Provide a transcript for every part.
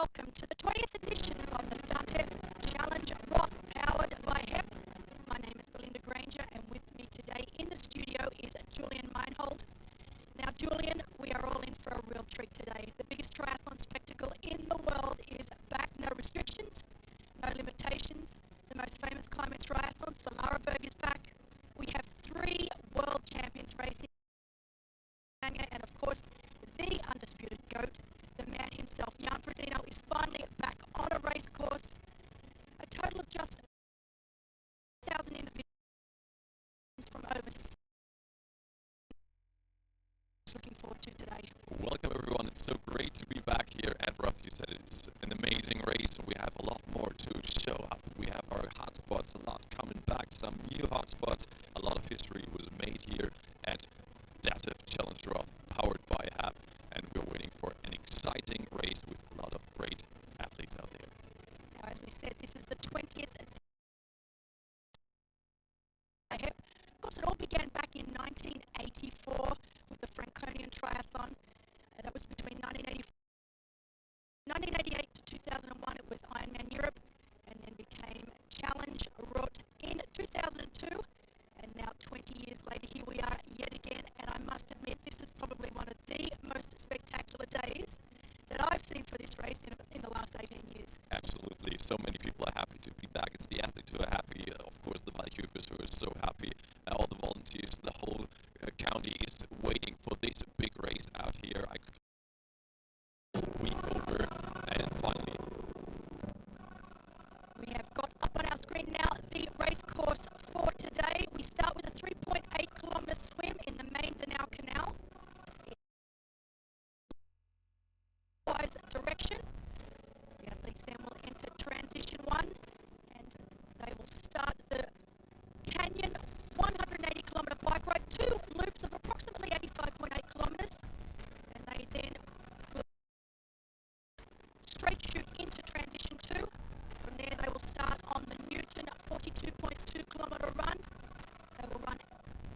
welcome to the 20th edition of the DATEV Challenge Roth, powered by HEP. My name is Belinda Granger, and with me today in the studio is Julian Meinhold. Now, Julian, we are all in for a real treat today. The biggest triathlon spectacle in the world is back. No restrictions, no limitations. The most famous climate triathlon, Siddall, is back. We have 3 world champions racing, and of course, the undisputed GOAT, the man himself, Jan Frodeno, is finally back on a race course. A total of just 1,000 individuals from over 6. Looking forward to today. Welcome everyone, it's so great to be back here at Roth. You said it's an amazing race, and we have a lot more to show up. We have our hotspots, a lot coming back, some new hotspots. A lot of history was made here at DATEV Challenge Roth, powered by HAP, and we're waiting for an exciting race with a lot of great athletes out there. Now, as we said, this is the 20th. Of course, it all began back in 1984 with the Franconian Triathlon. That was between 1988 to 2001. It was Ironman Europe, and then became Challenge Roth in 2002. And now 20 years later, here we are yet again. And I must admit, this is probably one of the most spectacular days that I've seen for this race in the last 18 years. Absolutely. So many people are happy to be back. It's the athletes who are happy. Of course, the bikers who are so happy. All the volunteers, the whole county is waiting for this big race out here. I could week over, and finally we have got up on our screen now the race course for today. We start with a 3.8 kilometre swim in the main Danau Canal. Wise direction. The athletes then will enter transition 1, and they will start the canyon 180 kilometre bike ride, 2 loops of approximately 85.8 kilometres, and they then will straight shoot into transition 2. From there they will start on the Newton 42.2 kilometre run. They will run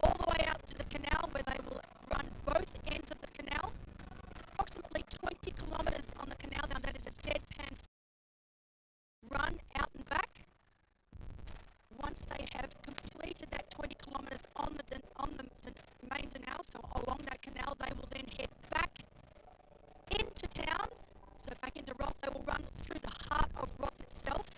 all the way out to the canal, where they will run both ends of the canal. It's approximately 20 kilometres on the canal. Now that is a deadpan run out and back. Once they have completed that 20 kilometres on the main canal, so along that canal, they will then head back into town. So back into Roth, they will run through the heart of Roth itself.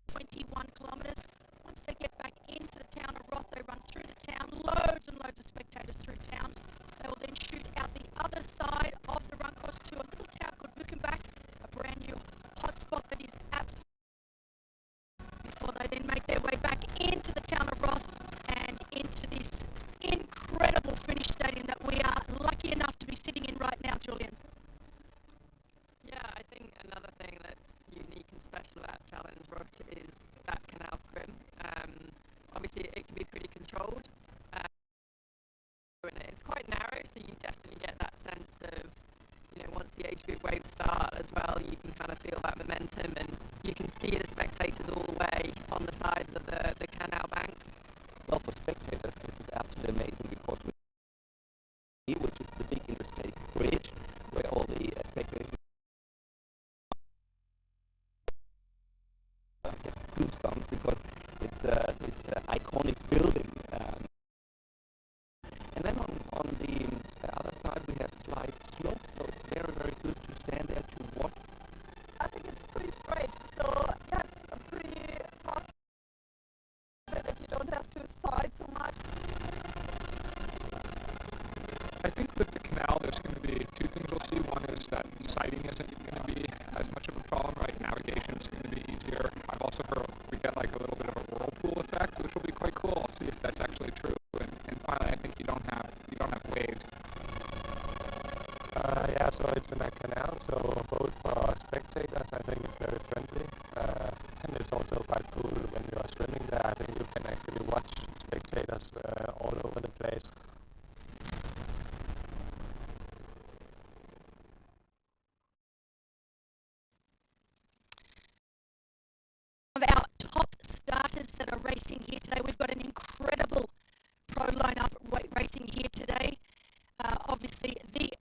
21 kilometres. Once they get back into the town of Roth, they run through the town, loads and loads of spectators through town. They will then shoot out the other side of the run course to a little town called Buchenbach, a brand new hotspot that is absolutely, before they then make their way back into the town of Roth and into this incredible finish stadium that we are lucky enough to be sitting in right now, Julian. Yeah, I think another thing that's unique and special about Challenge Roth is that canal swim. Obviously, it can be pretty controlled, and it's quite narrow, so you definitely get that sense of, once the age group waves start as well, you can kind of feel that momentum, and you can see the spectators all the way on the sides of the canal banks. Well, for spectators, this is absolutely amazing, because which is the big interstate bridge where all the spectators get goosebumps, because it's this iconic building. And then on the other side we have slight slopes, so it's very, very good to stand there to watch. I think it's pretty straight, so yeah, it's a pretty fast that you don't have to side so much. I think with the canal there's going to be 2 things we'll see. One is that sighting isn't going to be as much of a problem, right? Navigation is going to be easier. I've also heard we get like a little bit of a whirlpool effect, which will be quite cool. I'll see if that's actually true. And finally, I think you don't have waves. Yeah, so it's in a canal, so both for spectators, I think it's very friendly, and it's also quite cool when you are swimming there. I think you can actually watch spectators all over the place. Of our top starters that are racing here today, we've got an incredible pro lineup racing here today. Obviously, the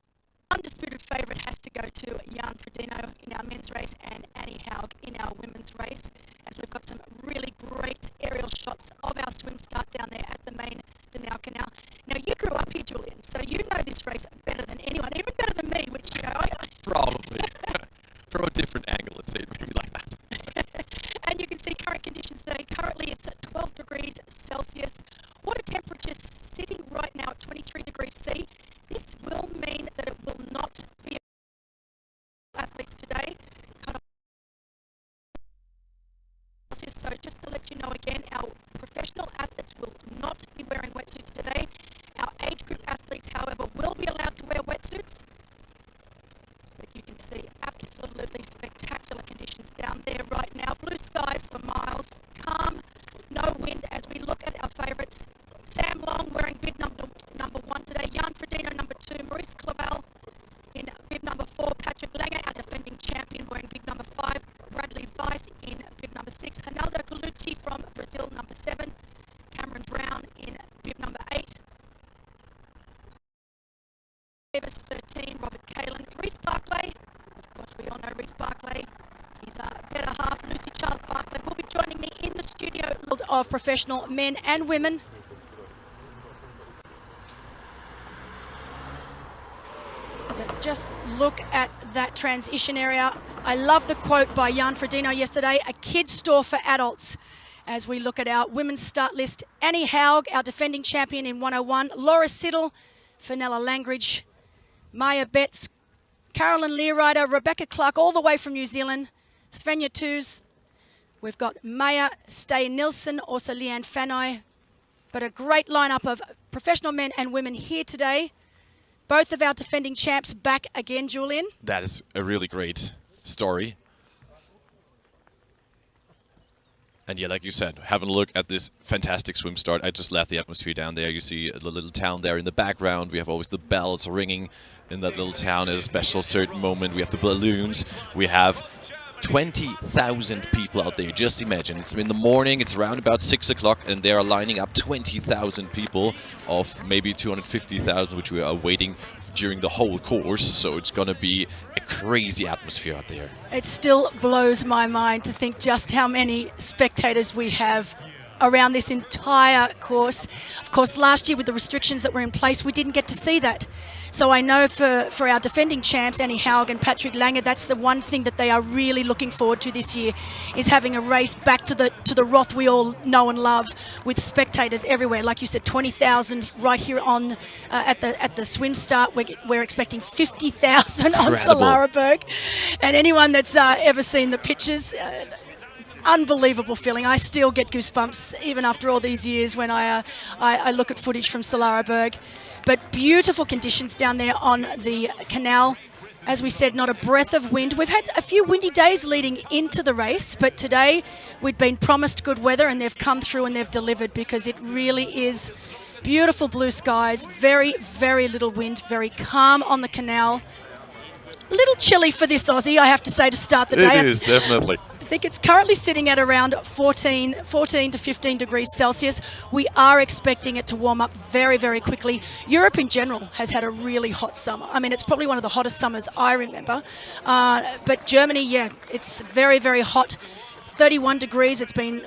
go to Jan Frodeno in our men's race and Annie Haug in our women's race, as we've got some really great aerial shots of our swim start down there at the main Denau Canal. Now, you grew up here, Julian, so you know this race better than anyone, even better than me, which, you know, Probably. From a different angle, let's say it maybe like that. And you can see current conditions today. Currently, it's at 12 degrees Celsius. Water temperature sitting right now at 23 degrees C. This will mean that it will not be athletes today. So just to let you know again, our professional athletes will not be wearing wetsuits today. Our age group athletes, however, will be allowed to wear wetsuits. But you can see absolutely spectacular conditions down there right now. Blue skies for miles, calm, no wind as we look at our favourites. Sam Long wearing bib number 1 today, Jan Frodeno number 2, Maurice Clavel in bib number 4, Patrick Lange, our defending champion, wearing bib number 5, Bradley Weiss in bib number 6, Ronaldo Colucci from Brazil number 7, Cameron Brown in bib number 8, Davis 13, Robert Kalin, Reece Barclay, of course we all know Reece Barclay, he's a better half, Lucy Charles Barclay will be joining me in the studio of professional men and women. But just look at that transition area. I love the quote by Jan Frodeno yesterday, a kid's store for adults. As we look at our women's start list, Annie Haug, our defending champion in 101, Laura Siddall, Fenella Langridge, Maja Betts, Carolyn Learider, Rebecca Clark, all the way from New Zealand, Svenja Toos. We've got Maja, Nielsen, also Leanne Fanoi. But a great lineup of professional men and women here today. Both of our defending champs back again, Julian. That is a really great story. And yeah, like you said, having a look at this fantastic swim start. I just love the atmosphere down there. You see the little town there in the background. We have always the bells ringing in that little town at a special certain moment. We have the balloons. We have 20,000 people out there. Just imagine, it's in the morning, it's around about 6 o'clock, and they are lining up 20,000 people of maybe 250,000, which we are waiting during the whole course. So it's going to be a crazy atmosphere out there. It still blows my mind to think just how many spectators we have around this entire course. Of course, last year with the restrictions that were in place, we didn't get to see that. So I know for our defending champs, Annie Haug and Patrick Lange, that's the one thing that they are really looking forward to this year, is having a race back to the Roth we all know and love, with spectators everywhere. Like you said, 20,000 right here on at the swim start. We're expecting 50,000 on Solarberg. And anyone that's ever seen the pictures, unbelievable feeling. I still get goosebumps even after all these years when I look at footage from Solarberg. But beautiful conditions down there on the canal. As we said, not a breath of wind. We've had a few windy days leading into the race, but today we'd been promised good weather, and they've come through and they've delivered, because it really is beautiful blue skies, very, very little wind, very calm on the canal. A little chilly for this Aussie, I have to say, to start the day. It is, definitely. I think it's currently sitting at around 14 to 15 degrees Celsius. We are expecting it to warm up very, very quickly. Europe in general has had a really hot summer. I mean, it's probably one of the hottest summers I remember. But Germany, yeah, it's very, very hot. 31 degrees.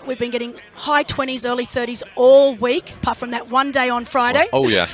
We've been getting high 20s, early 30s all week, apart from that one day on Friday. Oh yeah,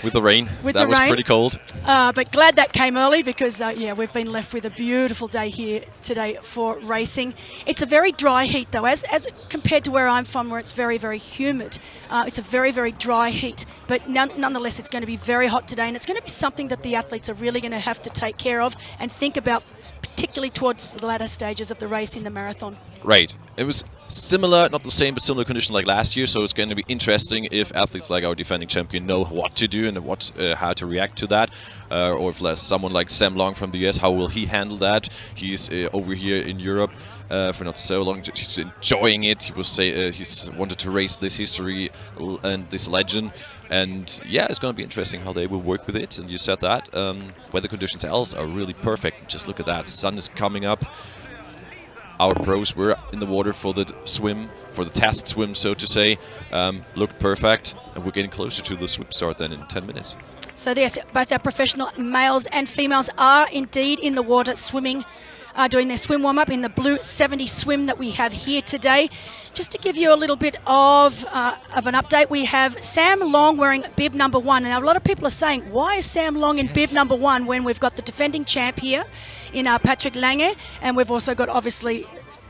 with the rain. That was pretty cold. But glad that came early, because yeah, we've been left with a beautiful day here today for racing. It's a very dry heat though, as compared to where I'm from, where it's very, very humid. It's a very, very dry heat, but nonetheless, it's going to be very hot today, and it's going to be something that the athletes are really going to have to take care of and think about, particularly towards the latter stages of the race in the marathon. Right. It was similar, not the same, but similar condition like last year. So it's going to be interesting if athletes like our defending champion know what to do and how to react to that. Or if someone like Sam Long from the US, how will he handle that? He's over here in Europe for not so long. He's enjoying it. He will say he's wanted to race this history and this legend. And yeah, it's going to be interesting how they will work with it. And you said that weather conditions else are really perfect. Just look at that. The sun is coming up. our pros were in the water for the swim, for the test swim, so to say. Looked perfect, and we're getting closer to the swim start then in 10 minutes. So yes, both our professional males and females are indeed in the water swimming, doing their swim warm-up in the blue 70 swim that we have here today. Just to give you a little bit of an update, we have Sam Long wearing bib number 1. Now, a lot of people are saying, why is Sam Long in bib number 1 when we've got the defending champ here in Patrick Lange, and we've also got, obviously,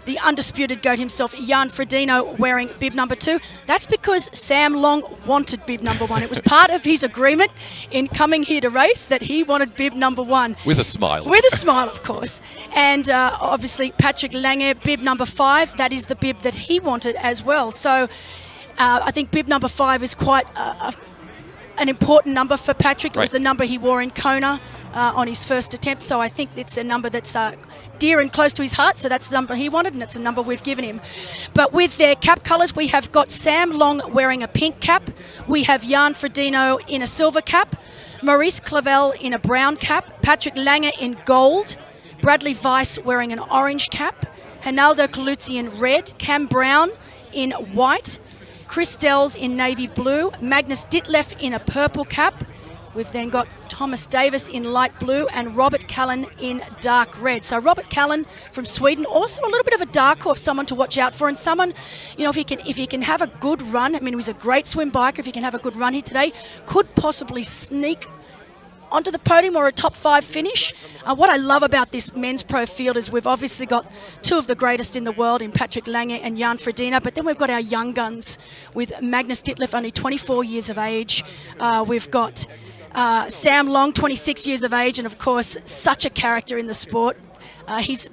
the undisputed GOAT himself, Jan Frodeno, wearing bib number 2. That's because Sam Long wanted bib number 1. It was part of his agreement in coming here to race that he wanted bib number 1. With a smile. With a smile, of course. And obviously Patrick Lange, bib number 5, that is the bib that he wanted as well. So I think bib number 5 is quite an important number for Patrick. It was the number he wore in Kona on his first attempt, so I think it's a number that's dear and close to his heart, so that's the number he wanted, and it's a number we've given him. But with their cap colours, we have got Sam Long wearing a pink cap, we have Jan Frodeno in a silver cap, Maurice Clavel in a brown cap, Patrick Lange in gold, Bradley Weiss wearing an orange cap, Hinaldo Colucci in red, Cam Brown in white, Chris Dells in navy blue, Magnus Ditlev in a purple cap. We've then got Thomas Davis in light blue and Robert Callan in dark red. So Robert Callan from Sweden, also a little bit of a dark horse, someone to watch out for, and someone, you know, if he can have a good run, I mean, he was a great swim biker, if he can have a good run here today, could possibly sneak onto the podium or a top 5 finish. What I love about this men's pro field is we've obviously got 2 of the greatest in the world in Patrick Lange and Jan Frodeno, but then we've got our young guns with Magnus Ditlev, only 24 years of age. We've got Sam Long, 26 years of age, and of course such a character in the sport. He's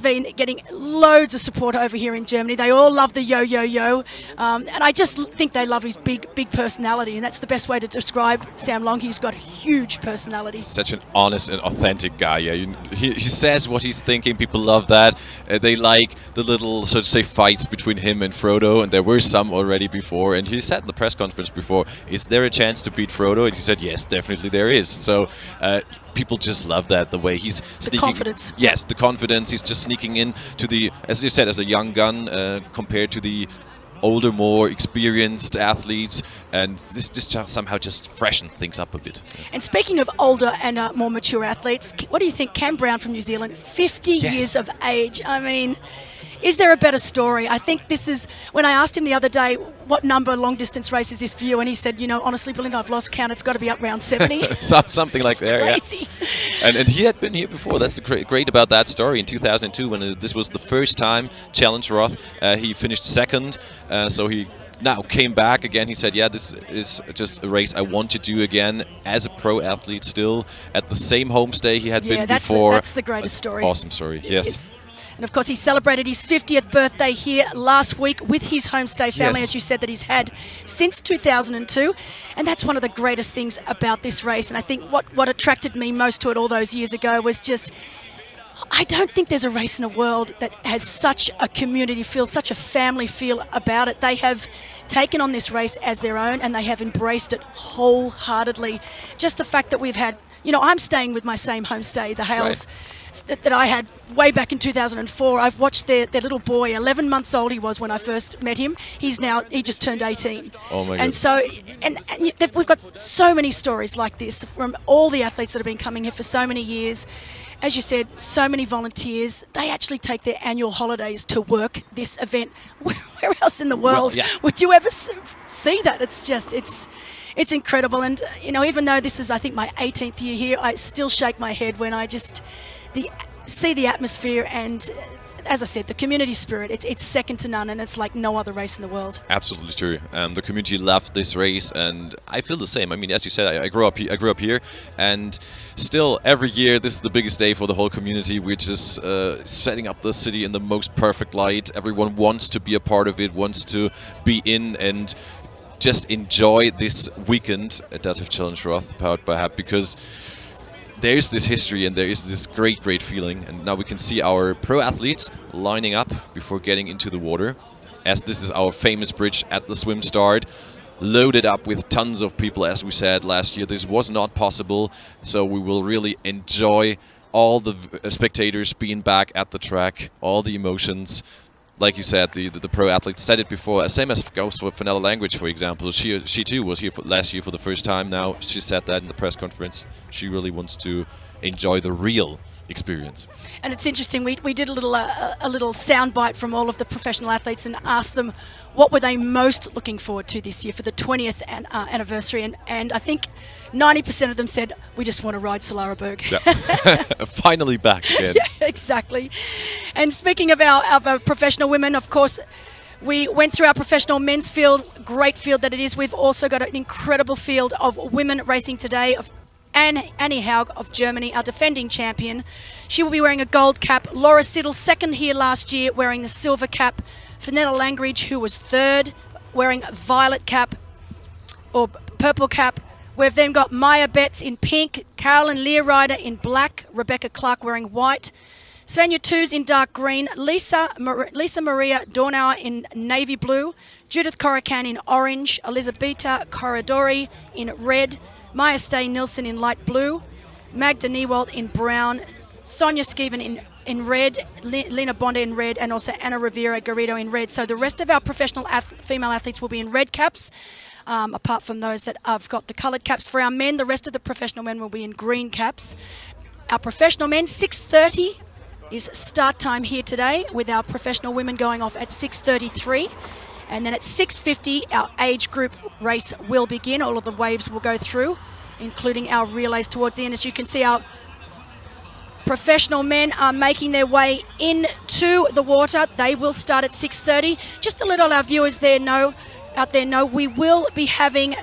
been getting loads of support over here in Germany. They all love the yo-yo-yo, and I just think they love his big personality, and that's the best way to describe Sam Long. He's got a huge personality. Such an honest and authentic guy. Yeah, he says what he's thinking. People love that. They like the little, so to say, fights between him and Frodo, and there were some already before. And he said in the press conference before, "Is there a chance to beat Frodo?" And he said, "Yes, definitely there is." So people just love that, the way he's sneaking. The confidence. Yes, the confidence. He's just sneaking in to the, as you said, as a young gun compared to the older, more experienced athletes, and this just somehow just freshened things up a bit. And speaking of older and more mature athletes, what do you think? Cam Brown from New Zealand, 50 years of age. I mean, is there a better story? I think this is, when I asked him the other day, what number long distance race is this for you? And he said, you know, honestly, Belinda, I've lost count. It's got to be up around 70. Something like that, crazy. Yeah. And he had been here before. That's the great about that story. In 2002, when this was the first time Challenge Roth, he finished second. So he now came back again. He said, yeah, this is just a race I want to do again as a pro athlete still at the same homestay he had been before. That's the greatest story. Awesome story, yes. And of course, he celebrated his 50th birthday here last week with his homestay family, as you said, that he's had since 2002. And that's one of the greatest things about this race. And I think what attracted me most to it all those years ago was just, I don't think there's a race in the world that has such a community feel, such a family feel about it. They have taken on this race as their own, and they have embraced it wholeheartedly. Just the fact that we've had, you know, I'm staying with my same homestay, the Hales, that I had way back in 2004. I've watched their little boy, 11 months old he was when I first met him. He just turned 18. Oh my God. And so, and we've got so many stories like this from all the athletes that have been coming here for so many years. As you said, so many volunteers. They actually take their annual holidays to work this event. Where else in the world would you ever see that? It's just, it's incredible. And, you know, even though this is, I think, my 18th year here, I still shake my head when I just see the atmosphere and, as I said, the community spirit. It's second to none, and it's like no other race in the world. Absolutely true. The community loved this race, and I feel the same. I mean, as you said, I grew up here, and still every year this is the biggest day for the whole community. We're just setting up the city in the most perfect light. Everyone wants to be a part of it, wants to be in and just enjoy this weekend at DATEV Challenge Roth, powered by Haug, because there is this history and there is this great feeling. And now we can see our pro athletes lining up before getting into the water, as this is our famous bridge at the swim start, loaded up with tons of people. As we said last year, this was not possible, so we will really enjoy all the spectators being back at the track, all the emotions. Like you said, the pro athletes said it before. Same as goes for Fenella Langridge, for example. She too was here last year for the first time. Now she said that in the press conference. She really wants to enjoy the real experience. And it's interesting. We did a little soundbite from all of the professional athletes and asked them what were they most looking forward to this year for the 20th anniversary. And I think 90% of them said, we just want to ride Solara Berg. Yeah. Finally back again. Yeah, exactly. And speaking of our professional women, of course, we went through our professional men's field, great field that it is. We've also got an incredible field of women racing today. Annie Haug of Germany, our defending champion. She will be wearing a gold cap. Laura Siddall, second here last year, wearing the silver cap. Fenella Langridge, who was third, wearing a violet cap or purple cap. We've then got Maja Betts in pink, Carolyn Learrider in black, Rebecca Clark wearing white, Svenja Toos in dark green, Lisa Maria Dornauer in navy blue, Judith Corican in orange, Elisabetta Corridori in red, Maya Stay Nielsen in light blue, Magda Niewald in brown, Sonia Skeven in red, Lena Bonda in red, and also Anna Rivera Garrido in red. So the rest of our professional female athletes will be in red caps, apart from those that have got the coloured caps. For our men, the rest of the professional men will be in green caps. Our professional men, 6:30 is start time here today, with our professional women going off at 6:33. And then at 6:50, our age group race will begin. All of the waves will go through, including our relays towards the end. As you can see, our professional men are making their way into the water. They will start at 6:30. Just to let all our viewers out there know, we will be having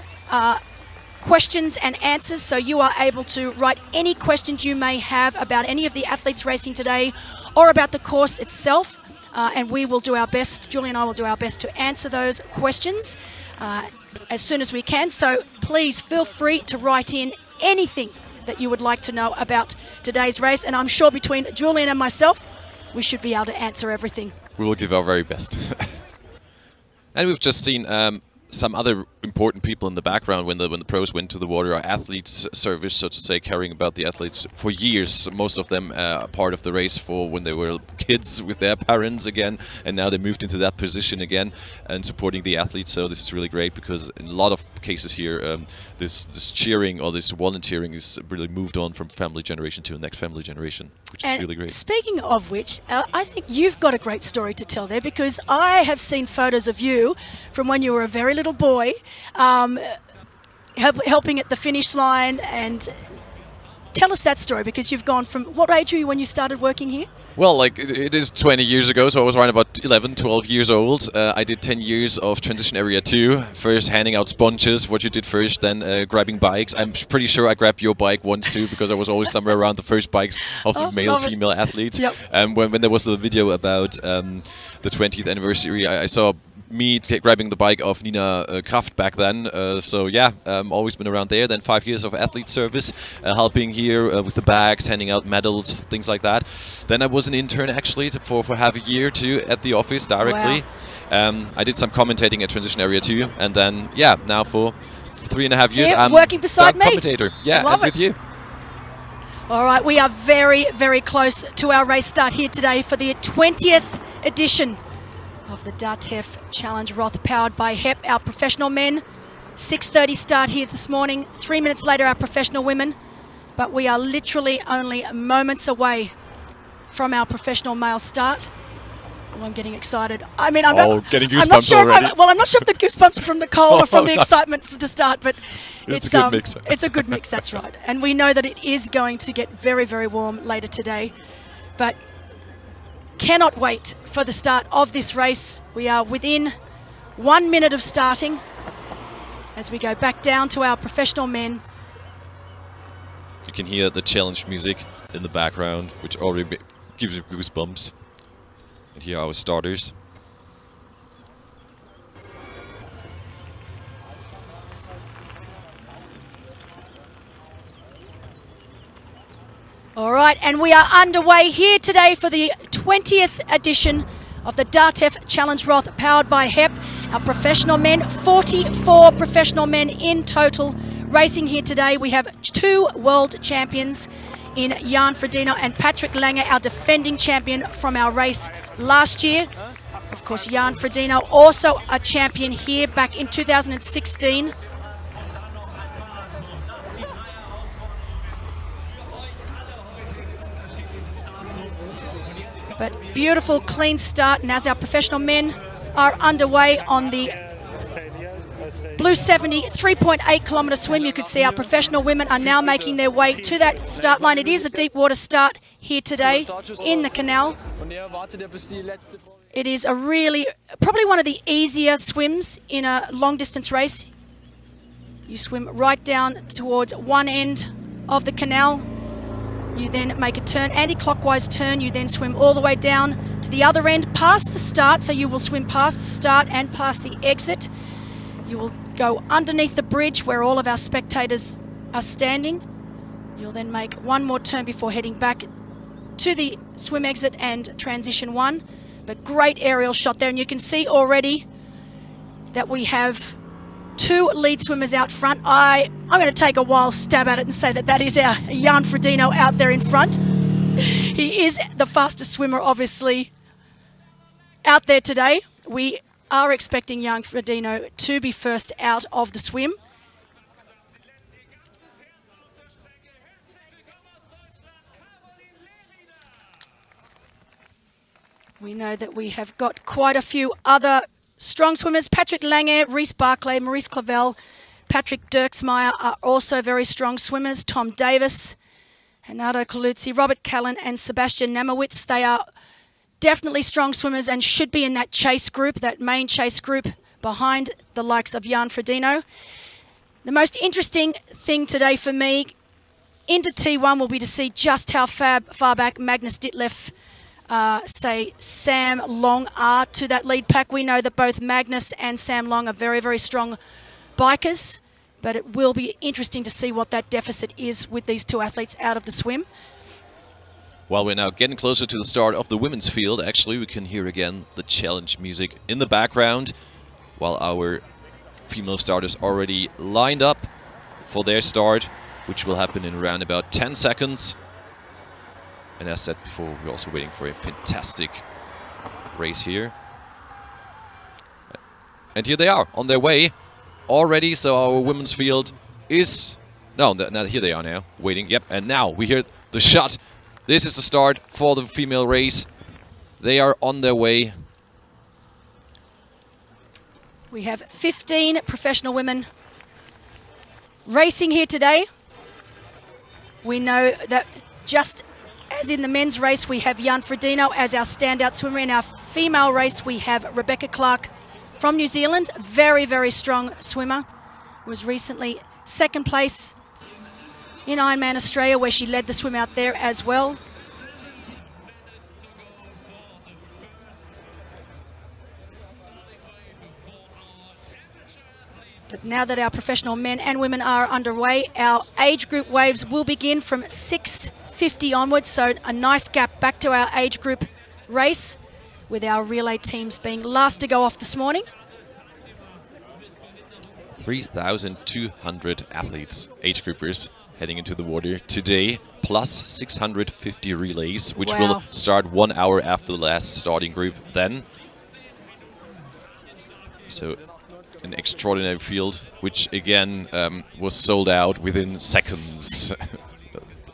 questions and answers, so you are able to write any questions you may have about any of the athletes racing today or about the course itself. And we will do our best, Julian and I will do our best to answer those questions as soon as we can. So please feel free to write in anything that you would like to know about today's race. And I'm sure between Julian and myself, we should be able to answer everything. We will give our very best. And we've just seen some other important people in the background when the pros went to the water. Our athletes service, so to say, caring about the athletes for years. Most of them part of the race for when they were kids with their parents again, and now they moved into that position again and supporting the athletes. So this is really great, because in a lot of cases here, this cheering or this volunteering is really moved on from family generation to the next family generation, which is really great. Speaking of which, I think you've got a great story to tell there, because I have seen photos of you from when you were a very little boy, helping at the finish line. And tell us that story, because you've gone from, what age were you when you started working here? Well, like, it is 20 years ago, so I was around about 11, 12 years old. I did 10 years of Transition Area 2, first handing out sponges, what you did first, then grabbing bikes. I'm pretty sure I grabbed your bike once too, because I was always somewhere around the first bikes of the male-female athletes. Yep. When there was a video about the 20th anniversary, I saw me grabbing the bike of Nina Kraft back then. So yeah, always been around there. Then 5 years of athlete service, helping here with the bags, handing out medals, things like that. Then I was an intern actually for half a year too at the office directly. Wow. I did some commentating at Transition Area 2, and then yeah, now for 3.5 years I'm working beside me. Commentator. Yeah, and with you. All right, we are very, very close to our race start here today for the 20th edition of the DATEV Challenge Roth, powered by HEP. Our professional men, 6:30 start here this morning. 3 minutes later, our professional women. But we are literally only moments away from our professional male start. Oh, I'm getting excited. I mean, getting goosebumps already. I'm not sure if the goosebumps are from the cold or from the excitement for the start, but it's a good mix. It's a good mix, that's right. And we know that it is going to get very, very warm later today. But cannot wait for the start of this race. We are within 1 minute of starting as we go back down to our professional men. You can hear the challenge music in the background, which already gives you goosebumps. And here are our starters. All right, and we are underway here today for the 20th edition of the DATEV Challenge Roth, powered by HEP. Our professional men, 44 professional men in total racing here today. We have 2 world champions in Jan Frodeno and Patrick Lange, our defending champion from our race last year. Of course, Jan Frodeno also a champion here back in 2016. But beautiful, clean start, and as our professional men are underway on the Blue 70 3.8 kilometre swim, you could see our professional women are now making their way to that start line. It is a deep water start here today in the canal. It is a really, probably one of the easier swims in a long distance race. You swim right down towards one end of the canal. You then make a turn, anti-clockwise turn. You then swim all the way down to the other end, past the start. So you will swim past the start and past the exit. You will go underneath the bridge where all of our spectators are standing. You'll then make one more turn before heading back to the swim exit and transition one. But great aerial shot there, and you can see already that we have two lead swimmers out front. I'm going to take a wild stab at it and say that that is our Jan Frodeno out there in front. He is the fastest swimmer, obviously, out there today. We are expecting Jan Frodeno to be first out of the swim. We know that we have got quite a few other strong swimmers. Patrick Lange, Reese Barclay, Maurice Clavel, Patrick Dirksmeyer are also very strong swimmers. Tom Davis, Hernando Colucci, Robert Callan and Sebastian Nemowitz. They are definitely strong swimmers and should be in that chase group, that main chase group behind the likes of Jan Frodeno. The most interesting thing today for me into T1 will be to see just how far back Magnus Ditlev, say Sam Long are to that lead pack. We know that both Magnus and Sam Long are very, very strong bikers, but it will be interesting to see what that deficit is with these two athletes out of the swim. While we're now getting closer to the start of the women's field, actually we can hear again the challenge music in the background while our female starters already lined up for their start, which will happen in around about 10 seconds. And as said before, we're also waiting for a fantastic race here. And here they are, on their way already. So our women's field is... No, here they are now, waiting. Yep, and now we hear the shot. This is the start for the female race. They are on their way. We have 15 professional women racing here today. We know that just as in the men's race, we have Jan Frodeno as our standout swimmer. In our female race, we have Rebecca Clark from New Zealand. Very, very strong swimmer. Was recently second place in Ironman Australia, where she led the swim out there as well. But now that our professional men and women are underway, our age group waves will begin from 6:50 onwards, so a nice gap back to our age group race, with our relay teams being last to go off this morning. 3,200 athletes, age groupers, heading into the water today, plus 650 relays, which will start 1 hour after the last starting group then. So an extraordinary field, which again was sold out within seconds.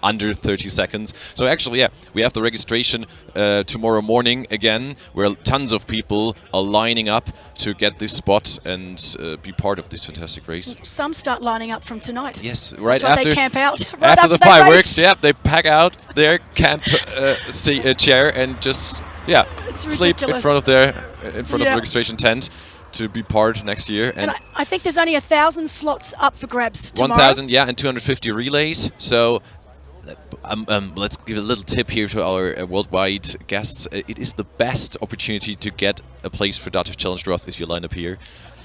Under 30 seconds. So actually, yeah, we have the registration tomorrow morning again, where tons of people are lining up to get this spot and be part of this fantastic race. Some start lining up from tonight. Yes, right That's after they camp out. Right after the they fireworks. race. Yeah, they pack out their camp chair and just sleep in front of their of the registration tent to be part next year. And I think there's only 1,000 slots up for grabs tomorrow. 1,000, yeah, and 250 relays. So. Let's give a little tip here to our worldwide guests. It is the best opportunity to get a place for DATEV Challenge Roth if you line up here.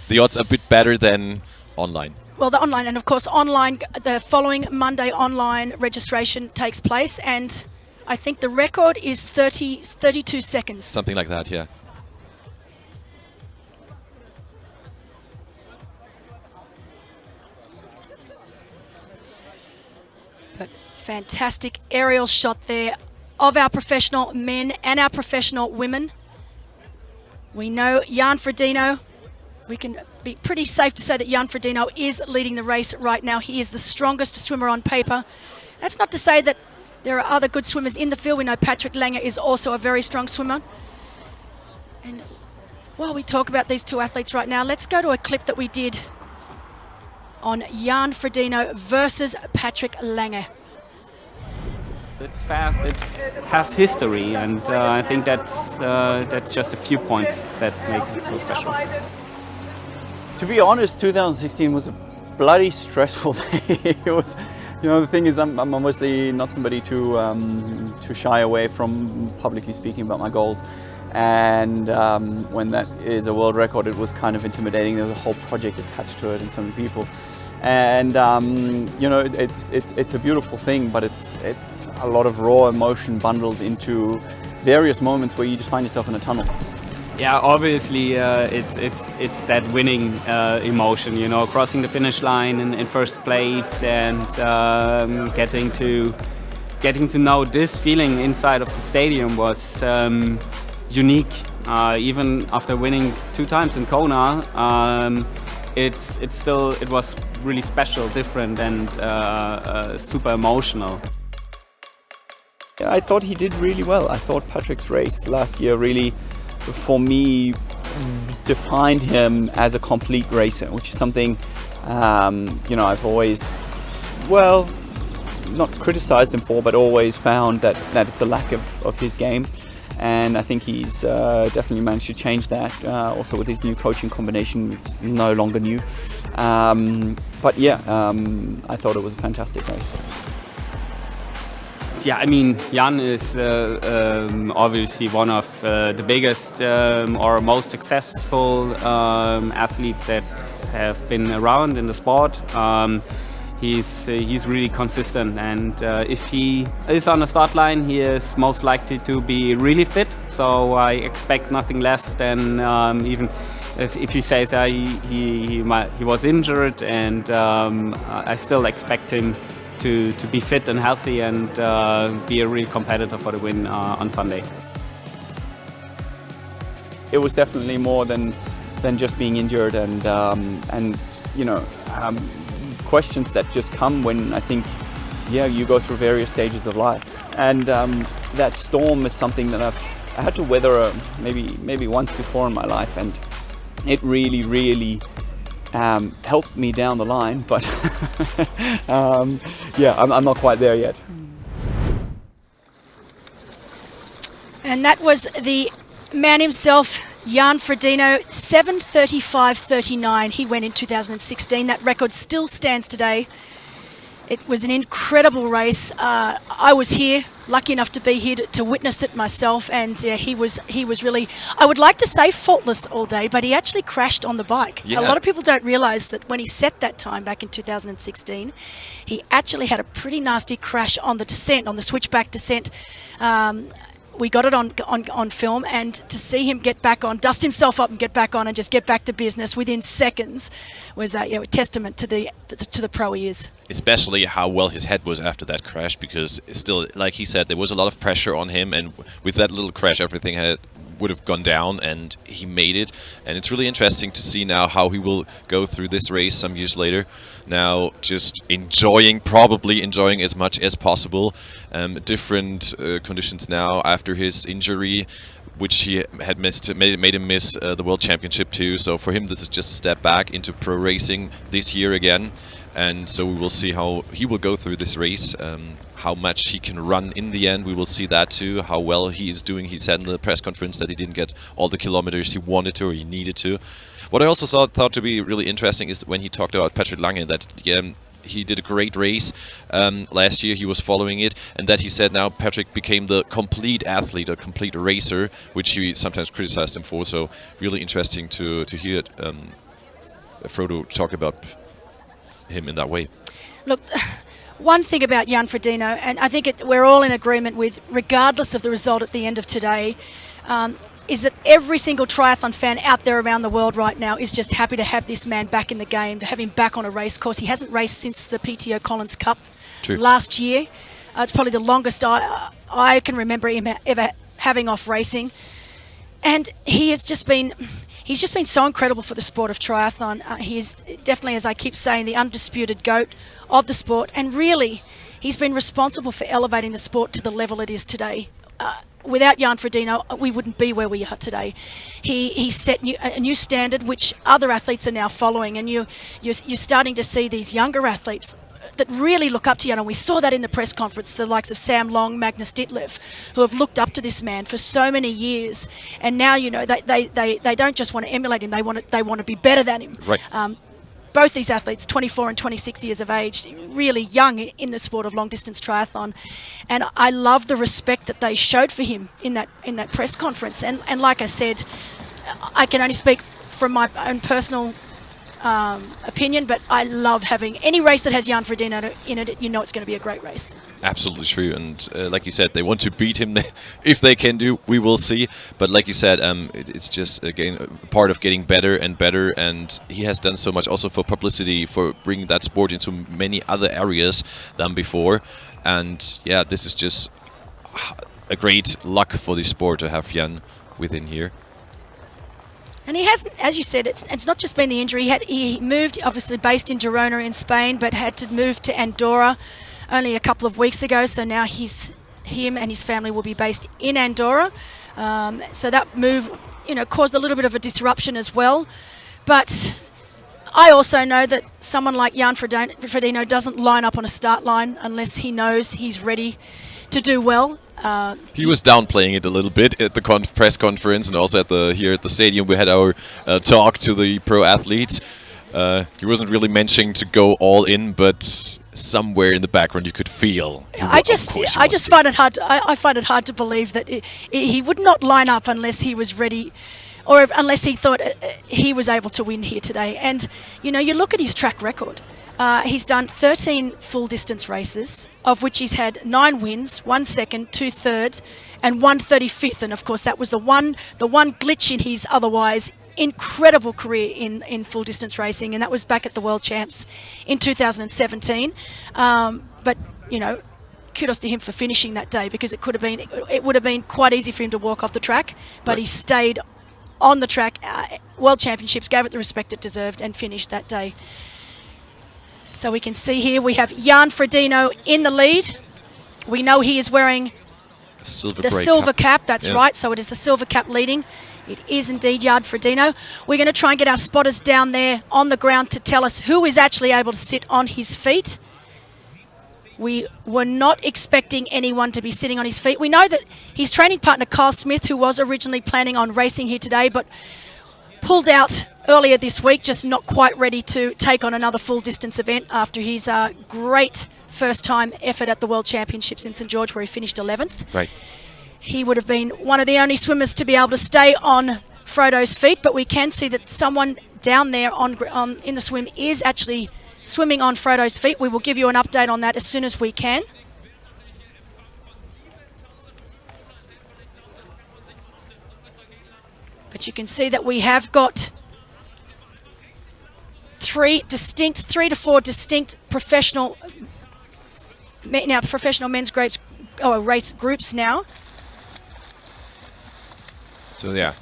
The odds are a bit better than online. Well, the online, and of course online, the following Monday online registration takes place, and I think the record is 32 seconds. Something like that, yeah. But fantastic aerial shot there of our professional men and our professional women. We know Jan Frodeno, we can be pretty safe to say that Jan Frodeno is leading the race right now. He is the strongest swimmer on paper. That's not to say that there are other good swimmers in the field. We know Patrick Lange is also a very strong swimmer. And while we talk about these two athletes right now, let's go to a clip that we did on Jan Frodeno versus Patrick Lange. It's fast, it has history, and I think that's just a few points that make it so special. To be honest, 2016 was a bloody stressful day. It was, you know, the thing is, I'm obviously not somebody to shy away from publicly speaking about my goals. And when that is a world record, it was kind of intimidating. There was a whole project attached to it and so many people. And you know, it's a beautiful thing, but it's a lot of raw emotion bundled into various moments where you just find yourself in a tunnel. Yeah, obviously it's that winning emotion, you know, crossing the finish line in first place and getting to know this feeling inside of the stadium was unique. Even after winning 2 times in Kona, it was really special, different, and super emotional. Yeah, I thought he did really well. I thought Patrick's race last year really, for me, defined him as a complete racer, which is something you know, I've always, well, not criticized him for, but always found that it's a lack of his game. And I think he's definitely managed to change that, also with his new coaching combination, it's no longer new. But yeah, I thought it was a fantastic race. Yeah, I mean, Jan is obviously one of the biggest or most successful athletes that have been around in the sport. He's really consistent, and if he is on the start line, he is most likely to be really fit. So I expect nothing less than even if he says he was injured, and I still expect him to be fit and healthy and be a real competitor for the win on Sunday. It was definitely more than just being injured, and you know, questions that just come when I think, yeah, you go through various stages of life, and that storm is something that I had to weather maybe once before in my life, and it really helped me down the line, but yeah, I'm not quite there yet. And that was the man himself, Jan Frodeno, 7:35.39. He went in 2016. That record still stands today. It was an incredible race. I was here, lucky enough to be here to witness it myself, and yeah, he was really, I would like to say faultless all day, but he actually crashed on the bike. Yeah. A lot of people don't realize that when he set that time back in 2016, he actually had a pretty nasty crash on the descent, on the switchback descent. We got it on film, and to see him get back on, dust himself up and get back on and just get back to business within seconds was you know, a testament to the pro he is. Especially how well his head was after that crash, because still, like he said, there was a lot of pressure on him, and with that little crash, everything would have gone down, and he made it. And it's really interesting to see now how he will go through this race some years later. Now, just probably enjoying as much as possible. Different conditions now after his injury, which he had made him miss the World Championship too. So for him, this is just a step back into pro racing this year again. And so we will see how he will go through this race, how much he can run in the end. We will see that too, how well he is doing. He said in the press conference that he didn't get all the kilometers he wanted to or he needed to. What I also thought to be really interesting is when he talked about Patrick Lange, that he did a great race last year, he was following it, and that he said now Patrick became the complete athlete, a complete racer, which he sometimes criticized him for. So really interesting to hear Frodo talk about him in that way. Look, one thing about Jan Frodeno, and I think we're all in agreement with, regardless of the result at the end of today, is that every single triathlon fan out there around the world right now is just happy to have this man back in the game, to have him back on a race course. He hasn't raced since the PTO Collins Cup last year. It's probably the longest I can remember him ever having off racing. And he's just been so incredible for the sport of triathlon. He is definitely, as I keep saying, the undisputed GOAT of the sport. And really, he's been responsible for elevating the sport to the level it is today. Without Jan Frodeno, we wouldn't be where we are today. He set a new standard, which other athletes are now following, and you're starting to see these younger athletes that really look up to Jan, and we saw that in the press conference, the likes of Sam Long, Magnus Ditlev, who have looked up to this man for so many years, and now they don't just want to emulate him; they want to be better than him. Right. Both these athletes, 24 and 26 years of age, really young in the sport of long-distance triathlon, and I love the respect that they showed for him in that press conference. And like I said, I can only speak from my own personal opinion, but I love having any race that has Jan Frodeno in it. You know it's going to be a great race. Absolutely true, and like you said, they want to beat him. If they can do, we will see. But like you said, it's just again part of getting better and better, and he has done so much also for publicity, for bringing that sport into many other areas than before. And yeah, this is just a great luck for the sport to have Jan within here. And he hasn't, as you said, it's not just been the injury. He moved, obviously based in Girona in Spain, but had to move to Andorra only a couple of weeks ago. So now him and his family will be based in Andorra. So that move, caused a little bit of a disruption as well. But I also know that someone like Jan Frodeno doesn't line up on a start line unless he knows he's ready to do well. He was downplaying it a little bit at the press conference, and also here at the stadium we had our talk to the pro athletes. He wasn't really mentioning to go all in, but somewhere in the background you could feel. I just find it hard. I find it hard to believe that he would not line up unless he was ready, or unless he thought he was able to win here today. And you look at his track record. He's done 13 full distance races, of which he's had 9 wins, 1 second, 2 thirds, and 1 35th. And of course, that was the one glitch in his otherwise incredible career in full distance racing, and that was back at the World Champs in 2017. But kudos to him for finishing that day, because it would have been quite easy for him to walk off the track, but he stayed on the track. World Championships gave it the respect it deserved and finished that day. So we can see here we have Jan Frodeno in the lead. We know he is wearing the silver cap. That's right. So it is the silver cap leading. It is indeed Jan Frodeno. We're going to try and get our spotters down there on the ground to tell us who is actually able to sit on his feet. We were not expecting anyone to be sitting on his feet. We know that his training partner, Kyle Smith, who was originally planning on racing here today, but pulled out earlier this week, just not quite ready to take on another full distance event after his great first time effort at the World Championships in St George, where he finished 11th. Right. He would have been one of the only swimmers to be able to stay on Frodo's feet, but we can see that someone down there in the swim is actually swimming on Frodo's feet. We will give you an update on that as soon as we can. But you can see that we have got 3 to 4 distinct professional men's race groups now. So yeah,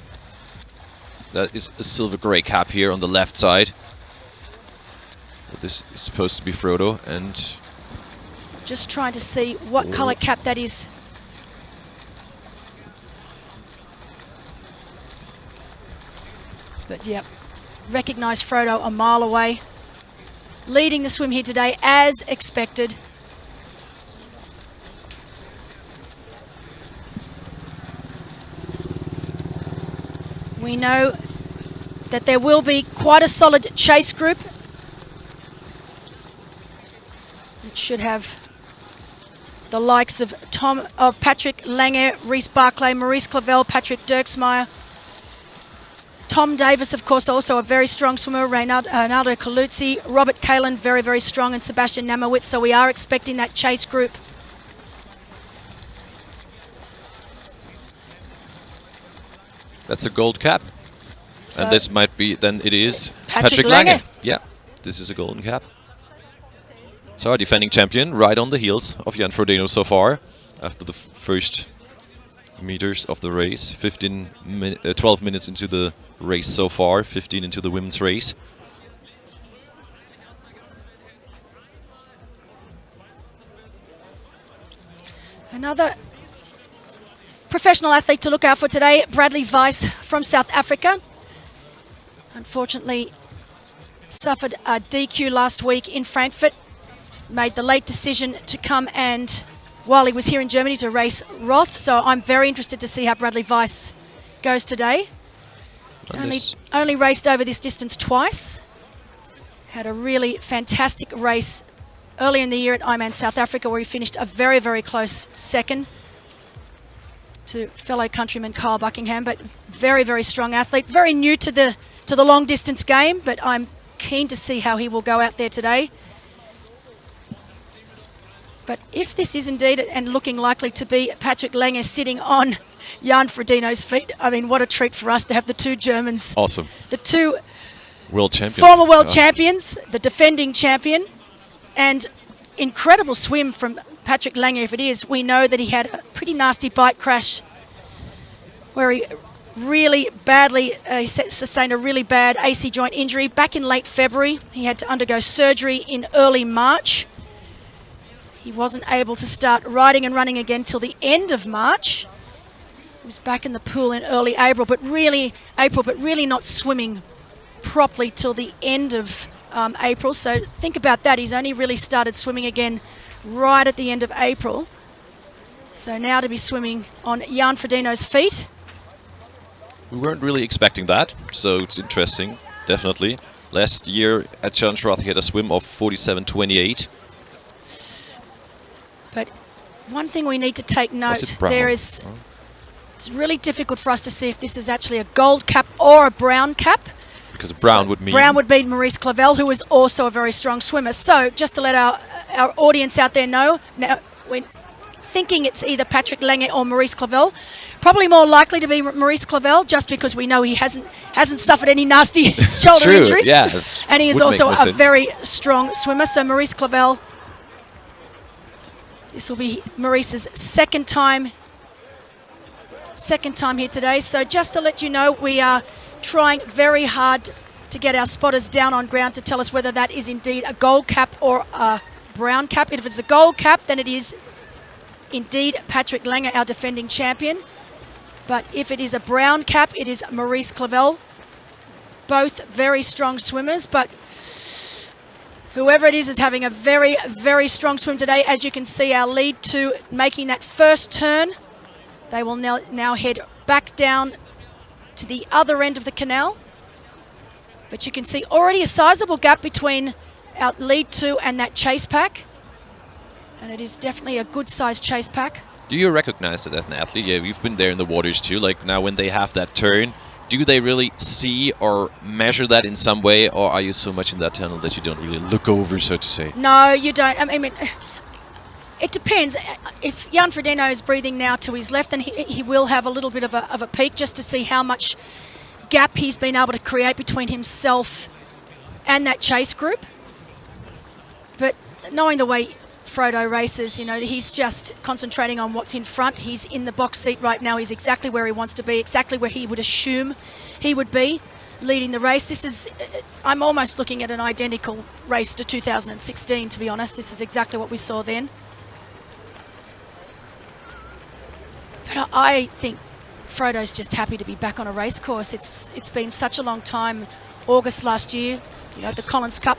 that is a silver grey cap here on the left side. So this is supposed to be Frodo, and just trying to see what colour cap that is. But yeah, recognise Frodo a mile away, leading the swim here today as expected. We know that there will be quite a solid chase group. It should have the likes of Patrick Lange, Reece Barclay, Maurice Clavel, Patrick Dirksmeyer, Tom Davis, of course, also a very strong swimmer, Reynaldo Caluzzi, Robert Kalin, very, very strong, and Sebastian Namowitz. So we are expecting that chase group. That's a gold cap. So And this might be, then it is Patrick Lange. Lange. Yeah, this is a golden cap. So our defending champion, right on the heels of Jan Frodeno so far, after the first meters of the race. 12 minutes into the race so far, 15 into the women's race. Another professional athlete to look out for today, Bradley Weiss from South Africa. Unfortunately, suffered a DQ last week in Frankfurt. Made the late decision to come and, while he was here in Germany, to race Roth. So I'm very interested to see how Bradley Weiss goes today. He's only raced over this distance twice. Had a really fantastic race earlier in the year at Ironman South Africa, where he finished a very, very close second to fellow countryman Kyle Buckingham. But very, very strong athlete. Very new to the long distance game, but I'm keen to see how he will go out there today. But if this is indeed and looking likely to be Patrick Lange sitting on Jan Frodeno's feet, I mean, what a treat for us to have the two Germans. Awesome. The two world champions. Former world champions, the defending champion, and incredible swim from Patrick Lange. If it is, we know that he had a pretty nasty bike crash where he really badly sustained a really bad AC joint injury back in late February. He had to undergo surgery in early March. He wasn't able to start riding and running again till the end of March. He was back in the pool in early April, but really not swimming properly till the end of April. So think about that. He's only really started swimming again right at the end of April. So now to be swimming on Jan Frodeno's feet. We weren't really expecting that, so it's interesting, definitely. Last year at Challenge Roth he had a swim of 47.28. But one thing we need to take note, it's really difficult for us to see if this is actually a gold cap or a brown cap. Because brown would mean? Brown would be Maurice Clavel, who is also a very strong swimmer. So just to let our audience out there know, now we're thinking it's either Patrick Lange or Maurice Clavel. Probably more likely to be Maurice Clavel, just because we know he hasn't suffered any nasty shoulder injuries. Yeah. And he is also a very strong swimmer. So Maurice Clavel, this will be Maurice's second time here today. So just to let you know, we are trying very hard to get our spotters down on ground to tell us whether that is indeed a gold cap or a brown cap. If it's a gold cap, then it is indeed Patrick Lange, our defending champion. But if it is a brown cap, it is Maurice Clavel. Both very strong swimmers, but whoever it is having a very, very strong swim today. As you can see, our lead two making that first turn. They will now head back down to the other end of the canal. But you can see already a sizable gap between our lead two and that chase pack. And it is definitely a good sized chase pack. Do you recognize it as an athlete? Yeah, we've been there in the waters too. Like now when they have that turn, do they really see or measure that in some way, or are you so much in that tunnel that you don't really look over, so to say? No, you don't. I mean, it depends. If Jan Frodeno is breathing now to his left, then he will have a little bit of a peek just to see how much gap he's been able to create between himself and that chase group. But knowing the way Frodo races, you know, he's just concentrating on what's in front. He's in the box seat right now. He's exactly where he wants to be, exactly where he would assume he would be leading the race. This is, I'm almost looking at an identical race to 2016, to be honest. This is exactly what we saw then. But I think Frodo's just happy to be back on a race course. It's been such a long time. August last year, you know, the Collins Cup,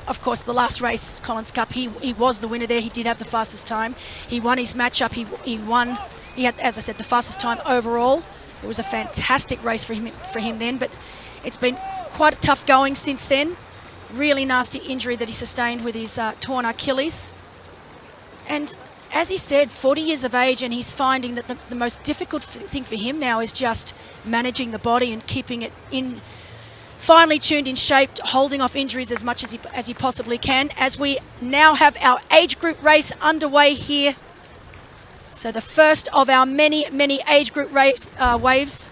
of course, the last race, Collins Cup, he was the winner there. He did have the fastest time. He won his matchup. He won. He had, as I said, the fastest time overall. It was a fantastic race for him then, but it's been quite tough going since then. Really nasty injury that he sustained with his torn Achilles. And as he said, 40 years of age, and he's finding that the most difficult thing for him now is just managing the body and keeping it in, finely tuned in shape, holding off injuries as much as he possibly can, as we now have our age group race underway here. So the first of our many, many age group waves.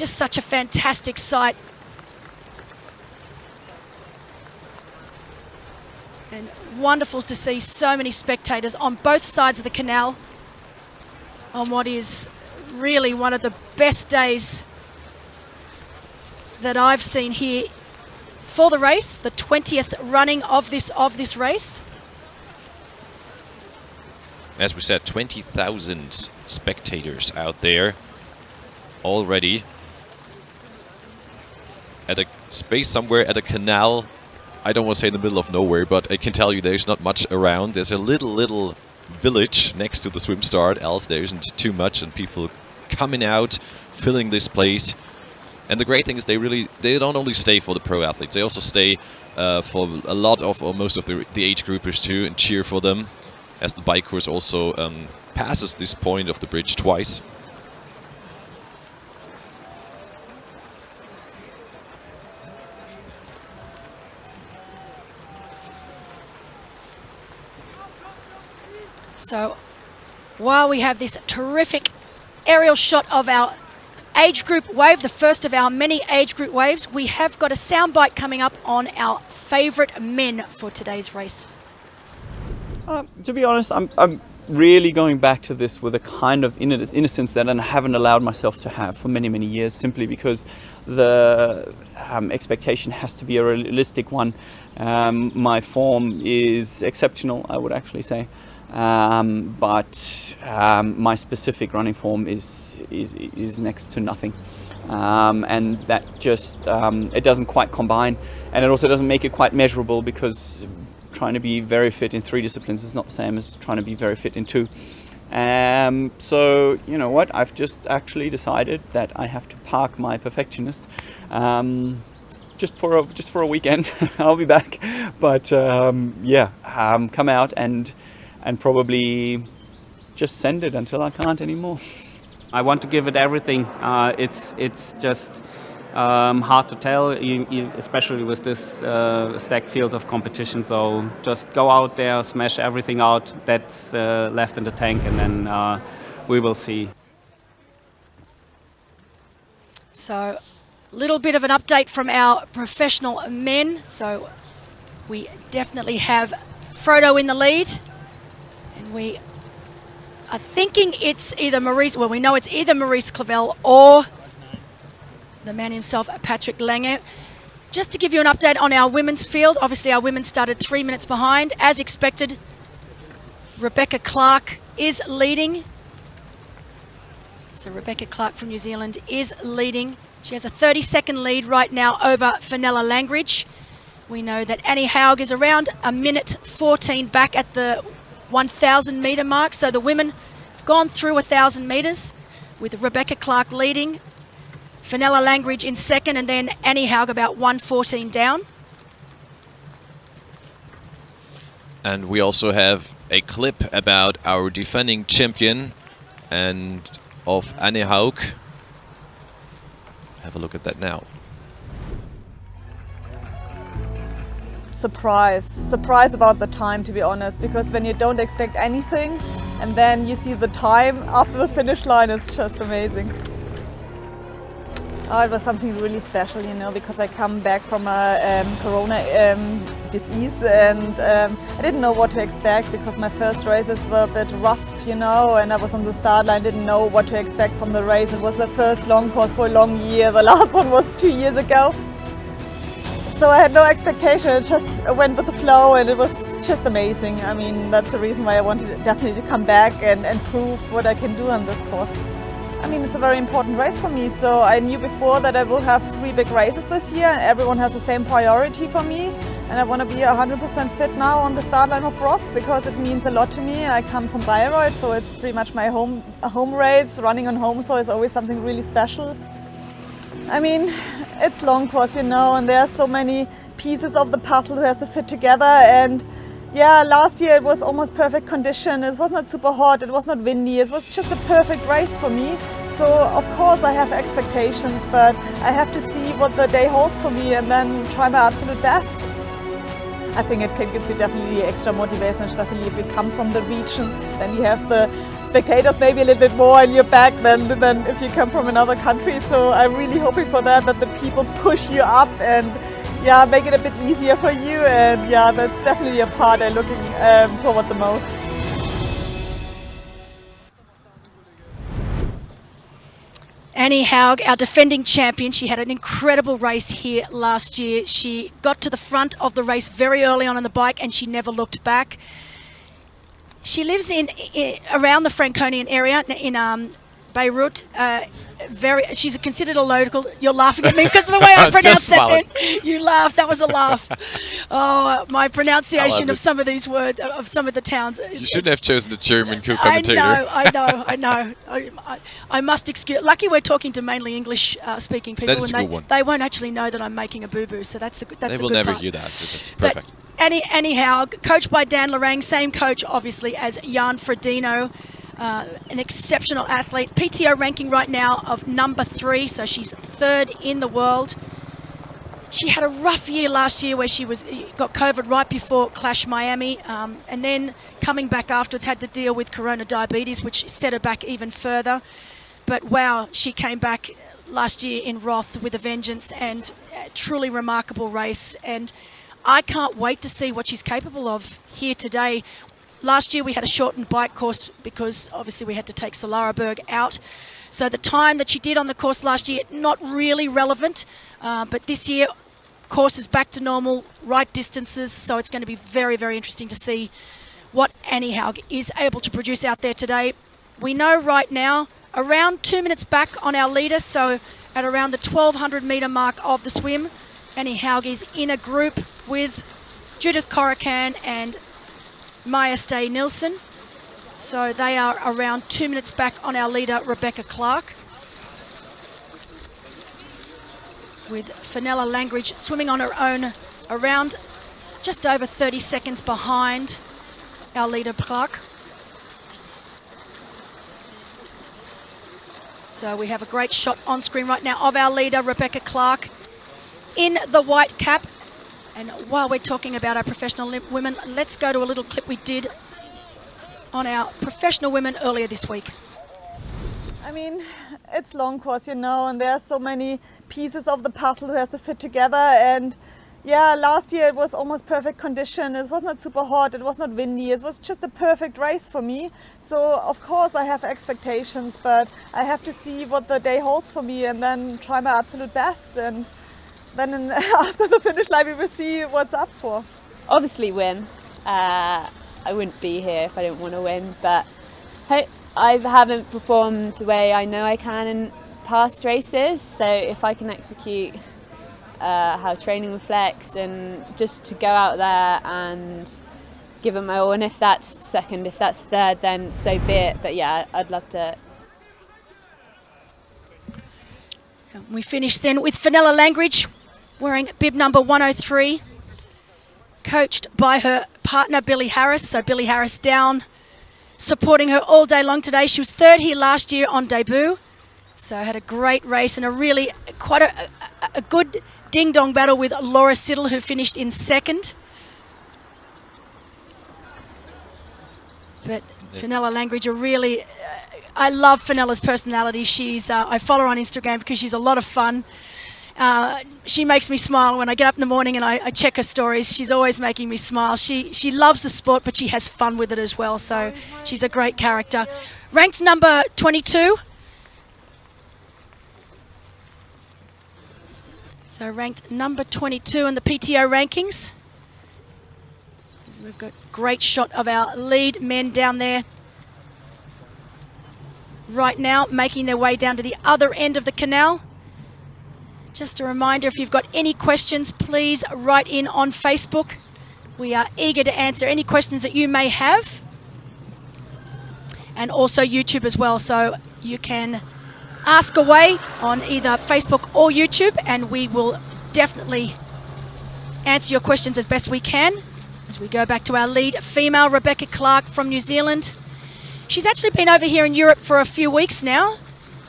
just such a fantastic sight. And wonderful to see so many spectators on both sides of the canal on what is really one of the best days that I've seen here for the race, the 20th running of this race. As we said, 20,000 spectators out there already at a space somewhere at a canal. I don't want to say in the middle of nowhere, but I can tell you there's not much around. There's a little village next to the swim start, else there isn't too much, and people coming out, filling this place. And the great thing is they don't only stay for the pro athletes, they also stay for a lot of, or most of the age groupers too, and cheer for them, as the bike course also passes this point of the bridge twice. So while we have this terrific aerial shot of our age group wave, the first of our many age group waves, we have got a soundbite coming up on our favourite men for today's race. To be honest, I'm really going back to this with a kind of innocence that I haven't allowed myself to have for many, many years, simply because the expectation has to be a realistic one. My form is exceptional, I would actually say. But my specific running form is next to nothing, and that just it doesn't quite combine, and it also doesn't make it quite measurable, because trying to be very fit in 3 disciplines is not the same as trying to be very fit in 2. So you know what, I've just actually decided that I have to park my perfectionist just for a weekend. I'll be back, but come out and probably just send it until I can't anymore. I want to give it everything. It's just hard to tell, especially with this stacked field of competition. So just go out there, smash everything out that's left in the tank, and then we will see. So a little bit of an update from our professional men. So we definitely have Frodo in the lead. We are thinking it's either Maurice, well, we know it's either Maurice Clavel or the man himself, Patrick Lange. Just to give you an update on our women's field, obviously our women started 3 minutes behind. As expected, Rebecca Clark is leading. So Rebecca Clark from New Zealand is leading. She has a 30-second lead right now over Fenella Langridge. We know that Annie Haug is around a minute 14 back at the 1,000 metre mark. So the women have gone through 1,000 metres with Rebecca Clark leading, Fenella Langridge in second, and then Annie Haug about 1:14 down. And we also have a clip about our defending champion and of Annie Haug. Have a look at that now. Surprise about the time, to be honest, because when you don't expect anything and then you see the time after the finish line, it's just amazing. Oh, it was something really special, you know, because I come back from a corona disease, and I didn't know what to expect, because my first races were a bit rough, you know, and I was on the start line, didn't know what to expect from the race. It was the first long course for a long year. The last one was 2 years ago. So I had no expectation, it just went with the flow, and it was just amazing. I mean, that's the reason why I wanted definitely to come back and prove what I can do on this course. I mean, it's a very important race for me, so I knew before that I will have 3 big races this year, and everyone has the same priority for me. And I want to be 100% fit now on the start line of Roth, because it means a lot to me. I come from Bayreuth, so it's pretty much my home race. Running on home soil is always something really special. I mean, it's long course, you know, and there are so many pieces of the puzzle who has to fit together. And yeah, last year it was almost perfect condition. It was not super hot, it was not windy, it was just a perfect race for me. So of course I have expectations, but I have to see what the day holds for me and then try my absolute best. I think it gives you definitely extra motivation, especially if you come from the region. Then you have the spectators maybe a little bit more in your back than if you come from another country. So I'm really hoping for that the people push you up and yeah, make it a bit easier for you. And yeah, that's definitely a part I'm looking forward the most. Annie Haug, our defending champion, she had an incredible race here last year. She got to the front of the race very early on the bike and she never looked back. She lives in around the Franconian area in Beirut. She's considered a local. You're laughing at me because of the way I pronounced that then. You laughed. That was a laugh. Oh, my pronunciation of some of these words, of some of the towns. You shouldn't have chosen the German commentator. I know. I must excuse. Lucky we're talking to mainly English speaking people. That's a good one. They won't actually know that I'm making a boo-boo, so that's the good part. They will never hear that. That's perfect. But Annie Haug, coached by Dan Lorang, same coach obviously as Jan Frodeno. An exceptional athlete. PTO ranking right now of number 3, so she's 3rd in the world. She had a rough year last year where she got COVID right before Clash Miami, and then coming back afterwards had to deal with corona diabetes, which set her back even further. But wow, she came back last year in Roth with a vengeance, and a truly remarkable race. And I can't wait to see what she's capable of here today. Last year we had a shortened bike course because obviously we had to take Solaraberg out. So the time that she did on the course last year, not really relevant. But this year, course is back to normal, right distances. So it's going to be very, very interesting to see what Annie Haug is able to produce out there today. We know right now, around 2 minutes back on our leader. So at around the 1200 metre mark of the swim, Annie Haug is in a group with Judith Corican and Maja Nielsen. So they are around 2 minutes back on our leader, Rebecca Clark. With Fenella Langridge swimming on her own around just over 30 seconds behind our leader, Clark. So we have a great shot on screen right now of our leader, Rebecca Clark, in the white cap. And while we're talking about our professional women, let's go to a little clip we did on our professional women earlier this week. I mean, it's long course, you know, and there are so many pieces of the puzzle who has to fit together. And yeah, last year it was almost perfect condition. It was not super hot, it was not windy, it was just a perfect race for me. So of course I have expectations, but I have to see what the day holds for me and then try my absolute best. And then after the finish line we will see what's up for. Obviously win. I wouldn't be here if I didn't want to win, but I haven't performed the way I know I can in past races, so if I can execute how training reflects and just to go out there and give it my all, and if that's second, if that's third, then so be it. But yeah, I'd love to. We finish then with Fenella Langridge wearing bib number 103, coached by her partner Billy Harris. So Billy Harris down, supporting her all day long today. She was 3rd here last year on debut, so had a great race and a really quite a good ding-dong battle with Laura Siddall, who finished in 2nd. But Fenella Langridge, I love Fenella's personality. I follow her on Instagram because she's a lot of fun. She makes me smile when I get up in the morning and I check her stories. She's always making me smile. She loves the sport, but she has fun with it as well. So she's a great character. Ranked number 22. So ranked number 22 in the PTO rankings. We've got a great shot of our lead men down there right now, making their way down to the other end of the canal. Just a reminder, if you've got any questions, please write in on Facebook. We are eager to answer any questions that you may have. And also YouTube as well, so you can ask away on either Facebook or YouTube, and we will definitely answer your questions as best we can. As we go back to our lead female, Rebecca Clark from New Zealand. She's actually been over here in Europe for a few weeks now.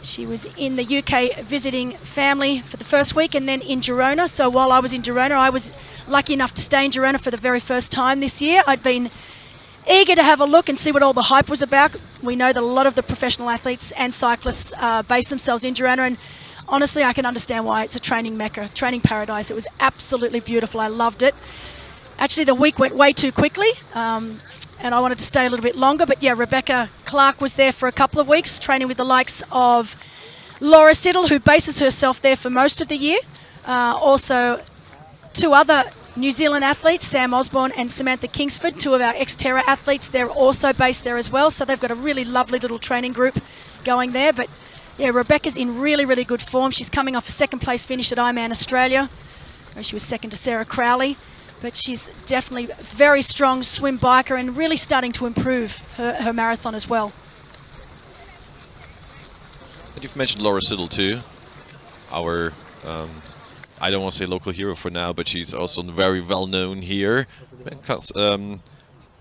She was in the UK visiting family for the first week and then in Girona. So while I was in Girona, I was lucky enough to stay in Girona for the very first time this year. I'd been eager to have a look and see what all the hype was about. We know that a lot of the professional athletes and cyclists base themselves in Girona, and honestly, I can understand why. It's a training mecca, training paradise. It was absolutely beautiful. I loved it. Actually, the week went way too quickly, and I wanted to stay a little bit longer. But yeah, Rebecca Clark was there for a couple of weeks, training with the likes of Laura Siddall, who bases herself there for most of the year. Also, two other New Zealand athletes, Sam Osborne and Samantha Kingsford, two of our ex-Terra athletes. They're also based there as well, so they've got a really lovely little training group going there. But yeah, Rebecca's in really, really good form. She's coming off a second place finish at Ironman Australia, where she was second to Sarah Crowley. But she's definitely a very strong swim biker and really starting to improve her marathon as well. And you've mentioned Laura Siddall too, our I don't want to say local hero for now, but she's also very well known here.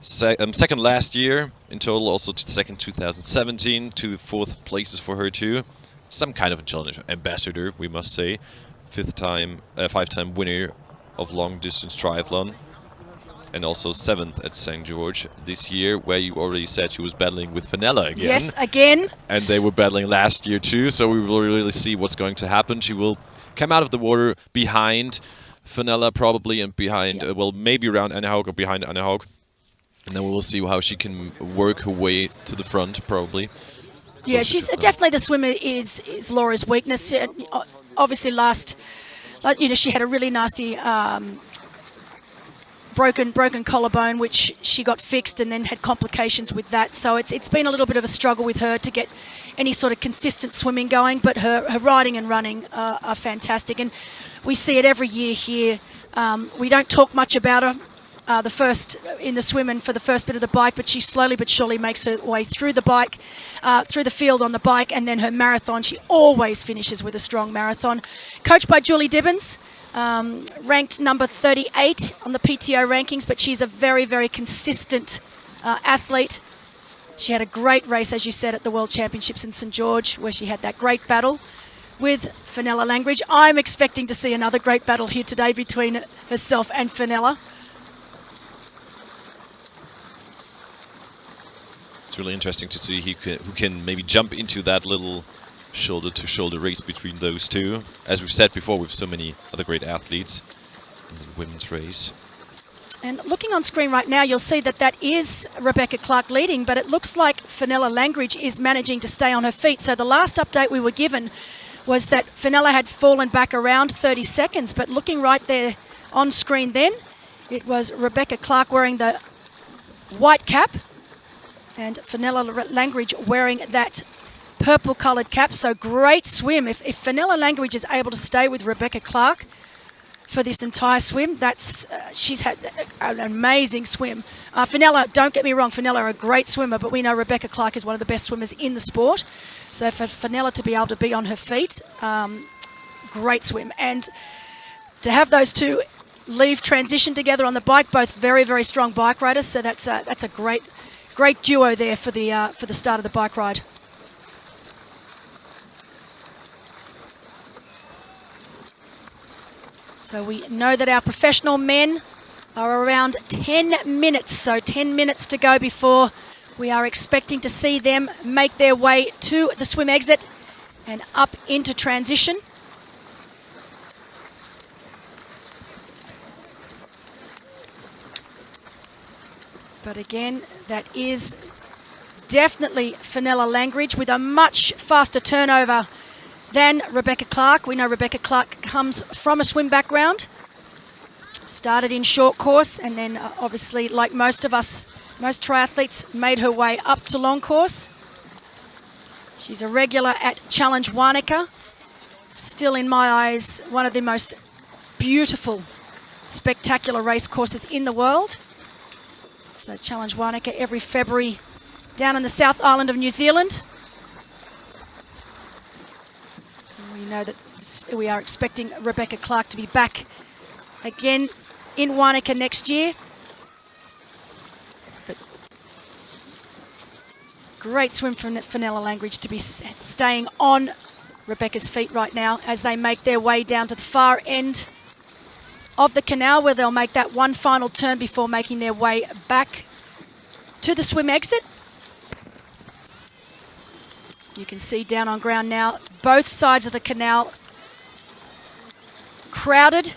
Second last year in total, also second 2017, 2 fourth places for her too. Some kind of a challenge ambassador, we must say. Five-time winner of long distance triathlon, and also 7th at St. George this year, where you already said she was battling with Fenella again. Yes, again. And they were battling last year too, so we will really see what's going to happen. She will come out of the water behind Fenella probably, and behind, well, maybe around Anne Haug or behind Anne Haug. And then we will see how she can work her way to the front, probably. Yeah, she's definitely the swimmer is Laura's weakness. Obviously she had a really nasty broken collarbone, which she got fixed and then had complications with that. So it's been a little bit of a struggle with her to get any sort of consistent swimming going, but her riding and running are fantastic. And we see it every year here. We don't talk much about her the first in the swim and for the first bit of the bike, but she slowly but surely makes her way through the bike, through the field on the bike, and then her marathon. She always finishes with a strong marathon. Coached by Julie Dibbins, ranked number 38 on the PTO rankings, but she's a very, very consistent athlete. She had a great race, as you said, at the World Championships in St. George, where she had that great battle with Fenella Langridge. I'm expecting to see another great battle here today between herself and Fenella. It's really interesting to see who can maybe jump into that little shoulder-to-shoulder race between those two. As we've said before, with so many other great athletes in the women's race. And looking on screen right now, you'll see that is Rebecca Clark leading, but it looks like Fenella Langridge is managing to stay on her feet. So the last update we were given was that Fenella had fallen back around 30 seconds, but looking right there on screen then, it was Rebecca Clark wearing the white cap and Fenella Langridge wearing that purple-coloured cap. So great swim. If Fenella Langridge is able to stay with Rebecca Clark for this entire swim, she's had an amazing swim. Fenella, don't get me wrong, Fenella a great swimmer, but we know Rebecca Clark is one of the best swimmers in the sport. So for Fenella to be able to be on her feet, great swim. And to have those two leave transition together on the bike, both very, very strong bike riders. So that's a great duo there for the start of the bike ride. So we know that our professional men are around 10 minutes. So 10 minutes to go before we are expecting to see them make their way to the swim exit and up into transition. But again, that is definitely Fenella Langridge with a much faster turnover than Rebecca Clark. We know Rebecca Clark comes from a swim background, started in short course, and then obviously, like most of us, most triathletes, made her way up to long course. She's a regular at Challenge Wanaka. Still, in my eyes, one of the most beautiful, spectacular race courses in the world. So Challenge Wanaka every February down in the South Island of New Zealand. We know that we are expecting Rebecca Clark to be back again in Wanaka next year. But great swim from Fenella Langridge to be staying on Rebecca's feet right now as they make their way down to the far end of the canal, where they'll make that one final turn before making their way back to the swim exit. You can see down on ground now, both sides of the canal crowded.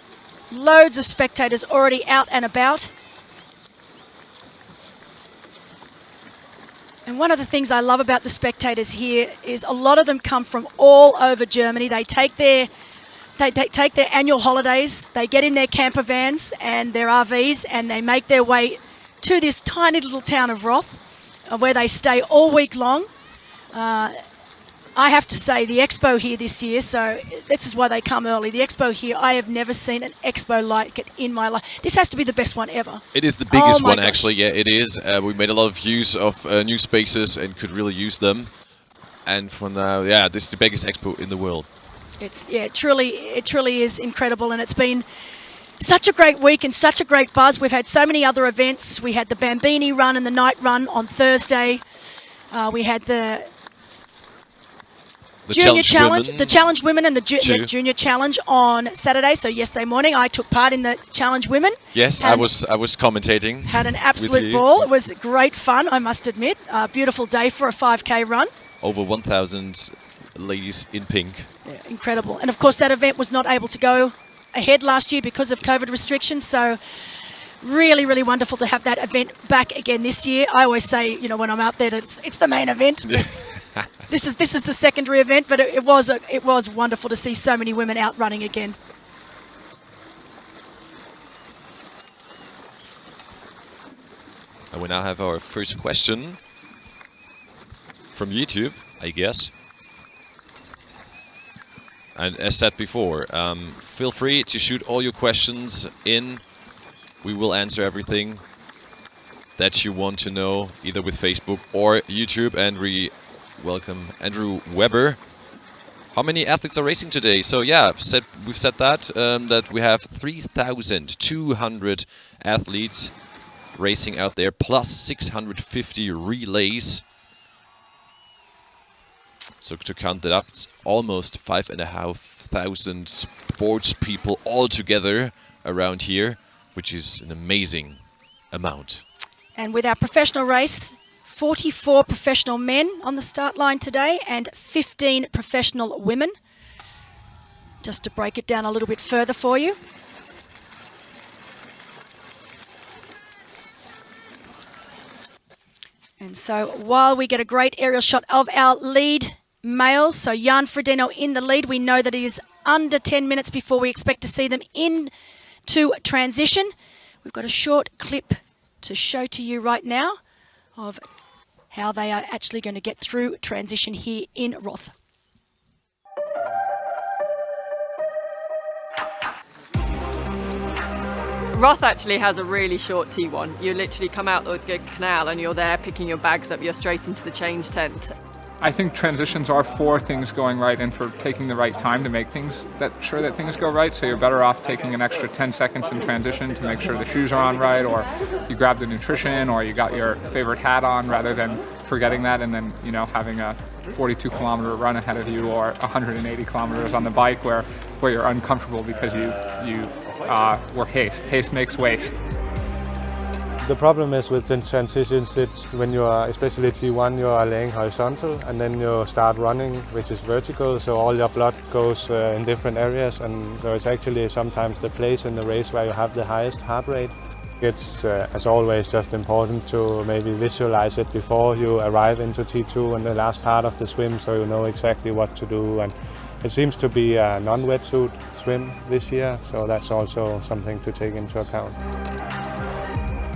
Loads of spectators already out and about. And one of the things I love about the spectators here is a lot of them come from all over Germany. They take their annual holidays, they get in their camper vans and their RVs, and they make their way to this tiny little town of Roth, where they stay all week long. I have to say, the expo here this year, so this is why they come early. The expo here, I have never seen an expo like it in my life. This has to be the best one ever. It is the biggest one, gosh. actually. Yeah, it is. We made a lot of use of new spaces and could really use them. And for now, yeah, this is the biggest expo in the world. It truly is incredible, and it's been such a great week and such a great buzz. We've had so many other events. We had the Bambini run and the night run on Thursday. We had the Junior Challenge, the Challenge Women and the Junior Challenge on Saturday. So yesterday morning, I took part in the Challenge Women. Yes, I was commentating. Had an absolute ball. It was great fun, I must admit. A beautiful day for a 5K run. Over 1,000 ladies in pink. Yeah, incredible. And of course, that event was not able to go ahead last year because of COVID restrictions. So really, really wonderful to have that event back again this year. I always say, you know, when I'm out there, that it's the main event. This is the secondary event, but it was wonderful to see so many women out running again. And we now have our first question from YouTube, I guess. And as said before, feel free to shoot all your questions in. We will answer everything that you want to know, either with Facebook or YouTube. And we welcome Andrew Weber. How many athletes are racing today? So yeah, we've said that we have 3,200 athletes racing out there, plus 650 relays. So to count that up, it's almost 5,500 sports people all together around here, which is an amazing amount. And with our professional race, 44 professional men on the start line today and 15 professional women. Just to break it down a little bit further for you. And so while we get a great aerial shot of our lead males, so Jan Frodeno in the lead, we know that it is under 10 minutes before we expect to see them into transition. We've got a short clip to show to you right now of how they are actually going to get through transition here in Roth. Roth actually has a really short T1. You literally come out the canal and you're there picking your bags up, you're straight into the change tent. I think transitions are for things going right and for taking the right time to make sure that things go right. So you're better off taking an extra 10 seconds in transition to make sure the shoes are on right, or you grab the nutrition, or you got your favorite hat on, rather than forgetting that and then, you know, having a 42-kilometer run ahead of you or 180 kilometers on the bike where you're uncomfortable because you were haste. Haste makes waste. The problem is with the transitions, it's when you are, especially T1, you are laying horizontal and then you start running, which is vertical, so all your blood goes in different areas, and there is actually sometimes the place in the race where you have the highest heart rate. It's, as always, just important to maybe visualize it before you arrive into T2 and the last part of the swim, so you know exactly what to do. And it seems to be a non-wetsuit swim this year, so that's also something to take into account.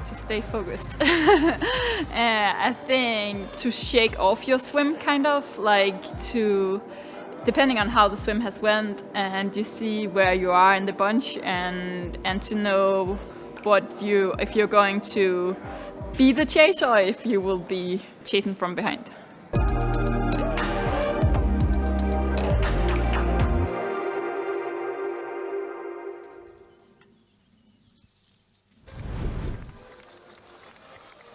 To stay focused. I think to shake off your swim, kind of like to, depending on how the swim has went, and you see where you are in the bunch, and to know if you're going to be the chaser or if you will be chasing from behind.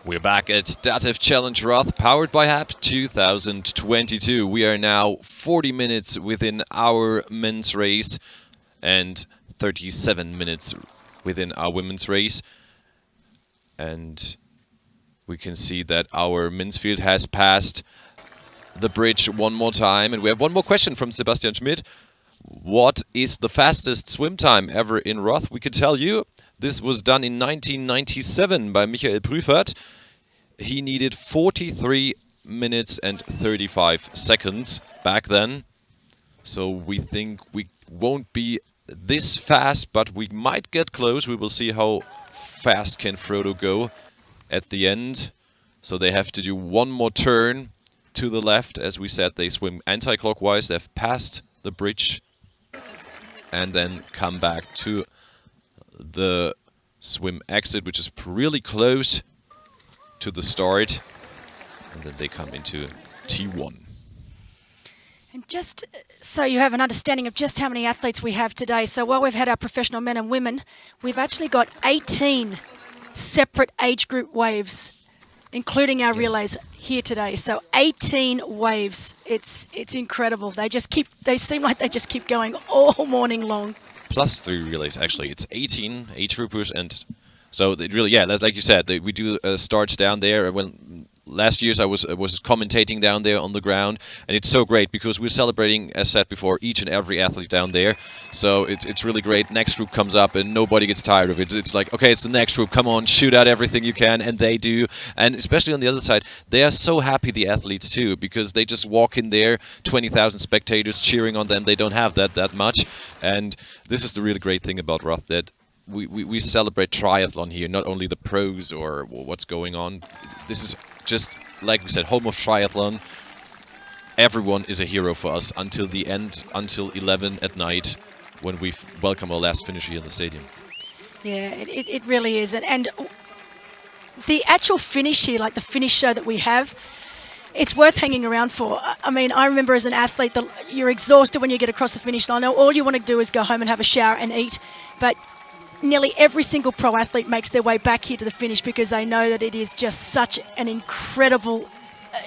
We're back at DATEV Challenge Roth, powered by HAP 2022. We are now 40 minutes within our men's race and 37 minutes within our women's race. And we can see that our men's field has passed the bridge one more time. And we have one more question from Sebastian Schmidt. What is the fastest swim time ever in Roth? We could tell you this was done in 1997 by Michael Prüfert. He needed 43 minutes and 35 seconds back then. So we think we won't be this fast, but we might get close. We will see how fast can Frodo go at the end. So they have to do one more turn to the left. As we said, they swim anti-clockwise. They've passed the bridge and then come back to the swim exit, which is really close to the start. And then they come into T1. And just so you have an understanding of just how many athletes we have today. So while we've had our professional men and women, we've actually got 18 separate age group waves, including our relays here today. So 18 waves. It's incredible. They seem like they just keep going all morning long. Plus 3 relays, actually. It's 18 age groupers, and so it really, yeah, like you said, we do starts down there. When last year I was commentating down there on the ground, and it's so great because we're celebrating, as said before, each and every athlete down there. So it's really great. Next group comes up and nobody gets tired of it. It's like, okay, it's the next group. Come on, shoot out everything you can, and they do. And especially on the other side, they are so happy, the athletes too, because they just walk in there, 20,000 spectators cheering on them. They don't have that much, and this is the really great thing about Roth, that we celebrate triathlon here, not only the pros or what's going on. This is just, like we said, home of triathlon. Everyone is a hero for us until the end, until 11 at night, when we welcome our last finisher here in the stadium. Yeah, it really is. And the actual finish here, like the finish show that we have, it's worth hanging around for. I mean, I remember as an athlete that you're exhausted when you get across the finish line. All you want to do is go home and have a shower and eat. But nearly every single pro athlete makes their way back here to the finish because they know that it is just such an incredible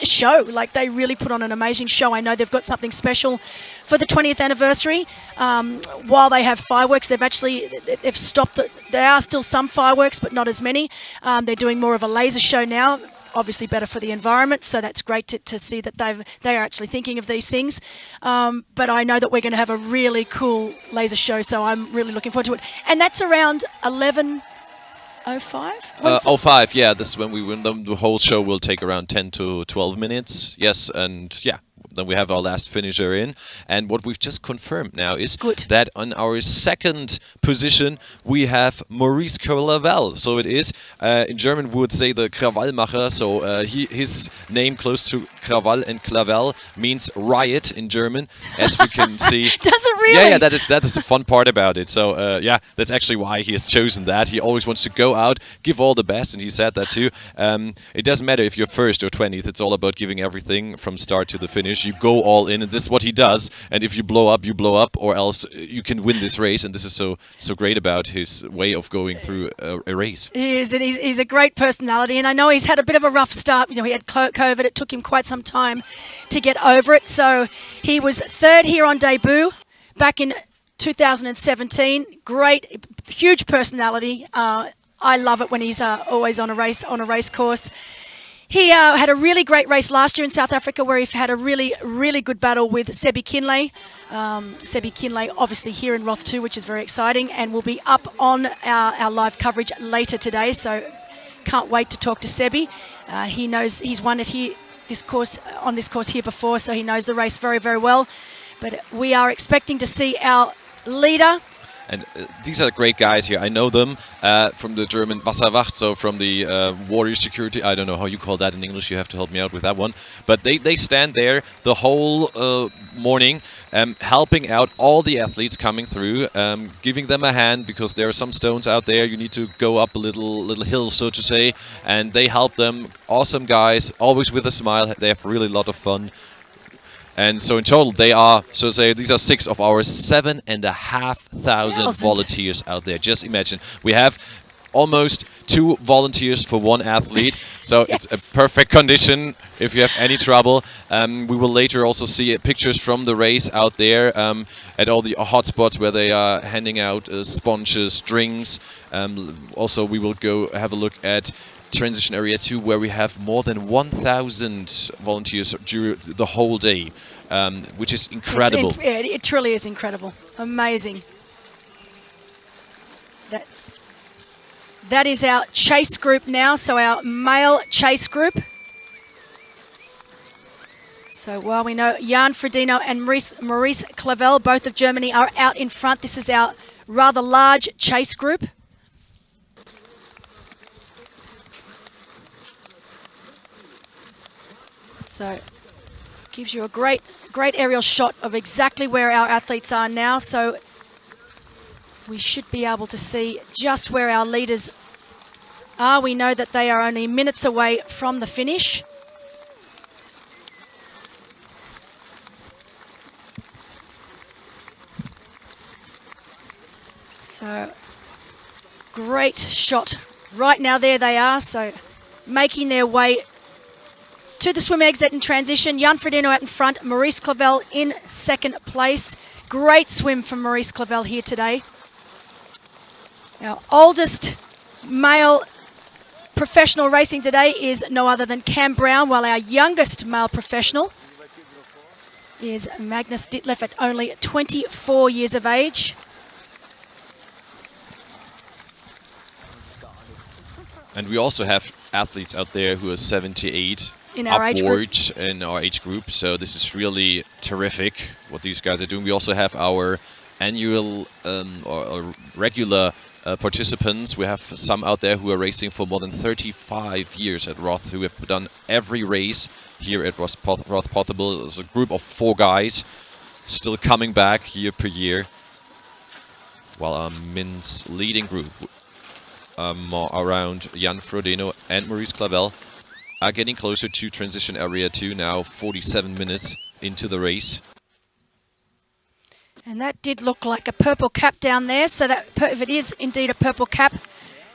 show. Like, they really put on an amazing show. I know they've got something special for the 20th anniversary. While they have fireworks, they've stopped. There are still some fireworks, but not as many. They're doing more of a laser show now. Obviously better for the environment, so that's great to see that they are actually thinking of these things. But I know that we're going to have a really cool laser show, so I'm really looking forward to it. And that's around 11:05? 05, yeah. This is when we win them. The whole show will take around 10 to 12 minutes. Yes, and yeah. Then we have our last finisher in. And what we've just confirmed now is that on our second position, we have Maurice Clavel. So it is, in German we would say the Krawallmacher. So his name close to Krawall and Clavel means riot in German, as we can see. Does it really? Yeah, that is the fun part about it. So yeah, that's actually why he has chosen that. He always wants to go out, give all the best, and he said that too. It doesn't matter if you're first or 20th. It's all about giving everything from start to the finish. You go all in, and this is what he does. And if you blow up, you blow up, or else you can win this race. And this is so great about his way of going through a race. He is, and he's a great personality. And I know he's had a bit of a rough start. You know, he had COVID. It took him quite some time to get over it. So he was third here on debut back in 2017. Great, huge personality. I love it when he's always on a race course. He had a really great race last year in South Africa, where he had a really, really good battle with Sebi Kinley. Sebi Kinley obviously here in Roth too, which is very exciting, and will be up on our live coverage later today. So can't wait to talk to Sebi. He knows he's won it here, on this course here before, so he knows the race very, very well. But we are expecting to see our leader. And these are great guys here. I know them from the German Wasserwacht, so from the water security. I don't know how you call that in English. You have to help me out with that one. But they stand there the whole morning, helping out all the athletes coming through, giving them a hand, because there are some stones out there. You need to go up a little hill, so to say, and they help them. Awesome guys, always with a smile. They have really a lot of fun. And so in total, they are, so say, these are 6 of our 7,500 volunteers out there. Just imagine, we have almost 2 volunteers for 1 athlete. So it's a perfect condition if you have any trouble. We will later also see pictures from the race out there at all the hotspots where they are handing out sponges, drinks. Also, we will go have a look at transition area 2, where we have more than 1,000 volunteers during the whole day, which is incredible. It truly is incredible. Amazing. That is our chase group now, so our male chase group. So while we know Jan Frodeno and Maurice Clavel, both of Germany, are out in front, this is our rather large chase group. So gives you a great aerial shot of exactly where our athletes are now. So we should be able to see just where our leaders are. We know that they are only minutes away from the finish. So great shot. Right now there they are, so making their way to the swim exit in transition. Jan Frodeno out in front, Maurice Clavel in second place. Great swim from Maurice Clavel here today. Our oldest male professional racing today is no other than Cam Brown, while our youngest male professional is Magnus Ditlev at only 24 years of age. And we also have athletes out there who are 78 in our upwards in our age group. So this is really terrific what these guys are doing. We also have our annual or regular participants. We have some out there who are racing for more than 35 years at Roth, who have done every race here at Roth Potterville. There's a group of 4 guys still coming back year per year, while our men's leading group around Jan Frodeno and Maurice Clavel are getting closer to transition area 2 now, 47 minutes into the race. And that did look like a purple cap down there, so that if it is indeed a purple cap,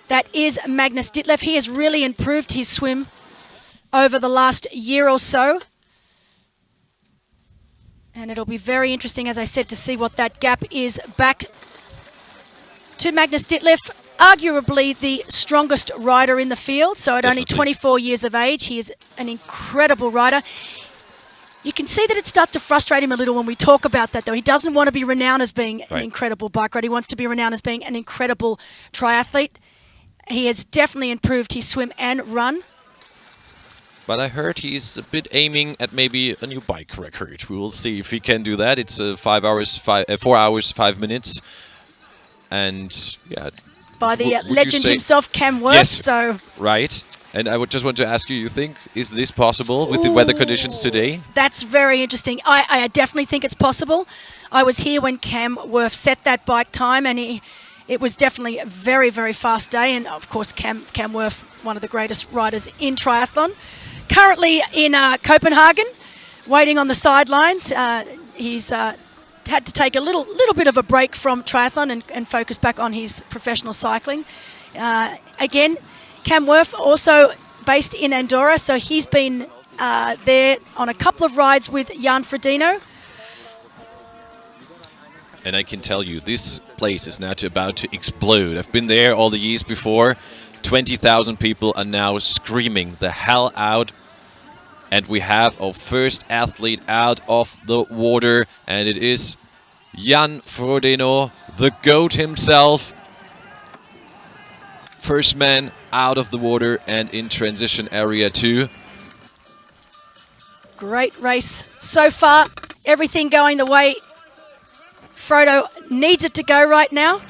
that is Magnus Ditlev. He has really improved his swim over the last year or so. And it'll be very interesting, as I said, to see what that gap is back to Magnus Ditlev. Arguably the strongest rider in the field, so at only 24 years of age, he is an incredible rider. You can see that it starts to frustrate him a little when we talk about that, though. He doesn't want to be renowned as being an incredible bike rider. He wants to be renowned as being an incredible triathlete. He has definitely improved his swim and run. But I heard he's a bit aiming at maybe a new bike record. We will see if he can do that. It's 4 hours, 5 minutes. And yeah, by the legend himself, Cam Worth. Yes, so right. And I would just want to ask you think, is this possible with the weather conditions today? That's very interesting. I definitely think it's possible. I was here when Cam Worth set that bike time, and it was definitely a very, very fast day. And of course, Cam Worth, one of the greatest riders in triathlon. Currently in Copenhagen, waiting on the sidelines. He's had to take a little bit of a break from triathlon and focus back on his professional cycling. Again, Cam Worth also based in Andorra, so he's been there on a couple of rides with Jan Frodeno. And I can tell you, this place is now about to explode. I've been there all the years before. 20,000 people are now screaming the hell out. And we have our first athlete out of the water, and it is Jan Frodeno, the GOAT himself. First man out of the water and in transition area 2. Great race so far. Everything going the way Frodo needs it to go right now.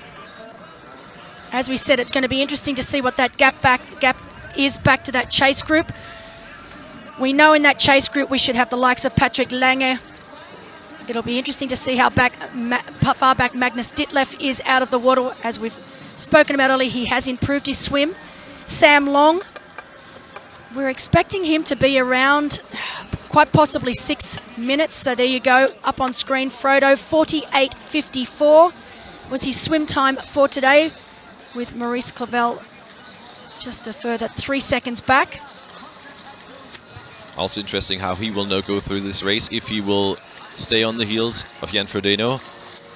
As we said, it's going to be interesting to see what that gap is back to that chase group. We know in that chase group we should have the likes of Patrick Lange. It'll be interesting to see how far back Magnus Ditlev is out of the water. As we've spoken about earlier, he has improved his swim. Sam Long, we're expecting him to be around quite possibly 6 minutes. So there you go, up on screen. Frodo, 48.54 was his swim time for today, with Maurice Clavel just a further 3 seconds back. Also interesting how he will now go through this race, if he will stay on the heels of Jan Frodeno,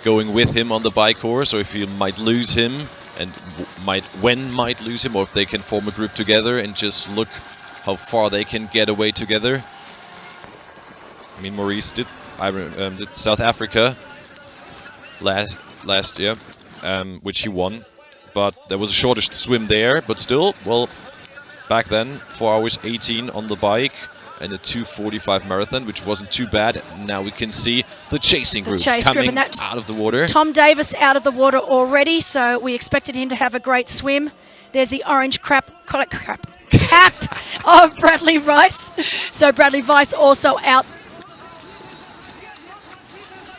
going with him on the bike course, or if he might lose him and might lose him, or if they can form a group together and just look how far they can get away together. I mean, Maurice did South Africa last year, which he won, but there was a shortish swim there, but still, well, back then 4 hours 18 on the bike and a 2:45 marathon, which wasn't too bad. Now we can see the chasing group coming out of the water. Tom Davis out of the water already, so we expected him to have a great swim. There's the orange cap of Bradley Rice. So Bradley Rice also out.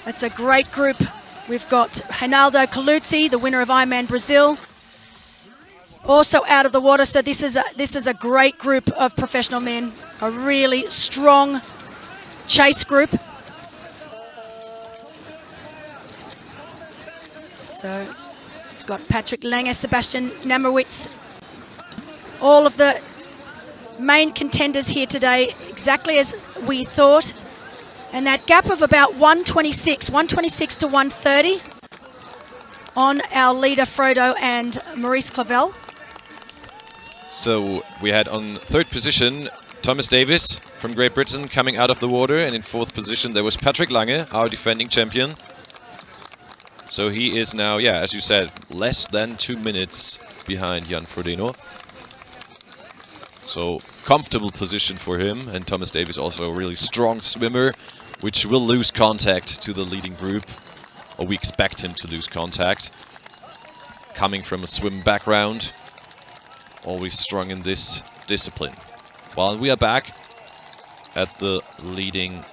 That's a great group. We've got Reinaldo Caluzzi, the winner of Ironman Brazil, also out of the water. So this is a great group of professional men, a really strong chase group. So it's got Patrick Lange, Sebastian Namrowitz, all of the main contenders here today, exactly as we thought. And that gap of about 126 to 130 on our leader Frodo and Maurice Clavel. So we had on third position Thomas Davis from Great Britain coming out of the water, and in fourth position there was Patrick Lange, our defending champion. So he is now, yeah, as you said, less than 2 minutes behind Jan Frodeno. So comfortable position for him, and Thomas Davis also a really strong swimmer, which will lose contact to the leading group, or we expect him to lose contact. Coming from a swim background, always strong in this discipline. Well, we are back at the leading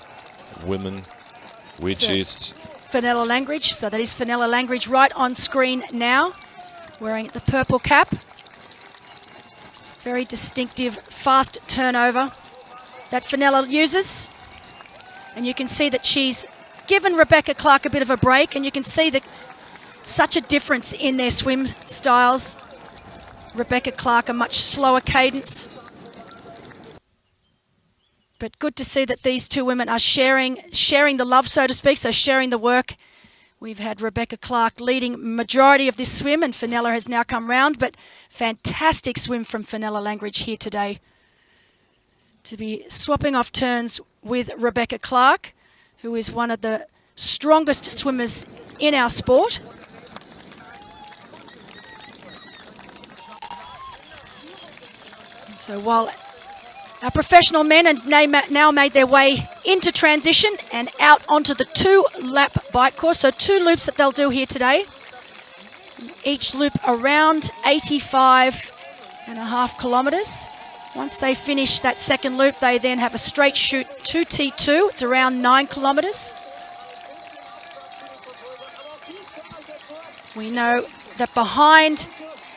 women, which is Fenella Langridge. So that is Fenella Langridge right on screen now, wearing the purple cap. Very distinctive, fast turnover that Fenella uses. And you can see that she's given Rebecca Clark a bit of a break, and you can see that such a difference in their swim styles. Rebecca Clark a much slower cadence. But good to see that these two women are sharing the love, so to speak, so sharing the work. We've had Rebecca Clark leading majority of this swim, and Fenella has now come round, but fantastic swim from Fenella Langridge here today. To be swapping off turns with Rebecca Clark, who is one of the strongest swimmers in our sport. So while our professional men have now made their way into transition and out onto the 2-lap bike course. So 2 loops that they'll do here today. Each loop around 85.5 kilometres. Once they finish that second loop, they then have a straight shoot to T2. It's around 9 kilometres. We know that behind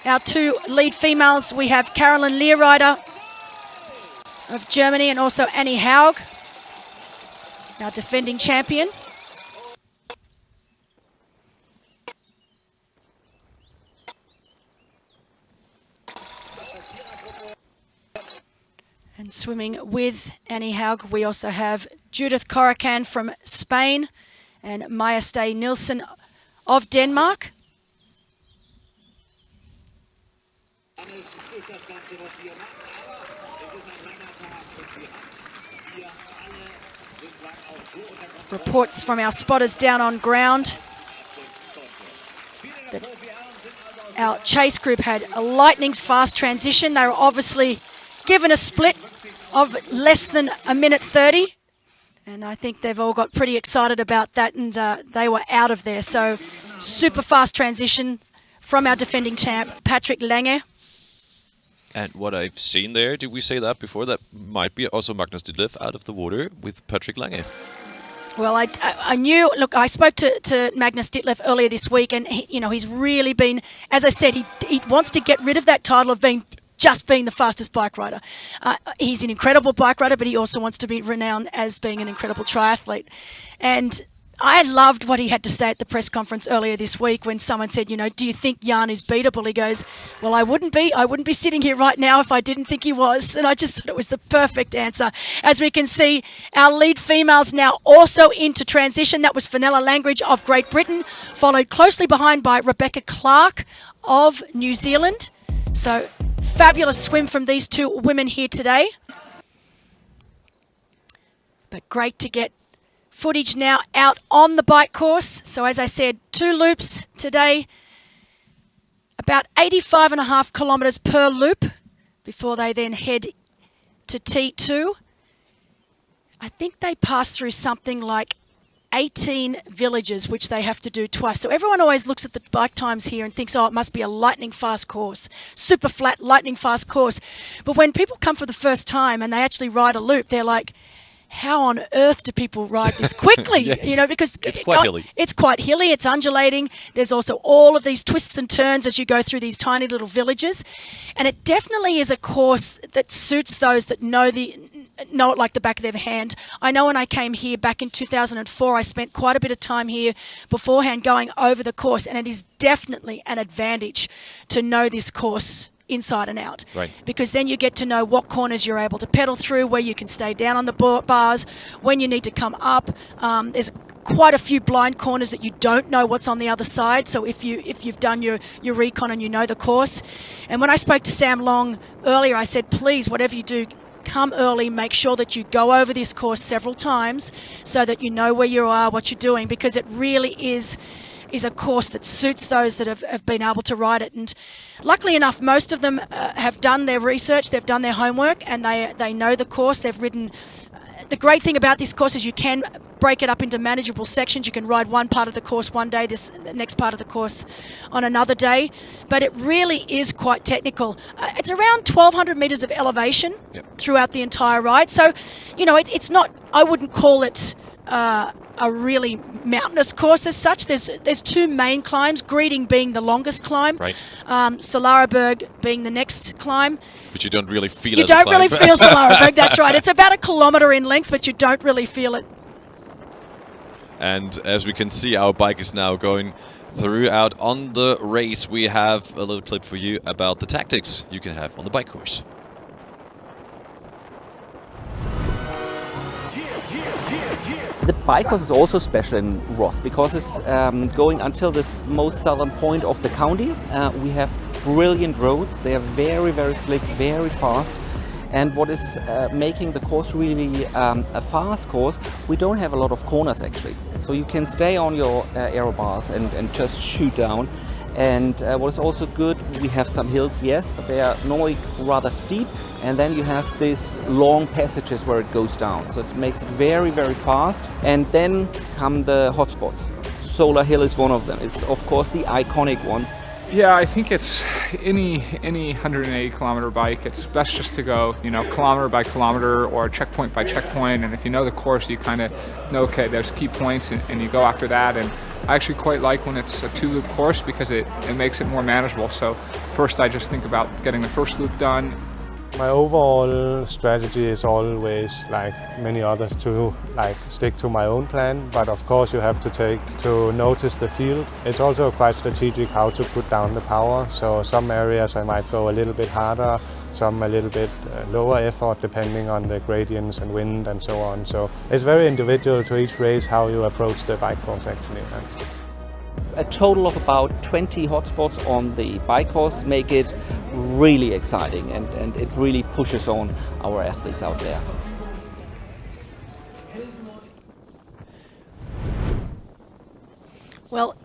our 2 lead females, we have Carolyn Leerrider of Germany and also Annie Haug, our defending champion. And swimming with Annie Haug, we also have Judith Corican from Spain and Maja Nielsen of Denmark. Reports from our spotters down on ground that our chase group had a lightning fast transition. They were obviously given a split of less than 1:30, and I think they've all got pretty excited about that, and they were out of there. So super fast transition from our defending champ, Patrick Lange. And what I've seen there, did we say that before? That might be also Magnus Ditlev out of the water with Patrick Lange. Well, I knew, look, I spoke to Magnus Ditlev earlier this week, and he's really been, as I said, he wants to get rid of that title of being the fastest bike rider. He's an incredible bike rider, but he also wants to be renowned as being an incredible triathlete. And I loved what he had to say at the press conference earlier this week when someone said, do you think Jan is beatable? He goes, well, I wouldn't be sitting here right now if I didn't think he was. And I just thought it was the perfect answer. As we can see, our lead females now also into transition. That was Fenella Langridge of Great Britain, followed closely behind by Rebecca Clark of New Zealand. So fabulous swim from these two women here today. But great to get footage now out on the bike course. So as I said, 2 loops today, about 85.5 kilometres per loop before they then head to T2. I think they pass through something like 18 villages, which they have to do twice. So everyone always looks at the bike times here and thinks, oh, it must be a lightning fast course, super flat, lightning fast course. But when people come for the first time and they actually ride a loop, they're like, how on earth do people ride this quickly? Yes. You know, because it's quite hilly. It's quite hilly, it's undulating. There's also all of these twists and turns as you go through these tiny little villages. And it definitely is a course that suits those that know it like the back of their hand. I know when I came here back in 2004, I spent quite a bit of time here beforehand going over the course, and it is definitely an advantage to know this course inside and out. Right. Because then you get to know what corners you're able to pedal through, where you can stay down on the bars, when you need to come up. There's quite a few blind corners that you don't know what's on the other side. So if you've done your recon and you know the course. And when I spoke to Sam Long earlier, I said, please, whatever you do, come early, make sure that you go over this course several times so that you know where you are, what you're doing, because it really is a course that suits those that have been able to ride it. And luckily enough, most of them have done their research, they've done their homework, and they know the course. They've ridden. The great thing about this course is you can break it up into manageable sections. You can ride one part of the course one day, the next part of the course on another day. But it really is quite technical. It's around 1,200 metres of elevation throughout the entire ride. So, you know, it's not, I wouldn't call it a really mountainous course as such. There's 2 main climbs, Greeting being the longest climb, right. Solaraberg being the next climb. But you don't really feel it. You don't really feel Solaraberg, that's right. It's about 1 kilometre in length, but you don't really feel it. And as we can see, our bike is now going throughout on the race. We have a little clip for you about the tactics you can have on the bike course. The bike course is also special in Roth because it's going until this most southern point of the county. We have brilliant roads. They are very, very slick, very fast. And what is making the course really a fast course, we don't have a lot of corners actually. So you can stay on your aero bars and just shoot down. And what is also good, we have some hills, yes, but they are normally rather steep. And then you have these long passages where it goes down. So it makes it very, very fast. And then come the hotspots. Solar Hill is one of them. It's of course the iconic one. Yeah, I think it's any 180 kilometer bike, it's best just to go, you know, kilometer by kilometer or checkpoint by checkpoint. And if you know the course, you kind of know, okay, there's key points and you go after that. And I actually quite like when it's a 2-loop course because it makes it more manageable. So first I just think about getting the first loop done. My overall strategy is always, like many others, to stick to my own plan, but of course you have to notice the field. It's also quite strategic how to put down the power, so some areas I might go a little bit harder, some a little bit lower effort depending on the gradients and wind and so on. So it's very individual to each race how you approach the bike course actually. A total of about 20 hotspots on the bike course make it really exciting and it really pushes on our athletes out there. Well,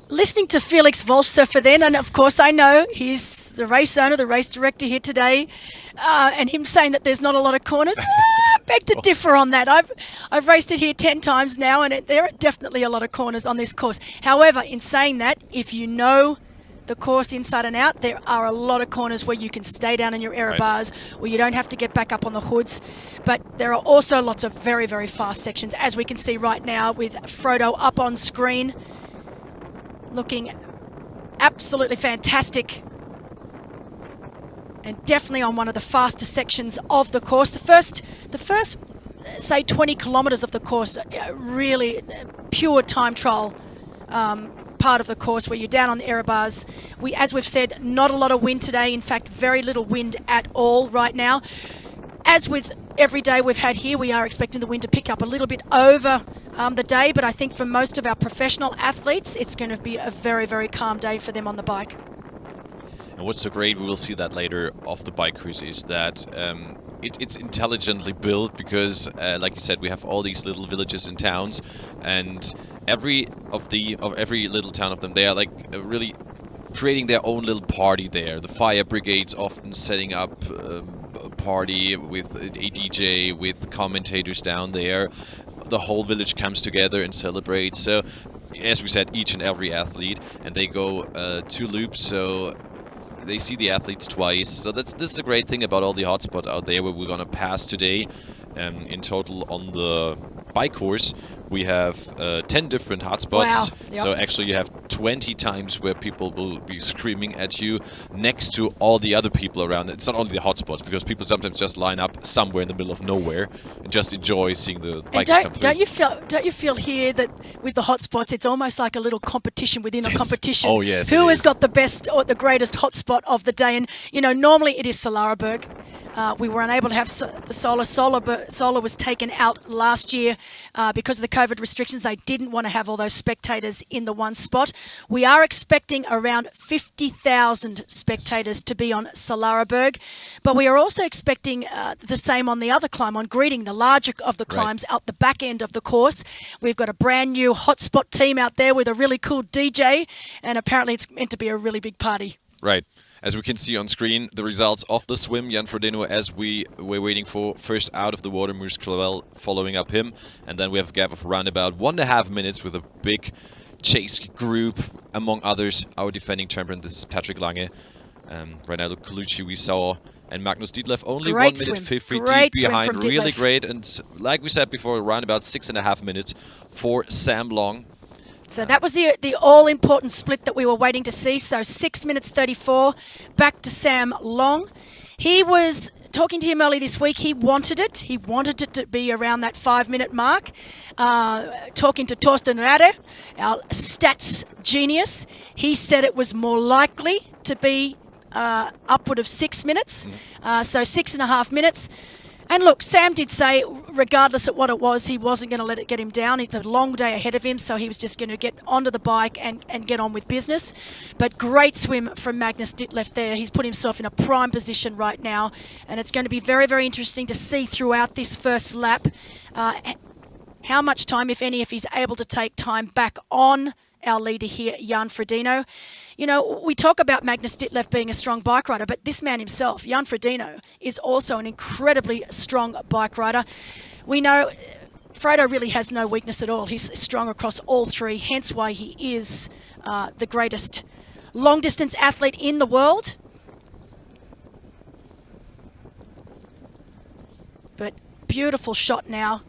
listening to Felix Volshofer then, and of course I know he's the race owner, the race director here today, and him saying that there's not a lot of corners, I beg to differ on that. I've raced it here 10 times now, and there are definitely a lot of corners on this course. However, in saying that, if you know the course inside and out, there are a lot of corners where you can stay down in your aero bars, where you don't have to get back up on the hoods. But there are also lots of very, very fast sections, as we can see right now with Frodo up on screen, looking absolutely fantastic. And definitely on one of the faster sections of the course. The first, say 20 kilometres of the course, really pure time trial part of the course where you're down on the aero bars. As we've said, not a lot of wind today. In fact, very little wind at all right now. As with every day we've had here, we are expecting the wind to pick up a little bit over the day, but I think for most of our professional athletes, it's going to be a very, very calm day for them on the bike. And what's so great, we will see that later off the bike cruise, is that it's intelligently built because, like you said, we have all these little villages and towns, and every little town of them, they are like really creating their own little party there. The fire brigades often setting up a party with a DJ, with commentators down there. The whole village comes together and celebrates. So, as we said, each and every athlete, and they go 2 loops, so they see the athletes twice. So this is a great thing about all the hotspots out there where we're gonna pass today. In total on the bike course, we have 10 different hotspots. Wow. Yep. So actually you have 20 times where people will be screaming at you next to all the other people around. It's not only the hotspots, because people sometimes just line up somewhere in the middle of nowhere and just enjoy seeing the bikers come through. Don't you feel here that with the hotspots, it's almost like a little competition within a competition? Oh yes. Who has got the best or the greatest hotspot of the day? And you know, normally it is Solarberg. We were unable to have the Solar was taken out last year because of the COVID restrictions. They didn't want to have all those spectators in the one spot. We are expecting around 50,000 spectators to be on Solarberg, but we are also expecting the same on the other climb, on Greeting, the larger of the climbs out the back end of the course. We've got a brand new hotspot team out there with a really cool DJ, and apparently it's meant to be a really big party. Right. As we can see on screen, the results of the swim, Jan Frodeno, as we were waiting for, first out of the water, Moose Clavel following up him. And then we have a gap of around about 1.5 minutes with a big chase group, among others, our defending champion. This is Patrick Lange, Reinaldo Colucci we saw, and Magnus Ditlev only Great 1 minute 50 Great deep swim behind. from Really Ditlev. great. And like we said before, around about 6.5 minutes for Sam Long. So that was the all-important split that we were waiting to see. So 6 minutes 34, back to Sam Long. He was talking to him early this week. He wanted it. He wanted it to be around that 5-minute mark. Talking to Torsten Rade, our stats genius, he said it was more likely to be upward of 6 minutes. So 6.5 minutes. And look, Sam did say, regardless of what it was, he wasn't going to let it get him down. It's a long day ahead of him, so he was just going to get onto the bike and get on with business. But great swim from Magnus Ditlev there. He's put himself in a prime position right now, and it's going to be very, very interesting to see throughout this first lap how much time, if any, if he's able to take time back on our leader here, Jan Frodeno. You know, we talk about Magnus Ditlev being a strong bike rider, but this man himself, Jan Frodeno, is also an incredibly strong bike rider. We know Frodo really has no weakness at all. He's strong across all three, hence why he is the greatest long-distance athlete in the world. But beautiful shot now.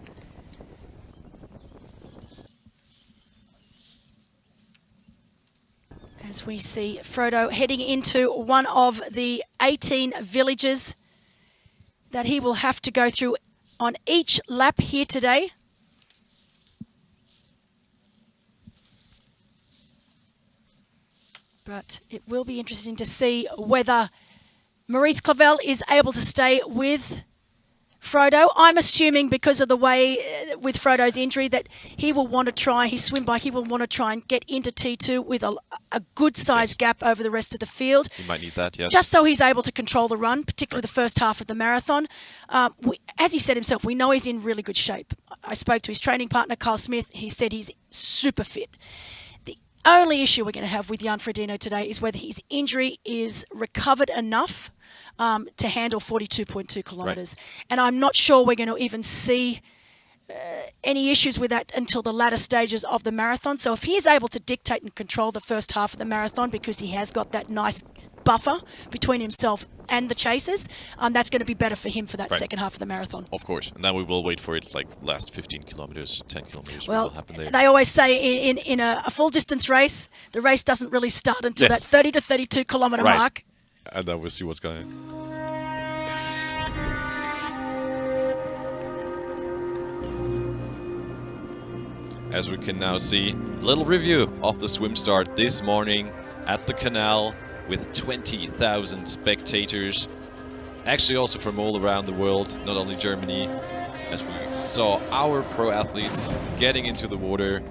As we see Frodo heading into one of the 18 villages that he will have to go through on each lap here today. But it will be interesting to see whether Maurice Clavel is able to stay with Frodo. I'm assuming because of the way with Frodo's injury that he will want to try, his swim bike, he will want to try and get into T2 with a good sized gap over the rest of the field. He might need that, yes. Just so he's able to control the run, particularly the first half of the marathon. As he said himself, we know he's in really good shape. I spoke to his training partner, Carl Smith. He said he's super fit. The only issue we're going to have with Jan Frodeno today is whether his injury is recovered enough to handle 42.2 kilometres. Right. And I'm not sure we're going to even see any issues with that until the latter stages of the marathon. So if he is able to dictate and control the first half of the marathon because he has got that nice buffer between himself and the chasers, that's going to be better for him for that second half of the marathon. Of course. And then we will wait for it like last 15 kilometers, 10 kilometers. Well, what will happen there. They always say in a full distance race, the race doesn't really start until that 30 to 32 kilometre mark. And then we'll see what's going on. As we can now see, a little review of the swim start this morning at the canal with 20,000 spectators. Actually also from all around the world, not only Germany, as we saw our pro athletes getting into the water.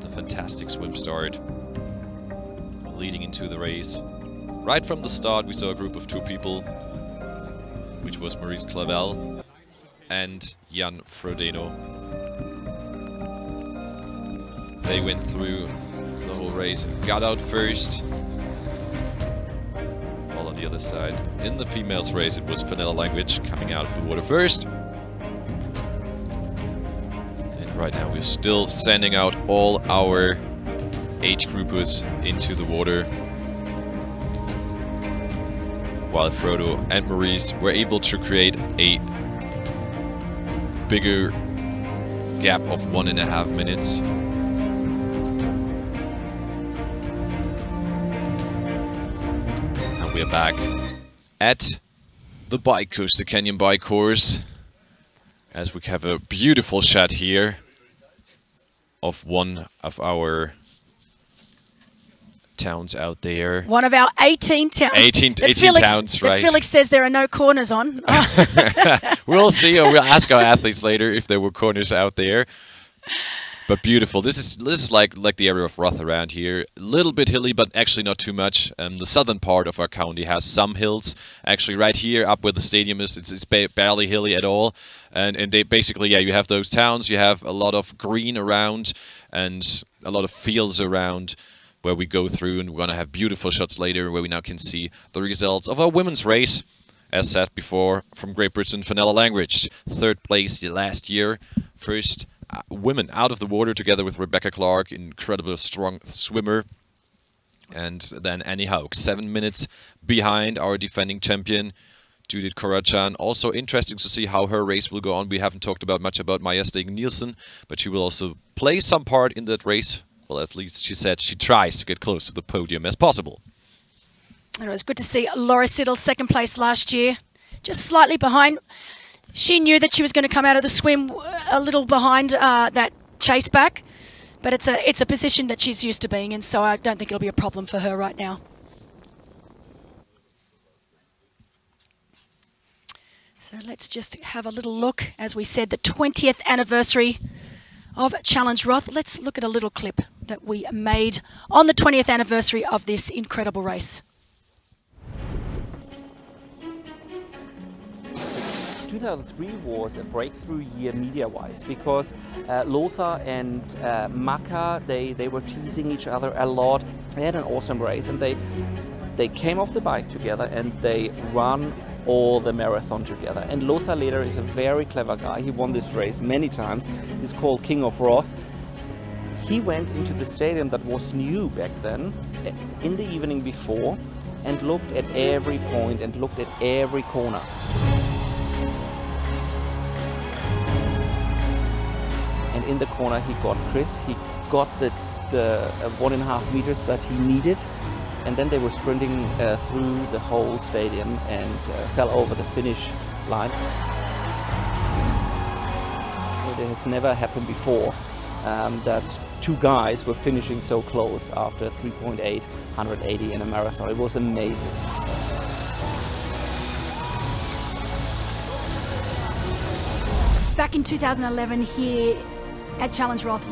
The fantastic swim start leading into the race. Right from the start, we saw a group of 2 people, which was Maurice Clavel and Jan Frodeno. They went through the whole race, got out first. All on the other side. In the females race, it was Fenella Langridge coming out of the water first. And right now we're still sending out all our age groupers into the water, while Frodo and Maurice were able to create a bigger gap of 1.5 minutes. And we're back at the bike course, the Canyon Bike Course, as we have a beautiful shot here of one of our towns out there. One of our 18 towns. 18 towns, right. Felix says there are no corners on. We'll see, or we'll ask our athletes later if there were corners out there. But beautiful. This is like the area of Roth around here. A little bit hilly, but actually not too much. The southern part of our county has some hills. Actually, right here, up where the stadium is, it's barely hilly at all. And they basically, yeah, you have those towns. You have a lot of green around and a lot of fields around, where we go through, and we're going to have beautiful shots later where we now can see the results of our women's race. As said before, from Great Britain, Fenella Langridge, 3rd place last year. First women out of the water together with Rebecca Clark, incredible strong swimmer. And then Annie Haug, 7 minutes behind our defending champion, Judith Korachan. Also interesting to see how her race will go on. We haven't talked much about Maja Nielsen, but she will also play some part in that race. Well, at least she said she tries to get close to the podium as possible. And it was good to see Laura Siddall 2nd place last year, just slightly behind. She knew that she was going to come out of the swim a little behind that chase back, but it's a position that she's used to being in, so I don't think it'll be a problem for her right now. So let's just have a little look. As we said, the 20th anniversary of Challenge Roth. Let's look at a little clip that we made on the 20th anniversary of this incredible race. 2003 was a breakthrough year media-wise because Lothar and Maka, they were teasing each other a lot. They had an awesome race, and they came off the bike together and they ran all the marathon together. And Lothar later is a very clever guy. He won this race many times. He's called King of Roth. He went into the stadium that was new back then in the evening before and looked at every point and looked at every corner. And in the corner he got Chris. He got the 1.5 meters that he needed. And then they were sprinting through the whole stadium and fell over the finish line. It has never happened before that 2 guys were finishing so close after 3.8, 180 in a marathon. It was amazing. Back in 2011 here at Challenge Roth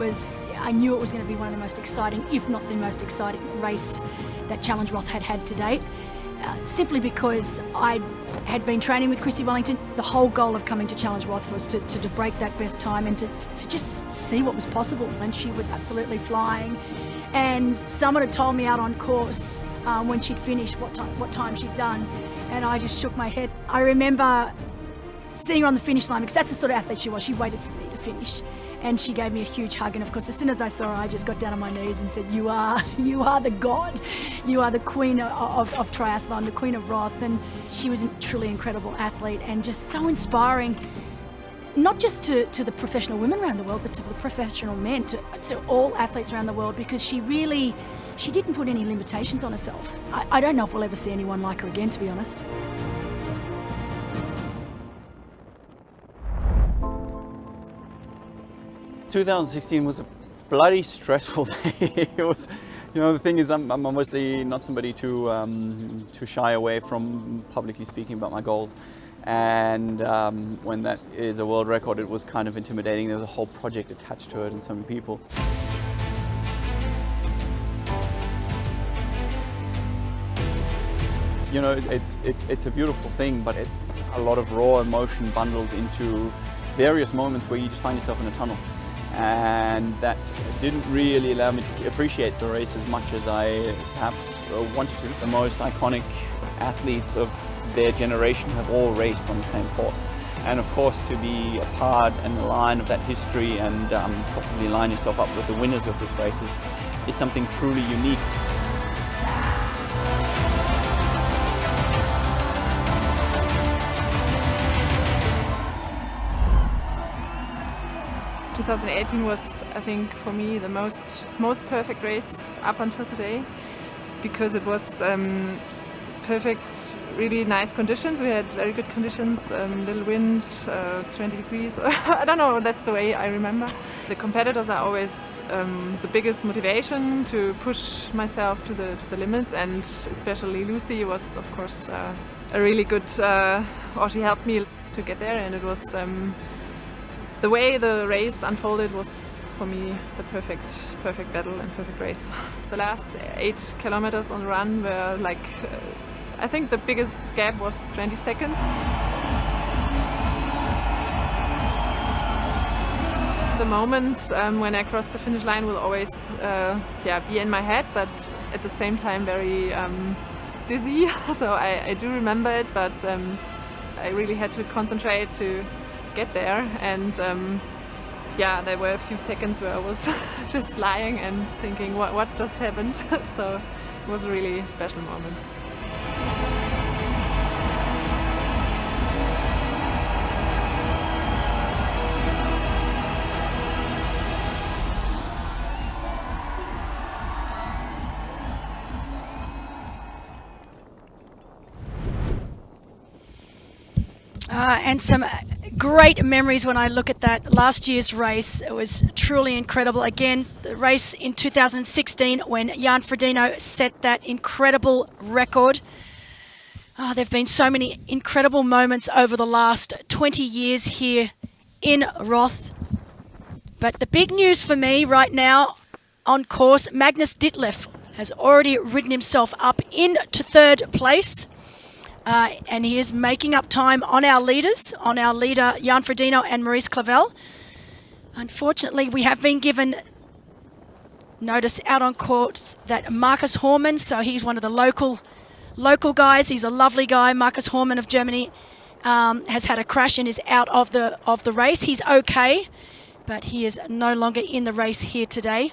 I knew it was going to be one of the most exciting, if not the most exciting race that Challenge Roth had to date, simply because I had been training with Chrissy Wellington. The whole goal of coming to Challenge Roth was to break that best time and to just see what was possible, and she was absolutely flying. And someone had told me out on course when she'd finished what time she'd done, and I just shook my head. I remember seeing her on the finish line because that's the sort of athlete she was. She waited for me to finish. And she gave me a huge hug, and of course as soon as I saw her I just got down on my knees and said, you are the god, you are the queen of triathlon, the queen of Roth. And she was a truly incredible athlete and just so inspiring, not just to the professional women around the world, but to the professional men, to all athletes around the world, because she didn't put any limitations on herself. I don't know if we'll ever see anyone like her again, to be honest. – 2016 was a bloody stressful day. It was, the thing is, I'm obviously not somebody to shy away from publicly speaking about my goals, and when that is a world record, it was kind of intimidating. There was a whole project attached to it and so many people. you know, it's a beautiful thing, but it's a lot of raw emotion bundled into various moments where you just find yourself in a tunnel. And that didn't really allow me to appreciate the race as much as I perhaps wanted to. The most iconic athletes of their generation have all raced on the same course. And of course, to be a part and a line of that history and possibly line yourself up with the winners of these races is something truly unique. 2018 was, I think, for me the most perfect race up until today, because it was perfect, really nice conditions. We had very good conditions, little wind, 20 degrees. I don't know, that's the way I remember. The competitors are always the biggest motivation to push myself to the limits, and especially Lucy was, of course, a really good, or she helped me to get there, and it was the way the race unfolded was for me the perfect battle and perfect race. The last 8 kilometers on the run were like, I think the biggest gap was 20 seconds. The moment when I crossed the finish line will always be in my head, but at the same time very dizzy. So I do remember it, but I really had to concentrate to get there, and there were a few seconds where I was just lying and thinking what just happened. So it was a really special moment. And some great memories when I look at that last year's race. It was truly incredible. Again, the race in 2016 when Jan Frodeno set that incredible record. There have been so many incredible moments over the last 20 years here in Roth. But the big news for me right now on course, Magnus Ditlev has already ridden himself up into 3rd place. And he is making up time on our leaders, on our leader Jan Frodeno and Maurice Clavel. Unfortunately, we have been given notice out on course that Marcus Hormann, so he's one of the local guys, he's a lovely guy, Marcus Hormann of Germany, has had a crash and is out of the race. He's okay, but he is no longer in the race here today.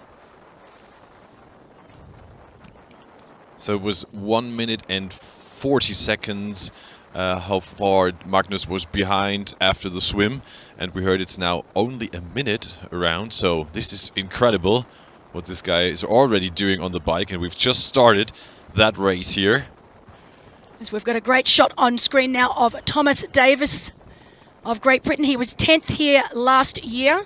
So it was 1 minute and 40 seconds how far Magnus was behind after the swim, and we heard it's now only a minute around, so this is incredible what this guy is already doing on the bike, and we've just started that race here. As we've got a great shot on screen now of Thomas Davis of Great Britain. He was 10th here last year,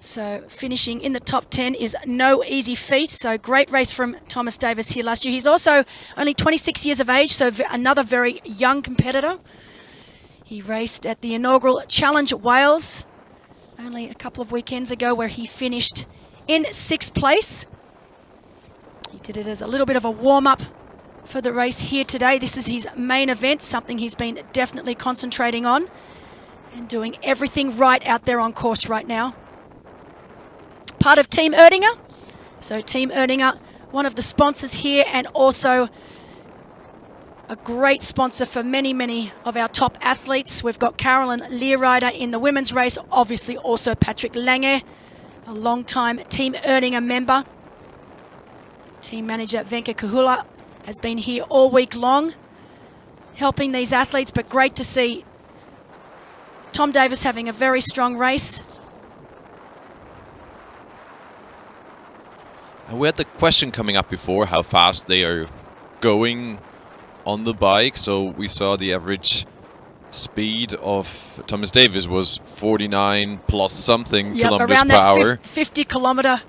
so finishing in the top 10 is no easy feat. So great race from Thomas Davis here last year. He's also only 26 years of age, so another very young competitor. He raced at the inaugural Challenge Wales only a couple of weekends ago, where he finished in 6th place. He did it as a little bit of a warm-up for the race here today. This is his main event, something he's been definitely concentrating on and doing everything right out there on course right now. Part of Team Erdinger. So Team Erdinger, one of the sponsors here, and also a great sponsor for many, many of our top athletes. We've got Carolyn Leerrider in the women's race, obviously also Patrick Lange, a long-time Team Erdinger member. Team manager Venka Kahula has been here all week long helping these athletes, but great to see Tom Davis having a very strong race. And we had the question coming up before how fast they are going on the bike. So we saw the average speed of Thomas Davis was 49 plus something kilometers around per hour. That 50 kilometer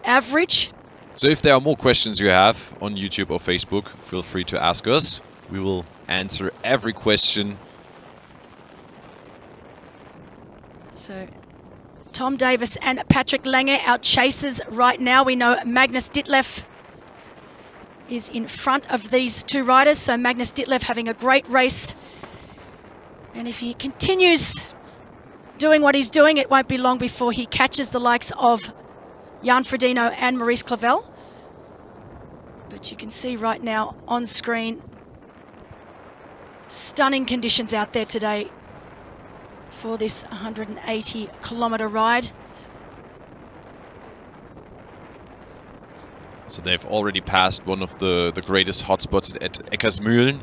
average. So if there are more questions you have on YouTube or Facebook, feel free to ask us. We will answer every question. So Tom Davis and Patrick Lange, our chasers right now. We know Magnus Ditlev is in front of these two riders. So Magnus Ditlev having a great race. And if he continues doing what he's doing, it won't be long before he catches the likes of Jan Frodeno and Maurice Clavel. But you can see right now on screen, stunning conditions out there today for this 180-kilometre ride. So they've already passed one of the greatest hotspots at Eckersmühlen.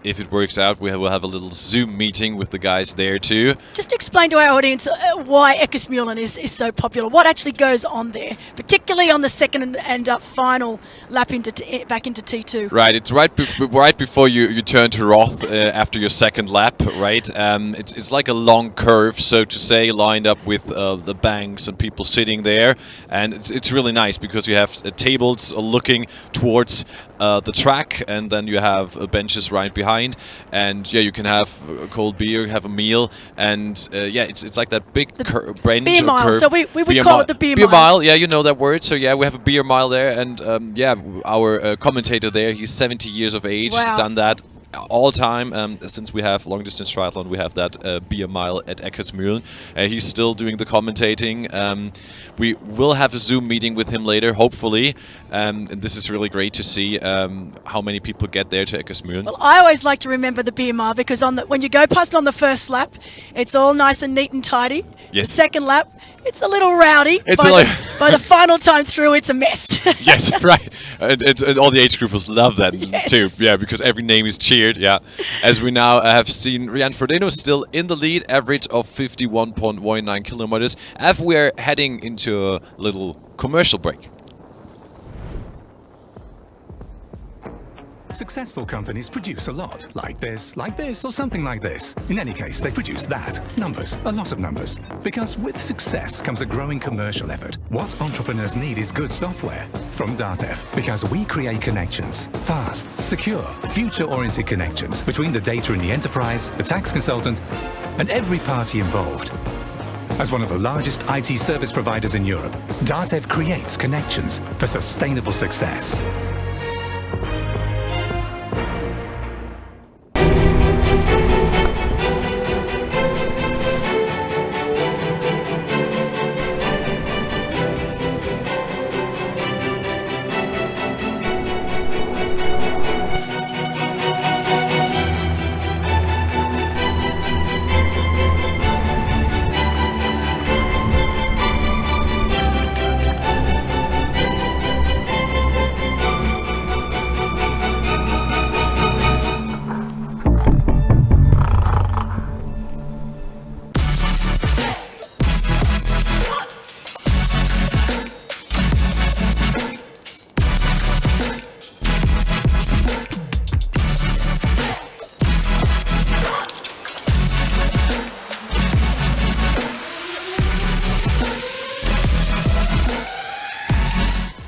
If it works out, we'll have a little Zoom meeting with the guys there too. Just explain to our audience why Eckersmühlen is so popular. What actually goes on there, particularly on the second and final lap back into T2? Right, it's right before you turn to Roth after your second lap, right? It's like a long curve, so to say, lined up with the banks and people sitting there, and it's really nice because you have tables looking towards the track, and then you have benches right behind, and yeah, you can have a cold beer, have a meal, and yeah, it's like that big bench beer mile. curve. So we would call it the beer mile. Yeah, you know that word. So yeah, we have a beer mile there, and yeah, our commentator there, he's 70 years of age. Wow. He's done that all time since we have long distance triathlon. We have that beer mile at Eckersmühlen. He's still doing the commentating. We will have a Zoom meeting with him later, hopefully, and this is really great to see how many people get there to Eckersmühlen. Well, I always like to remember the beer mile because when you go past on the first lap, it's all nice and neat and tidy. Yes. The second lap, it's a little rowdy. It's by the final time through, it's a mess. Yes, right. And all the age groupers love that too. Yeah, because every name is cheered. Yeah. As we now have seen, Jan Frodeno still in the lead, average of 51.19 kilometers, as we are heading into a little commercial break. Successful companies produce a lot, like this, or something like this. In any case, they produce that. Numbers, a lot of numbers. Because with success comes a growing commercial effort. What entrepreneurs need is good software. From DATEV, because we create connections. Fast, secure, future-oriented connections between the data in the enterprise, the tax consultant, and every party involved. As one of the largest IT service providers in Europe, DATEV creates connections for sustainable success.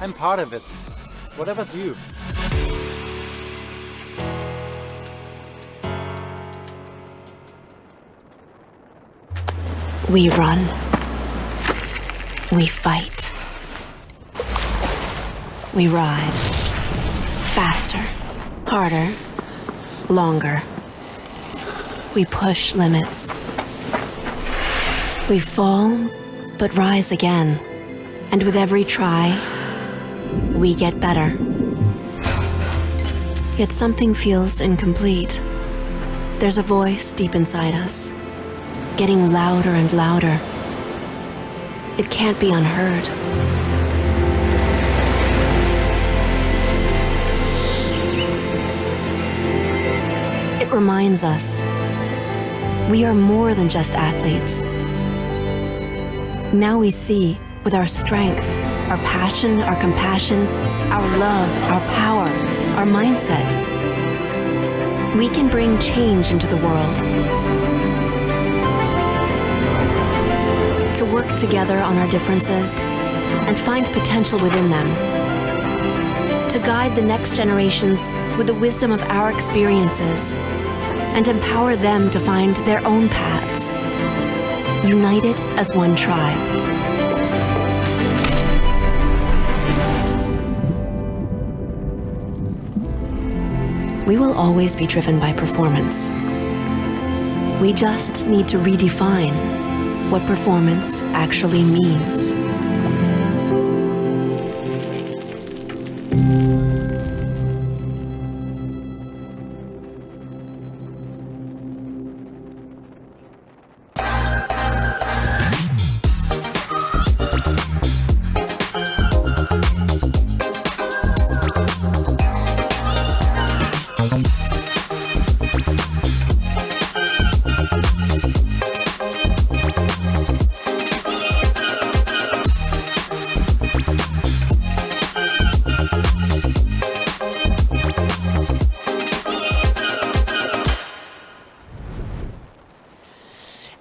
I'm part of it. What about you? We run. We fight. We ride. Faster. Harder. Longer. We push limits. We fall, but rise again. And with every try, we get better. Yet something feels incomplete. There's a voice deep inside us, getting louder and louder. It can't be unheard. It reminds us we are more than just athletes. Now we see, with our strength, our passion, our compassion, our love, our power, our mindset, we can bring change into the world. To work together on our differences and find potential within them. To guide the next generations with the wisdom of our experiences and empower them to find their own paths, united as one tribe. we will always be driven by performance. We just need to redefine what performance actually means.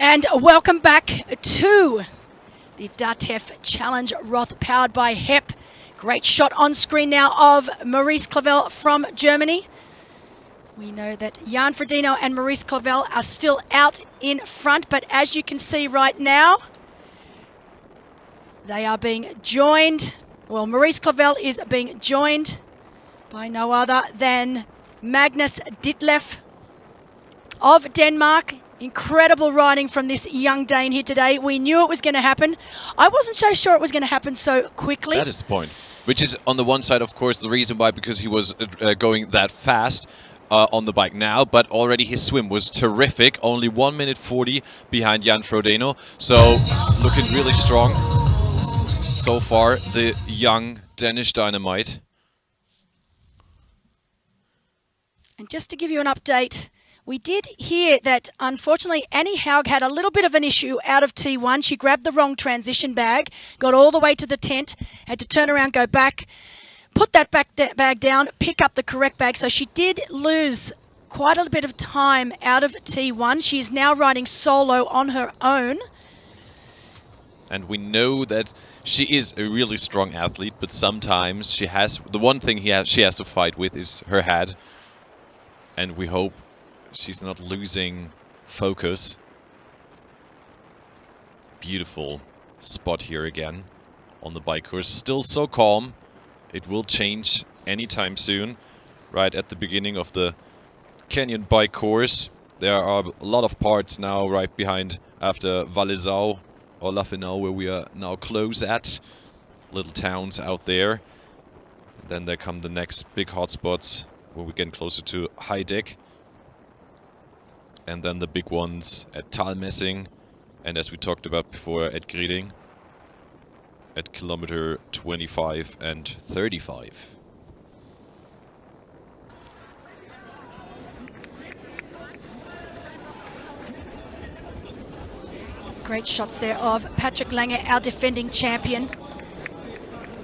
And welcome back to the DATEV Challenge Roth powered by HEP. Great shot on screen now of Maurice Clavel from Germany. We know that Jan Frodeno and Maurice Clavel are still out in front, but as you can see right now, they are being joined. Well, Maurice Clavel is being joined by no other than Magnus Ditlev of Denmark. Incredible riding from this young Dane here today. We knew it was going to happen. I wasn't so sure it was going to happen so quickly. That is the point. Which is, on the one side, of course, the reason why, because he was going that fast on the bike now, but already his swim was terrific. Only 1 minute 40 behind Jan Frodeno. So, looking really strong so far, the young Danish dynamite. And just to give you an update, we did hear that, unfortunately, Annie Haug had a little bit of an issue out of T1. She grabbed the wrong transition bag, got all the way to the tent, had to turn around, go back, put that bag down, pick up the correct bag. So she did lose quite a bit of time out of T1. She is now riding solo on her own. And we know that she is a really strong athlete, but sometimes she has... The one thing she has to fight with is her head. And we hope she's not losing focus. Beautiful spot here again on the bike course. Still so calm. It will change anytime soon. Right at the beginning of the Canyon bike course. There are a lot of parts now right behind after Valesau or Lafenau, where we are now close at. Little towns out there. And then there come the next big hotspots where we get closer to Heidegg. And then the big ones at Talmessing, and as we talked about before, at Griding, at kilometer 25 and 35. Great shots there of Patrick Lange, our defending champion.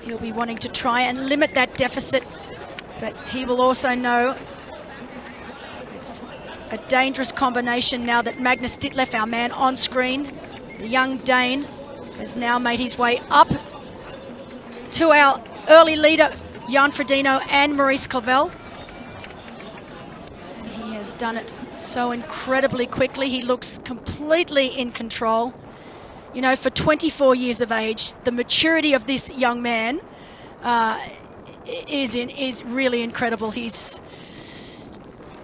He'll be wanting to try and limit that deficit, but he will also know it's a dangerous combination now that Magnus Ditlev, our man on screen, the young Dane, has now made his way up to our early leader, Jan Frodeno and Maurice Clavel. And he has done it so incredibly quickly. He looks completely in control. You know, for 24 years of age, the maturity of this young man is really incredible.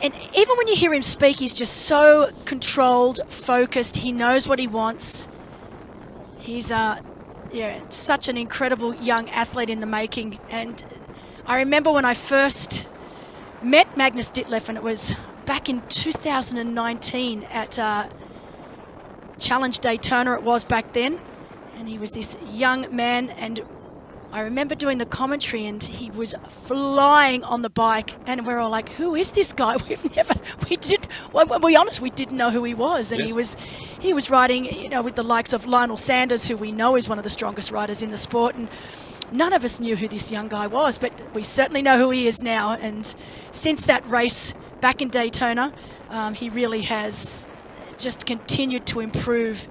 And even when you hear him speak, he's just so controlled, focused. He knows what he wants. He's such an incredible young athlete in the making. And I remember when I first met Magnus Ditlev, and it was back in 2019 at Challenge Daytona it was back then. And he was this young man, and I remember doing the commentary, and he was flying on the bike, and we're all like, who is this guy? We'll be honest, we didn't know who he was. And yes, he was riding, you know, with the likes of Lionel Sanders, who we know is one of the strongest riders in the sport, and none of us knew who this young guy was, but we certainly know who he is now. And since that race back in Daytona, he really has just continued to improve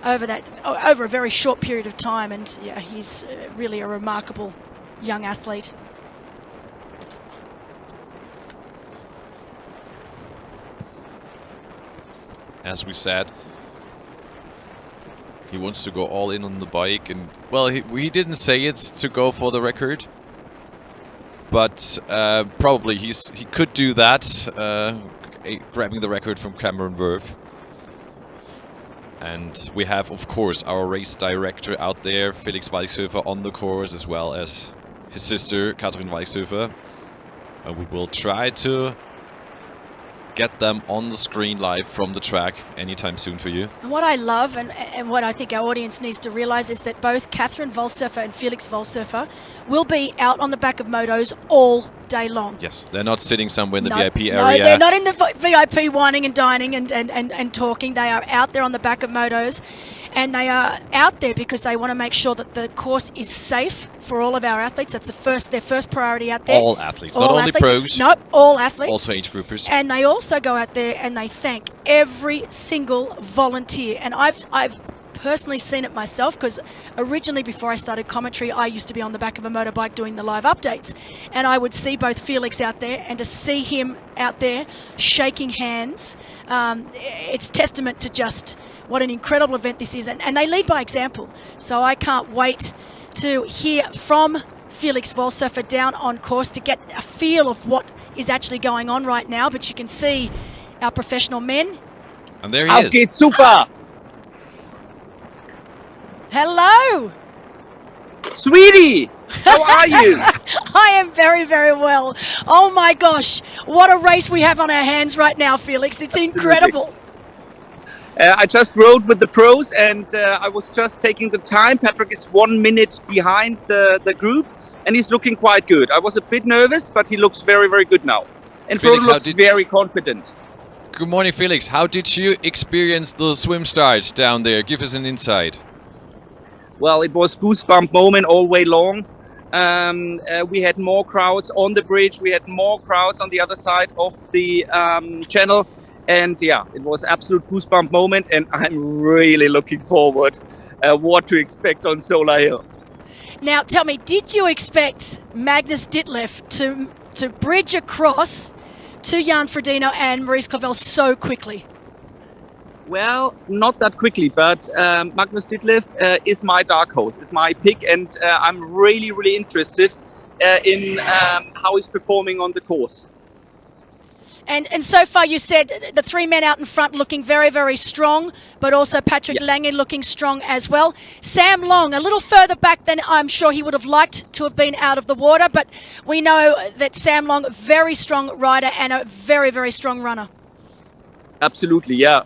over a very short period of time, and yeah, he's really a remarkable young athlete. As we said, he wants to go all in on the bike, and well, he didn't say it to go for the record, but probably he could do that, grabbing the record from Cameron Worth. And we have, of course, our race director out there, Felix Weichshöfer, on the course, as well as his sister, Katrin Weichshöfer. And we will try to get them on the screen live from the track anytime soon for you. And what I love and what I think our audience needs to realise is that both Katrin Weichshöfer and Felix Weichshöfer will be out on the back of motos all day long. Yes, they're not sitting somewhere in the VIP area. No, they're not in the VIP whining and dining and talking. They are out there on the back of motos, and they are out there because they want to make sure that the course is safe for all of our athletes. That's their first priority out there. All athletes, not only pros. No, all athletes. Also age groupers. And they also go out there and they thank every single volunteer. And I've personally seen it myself, because originally, before I started commentary, I used to be on the back of a motorbike doing the live updates, and I would see both Felix out there, and to see him out there shaking hands, it's testament to just what an incredible event this is, and they lead by example. So I can't wait to hear from Felix Weichshöfer down on course to get a feel of what is actually going on right now. But you can see our professional men. And there he is. Geht's super! Hello! Sweetie! How are you? I am very, very well. Oh my gosh, what a race we have on our hands right now, Felix. It's incredible. I just rode with the pros, and I was just taking the time. Patrick is 1 minute behind the group, and he's looking quite good. I was a bit nervous, but he looks very, very good now. And Frodeno looks very confident. Good morning, Felix. How did you experience the swim start down there? Give us an insight. Well, it was goosebump moment all way long. We had more crowds on the bridge. We had more crowds on the other side of the channel. And yeah, it was absolute goosebump moment. And I'm really looking forward what to expect on Solar Hill. Now, tell me, did you expect Magnus Ditlev to bridge across to Jan Frodeno and Maurice Clavel so quickly? Well, not that quickly, but Magnus Ditlev is my dark horse, is my pick, and I'm really, really interested in how he's performing on the course. And so far, you said the three men out in front looking very, very strong, but also Patrick Lange looking strong as well. Sam Long, a little further back than I'm sure he would have liked to have been out of the water, but we know that Sam Long, very strong rider and a very, very strong runner. Absolutely, yeah.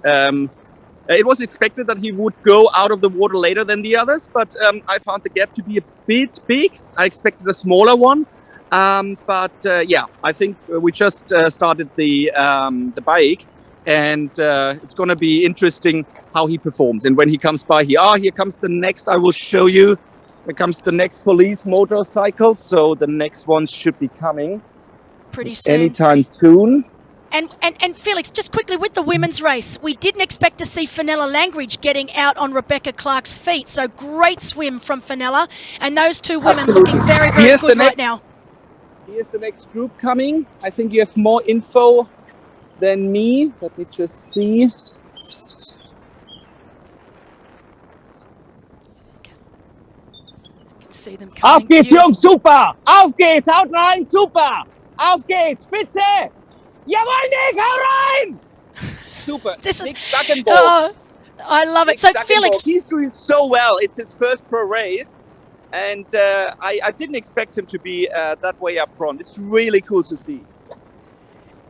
It was expected that he would go out of the water later than the others, but I found the gap to be a bit big. I expected a smaller one, but yeah, I think we just started the bike, and it's going to be interesting how he performs. And when he comes by here, here comes the next. I will show you. Here comes the next police motorcycle. So the next one should be coming pretty soon. Anytime soon. And Felix, just quickly with the women's race, we didn't expect to see Fenella Langridge getting out on Rebecca Clark's feet. So great swim from Fenella, and those two women looking very, very good right now. Here's the next group coming. I think you have more info than me. Let me just see. I can see them coming. Auf geht's, Jungs, super! Auf geht's, haut rein, super! Auf geht's, Spitze! Jawohl, Nick, hau rein! Super. This is Nick Stuckenborg. I love it. So Felix, he's doing so well. It's his first pro race, and I didn't expect him to be that way up front. It's really cool to see.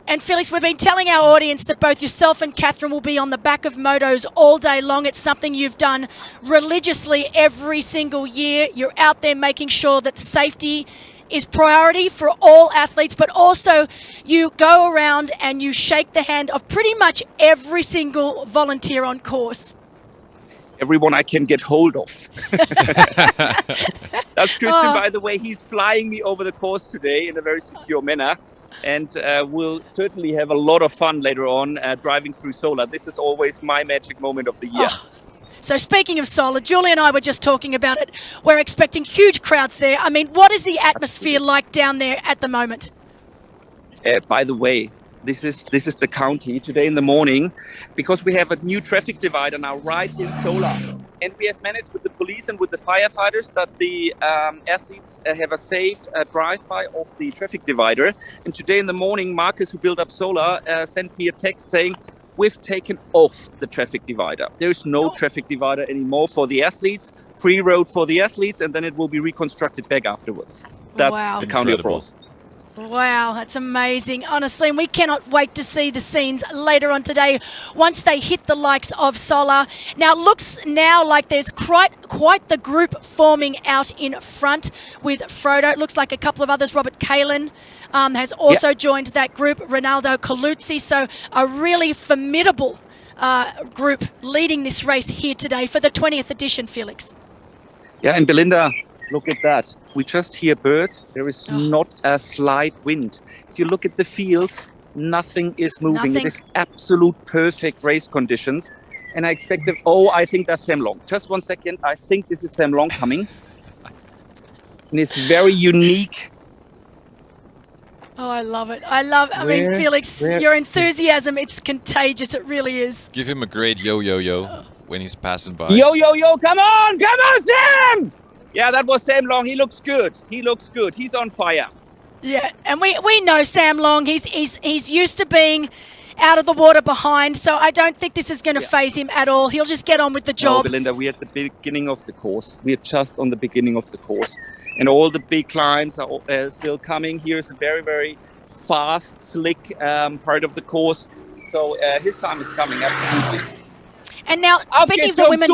And Felix, we've been telling our audience that both yourself and Katrin will be on the back of motos all day long. It's something you've done religiously every single year. You're out there making sure that safety is priority for all athletes, but also you go around and you shake the hand of pretty much every single volunteer on course. Everyone I can get hold of. That's Christian, by the way. He's flying me over the course today in a very secure manner, and we'll certainly have a lot of fun later on driving through Solar. This is always my magic moment of the year. So speaking of Solar, Julian and I were just talking about it. We're expecting huge crowds there. I mean, what is the atmosphere like down there at the moment? By the way, this is the county today in the morning, because we have a new traffic divider now right in Solar. And we have managed with the police and with the firefighters that the athletes have a safe drive-by of the traffic divider. And today in the morning, Marcus, who built up Solar, sent me a text saying, we've taken off the traffic divider. There is no traffic divider anymore for the athletes, free road for the athletes, and then it will be reconstructed back afterwards. That's the county of Roth. Wow, that's amazing, honestly, and we cannot wait to see the scenes later on today once they hit the likes of Solar. Now, it looks now like there's quite the group forming out in front with Frodo. It looks like a couple of others. Robert Kalin has also joined that group, Ronaldo Coluzzi, so a really formidable group leading this race here today for the 20th edition, Felix. Yeah, and Belinda, look at that. We just hear birds. There is not a slight wind. If you look at the fields, nothing is moving. It is absolute perfect race conditions. And I expected, I think that's Sam Long. Just 1 second. I think this is Sam Long coming. And it's very unique. Oh, I love it. I mean, Felix, your enthusiasm, it's contagious. It really is. Give him a great yo when he's passing by. Yo, come on, Sam! Yeah, that was Sam Long. He looks good. He's on fire. Yeah, and we know Sam Long. He's used to being out of the water behind, so I don't think this is going to phase him at all. He'll just get on with the job. No, Belinda, we're at the beginning of the course. We're just on the beginning of the course. And all the big climbs are still coming. Here's a very, very fast, slick part of the course. So his time is coming, absolutely. And now, speaking of the women...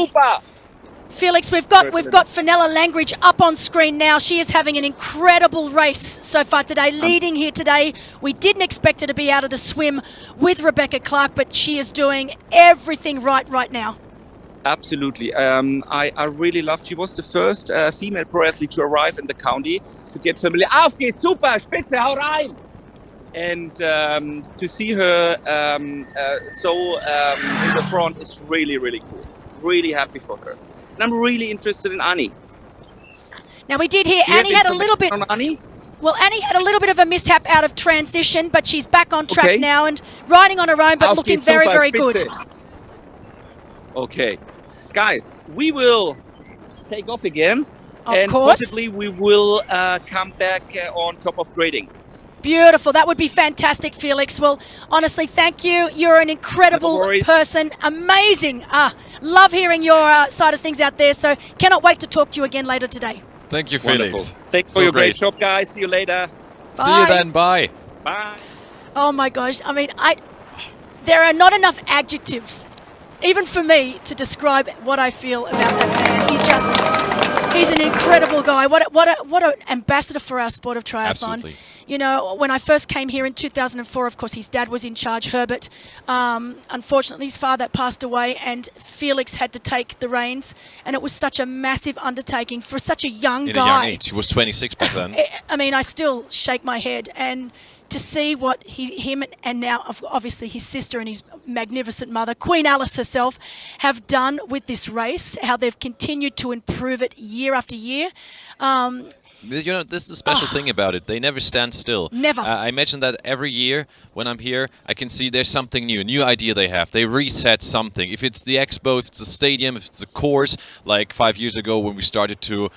Felix, we've got Fenella Langridge up on screen now. She is having an incredible race so far today, leading here today. We didn't expect her to be out of the swim with Rebecca Clark, but she is doing everything right now. Absolutely. I really loved. She was the first female pro athlete to arrive in the county to get familiar. Auf geht's, super, Spitze, hau rein! And to see her in the front is really, really cool. Really happy for her. And I'm really interested in Annie. Now, we did hear Annie had a little bit... Well, Annie had a little bit of a mishap out of transition, but she's back on track now and riding on her own, but looking very, very good. Okay. Guys, we will take off again. Of course. Possibly we will come back on top of grading. Beautiful. That would be fantastic, Felix. Well, honestly, thank you. You're an incredible person. Amazing. Love hearing your side of things out there. So cannot wait to talk to you again later today. Thank you, Felix. Wonderful. Thanks for your great job, guys. See you later. Bye. See you then. Bye. Bye. Oh, my gosh. I mean, there are not enough adjectives, even for me, to describe what I feel about that man. He's an incredible guy. What an ambassador for our sport of triathlon. Absolutely. You know, when I first came here in 2004, of course, his dad was in charge, Herbert. Unfortunately, his father passed away and Felix had to take the reins. And it was such a massive undertaking for such a young guy. In a young age. He was 26 back then. I mean, I still shake my head. And to see what him and now obviously his sister and his magnificent mother, Queen Alice herself, have done with this race, how they've continued to improve it year after year. You know, this is the special thing about it. They never stand still. Never. I imagine that every year when I'm here, I can see there's something new, a new idea they have. They reset something. If it's the expo, if it's the stadium, if it's the course, like 5 years ago when we started to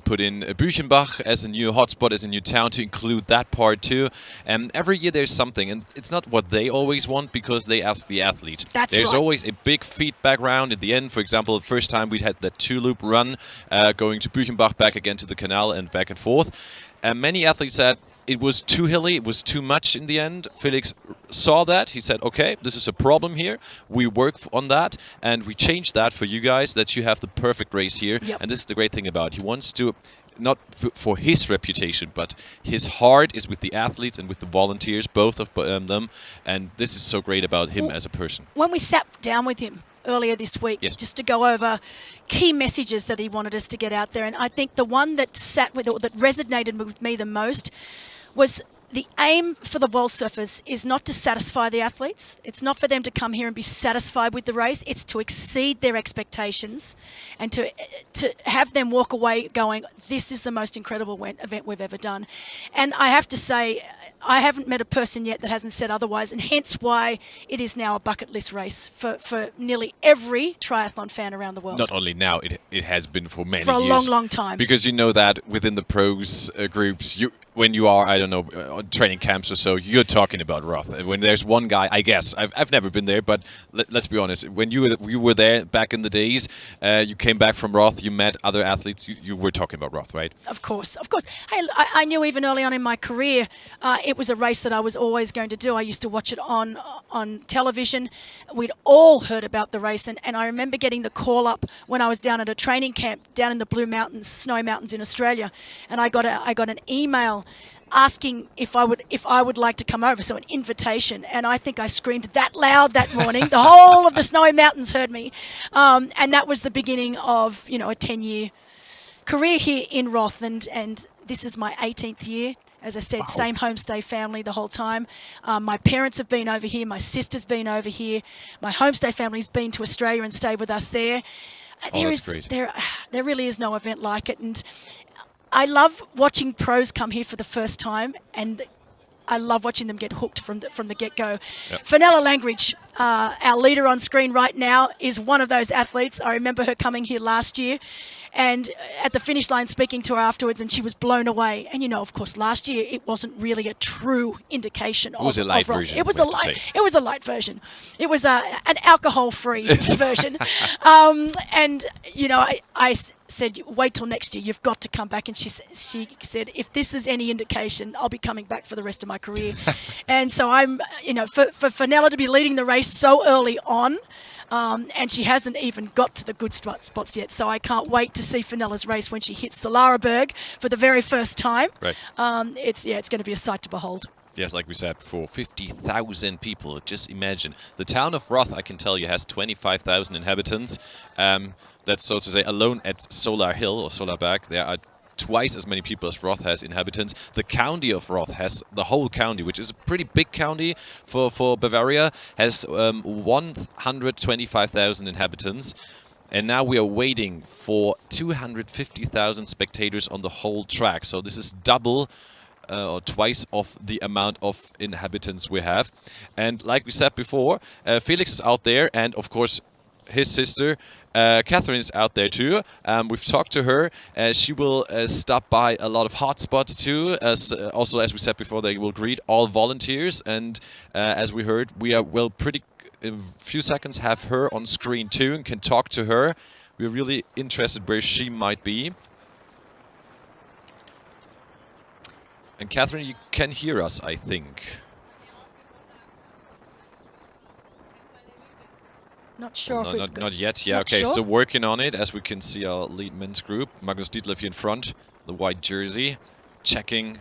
put in Büchenbach as a new hotspot, as a new town, to include that part too. Every year there's something, and it's not what they always want because they ask the athlete. There's always a big feedback round at the end. For example, the first time we had that 2-loop run going to Büchenbach, back again to the canal and back and forth. Many athletes said it was too hilly, it was too much in the end. Felix saw that. He said, okay, this is a problem here. We work on that and we change that for you guys, that you have the perfect race here. Yep. And this is the great thing about it. He wants to, not for his reputation, but his heart is with the athletes and with the volunteers, both of them. And this is so great about him as a person. When we sat down with him earlier this week, just to go over key messages that he wanted us to get out there, and I think the one that that resonated with me the most was the aim for the wall surfers is not to satisfy the athletes. It's not for them to come here and be satisfied with the race. It's to exceed their expectations and to have them walk away going, this is the most incredible event we've ever done. And I have to say, I haven't met a person yet that hasn't said otherwise, and hence why it is now a bucket list race for nearly every triathlon fan around the world. Not only now, it has been for many For a years. long, long time. Because you know that within the pros groups, when you are, I don't know, on training camps or so, you're talking about Roth. When there's one guy, I guess, I've never been there, but let's be honest, when you were there back in the days, you came back from Roth, you met other athletes, you were talking about Roth, right? Of course. Hey, I knew even early on in my career, it was a race that I was always going to do. I used to watch it on television. We'd all heard about the race, and I remember getting the call up when I was down at a training camp down in the Blue Mountains, Snow Mountains in Australia, and I got an email asking if I would like to come over, so an invitation, and I think I screamed that loud that morning. The whole of the Snowy Mountains heard me, and that was the beginning of a 10-year career here in Roth, and this is my 18th year. As I said, wow. Same homestay family the whole time. My parents have been over here. My sister's been over here. My homestay family's been to Australia and stayed with us there. There really is no event like it, and I love watching pros come here for the first time, and I love watching them get hooked from the get-go. Yep. Fenella Langridge, our leader on screen right now, is one of those athletes. I remember her coming here last year, and at the finish line speaking to her afterwards, and she was blown away. And of course, last year it wasn't really a true indication of. It was a light version. It was a light version. It was an alcohol-free version. And I said, wait till next year, you've got to come back. And she said, if this is any indication, I'll be coming back for the rest of my career. And so I'm, for Fenella to be leading the race so early on, and she hasn't even got to the good spots yet. So I can't wait to see Fenella's race when she hits Solaraberg for the very first time. Right. It's going to be a sight to behold. Yes, like we said before, 50,000 people. Just imagine. The town of Roth, I can tell you, has 25,000 inhabitants. That's, so to say, alone at Solar Hill or Solarberg, there are twice as many people as Roth has inhabitants. The county of Roth has, the whole county, which is a pretty big county for Bavaria, has 125,000 inhabitants. And now we are waiting for 250,000 spectators on the whole track. So this is double or twice of the amount of inhabitants we have. And like we said before, Felix is out there, and of course his sister Catherine is out there too. We've talked to her. She will stop by a lot of hotspots too. Also, as we said before, they will greet all volunteers. And as we heard, we will in a few seconds have her on screen too and can talk to her. We're really interested where she might be. And Catherine, you can hear us, I think. Not sure if we've not yet. Yeah, okay. Sure. Still working on it, as we can see our lead men's group. Magnus Ditlev here in front, the white jersey, checking.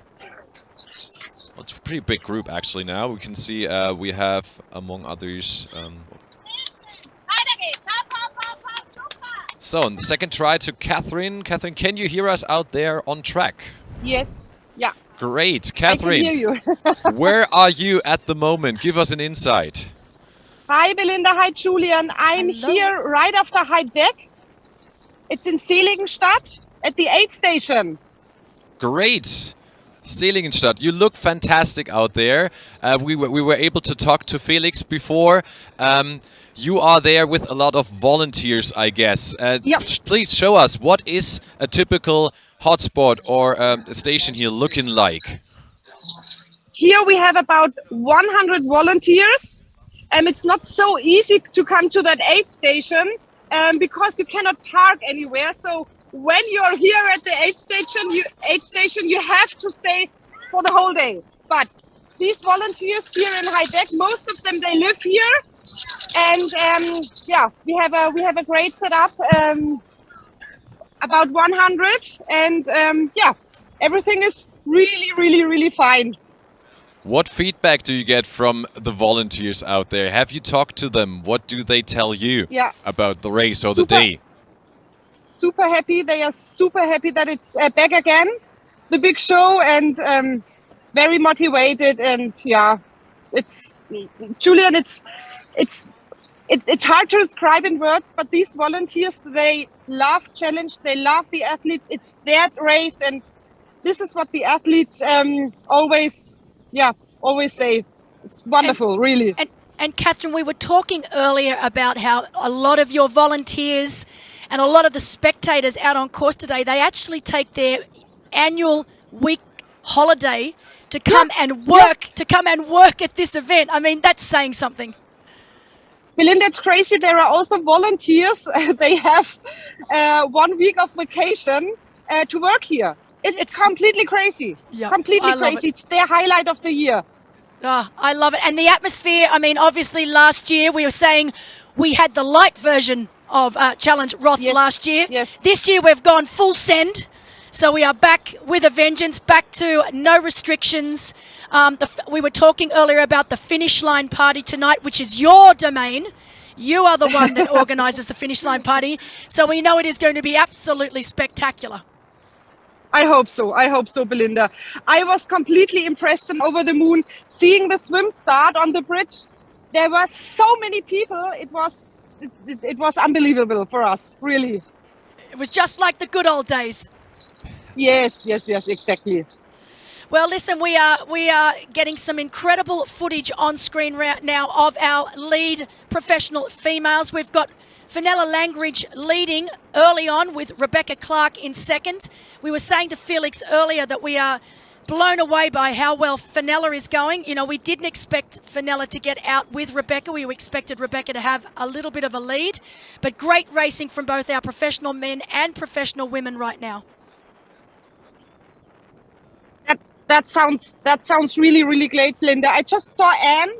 Well, it's a pretty big group actually now. We can see we have, among others. So, the second try to Catherine. Catherine, can you hear us out there on track? Yes. Yeah. Great, Catherine. I can hear you. Where are you at the moment? Give us an insight. Hi, Belinda. Hi, Julian. I'm here right after Heidbeck. It's in Seligenstadt at the aid station. Great. Seligenstadt. You look fantastic out there. We were able to talk to Felix before. You are there with a lot of volunteers, I guess. Yep. Please show us, what is a typical hotspot or a station here looking like? Here we have about 100 volunteers. It's not so easy to come to that aid station because you cannot park anywhere. So when you're here at the aid station, you have to stay for the whole day. But these volunteers here in Heidbeck, most of them, they live here, and yeah, we have a great setup, about 100, and yeah, everything is really fine. What feedback do you get from the volunteers out there? Have you talked to them? What do they tell you about the race or the day? Super happy. They are super happy that it's back again, the big show, and very motivated. And yeah, it's Julian. It's hard to describe in words, but these volunteers, they love challenge. They love the athletes. It's their race, and this is what the athletes always always say it's wonderful, really. And Catherine, we were talking earlier about how a lot of your volunteers and a lot of the spectators out on course today, they actually take their annual week holiday to come and work at this event. I mean, that's saying something. Belinda, it's crazy. There are also volunteers. They have 1 week of vacation to work here. It's completely crazy. Yeah, completely crazy. It's their highlight of the year. Oh, I love it. And the atmosphere, I mean, obviously last year we were saying we had the light version of Challenge Roth last year. Yes. This year we've gone full send. So we are back with a vengeance, back to no restrictions. We were talking earlier about the finish line party tonight, which is your domain. You are the one that organises the finish line party. So we know it is going to be absolutely spectacular. I hope so, Belinda. I was completely impressed and over the moon seeing the swim start on the bridge. There were so many people. It was unbelievable for us, really. It was just like the good old days. Yes, exactly. Well, listen, we are getting some incredible footage on screen right now of our lead professional females. We've got Fenella Langridge leading early on with Rebecca Clark in second. We were saying to Felix earlier that we are blown away by how well Fenella is going. You know, we didn't expect Fenella to get out with Rebecca. We expected Rebecca to have a little bit of a lead, but great racing from both our professional men and professional women right now. That sounds really, really great, Belinda. I just saw Anne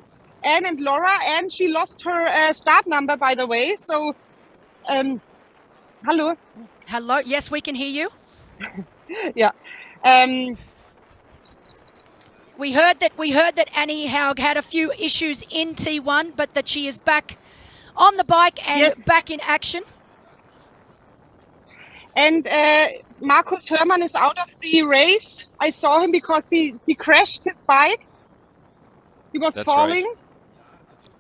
and Laura. Anne, she lost her start number, by the way. So, hello. Hello. Yes, we can hear you. Yeah. We heard that Annie Haug had a few issues in T1, but that she is back on the bike and back in action. And Markus Hörmann is out of the race. I saw him because he crashed his bike. He was falling. Right.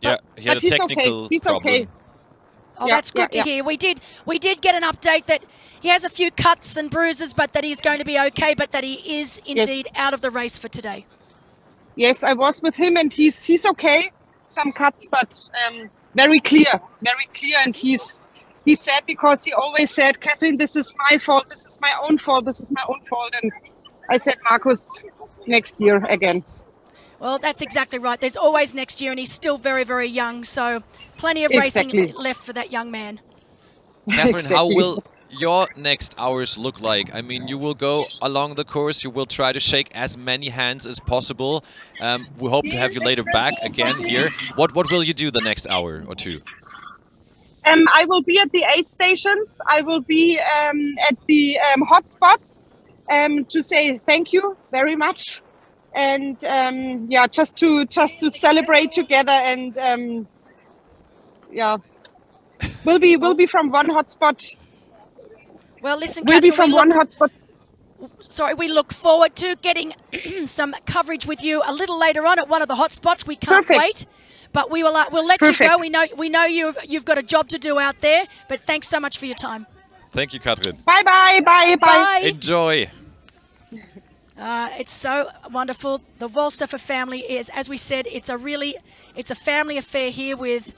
Yeah, he had a technical He's problem. okay. Oh, that's good to hear. We did get an update that he has a few cuts and bruises, but that he's going to be okay, but that he is indeed out of the race for today. Yes, I was with him, and he's okay. Some cuts, but very clear, and he said, because he always said, Catherine, this is my fault, this is my own fault, and I said, Markus, next year again. Well, that's exactly right. There's always next year, and he's still very, very young, so plenty of racing left for that young man. Catherine, how will your next hours look like? I mean, you will go along the course, you will try to shake as many hands as possible. We hope to have you later back again here. What will you do the next hour or two? I will be at the aid stations. I will be at the hotspots to say thank you very much, and just to celebrate together. And we'll be from one hotspot. Well, listen, we'll be Catherine, from one hotspot. Sorry, we look forward to getting some coverage with you a little later on at one of the hotspots. We can't wait. But we'll let you go. We know you've got a job to do out there. But thanks so much for your time. Thank you, Catherine. Bye. Enjoy. It's so wonderful. The Wolshofer family is, as we said, it's a family affair here with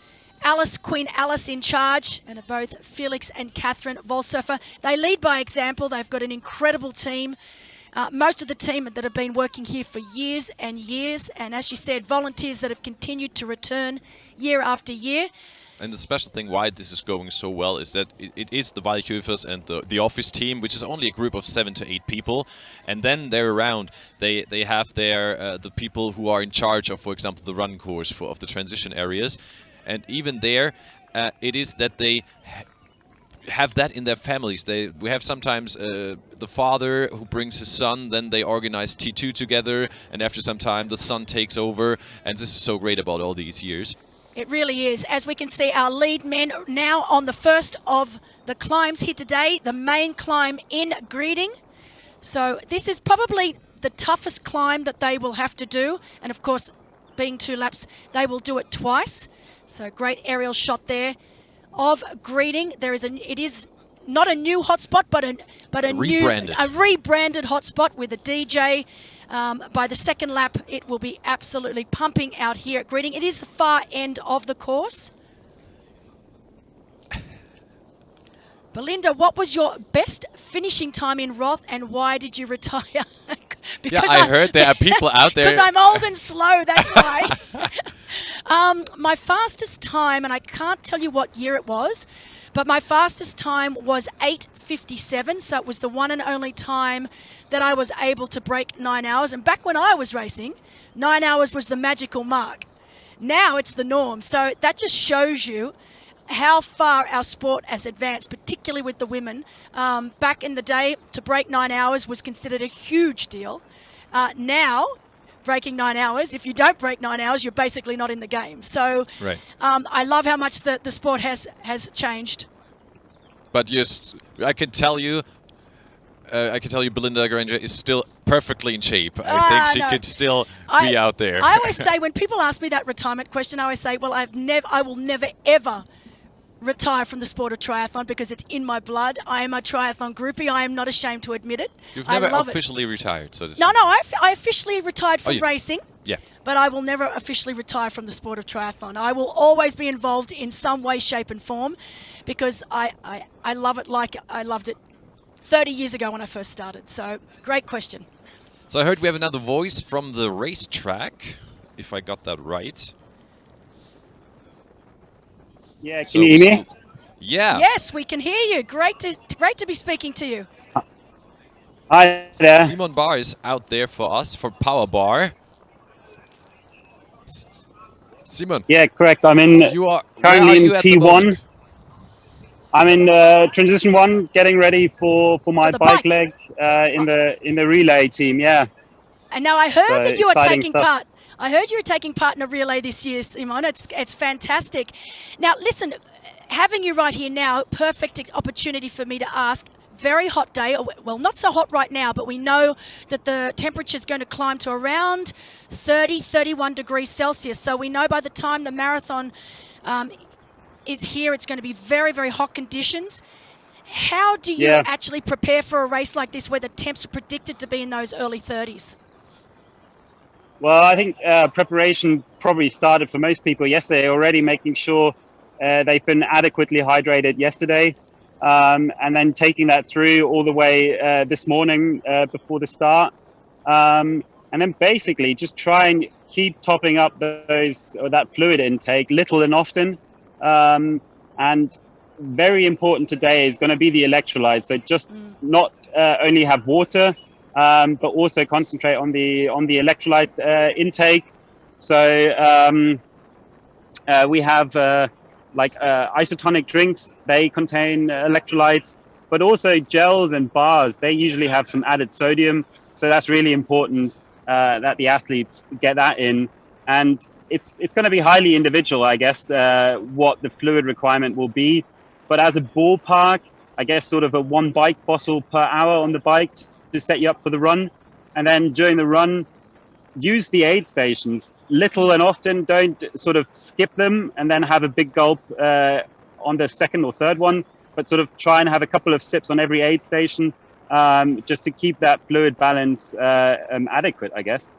Queen Alice in charge, and both Felix and Catherine Wolshofer. They lead by example. They've got an incredible team. Most of the team that have been working here for years and years, and as you said, volunteers that have continued to return year after year. And the special thing why this is going so well is that it is the Waldhöfers and the office team, which is only a group of 7 to 8 people, and then they're around. They have their the people who are in charge of, for example, the run course of the transition areas, and even there, it is that they have that in their families. We have sometimes the father who brings his son, then they organize T2 together, and after some time the son takes over, and this is so great about all these years. It really is. As we can see, our lead men now on the first of the climbs here today, the main climb in Greeting. So this is probably the toughest climb that they will have to do, and of course, being 2 laps, they will do it twice. So great aerial shot there of Greeting. It is not a new hotspot, but a rebranded hotspot with a DJ, By the second lap, it will be absolutely pumping out here at Greeting. It is the far end of the course. Belinda, what was your best finishing time in Roth, and why did you retire? Yeah, I heard there are people out there. Because I'm old and slow, that's why. My fastest time, and I can't tell you what year it was, but my fastest time was 8:57, so it was the one and only time that I was able to break 9 hours. And back when I was racing, 9 hours was the magical mark. Now it's the norm, so that just shows you how far our sport has advanced, particularly with the women. Back in the day, to break 9 hours was considered a huge deal. Now, breaking 9 hours, if you don't break 9 hours, you're basically not in the game. So Right. I love how much the sport has changed. But I can tell you, Belinda Granger is still perfectly in shape. I think she could still be out there. I always say, when people ask me that retirement question, I always say, well, I will never, ever retire from the sport of triathlon because it's in my blood. I am a triathlon groupie. I am not ashamed to admit it. You've never officially retired, so to speak. No, I officially retired from racing. Yeah. But I will never officially retire from the sport of triathlon. I will always be involved in some way, shape and form because I love it like I loved it 30 years ago when I first started. So, great question. So I heard we have another voice from the racetrack, if I got that right. Yeah, can you hear me? Yeah. Yes, we can hear you. Great to be speaking to you. Hi there. Simon Barr is out there for us for Power Bar. Simon. Yeah, correct. I'm in currently in T1. I'm in transition 1, getting ready for my bike leg in the relay team. Yeah. And now I heard that you were taking stuff. part. I heard you were taking part in a relay this year, Simon. It's fantastic. Now, listen, having you right here now, perfect opportunity for me to ask. Very hot day. Well, not so hot right now, but we know that the temperature is going to climb to around 30, 31 degrees Celsius. So we know by the time the marathon is here, it's going to be very, very hot conditions. How do you actually prepare for a race like this where the temps are predicted to be in those early 30s? Well, I think preparation probably started for most people yesterday already, making sure they've been adequately hydrated yesterday. And then taking that through all the way this morning before the start. And then basically just try and keep topping up that fluid intake little and often. And very important today is going to be the electrolytes. So just not only have water, but also concentrate on the electrolyte intake. So we have isotonic drinks, they contain electrolytes, but also gels and bars, they usually have some added sodium. So that's really important that the athletes get that in. And it's going to be highly individual, I guess, what the fluid requirement will be. But as a ballpark, I guess sort of a 1 bike bottle per hour on the bike to set you up for the run. And then during the run, use the aid stations little and often. Don't sort of skip them and then have a big gulp on the second or third one, but sort of try and have a couple of sips on every aid station just to keep that fluid balance adequate, I guess.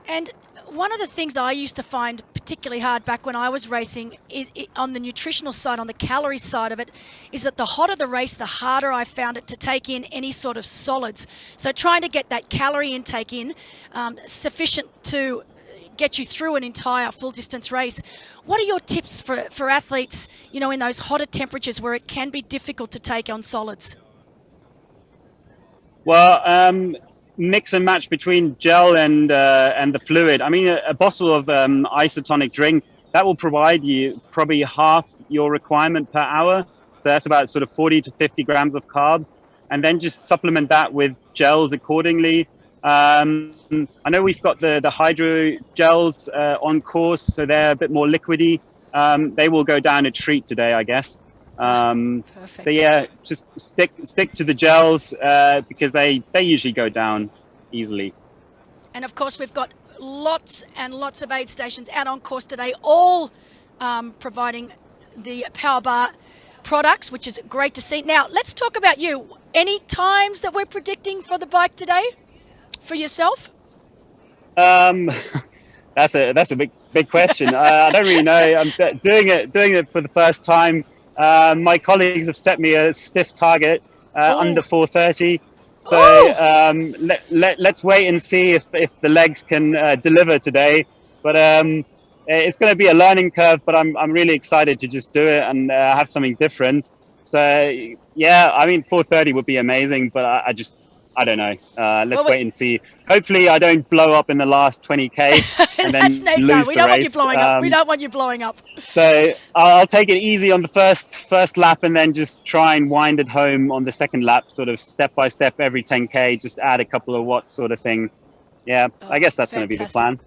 And one of the things I used to find particularly hard back when I was racing is on the nutritional side, on the calorie side of it, is that the hotter the race, the harder I found it to take in any sort of solids. So trying to get that calorie intake in sufficient to get you through an entire full distance race. What are your tips for athletes, you know, in those hotter temperatures where it can be difficult to take on solids? Well, mix and match between gel and the fluid. I mean, a bottle of isotonic drink, that will provide you probably half your requirement per hour. So that's about sort of 40 to 50 grams of carbs. And then just supplement that with gels accordingly. I know we've got the hydro gels on course, so they're a bit more liquidy. They will go down a treat today, I guess. So yeah, just stick to the gels because they usually go down easily. And of course, we've got lots and lots of aid stations out on course today, all providing the Power Bar products, which is great to see. Now, let's talk about you. Any times that we're predicting for the bike today for yourself? That's a big question. I don't really know. I'm doing it for the first time. My colleagues have set me a stiff target under 4:30. So let's wait and see if the legs can deliver today. But it's going to be a learning curve. But I'm really excited to just do it and have something different. So yeah, I mean 4:30 would be amazing. But I don't know. Let's wait and see. Hopefully, I don't blow up in the last 20k and then lose the race. We don't want you blowing up. So I'll take it easy on the first lap, and then just try and wind it home on the second lap, sort of step by step every 10k. Just add a couple of watts, sort of thing. Yeah, I guess that's going to be the plan.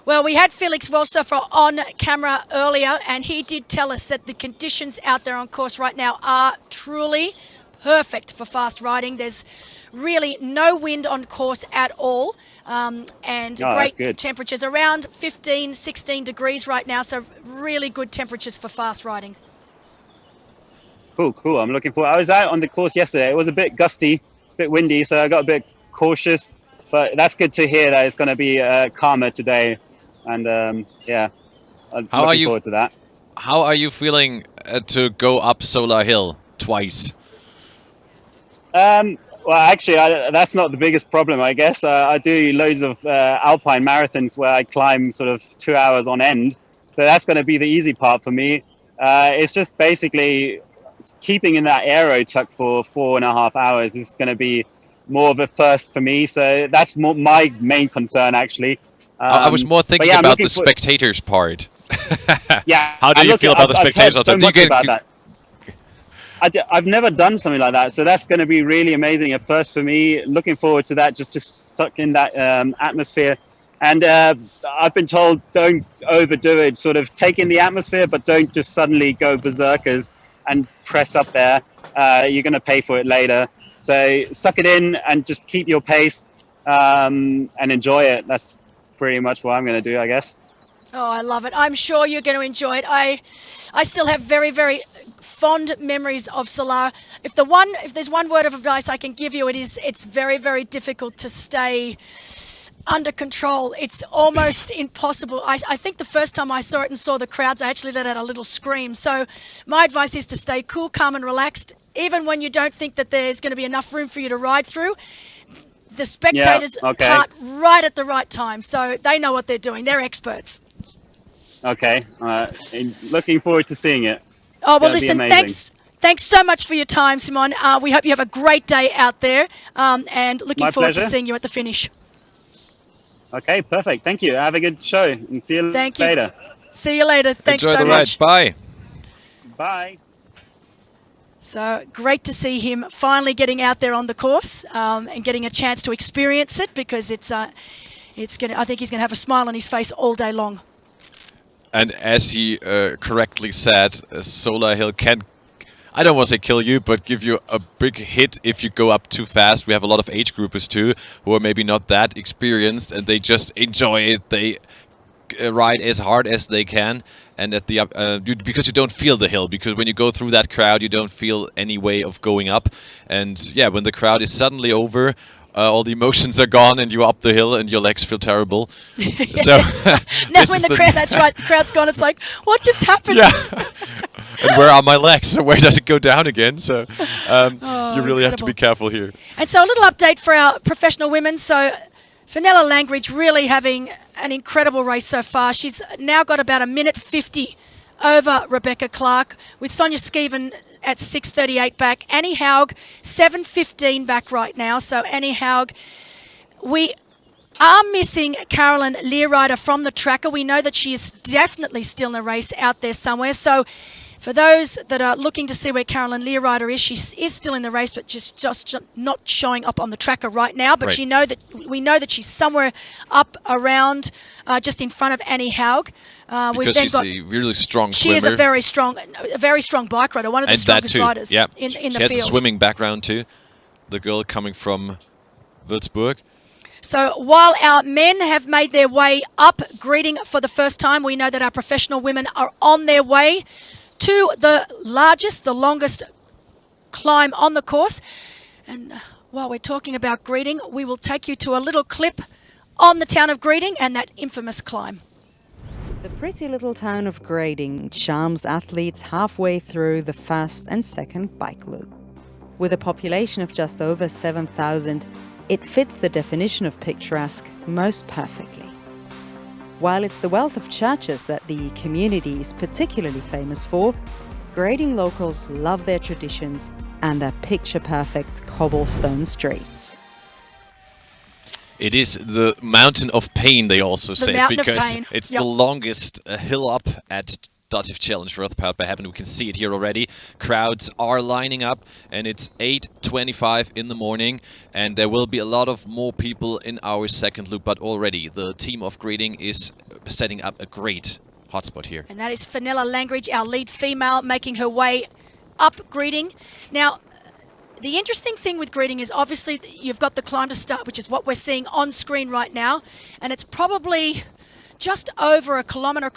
Well, we had Felix Welsdorfer on camera earlier, and he did tell us that the conditions out there on course right now are truly perfect for fast riding. There's really no wind on course at all, and great temperatures, around 15, 16 degrees right now, so really good temperatures for fast riding. Cool. I'm looking forward. I was out on the course yesterday. It was a bit gusty, a bit windy, so I got a bit cautious, but that's good to hear that it's going to be calmer today. And yeah, I'm looking forward to that. How are you feeling to go up Solar Hill twice? Well, actually, that's not the biggest problem, I guess. I do loads of alpine marathons where I climb sort of 2 hours on end. So that's going to be the easy part for me. It's just basically keeping in that aero tuck for 4.5 hours is going to be more of a first for me. So that's my main concern, actually. I was more thinking about the spectators part. Yeah. How do you feel about the spectators? I've heard so much about that. I've never done something like that, so that's going to be really amazing. A first for me. Looking forward to that, just to suck in that atmosphere. And I've been told don't overdo it. Sort of take in the atmosphere, but don't just suddenly go berserkers and press up there. You're going to pay for it later. So suck it in and just keep your pace and enjoy it. That's pretty much what I'm going to do, I guess. Oh, I love it. I'm sure you're going to enjoy it. I still have very, very fond memories of Solar. If there's one word of advice I can give you, it's very, very difficult to stay under control. It's almost impossible. I think the first time I saw it and saw the crowds, I actually let out a little scream. So my advice is to stay cool, calm and relaxed, even when you don't think that there's going to be enough room for you to ride through. The spectators part right at the right time, so they know what they're doing. They're experts. Okay, looking forward to seeing it. Oh, well, listen, thanks so much for your time, Simon. We hope you have a great day out there, and looking forward to seeing you at the finish. Okay, perfect. Thank you. Have a good show, and see you later. See you later. Thanks so much. Enjoy the ride. Bye. Bye. So great to see him finally getting out there on the course and getting a chance to experience it, because I think he's going to have a smile on his face all day long. And as he correctly said, Solar Hill can, I don't want to say kill you, but give you a big hit if you go up too fast. We have a lot of age groupers too, who are maybe not that experienced, and they just enjoy it. They ride as hard as they can, and at the because you don't feel the hill, because when you go through that crowd, you don't feel any way of going up. And yeah, when the crowd is suddenly over, all the emotions are gone and you're up the hill and your legs feel terrible. So now when that's right, the crowd's gone, it's like, what just happened? Yeah. And where are my legs? So where does it go down again? So you really have to be careful here. And so a little update for our professional women. So Fenella Langridge really having an incredible race so far. She's now got about 1:50 over Rebecca Clark, with Sonia Skeven at 6:38 back. Annie Haug 7:15 back right now. So Annie Haug, we are missing Carolyn Learrider from the tracker. We know that she is definitely still in the race out there somewhere. So for those that are looking to see where Carolyn Learrider is, she is still in the race, but just not showing up on the tracker right now. But right. we know that she's somewhere up around just in front of Annie Haug. Because she's a really strong swimmer. She is a very strong bike rider, one of the strongest riders in the field. She has a swimming background too, the girl coming from Würzburg. So while our men have made their way up, greeting for the first time, we know that our professional women are on their way to the longest climb on the course. And while we're talking about greeting, we will take you to a little clip on the town of Greeting and that infamous climb. The pretty little town of Greeting charms athletes halfway through the first and second bike loop. With a population of just over 7,000, it fits the definition of picturesque most perfectly. While it's the wealth of churches that the community is particularly famous for, Greeting locals love their traditions and their picture-perfect cobblestone streets. It is the mountain of pain, they also say, because it's Yep. the longest hill up at DATEV Challenge Roth, powered by Happen. We can see it here already. Crowds are lining up, and it's 8:25 in the morning, and there will be a lot of more people in our second loop, but already the team of Greeting is setting up a great hotspot here. And that is Fenella Langridge, our lead female, making her way up Greeting. Now, the interesting thing with Greeting is obviously you've got the climb to start, which is what we're seeing on screen right now, and it's probably just over a kilometre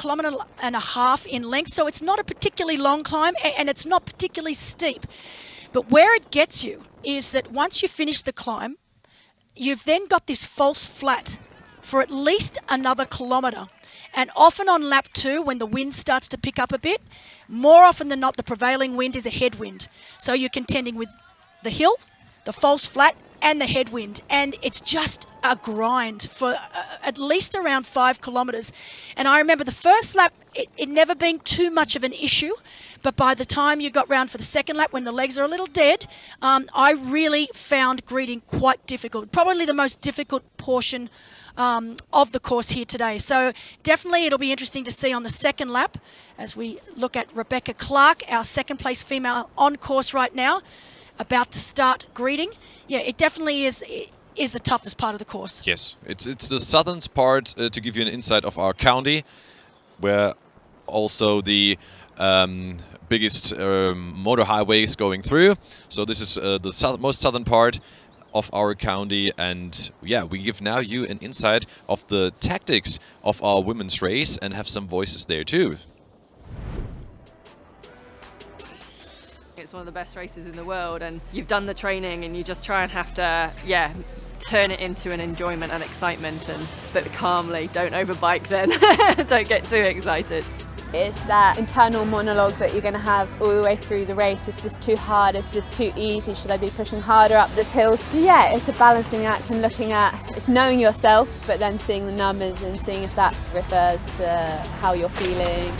and a half in length, so it's not a particularly long climb and it's not particularly steep. But where it gets you is that once you finish the climb, you've then got this false flat for at least another kilometre. And often on lap 2, when the wind starts to pick up a bit, more often than not the prevailing wind is a headwind. So you're contending with the hill, the false flat, and the headwind, and it's just a grind for at least around 5 kilometres. And I remember the first lap, it never been too much of an issue, but by the time you got round for the second lap, when the legs are a little dead, I really found Greeting quite difficult. Probably the most difficult portion of the course here today. So definitely it'll be interesting to see on the second lap as we look at Rebecca Clark, our second place female on course right now, about to start Greeting. Yeah, it definitely is the toughest part of the course. Yes, it's the southern part, to give you an insight of our county, where also the biggest motor highway is going through. So this is the most southern part of our county, and yeah, we give now you an insight of the tactics of our women's race and have some voices there too. It's one of the best races in the world, and you've done the training and you just try and have to, yeah, turn it into an enjoyment and excitement, but calmly, don't overbike then, don't get too excited. It's that internal monologue that you're going to have all the way through the race. Is this too hard? Is this too easy? Should I be pushing harder up this hill? Yeah, it's a balancing act and looking at, it's knowing yourself, but then seeing the numbers and seeing if that refers to how you're feeling.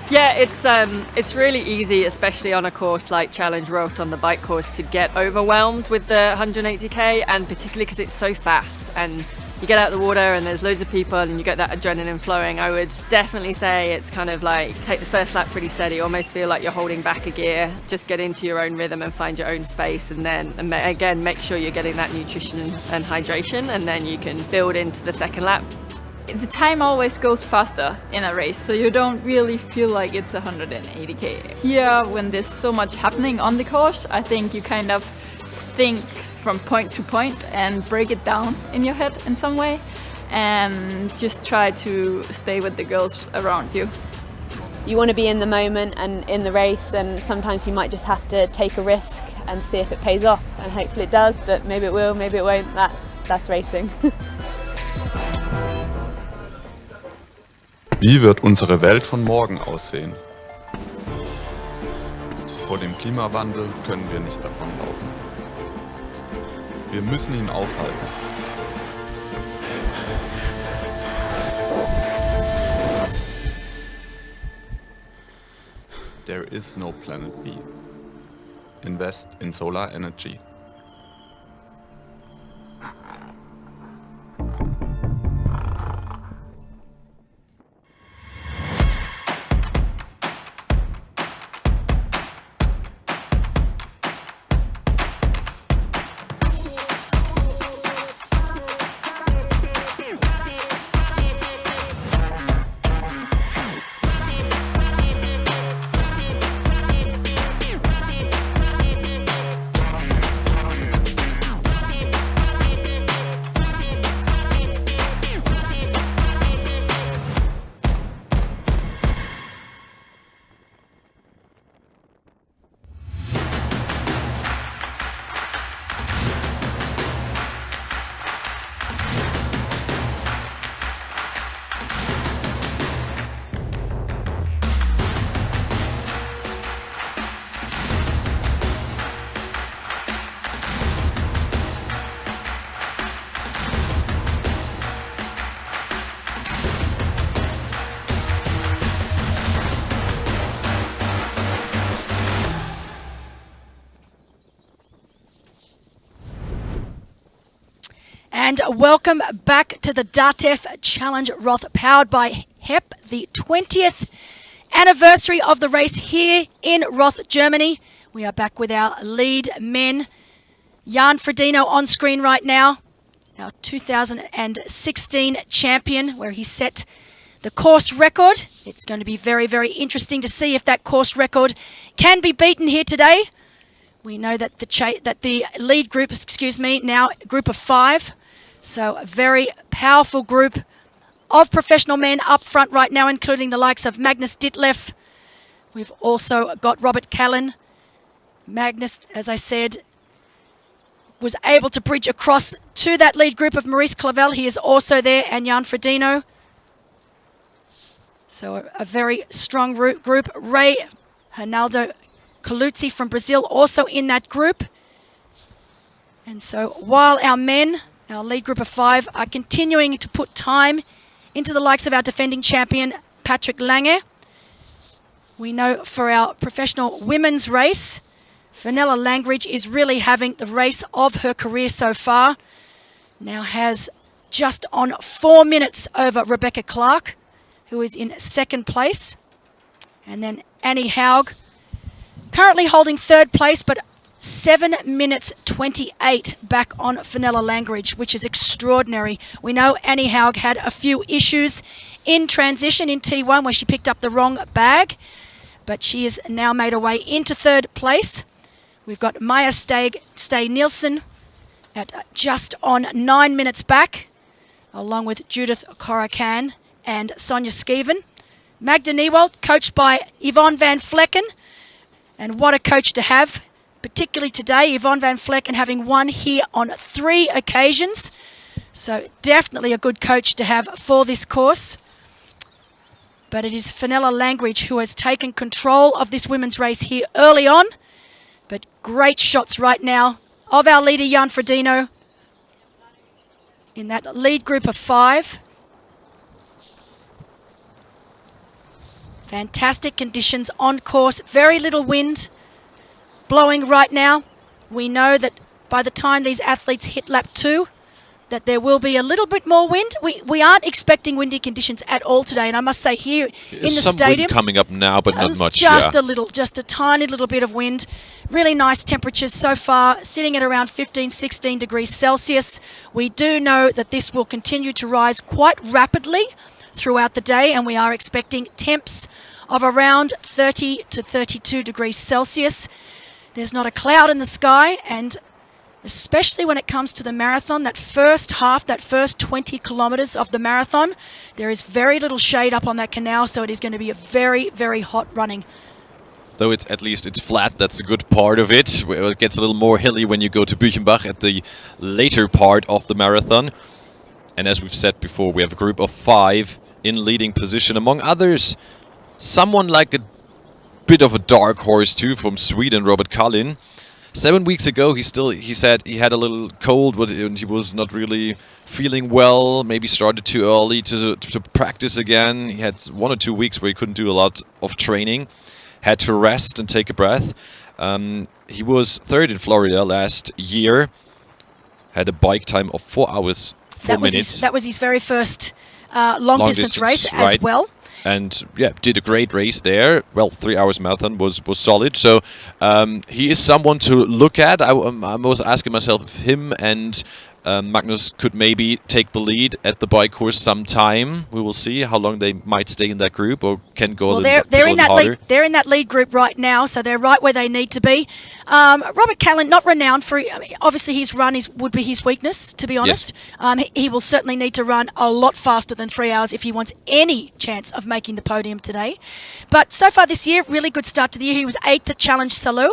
Yeah, it's really easy, especially on a course like Challenge Roth on the bike course, to get overwhelmed with the 180k, and particularly because it's so fast and you get out of the water and there's loads of people and you get that adrenaline flowing. I would definitely say it's kind of like take the first lap pretty steady, almost feel like you're holding back a gear, just get into your own rhythm and find your own space, and then again make sure you're getting that nutrition and hydration, and then you can build into the second lap. The time always goes faster in a race, so you don't really feel like it's 180k. Here, when there's so much happening on the course, I think you kind of think from point to point and break it down in your head in some way, and just try to stay with the girls around you. You want to be in the moment and in the race, and sometimes you might just have to take a risk and see if it pays off, and hopefully it does, but maybe it will, maybe it won't. That's racing. Wie wird unsere Welt von morgen aussehen? Vor dem Klimawandel können wir nicht davonlaufen. Wir müssen ihn aufhalten. There is no planet B. Invest in solar energy. And welcome back to the DATEV Challenge Roth, powered by HEP, the 20th anniversary of the race here in Roth, Germany. We are back with our lead men. Jan Frodeno on screen right now, our 2016 champion, where he set the course record. It's going to be very, very interesting to see if that course record can be beaten here today. We know that the lead group, now group of 5. So a very powerful group of professional men up front right now, including the likes of Magnus Ditlev. We've also got Robert Callen. Magnus, as I said, was able to bridge across to that lead group of Maurice Clavel. He is also there, and Jan Frodeno. So a very strong group. Ray Ronaldo Caluzzi from Brazil also in that group. And so while our men, our lead group of 5, are continuing to put time into the likes of our defending champion, Patrick Lange, we know for our professional women's race, Fenella Langridge is really having the race of her career so far. Now has just on 4 minutes over Rebecca Clark, who is in 2nd place. And then Annie Haug, currently holding 3rd place, but 7 minutes 28 back on Fenella Langridge, which is extraordinary. We know Annie Haug had a few issues in transition in T1 where she picked up the wrong bag, but she has now made her way into 3rd place. We've got Maja Nielsen at just on 9 minutes back, along with Judith Korakan and Sonja Skeven. Magda Niewald, coached by Yvonne van Vlekken, and what a coach to have, particularly today, Yvonne van Vlekken having won here on 3 occasions. So definitely a good coach to have for this course. But it is Fenella Langridge who has taken control of this women's race here early on. But great shots right now of our leader, Jan Frodeno, in that lead group of 5. Fantastic conditions on course, very little wind blowing right now. We know that by the time these athletes hit lap 2, that there will be a little bit more wind. We aren't expecting windy conditions at all today, and I must say here in the some stadium, wind coming up now, but not much. Just a tiny little bit of wind. Really nice temperatures so far, sitting at around 15, 16 degrees Celsius. We do know that this will continue to rise quite rapidly throughout the day, and we are expecting temps of around 30 to 32 degrees Celsius. There's not a cloud in the sky, and especially when it comes to the marathon, that first half, that first 20 kilometres of the marathon, there is very little shade up on that canal, so it is going to be a very, very hot running. Though at least it's flat, that's a good part of it. It gets a little more hilly when you go to Büchenbach at the later part of the marathon. And as we've said before, we have a group of 5 in leading position. Among others, someone like a bit of a dark horse too from Sweden, Robert Callen. 7 weeks ago, he said he had a little cold and he was not really feeling well. Maybe started too early to practice again. He had 1 or 2 weeks where he couldn't do a lot of training. Had to rest and take a breath. He was 3rd in Florida last year. Had a bike time of 4 hours, 4 minutes. That was his very first long distance race as well. And yeah, did a great race there. Well, 3 hours marathon was solid. So he is someone to look at. I'm also asking myself if him and Magnus could maybe take the lead at the bike course sometime. We will see how long they might stay in that group or can go a little harder. They're in that lead group right now, so they're right where they need to be. Robert Callen, not renowned for, obviously his run would be his weakness, to be honest. Yes. He will certainly need to run a lot faster than 3 hours if he wants any chance of making the podium today. But so far this year, really good start to the year. He was 8th at Challenge Salou.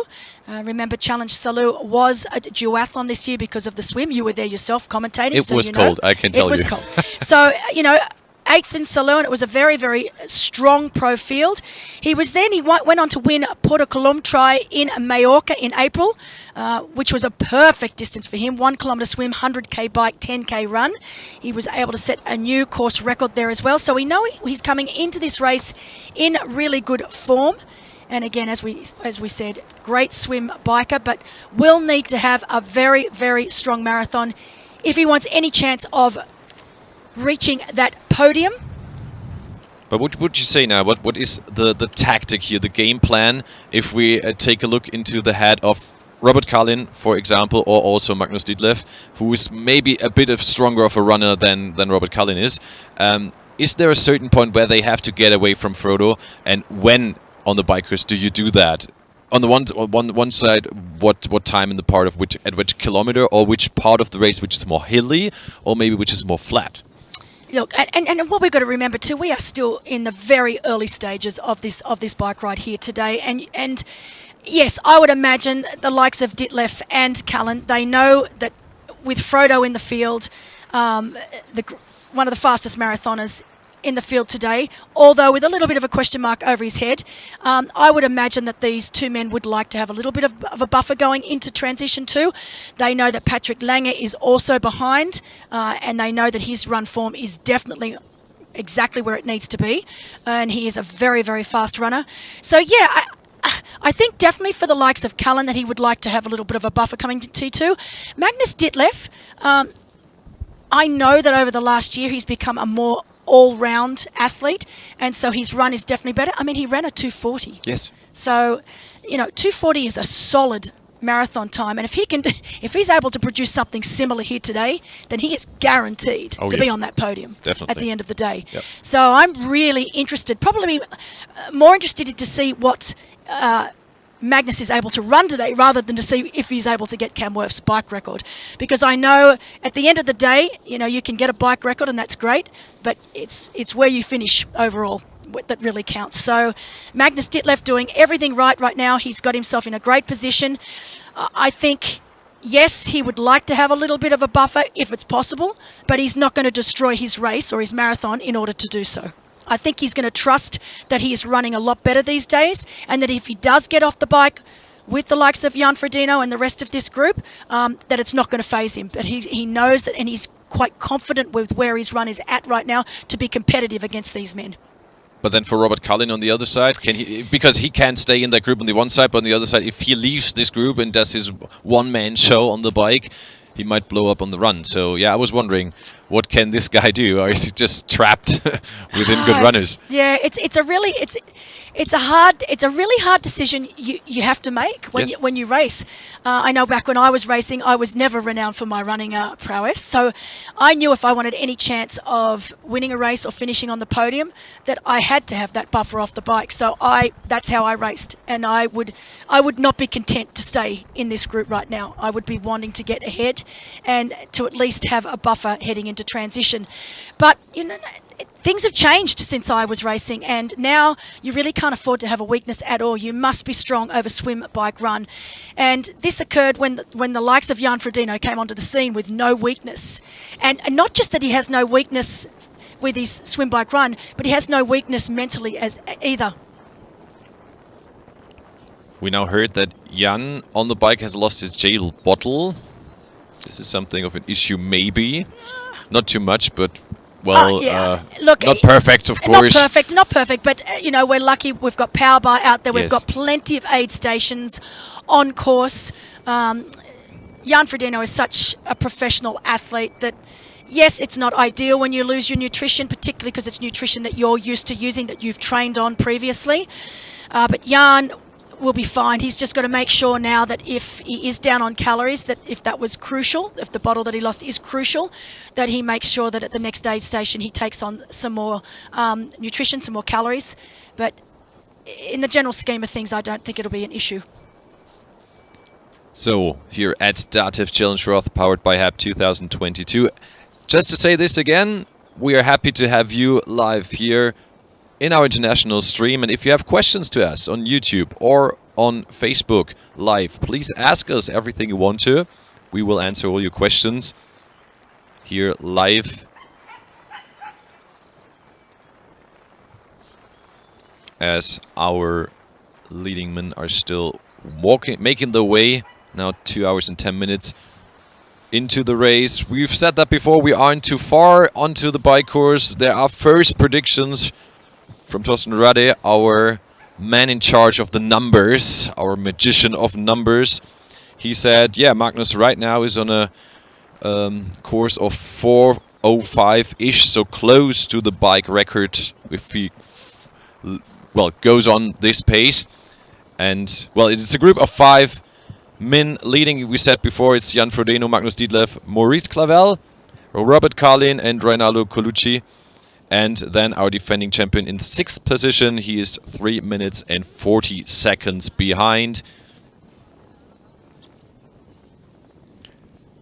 Remember, Challenge Salou was a duathlon this year because of the swim. You were there yourself commentating. It was cold, I can tell you. It was cold. So, 8th in Salou, and it was a very, very strong pro field. He went on to win Porto Colom Tri in Majorca in April, which was a perfect distance for him. 1 kilometre swim, 100k bike, 10k run. He was able to set a new course record there as well. So we know he's coming into this race in really good form. And again, as we said, great swim biker, but will need to have a very, very strong marathon if he wants any chance of reaching that podium. But what would you say now? What is the tactic here, the game plan, if we take a look into the head of Robert Kalin, for example, or also Magnus Ditlev, who is maybe a bit of stronger of a runner than Robert Kalin is? Is there a certain point where they have to get away from Frodo, and when on the bikers do you do that? On the one side, what time in the part of which kilometer, or which part of the race which is more hilly, or maybe which is more flat? Look, and what we've got to remember too, we are still in the very early stages of this bike ride here today, and yes, I would imagine the likes of Ditlev and Kalin, they know that with Frodo in the field, one of the fastest marathoners in the field today, although with a little bit of a question mark over his head, I would imagine that these two men would like to have a little bit of a buffer going into transition too. They know that Patrick Lange is also behind, and they know that his run form is definitely exactly where it needs to be, and he is a very, very fast runner. So yeah, I think definitely for the likes of Kalin that he would like to have a little bit of a buffer coming to T2. Magnus Ditlev, I know that over the last year he's become a more all-round athlete, and so his run is definitely better. I mean, he ran a 2:40. Yes. So, 2:40 is a solid marathon time, and if he's able to produce something similar here today, then he is guaranteed to be on that podium at the end of the day. Yep. So I'm really interested, probably more interested to see what Magnus is able to run today rather than to see if he's able to get Cam Wurf's bike record. Because I know at the end of the day, you can get a bike record and that's great, but it's where you finish overall that really counts. So Magnus Ditlev doing everything right now. He's got himself in a great position. I think, yes, he would like to have a little bit of a buffer if it's possible, but he's not going to destroy his race or his marathon in order to do so. I think he's going to trust that he is running a lot better these days, and that if he does get off the bike with the likes of Jan Frodeno and the rest of this group, that it's not going to faze him. But he knows that, and he's quite confident with where his run is at right now to be competitive against these men. But then for Robert Kalin on the other side, because he can't stay in that group on the one side, but on the other side, if he leaves this group and does his one-man show on the bike, he might blow up on the run. So yeah, I was wondering, what can this guy do, or is he just trapped within good runners? Yeah, it's a really hard decision you have to make when you race. I know back when I was racing, I was never renowned for my running prowess. So I knew if I wanted any chance of winning a race or finishing on the podium, that I had to have that buffer off the bike. So that's how I raced, and I would not be content to stay in this group right now. I would be wanting to get ahead and to at least have a buffer heading into transition. But things have changed since I was racing, and now you really can't afford to have a weakness at all. You must be strong over swim, bike, run. And this occurred when the likes of Jan Frodeno came onto the scene with no weakness. And not just that he has no weakness with his swim, bike, run, but he has no weakness mentally as either. We now heard that Jan on the bike has lost his gel bottle. This is something of an issue, maybe. Not too much, but look, not perfect, of course. Not perfect, but we're lucky. We've got power bar out there. We've got plenty of aid stations on course. Jan Frodeno is such a professional athlete that, yes, it's not ideal when you lose your nutrition, particularly because it's nutrition that you're used to using, that you've trained on previously. But Jan will be fine. He's just got to make sure now that if he is down on calories, that if that was crucial, if the bottle that he lost is crucial, that he makes sure that at the next aid station he takes on some more nutrition, some more calories. But in the general scheme of things, I don't think it'll be an issue. So here at DATEV Challenge Roth, powered by HAP 2022. Just to say this again, we are happy to have you live here in our international stream, and if you have questions to us on YouTube or on Facebook Live, please ask us everything you want to. We will answer all your questions here live. As our leading men are still making their way, now 2 hours and 10 minutes into the race. We've said that before, we aren't too far onto the bike course. There are first predictions from Thorsten Rade, our man in charge of the numbers, our magician of numbers. He said, yeah, Magnus right now is on a course of 4:05-ish, so close to the bike record if he goes on this pace. And well, it's a group of 5 men leading. We said before, it's Jan Frodeno, Magnus Ditlev, Maurice Clavel, Robert Carlin and Reinaldo Colucci. And then our defending champion in 6th position. He is 3 minutes and 40 seconds behind.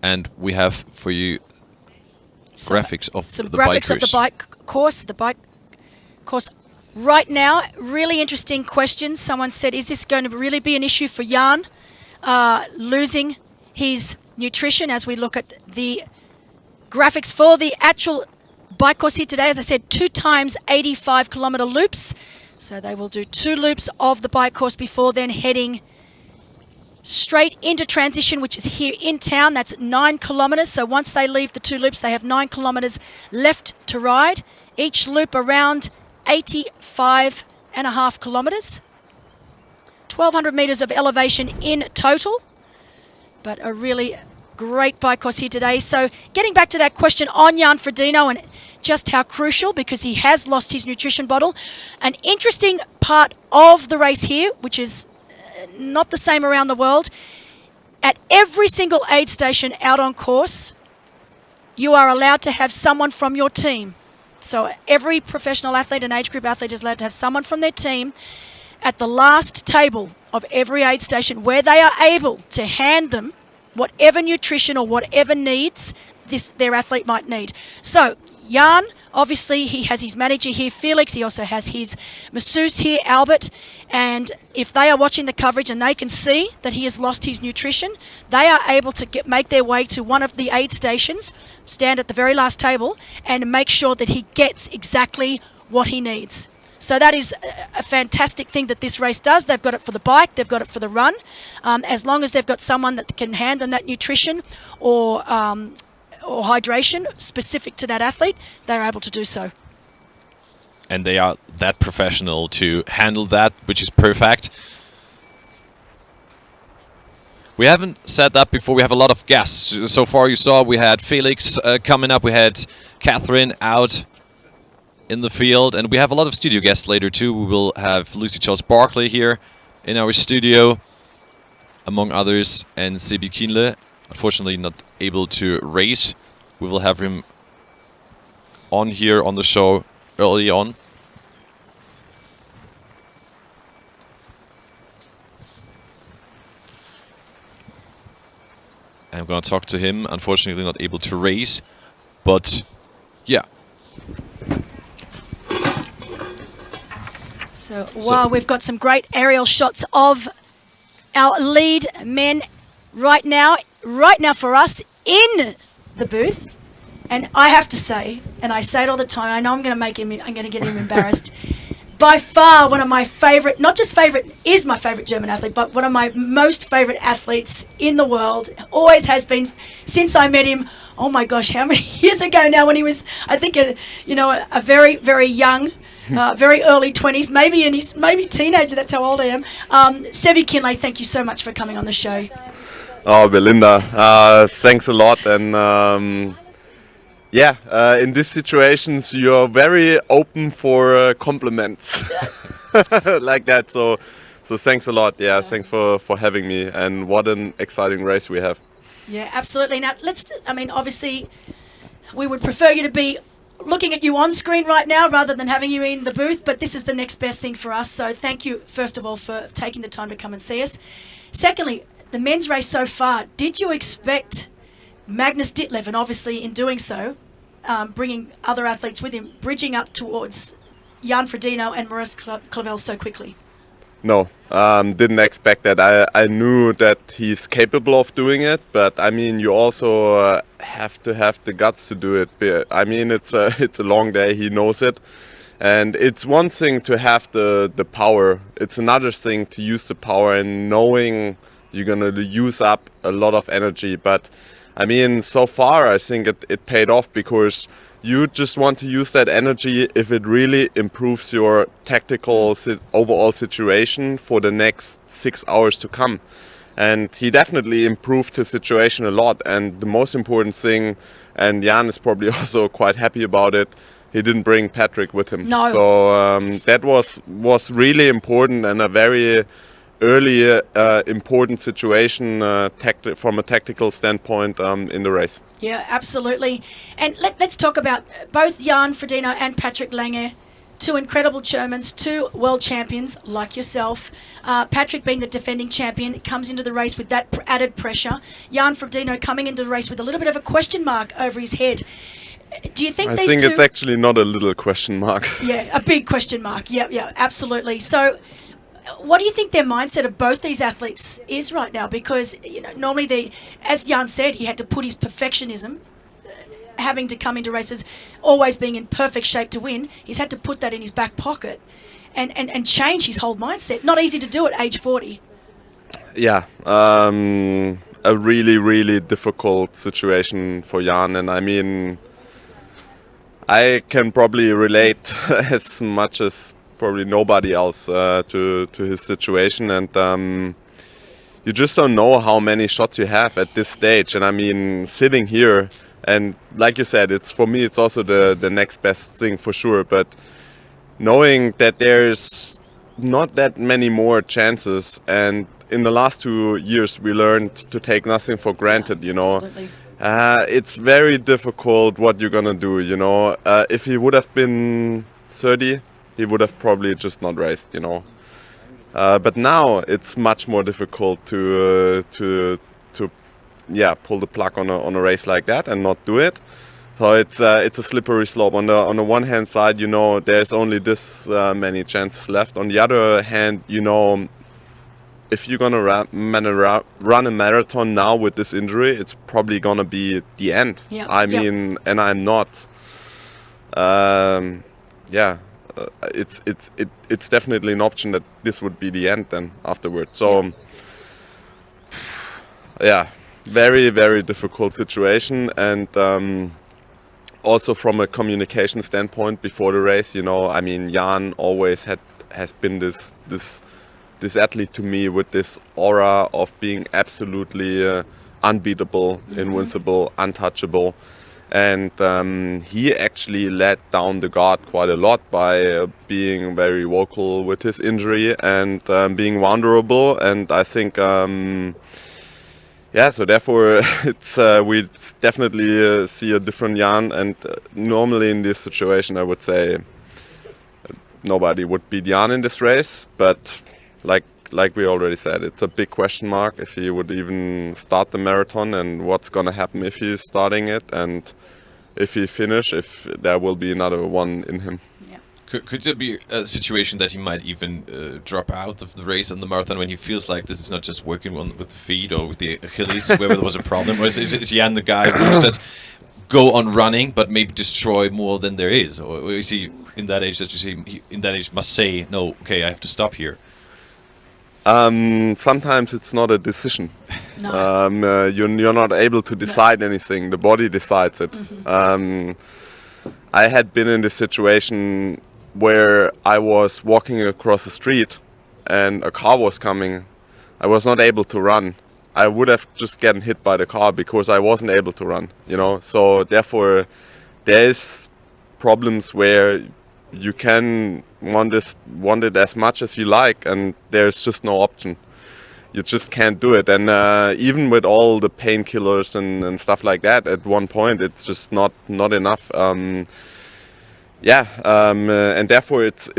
And we have for you graphics of some the graphics bikers. of the bike course. The bike course right now. Really interesting question. Someone said, "Is this going to really be an issue for Jan losing his nutrition?" As we look at the graphics for the actual bike course here today, as I said, 2 times 85-kilometer loops. So they will do 2 loops of the bike course before then heading straight into transition, which is here in town. That's 9 kilometers. So once they leave the 2 loops, they have 9 kilometers left to ride. Each loop around 85.5 kilometers. 1,200 meters of elevation in total, but a really great bike course here today. So getting back to that question on Jan Frodeno and just how crucial, because he has lost his nutrition bottle. An interesting part of the race here, which is not the same around the world. At every single aid station out on course, you are allowed to have someone from your team. So every professional athlete and age group athlete is allowed to have someone from their team at the last table of every aid station, where they are able to hand them whatever nutrition or whatever needs their athlete might need. So Jan, obviously, he has his manager here, Felix. He also has his masseuse here, Albert. And if they are watching the coverage and they can see that he has lost his nutrition, they are able to make their way to one of the aid stations, stand at the very last table, and make sure that he gets exactly what he needs. So that is a fantastic thing that this race does. They've got it for the bike, they've got it for the run. As long as they've got someone that can hand them that nutrition or hydration specific to that athlete, they're able to do so. And they are that professional to handle that, which is perfect. We haven't said that before. We have a lot of guests. So far you saw we had Felix coming up. We had Catherine out in the field. And we have a lot of studio guests later too. We will have Lucy Charles Barkley here in our studio, among others, and Sebi Kienle. Unfortunately not able to race. We will have him on here on the show early on. I'm going to talk to him. Unfortunately not able to race, but yeah. So while we've got some great aerial shots of our lead men right now for us in the booth, and I have to say, and I say it all the time, I know I'm going to get him embarrassed. By far one of my favorite, not just favorite, is my favorite German athlete, but one of my most favorite athletes in the world. Always has been since I met him. Oh my gosh, how many years ago now, when he was, I think, a very, very young, very early 20s, maybe teenager. That's how old I am. Sebi Kienle, thank you so much for coming on the show. Oh, Belinda, thanks a lot. And in these situations, you're very open for compliments like that. So thanks a lot. Yeah, thanks for having me. And what an exciting race we have. Yeah, absolutely. Now, obviously, we would prefer you to be looking at you on screen right now rather than having you in the booth, but this is the next best thing for us. So thank you, first of all, for taking the time to come and see us. Secondly, the men's race so far, did you expect Magnus Ditlev, and obviously in doing so, bringing other athletes with him, bridging up towards Jan Frodeno and Maurice Clavel so quickly? No, didn't expect that. I knew that he's capable of doing it, but I mean, you also have to have the guts to do it. I mean, it's a long day. He knows it, and it's one thing to have the power. It's another thing to use the power and knowing you're gonna use up a lot of energy. But I mean, so far I think it paid off, because you just want to use that energy if it really improves your tactical overall situation for the next 6 hours to come. And he definitely improved his situation a lot. And the most important thing, and Jan is probably also quite happy about it, he didn't bring Patrick with him. No. So that was really important and a very early important situation from a tactical standpoint in the race. Yeah, absolutely. And let's talk about both Jan Frodeno and Patrick Lange, two incredible Germans, two world champions like yourself. Patrick, being the defending champion, comes into the race with that added pressure. Jan Frodeno coming into the race with a little bit of a question mark over his head. Do you think I these think two... it's actually not a little question mark. Yeah, a big question mark. Yeah, absolutely. So what do you think their mindset of both these athletes is right now? Because, you know, normally as Jan said, he had to put his perfectionism, having to come into races, always being in perfect shape to win. He's had to put that in his back pocket and change his whole mindset. Not easy to do at age 40. Yeah, a really, really difficult situation for Jan. And I mean, I can probably relate as much as probably nobody else to his situation. And you just don't know how many shots you have at this stage. And I mean, sitting here, and like you said, for me, it's also the next best thing for sure. But knowing that there's not that many more chances, and in the last 2 years we learned to take nothing for granted, you know. Absolutely. It's very difficult what you're gonna do, you know. If he would have been 30, he would have probably just not raced, you know. But now it's much more difficult to pull the plug on a race like that and not do it. So it's a slippery slope. On the one hand side, you know, there's only this many chances left. On the other hand, you know, if you're gonna run a marathon now with this injury, it's probably gonna be the end. Yep. I mean, and I'm not. It's definitely an option that this would be the end then afterwards. So yeah, very, very difficult situation. And also from a communication standpoint before the race, you know, I mean, Jan always has been this athlete to me with this aura of being absolutely unbeatable, invincible, untouchable. And he actually let down the guard quite a lot by being very vocal with his injury and being vulnerable. And I think, so therefore we definitely see a different Jan. And normally in this situation, I would say nobody would beat Jan in this race. But like we already said, it's a big question mark if he would even start the marathon and what's going to happen if he's starting it, and if he finish, if there will be another one in him. Could there be a situation that he might even drop out of the race on the marathon when he feels like this is not just working with the feet or with the Achilles, where there was a problem? Or is Jan the guy who just go on running but maybe destroy more than there is? Or is he in that age that you see in that age must say, no, okay, I have to stop here? Sometimes it's not a decision. No. You're not able to decide anything. The body decides it. I had been in this situation where I was walking across the street and a car was coming. I was not able to run. I would have just gotten hit by the car because I wasn't able to run, you know. So therefore, there's problems where you can want it as much as you like, and there's just no option. You just can't do it. And even with all the painkillers and stuff like that, at one point it's just not enough. And therefore it's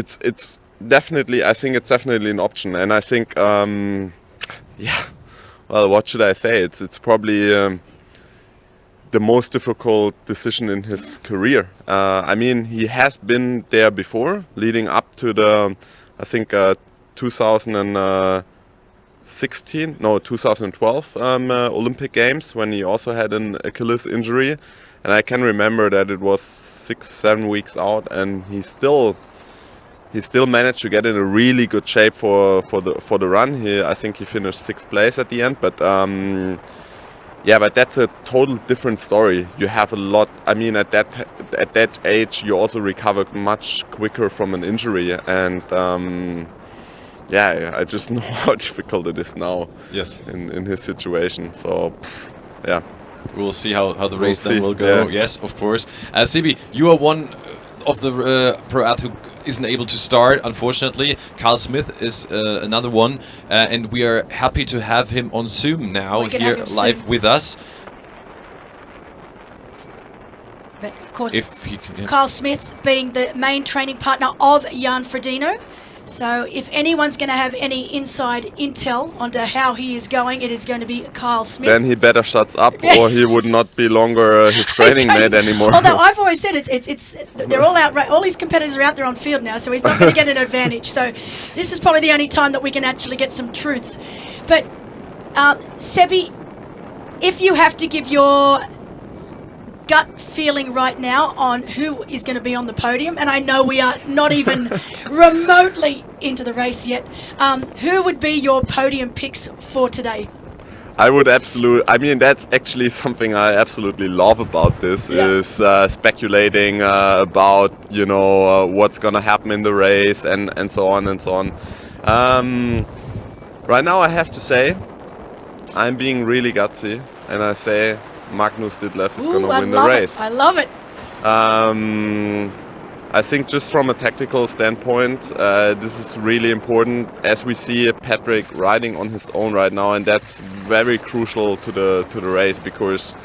definitely, I think it's definitely an option. And I think well, what should I say? It's probably the most difficult decision in his career. I mean, he has been there before, leading up to the, I think, 2012 Olympic Games, when he also had an Achilles injury. And I can remember that it was 6-7 weeks out, and he still managed to get in a really good shape for the run. I think he finished 6th place at the end, but but that's a total different story. You have a lot. I mean, at that age, you also recover much quicker from an injury, and yeah, I just know how difficult it is now. Yes. In his situation. So, yeah. We'll see how the race then will go. Yeah. Yes, of course. Sibi, you are one of the pro athletes who isn't able to start, unfortunately. Carl Smith is another one, and we are happy to have him on Zoom now, here live with us. But of course, if he can, Carl Smith being the main training partner of Jan Frodeno. So if anyone's going to have any inside intel onto how he is going, it is going to be Carl Smith. Then he better shut up, or he would not be longer his training mate anymore. Although I've always said it's they're all out. All these competitors are out there on field now, so he's not going to get an advantage. So this is probably the only time that we can actually get some truths. But Sebi, if you have to give your gut feeling right now on who is going to be on the podium, and I know we are not even remotely into the race yet, who would be your podium picks for today? I would I mean, that's actually something I absolutely love about this, is speculating about, you know, what's going to happen in the race and so on and so on. Right now I have to say, I'm being really gutsy, and I say Magnus Ditlev is going to win the race. I love it. I think just from a tactical standpoint, this is really important, as we see Patrick riding on his own right now, and that's very crucial to the race, because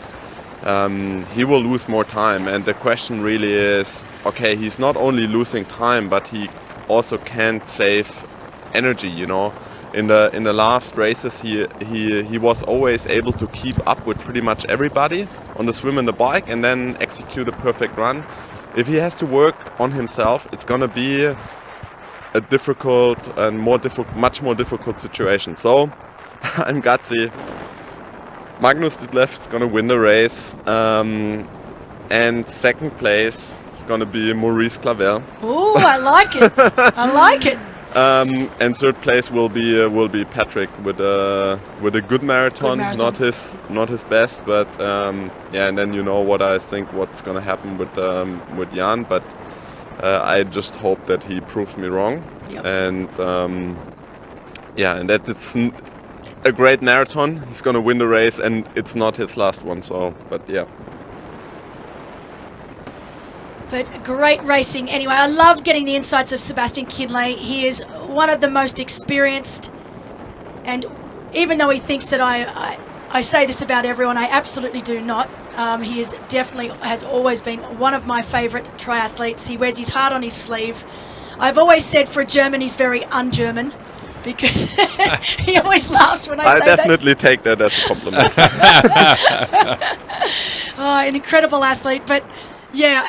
he will lose more time. And the question really is, okay, he's not only losing time, but he also can't save energy, you know. In the last races, he was always able to keep up with pretty much everybody on the swim and the bike, and then execute a perfect run. If he has to work on himself, it's gonna be a difficult and much more difficult situation. So I'm gutsy. Magnus Ditlev is gonna win the race, and second place is gonna be Maurice Clavel. Oh, I like it. I like it. And third place will be Patrick with a good marathon. Not his best, but yeah. And then you know what I think what's gonna happen with Jan, but I just hope that he proves me wrong. Yep. And yeah, and that it's a great marathon. He's gonna win the race, and it's not his last one. So, but yeah. But great racing anyway. I love getting the insights of Sebastian Kienle. He is one of the most experienced, and even though he thinks that I say this about everyone, I absolutely do not. He is definitely has always been one of my favourite triathletes. He wears his heart on his sleeve. I've always said for a German he's very un-German, because he always laughs when I say that. I definitely take that as a compliment. An incredible athlete, but yeah,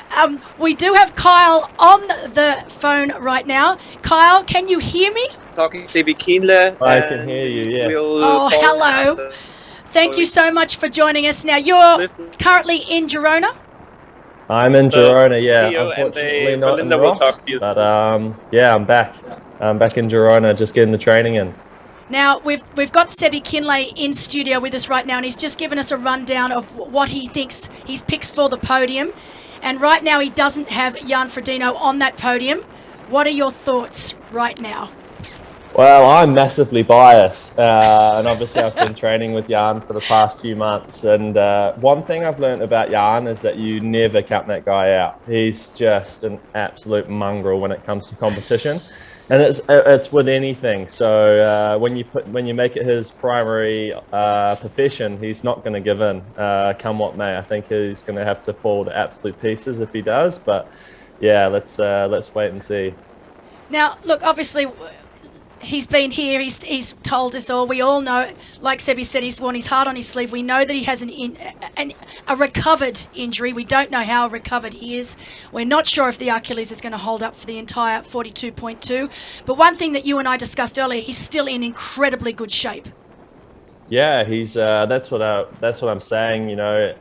we do have Kyle on the phone right now. Kyle, can you hear me? Talking to Sebi Kienle. I can hear you, yes. Oh, hello. Thank you so much for joining us. Now, you're currently in Girona? I'm in Girona, yeah. Theo Unfortunately and not in Belinda will Roth, talk to you. but yeah, I'm back. I'm back in Girona, just getting the training in. Now, we've got Sebi Kienle in studio with us right now, and he's just given us a rundown of what he thinks his picks for the podium. And right now he doesn't have Jan Frodeno on that podium. What are your thoughts right now? Well, I'm massively biased, and obviously I've been training with Jan for the past few months, and one thing I've learned about Jan is that you never count that guy out. He's just an absolute mongrel when it comes to competition, and it's with anything. So when you make it his primary profession, he's not going to give in, come what may. I think he's going to have to fall to absolute pieces if he does, but yeah, let's wait and see. Now, look, obviously he's been here, he's told us all, we all know, like Sebi said, he's worn his heart on his sleeve. We know that he has a recovered injury. We don't know how recovered he is. We're not sure if the Achilles is going to hold up for the entire 42.2. But one thing that you and I discussed earlier, he's still in incredibly good shape. Yeah, he's that's what I'm saying. You know,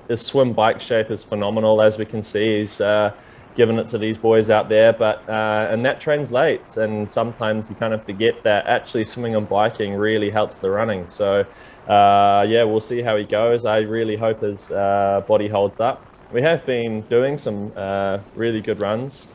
his swim bike shape is phenomenal, as we can see. He's giving it to these boys out there, but and that translates, and sometimes you kind of forget that actually swimming and biking really helps the running. So yeah, we'll see how he goes. I really hope his body holds up. We have been doing some really good runs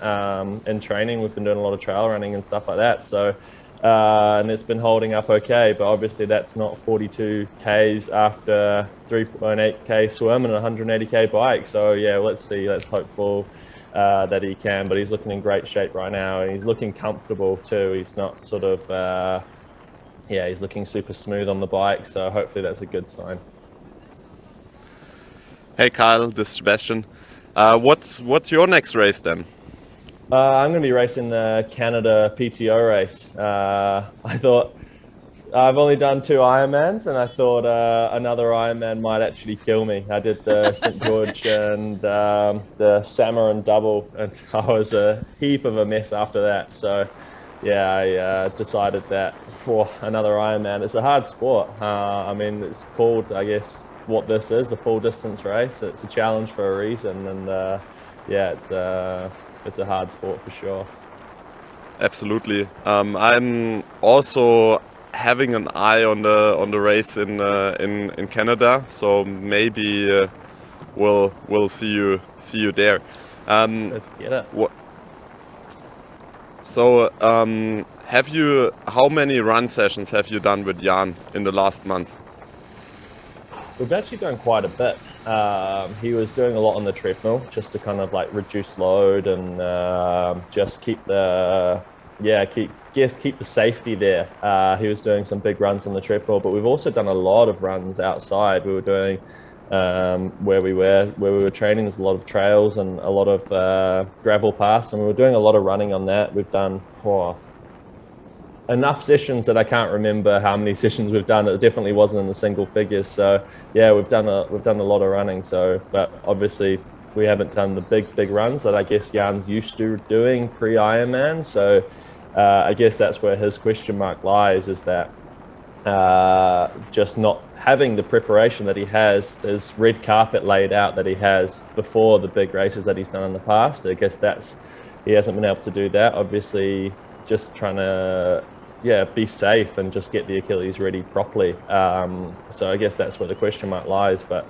in training. We've been doing a lot of trail running and stuff like that, so and it's been holding up okay, but obviously that's not 42 Ks after 3.8K swim and a 180K bike. So yeah, let's see, let's hopeful that he can, but he's looking in great shape right now, and he's looking comfortable too. He's not sort of, he's looking super smooth on the bike, so hopefully that's a good sign. Hey Kyle, this is Sebastian. What's your next race then? I'm going to be racing the Canada PTO race. I thought I've only done 2 Ironmans, and I thought another Ironman might actually kill me. I did the St. George and the Samarin double, and I was a heap of a mess after that. So yeah, I decided that for another Ironman, it's a hard sport. I mean, it's called, I guess, what this is, the full distance race. It's a challenge for a reason, and yeah, it's a hard sport for sure. Absolutely. I'm also having an eye on the race in Canada, so maybe we'll see you there. Let's get it. So how many run sessions have you done with Jan in the last months? We've actually done quite a bit. He was doing a lot on the treadmill just to kind of like reduce load and just keep the safety there. He was doing some big runs on the treadmill, but we've also done a lot of runs outside. We were doing where we were training. There's a lot of trails and a lot of gravel paths, and we were doing a lot of running on that. We've done enough sessions that I can't remember how many sessions we've done. It definitely wasn't in the single figures. So yeah, we've done a lot of running. So, but obviously we haven't done the big runs that I guess Jan's used to doing pre-Ironman. So I guess that's where his question mark lies, is that just not having the preparation that he has, this red carpet laid out that he has before the big races that he's done in the past. I guess he hasn't been able to do that. Obviously, just trying to be safe and just get the Achilles ready properly. So I guess that's where the question mark lies. But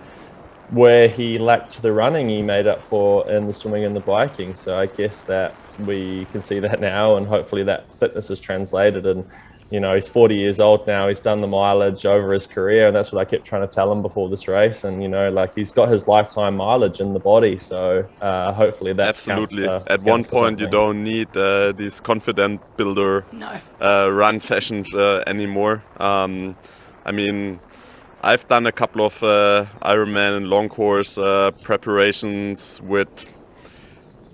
where he lacked the running, he made up for in the swimming and the biking. So I guess that we can see that now, and hopefully that fitness is translated. And you know, he's 40 years old now. He's done the mileage over his career, and that's what I kept trying to tell him before this race. And you know, like, he's got his lifetime mileage in the body, so hopefully that absolutely counts, at one point you don't need these confident builder run sessions anymore. I mean, I've done a couple of Ironman and long course preparations with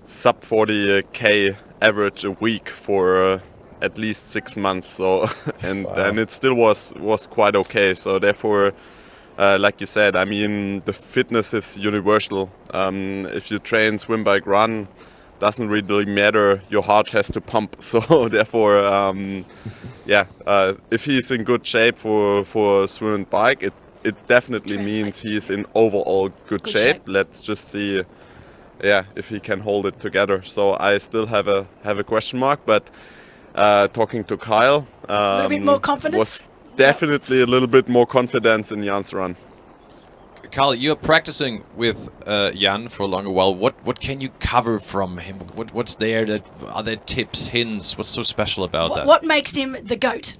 sub 40K average a week for at least 6 months, so and it still was quite okay. So therefore, like you said, I mean, the fitness is universal. If you train, swim, bike, run, doesn't really matter. Your heart has to pump. So therefore, if he's in good shape for swim and bike, it definitely means he's in overall good shape. Let's just see, if he can hold it together. So I still have a question mark, but. Talking to Kyle, a little bit more confidence? Was definitely a little bit more confidence in Jan's run. Kyle, you're practicing with Jan for a longer while. What can you cover from him? What's there? Are there tips, hints? What's so special about that? What makes him the GOAT?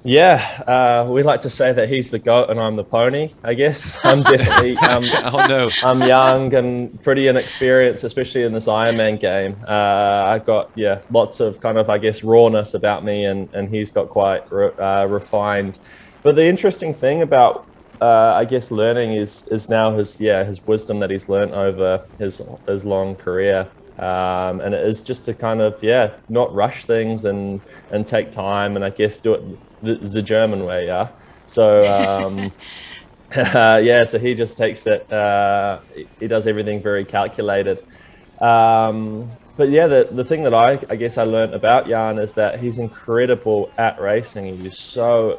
Yeah, we like to say that he's the goat and I'm the pony, I guess. I'm definitely, I'm young and pretty inexperienced, especially in this Ironman game. I've got, lots of kind of, I guess, rawness about me, and he's got quite refined. But the interesting thing about, I guess, learning is now his wisdom that he's learned over his long career. And it is just to kind of, not rush things and take time, and I guess do it the German way, So, so he just takes it, he does everything very calculated. But the thing that I guess I learned about Jan is that he's incredible at racing. He's so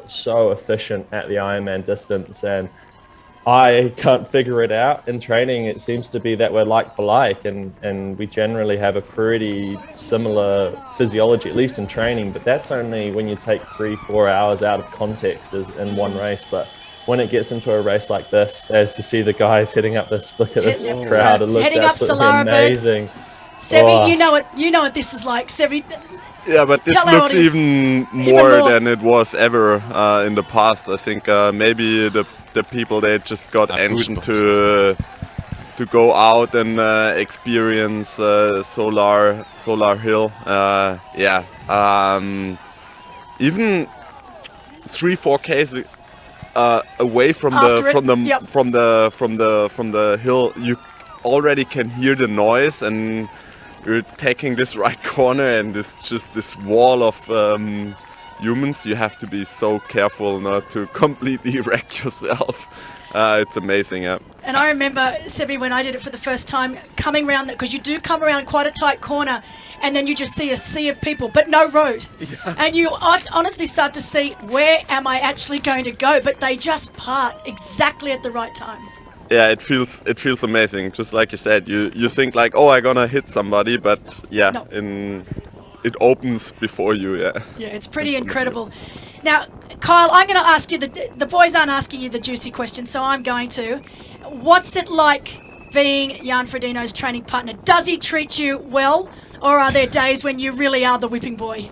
efficient at the Ironman distance, and I can't figure it out. In training, it seems to be that we're like for like, and we generally have a pretty similar physiology, at least in training, but that's only when you take 3-4 hours out of context in one race. But when it gets into a race like this, as you see the guys heading up this, look at this crowd, it looks absolutely amazing. Sevi, you know what this is like. Sevi, Yeah, but this Tell our looks audience even even more more. than it was ever in the past. I think maybe the people, they just got engine to go out and experience Solar Hill. Yeah, even 3-4 k's away from After it, from the hill, you already can hear the noise, and you're taking this right corner, and it's just this wall of humans. You have to be so careful not to completely wreck yourself. It's amazing, yeah. And I remember, Sebi, when I did it for the first time, coming around, because you do come around quite a tight corner, and then you just see a sea of people, but no road. Yeah. And you honestly start to see, where am I actually going to go? But they just part exactly at the right time. Yeah, it feels amazing. Just like you said, you think like, oh, I'm gonna hit somebody, but yeah, no. It opens before you, yeah. Yeah, it's pretty incredible. Now, Kyle, I'm going to ask you, the boys aren't asking you the juicy question, so I'm going to. What's it like being Jan Frodeno's training partner? Does he treat you well, or are there days when you really are the whipping boy?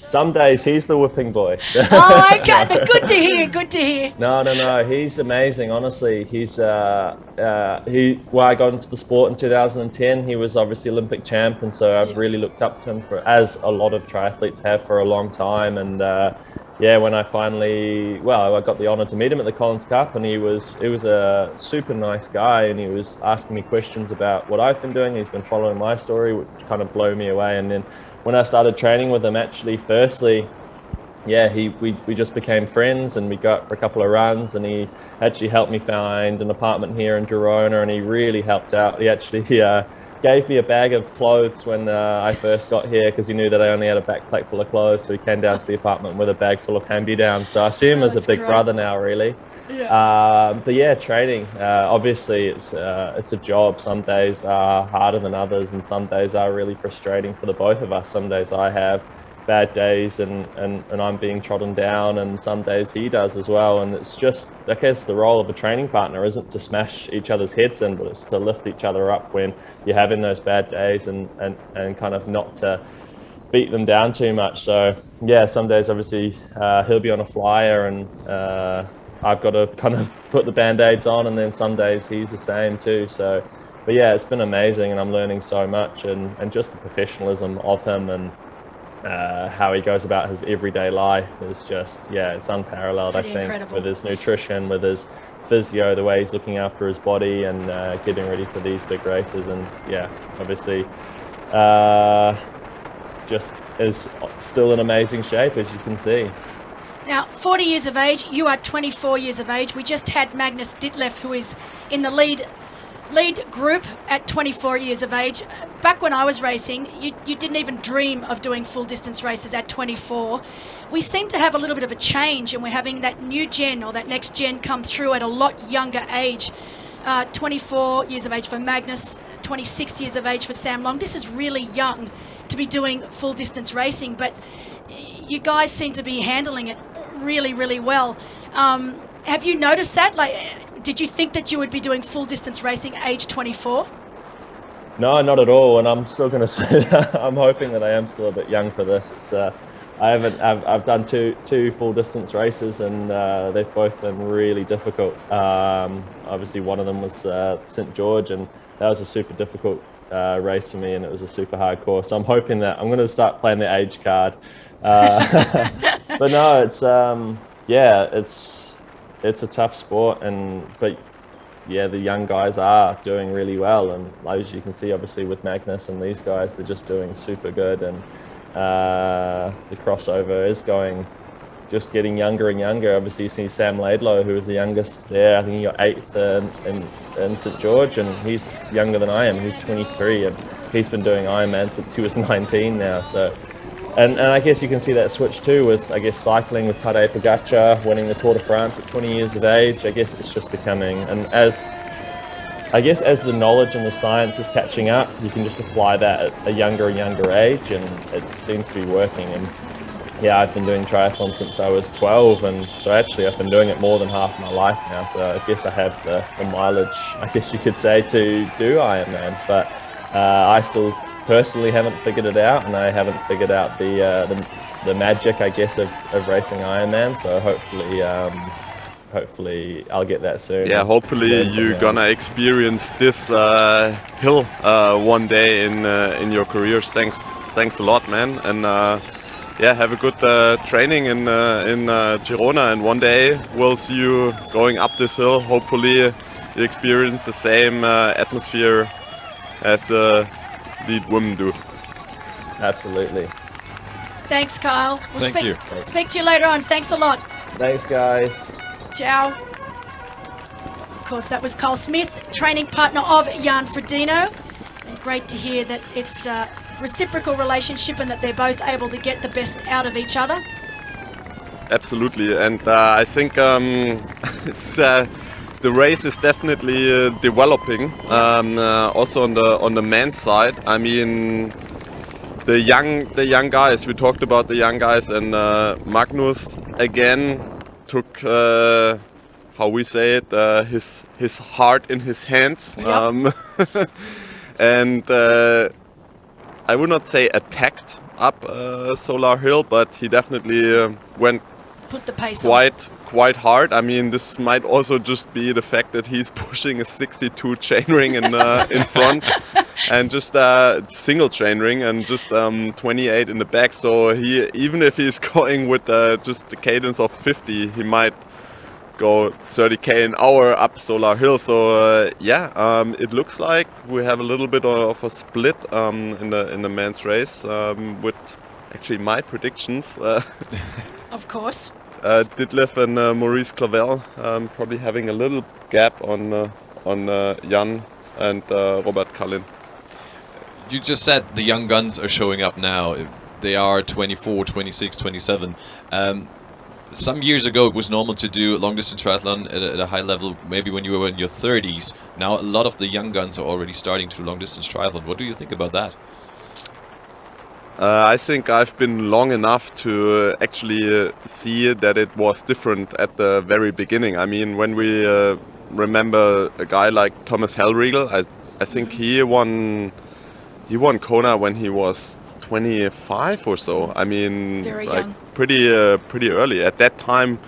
Some days he's the whipping boy. Oh, okay. Good to hear. No. He's amazing. Honestly, he's I got into the sport in 2010. He was obviously Olympic champ, and so I've really looked up to him as a lot of triathletes have for a long time. And when I finally, I got the honor to meet him at the Collins Cup, and he was a super nice guy, and he was asking me questions about what I've been doing. He's been following my story, which kind of blew me away. And then when I started training with him, actually, firstly, we just became friends, and we go out for a couple of runs, and he actually helped me find an apartment here in Girona, and he really helped out. He actually gave me a bag of clothes when I first got here, because he knew that I only had a backpack full of clothes, so he came down to the apartment with a bag full of hand-me-downs. So I see him as a big brother now, really. Yeah. Training, obviously it's a job. Some days are harder than others, and some days are really frustrating for the both of us. Some days I have bad days and I'm being trodden down, and some days he does as well. And it's just, I guess the role of a training partner isn't to smash each other's heads in, but it's to lift each other up when you're having those bad days, and kind of not to beat them down too much. So yeah, some days obviously he'll be on a flyer, and I've got to kind of put the band-aids on, and then some days he's the same too. So, but yeah, it's been amazing, and I'm learning so much, and just the professionalism of him, and how he goes about his everyday life is just, it's unparalleled. Pretty I think incredible. With his nutrition, with his physio, the way he's looking after his body, and getting ready for these big races. And obviously just is still in amazing shape, as you can see. Now, 40 years of age, you are 24 years of age. We just had Magnus Ditlev, who is in the lead group at 24 years of age. Back when I was racing, you didn't even dream of doing full distance races at 24. We seem to have a little bit of a change, and we're having that new gen, or that next gen, come through at a lot younger age. 24 years of age for Magnus, 26 years of age for Sam Long. This is really young to be doing full distance racing, but you guys seem to be handling it really, really well. Have you noticed that? Did you think that you would be doing full distance racing age 24? No, not at all. And I'm still going to say that I'm hoping that I am still a bit young for this. It's I've done two full distance races, and they've both been really difficult. Obviously one of them was St. George, and that was a super difficult race for me, and it was a super hard course. So I'm hoping that I'm going to start playing the age card. But no, it's a tough sport, but the young guys are doing really well, and as you can see, obviously with Magnus and these guys, they're just doing super good, and the crossover is just getting younger and younger. Obviously you see Sam Laidlow, who was the youngest there. I think he got 8th in St. George, and he's younger than I am. He's 23, and he's been doing Ironman since he was 19 now. So, and I guess you can see that switch too with, I guess, cycling with Tadej Pogačar winning the Tour de France at 20 years of age. I guess it's just becoming, and as the knowledge and the science is catching up, you can just apply that at a younger and younger age, and it seems to be working. And I've been doing triathlon since I was 12, and so actually I've been doing it more than half my life now. So I guess I have the mileage, I guess you could say, to do Ironman. But I still personally haven't figured it out, and I haven't figured out the magic, I guess, of racing Ironman. So hopefully I'll get that soon. Yeah, hopefully you're gonna experience this hill one day in your career. Thanks a lot, man, and yeah, have a good training in Girona, and one day we'll see you going up this hill. Hopefully you experience the same atmosphere as the lead women do. Absolutely. Thanks, Kyle. We'll Thank you. speak to you later on. Thanks a lot. Thanks, guys. Ciao. Of course, that was Kyle Smith, training partner of Jan Frodeno. And great to hear that it's a reciprocal relationship and that they're both able to get the best out of each other. Absolutely, and I think it's, the race is definitely developing. Also on the men's side, I mean, the young guys. We talked about the young guys, and Magnus again took how we say it, his heart in his hands. Yep. And I would not say attacked up Solar Hill, but he definitely went Put the pace on. quite hard. I mean, this might also just be the fact that he's pushing a 62 chainring in front, and just single chainring, and just 28 in the back. So he, even if he's going with just the cadence of 50, he might go 30k an hour up Solar Hill. So yeah, it looks like we have a little bit of a split in the men's race with actually my predictions. Of course. Ditlev and Maurice Clavel probably having a little gap on Jan and Robert Kallin. You just said the young guns are showing up now. They are 24, 26, 27. Some years ago it was normal to do long distance triathlon at a high level, maybe when you were in your 30s. Now a lot of the young guns are already starting to do long distance triathlon. What do you think about that? I think I've been long enough to actually see that it was different at the very beginning. I mean, when we remember a guy like Thomas Hellriegel, I think he won Kona when he was 25 or so. I mean, very like young. Pretty early. At that time,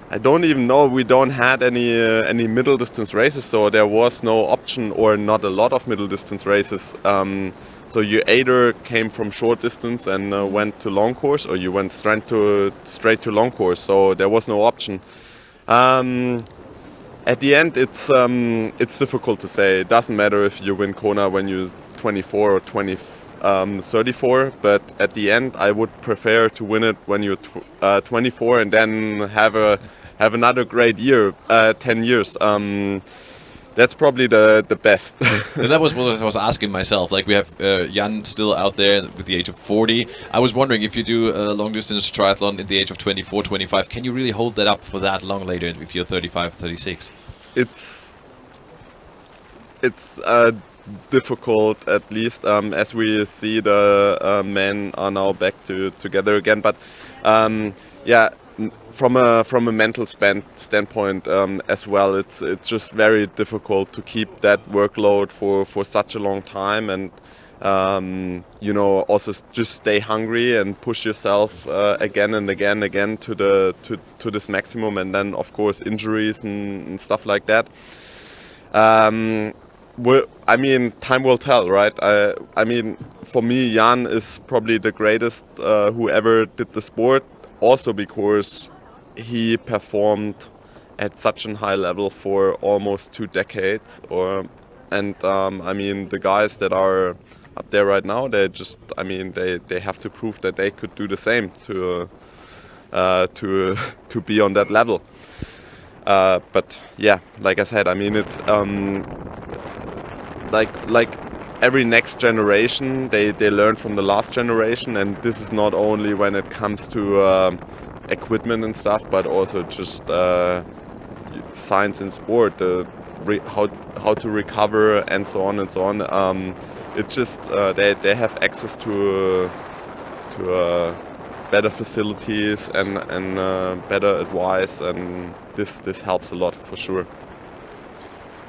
I don't even know, we don't had any middle distance races, so there was no option or not a lot of middle distance races. So you either came from short distance and went to long course, or you went straight to long course. So there was no option. At the end, it's difficult to say. It doesn't matter if you win Kona when you're 24 or 34. But at the end, I would prefer to win it when you're 24 and then have another great year, 10 years. That's probably the best. That was what I was asking myself. Like, we have Jan still out there with the age of 40. I was wondering, if you do a long distance triathlon at the age of 24, 25, can you really hold that up for that long later if you're 35, 36? It's difficult, at least as we see the men are now back together again. But yeah. From a mental standpoint as well, it's just very difficult to keep that workload for such a long time, and you know, also just stay hungry and push yourself again and again to this maximum, and then of course injuries and stuff like that. I mean, time will tell, right? I mean, for me, Jan is probably the greatest who ever did the sport. Also because he performed at such a high level for almost 2 decades, and I mean, the guys that are up there right now, they just, I mean, they have to prove that they could do the same to be on that level. But yeah, like I said, I mean, it's like every next generation, they learn from the last generation, and this is not only when it comes to equipment and stuff, but also just science in sport, how to recover and so on and so on. It's just they have access to better facilities and better advice, and this helps a lot for sure.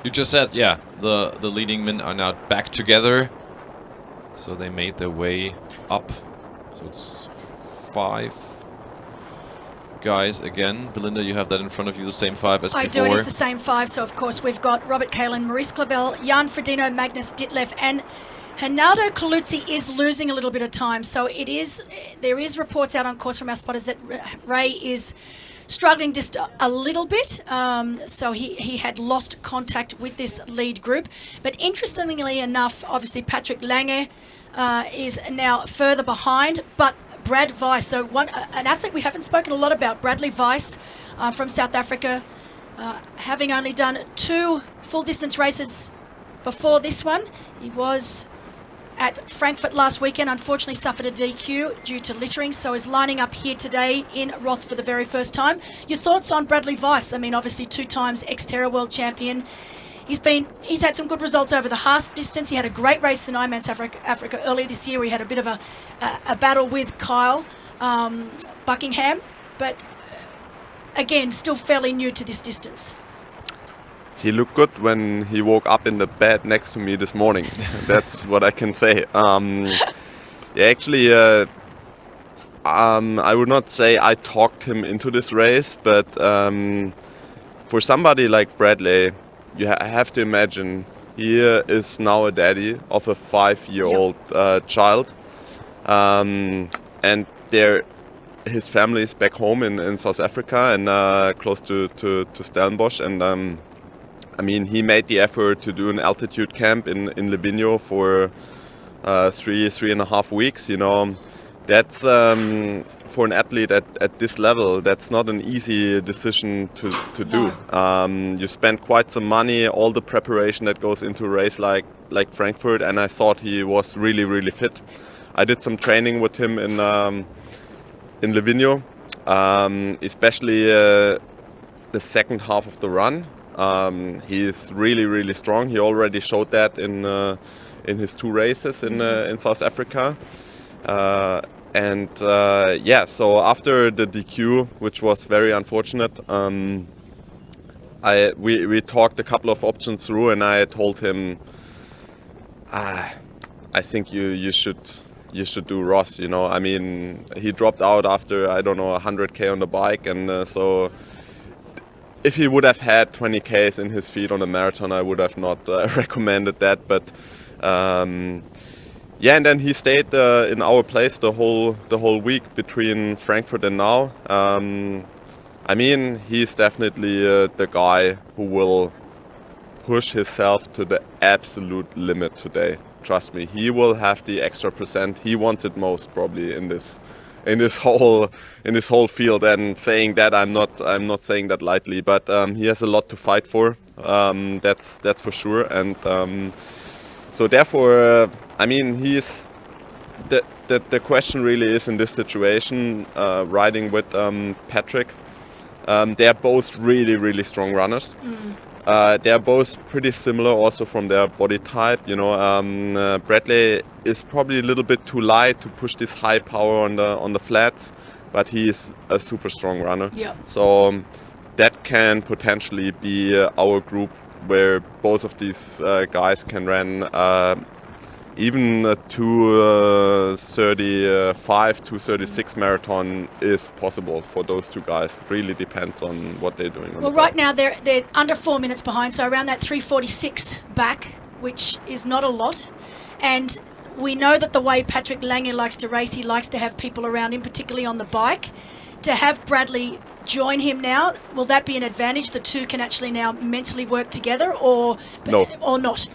You just said, yeah, the leading men are now back together. So they made their way up. So it's 5 guys again. Belinda, you have that in front of you, the same 5 as before. I do, it is the same 5. So, of course, we've got Robert Kalin, Maurice Clavel, Jan Frodeno, Magnus Ditlev, and Ronaldo Colucci is losing a little bit of time. So there is reports out on course from our spotters that Ray is struggling just a little bit. So he had lost contact with this lead group. But interestingly enough, obviously Patrick Lange is now further behind, but Brad Weiss, so an athlete we haven't spoken a lot about, Bradley Weiss from South Africa, having only done 2 full distance races before this one. He was at Frankfurt last weekend, unfortunately suffered a DQ due to littering, so is lining up here today in Roth for the very first time. Your thoughts on Bradley Weiss? I mean, obviously 2 times Xterra World Champion. He's had some good results over the half distance. He had a great race in Ironman Africa earlier this year. He had a bit of a battle with Kyle Buckingham, but again, still fairly new to this distance. He looked good when he woke up in the bed next to me this morning. That's what I can say. Actually, I would not say I talked him into this race, but for somebody like Bradley, you have to imagine he is now a daddy of a 5-year-old child, and his family is back home in South Africa and close to Stellenbosch, and I mean, he made the effort to do an altitude camp in Livigno for 3.5 weeks. You know, that's for an athlete at this level, that's not an easy decision to do. You spend quite some money, all the preparation that goes into a race like Frankfurt, and I thought he was really fit. I did some training with him in Livigno, especially the second half of the run. He is really strong. He already showed that in his 2 races in South Africa. So after the DQ, which was very unfortunate, we talked a couple of options through, and I told him, I think you should do Roth. You know, I mean, he dropped out after 100k on the bike, and so. If he would have had 20 Ks in his feet on a marathon, I would have not recommended that. But and then he stayed in our place the whole week between Frankfurt and now. I mean, he's definitely the guy who will push himself to the absolute limit today. Trust me, he will have the extra %. He wants it most probably in this whole field, and saying that I'm not saying that lightly, but he has a lot to fight for. That's for sure, and so therefore, I mean, he's the question really is in this situation, riding with Patrick. They are both really strong runners. They are both pretty similar also from their body type. You know, Bradley is probably a little bit too light to push this high power on the flats, but he is a super strong runner. Yep. So that can potentially be our group where both of these guys can run even a 2:35, 2:36 marathon is possible for those 2 guys. It really depends on what they're doing. Well, right now they're under 4 minutes behind, so around that 3:46 back, which is not a lot. And we know that the way Patrick Lange likes to race, he likes to have people around him, particularly on the bike. To have Bradley join him now, will that be an advantage? The 2 can actually now mentally work together, or not?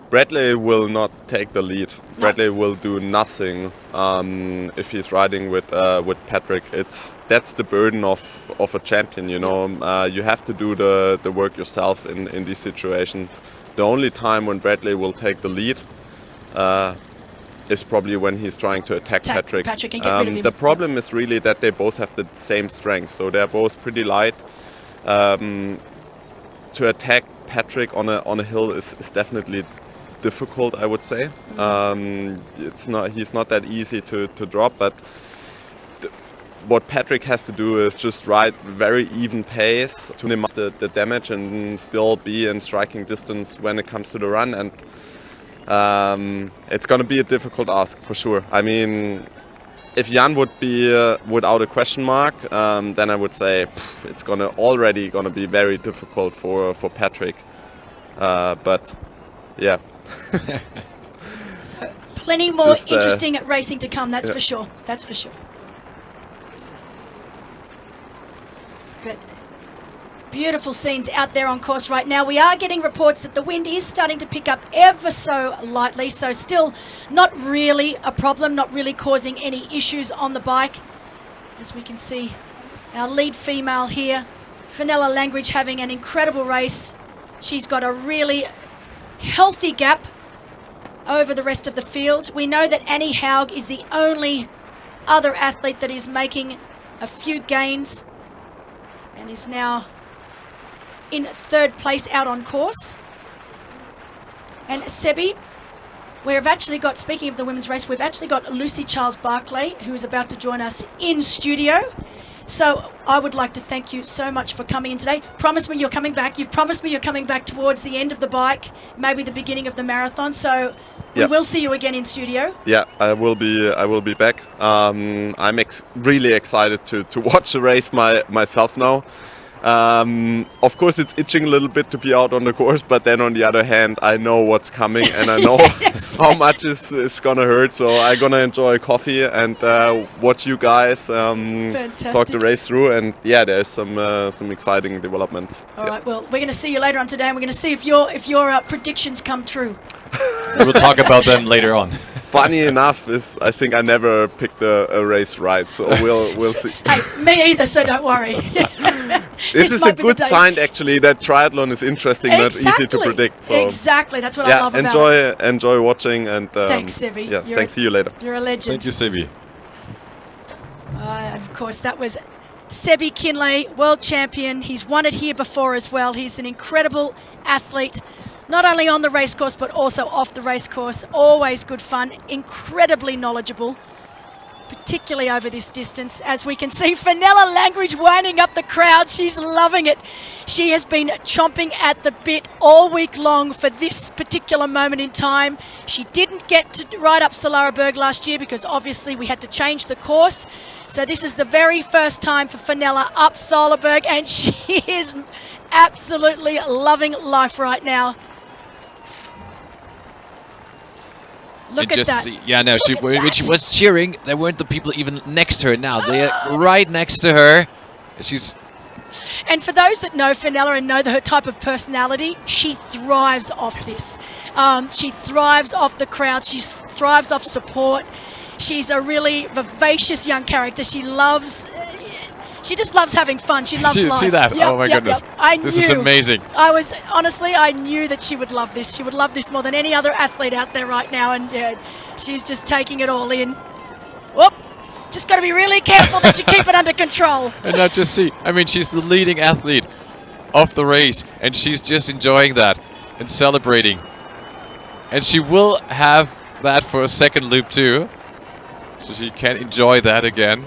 Bradley will not take the lead. No. Bradley will do nothing if he's riding with Patrick. That's the burden of a champion. You know, you have to do the work yourself in these situations. The only time when Bradley will take the lead is probably when he's trying to attack Patrick. And get rid of him. The problem is really that they both have the same strength, so they're both pretty light. To attack Patrick on a hill is definitely difficult, I would say. He's not that easy to drop, but what Patrick has to do is just ride very even pace to minimize the damage and still be in striking distance when it comes to the run. And it's going to be a difficult ask for sure. I mean, if Jan would be without a question mark, then I would say it's already gonna be very difficult for Patrick. But yeah. So plenty more interesting racing to come. That's for sure. That's for sure. But beautiful scenes out there on course right now. We are getting reports that the wind is starting to pick up ever so lightly, so still not really a problem, not really causing any issues on the bike. As we can see, our lead female here, Fenella Langridge, having an incredible race. She's got a really healthy gap over the rest of the field. We know that Annie Haug is the only other athlete that is making a few gains and is now in third place out on course. And Sebi, we've actually got, speaking of the women's race, we've actually got Lucy Charles-Barclay, who is about to join us in studio. So I would like to thank you so much for coming in today. Promise me you're coming back. You've promised me you're coming back towards the end of the bike, maybe the beginning of the marathon. So we will see you again in studio. Yeah, I will be back. I'm really excited to watch the race myself now. Of course, it's itching a little bit to be out on the course, but then on the other hand, I know what's coming and I know how much it's gonna hurt. So I'm gonna enjoy coffee and watch you guys talk the race through. And yeah, there's some exciting developments. All right. Well, we're going to see you later on today, and we're going to see if your predictions come true. We'll talk about them later on. Funny enough, I think I never picked a race right, so we'll see. Hey, me either, so don't worry. This is a good sign, actually, that triathlon is interesting, not easy to predict. So exactly, that's what I love about it. Enjoy watching, and thanks, Sebi. Yeah, thanks. See you later. You're a legend. Thank you, Sebi. Of course, that was Sebi Kinley, world champion. He's won it here before as well. He's an incredible athlete, not only on the racecourse but also off the racecourse. Always good fun, incredibly knowledgeable, particularly over this distance. As we can see, Fenella Langridge winding up the crowd. She's loving it. She has been chomping at the bit all week long for this particular moment in time. She didn't get to ride up Solaraberg last year because obviously we had to change the course. So this is the very first time for Fenella up Solaraberg, and she is absolutely loving life right now. Look at that. Yeah, no, when she was cheering, there weren't the people even next to her. Now they're right next to her. And for those that know Fenella and know her type of personality, she thrives off this. She thrives off the crowd. She thrives off support. She's a really vivacious young character. She just loves having fun. She loves life. See that? Yep, oh my goodness. This is amazing. I knew that she would love this. She would love this more than any other athlete out there right now. And she's just taking it all in. Whoop. Just got to be really careful that you keep it under control. And not just she's the leading athlete of the race, and she's just enjoying that and celebrating. And she will have that for a second loop too, so she can enjoy that again.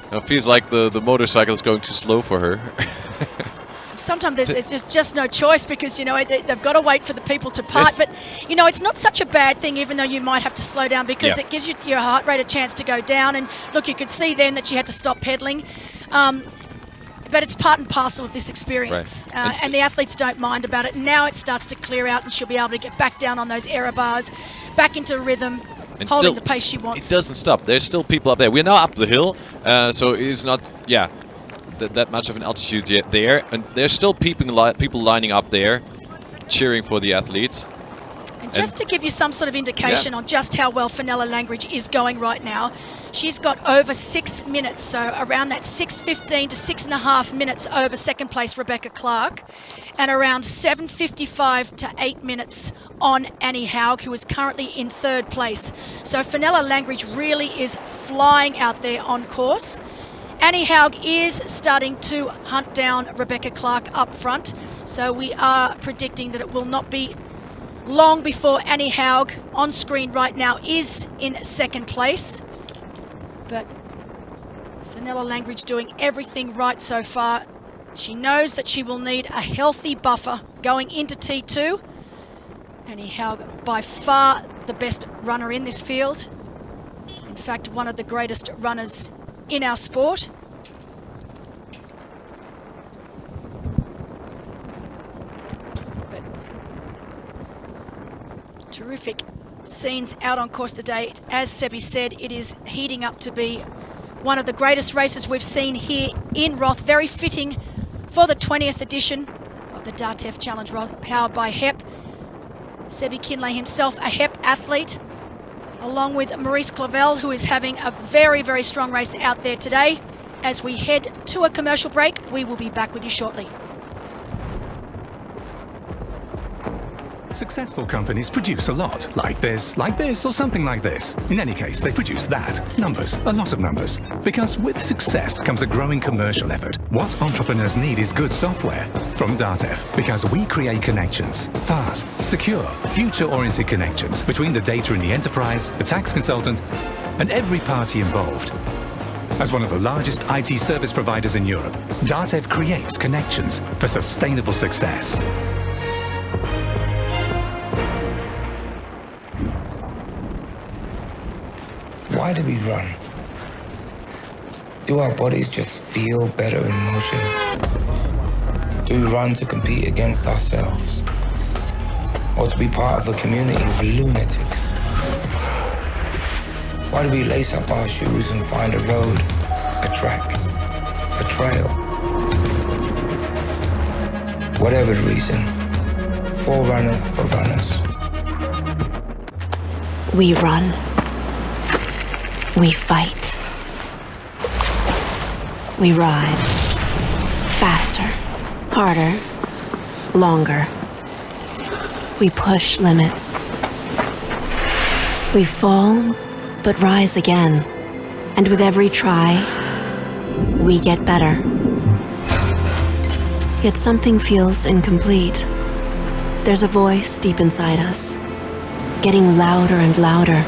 Now it feels like the motorcycle is going too slow for her. Sometimes there's just no choice because, they've got to wait for the people to part. Yes. But, it's not such a bad thing, even though you might have to slow down, because it gives your heart rate a chance to go down. And look, you could see then that she had to stop pedaling. But it's part and parcel of this experience. Right. And the athletes don't mind about it. And now it starts to clear out and she'll be able to get back down on those error bars, back into rhythm, and holding the pace she wants. It doesn't stop. There's still people up there. We're now up the hill, so it's not, that much of an altitude yet there. And there's still people lining up there, cheering for the athletes. And just to give you some sort of indication on just how well Fenella Langridge is going right now, she's got over 6 minutes, so around that 6:15 to 6.5 minutes over second place Rebecca Clark, and around 7:55 to 8 minutes on Annie Haug, who is currently in third place. So Fenella Langridge really is flying out there on course. Annie Haug is starting to hunt down Rebecca Clark up front, so we are predicting that it will not be long before Annie Haug, on screen right now, is in second place. But Fenella Langridge doing everything right so far. She knows that she will need a healthy buffer going into T2. Annie Haug, by far the best runner in this field. In fact, one of the greatest runners in our sport. But terrific scenes out on course today. As Sebi said, it is heating up to be one of the greatest races we've seen here in Roth. Very fitting for the 20th edition of the DATEV Challenge Roth, powered by HEP. Sebi Kinley himself, a HEP athlete, along with Maurice Clavel, who is having a very, very strong race out there today. As we head to a commercial break, we will be back with you shortly. Successful companies produce a lot, like this, or something like this. In any case, they produce that. Numbers, a lot of numbers. Because with success comes a growing commercial effort. What entrepreneurs need is good software from DATEV, because we create connections. Fast, secure, future-oriented connections between the data in the enterprise, the tax consultant, and every party involved. As one of the largest IT service providers in Europe, DATEV creates connections for sustainable success. Why do we run? Do our bodies just feel better in motion? Do we run to compete against ourselves? Or to be part of a community of lunatics? Why do we lace up our shoes and find a road, a track, a trail? Whatever the reason, forerunner for runners. We run. We fight. We ride. Faster, harder, longer. We push limits. We fall, but rise again. And with every try, we get better. Yet something feels incomplete. There's a voice deep inside us, getting louder and louder.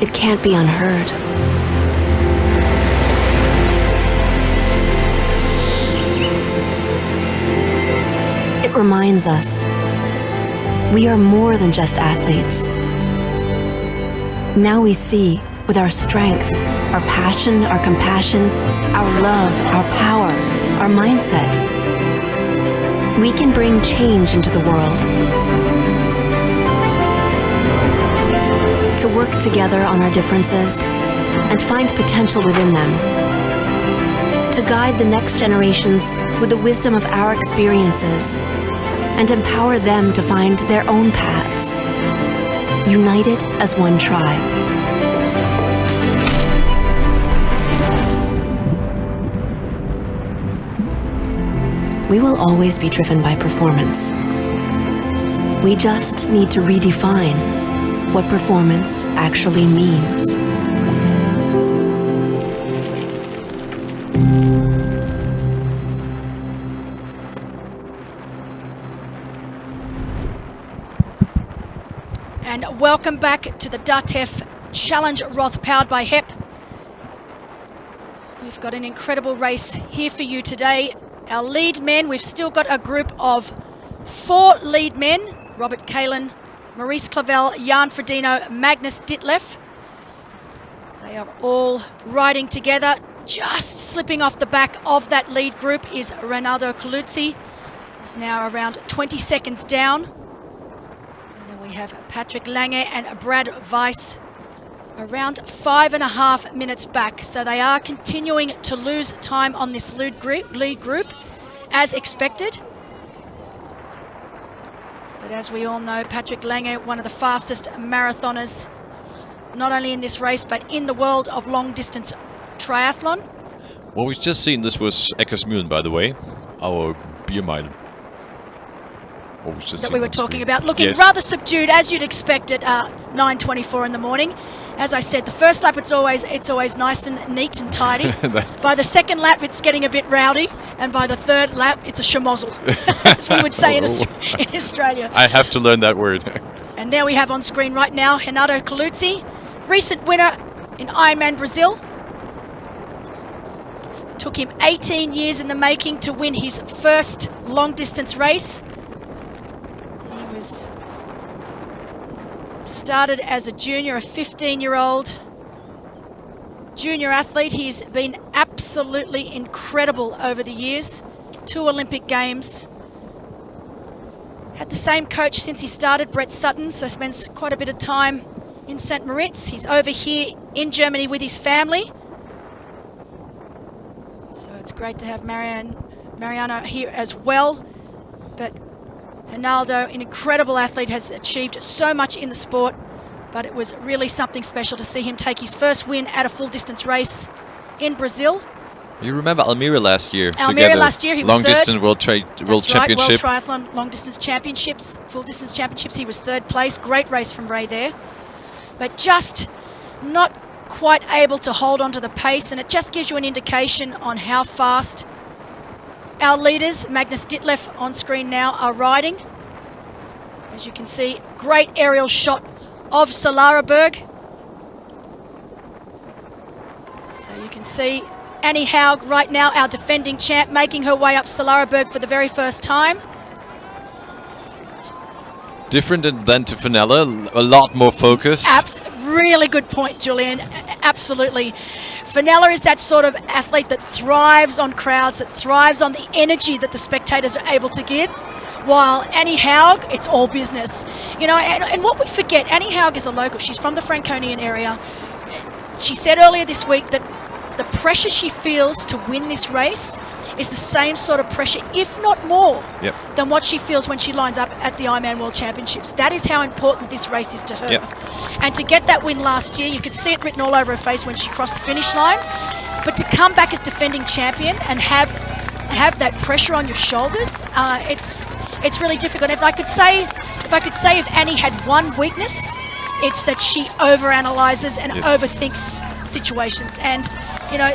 It can't be unheard. It reminds us we are more than just athletes. Now we see, with our strength, our passion, our compassion, our love, our power, our mindset, we can bring change into the world. To work together on our differences and find potential within them. To guide the next generations with the wisdom of our experiences and empower them to find their own paths, united as one tribe. We will always be driven by performance. We just need to redefine what performance actually means. And welcome back to the DATEV Challenge Roth, powered by HEP. We've got an incredible race here for you today. Our lead men, we've still got a group of 4 lead men: Robert Kalin, Maurice Clavel, Jan Frodeno, Magnus Ditlev. They are all riding together. Just slipping off the back of that lead group is Ronaldo Colucci. He's now around 20 seconds down. And then we have Patrick Lange and Brad Weiss around 5.5 minutes back. So they are continuing to lose time on this lead group as expected. But as we all know, Patrick Lange, one of the fastest marathoners, not only in this race, but in the world of long-distance triathlon. Well, we've just seen this was Eckersmühlen, by the way, our beer mile. That we were talking about, looking rather subdued, as you'd expect at 9:24 in the morning. As I said, the first lap it's always nice and neat and tidy. By the second lap, it's getting a bit rowdy, and by the third lap, it's a schmozzle, as we would say in Australia. I have to learn that word. And there we have on screen right now Ronaldo Colucci, recent winner in Ironman Brazil. Took him 18 years in the making to win his first long-distance race. He was started as a junior, a 15-year-old junior athlete. He's been absolutely incredible over the years. 2 Olympic Games. Had the same coach since he started, Brett Sutton, so spends quite a bit of time in St. Moritz. He's over here in Germany with his family. So it's great to have Mariano here as well. But Ronaldo, an incredible athlete, has achieved so much in the sport, but it was really something special to see him take his first win at a full distance race in Brazil. You remember Almere last year? Almere last year, he was long third. Distance World Championship. World Triathlon Long Distance Championships, Full Distance Championships. He was third place. Great race from Ray there, but just not quite able to hold on to the pace, and it just gives you an indication on how fast our leaders, Magnus Ditlev on screen now, are riding. As you can see, great aerial shot of Solaraberg. So you can see Annie Haug right now, our defending champ, making her way up Solaraberg for the very first time. Different than to Fenella, a lot more focused. Really good point, Julian. Absolutely. Fenella is that sort of athlete that thrives on crowds, that thrives on the energy that the spectators are able to give. While Annie Haug, it's all business. You know, and what we forget, Annie Haug is a local. She's from the Franconian area. She said earlier this week that the pressure she feels to win this race is the same sort of pressure, if not more, than what she feels when she lines up at the Ironman World Championships. That is how important this race is to her. And to get that win last year, you could see it written all over her face when she crossed the finish line. But to come back as defending champion and have that pressure on your shoulders, it's really difficult. If I could say if Annie had one weakness, it's that she overanalyzes and overthinks situations. And you know,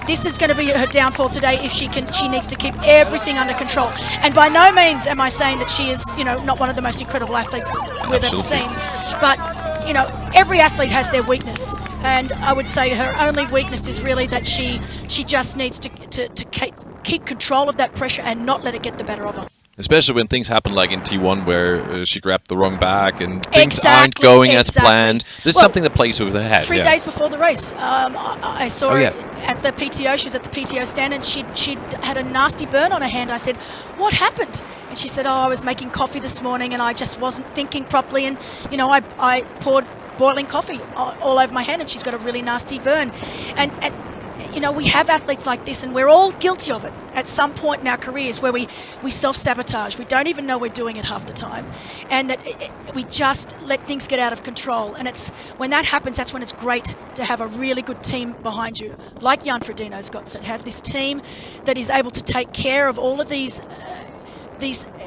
this is going to be her downfall today if she needs to keep everything under control. And by no means am I saying that she is, you know, not one of the most incredible athletes we've ever seen. But, you know, every athlete has their weakness. And I would say her only weakness is really that she just needs to keep control of that pressure and not let it get the better of her. Especially when things happen like in T1 where she grabbed the wrong bag and things aren't going as planned. There's something that plays with her head. 3 days before the race, I saw her at the PTO. She was at the PTO stand and she'd had a nasty burn on her hand. I said, "What happened?" And she said, "Oh, I was making coffee this morning and I just wasn't thinking properly, and you know, I poured boiling coffee all over my hand, and she's got a really nasty burn." And you know, we have athletes like this, and we're all guilty of it at some point in our careers where we self-sabotage. We don't even know we're doing it half the time, and that we just let things get out of control. And it's when that happens, that's when it's great to have a really good team behind you, like Jan Frodeno's got, to have this team that is able to take care of all of these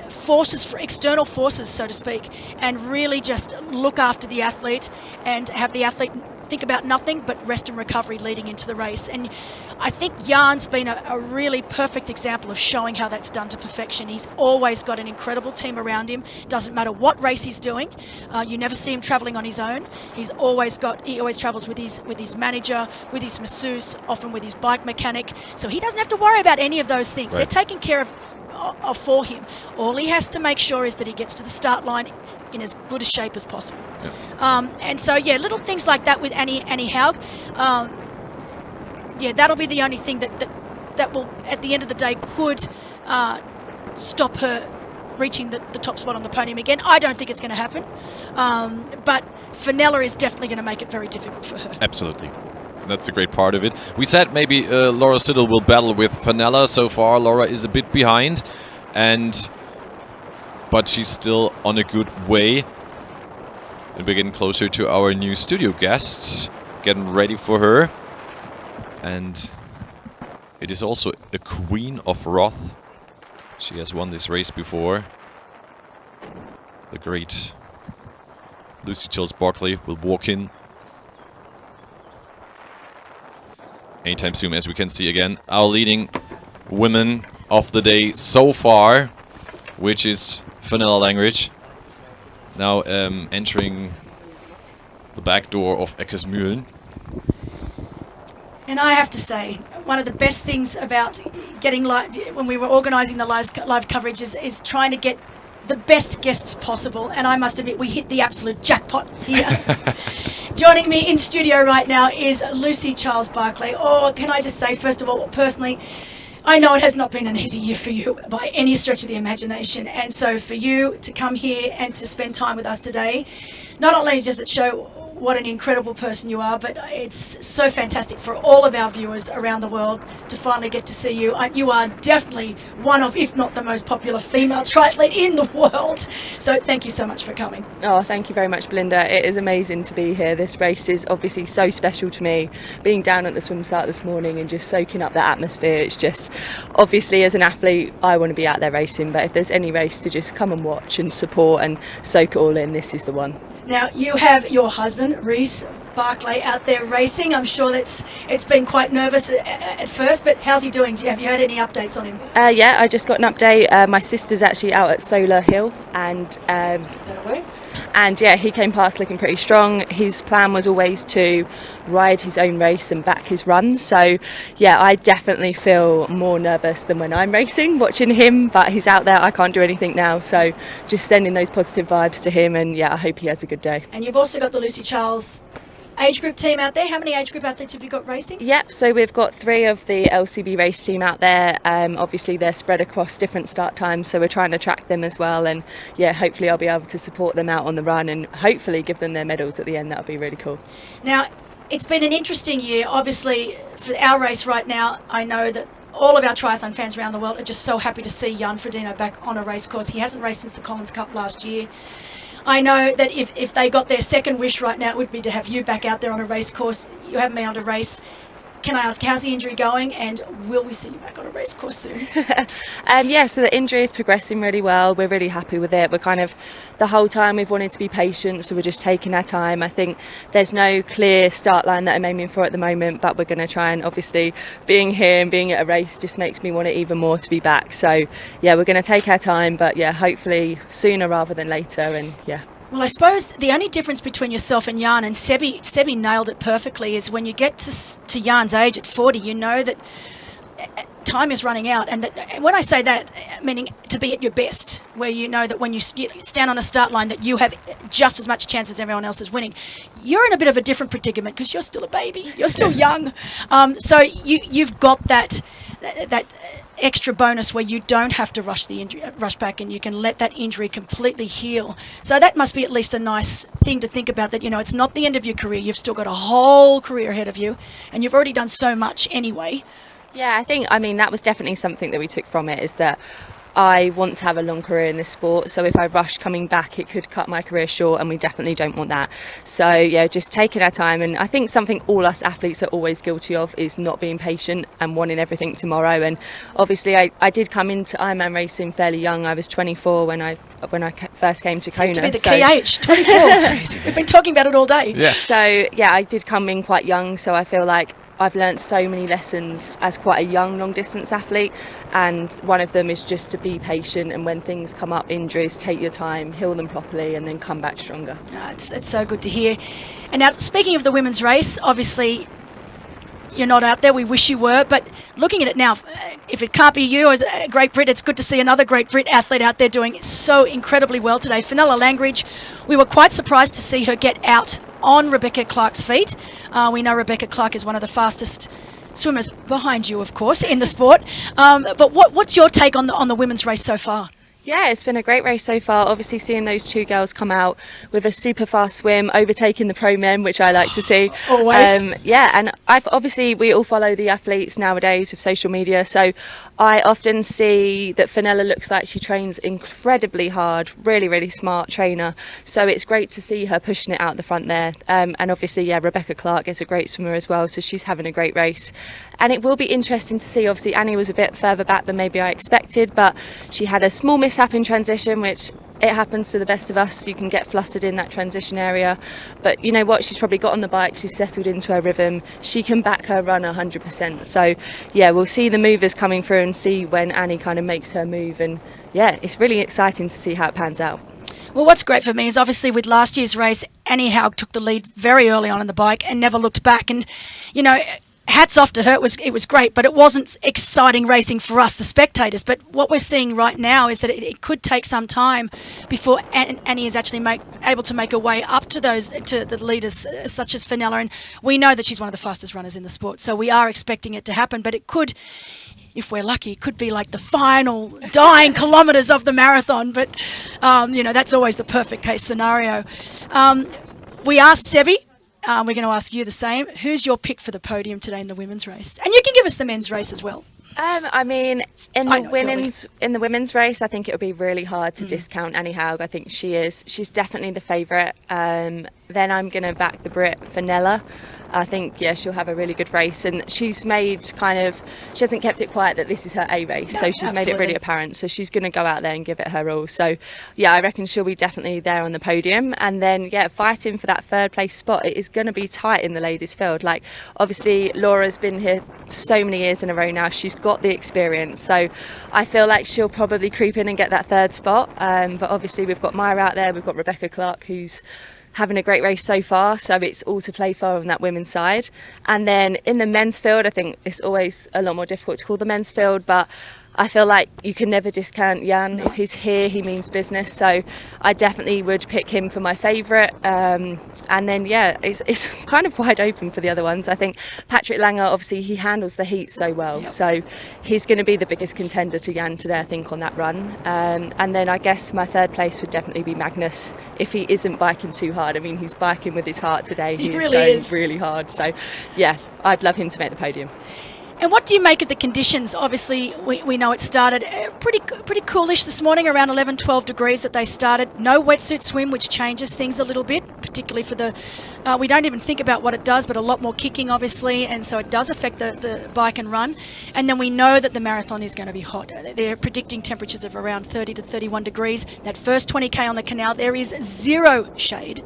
forces, external forces, so to speak, and really just look after the athlete and have the athlete think about nothing but rest and recovery leading into the race. And I think Jan's been a really perfect example of showing how that's done to perfection. He's always got an incredible team around him. Doesn't matter what race he's doing. You never see him traveling on his own. He always travels with his manager, with his masseuse, often with his bike mechanic. So he doesn't have to worry about any of those things. Right. They're taken care of for him. All he has to make sure is that he gets to the start line in as good a shape as possible. And so, yeah, little things like that with Annie Haug. That'll be the only thing that will, at the end of the day, could stop her reaching the top spot on the podium again. I don't think it's going to happen. But Fenella is definitely going to make it very difficult for her. Absolutely. That's a great part of it. We said maybe Laura Siddall will battle with Fenella. So far, Laura is a bit behind, but she's still on a good way. And we're getting closer to our new studio guests, getting ready for her. And it is also a queen of Roth. She has won this race before. The great Lucy Chills-Barclay will walk in anytime soon, as we can see again. Our leading women of the day so far, which is Fenella Langridge. Now entering the back door of Eckersmühlen. And I have to say, one of the best things about getting when we were organising the live coverage is trying to get the best guests possible. And I must admit, we hit the absolute jackpot here. Joining me in studio right now is Lucy Charles Barclay. Oh, can I just say, first of all, personally, I know it has not been an easy year for you by any stretch of the imagination. And so for you to come here and to spend time with us today, not only does it show what an incredible person you are, but it's so fantastic for all of our viewers around the world to finally get to see you. You are definitely one of, if not the most popular female triathlete in the world. So thank you so much for coming. Oh, thank you very much, Belinda. It is amazing to be here. This race is obviously so special to me. Being down at the swim start this morning and just soaking up the atmosphere, it's just, obviously as an athlete, I want to be out there racing, but if there's any race to just come and watch and support and soak it all in, this is the one. Now, you have your husband, Reese Barclay, out there racing. I'm sure it's been quite nervous at first, but how's he doing? Have you heard any updates on him? Yeah, I just got an update. My sister's actually out at Solar Hill, and yeah, he came past looking pretty strong. His plan was always to ride his own race and back his runs. So yeah, I definitely feel more nervous than when I'm racing watching him, but he's out there. I can't do anything now, so just sending those positive vibes to him, and yeah, I hope he has a good day. And you've also got the Lucy Charles age group team out there. How many age group athletes have you got racing? Yep, so we've got 3 of the LCB race team out there. Obviously they're spread across different start times, so we're trying to track them as well, and yeah, hopefully I'll be able to support them out on the run and hopefully give them their medals at the end. That'll be really cool. Now, it's been an interesting year. Obviously for our race right now, I know that all of our triathlon fans around the world are just so happy to see Jan Frodeno back on a race course. He hasn't raced since the Collins Cup last year. I know that if they got their second wish right now, it would be to have you back out there on a race course. You haven't been able to race. Can I ask, how's the injury going, and will we see you back on a race course soon? Yeah, so the injury is progressing really well. We're really happy with it. We're kind of, the whole time we've wanted to be patient, so we're just taking our time. I think there's no clear start line that I'm aiming for at the moment, but we're going to try, and obviously being here and being at a race just makes me want it even more to be back. So yeah, we're going to take our time, but yeah, hopefully sooner rather than later, and yeah. Well, I suppose the only difference between yourself and Jan, and Sebi nailed it perfectly, is when you get to Jan's age at 40, you know that time is running out. And that, when I say that, meaning to be at your best, where you know that when you stand on a start line that you have just as much chance as everyone else is winning. You're in a bit of a different predicament because you're still a baby. You're still young. So you've got that extra bonus where you don't have to rush back, and you can let that injury completely heal. So that must be at least a nice thing to think about, that it's not the end of your career. You've still got a whole career ahead of you, and you've already done so much anyway. Yeah, I mean that was definitely something that we took from it, is that I want to have a long career in this sport, so if I rush coming back it could cut my career short, and we definitely don't want that. So yeah, just taking our time, and I think something all us athletes are always guilty of is not being patient and wanting everything tomorrow. And obviously I did come into Ironman racing fairly young. I was 24 when I first came to Kona. Seems to be the key age, 24. We've been talking about it all day. Yeah. So yeah, I did come in quite young, so I feel like I've learned so many lessons as quite a young long distance athlete, and one of them is just to be patient, and when things come up, injuries, take your time, heal them properly, and then come back stronger. It's so good to hear. And now, speaking of the women's race, obviously you're not out there. We wish you were, but looking at it now, if it can't be you as a Great Brit, it's good to see another Great Brit athlete out there doing so incredibly well today. Fenella Langridge, we were quite surprised to see her get out on Rebecca Clark's feet. We know Rebecca Clark is one of the fastest swimmers, behind you of course, in the sport. But what's your take on the women's race so far? Yeah, it's been a great race so far. Obviously seeing those 2 girls come out with a super fast swim, overtaking the pro men, which I like to see. Always. Yeah, and obviously we all follow the athletes nowadays with social media, so I often see that Fenella looks like she trains incredibly hard, really, really smart trainer. So it's great to see her pushing it out the front there. And obviously, yeah, Rebecca Clark is a great swimmer as well, so she's having a great race. And it will be interesting to see. Obviously, Annie was a bit further back than maybe I expected, but she had a small mishap in transition, which it happens to the best of us. You can get flustered in that transition area, but you know what, she's probably got on the bike, she's settled into her rhythm, she can back her run 100%. So yeah, we'll see the movers coming through and see when Annie kind of makes her move, and yeah, it's really exciting to see how it pans out. Well, what's great for me is obviously with last year's race, Annie Haug took the lead very early on the bike and never looked back. And, hats off to her. It was great, but it wasn't exciting racing for us, the spectators. But what we're seeing right now is that it could take some time before Annie is actually able to make her way up to the leaders such as Fenella. And we know that she's one of the fastest runners in the sport, so we are expecting it to happen. But it could, if we're lucky, it could be like the final dying kilometres of the marathon. But that's always the perfect case scenario. We asked Sebi. We're going to ask you the same. Who's your pick for the podium today in the women's race? And you can give us the men's race as well. I mean, in the women's race, I think it would be really hard to discount Annie Haug. I think she's definitely the favourite. Then I'm going to back the Brit Fenella. I think, she'll have a really good race, and she's she hasn't kept it quiet that this is her A race, so she's made it really apparent, so she's going to go out there and give it her all. So I reckon she'll be definitely there on the podium, and then fighting for that third place spot. It is going to be tight in the ladies field. Like, obviously Laura's been here so many years in a row now, she's got the experience, so I feel like she'll probably creep in and get that third spot, but obviously we've got Maja out there, we've got Rebecca Clark, who's having a great race so far, so it's all to play for on that women's side. And then in the men's field, I think it's always a lot more difficult to call the men's field, but I feel like you can never discount Jan. If he's here, he means business, so I definitely would pick him for my favourite. And then it's kind of wide open for the other ones. I think Patrick Lange, obviously he handles the heat so well, so he's going to be the biggest contender to Jan today, I think, on that run. And then I guess my third place would definitely be Magnus, if he isn't biking too hard. I mean, he's biking with his heart today. He is going really hard, so I'd love him to make the podium. And what do you make of the conditions? Obviously, we know it started pretty coolish this morning, around 11, 12 degrees that they started. No wetsuit swim, which changes things a little bit, particularly for the... we don't even think about what it does, but a lot more kicking, obviously, and so it does affect the bike and run. And then we know that the marathon is going to be hot. They're predicting temperatures of around 30 to 31 degrees. That first 20K on the canal, there is zero shade.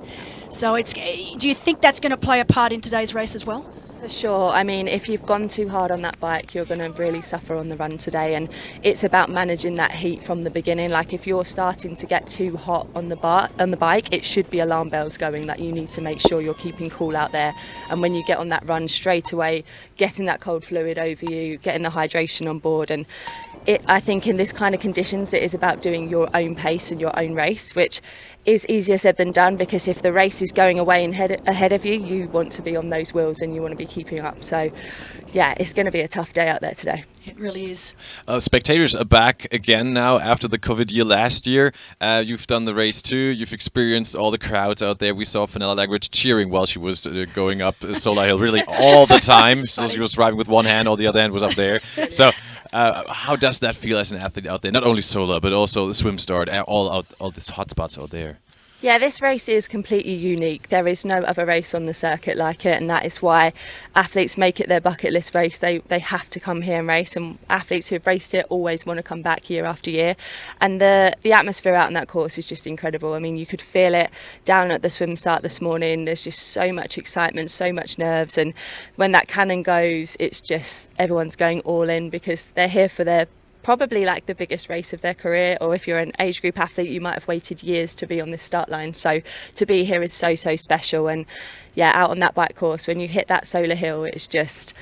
So do you think that's going to play a part in today's race as well? For sure. I mean, if you've gone too hard on that bike, you're going to really suffer on the run today, and it's about managing that heat from the beginning. Like, if you're starting to get too hot on the bike, it should be alarm bells going, that you need to make sure you're keeping cool out there. And when you get on that run, straight away getting that cold fluid over you, getting the hydration on board. And I think in this kind of conditions, it is about doing your own pace and your own race, which is easier said than done, because if the race is going away and ahead of you, you want to be on those wheels and you want to be keeping up. So it's going to be a tough day out there today. It really is. Spectators are back again now after the COVID year last year. You've done the race too. You've experienced all the crowds out there. We saw Fenella Langridge cheering while she was going up Solar Hill, really all the time. So she was driving with one hand, or the other hand was up there. So how does that feel as an athlete out there? Not only Solar, but also the swim start, all these hot spots out there. Yeah, this race is completely unique. There is no other race on the circuit like it, and that is why athletes make it their bucket list race. They have to come here and race, and athletes who have raced it always want to come back year after year. And the atmosphere out on that course is just incredible. I mean, you could feel it down at the swim start this morning. There's just so much excitement, so much nerves, and when that cannon goes, it's just everyone's going all in, because they're here for their probably like the biggest race of their career, or if you're an age group athlete, you might have waited years to be on this start line. So to be here is so special. And out on that bike course, when you hit that Solar Hill, it's just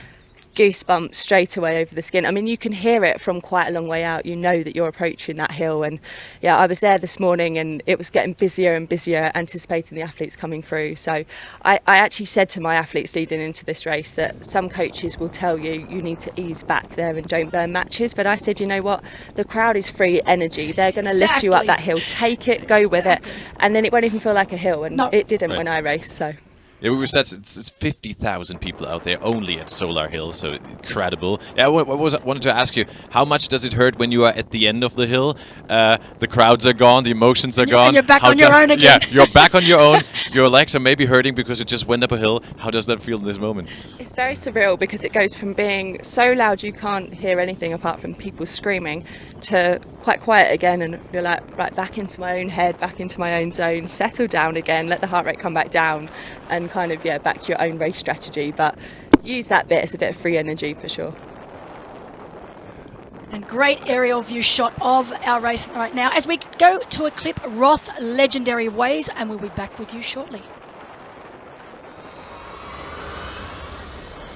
goosebumps straight away over the skin. I mean, you can hear it from quite a long way out. You know that you're approaching that hill. And I was there this morning, and it was getting busier and busier, anticipating the athletes coming through. So I actually said to my athletes leading into this race that some coaches will tell you need to ease back there and don't burn matches, but I said, you know what, the crowd is free energy. They're going to lift you up that hill. Take it, go with it, and then it won't even feel like a hill, and it didn't when I raced. So yeah, we were said it's 50,000 people out there only at Solar Hill, so incredible. Yeah, I wanted to ask you, how much does it hurt when you are at the end of the hill? The crowds are gone, the emotions are gone. And you're back on your own again. Yeah, you're back on your own. Your legs are maybe hurting because it just went up a hill. How does that feel in this moment? It's very surreal, because it goes from being so loud you can't hear anything apart from people screaming to quite quiet again, and you're like, right, back into my own head, back into my own zone, settle down again, let the heart rate come back down, and kind of back to your own race strategy. But use that bit as a bit of free energy for sure. And great aerial view shot of our race right now as we go to a clip, Roth Legendary Ways, and we'll be back with you shortly.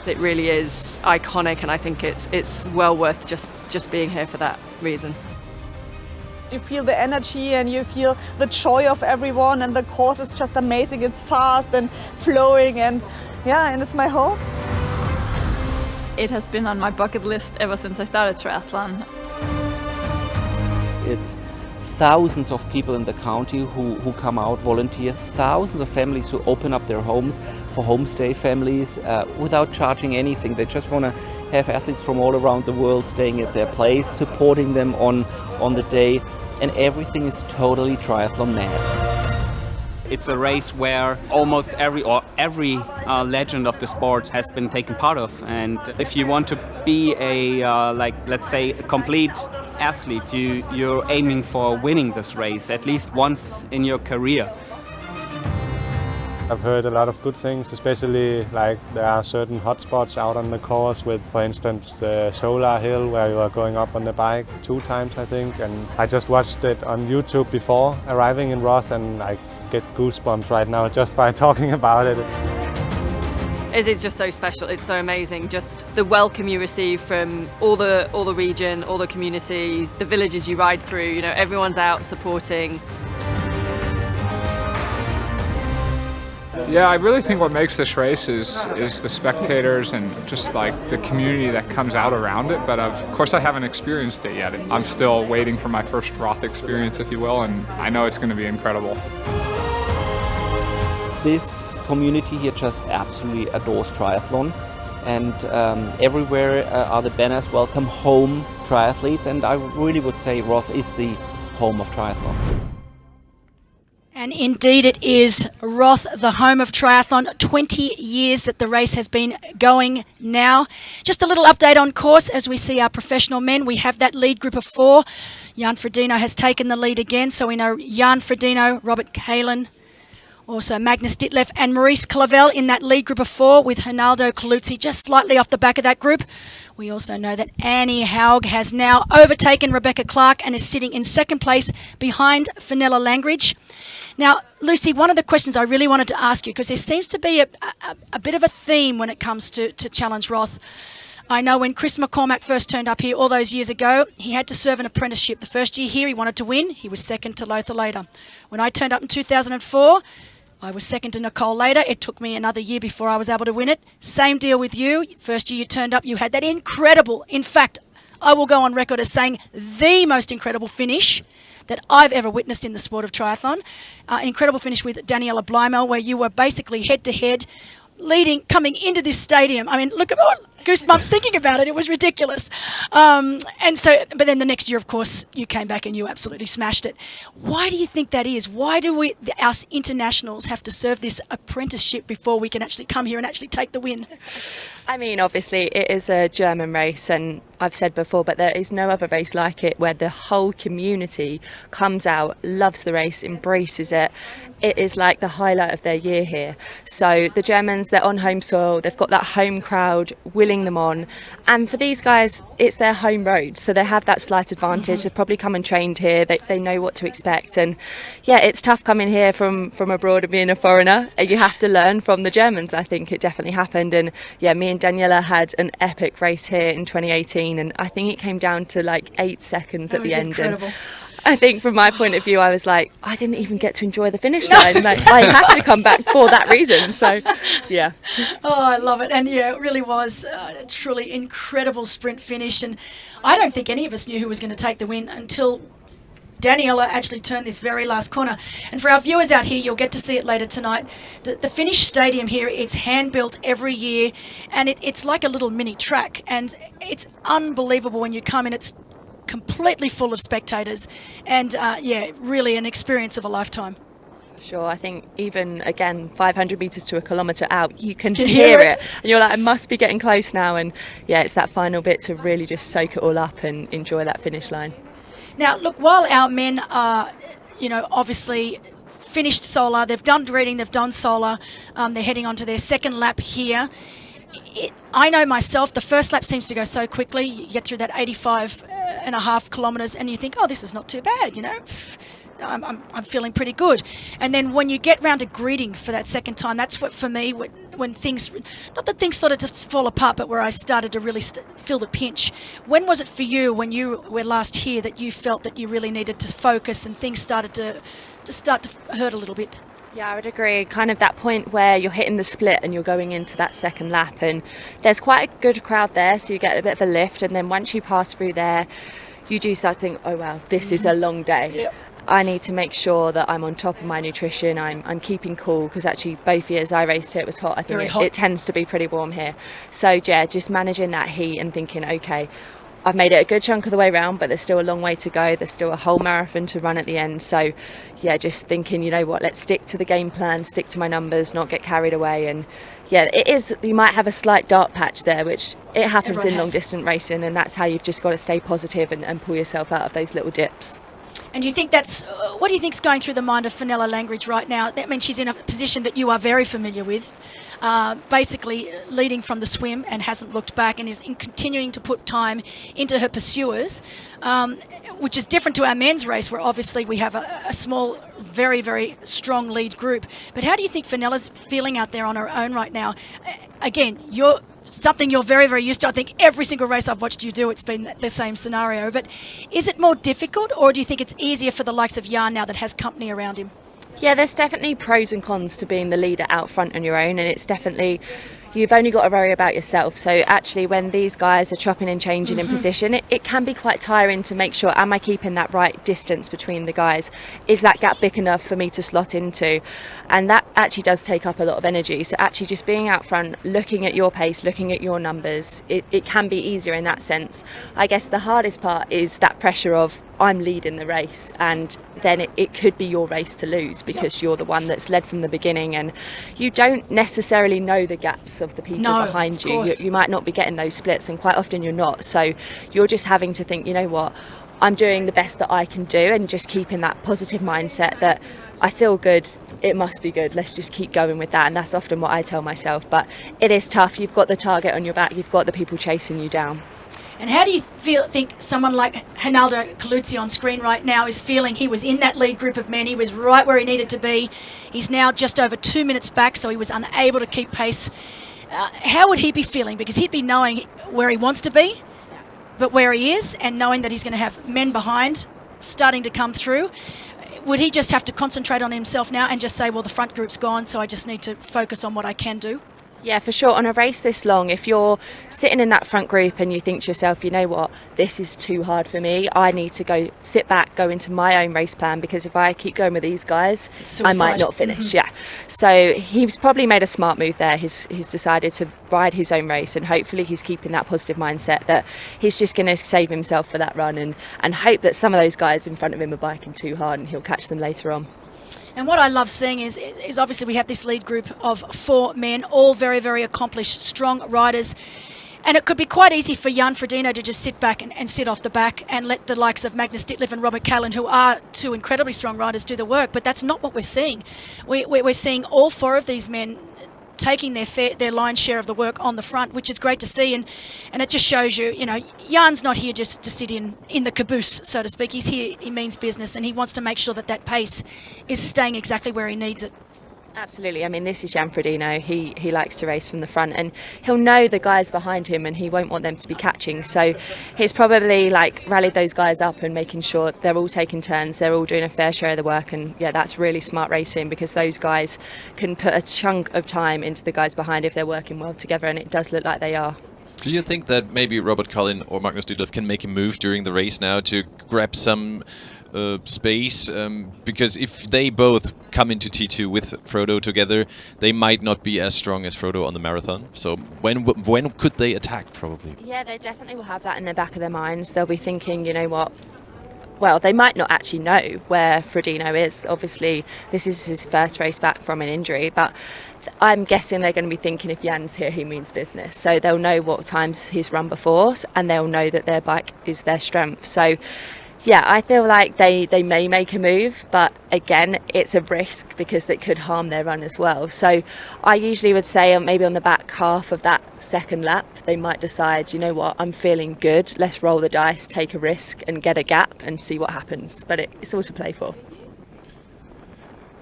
It really is iconic, and I think it's well worth just being here for that reason. You feel the energy and you feel the joy of everyone, and the course is just amazing. It's fast and flowing, and it's my home. It has been on my bucket list ever since I started triathlon. It's thousands of people in the county who come out, volunteer, thousands of families who open up their homes for homestay families without charging anything. They just want to have athletes from all around the world staying at their place, supporting them on the day, and everything is totally triathlon mad. It's a race where almost every legend of the sport has been taken part of, and if you want to be a let's say a complete athlete, you're aiming for winning this race at least once in your career. I've heard a lot of good things, especially like there are certain hotspots out on the course with, for instance, the Solar Hill where you are going up on the bike 2 times, I think. And I just watched it on YouTube before arriving in Roth, and I get goosebumps right now just by talking about it. It is just so special. It's so amazing. Just the welcome you receive from all the region, all the communities, the villages you ride through. You know, everyone's out supporting. Yeah, I really think what makes this race is the spectators and just like the community that comes out around it. But of course I haven't experienced it yet. I'm still waiting for my first Roth experience, if you will, and I know it's going to be incredible. This community here just absolutely adores triathlon, and everywhere are the banners welcome home triathletes, and I really would say Roth is the home of triathlon. And indeed it is. Roth, the home of triathlon, 20 years that the race has been going now. Just a little update on course as we see our professional men. We have that lead group of 4. Jan Frodeno has taken the lead again, so we know Jan Frodeno, Robert Kalin, also Magnus Ditlev and Maurice Clavel in that lead group of 4, with Ronaldo Colucci just slightly off the back of that group. We also know that Annie Haug has now overtaken Rebecca Clark and is sitting in second place behind Fenella Langridge. Now, Lucy, one of the questions I really wanted to ask you, because there seems to be a bit of a theme when it comes to Challenge Roth. I know when Chris McCormack first turned up here all those years ago, he had to serve an apprenticeship. The first year here, he wanted to win. He was second to Lothar later. When I turned up in 2004, I was second to Nicole later. It took me another year before I was able to win it. Same deal with you. First year you turned up, you had that incredible, in fact, I will go on record as saying the most incredible finish that I've ever witnessed in the sport of triathlon. Incredible finish with Daniela Blymer, where you were basically head-to-head, coming into this stadium. I mean, look at goosebumps thinking about it. It was ridiculous. But then the next year, of course, you came back and you absolutely smashed it. Why do you think that is? Why do us internationals have to serve this apprenticeship before we can actually come here and actually take the win? I mean, obviously it is a German race, and I've said before, but there is no other race like it where the whole community comes out, loves the race, embraces it. It is like the highlight of their year here. So the Germans, they're on home soil, they've got that home crowd willing them on, and for these guys it's their home road, so they have that slight advantage. They've probably come and trained here, they know what to expect, and yeah, it's tough coming here from abroad and being a foreigner. You have to learn from the Germans. I think it definitely happened, and yeah, me and Daniela had an epic race here in 2018, and I think it came down to like 8 seconds at the end. Incredible. And I think from my point of view, I was like, I didn't even get to enjoy the finish line. Like, I had to come back for that reason. So, yeah. Oh, I love it. And yeah, it really was a truly incredible sprint finish. And I don't think any of us knew who was going to take the win until Daniela actually turned this very last corner. And for our viewers out here, you'll get to see it later tonight. The Finnish stadium here, it's hand-built every year, and it's like a little mini track. And it's unbelievable when you come in. It's completely full of spectators, and yeah, really an experience of a lifetime. Sure, I think even again 500 meters to a kilometre out, you can hear it, and you're like, I must be getting close now. And yeah, it's that final bit to really just soak it all up and enjoy that finish line. Now, look, while our men are, obviously finished Solar, they've done reading, they've done Solar, they're heading on to their second lap here. I know myself, the first lap seems to go so quickly. You get through that 85.5 kilometres and you think, oh, this is not too bad, I'm feeling pretty good. And then when you get round to greeting for that second time, that's what, for me, when things, not that things started to fall apart, but where I started to really feel the pinch. When was it for you, when you were last here, that you felt that you really needed to focus and things started to hurt a little bit? Yeah, I would agree. Kind of that point where you're hitting the split and you're going into that second lap, and there's quite a good crowd there, so you get a bit of a lift, and then once you pass through there, you do start to think, oh wow, this is a long day. Yep. I need to make sure that I'm on top of my nutrition, I'm keeping cool, because actually both years I raced here it was hot. I think it tends to be pretty warm here. So yeah, just managing that heat and thinking, okay, I've made it a good chunk of the way round, but there's still a long way to go. There's still a whole marathon to run at the end. So yeah, just thinking, you know what, let's stick to the game plan, stick to my numbers, not get carried away. And yeah, it is, you might have a slight dark patch there, which it happens in long distance racing, and that's how you've just got to stay positive and pull yourself out of those little dips. And do you think what do you think's going through the mind of Fenella Langridge right now? That means she's in a position that you are very familiar with, basically leading from the swim and hasn't looked back, and is continuing to put time into her pursuers, which is different to our men's race, where obviously we have a small, very, very strong lead group. But how do you think Fenella's feeling out there on her own right now? Again, something you're very, very used to. I think every single race I've watched you do, it's been the same scenario. But is it more difficult, or do you think it's easier for the likes of Jan now that has company around him? Yeah, there's definitely pros and cons to being the leader out front on your own, and it's definitely, you've only got to worry about yourself. So actually when these guys are chopping and changing in position, it can be quite tiring to make sure, am I keeping that right distance between the guys? Is that gap big enough for me to slot into? And that actually does take up a lot of energy. So actually just being out front, looking at your pace, looking at your numbers, it can be easier in that sense. I guess the hardest part is that pressure of, I'm leading the race, and then it could be your race to lose, because you're the one that's led from the beginning, and you don't necessarily know the gaps of the people behind you. You might not be getting those splits, and quite often you're not. So you're just having to think, you know what, I'm doing the best that I can do, and just keeping that positive mindset that I feel good, it must be good, let's just keep going with that. And that's often what I tell myself. But it is tough. You've got the target on your back, you've got the people chasing you down. And how do you think someone like Ronaldo Colucci on screen right now is feeling? He was in that lead group of men. He was right where he needed to be. He's now just over 2 minutes back, so he was unable to keep pace. How would he be feeling? Because he'd be knowing where he wants to be, but where he is, and knowing that he's going to have men behind starting to come through. Would he just have to concentrate on himself now and just say, well, the front group's gone, so I just need to focus on what I can do? Yeah, for sure. On a race this long, if you're sitting in that front group and you think to yourself, you know what, this is too hard for me, I need to go sit back, go into my own race plan, because if I keep going with these guys, I might not finish. Yeah. So he's probably made a smart move there. He's decided to ride his own race, and hopefully he's keeping that positive mindset that he's just going to save himself for that run, and hope that some of those guys in front of him are biking too hard and he'll catch them later on. And what I love seeing is obviously we have this lead group of 4 men, all very, very accomplished, strong riders. And it could be quite easy for Jan Frodeno to just sit back and sit off the back and let the likes of Magnus Ditlev and Robert Callan, who are 2 incredibly strong riders, do the work. But that's not what we're seeing. We're seeing all 4 of these men taking their lion's share of the work on the front, which is great to see, and it just shows you, Jan's not here just to sit in the caboose, so to speak. He's here, he means business, and he wants to make sure that pace is staying exactly where he needs it. Absolutely. I mean, this is Jan Frodeno. He likes to race from the front, and he'll know the guys behind him, and he won't want them to be catching. So he's probably rallied those guys up and making sure they're all taking turns, they're all doing a fair share of the work. And yeah, that's really smart racing, because those guys can put a chunk of time into the guys behind if they're working well together, and it does look like they are. Do you think that maybe Robert Cullen or Magnus Ditlev can make a move during the race now to grab some space? Because if they both come into T2 with Frodo together, they might not be as strong as Frodo on the marathon. So when could they attack, probably? Yeah, they definitely will have that in the back of their minds. They'll be thinking, you know what, well, they might not actually know where Frodeno is. Obviously, this is his first race back from an injury, but I'm guessing they're going to be thinking if Jan's here, he means business. So they'll know what times he's run before, and they'll know that their bike is their strength. So yeah, I feel like they may make a move, but again, it's a risk because it could harm their run as well. So I usually would say maybe on the back half of that second lap, they might decide, you know what, I'm feeling good, let's roll the dice, take a risk and get a gap and see what happens. But it's all to play for.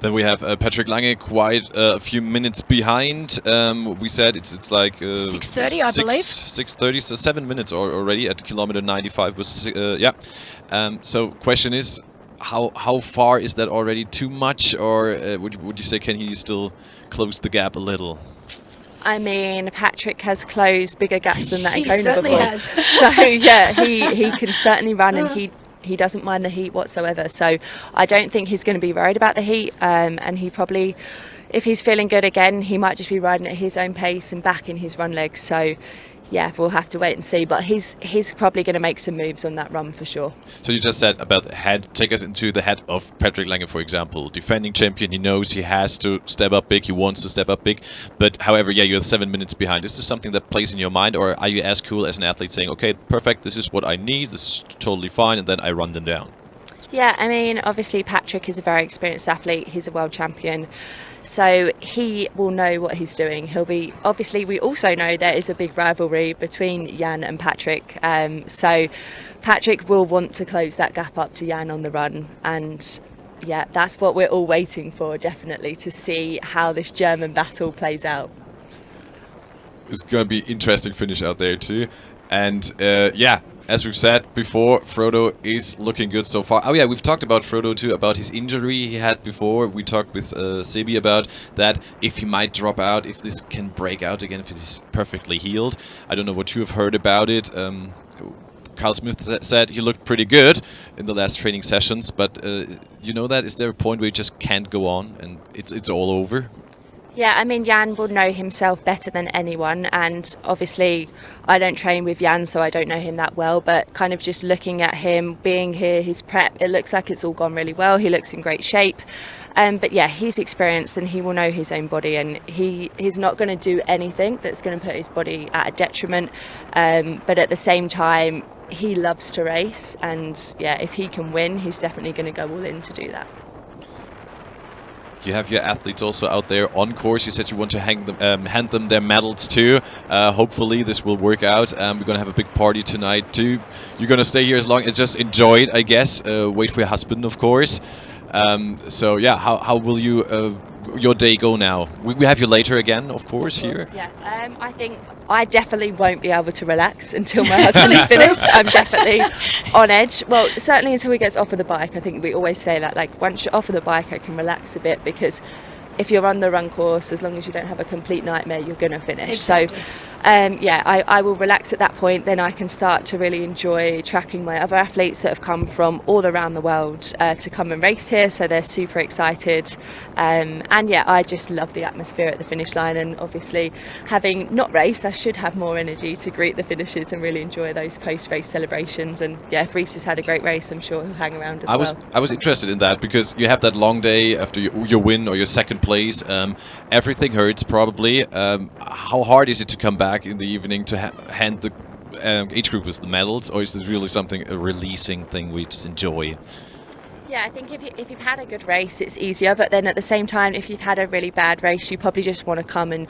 Then we have Patrick Lange quite a few minutes behind. We said it's like 6:30, I believe. 6:30, so 7 minutes already at kilometer 95. Was yeah. So question is, how far is that already? Too much, or would you say can he still close the gap a little? I mean, Patrick has closed bigger gaps than that in Kona certainly before. has. So yeah, he can certainly run, and he doesn't mind the heat whatsoever. So I don't think he's going to be worried about the heat. And he probably, if he's feeling good again, he might just be riding at his own pace and back in his run legs. So yeah, we'll have to wait and see. But he's probably going to make some moves on that run for sure. So you just said about the head. Take us into the head of Patrick Lange, for example. Defending champion, he knows he has to step up big. He wants to step up big. But however, yeah, you're 7 minutes behind. Is this something that plays in your mind, or are you as cool as an athlete saying, okay, perfect, this is what I need, this is totally fine, and then I run them down? Yeah, I mean, obviously Patrick is a very experienced athlete. He's a world champion. So he will know what he's doing. He'll be, obviously we also know there is a big rivalry between Jan and Patrick. So Patrick will want to close that gap up to Jan on the run. And yeah, that's what we're all waiting for, definitely, to see how this German battle plays out. It's going to be interesting finish out there too. And yeah, as we've said before, Frodo is looking good so far. Oh yeah, we've talked about Frodo too, about his injury he had before. We talked with Sebi about that, if he might drop out, if this can break out again, if he's perfectly healed. I don't know what you have heard about it. Carl Smith said he looked pretty good in the last training sessions, but you know that? Is there a point where he just can't go on and it's all over? Yeah, I mean, Jan will know himself better than anyone, and obviously I don't train with Jan, so I don't know him that well, but kind of just looking at him, being here, his prep, it looks like it's all gone really well. He looks in great shape. But yeah, he's experienced and he will know his own body, and he's not going to do anything that's going to put his body at a detriment. But at the same time, he loves to race, and yeah, if he can win, he's definitely going to go all in to do that. You have your athletes also out there on course. You said you want to hand them their medals too. Hopefully this will work out. We're going to have a big party tonight too. You're going to stay here as long as just enjoy it, I guess. Wait for your husband, of course. So yeah, how will you your day go now? We have you later again, of course, here. Yeah, I think I definitely won't be able to relax until my husband is finished. I'm definitely on edge. Well, certainly until he gets off of the bike. I think we always say that, like, once you're off of the bike, I can relax a bit, because if you're on the run course, as long as you don't have a complete nightmare, you're going to finish. Exactly. So yeah, I will relax at that point. Then I can start to really enjoy tracking my other athletes that have come from all around the world to come and race here, so they're super excited. And yeah, I just love the atmosphere at the finish line, and obviously having not raced, I should have more energy to greet the finishes and really enjoy those post-race celebrations. And yeah, if Reese has had a great race, I'm sure he'll hang around as well. I was interested in that, because you have that long day after your win or your second place. Everything hurts probably. How hard is it to come back in the evening to hand the age groupers the medals, or is this really something, a releasing thing we just enjoy? Yeah, I think if you've had a good race, it's easier. But then at the same time, if you've had a really bad race, you probably just want to come and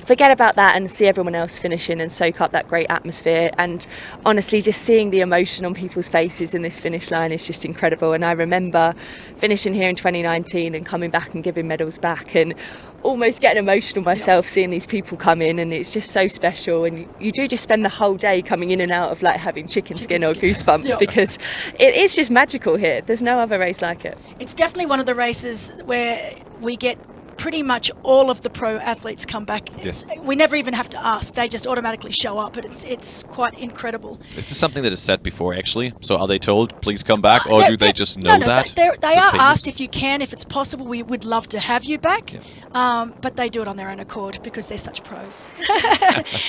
forget about that and see everyone else finishing and soak up that great atmosphere. And honestly, just seeing the emotion on people's faces in this finish line is just incredible. And I remember finishing here in 2019 and coming back and giving medals back, and almost getting emotional myself seeing these people come in, and it's just so special. And you do just spend the whole day coming in and out of like having chicken skin or goosebumps, because it is just magical here. There's no other race like it. It's definitely one of the races where we get pretty much all of the pro athletes come back. Yes. We never even have to ask. They just automatically show up, and it's quite incredible. Is this something that is said before, actually? So are they told, please come back, or do they just know that? They are asked if you can, if it's possible. We would love to have you back. Yeah. But they do it on their own accord, because they're such pros.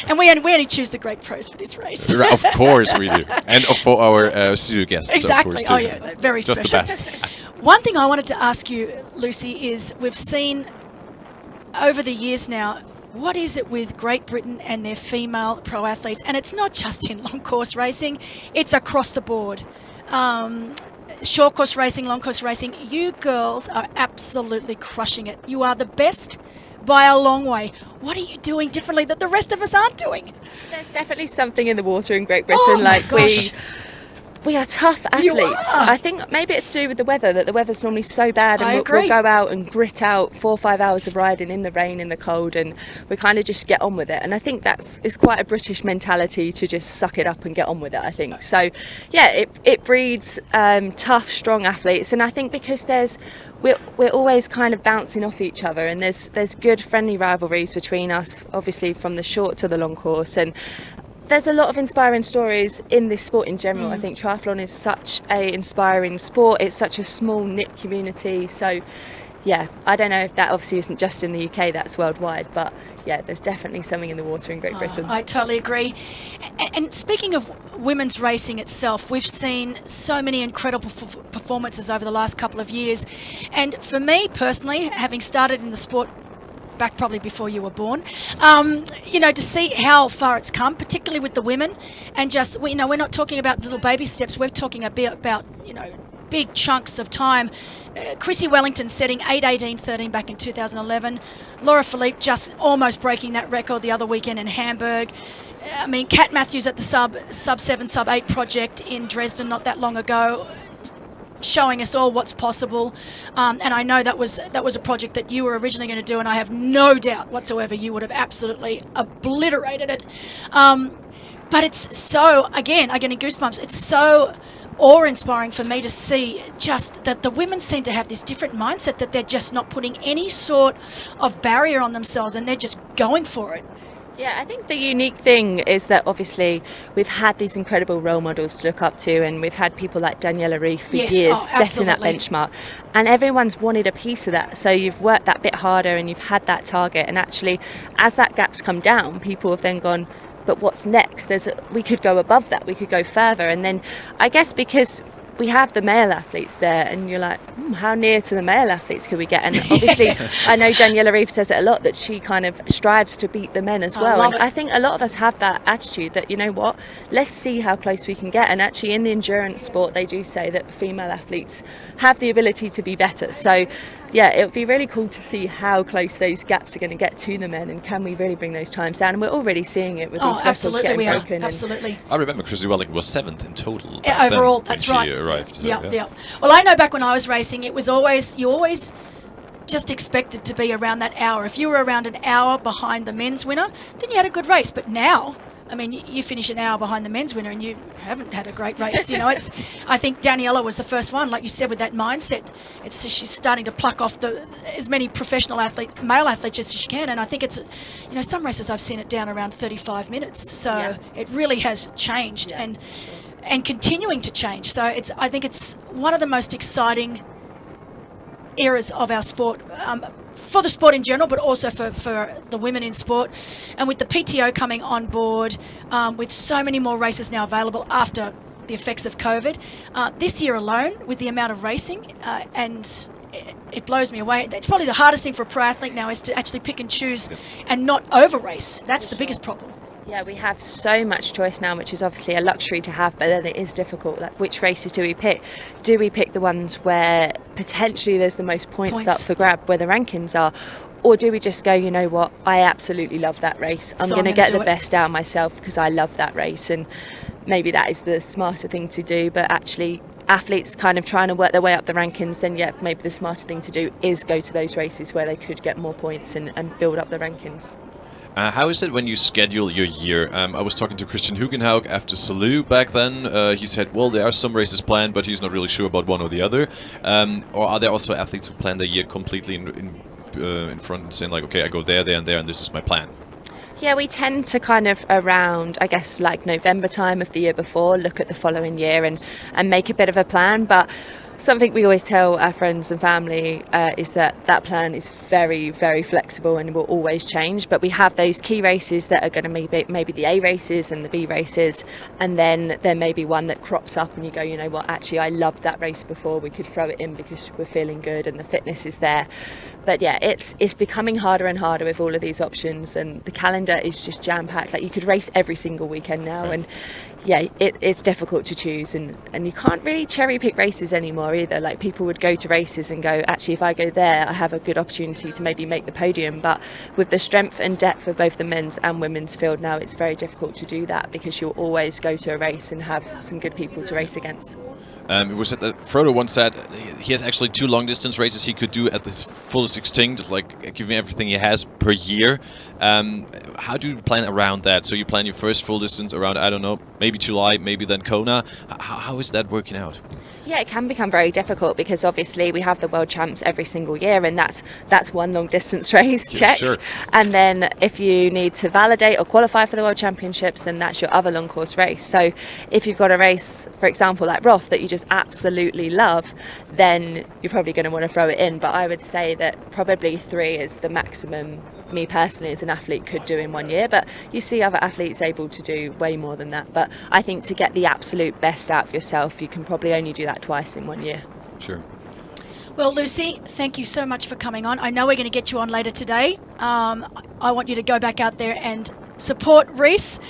And we only choose the great pros for this race. Of course we do. And for our studio guests, exactly. Of course, too. Oh yeah, very just special. Just the best. One thing I wanted to ask you, Lucy, is we've seen over the years now, what is it with Great Britain and their female pro athletes? And it's not just in long course racing, it's across the board. Short course racing, long course racing, you girls are absolutely crushing it. You are the best by a long way. What are you doing differently that the rest of us aren't doing? There's definitely something in the water in Great Britain. We are tough athletes. I think maybe it's to do with the weather, that the weather's normally so bad, and we'll go out and grit out 4 or 5 hours of riding in the rain, in the cold, and we kind of just get on with it. And I think it's quite a British mentality to just suck it up and get on with it, I think. So yeah, it breeds tough, strong athletes, and I think because we're always kind of bouncing off each other, and there's good friendly rivalries between us, obviously from the short to the long course, and there's a lot of inspiring stories in this sport in general. I think triathlon is such a inspiring sport. It's such a small knit community. So yeah, I don't know if that obviously isn't just in the UK, that's worldwide, but yeah, there's definitely something in the water in Great Britain. I totally agree. And speaking of women's racing itself, we've seen so many incredible performances over the last couple of years. And for me personally, having started in the sport back probably before you were born, to see how far it's come, particularly with the women, and just, we're not talking about little baby steps, we're talking about big chunks of time. Chrissy Wellington setting 8:18:13 back in 2011. Laura Philippe just almost breaking that record the other weekend in Hamburg. I mean, Kat Matthews at the sub 7, sub 8 project in Dresden not that long ago, showing us all what's possible, and I know that was a project that you were originally going to do, and I have no doubt whatsoever you would have absolutely obliterated it. But it's so, again, I'm getting goosebumps. It's so awe-inspiring for me to see just that the women seem to have this different mindset, that they're just not putting any sort of barrier on themselves, and they're just going for it. Yeah, I think the unique thing is that obviously we've had these incredible role models to look up to, and we've had people like Daniela Ryf for years setting that benchmark, and everyone's wanted a piece of that. So you've worked that bit harder and you've had that target, and actually as that gap's come down, people have then gone, but what's next? We could go above that, we could go further. And then I guess because we have the male athletes there, and you're like, how near to the male athletes could we get? And obviously I know Daniela Ryf says it a lot, that she kind of strives to beat the men as well. And I think a lot of us have that attitude that, you know what, let's see how close we can get. And actually in the endurance sport, they do say that female athletes have the ability to be better. So yeah, it would be really cool to see how close those gaps are going to get to the men, and can we really bring those times down? And we're already seeing it with these records getting broken. Absolutely. I remember Chrissy Wellington was 7th in total. Overall, that's right. She arrived. Yeah. Well, I know back when I was racing, it was you always just expected to be around that hour. If you were around an hour behind the men's winner, then you had a good race. But now, I mean, you finish an hour behind the men's winner and you haven't had a great race. I think Daniela was the first one, like you said, with that mindset. She's starting to pluck off as many professional male athletes as she can. And I think it's, some races I've seen it down around 35 minutes. So it really has changed and continuing to change. So I think it's one of the most exciting eras of our sport, for the sport in general, but also for the women in sport. And with the PTO coming on board, with so many more races now available after the effects of COVID, this year alone, with the amount of racing, and it blows me away. It's probably the hardest thing for a pro athlete now, is to actually pick and choose and not over race. That's the biggest problem. Yeah, we have so much choice now, which is obviously a luxury to have, but then it is difficult. Like, which races do we pick? Do we pick the ones where potentially there's the most points up for grab, where the rankings are? Or do we just go, you know what, I absolutely love that race. I'm going to get the best out of myself because I love that race. And maybe that is the smarter thing to do, but actually athletes kind of trying to work their way up the rankings, then yeah, maybe the smarter thing to do is go to those races where they could get more points and build up the rankings. How is it when you schedule your year? I was talking to Christian Hugenhaug after Salou back then. He said, well, there are some races planned, but he's not really sure about one or the other. Or are there also athletes who plan their year completely in front and saying, like, okay, I go there, and there, and this is my plan? Yeah, we tend to kind of around, I guess, like November time of the year before, look at the following year and make a bit of a plan. But something we always tell our friends and family is that plan is very, very flexible and will always change. But we have those key races that are going to maybe the A races and the B races, and then there may be one that crops up and you go, you know what, actually I loved that race before, we could throw it in because we're feeling good and the fitness is there. But yeah, it's becoming harder and harder with all of these options, and the calendar is just jam-packed. Like, you could race every single weekend now, and yeah, it's difficult to choose, and you can't really cherry pick races anymore. anymore either. Like, people would go to races and go, actually, if I go there, I have a good opportunity to maybe make the podium. But with the strength and depth of both the men's and women's field now, it's very difficult to do that, because you'll always go to a race and have some good people to race against. It was that Frodo once said he has actually 2 long-distance races he could do at his fullest extent, like giving everything he has per year. How do you plan around that? So you plan your first full distance around, I don't know, maybe July, maybe then Kona. How is that working out? Yeah, it can become very difficult, because obviously we have the world champs every single year, and that's one long distance race checked. Sure. And then if you need to validate or qualify for the world championships, then that's your other long course race. So if you've got a race, for example, like Roth, that you just absolutely love, then you're probably going to want to throw it in. But I would say that probably 3 is the maximum me personally as an athlete could do in 1 year, but you see other athletes able to do way more than that. But I think to get the absolute best out of yourself, you can probably only do that twice in 1 year. Sure. Well, Lucy, thank you so much for coming on. I know we're going to get you on later today. I want you to go back out there and support Reese.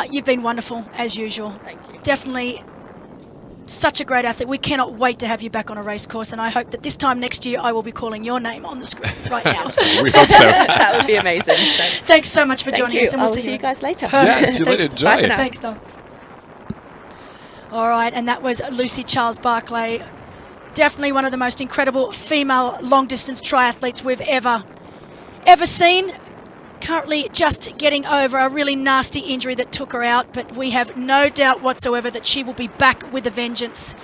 You've been wonderful as usual. Thank you. Definitely such a great athlete. We cannot wait to have you back on a race course, and I hope that this time next year I will be calling your name on the screen right now. We hope so. That would be amazing. So. Thanks so much for joining us, and we'll see you guys later. Yeah, see you later. Enjoy it. Thanks, Tom. All right, and that was Lucy Charles-Barclay. Definitely one of the most incredible female long-distance triathletes we've ever seen. Currently just getting over a really nasty injury that took her out, but we have no doubt whatsoever that she will be back with a vengeance.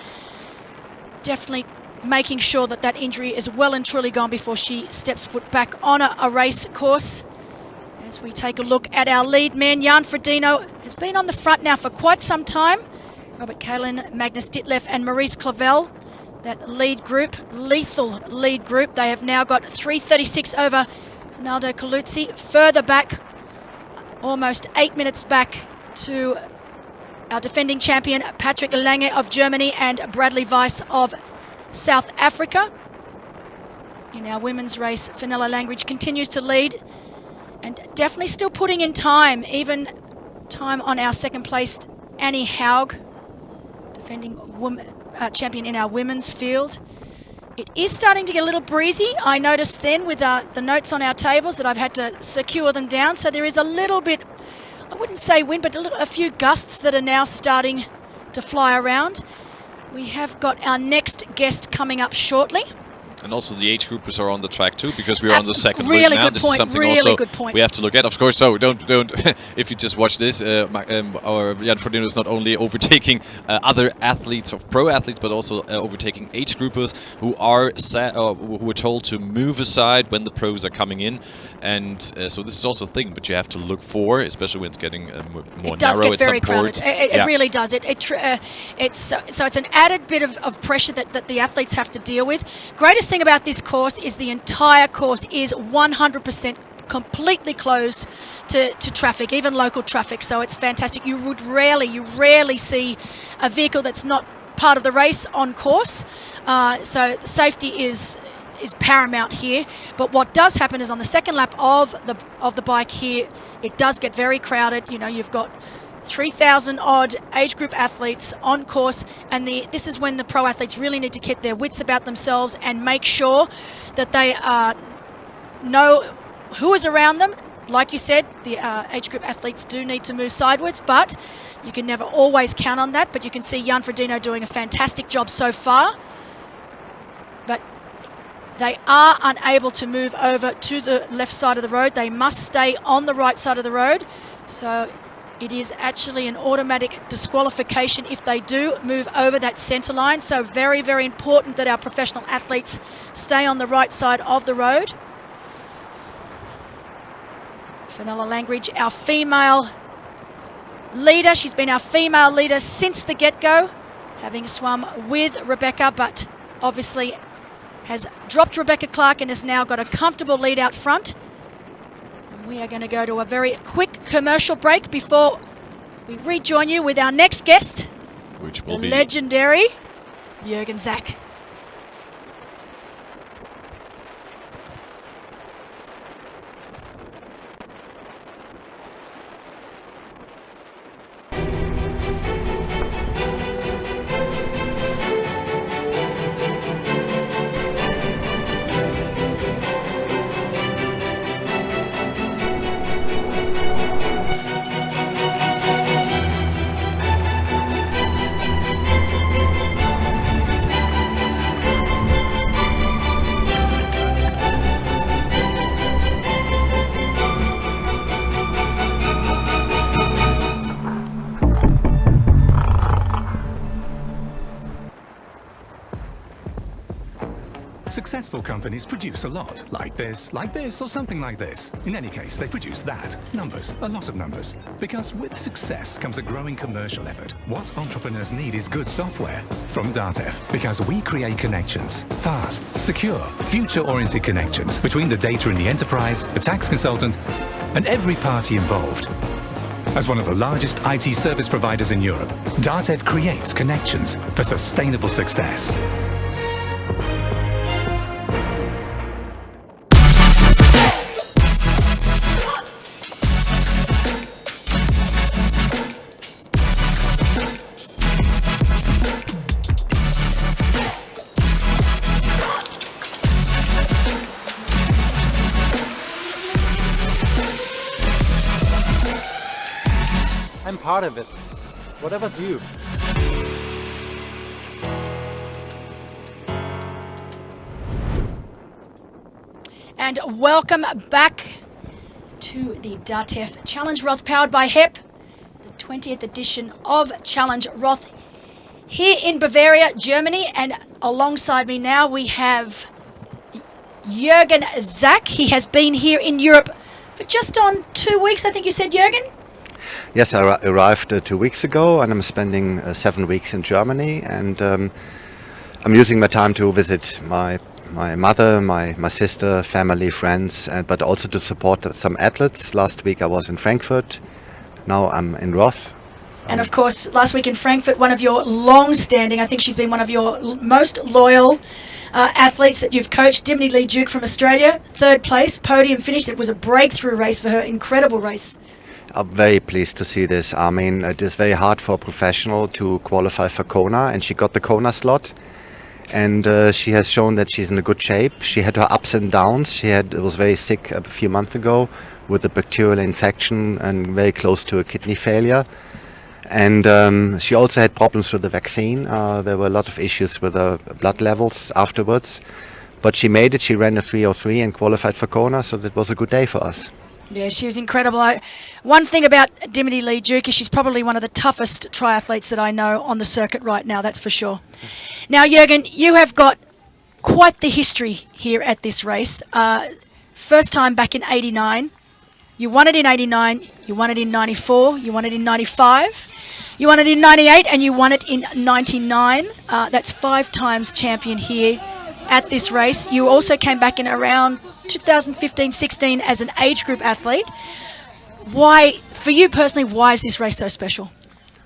Definitely making sure that that injury is well and truly gone before she steps foot back on a race course. As we take a look at our lead men, Jan Frodeno has been on the front now for quite some time. Robert Kalin, Magnus Ditlev and Maurice Clavel, that lead group, lethal lead group. They have now got 3:36 over Ronaldo Caluzzi. Further back, almost 8 minutes back, to our defending champion Patrick Lange of Germany and Bradley Weiss of South Africa. In our women's race, Fenella Langridge continues to lead and definitely still putting in time, even time on our second placed Annie Haug, defending champion in our women's field. It is starting to get a little breezy. I noticed then with the notes on our tables that I've had to secure them down. So there is a little bit, I wouldn't say wind, but a few gusts that are now starting to fly around. We have got our next guest coming up shortly. And also the age groupers are on the track too, because we're on the second really loop now. Good this point, is something really also good point. we have to look at, of course. So don't if you just watch this, our Jan Frodeno is not only overtaking other athletes, of pro athletes, but also overtaking age groupers who are who are told to move aside when the pros are coming in. And so this is also a thing, but you have to look for, especially when it's getting more narrow at some point. It really does. It's an added bit of pressure that the athletes have to deal with. Greatest thing about this course is the entire course is 100% completely closed to traffic, even local traffic. So it's fantastic. You rarely see a vehicle that's not part of the race on course. So safety is paramount here. But what does happen is on the second lap of the bike here, it does get very crowded. You know, you've got 3,000 odd age group athletes on course, and this is when the pro athletes really need to get their wits about themselves and make sure that they know who is around them. Like you said, the age group athletes do need to move sideways, but you can never always count on that. But you can see Jan Frodeno doing a fantastic job so far, but they are unable to move over to the left side of the road. They must stay on the right side of the road. So it is actually an automatic disqualification if they do move over that centre line. So very, very important that our professional athletes stay on the right side of the road. Fenella Langridge, our female leader. She's been our female leader since the get-go, having swum with Rebecca, but obviously has dropped Rebecca Clark and has now got a comfortable lead out front. We are going to go to a very quick commercial break before we rejoin you with our next guest, which will be legendary Jürgen Zach. Successful companies produce a lot, like this, or something like this. In any case, they produce that. Numbers, a lot of numbers. Because with success comes a growing commercial effort. What entrepreneurs need is good software. From DATEV, because we create connections. Fast, secure, future-oriented connections between the data in the enterprise, the tax consultant, and every party involved. As one of the largest IT service providers in Europe, DATEV creates connections for sustainable success. I'm part of it. What about you? And welcome back to the DATEV Challenge Roth, powered by HEP, the 20th edition of Challenge Roth here in Bavaria, Germany. And alongside me now we have Jürgen Zach. He has been here in Europe for just on 2 weeks, I think you said, Jürgen? Yes, I arrived 2 weeks ago, and I'm spending 7 weeks in Germany, and I'm using my time to visit my mother, my sister, family, friends, but also to support some athletes. Last week I was in Frankfurt, now I'm in Roth. And of course, last week in Frankfurt, one of your long-standing, I think she's been one of your most loyal athletes that you've coached, Dimity Lee Duke from Australia, 3rd place, podium finish. It was a breakthrough race for her, incredible race. I'm very pleased to see this. I mean, it is very hard for a professional to qualify for Kona, and she got the Kona slot. And she has shown that she's in a good shape. She had her ups and downs. She was very sick a few months ago with a bacterial infection and very close to a kidney failure. And she also had problems with the vaccine. There were a lot of issues with her blood levels afterwards. But she made it. She ran a 3:03 and qualified for Kona, so that was a good day for us. Yeah, she was incredible. One thing about Dimity Lee Duke is she's probably one of the toughest triathletes that I know on the circuit right now, that's for sure. Now, Jürgen, you have got quite the history here at this race. First time back in 89. You won it in 89, you won it in 94, you won it in 95, you won it in 98, and you won it in 99. That's 5 times champion here at this race. You also came back in around 2015-16 as an age group athlete. Why, for you personally, why is this race so special?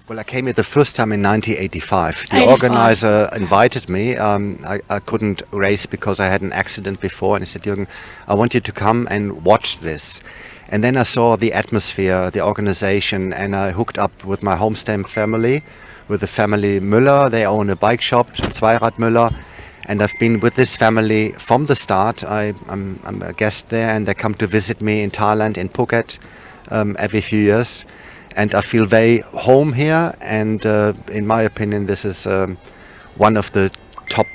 Well, I came here the first time in 1985. The organizer invited me. I couldn't race because I had an accident before, and he said, Jürgen, I want you to come and watch this. And then I saw the atmosphere, the organization, and I hooked up with my homestay family, with the family Müller. They own a bike shop, Zweirad Müller. And I've been with this family from the start. I'm a guest there, and they come to visit me in Thailand, in Phuket, every few years. And I feel very home here, and in my opinion, this is one of the top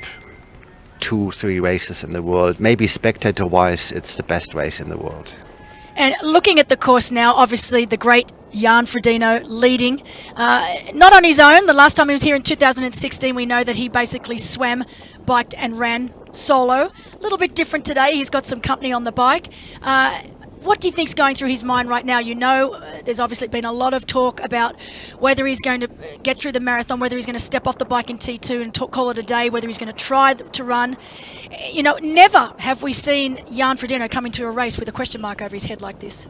2-3 races in the world. Maybe spectator-wise, it's the best race in the world. And looking at the course now, obviously the great Jan Frodeno leading, not on his own. The last time he was here in 2016, we know that he basically swam, biked and ran solo. A little bit different today. He's got some company on the bike. What do you think's going through his mind right now? You know, there's obviously been a lot of talk about whether he's going to get through the marathon, whether he's going to step off the bike in T2 and call it a day, whether he's going to try to run. You know, never have we seen Jan Frodeno come into a race with a question mark over his head like this.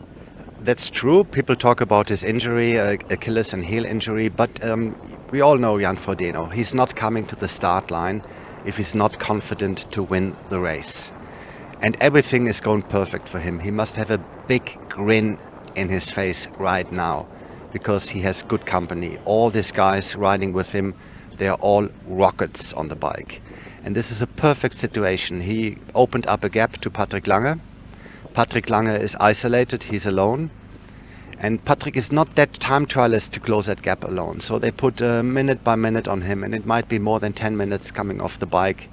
That's true. People talk about his injury, Achilles and heel injury, but we all know Jan Frodeno. He's not coming to the start line if he's not confident to win the race. And everything is going perfect for him. He must have a big grin in his face right now because he has good company. All these guys riding with him, they are all rockets on the bike. And this is a perfect situation. He opened up a gap to Patrick Lange. Patrick Lange is isolated, he's alone. And Patrick is not that time trialist to close that gap alone. So they put minute by minute on him, and it might be more than 10 minutes coming off the bike.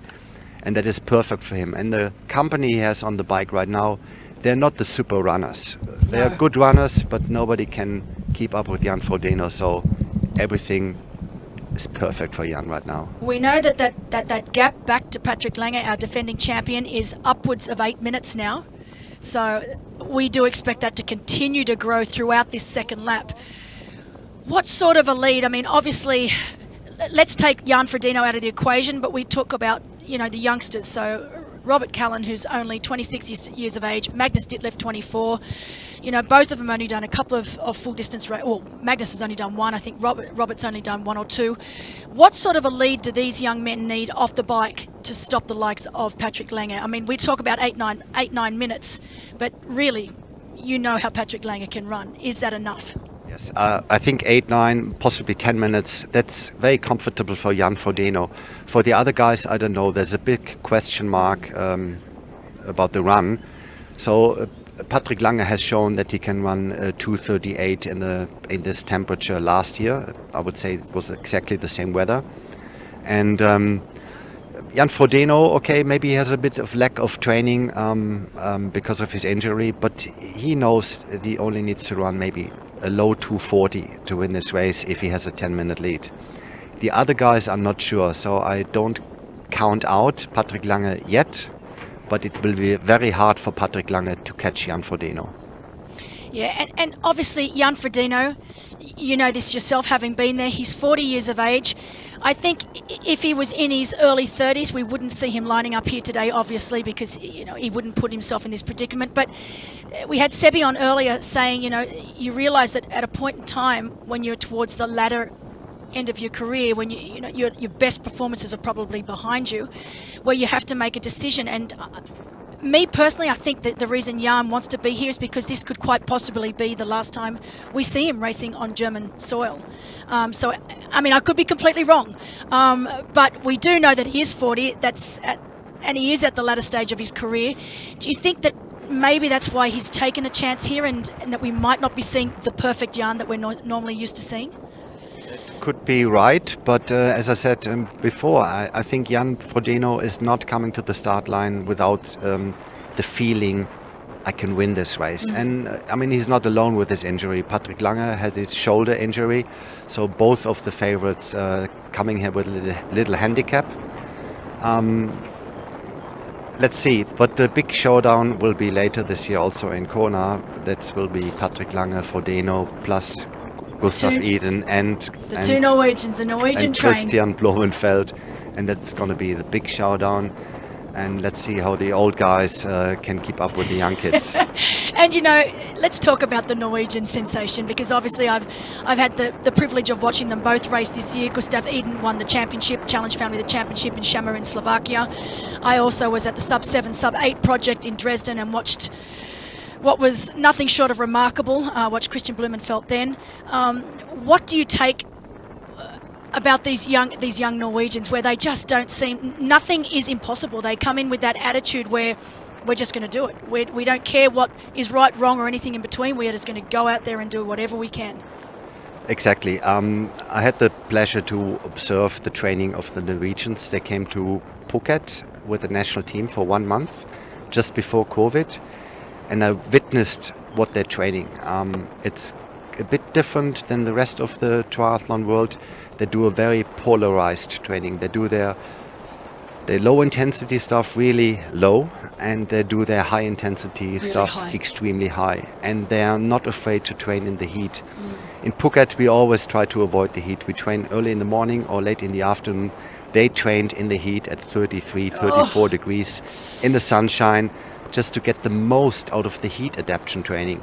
And that is perfect for him. And the company he has on the bike right now, they're not the super runners. They are good runners, but nobody can keep up with Jan Frodeno. So everything is perfect for Jan right now. We know that gap back to Patrick Lange, our defending champion, is upwards of 8 minutes now. So we do expect that to continue to grow throughout this second lap. What sort of a lead? I mean, obviously, let's take Jan Frodeno out of the equation, but we talk about, the youngsters. So Robert Callan, who's only 26 years of age, Magnus Ditlev, 24. Both of them only done a couple of full distance races. Well, Magnus has only done one. I think Robert's only done one or two. What sort of a lead do these young men need off the bike to stop the likes of Patrick Lange? I mean, we talk about 8-9 minutes, but really, how Patrick Lange can run. Is that enough? Yes, I think 8-9, possibly 10 minutes, that's very comfortable for Jan Frodeno. For the other guys, I don't know, there's a big question mark about the run. So Patrick Lange has shown that he can run 2:38 in this temperature last year. I would say it was exactly the same weather. And Jan Frodeno, okay, maybe he has a bit of lack of training because of his injury, but he knows that he only needs to run maybe a low 2:40 to win this race if he has a 10-minute lead. The other guys, I'm not sure, so I don't count out Patrick Lange yet, but it will be very hard for Patrick Lange to catch Jan Frodeno. Yeah, and obviously Jan Frodeno, you know this yourself, having been there, he's 40 years of age. I think if he was in his early 30s, we wouldn't see him lining up here today, obviously, because he wouldn't put himself in this predicament. But we had Sebi on earlier saying, you realise that at a point in time when you're towards the latter end of your career, when your best performances are probably behind you, where you have to make a decision. And me personally, I think that the reason Jan wants to be here is because this could quite possibly be the last time we see him racing on German soil. So, I mean, I could be completely wrong, but we do know that he is 40. And he is at the latter stage of his career. Do you think that maybe that's why he's taken a chance here, and that we might not be seeing the perfect Jan that we're normally used to seeing? Could be right, but as I said before, I think Jan Frodeno is not coming to the start line without the feeling I can win this race. And I mean, he's not alone with his injury. Patrick Lange had his shoulder injury, so both of the favorites coming here with a little handicap. Let's see, but the big showdown will be later this year also in Kona. That will be Patrick Lange, Frodeno, plus Gustav Iden and two Norwegians, the Norwegian train. Christian Blumenfeld, and that's going to be the big showdown. And let's see how the old guys can keep up with the young kids. And let's talk about the Norwegian sensation, because obviously I've had the privilege of watching them both race this year. Gustav Iden won the championship, Challenge Family the championship in Shammer in Slovakia. I also was at the Sub-7, Sub-8 project in Dresden and watched what was nothing short of remarkable. Watched Christian Blumenfeld then. What do you take about these young Norwegians, where they just don't seem, nothing is impossible? They come in with that attitude where we're just going to do it. We don't care what is right, wrong, or anything in between. We are just going to go out there and do whatever we can. Exactly. I had the pleasure to observe the training of the Norwegians. They came to Phuket with the national team for 1 month, just before COVID. And I witnessed what they're training. It's a bit different than the rest of the triathlon world. They do a very polarized training. They do their low intensity stuff really low, and they do their high intensity really stuff high. Extremely high. And they are not afraid to train in the heat. In Phuket, we always try to avoid the heat. We train early in the morning or late in the afternoon. They trained in the heat at 33, 34 degrees in the sunshine, just to get the most out of the heat adaptation training.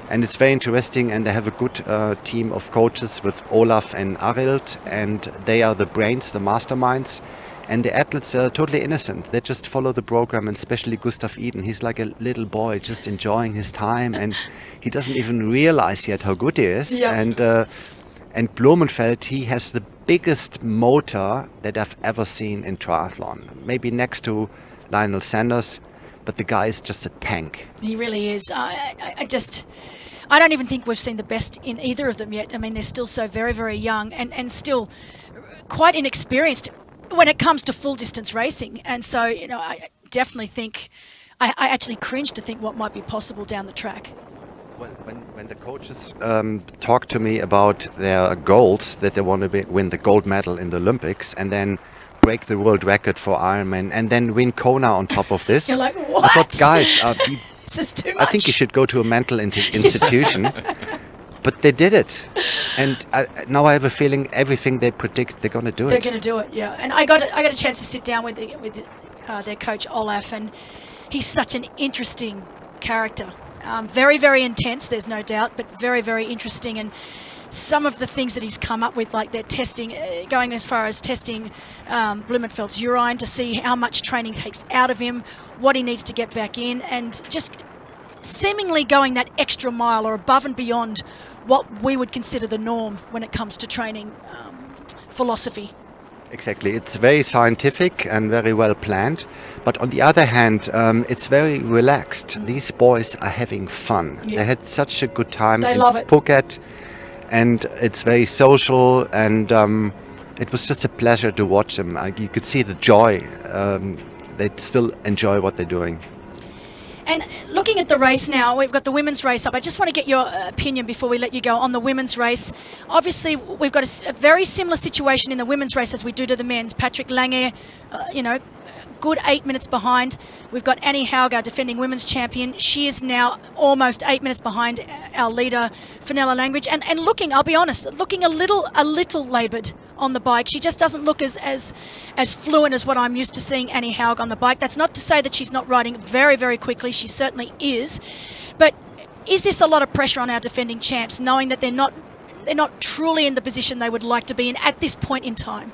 And it's very interesting, and they have a good team of coaches with Olaf and Arild, and they are the brains, the masterminds, and the athletes are totally innocent. They just follow the program, and especially Gustav Iden. He's like a little boy just enjoying his time, and he doesn't even realize yet how good he is. Yeah. And Blumenfeld, he has the biggest motor that I've ever seen in triathlon, maybe next to Lionel Sanders. But the guy is just a tank. He really is. I don't even think we've seen the best in either of them yet. I mean, they're still so very, very young and still quite inexperienced when it comes to full distance racing. And so, I definitely think, I actually cringe to think what might be possible down the track. Well, when the coaches talk to me about their goals, that they want to win the gold medal in the Olympics and then break the world record for Ironman and then win Kona on top of this. You're like, what? I thought, guys, this is too much. I think you should go to a mental institution. But they did it, and now I have a feeling everything they predict, they're going to do it. They're going to do it, yeah. And I got a chance to sit down with their coach Olaf, and he's such an interesting character. Very, very intense, there's no doubt, but very, very interesting. And some of the things that he's come up with, like they're testing, going as far as testing Blumenfeld's urine to see how much training takes out of him, what he needs to get back in, and just seemingly going that extra mile or above and beyond what we would consider the norm when it comes to training philosophy. Exactly. It's very scientific and very well planned. But on the other hand, it's very relaxed. These boys are having fun. Yeah. They had such a good time They in love it. Phuket. And it's very social. And it was just a pleasure to watch them. You could see the joy. They still enjoy what they're doing. And looking at the race now, we've got the women's race up. I just want to get your opinion before we let you go on the women's race. Obviously, we've got a very similar situation in the women's race as we do to the men's. Patrick Lange, good 8 minutes behind. We've got Annie Haug, our defending women's champion. She is now almost 8 minutes behind our leader, Fenella Langridge. And looking, I'll be honest, looking a little laboured on the bike. She just doesn't look as fluent as what I'm used to seeing Annie Haug on the bike. That's not to say that she's not riding very, very quickly. She certainly is. But is this a lot of pressure on our defending champs, knowing that they're not truly in the position they would like to be in at this point in time?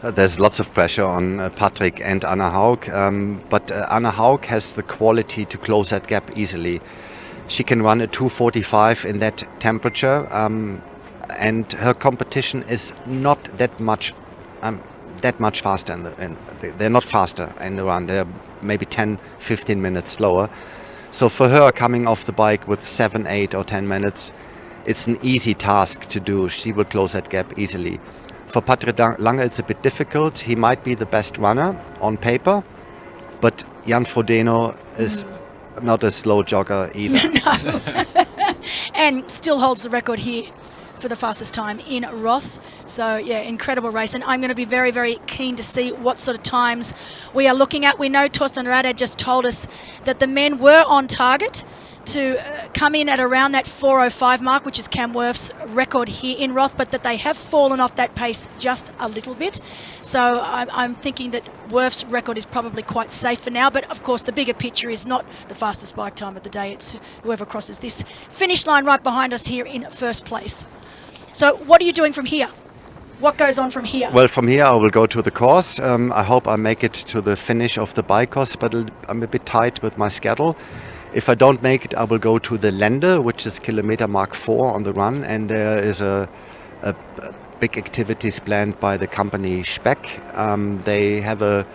There's lots of pressure on Patrick and Anna Haug, but Anna Haug has the quality to close that gap easily. She can run a 2:45 in that temperature, and her competition is not that much faster. They're not faster in the run. They're maybe 10-15 minutes slower. So for her, coming off the bike with 7, 8 or 10 minutes, it's an easy task to do. She will close that gap easily. For Patrick Lange, it's a bit difficult. He might be the best runner on paper, but Jan Frodeno is not a slow jogger either. No. And still holds the record here for the fastest time in Roth. So yeah, incredible race, and I'm going to be very, very keen to see what sort of times we are looking at. We know Torsten Rade just told us that the men were on target to come in at around that 4:05 mark, which is Cam Wurf's record here in Roth, but that they have fallen off that pace just a little bit. So I'm thinking that Wurf's record is probably quite safe for now, but of course the bigger picture is not the fastest bike time of the day, it's whoever crosses this finish line right behind us here in first place. So what are you doing from here? What goes on from here? Well, from here I will go to the course. I hope I make it to the finish of the bike course, but I'm a bit tight with my schedule. If I don't make it, I will go to the Lende, which is kilometer mark 4 on the run, and there is a big activities planned by the company Speck. They have a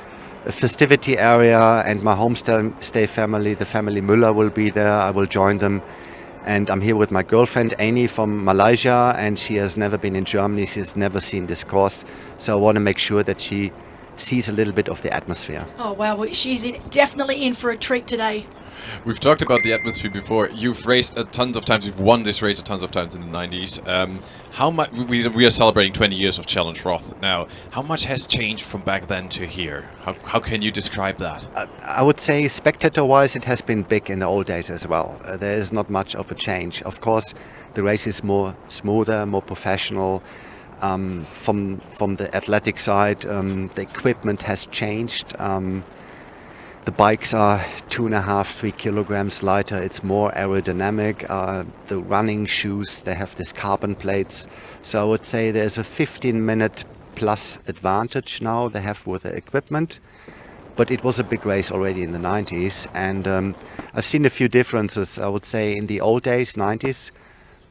festivity area, and my homestay family, the family Müller, will be there. I will join them. And I'm here with my girlfriend, Annie, from Malaysia, and she has never been in Germany. She has never seen this course. So I want to make sure that she sees a little bit of the atmosphere. Oh, wow. Well, she's definitely in for a treat today. We've talked about the atmosphere before. You've raced tons of times. You've won this race tons of times in the 90s. How much? We are celebrating 20 years of Challenge Roth now. How much has changed from back then to here? How can you describe that? I would say spectator-wise, it has been big in the old days as well. There is not much of a change. Of course, the race is more smoother, more professional. From the athletic side, the equipment has changed. The bikes are 2.5-3 kilograms lighter. It's more aerodynamic. The running shoes, they have these carbon plates. So I would say there's a 15-minute plus advantage now they have with the equipment. But it was a big race already in the 90s. And I've seen a few differences. I would say in the old days, 90s,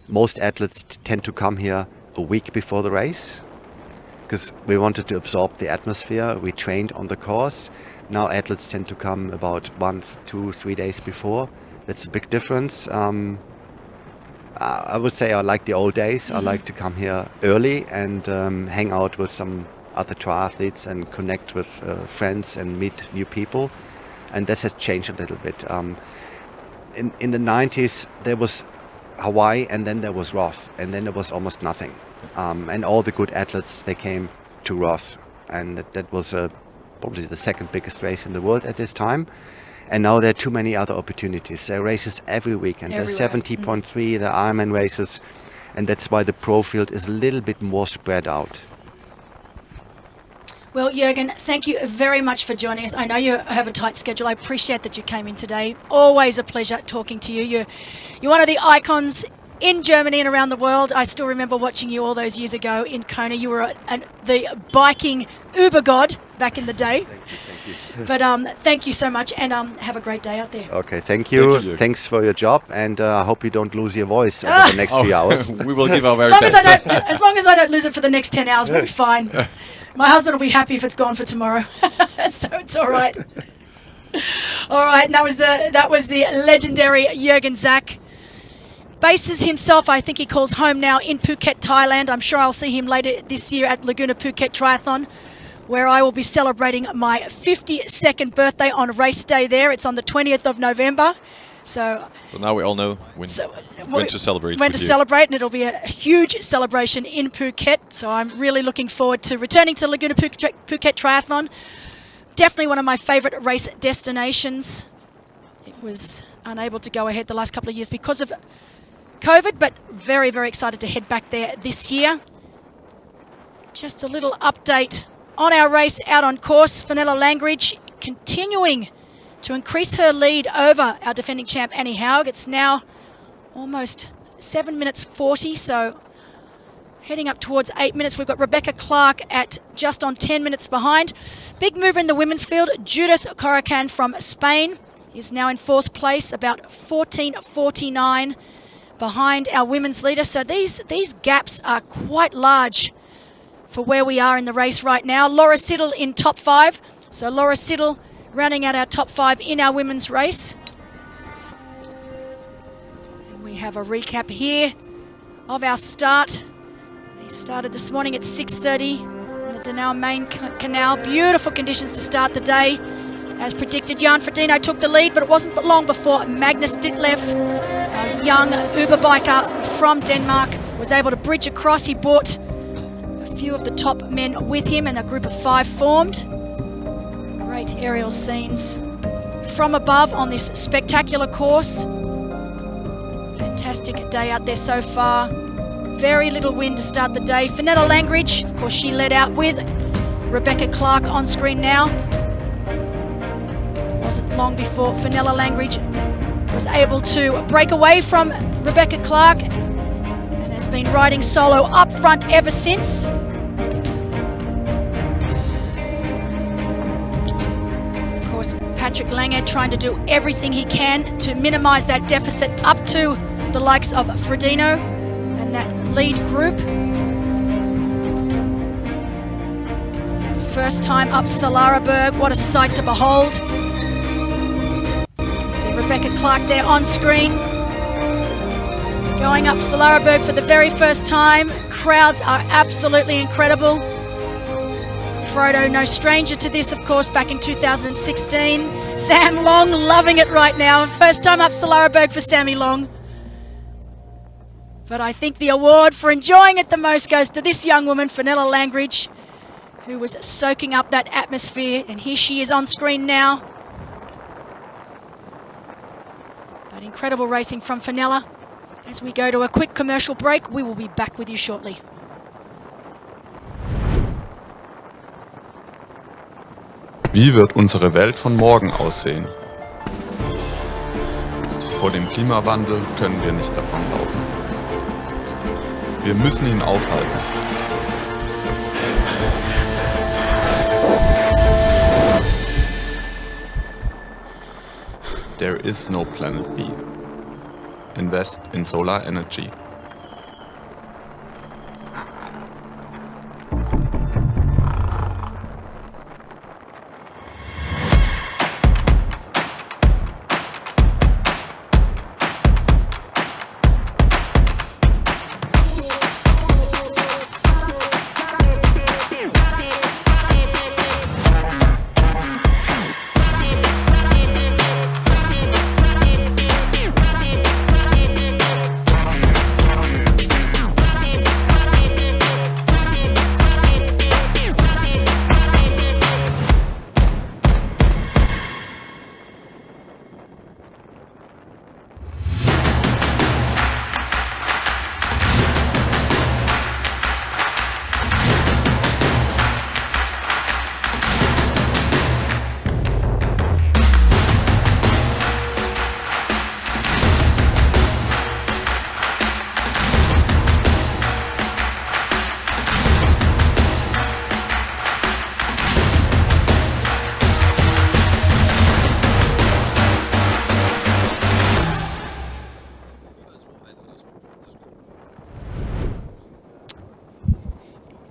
most athletes tend to come here a week before the race because we wanted to absorb the atmosphere. We trained on the course. Now athletes tend to come about 1, 2, 3 days before. That's a big difference. I would say I like the old days. I like to come here early and hang out with some other triathletes and connect with friends and meet new people. And this has changed a little bit. in the 90s, there was Hawaii, and then there was Roth, and then there was almost nothing. And all the good athletes, they came to Roth, and that was probably the second biggest race in the world at this time. And now there are too many other opportunities. There are races every week, and there's 70.3, the Ironman races, and that's why the pro field is a little bit more spread out. Well, Jürgen, thank you very much for joining us. I know you have a tight schedule. I appreciate that you came in today. Always a pleasure talking to you. You're one of the icons in Germany and around the world. I still remember watching you all those years ago in Kona. You were the biking uber god back in the day. Thank you. But thank you so much, and have a great day out there. Okay, thank you. Thanks for your job, and I hope you don't lose your voice over the next few hours. We will give our very best. As long as I don't lose it for the next 10 hours, we'll be fine. My husband will be happy if it's gone for tomorrow, so it's all right. All right, and that was the legendary Jürgen Zach. Bases himself, I think he calls home now in Phuket, Thailand. I'm sure I'll see him later this year at Laguna Phuket Triathlon, where I will be celebrating my 52nd birthday on race day there. It's on the 20th of November. So now we all know when to celebrate. When to celebrate, and it'll be a huge celebration in Phuket. So I'm really looking forward to returning to Laguna Phuket Triathlon. Definitely one of my favorite race destinations. It was unable to go ahead the last couple of years because of COVID, but very, very excited to head back there this year. Just a little update on our race out on course. Fenella Langridge continuing to increase her lead over our defending champ Annie Haug. It's now almost 7 minutes 40, so heading up towards 8 minutes. We've got Rebecca Clark at just on 10 minutes behind. Big mover in the women's field, Judith Corican from Spain is now in 4th place, about 14:49 behind our women's leader. So these gaps are quite large for where we are in the race right now. Laura Siddall in top 5. So Laura Siddall rounding out our top 5 in our women's race. And we have a recap here of our start. They started this morning at 6:30 in the Danau main canal. Beautiful conditions to start the day. As predicted, Jan Frodeno took the lead, but it wasn't long before Magnus Ditlev, a young Uber biker from Denmark, was able to bridge across. He brought a few of the top men with him, and a group of 5 formed. Great aerial scenes from above on this spectacular course. Fantastic day out there so far. Very little wind to start the day. Fenella Langridge, of course, she led out with Rebecca Clark on screen now. Wasn't long before Fenella Langridge was able to break away from Rebecca Clark and has been riding solo up front ever since. Of course, Patrick Lange trying to do everything he can to minimise that deficit up to the likes of Frodeno and that lead group. First time up Salaraberg, what a sight to behold. Rebecca Clark there on screen. Going up Salaraberg for the very first time. Crowds are absolutely incredible. Frodo, no stranger to this, of course, back in 2016. Sam Long loving it right now. First time up Salaraberg for Sammy Long. But I think the award for enjoying it the most goes to this young woman, Fenella Langridge, who was soaking up that atmosphere. And here she is on screen now. But incredible racing from Fenella. As we go to a quick commercial break, we will be back with you shortly. Wie wird unsere Welt von morgen aussehen? Vor dem Klimawandel können wir nicht davonlaufen. Wir müssen ihn aufhalten. There is no planet B. Invest in solar energy.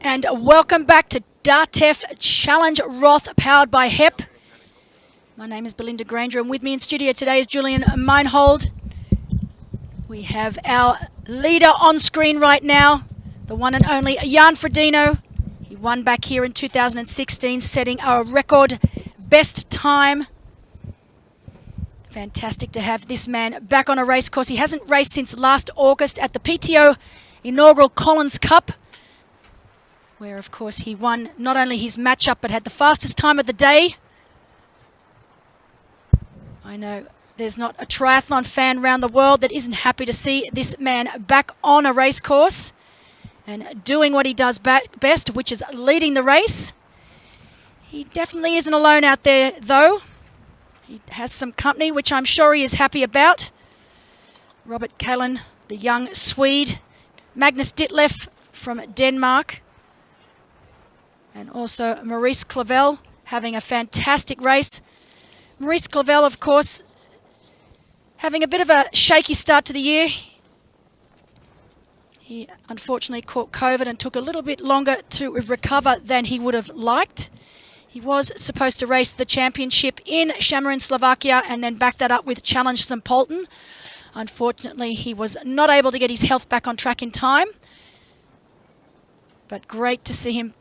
and welcome back to DATEV Challenge Roth, powered by HEP. My name is Belinda Granger, and with me in studio today is Julian Meinhold. We have our leader on screen right now, the one and only Jan Frodeno. He won back here in 2016, setting a record best time. Fantastic to have this man back on a race course. He hasn't raced since last August at the PTO inaugural Collins Cup, where of course he won not only his matchup but had the fastest time of the day. I know there's not a triathlon fan around the world that isn't happy to see this man back on a race course and doing what he does best, which is leading the race. He definitely isn't alone out there though. He has some company, which I'm sure he is happy about. Robert Kallen, the young Swede. Magnus Ditlev from Denmark. And also Maurice Clavel having a fantastic race. Maurice Clavel, of course, having a bit of a shaky start to the year. He unfortunately caught COVID and took a little bit longer to recover than he would have liked. He was supposed to race the championship in Šamorín, Slovakia, and then back that up with Challenge St. Pölten. Unfortunately, he was not able to get his health back on track in time. But great to see him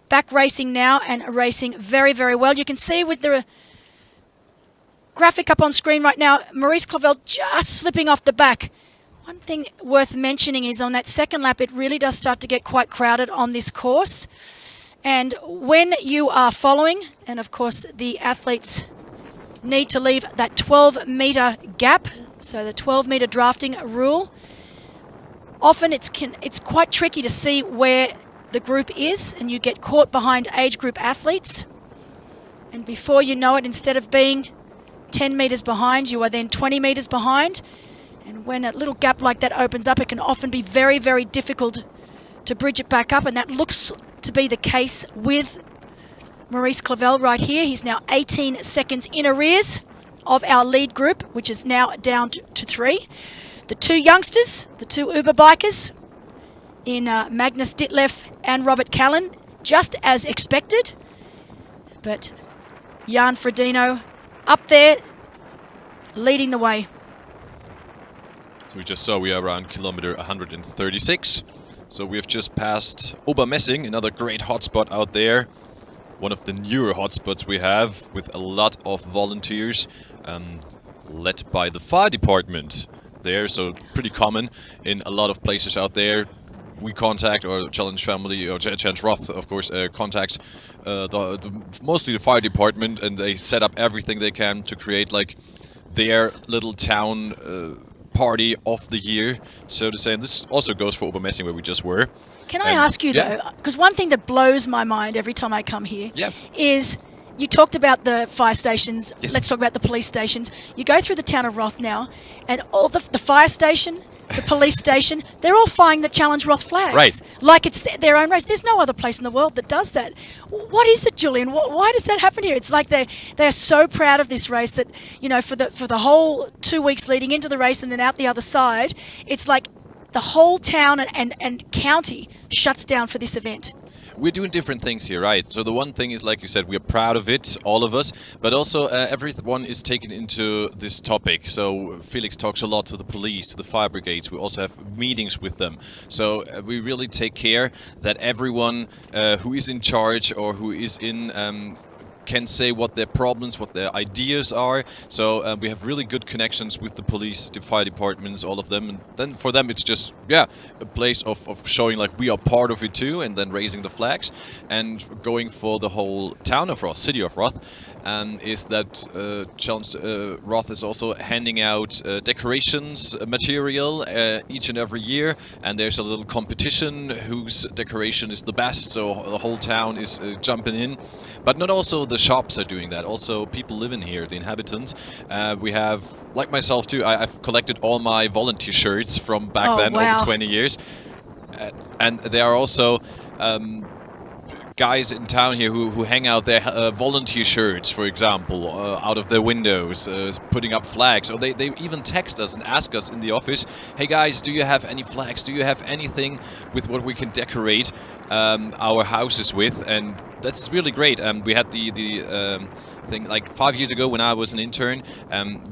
back racing now and racing very, very well. You can see with the graphic up on screen right now, Maurice Clavel just slipping off the back. One thing worth mentioning is on that second lap, it really does start to get quite crowded on this course. And when you are following, and of course the athletes need to leave that 12-meter gap, so the 12-meter drafting rule, often it's quite tricky to see where the group is, and you get caught behind age group athletes. And before you know it, instead of being 10 meters behind, you are then 20 meters behind. And when a little gap like that opens up, it can often be very, very difficult to bridge it back up, and that looks to be the case with Maurice Clavel right here. He's now 18 seconds in arrears of our lead group, which is now down to 3. The two youngsters, the two Uber bikers in Magnus Ditlev and Robert Kallen, just as expected. But Jan Frodeno up there leading the way. So we just saw we are around kilometer 136. So we have just passed Obermessing, another great hotspot out there. One of the newer hotspots we have, with a lot of volunteers, led by the fire department there. So pretty common in a lot of places out there. We contact, or Challenge Family, or Challenge Roth, of course, contacts mostly the fire department, and they set up everything they can to create like their little town party of the year, so to say. And this also goes for Obermessing, where we just were. Can I ask you though, because one thing that blows my mind every time I come here is, you talked about the fire stations, let's talk about the police stations. You go through the town of Roth now, and all the fire station, the police station, they're all flying the Challenge Roth flags. Right. Like it's their own race. There's no other place in the world that does that. What is it, Julian? Why does that happen here? It's like they're so proud of this race that, you know, for the whole 2 weeks leading into the race and then out the other side, it's like the whole town and county shuts down for this event. We're doing different things here, right? So the one thing is, like you said, we're proud of it, all of us, but also everyone is taken into this topic. So Felix talks a lot to the police, to the fire brigades. We also have meetings with them. So we really take care that everyone who is in charge or who is in can say what their problems, what their ideas are. So we have really good connections with the police, the fire departments, all of them. And then for them, it's just, a place of showing like we are part of it too, and then raising the flags. And going for the whole town of Roth, city of Roth, is that Challenge Roth is also handing out decorations material each and every year. And there's a little competition whose decoration is the best. So the whole town is jumping in. But not also the shops are doing that. Also, people living here, the inhabitants. We have, like myself too, I've collected all my volunteer shirts from back then, over 20 years. And there are also guys in town here who hang out their volunteer shirts, for example, out of their windows, putting up flags. Or they even text us and ask us in the office, hey guys, do you have any flags? Do you have anything with what we can decorate? our houses with, and that's really great. We had the thing like 5 years ago when I was an intern.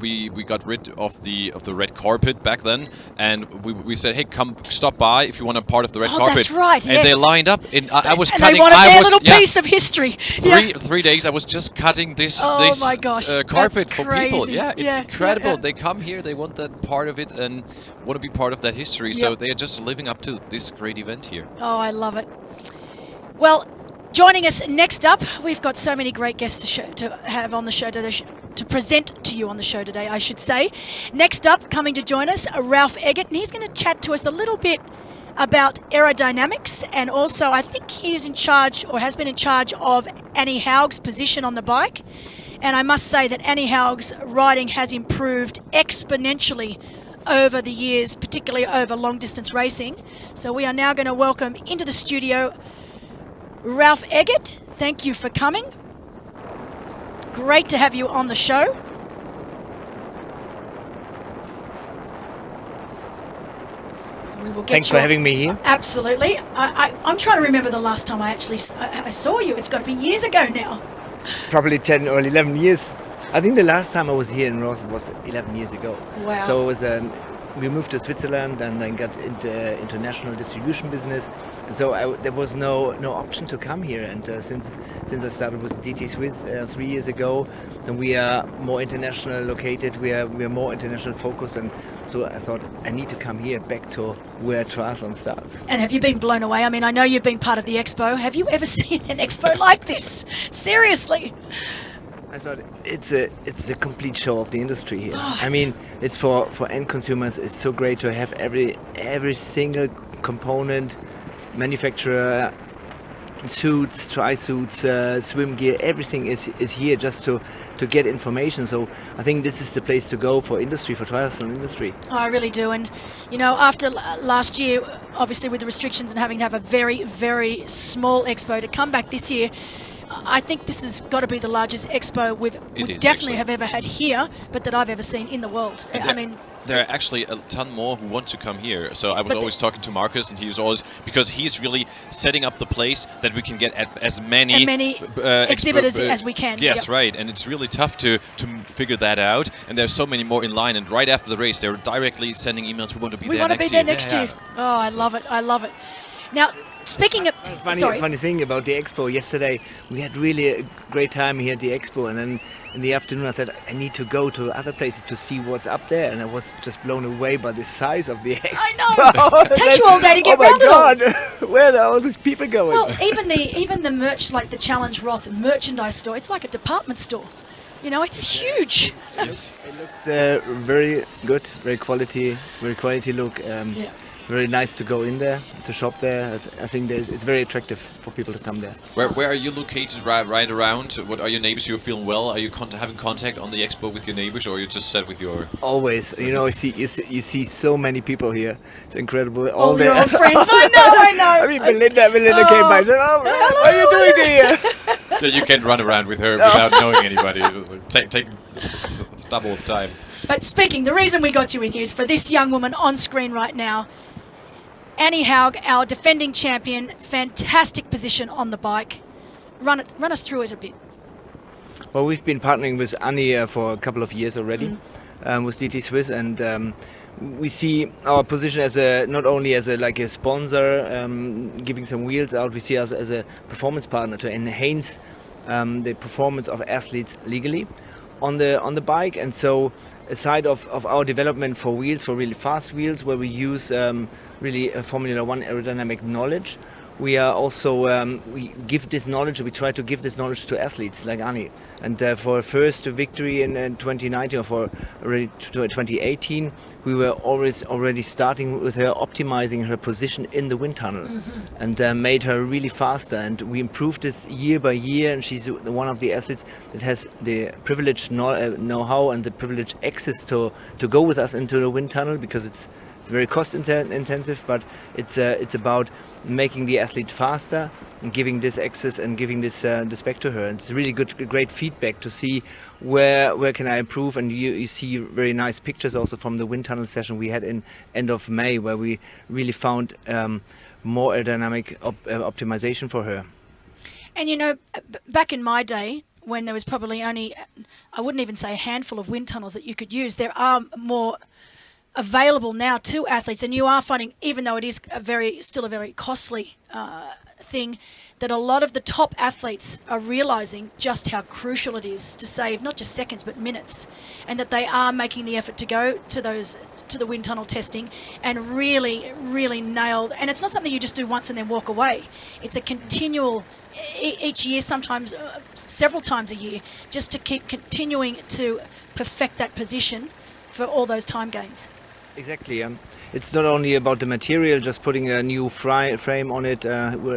We got rid of the red carpet back then, and we said, hey, come stop by if you want a part of the red carpet. That's right. And yes. they lined up. I was and cutting. they wanted their little yeah, piece of history. 3 days. I was just cutting this my gosh, carpet that's for people. crazy. Yeah, it's incredible. Yeah. They come here. They want that part of it and want to be part of that history. So they are just living up to this great event here. Oh, I love it. Well, joining us next up, we've got so many great guests to have on the show to present to you on the show today, I should say. Next up, coming to join us, Ralph Eggert, and he's going to chat to us a little bit about aerodynamics, and also I think he's in charge, or has been in charge, of Annie Haug's position on the bike. And I must say that Annie Haug's riding has improved exponentially over the years, particularly over long distance racing. So we are now going to welcome into the studio Ralph Eggert. Thank you for coming. Great to have you on the show. We will get Thanks for having me here. Absolutely. I'm trying to remember the last time I actually I saw you. It's got to be years ago now. Probably 10 or 11 years. I think the last time I was here in Roth was 11 years ago. Wow. So it was, we moved to Switzerland and then got into international distribution business. And so there was no option to come here. And since I started with DT Swiss 3 years ago, then we are more international located. We are more international focused. And so I thought I need to come here back to where triathlon starts. And have you been blown away? I mean, I know you've been part of the expo. Have you ever seen an expo like this? Seriously. I thought it's a complete show of the industry here. Oh, I mean, it's for end consumers. It's so great to have every single component, manufacturer, suits, tri-suits, swim gear, everything is here just to get information. So I think this is the place to go for industry, for triathlon industry. Oh, I really do. And, you know, after last year, obviously with the restrictions and having to have a very, very small expo, to come back this year, I think this has got to be the largest expo we definitely have ever had here, but that I've ever seen in the world. I mean, there are actually a ton more who want to come here. So I was always talking to Marcus, and he was always, because he's really setting up the place that we can get at as many exhibitors as we can. Yes, right. And it's really tough to figure that out. And there's so many more in line. And right after the race, they're directly sending emails. We want to be there next year. next year. Oh, I love it. I love it. Now, speaking of... Funny thing about the expo, yesterday we had really a great time here at the expo, and then in the afternoon I said I need to go to other places to see what's up there, and I was just blown away by the size of the expo. I know! It takes you all day to get round it all. Oh my God! Where are all these people going? Well, even the merch, like the Challenge Roth merchandise store, it's like a department store. You know, it's huge. Yes. It looks very good, very quality look. Very nice to go in there, to shop there. I think it's very attractive for people to come there. Where are you located right around? What are your neighbors? You're feeling well? Are you having contact on the expo with your neighbors, or are you just set with your... Always. You know, you see so many people here. It's incredible. All your old friends. I know. I mean, Belinda came by and said, oh, what are you doing here? Yeah, you can't run around with her without knowing anybody. Take double of time. But the reason we got you in here is for this young woman on screen right now, Annie Haug, our defending champion, fantastic position on the bike. Run us through it a bit. Well, we've been partnering with Annie for a couple of years already with DT Swiss, and we see our position as not only as a sponsor, giving some wheels out. We see us as a performance partner to enhance the performance of athletes legally on the bike. And so, aside of our development for wheels, for really fast wheels, where we use really Formula One aerodynamic knowledge, we are also we give this knowledge. We try to give this knowledge to athletes like Annie. And for her first victory in 2019, or for already 2018, we were already starting with her optimizing her position in the wind tunnel, and made her really faster. And we improved this year by year. And she's one of the athletes that has the privileged know-how and the privileged access to go with us into the wind tunnel, because it's very cost intensive, but it's about making the athlete faster and giving this access and giving this back to her. And it's really great feedback to see where can I improve. And you see very nice pictures also from the wind tunnel session we had in end of May, where we really found more aerodynamic optimization for her. And you know, back in my day, when there was probably only, I wouldn't even say a handful of wind tunnels that you could use, there are more available now to athletes, and you are finding, even though it is still a very costly thing, that a lot of the top athletes are realizing just how crucial it is to save not just seconds but minutes, and that they are making the effort to go to the wind tunnel testing and really nail. And it's not something you just do once and then walk away. It's a continual, each year, sometimes several times a year, just to keep continuing to perfect that position for all those time gains. Exactly. It's not only about the material, just putting a new frame on it,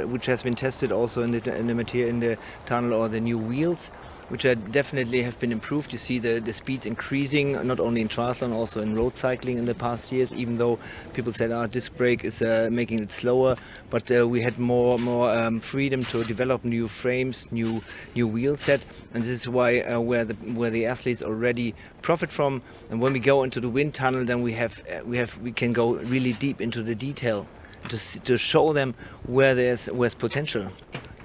which has been tested also in the tunnel, or the new wheels, which definitely have been improved. You see the speeds increasing, not only in triathlon, also in road cycling in the past years, even though people said disc brake is making it slower, but we had more freedom to develop new frames, new wheel set, and this is why where the athletes already profit from. And when we go into the wind tunnel, then we can go really deep into the detail to show them where's potential.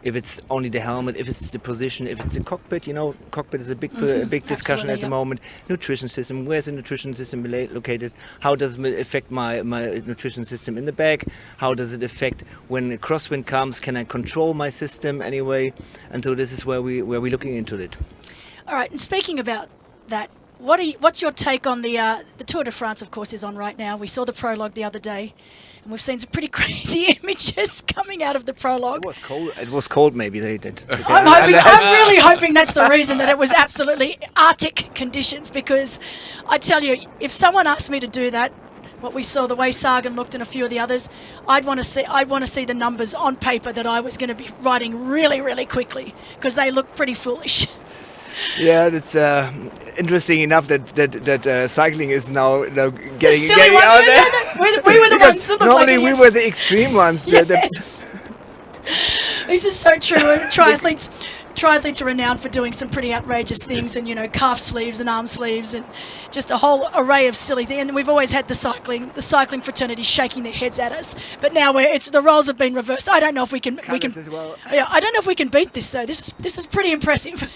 If it's only the helmet, if it's the position, if it's the cockpit, cockpit is a big discussion at the moment. Nutrition system, where's the nutrition system located? How does it affect my nutrition system in the back? How does it affect when a crosswind comes? Can I control my system anyway? And so this is where we're looking into it. All right, and speaking about that, what's your take on the Tour de France, of course, is on right now. We saw the prologue the other day, and we've seen some pretty crazy images coming out of the prologue. It was cold, maybe they did. I'm really hoping that's the reason, that it was absolutely Arctic conditions, because I tell you, if someone asked me to do that, what we saw, the way Sagan looked and a few of the others, I'd want to see the numbers on paper that I was going to be writing really quickly, because they look pretty foolish. Yeah, it's interesting enough that cycling is now getting out there. We were the ones that normally we were the extreme ones. Yes. This is so true. Triathletes are renowned for doing some pretty outrageous things, and calf sleeves and arm sleeves and just a whole array of silly things. And we've always had the cycling fraternity shaking their heads at us. But now the roles have been reversed. I don't know if we can. Well. Yeah, I don't know if we can beat this though. This is pretty impressive.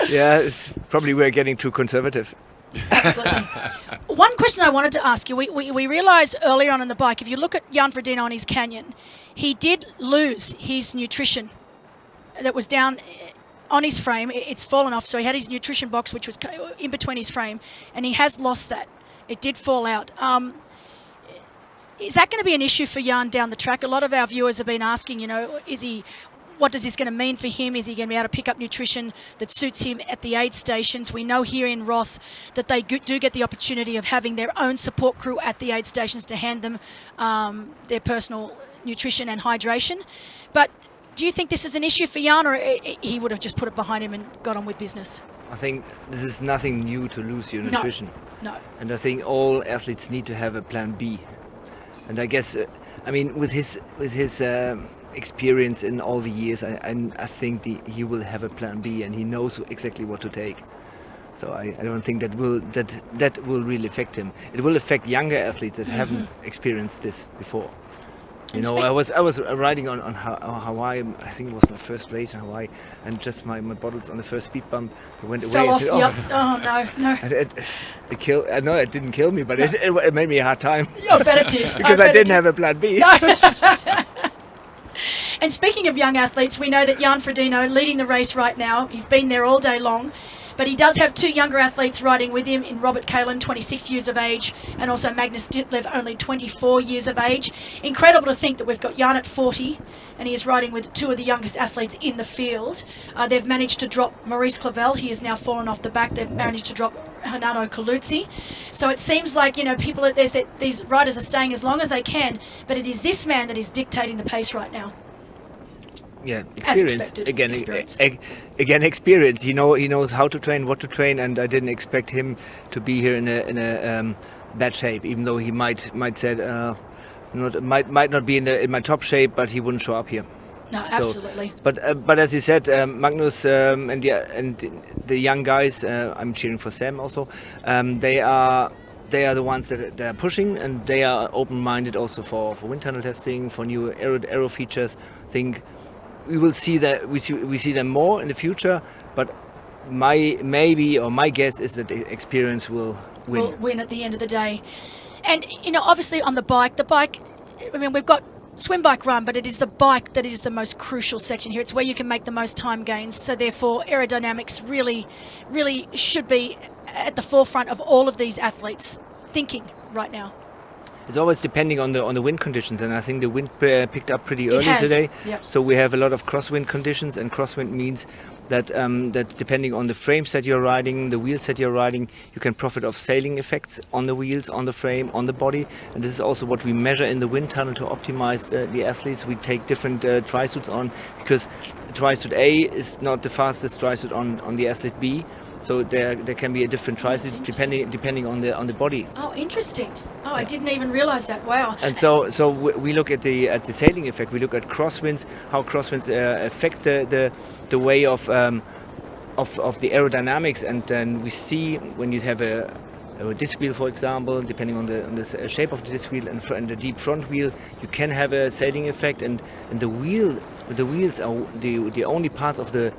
Yeah, it's probably we're getting too conservative. Absolutely. One question I wanted to ask you, we realised earlier on in the bike, if you look at Jan Frodeno on his canyon, he did lose his nutrition that was down on his frame. It's fallen off, so he had his nutrition box, which was in between his frame, and he has lost that. It did fall out. Is that going to be an issue for Jan down the track? A lot of our viewers have been asking, what is this going to mean for him? Is he going to be able to pick up nutrition that suits him at the aid stations? We know here in Roth that they do get the opportunity of having their own support crew at the aid stations to hand them their personal nutrition and hydration. But do you think this is an issue for Jan, or he would have just put it behind him and got on with business? I think this is nothing new to lose your nutrition. No. And I think all athletes need to have a plan B. And I guess, with his experience in all the years, I think he will have a plan B, and he knows exactly what to take. So I don't think that will really affect him. It will affect younger athletes that haven't experienced this before. I was riding on Hawaii. I think it was my first race in Hawaii, and just my bottles on the first speed bump went away. Fell off. Said, no. It didn't kill me, but it made me a hard time. I bet it did. Because I didn't have a plan B. No. And speaking of young athletes, we know that Jan Frodeno leading the race right now. He's been there all day long. But he does have two younger athletes riding with him in Robert Kalin, 26 years of age, and also Magnus Ditlev, only 24 years of age. Incredible to think that we've got Jan at 40, and he is riding with two of the youngest athletes in the field. They've managed to drop Maurice Clavel. He has now fallen off the back. They've managed to drop Hernando Colucci. So it seems like, these riders are staying as long as they can, but it is this man that is dictating the pace right now. Yeah, experience. Again, experience. He knows how to train, what to train, and I didn't expect him to be here in a bad shape. Even though he might not be in my top shape, but he wouldn't show up here. No, absolutely. But as you said, Magnus and the young guys, I'm cheering for Sam also. They they are the ones that are pushing, and they are open-minded also for wind tunnel testing, for new aero features. I think we will see that we see them more in the future, but my guess is that the experience will win. Will win at the end of the day. And obviously on the bike, I mean, we've got swim, bike, run, but it is the bike that is the most crucial section here. It's where you can make the most time gains. So therefore, aerodynamics really, really should be at the forefront of all of these athletes thinking right now. It's always depending on the wind conditions, and I think the wind picked up pretty early today. Yep. So we have a lot of crosswind conditions, and crosswind means that that depending on the frames that you're riding, the wheels that you're riding, you can profit of sailing effects on the wheels, on the frame, on the body. And this is also what we measure in the wind tunnel to optimize the athletes. We take different tri-suits on, because tri-suit A is not the fastest tri-suit on the athlete B. So there can be a different tri-suit depending on the body. Oh, interesting. Oh, I didn't even realize that. Wow. And so we look at the sailing effect. We look at crosswinds, how crosswinds affect the way of the aerodynamics, and then we see when you have a disc wheel, for example, depending on the shape of the disc wheel and the deep front wheel, you can have a sailing effect, and the wheels are the only parts of the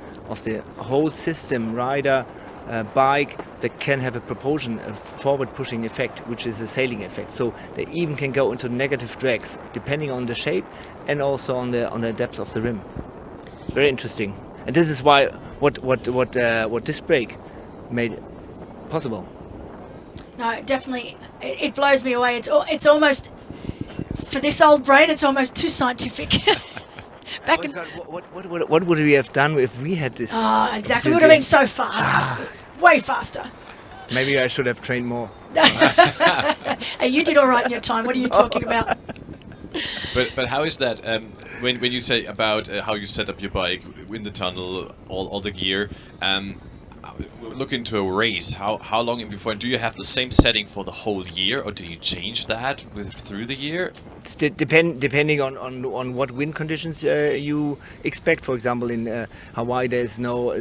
whole system, rider, bike, that can have a propulsion, a forward pushing effect, which is a sailing effect. So they even can go into negative drags depending on the shape and also on the depth of the rim. Very interesting, and this is why what disc brake made possible. No, definitely, it blows me away. It's almost, for this old brain, it's almost too scientific. What would we have done if we had this? Oh, exactly. We would have been so fast. Way faster. Maybe I should have trained more. Hey, you did all right in your time. What are you talking about? But how is that when you say about how you set up your bike in the tunnel, all the gear? Look into a race. How long in before? Do you have the same setting for the whole year, or do you change that through the year? It's depending on what wind conditions you expect. For example, in Hawaii, there's no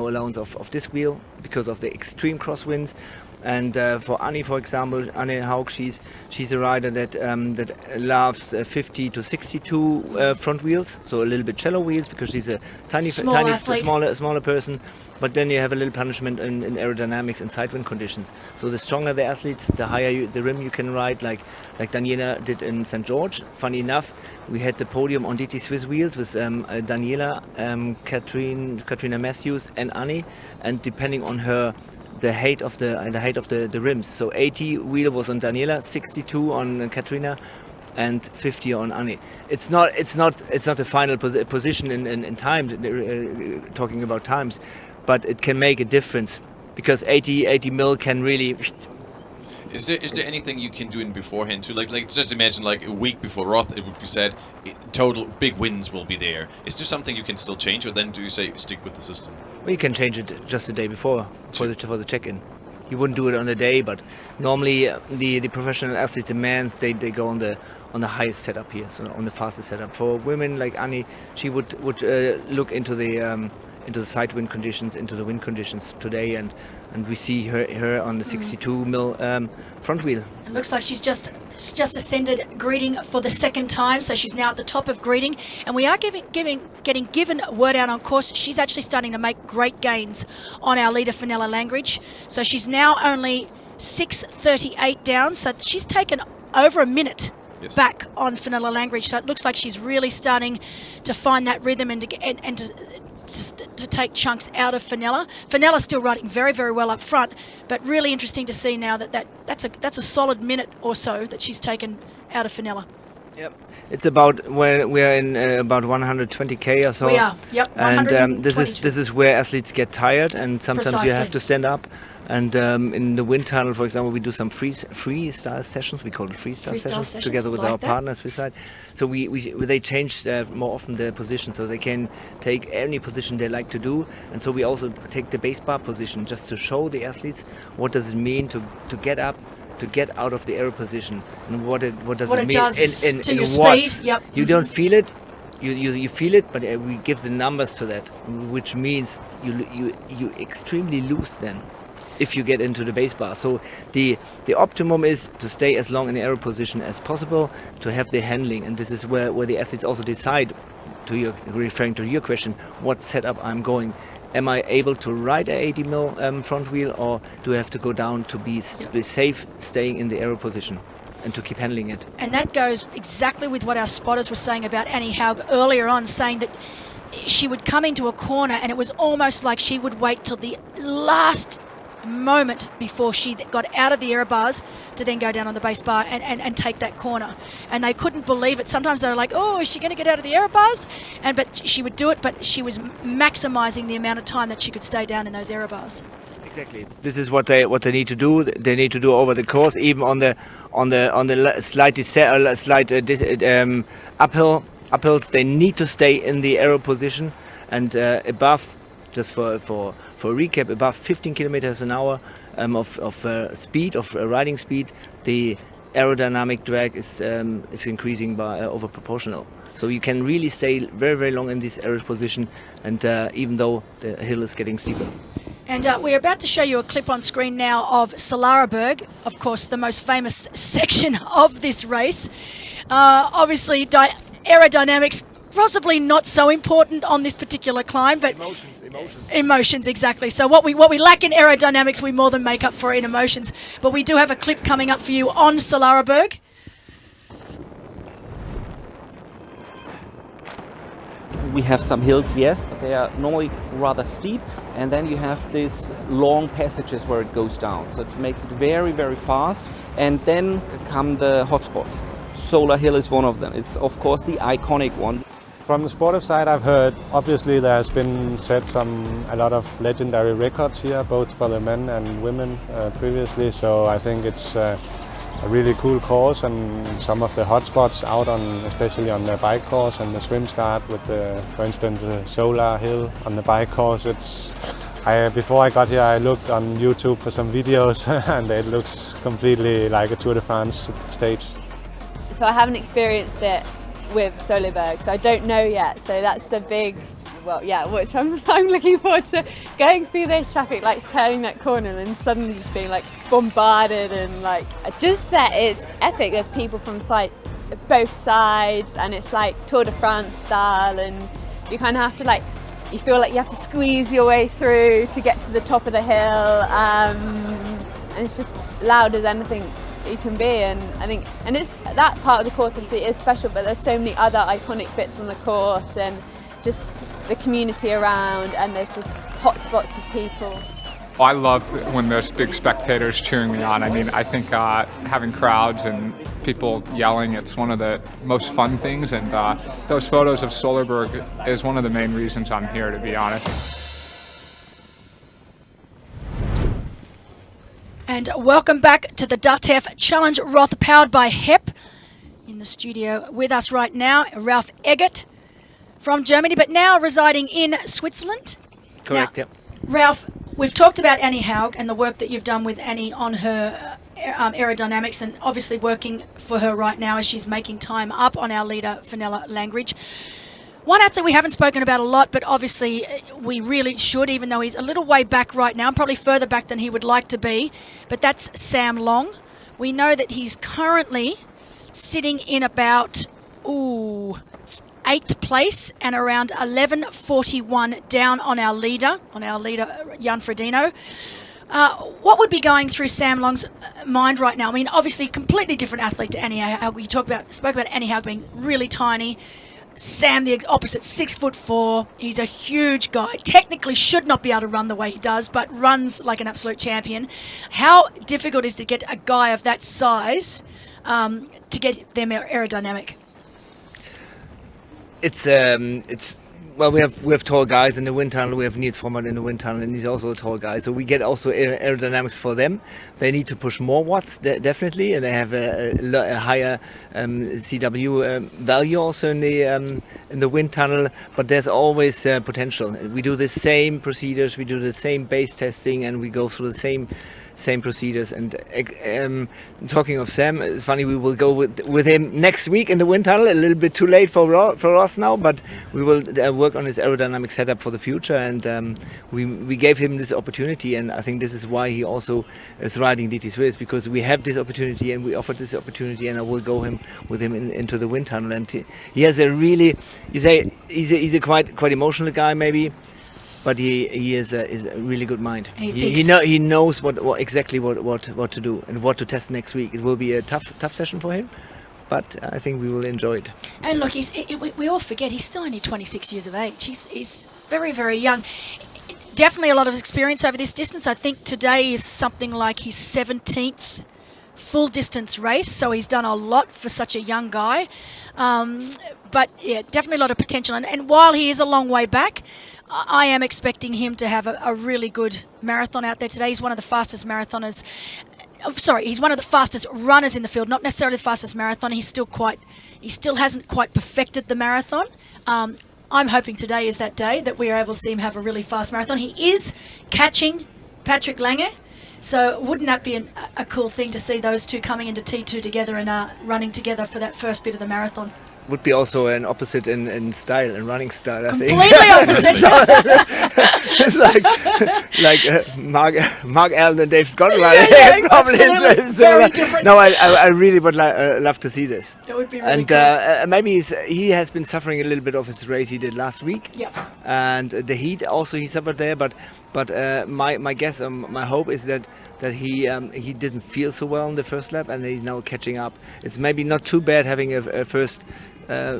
allowance of disc wheel because of the extreme crosswinds. And for Annie, for example, Annie Haug, she's a rider that loves 50 to 62 front wheels, so a little bit shallow wheels, because she's a smaller person. But then you have a little punishment in aerodynamics and sidewind conditions. So the stronger the athletes, the higher the rim you can ride, like Daniela did in St. George. Funny enough, we had the podium on DT Swiss wheels with Daniela, Katrina Matthews, and Annie, and depending on the height of the rims. So 80 wheel was on Daniela, 62 on Katrina, and 50 on Annie. It's not a final position in time, talking about times, but it can make a difference, because 80 mil can really. Is there anything you can do in beforehand too? Like just imagine like a week before Roth, it would be said total big wins will be there. Is there something you can still change, or then do you say stick with the system? Well, you can change it just the day before for the check-in. You wouldn't do it on the day, but normally the professional athlete demands they go on the highest setup here, so on the fastest setup. For women like Annie, she would look into the side wind conditions, into the wind conditions today, and we see her on the 62 mil front wheel. It looks like she's just ascended greeting for the second time, so she's now at the top of greeting, and we are getting given word out on course. She's actually starting to make great gains on our leader Fenella Langridge, so she's now only 6:38 down, so she's taken over a minute back on Fenella Langridge, so it looks like she's really starting to find that rhythm and to take chunks out of Fenella. Fenella's still riding very, very well up front, but really interesting to see now that's a solid minute or so that she's taken out of Fenella. Yep, it's about we're in about 120k or so. We are, yep. And this is where athletes get tired, and sometimes you have to stand up. And in the wind tunnel, for example, we do some freestyle sessions. We call it freestyle sessions together with our partners beside. So they change more often their position, so they can take any position they like to do. And so we also take the base bar position just to show the athletes what does it mean to get up, to get out of the aero position, and what does it mean in your watts. Speed. Yep. You don't feel it. You feel it, but we give the numbers to that, which means you extremely loose then. if you get into the base bar. So the optimum is to stay as long in the aero position as possible, to have the handling, and this is where the athletes also decide, referring to your question, what setup I'm going. Am I able to ride a 80 mil front wheel, or do I have to go down to be safe staying in the aero position and to keep handling it? And that goes exactly with what our spotters were saying about Annie Haug earlier on, saying that she would come into a corner and it was almost like she would wait till the last moment before she got out of the aero bars to then go down on the base bar and take that corner. And they couldn't believe it. Sometimes they were like, oh, is she going to get out of the aero bars? But she would do it, but she was maximising the amount of time that she could stay down in those aero bars. Exactly. This is what they need to do. They need to do over the course, even on the slight uphills. They need to stay in the aero position and above. Just for recap, above 15 kilometers an hour of speed, of riding speed, the aerodynamic drag is increasing by over proportional. So you can really stay very, very long in this aero position, and even though the hill is getting steeper. And we're about to show you a clip on screen now of Solarberg, of course, the most famous section of this race. Obviously, aerodynamics possibly not so important on this particular climb, but emotions, exactly. So what we lack in aerodynamics, we more than make up for in emotions. But we do have a clip coming up for you on Solarberg. We have some hills, yes, but they are normally rather steep, and then you have these long passages where it goes down. So it makes it very, very fast, and then come the hotspots. Solar Hill is one of them. It's of course the iconic one. From the sportive side, I've heard, obviously there has been set a lot of legendary records here, both for the men and women previously. So I think it's a really cool course, and some of the hotspots out on, especially on the bike course and the swim start with for instance, the Solar Hill on the bike course. Before I got here, I looked on YouTube for some videos and it looks completely like a Tour de France stage. So I haven't experienced it with Solarberg, so I don't know yet. So that's the big, which I'm looking forward to, going through those traffic lights, turning that corner and suddenly just being like bombarded, and like just that it's epic. There's people from both sides, and it's like Tour de France style, and you kind of have to you feel like you have to squeeze your way through to get to the top of the hill, and it's just loud as anything you can be. And I think, and it's that part of the course obviously is special, but there's so many other iconic bits on the course, and just the community around, and there's just hot spots of people. I loved when there's big spectators cheering me on. I mean, I think having crowds and people yelling, it's one of the most fun things, and those photos of Solarberg is one of the main reasons I'm here, to be honest. And welcome back to the DATEV Challenge Roth, powered by HEP. In the studio with us right now, Ralf Eggert from Germany, but now residing in Switzerland. Correct, now, Ralf, we've talked about Annie Haug and the work that you've done with Annie on her aerodynamics, and obviously working for her right now as she's making time up on our leader, Fenella Langridge. One athlete we haven't spoken about a lot, but obviously we really should, even though he's a little way back right now, probably further back than he would like to be, but that's Sam Long. We know that he's currently sitting in about 8th place and around 11:41 down on our leader Jan Frodeno. What would be going through Sam Long's mind right now? I mean, obviously completely different athlete to Annie Haug. You spoke about Annie Haug being really tiny. Sam, the opposite, 6'4". He's a huge guy. Technically should not be able to run the way he does, but runs like an absolute champion. How difficult is it to get a guy of that size to get them aerodynamic? Well, we have tall guys in the wind tunnel. We have Niels in the wind tunnel, and he's also a tall guy. So we get also aerodynamics for them. They need to push more watts, definitely, and they have a higher CW value also in the wind tunnel. But there's always potential. We do the same procedures, we do the same base testing, and we go through the same procedures. And talking of Sam, it's funny, we will go with him next week in the wind tunnel. A little bit too late for us now, but we will work work on his aerodynamic setup for the future, and we gave him this opportunity, and I think this is why he also is riding DT Swiss, because we have this opportunity and we offered this opportunity, and I will go with him into the wind tunnel. And he has a really, he's a quite emotional guy maybe, but he is a really good mind. He knows exactly what to do and what to test next week. It will be a tough session for him, but I think we will enjoy it. And look, we all forget he's still only 26 years of age. He's very, very young. Definitely a lot of experience over this distance. I think today is something like his 17th full distance race, so he's done a lot for such a young guy. But yeah, definitely a lot of potential. And while he is a long way back, I am expecting him to have a really good marathon out there today. He's one of the fastest marathoners. He's one of the fastest runners in the field, not necessarily the fastest marathon. He still hasn't quite perfected the marathon. I'm hoping today is that day that we are able to see him have a really fast marathon. He is catching Patrick Lange, so wouldn't that be a cool thing to see those two coming into T2 together and running together for that first bit of the marathon? Would be also an opposite in style and running style, I think. Completely opposite. It's like Mark Allen and Dave Scott running. Yeah, absolutely. Very different. No, I really would love to see this. It would be really cool. Maybe he has been suffering a little bit of his race he did last week. Yeah. And the heat also he suffered there, but my guess, my hope is that he didn't feel so well in the first lap, and he's now catching up. It's maybe not too bad having a first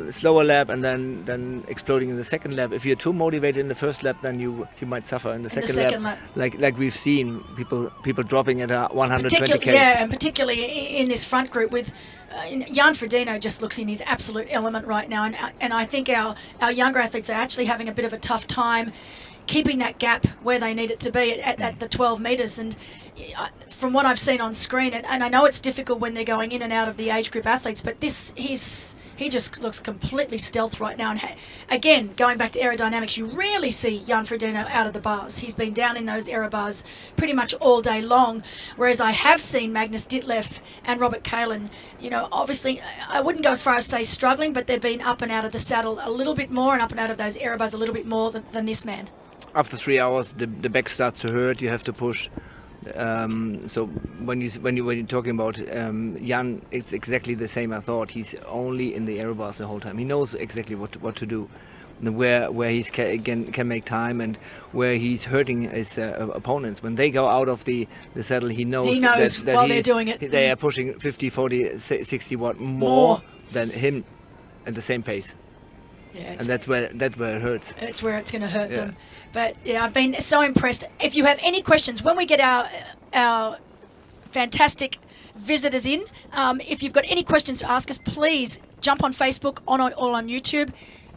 slower lap and then exploding in the second lap. If you're too motivated in the first lap, then you might suffer in the second lap. Like we've seen people dropping at 120k. Yeah, and particularly in this front group with Jan Frodeno just looks in his absolute element right now, and I think our younger athletes are actually having a bit of a tough time keeping that gap where they need it to be at the 12 metres. And from what I've seen on screen, and I know it's difficult when they're going in and out of the age group athletes, but he just looks completely stealth right now. And again, going back to aerodynamics, you rarely see Jan Frodeno out of the bars. He's been down in those aero bars pretty much all day long, whereas I have seen Magnus Ditlev and Robert Kalin, obviously, I wouldn't go as far as say struggling, but they've been up and out of the saddle a little bit more and up and out of those aero bars a little bit more than this man. After 3 hours, the back starts to hurt. You have to push. So when you're talking about Jan, it's exactly the same. I thought he's only in the aero bars the whole time. He knows exactly what to do, where he can make time, and where he's hurting his opponents. When they go out of the saddle, he knows that while they're doing it. They are pushing 50, 40, 60 watt more than him at the same pace. Yeah, and that's where it hurts. It's where it's going to hurt them. But yeah, I've been so impressed. If you have any questions, when we get our fantastic visitors in, if you've got any questions to ask us, please jump on Facebook or on YouTube,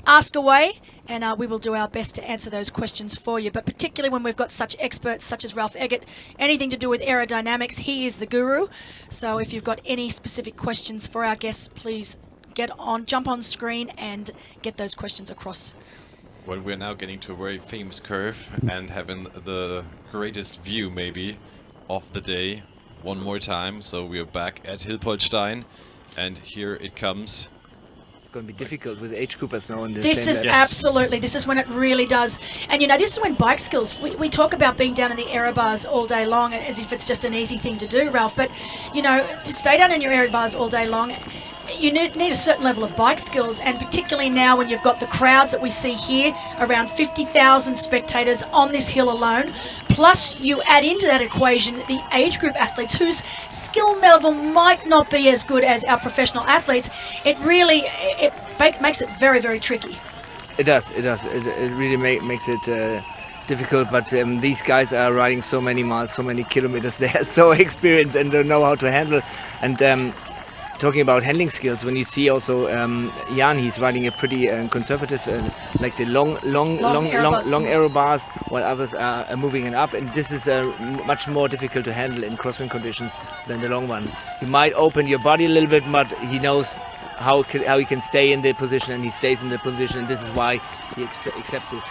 ask away, and we will do our best to answer those questions for you. But particularly when we've got such experts such as Ralph Eggert, anything to do with aerodynamics, he is the guru. So if you've got any specific questions for our guests, please jump on screen and get those questions across. Well, we're now getting to a very famous curve and having the greatest view maybe of the day one more time. So we are back at Hilpoltstein, and here it comes. It's going to be difficult with age groupers now. This is when it really does. And this is when bike skills, we talk about being down in the aero bars all day long as if it's just an easy thing to do, Ralph, but to stay down in your aero bars all day long, you need a certain level of bike skills, and particularly now when you've got the crowds that we see here, around 50,000 spectators on this hill alone, plus you add into that equation the age group athletes whose skill level might not be as good as our professional athletes. It makes it very, very tricky. It does. It really makes it difficult, but these guys are riding so many miles, so many kilometers. They are so experienced and they know how to handle. And talking about handling skills, when you see also Jan, he's riding a pretty conservative, like the long aero bars, while others are moving it up, and this is much more difficult to handle in crosswind conditions than the long one. He might open your body a little bit, but he knows how he can stay in the position, and he stays in the position, and this is why he accepts this.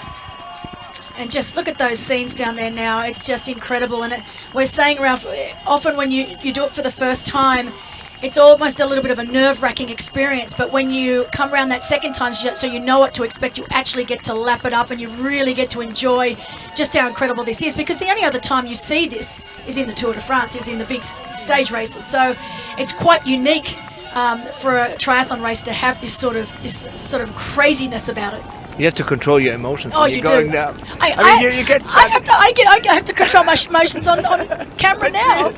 And just look at those scenes down there now. It's just incredible. And we're saying, Ralph, often when you do it for the first time, it's almost a little bit of a nerve-wracking experience, but when you come around that second time, so you know what to expect, you actually get to lap it up and you really get to enjoy just how incredible this is, because the only other time you see this is in the Tour de France, is in the big stage races. So it's quite unique for a triathlon race to have this sort of craziness about it. You have to control your emotions Oh, when you you're going do. down. I have to control my emotions on camera now.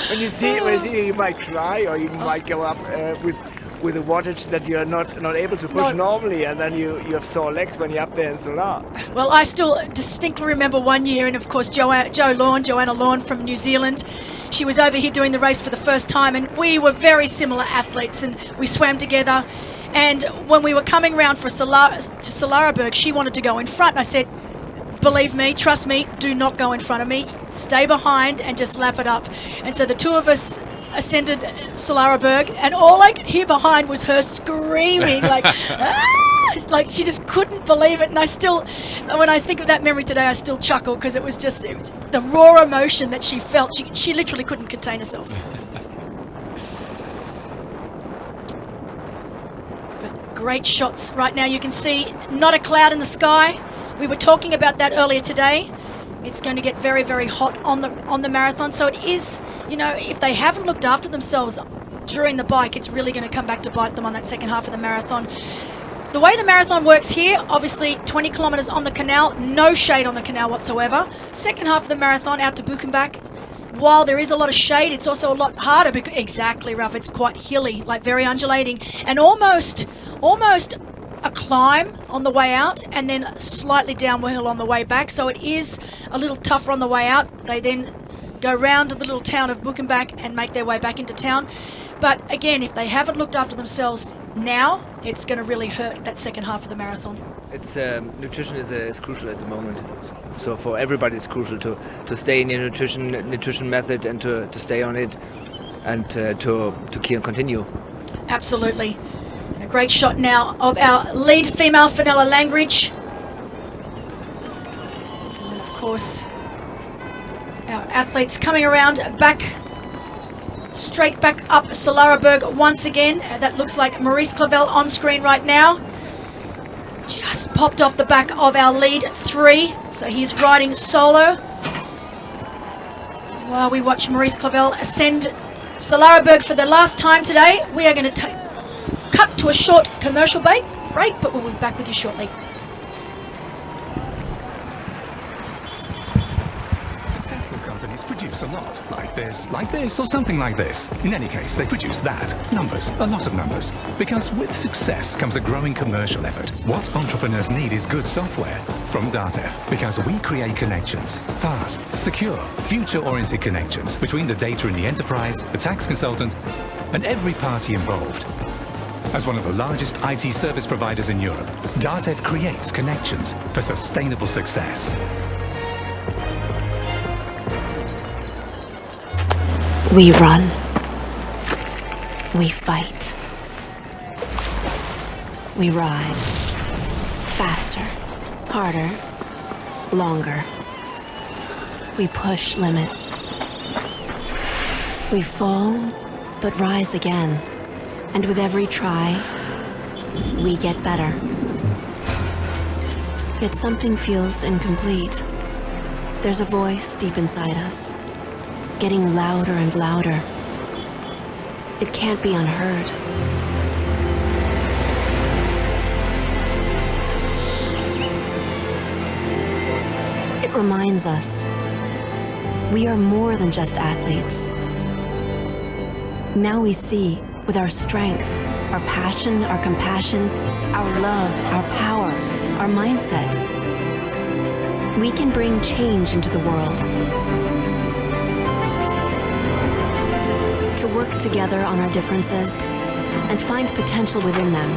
When you see it, you might cry, or you might go up with a wattage that you're not able to push normally, and then you have sore legs when you're up there in Solar. Well, I still distinctly remember one year, and of course Joanna Lawn from New Zealand, she was over here doing the race for the first time, and we were very similar athletes, and we swam together. And when we were coming round to Solarberg, she wanted to go in front. And I said, believe me, trust me, do not go in front of me. Stay behind and just lap it up. And so the two of us ascended Solarberg, and all I could hear behind was her screaming, like, ah! Like she just couldn't believe it. And I still, when I think of that memory today, I still chuckle, because it was the raw emotion that she felt. She literally couldn't contain herself. Great shots right now. You can see not a cloud in the sky. We were talking about that earlier today. It's going to get very, very hot on the marathon. So it is, if they haven't looked after themselves during the bike, it's really going to come back to bite them on that second half of the marathon. The way the marathon works here, obviously 20 kilometers on the canal, no shade on the canal whatsoever. Second half of the marathon out to Buchenbach. While there is a lot of shade, it's also a lot harder. Exactly, Ruff. It's quite hilly, like very undulating, and almost a climb on the way out, and then slightly downhill on the way back. So it is a little tougher on the way out. They then go round to the little town of Buchenbach and make their way back into town. But again, if they haven't looked after themselves now, it's going to really hurt that second half of the marathon. It's nutrition is crucial at the moment. So for everybody, it's crucial to stay in your nutrition method and to stay on it, and to continue. Absolutely. And a great shot now of our lead female, Fenella Langridge. And then of course our athletes coming around back, straight back up Solarberg once again. That looks like Maurice Clavel on screen right now. Just popped off the back of our lead 3, so he's riding solo. While we watch Maurice Clavel ascend Solarberg for the last time today, we are going to cut to a short commercial break, but we'll be back with you shortly. Successful companies produce a lot, like this, or something like this. In any case, they produce that. Numbers, a lot of numbers. Because with success comes a growing commercial effort. What entrepreneurs need is good software from DATEV, because we create connections. Fast, secure, future-oriented connections between the data in the enterprise, the tax consultant, and every party involved. As one of the largest IT service providers in Europe, DATEV creates connections for sustainable success. We run. We fight. We ride. Faster, harder, longer. We push limits. We fall, but rise again. And with every try, we get better. Yet something feels incomplete. There's a voice deep inside us, getting louder and louder. It can't be unheard. It reminds us we are more than just athletes. Now we see, with our strength, our passion, our compassion, our love, our power, our mindset, we can bring change into the world. To work together on our differences and find potential within them.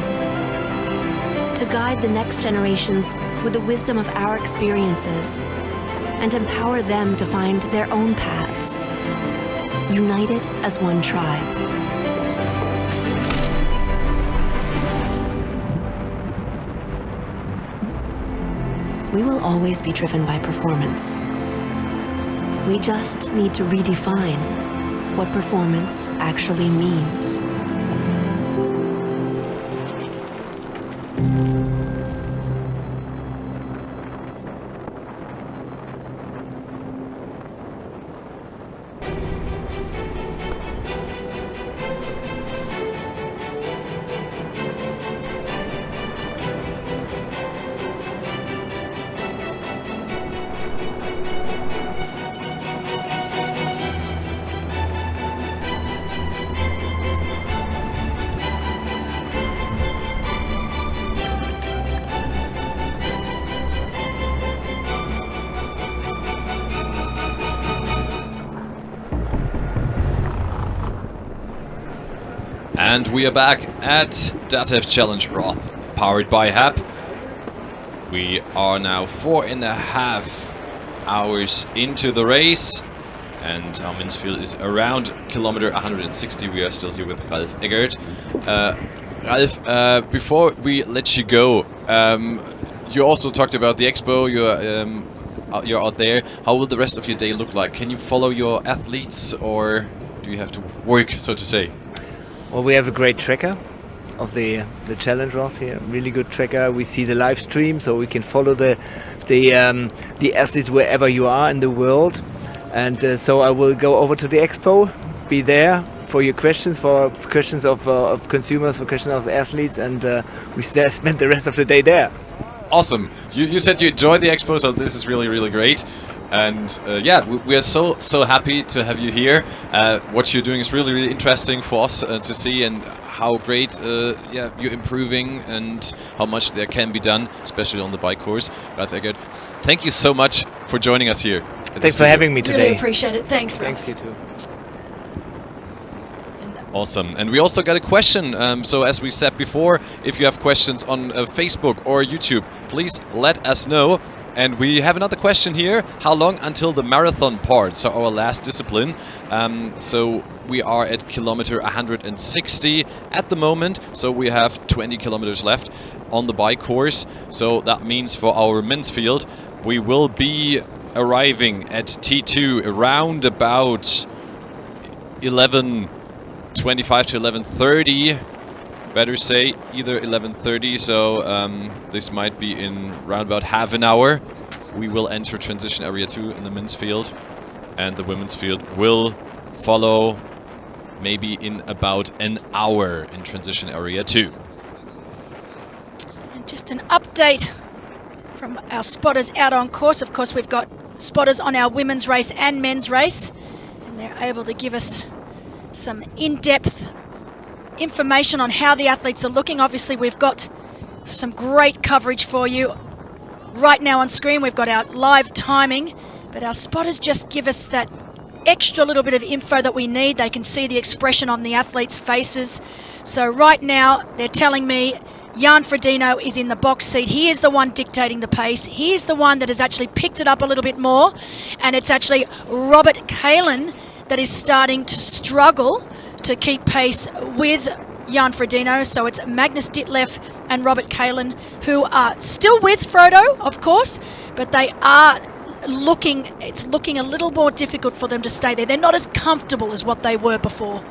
To guide the next generations with the wisdom of our experiences and empower them to find their own paths, united as one tribe. We will always be driven by performance. We just need to redefine what performance actually means. And we are back at DATEV Challenge Roth, powered by HAP. We are now 4.5 hours into the race, and our men's field is around kilometer 160. We are still here with Ralf Eggert. Ralf, before we let you go, you also talked about the expo. You're out there. How will the rest of your day look like? Can you follow your athletes, or do you have to work, so to say? Well, we have a great tracker of the Challenge Roth here. Really good tracker. We see the live stream, so we can follow the athletes wherever you are in the world. And so I will go over to the expo, be there for your questions, for questions of consumers, for questions of the athletes, and we spend the rest of the day there. Awesome. You said you enjoyed the expo, so this is really, really great. And yeah, we are so happy to have you here. What you're doing is really, really interesting for us to see, and how great you're improving and how much there can be done, especially on the bike course. Ralf Eggert, thank you so much for joining us here. Thanks for having me today. Really appreciate it. Thanks, Ralf. Thanks, you too. Awesome. And we also got a question. So as we said before, if you have questions on Facebook or YouTube, please let us know. And we have another question here. How long until the marathon part, so our last discipline? So we are at kilometer 160 at the moment, so we have 20 kilometers left on the bike course. So that means for our men's field, we will be arriving at T2 around about 11:25 to 11:30. Better say either 11:30, so this might be in around about half an hour. We will enter transition area 2 in the men's field, and the women's field will follow maybe in about an hour in transition area 2. And just an update from our spotters out on course. Of course, we've got spotters on our women's race and men's race, and they're able to give us some in-depth information on how the athletes are looking. Obviously, we've got some great coverage for you right now on screen. We've got our live timing, but our spotters just give us that extra little bit of info that we need. They can see the expression on the athletes' faces. So right now, they're telling me Jan Frodeno is in the box seat. He is the one dictating the pace. He is the one that has actually picked it up a little bit more, and it's actually Robert Kalin that is starting to struggle to keep pace with Jan Frodeno. So it's Magnus Ditlev and Robert Kalin who are still with Frodo, of course, but they are it's looking a little more difficult for them to stay there. They're not as comfortable as what they were before.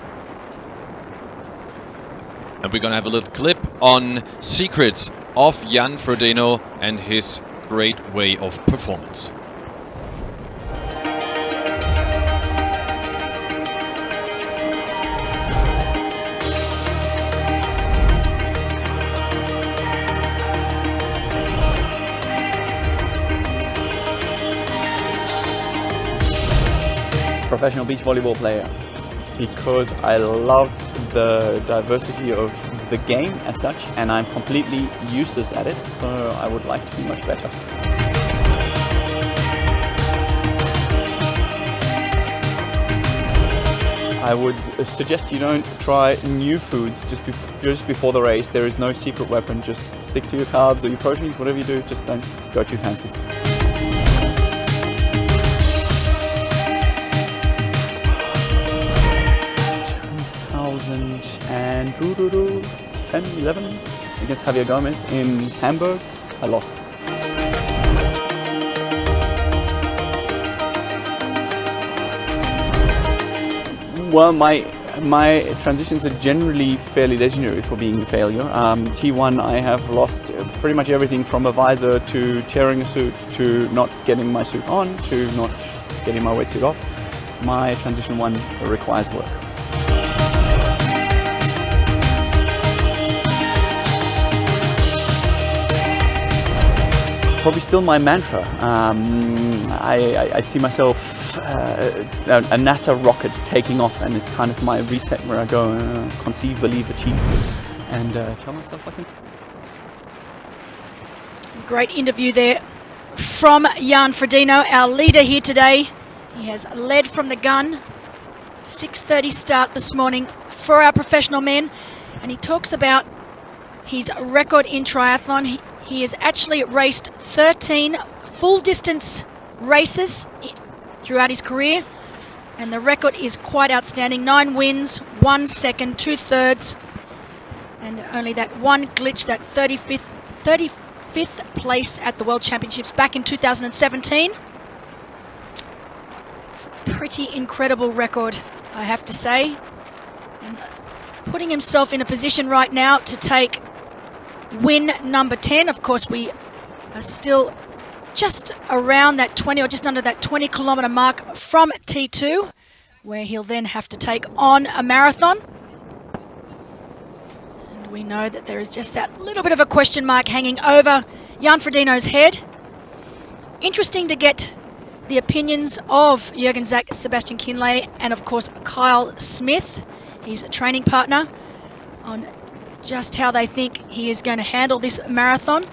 And we're gonna have a little clip on secrets of Jan Frodeno and his great way of performance. Professional beach volleyball player, because I love the diversity of the game as such, and I'm completely useless at it, so I would like to be much better. I would suggest you don't try new foods just before the race. There is no secret weapon. Just stick to your carbs or your proteins, whatever you do, just don't go too fancy. 10, 11 against Javier Gomez in Hamburg. I lost. Well, my transitions are generally fairly legendary for being a failure. T1, I have lost pretty much everything from a visor to tearing a suit to not getting my suit on to not getting my wetsuit off. My transition 1 requires work. Probably still my mantra. I see myself a NASA rocket taking off, and it's kind of my reset where I go conceive, believe, achieve, and tell myself I can. Great interview there from Jan Frodeno, our leader here today. He has led from the gun. 6:30 start this morning for our professional men, and he talks about his record in triathlon. He has actually raced 13 full distance races throughout his career, and the record is quite outstanding. 9 wins, 1 second, 2/3, and only that one glitch, that 35th place at the World Championships back in 2017. It's a pretty incredible record, I have to say. And putting himself in a position right now to take win number 10. Of course, we are still just around that 20 or just under that 20 kilometre mark from T2, where he'll then have to take on a marathon. And we know that there is just that little bit of a question mark hanging over Jan Frodeno's head. Interesting to get the opinions of Jürgen Zach, Sebastian Kienle, and of course Kyle Smith, his training partner, on just how they think he is going to handle this marathon.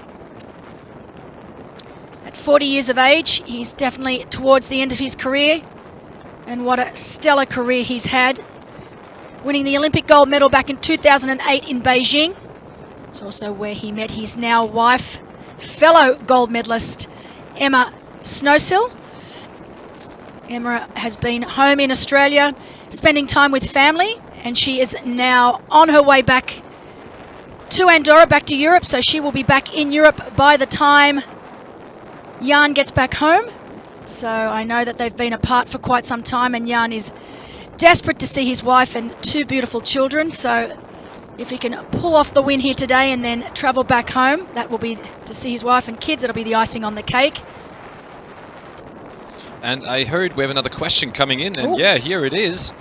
At 40 years of age, he's definitely towards the end of his career, and what a stellar career he's had, winning the Olympic gold medal back in 2008 in Beijing. It's also where he met his now wife, fellow gold medalist Emma Snowsill. Emma has been home in Australia, spending time with family, and she is now on her way back to Andorra, back to Europe, so she will be back in Europe by the time Jan gets back home. So I know that they've been apart for quite some time, and Jan is desperate to see his wife and 2 beautiful children. So if he can pull off the win here today and then travel back home, that will be to see his wife and kids. It'll be the icing on the cake. And I heard we have another question coming in, and yeah, here it is.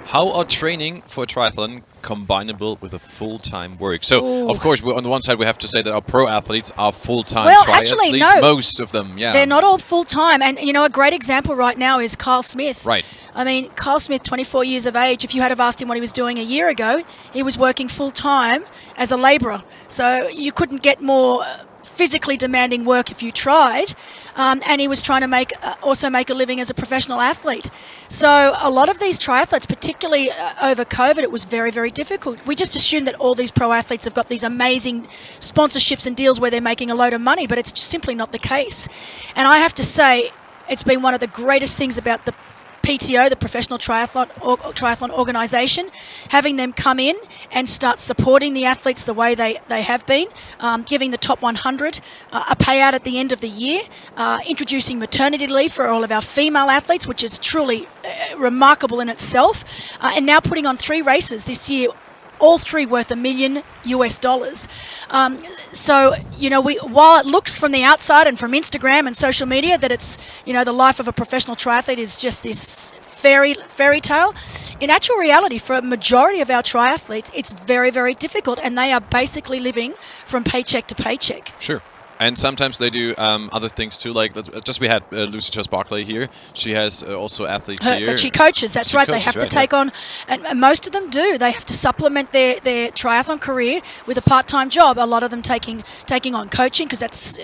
How are training for triathlon combinable with a full-time work? So, of course, on the one side, we have to say that our pro athletes are full-time triathletes. Actually, no. Most of them, yeah. They're not all full-time. And, you know, a great example right now is Kyle Smith. Right. I mean, Kyle Smith, 24 years of age, if you had have asked him what he was doing a year ago, he was working full-time as a labourer. So you couldn't get more physically demanding work if you tried, and he was trying to also make a living as a professional athlete. So a lot of these triathletes, particularly over COVID, it was very, very difficult. We just assume that all these pro athletes have got these amazing sponsorships and deals where they're making a load of money, but it's simply not the case. And I have to say, it's been one of the greatest things about the PTO, the Professional Triathlon Organisation, having them come in and start supporting the athletes the way they have been, giving the top 100 a payout at the end of the year, introducing maternity leave for all of our female athletes, which is truly remarkable in itself, and now putting on 3 races this year, all 3 worth $1 million US. So, you know, while it looks from the outside and from Instagram and social media that it's, you know, the life of a professional triathlete is just this fairy tale, in actual reality, for a majority of our triathletes, it's very, very difficult, and they are basically living from paycheck to paycheck. Sure. And sometimes they do other things too, like we had Lucy Chess Barclay here. She has also athletes here. That she coaches, that's right. They have to take on, and most of them do. They have to supplement their triathlon career with a part-time job. A lot of them taking on coaching, because that's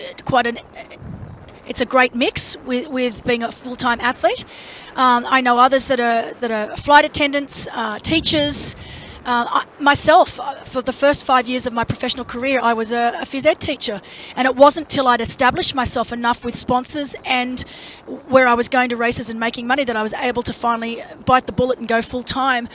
it's a great mix with being a full-time athlete. I know others that are flight attendants, teachers. Myself, for the first 5 years of my professional career, I was a phys ed teacher, and it wasn't till I'd established myself enough with sponsors and where I was going to races and making money that I was able to finally bite the bullet and go full time.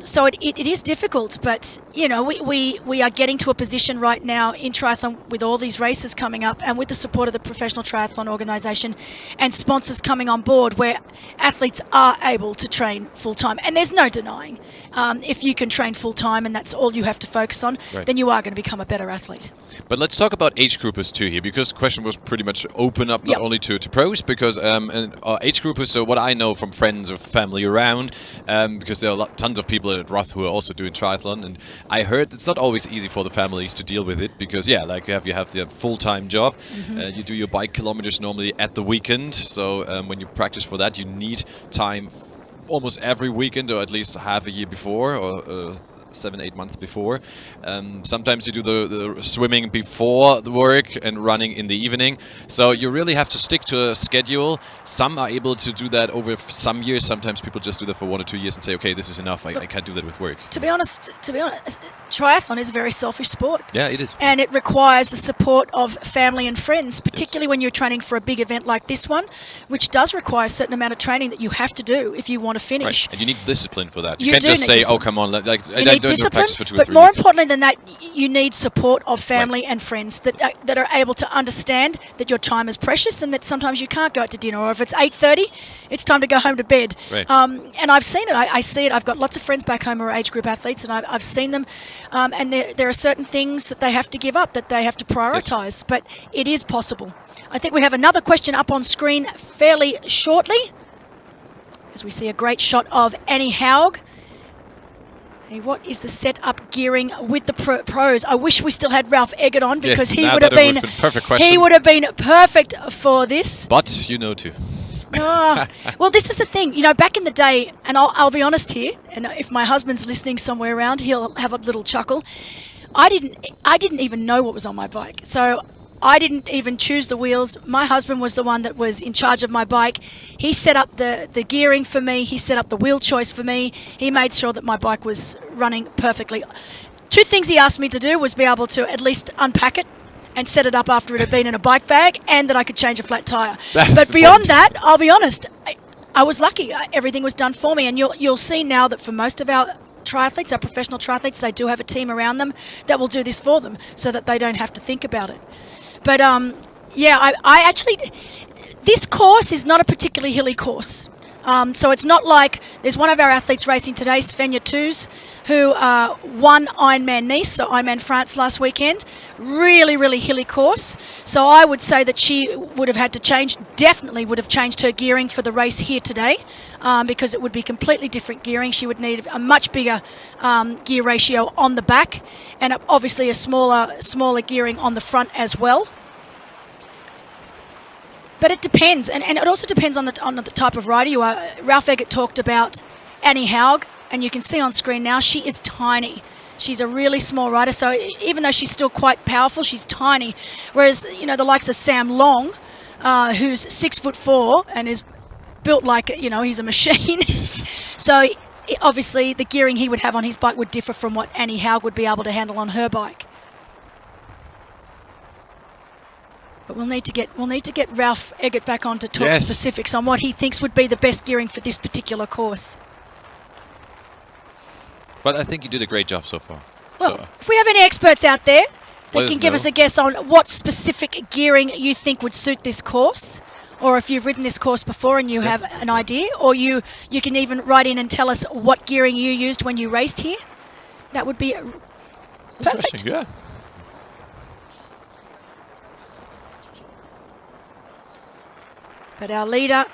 So it is difficult, but you know, we are getting to a position right now in triathlon with all these races coming up, and with the support of the Professional Triathlon Organisation and sponsors coming on board, where athletes are able to train full time, and there's no denying. If you can train full time and that's all you have to focus on, Right. then you are going to become a better athlete. But let's talk about age groupers too here, because the question was pretty much open up not Yep. only to pros, because and age groupers. So what I know from friends or family around, because there are tons of people at Roth who are also doing triathlon, and I heard it's not always easy for the families to deal with it, because like you have the full-time job, you do your bike kilometers normally at the weekend, so when you practice for that, you need time almost every weekend, or at least half a year before, or 7-8 months before. Sometimes you do the swimming before the work and running in the evening. So you really have to stick to a schedule. Some are able to do that over some years. Sometimes people just do that for 1 or 2 years and say, okay, this is enough. I can't do that with work. To be honest, triathlon is a very selfish sport. Yeah, it is. And it requires the support of family and friends, particularly when you're training for a big event like this one, which does require a certain amount of training that you have to do if you want to finish. Right. And you need discipline for that. You You can't do just need say, discipline. oh, come on, like You I need don't do discipline, practice for 2 or but 3 more weeks. importantly than that, you need support of family and friends that are able to understand that your time is precious and that sometimes you can't go out to dinner, or if it's 8:30, it's time to go home to bed. Right. And I've seen it. I see it. I've got lots of friends back home who are age group athletes, and I've seen them. And there are certain things that they have to give up, that they have to prioritise. But it is possible. I think we have another question up on screen fairly shortly, as we see a great shot of Annie Haug. Hey, what is the setup gearing with the pros? I wish we still had Ralph Eggert on, because he would have been perfect question. he would have been perfect for this. But you know too. Well, this is the thing, you know, back in the day, and I'll be honest here, and if my husband's listening somewhere around, he'll have a little chuckle. I didn't even know what was on my bike, so I didn't even choose the wheels. My husband was the one that was in charge of my bike. He set up the gearing for me. He set up the wheel choice for me. He made sure that my bike was running perfectly. 2 things he asked me to do was be able to at least unpack it and set it up after it had been in a bike bag, and that I could change a flat tyre. But beyond that, I'll be honest, I was lucky. Everything was done for me, and you'll see now that for most of our triathletes, our professional triathletes, they do have a team around them that will do this for them, so that they don't have to think about it. But I actually, this course is not a particularly hilly course. So it's not like, there's one of our athletes racing today, Svenja Toos, who won Ironman Nice, so Ironman France last weekend. Really, really hilly course. So I would say that she would have had to definitely would have changed her gearing for the race here today, because it would be completely different gearing. She would need a much bigger gear ratio on the back, and obviously a smaller gearing on the front as well. But it depends, and it also depends on the type of rider you are. Ralph Eggert talked about Annie Haug, and you can see on screen now she is tiny. She's a really small rider, so even though she's still quite powerful, she's tiny. Whereas, you know, the likes of Sam Long, who's 6'4" and is built like, you know, he's a machine. So obviously the gearing he would have on his bike would differ from what Annie Haug would be able to handle on her bike. But we'll need to get Ralph Eggert back on to talk specifics on what he thinks would be the best gearing for this particular course. But I think you did a great job so far. Well, if we have any experts out there that can give know. us a guess on what specific gearing you think would suit this course, or if you've ridden this course before and you have an idea, or you can even write in and tell us what gearing you used when you raced here, that would be perfect. Yeah. But our leader,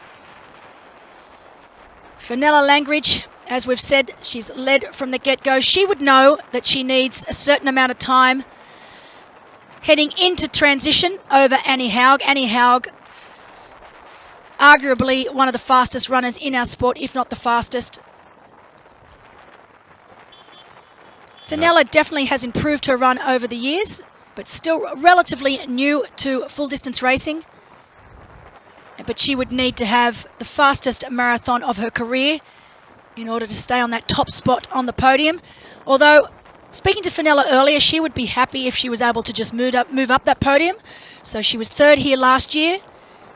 Fenella Langridge, as we've said, she's led from the get-go. She would know that she needs a certain amount of time heading into transition over Annie Haug. Annie Haug, arguably one of the fastest runners in our sport, if not the fastest. Fenella definitely has improved her run over the years, but still relatively new to full-distance racing. But she would need to have the fastest marathon of her career in order to stay on that top spot on the podium. Although, speaking to Fenella earlier, she would be happy if she was able to just move up that podium. So she was 3rd here last year.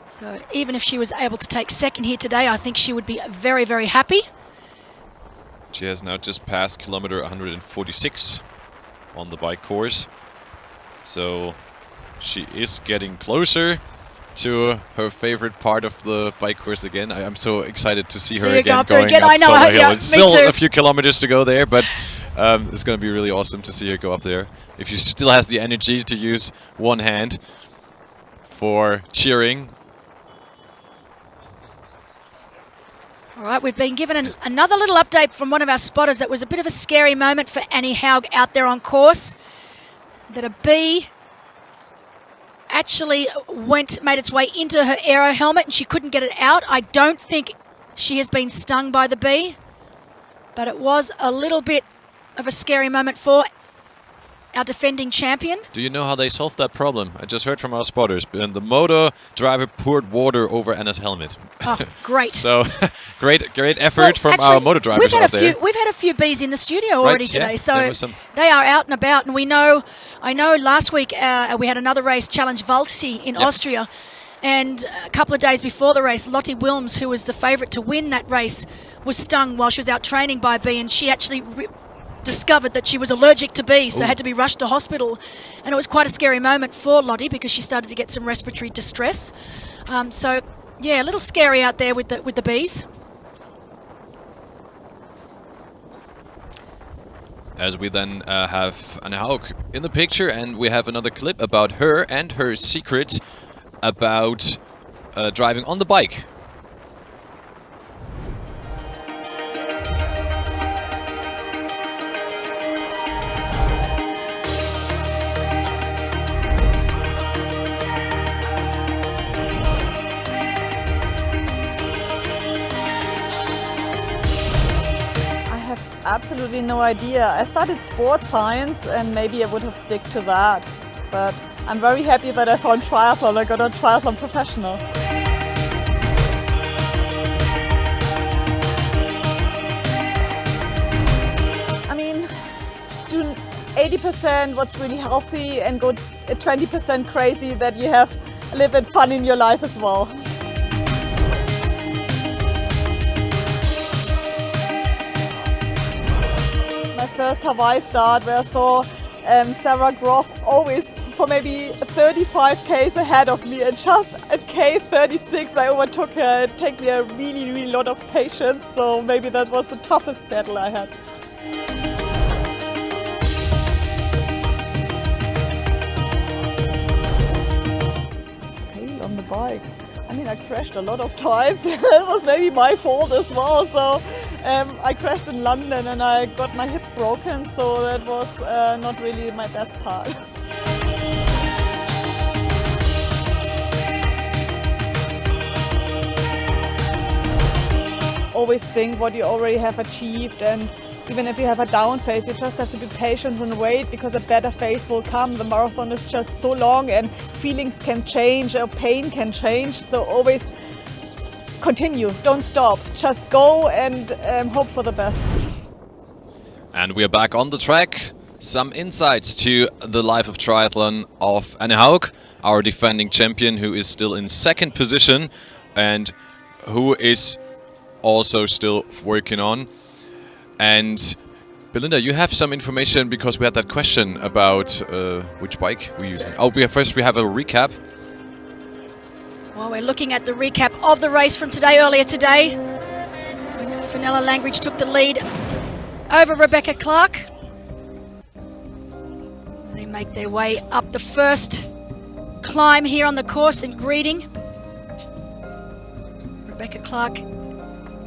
So even if she was able to take 2nd here today, I think she would be very, very happy. She has now just passed kilometer 146 on the bike course. So she is getting closer to her favorite part of the bike course again. I'm so excited to see her again going up I know, Solo Hill. yeah, It's me still too. a few kilometers to go there, but it's going to be really awesome to see her go up there. If she still has the energy to use one hand for cheering. All right, we've been given another little update from one of our spotters that was a bit of a scary moment for Annie Haug out there on course. That a bee actually made its way into her aero helmet and she couldn't get it out. I don't think she has been stung by the bee, but it was a little bit of a scary moment for our defending champion. Do you know how they solved that problem? I just heard from our spotters. And the motor driver poured water over Anna's helmet. Oh, great. So great effort from our motor drivers out there. We've had a few bees in the studio already today, yeah, so they are out and about. And I know last week we had another race, Challenge Waldsee in Austria. And a couple of days before the race, Lottie Wilms, who was the favourite to win that race, was stung while she was out training by a bee, and she actually discovered that she was allergic to bees, so had to be rushed to hospital. And it was quite a scary moment for Lottie because she started to get some respiratory distress. So yeah, a little scary out there with the bees. As we then have Anne Haug in the picture, and we have another clip about her and her secrets about driving on the bike. Absolutely no idea. I studied sports science and maybe I would have stick to that. But I'm very happy that I found triathlon. I got a triathlon professional. I mean, do 80% what's really healthy and go 20% crazy, that you have a little bit fun in your life as well. First Hawaii start where I saw Sarah Groff always for maybe 35 Ks ahead of me, and just at K36 I overtook her. It took me a really lot of patience, so maybe that was the toughest battle I had. Fail on the bike. I mean, I crashed a lot of times. It was maybe my fault as well. So I crashed in London and I got my hip broken, so that was not really my best part. Always think what you already have achieved, and even if you have a down phase, you just have to be patient and wait, because a better phase will come. The marathon is just so long and feelings can change, or pain can change, so always continue, don't stop, just go and hope for the best. And we are back on the track. Some insights to the life of triathlon of Anne Haug, our defending champion, who is still in second position and who is also still working on. And Belinda, you have some information, because we had that question about which bike we're using. Oh, first we have a recap. Well, we're looking at the recap of the race from earlier today. Fenella Langridge took the lead over Rebecca Clark. They make their way up the first climb here on the course in Greeting. Rebecca Clark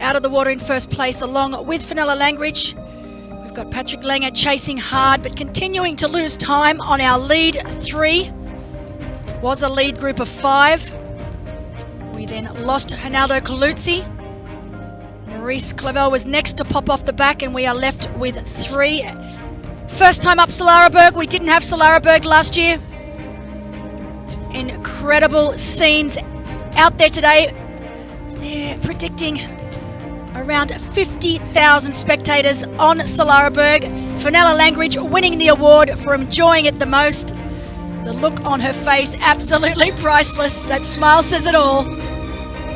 out of the water in first place, along with Fenella Langridge. We've got Patrick Lange chasing hard but continuing to lose time on our lead three. Was a lead group of 5. We then lost Ronaldo Coluzzi. Maurice Clavel was next to pop off the back, and we are left with 3. First time up Solaraberg. We didn't have Solaraberg last year. Incredible scenes out there today. They're predicting Around 50,000 spectators on Solaraberg. Fenella Langridge winning the award for enjoying it the most. The look on her face, absolutely priceless. That smile says it all.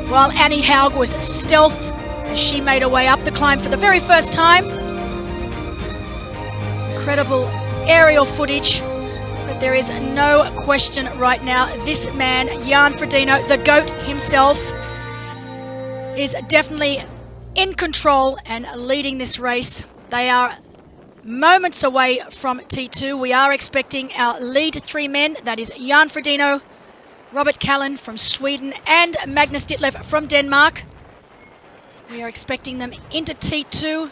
While Annie Haug was stealth as she made her way up the climb for the very first time. Incredible aerial footage. But there is no question right now, this man, Jan Frodeno, the GOAT himself, is definitely in control and leading this race. They are moments away from T2. We are expecting our lead 3 men, that is Jan Frodeno, Robert Kallen from Sweden and Magnus Ditlev from Denmark. We are expecting them into T2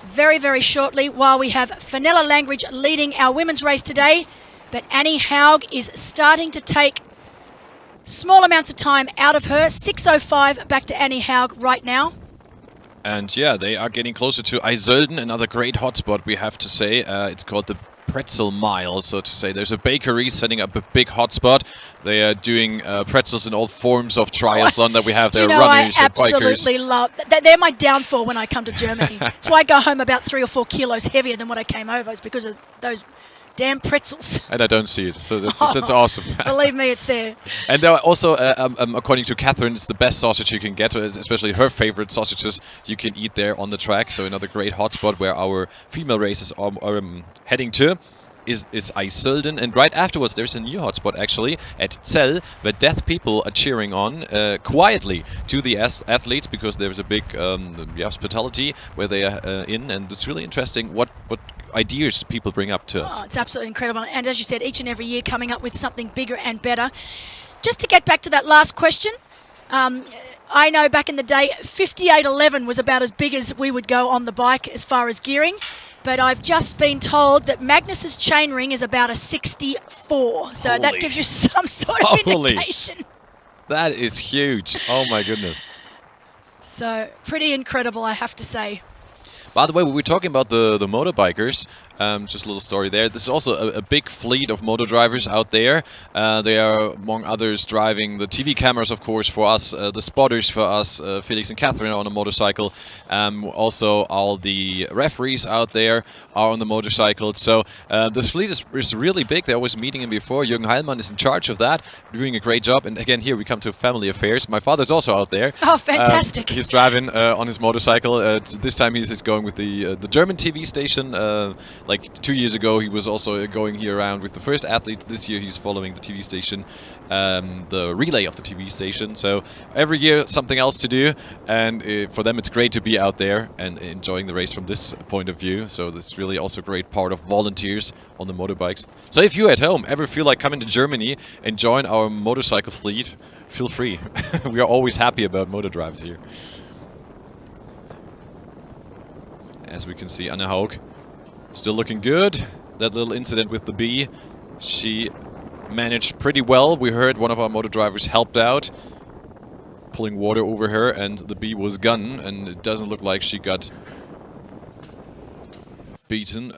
very, very shortly, while we have Fenella Langridge leading our women's race today. But Annie Haug is starting to take small amounts of time out of her. 6:05 back to Annie Haug right now. And yeah, they are getting closer to Eiselden, another great hotspot, we have to say. It's called the Pretzel Mile, so to say. There's a bakery setting up a big hotspot. They are doing pretzels in all forms of triathlon that we have there, runners and bikers. I absolutely love that. They're my downfall when I come to Germany. That's why I go home about 3 or 4 kilos heavier than what I came over. It's because of those damn pretzels. And I don't see it, so that's awesome. Believe me, it's there. And also, according to Catherine, it's the best sausage you can get, especially her favorite sausages you can eat there on the track. So another great hotspot where our female races are heading to is Eiselden. And right afterwards, there's a new hotspot actually at Zell, where deaf people are cheering on quietly to the athletes, because there's a big hospitality where they are in, and it's really interesting what ideas people bring up to us. Oh, it's absolutely incredible. And as you said, each and every year coming up with something bigger and better. Just to get back to that last question, I know back in the day, 58.11 was about as big as we would go on the bike as far as gearing. But I've just been told that Magnus's chainring is about a 64. So that gives you some sort of indication. That is huge. Oh my goodness. So pretty incredible, I have to say. By the way, we were talking about the motorbikers. Just a little story there. There's also a big fleet of moto drivers out there. They are, among others, driving the TV cameras, of course, for us, the spotters for us, Felix and Catherine are on a motorcycle. Also, all the referees out there are on the motorcycle. So this fleet is really big. They're always meeting him before. Jürgen Heilmann is in charge of that, doing a great job. And again, here we come to family affairs. My father's also out there. Oh, fantastic. He's driving on his motorcycle. This time he's going with the German TV station. Like 2 years ago, he was also going here around with the first athlete. This year, he's following the TV station, the relay of the TV station. So every year, something else to do. And for them, it's great to be out there and enjoying the race from this point of view. So that's really also a great part of volunteers on the motorbikes. So if you at home ever feel like coming to Germany and join our motorcycle fleet, feel free. We are always happy about motor drives here. As we can see, Anne Haug still looking good. That little incident with the bee, she managed pretty well. We heard one of our motor drivers helped out, pulling water over her, and the bee was gone, and it doesn't look like she got bitten.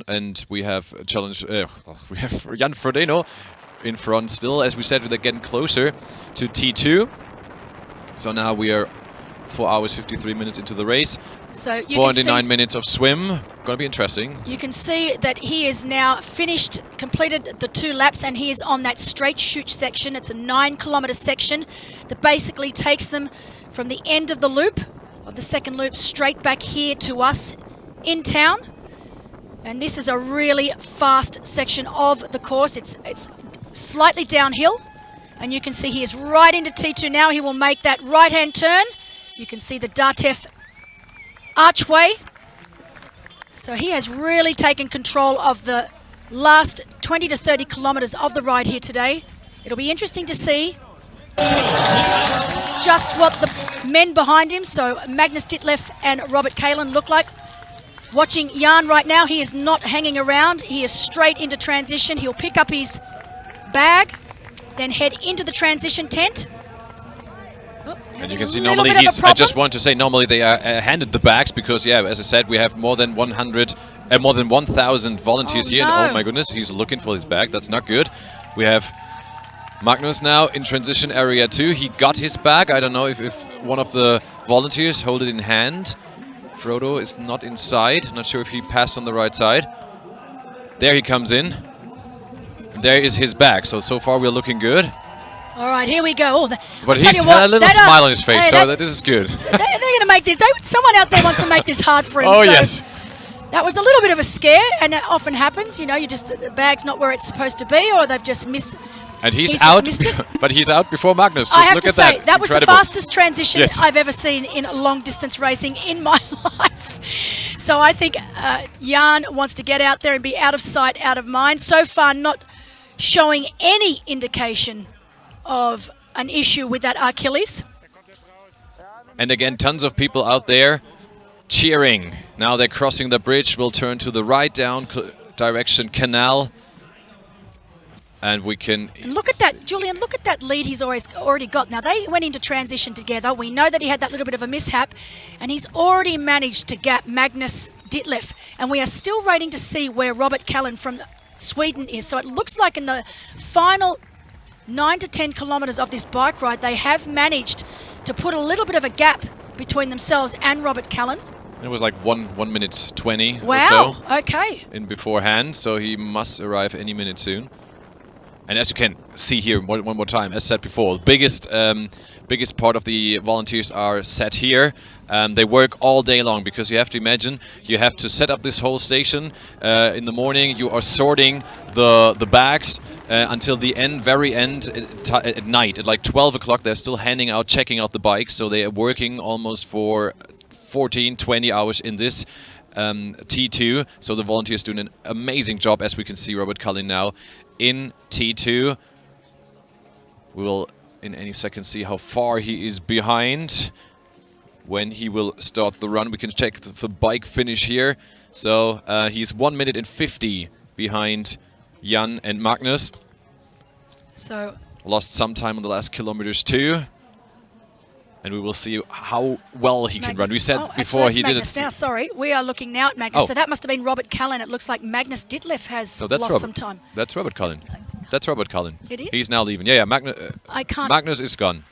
And we have we have Jan Frodeno in front still. As we said, they're getting closer to T2. So now we are 4 hours 53 minutes into the race. So you 409 minutes of swim. Going to be interesting. You can see that he is now finished, completed the 2 laps, and he is on that straight chute section. It's a 9-kilometer section that basically takes them from the end of the loop, of the second loop, straight back here to us in town. And this is a really fast section of the course. It's slightly downhill, and you can see he is right into T2 now. He will make that right-hand turn. You can see the DATEV archway. So he has really taken control of the last 20 to 30 kilometers of the ride here today. It'll be interesting to see just what the men behind him, so Magnus Ditlev and Robert Kallen, look like. Watching Jan right now, he is not hanging around. He is straight into transition. He'll pick up his bag, then head into the transition tent. And you can see normally I just want to say normally they are handed the bags because, yeah, as I said, we have more than 1,000 volunteers here. No. And oh my goodness, he's looking for his bag. That's not good. We have Magnus now in transition area 2. He got his bag. I don't know if one of the volunteers hold it in hand. Frodo is not inside. Not sure if he passed on the right side. There he comes in. And there is his bag. So far we're looking good. All right, here we go. But he's had a little smile on his face, so this is good. They're going to make this. Someone out there wants to make this hard for him. Oh, so yes. That was a little bit of a scare, and it often happens. You know, the bag's not where it's supposed to be, or they've just missed. And he's out, but he's out before Magnus. Just I have look to at say, that was the Incredible. fastest transition I've ever seen in long-distance racing in my life. So I think Jan wants to get out there and be out of sight, out of mind. So far, not showing any indication of an issue with that Achilles. And again, tons of people out there cheering. Now they're crossing the bridge. We'll turn to the right down direction canal. And we can... And look at that, Julian, look at that lead he's already got. Now, they went into transition together. We know that he had that little bit of a mishap, and he's already managed to gap Magnus Ditlev. And we are still waiting to see where Robert Callen from Sweden is. So it looks like in the final 9 to 10 kilometres of this bike ride, they have managed to put a little bit of a gap between themselves and Robert Callen. It was like 1 minute 20 wow, or so. Okay. In beforehand, so he must arrive any minute soon. And as you can see here, one more time, as said before, the biggest part of the volunteers are set here. They work all day long, because you have to imagine, you have to set up this whole station in the morning. You are sorting the bags until the very end at night. At like 12 o'clock, they're still checking out the bikes. So they are working almost for 14, 20 hours in this T2. So the volunteers doing an amazing job, as we can see Robert Cullen now in T2. We will in any second see how far he is behind when he will start the run. We can check the bike finish here. So he's 1 minute and 50 behind Jan and Magnus. So lost some time on the last kilometers too. And we will see how well he can run. We said before he did it. Now, sorry, we are looking now at Magnus. So that must have been Robert Callen. It looks like Magnus Ditlev has lost some time. That's Robert Cullen. That's Robert Cullen. It is? He's now leaving. Yeah. Magnus is gone.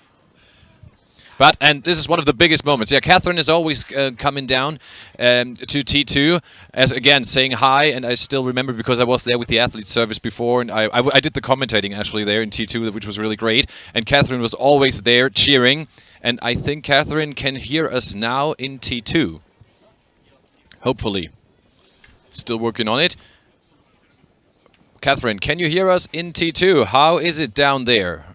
And this is one of the biggest moments. Yeah, Catherine is always coming down to T2, as again saying hi. And I still remember, because I was there with the athlete service before, and I did the commentating actually there in T2, which was really great. And Catherine was always there cheering. And I think Catherine can hear us now in T2. Hopefully. Still working on it. Catherine, can you hear us in T2? How is it down there?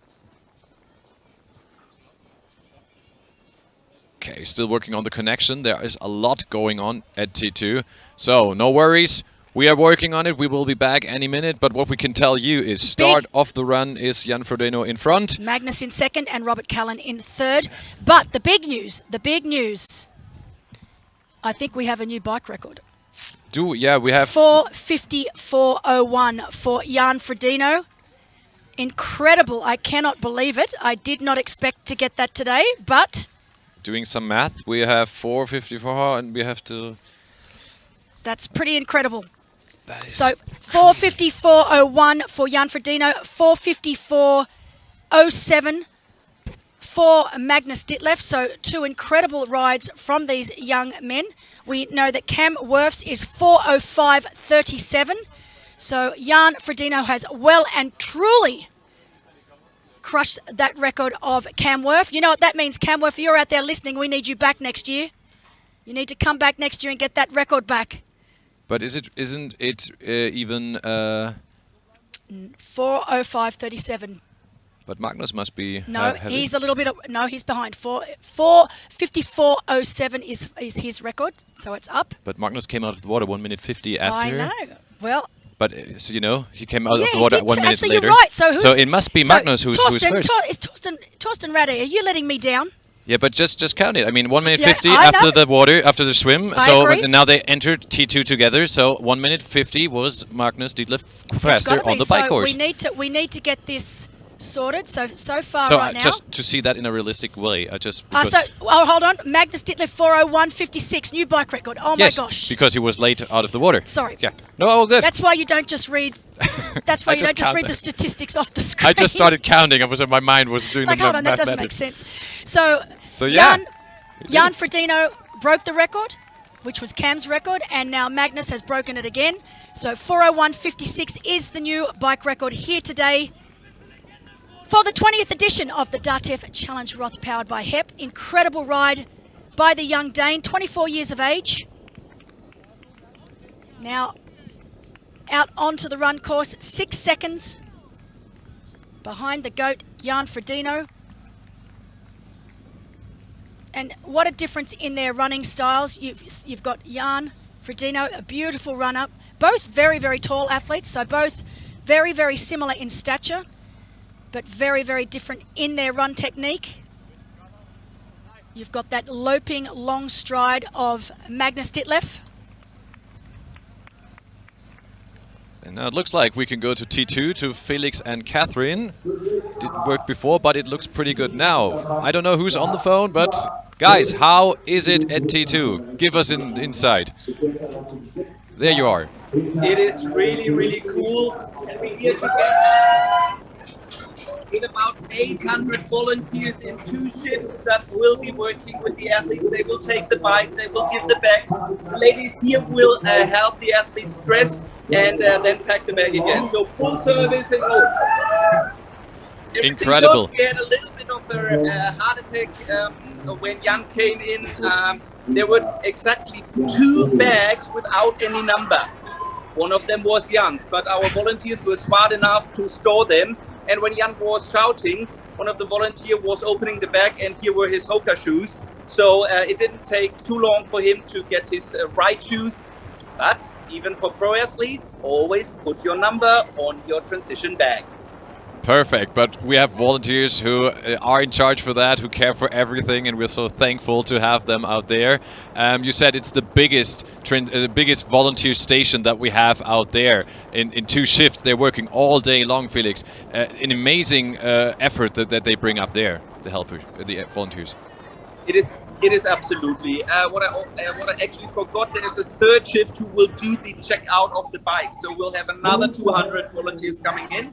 Okay, still working on the connection. There is a lot going on at T2. So, no worries. We are working on it. We will be back any minute. But what we can tell you is start off the run is Jan Frodeno in front. Magnus in second and Robert Callen in third. But the big news, I think we have a new bike record. Yeah, we have 4:54:01 for Jan Frodeno. Incredible. I cannot believe it. I did not expect to get that today, but... Doing some math, we have 4:54 and we have to... That's pretty incredible. That is so 4:54:01 for Jan Frodeno, 4:54:07 for Magnus Ditlev. So 2 incredible rides from these young men. We know that Cam Wirfs is 4:05:37. So Jan Frodeno has well and truly crushed that record of Cam Wirf. You know what that means, Cam Wirf? If you're out there listening, we need you back next year. You need to come back next year and get that record back. But isn't it even 4:05:37? But Magnus must be. No, he's a little bit. No, he's behind. 4:54:07 is his record, so it's up. But Magnus came out of the water 1 minute 50 after. I know. Well. But so you know, he came out of the water 1 minute actually, later. You're right. So it must be Magnus who's first. Torsten Radde, are you letting me down? Yeah, but just count it. I mean, 1 minute 50 after the water, after the swim. And now they entered T2 together. So 1 minute 50 was Magnus Ditlev faster on the bike course. We need to get this sorted. So far So right now. just to see that in a realistic way, Hold on. Magnus Ditlev 4:01.56, new bike record. Oh yes, my gosh. because he was late out of the water. Sorry. Yeah. No, all good. That's why you don't just read. That's why I you just don't just read counted. the statistics off the screen. I just started counting. My mind was doing It's like, the hold on, that doesn't make mathematics. sense. So yeah. Jan Frodeno broke the record, which was Cam's record, and now Magnus has broken it again. So 4:01.56 is the new bike record here today for the 20th edition of the DATEV Challenge Roth, powered by HEP. Incredible ride by the young Dane, 24 years of age. Now out onto the run course, 6 seconds behind the GOAT, Jan Frodeno. And what a difference in their running styles. You've got Jan Frodeno, a beautiful run-up. Both very, very tall athletes, so both very, very similar in stature, but very, very different in their run technique. You've got that loping long stride of Magnus Ditlev. And now it looks like we can go to T2 to Felix and Catherine. Didn't work before, but it looks pretty good now. I don't know who's on the phone, but guys, how is it at T2? Give us an insight. There you are. It is really, really cool. And we're here together with about 800 volunteers in 2 shifts that will be working with the athletes. They will take the bike, they will give the bag. The ladies here will help the athletes dress and then pack the bag again. So full service and all. Incredible. We had a little bit of a heart attack when Jan came in. There were exactly 2 bags without any number. One of them was Jan's, but our volunteers were smart enough to store them. And when Jan was shouting, one of the volunteers was opening the bag, and here were his Hoka shoes. So it didn't take too long for him to get his right shoes. But even for pro athletes, always put your number on your transition bag. Perfect, but we have volunteers who are in charge for that, who care for everything, and we're so thankful to have them out there. You said it's the biggest volunteer station that we have out there. In 2 shifts, they're working all day long, Felix. An amazing effort that they bring up there, the helpers, the volunteers. It is absolutely. What I actually forgot, there's a 3rd shift who will do the checkout of the bike. So we'll have another 200 volunteers coming in.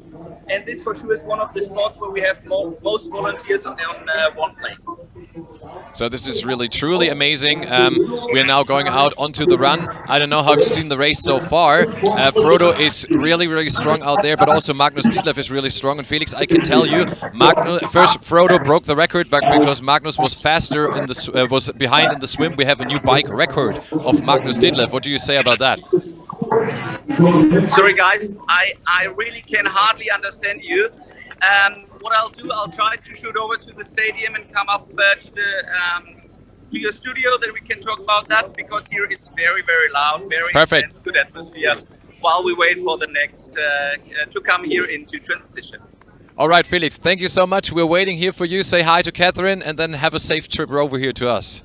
And this for sure is one of the spots where we have most volunteers on one place. So this is really, truly amazing. We are now going out onto the run. I don't know how you've seen the race so far. Frodo is really, really strong out there, but also Magnus Ditlev is really strong. And Felix, I can tell you, first Frodo broke the record, but because Magnus was faster in the was behind in the swim, we have a new bike record of Magnus Ditlev. What do you say about that? Sorry guys, I really can hardly understand you. What I'll do, I'll try to shoot over to the stadium and come up to your studio, then we can talk about that, because here it's very, very loud, very perfect, intense, good atmosphere, while we wait for the next to come here into transition. All right, Felix, thank you so much. We're waiting here for you. Say hi to Catherine and then have a safe trip over here to us.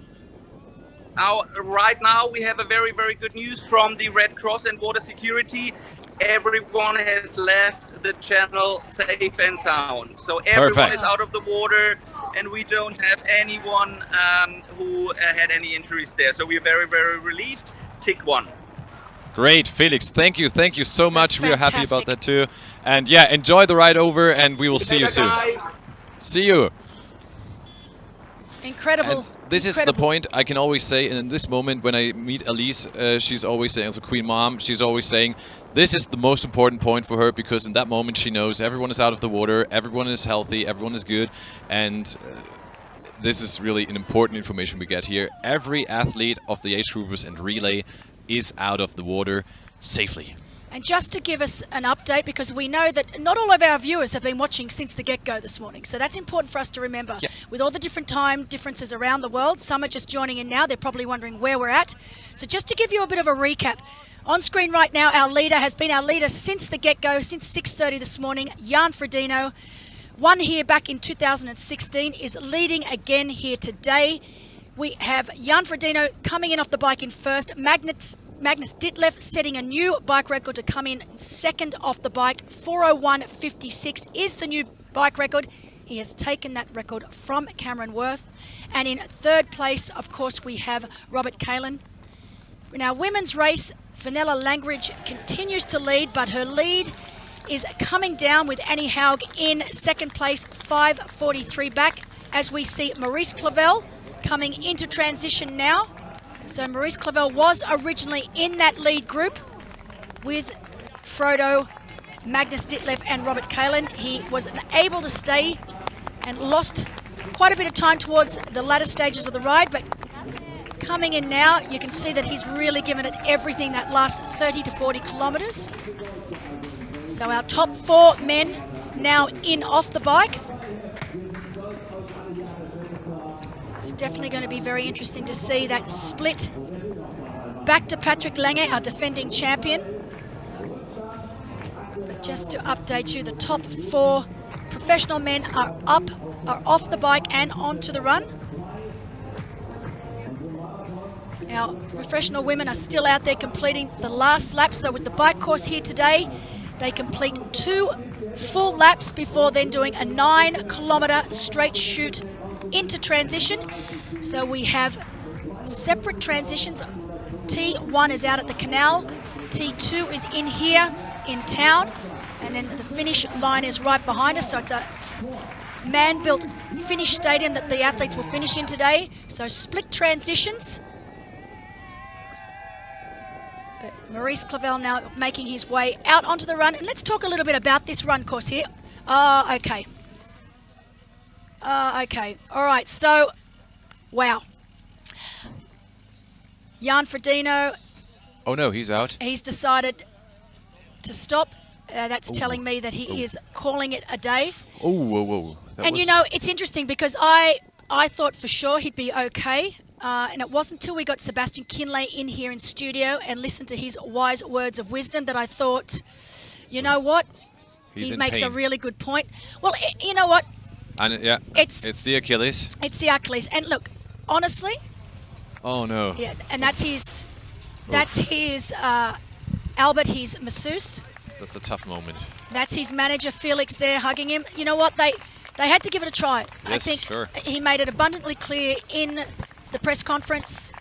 Right now, we have a very, very good news from the Red Cross and Water Security. Everyone has left the channel safe and sound. So everyone is out of the water, and we don't have anyone who had any injuries there. So we're very, very relieved. Tick 1. Great, Felix. Thank you so much. We are happy about that too. And yeah, enjoy the ride over, and we will see you soon. See you. Incredible. And this is the point I can always say, and in this moment when I meet Elise, she's always saying, as a Queen Mom, she's always saying, this is the most important point for her, because in that moment she knows everyone is out of the water, everyone is healthy, everyone is good, and this is really an important information we get here. Every athlete of the age groupers and relay is out of the water safely. And just to give us an update, because we know that not all of our viewers have been watching since the get-go this morning, so that's important for us to remember. Yeah. With all the different time differences around the world, some are just joining in now, they're probably wondering where we're at. So just to give you a bit of a recap, on screen right now, our leader has been our leader since the get-go, since 6:30 this morning, Jan Frodeno. Won here back in 2016, is leading again here today. We have Jan Frodeno coming in off the bike in first, Magnus Ditlev setting a new bike record to come in second off the bike. 4:01.56 is the new bike record. He has taken that record from Cameron Worth. And in third place, of course, we have Robert Kalin. In our women's race, Fenella Langridge continues to lead, but her lead is coming down with Annie Haug in second place, 5:43 back, as we see Maurice Clavel coming into transition now. So Maurice Clavel was originally in that lead group with Frodo, Magnus Ditlev and Robert Kalin. He was able to stay and lost quite a bit of time towards the latter stages of the ride, but coming in now, you can see that he's really given it everything that last 30 to 40 kilometres. So our top 4 men now in off the bike. It's definitely going to be very interesting to see that split back to Patrick Lange, our defending champion. But just to update you, the top 4 professional men are off the bike and onto the run. Our professional women are still out there completing the last lap. So with the bike course here today, they complete 2 full laps before then doing a 9-kilometre straight shoot into transition. So we have separate transitions. T1 is out at the canal, T2 is in here in town, and then the finish line is right behind us. So it's a man-built finish stadium that the athletes will finish in today. So split transitions. But Maurice Clavel now making his way out onto the run. And let's talk a little bit about this run course here. Okay. Okay, all right, so, wow. Jan Frodeno. Oh no, he's out. He's decided to stop. That's telling me that he is calling it a day. Oh, whoa, whoa. And you know, it's interesting because I thought for sure he'd be okay. And it wasn't until we got Sebastian Kinley in here in studio and listened to his wise words of wisdom that I thought, you know what? He makes a really good point. Well, you know what? And yeah, it's the Achilles. It's the Achilles. And look, honestly. Oh no. Yeah, and that's his Albert, his masseuse. That's a tough moment. That's his manager, Felix, there hugging him. You know what? They had to give it a try. Yes, I think sure. He made it abundantly clear in the press conference.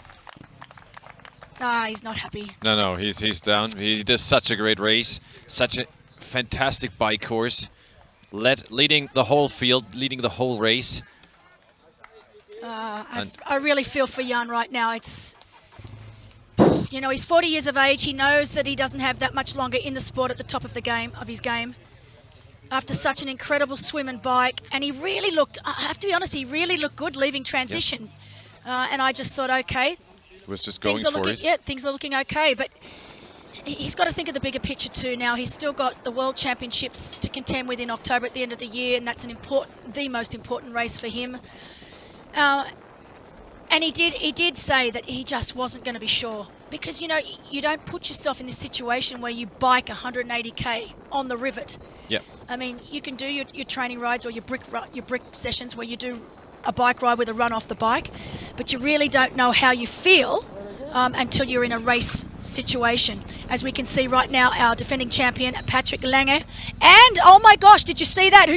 He's not happy. No, he's down. He does such a great race, such a fantastic bike course, leading the whole field, leading the whole race. I really feel for Jan right now. It's, you know, he's 40 years of age. He knows that he doesn't have that much longer in the sport at the top of the game, of his game. After such an incredible swim and bike, and he really looked, I have to be honest, he really looked good leaving transition. Yeah. And I just thought, okay. Was just going for it. Yeah, things are looking okay, but he's got to think of the bigger picture too now. He's still got the World Championships to contend with in October at the end of the year, and that's the most important race for him. And he did say that he just wasn't going to be sure, because you know you don't put yourself in this situation where you bike 180k on the rivet. Yeah. I mean, you can do your training rides or your brick sessions where you do a bike ride with a run off the bike, but you really don't know how you feel until you're in a race situation. As we can see right now, our defending champion, Patrick Lange. And, oh my gosh, did you see that?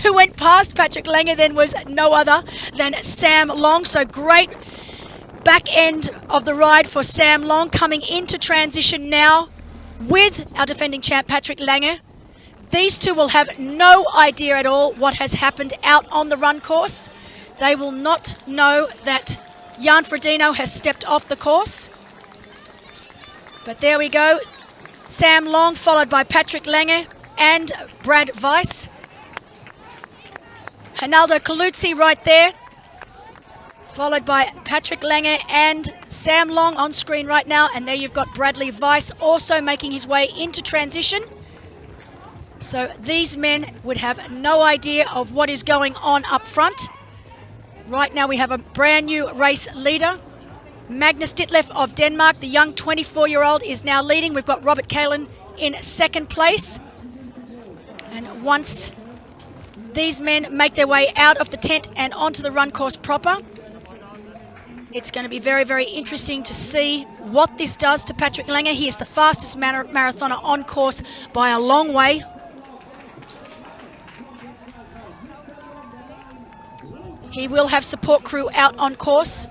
Who went past Patrick Lange then was no other than Sam Long. So great back end of the ride for Sam Long, coming into transition now with our defending champ, Patrick Lange. These two will have no idea at all what has happened out on the run course. They will not know that Jan Frodeno has stepped off the course. But there we go. Sam Long followed by Patrick Lange and Brad Weiss. Ronaldo Caluzzi right there, followed by Patrick Lange and Sam Long on screen right now. And there you've got Bradley Weiss also making his way into transition. So these men would have no idea of what is going on up front. Right now we have a brand new race leader. Magnus Ditlev of Denmark, the young 24-year-old, is now leading. We've got Robert Kalin in second place. And once these men make their way out of the tent and onto the run course proper, it's going to be very, very interesting to see what this does to Patrick Lange. He is the fastest marathoner on course by a long way. He will have support crew out on course.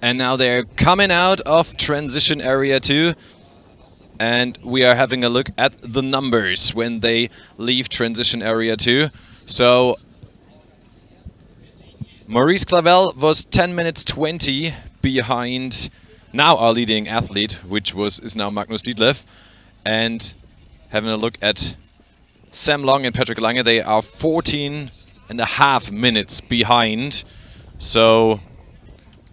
And now they're coming out of transition area 2. And we are having a look at the numbers when they leave transition area 2. So Maurice Clavel was 10 minutes 20 behind now our leading athlete, which is now Magnus Ditlev. And having a look at Sam Long and Patrick Lange, they are 14.5 minutes behind. So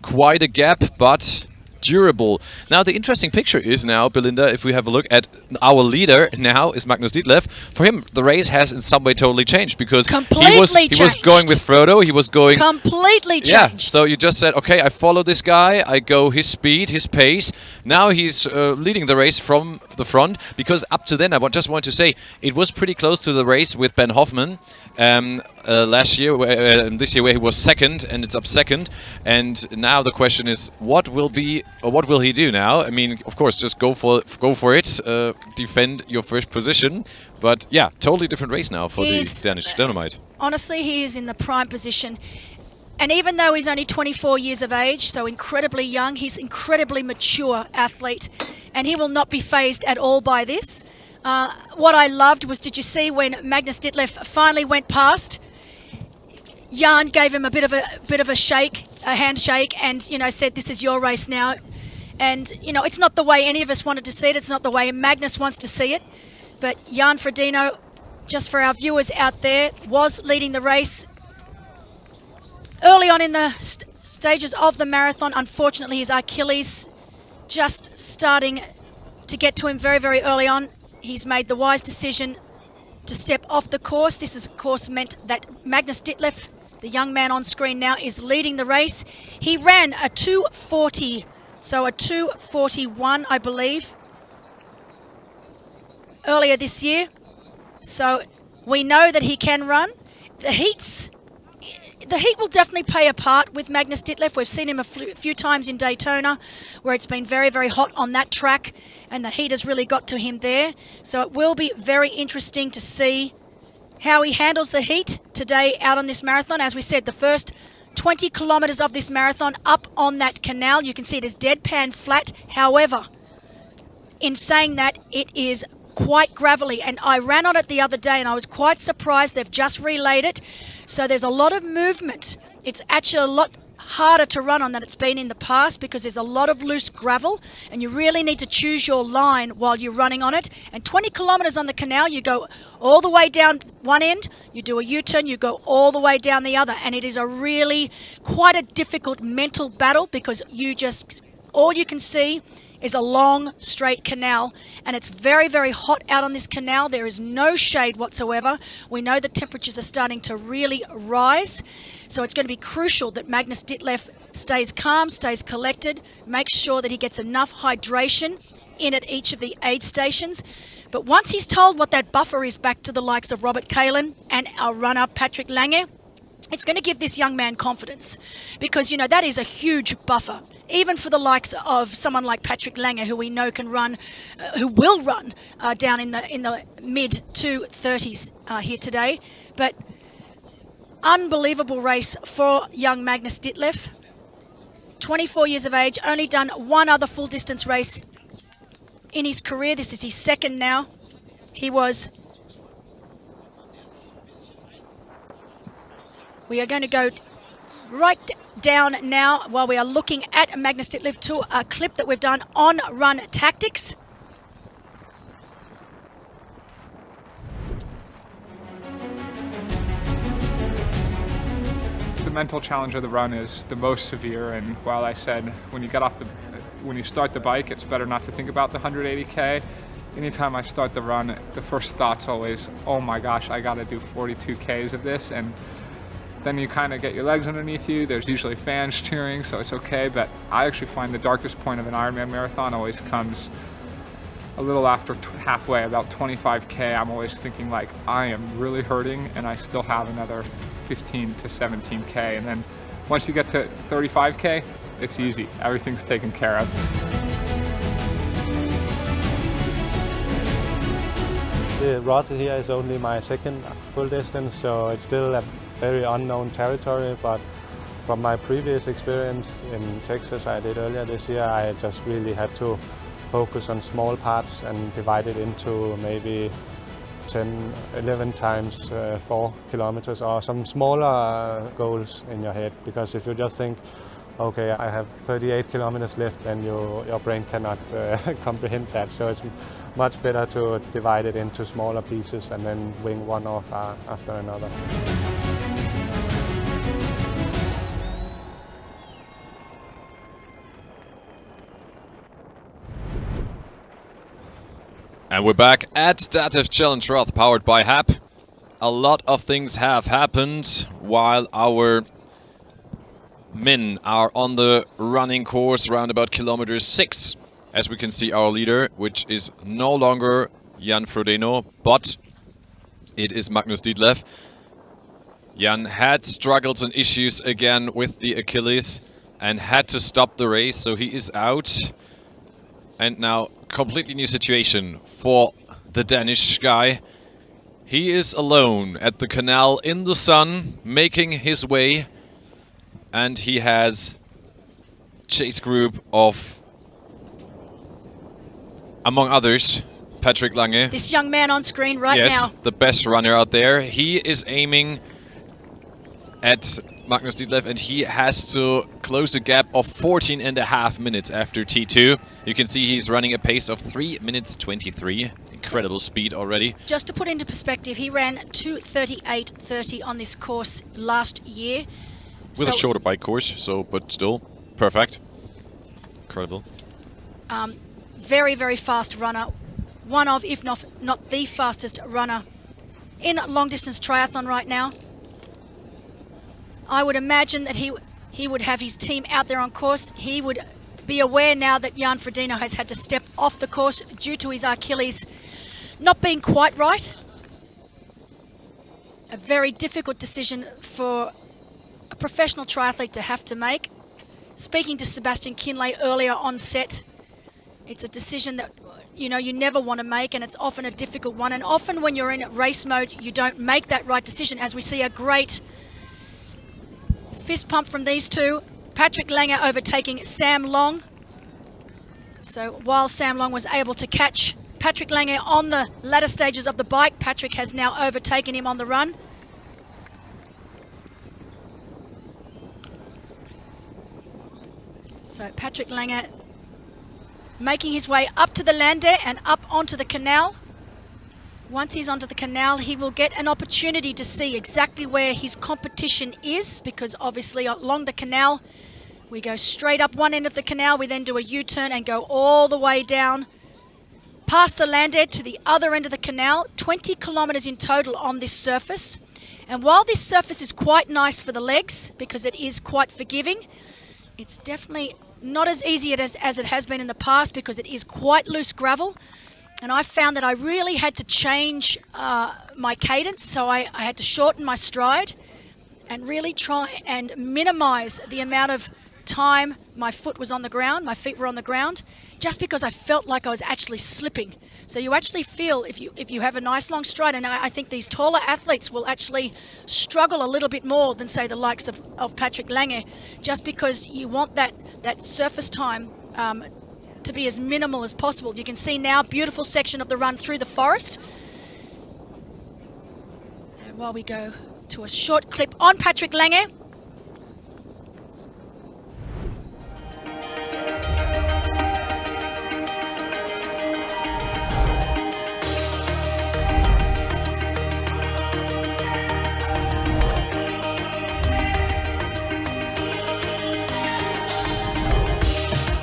quite a gap, but durable. Now the interesting picture is now, Belinda, if we have a look at our leader now is Magnus Ditlev. For him, the race has in some way totally changed because he was going with Frodo. He was going completely changed. Yeah. So you just said, okay, I follow this guy. I go his speed, his pace. Now he's leading the race from the front because up to then, I just want to say it was pretty close to the race with Ben Hoffman last year, this year where he was second, and it's up second. And now the question is, what will he do now? I mean, of course, just go for it, defend your first position. But yeah, totally different race now for the Danish Dynamite. Honestly, he is in the prime position. And even though he's only 24 years of age, so incredibly young, he's incredibly mature athlete. And he will not be fazed at all by this. What I loved was, did you see when Magnus Ditlev finally went past? Jan gave him a bit of a shake, a handshake, and said, "This is your race now." And it's not the way any of us wanted to see it. It's not the way Magnus wants to see it. But Jan Frodeno, just for our viewers out there, was leading the race early on in the stages of the marathon. Unfortunately, his Achilles just starting to get to him very, very early on. He's made the wise decision to step off the course. This has, of course, meant that Magnus Ditlev, the young man on screen now, is leading the race. He ran a 2:40, so a 2:41, I believe, earlier this year. So we know that he can run. The heat will definitely play a part with Magnus Ditlev. We've seen him a few times in Daytona where it's been very, very hot on that track and the heat has really got to him there. So it will be very interesting to see how he handles the heat today out on this marathon. As we said, the first 20 kilometres of this marathon up on that canal. You can see it is deadpan flat. However, in saying that, it is quite gravelly, and I ran on it the other day and I was quite surprised. They've just relayed it, so there's a lot of movement. It's actually a lot harder to run on than it's been in the past because there's a lot of loose gravel and you really need to choose your line while you're running on it. And 20 kilometres on the canal, you go all the way down one end, you do a U-turn, you go all the way down the other, and it is a really quite a difficult mental battle because all you can see is a long, straight canal, and it's very, very hot out on this canal. There is no shade whatsoever. We know the temperatures are starting to really rise, so it's going to be crucial that Magnus Ditlev stays calm, stays collected, makes sure that he gets enough hydration in at each of the aid stations. But once he's told what that buffer is back to the likes of Robert Kalin and our runner Patrick Lange, it's going to give this young man confidence because, that is a huge buffer. Even for the likes of someone like Patrick Lange, who we know can run, who will run down in the mid 2:30s here today. But unbelievable race for young Magnus Ditlev. 24 years of age, only done one other full distance race in his career. This is his second now. We are going to go right down now while we are looking at Magnus Ditlev to a clip that we've done on Run Tactics. The mental challenge of the run is the most severe, and while I said when you start the bike, it's better not to think about the 180K. Anytime I start the run, the first thought's always, oh my gosh, I gotta do 42 Ks of this, and then you kind of get your legs underneath you. There's usually fans cheering, so it's okay, but I actually find the darkest point of an Ironman marathon always comes a little after halfway, about 25K. I'm always thinking like, I am really hurting and I still have another 15 to 17K, and then once you get to 35K, it's easy. Everything's taken care of. The Roth here is only my second full distance, so it's still a very unknown territory, but from my previous experience in Texas I did earlier this year, I just really had to focus on small parts and divide it into maybe 10, 11 times 4 kilometers or some smaller goals in your head, because if you just think, okay, I have 38 kilometers left, then your brain cannot comprehend that. So it's much better to divide it into smaller pieces and then wing one off after another. And we're back at DATEV Challenge Roth, powered by HAP. A lot of things have happened while our men are on the running course around about kilometer 6. As we can see, our leader, which is no longer Jan Frodeno, but it is Magnus Ditlev. Jan had struggles and issues again with the Achilles and had to stop the race, so he is out. And now, completely new situation for the Danish guy. He is alone at the canal in the sun, making his way. And he has chase group of, among others, Patrick Lange. This young man on screen right now. Yes, the best runner out there. He is aiming at Magnus Ditlev, and he has to close a gap of 14.5 minutes after T2. You can see he's running a pace of 3 minutes 23. Incredible speed already. Just to put into perspective, he ran 2:38.30 on this course last year. With a shorter bike course, but still perfect. Incredible. Very, very fast runner. One of, if not the fastest runner in long distance triathlon right now. I would imagine that he would have his team out there on course. He would be aware now that Jan Frodeno has had to step off the course due to his Achilles not being quite right. A very difficult decision for a professional triathlete to have to make. Speaking to Sebastian Kinley earlier on set, it's a decision that you never want to make, and it's often a difficult one. And often when you're in race mode, you don't make that right decision, as we see a great fist pump from these two. Patrick Lange overtaking Sam Long. So while Sam Long was able to catch Patrick Lange on the latter stages of the bike, Patrick has now overtaken him on the run. So Patrick Lange making his way up to the Lande and up onto the canal. Once he's onto the canal, he will get an opportunity to see exactly where his competition is, because obviously along the canal, we go straight up one end of the canal, we then do a U-turn and go all the way down past the Lande to the other end of the canal, 20 kilometers in total on this surface. And while this surface is quite nice for the legs, because it is quite forgiving, it's definitely not as easy as it has been in the past, because it is quite loose gravel. And I found that I really had to change my cadence, so I had to shorten my stride and really try and minimize the amount of time my foot was on the ground, my feet were on the ground, just because I felt like I was actually slipping. So you actually feel, if you have a nice long stride, and I think these taller athletes will actually struggle a little bit more than, say, the likes of Patrick Lange, just because you want that surface time to be as minimal as possible. You can see now, beautiful section of the run through the forest. And while we go to a short clip on Patrick Lange.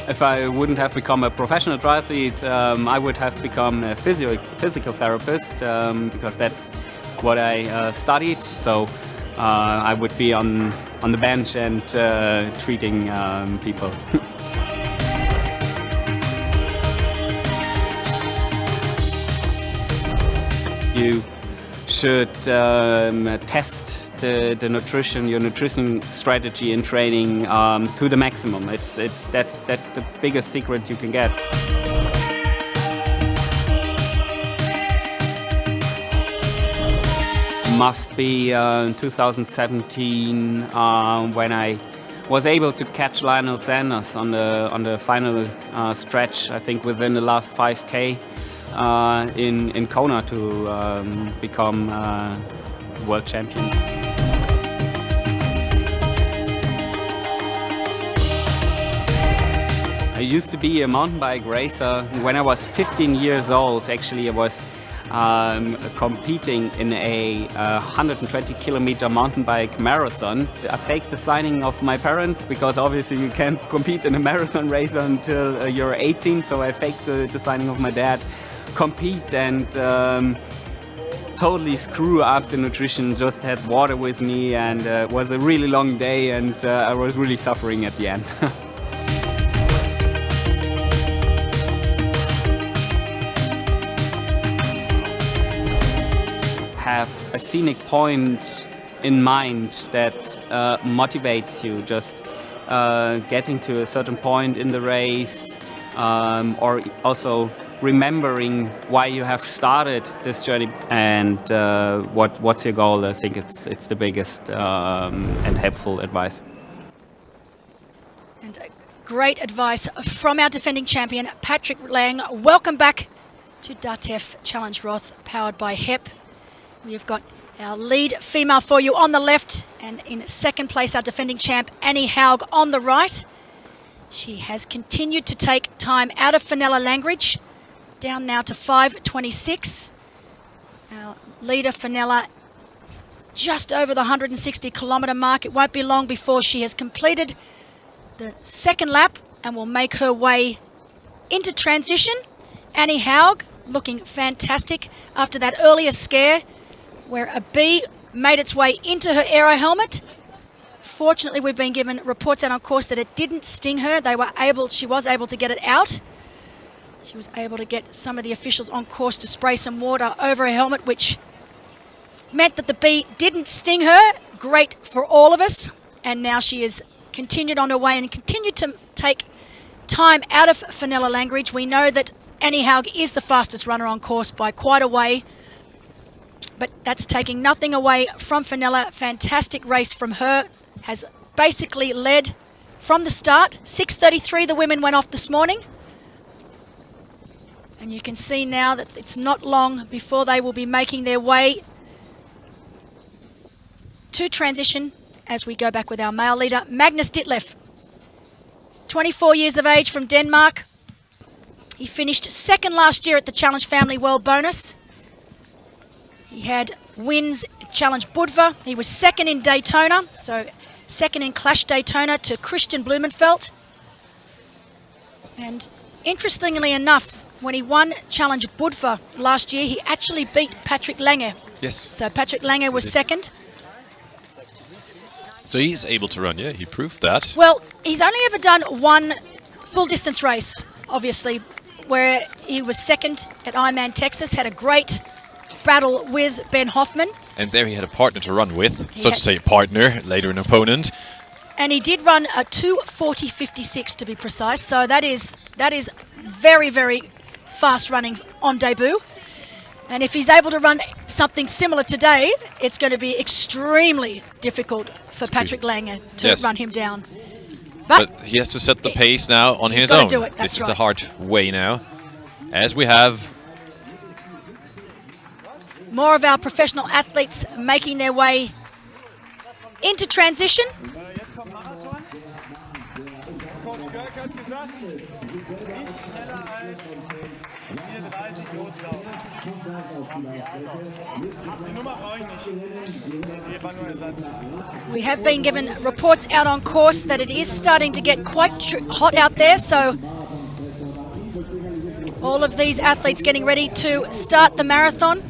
If I wouldn't have become a professional triathlete, I would have become a physical therapist, because that's what I studied. So I would be on the bench and treating people. You should test the nutrition, your nutrition strategy and training to the maximum. That's the biggest secret you can get. Must be 2017 when I was able to catch Lionel Sanders on the final stretch. I think within the last 5K in Kona to become world champion. I used to be a mountain bike racer. When I was 15 years old, actually, I was competing in a 120-kilometer mountain bike marathon. I faked the signing of my parents because obviously you can't compete in a marathon race until you're 18, so I faked the signing of my dad, compete, and totally screw up the nutrition, just had water with me, and it was a really long day, and I was really suffering at the end. Have a scenic point in mind that motivates you, just getting to a certain point in the race, or also remembering why you have started this journey and what's your goal. I think it's the biggest and helpful advice. And great advice from our defending champion, Patrick Lange. Welcome back to DATEV Challenge Roth, powered by HEP. We've got our lead female for you on the left, and in second place, our defending champ, Annie Haug, on the right. She has continued to take time out of Fenella Langridge, down now to 5:26. Our leader, Fenella, just over the 160-kilometre mark. It won't be long before she has completed the second lap and will make her way into transition. Annie Haug looking fantastic after that earlier scare, where a bee made its way into her aero helmet. Fortunately, we've been given reports out on course that it didn't sting her. She was able to get it out. She was able to get some of the officials on course to spray some water over her helmet, which meant that the bee didn't sting her. Great for all of us. And now she has continued on her way and continued to take time out of Fenella Langridge. We know that Annie Haug is the fastest runner on course by quite a way, but that's taking nothing away from Fenella. Fantastic race from her. Has basically led from the start. 6:33 the women went off this morning. And you can see now that it's not long before they will be making their way to transition as we go back with our male leader, Magnus Ditlev. 24 years of age from Denmark. He finished second last year at the Challenge Family World Bonus. He had wins at Challenge Budva. He was second in Daytona, so second in Clash Daytona to Christian Blumenfeld. And interestingly enough, when he won Challenge Budva last year, he actually beat Patrick Lange. Yes. So Patrick Lange was second. So he's able to run, yeah, he proved that. Well, he's only ever done one full distance race, obviously, where he was second at Ironman Texas, had a great battle with Ben Hoffman. And there he had a partner to run with, so to say partner, later an opponent. And he did run a 2:40.56 to be precise, so that is very, very fast running on debut. And if he's able to run something similar today, it's going to be extremely difficult for Patrick Lange to run him down. But he has to set the pace now on his own. Do it. This is the hard way now. As we have more of our professional athletes making their way into transition. We have been given reports out on course that it is starting to get quite hot out there, so all of these athletes getting ready to start the marathon.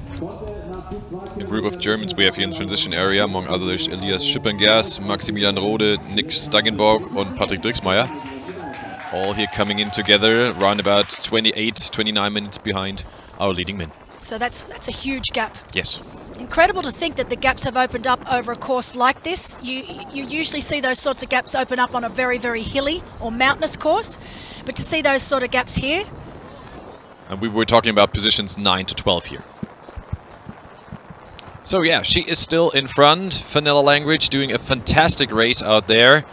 A group of Germans we have here in the transition area, among others Elias Schippengers, Maximilian Rode, Nick Stangenborg and Patrick Drixmeier. All here coming in together, around about 28, 29 minutes behind our leading men. So that's a huge gap. Yes. Incredible to think that the gaps have opened up over a course like this. You usually see those sorts of gaps open up on a very, very hilly or mountainous course, but to see those sort of gaps here. And we were talking about positions 9 to 12 here. So yeah, she is still in front. Fenella Langridge doing a fantastic race out there.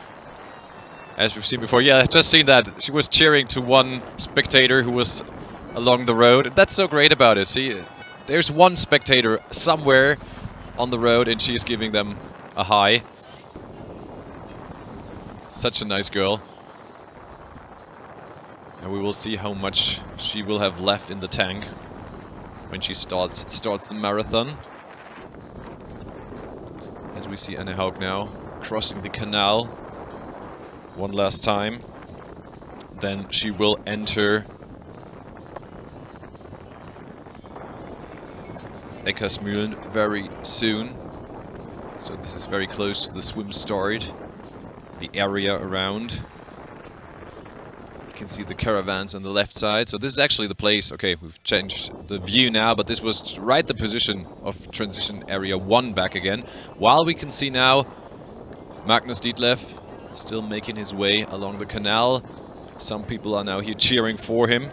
As we've seen before. Yeah, I've just seen that. She was cheering to one spectator who was along the road. That's so great about it. See, there's one spectator somewhere on the road and she's giving them a hi. Such a nice girl. And we will see how much she will have left in the tank when she starts the marathon. As we see Anne Haug now crossing the canal one last time. Then she will enter Eckersmühlen very soon. So this is very close to the swim start. The area around. You can see the caravans on the left side. So this is actually the place. Okay, we've changed the view now, but this was right the position of transition area 1 back again. While we can see now Magnus Ditlev still making his way along the canal. Some people are now here cheering for him.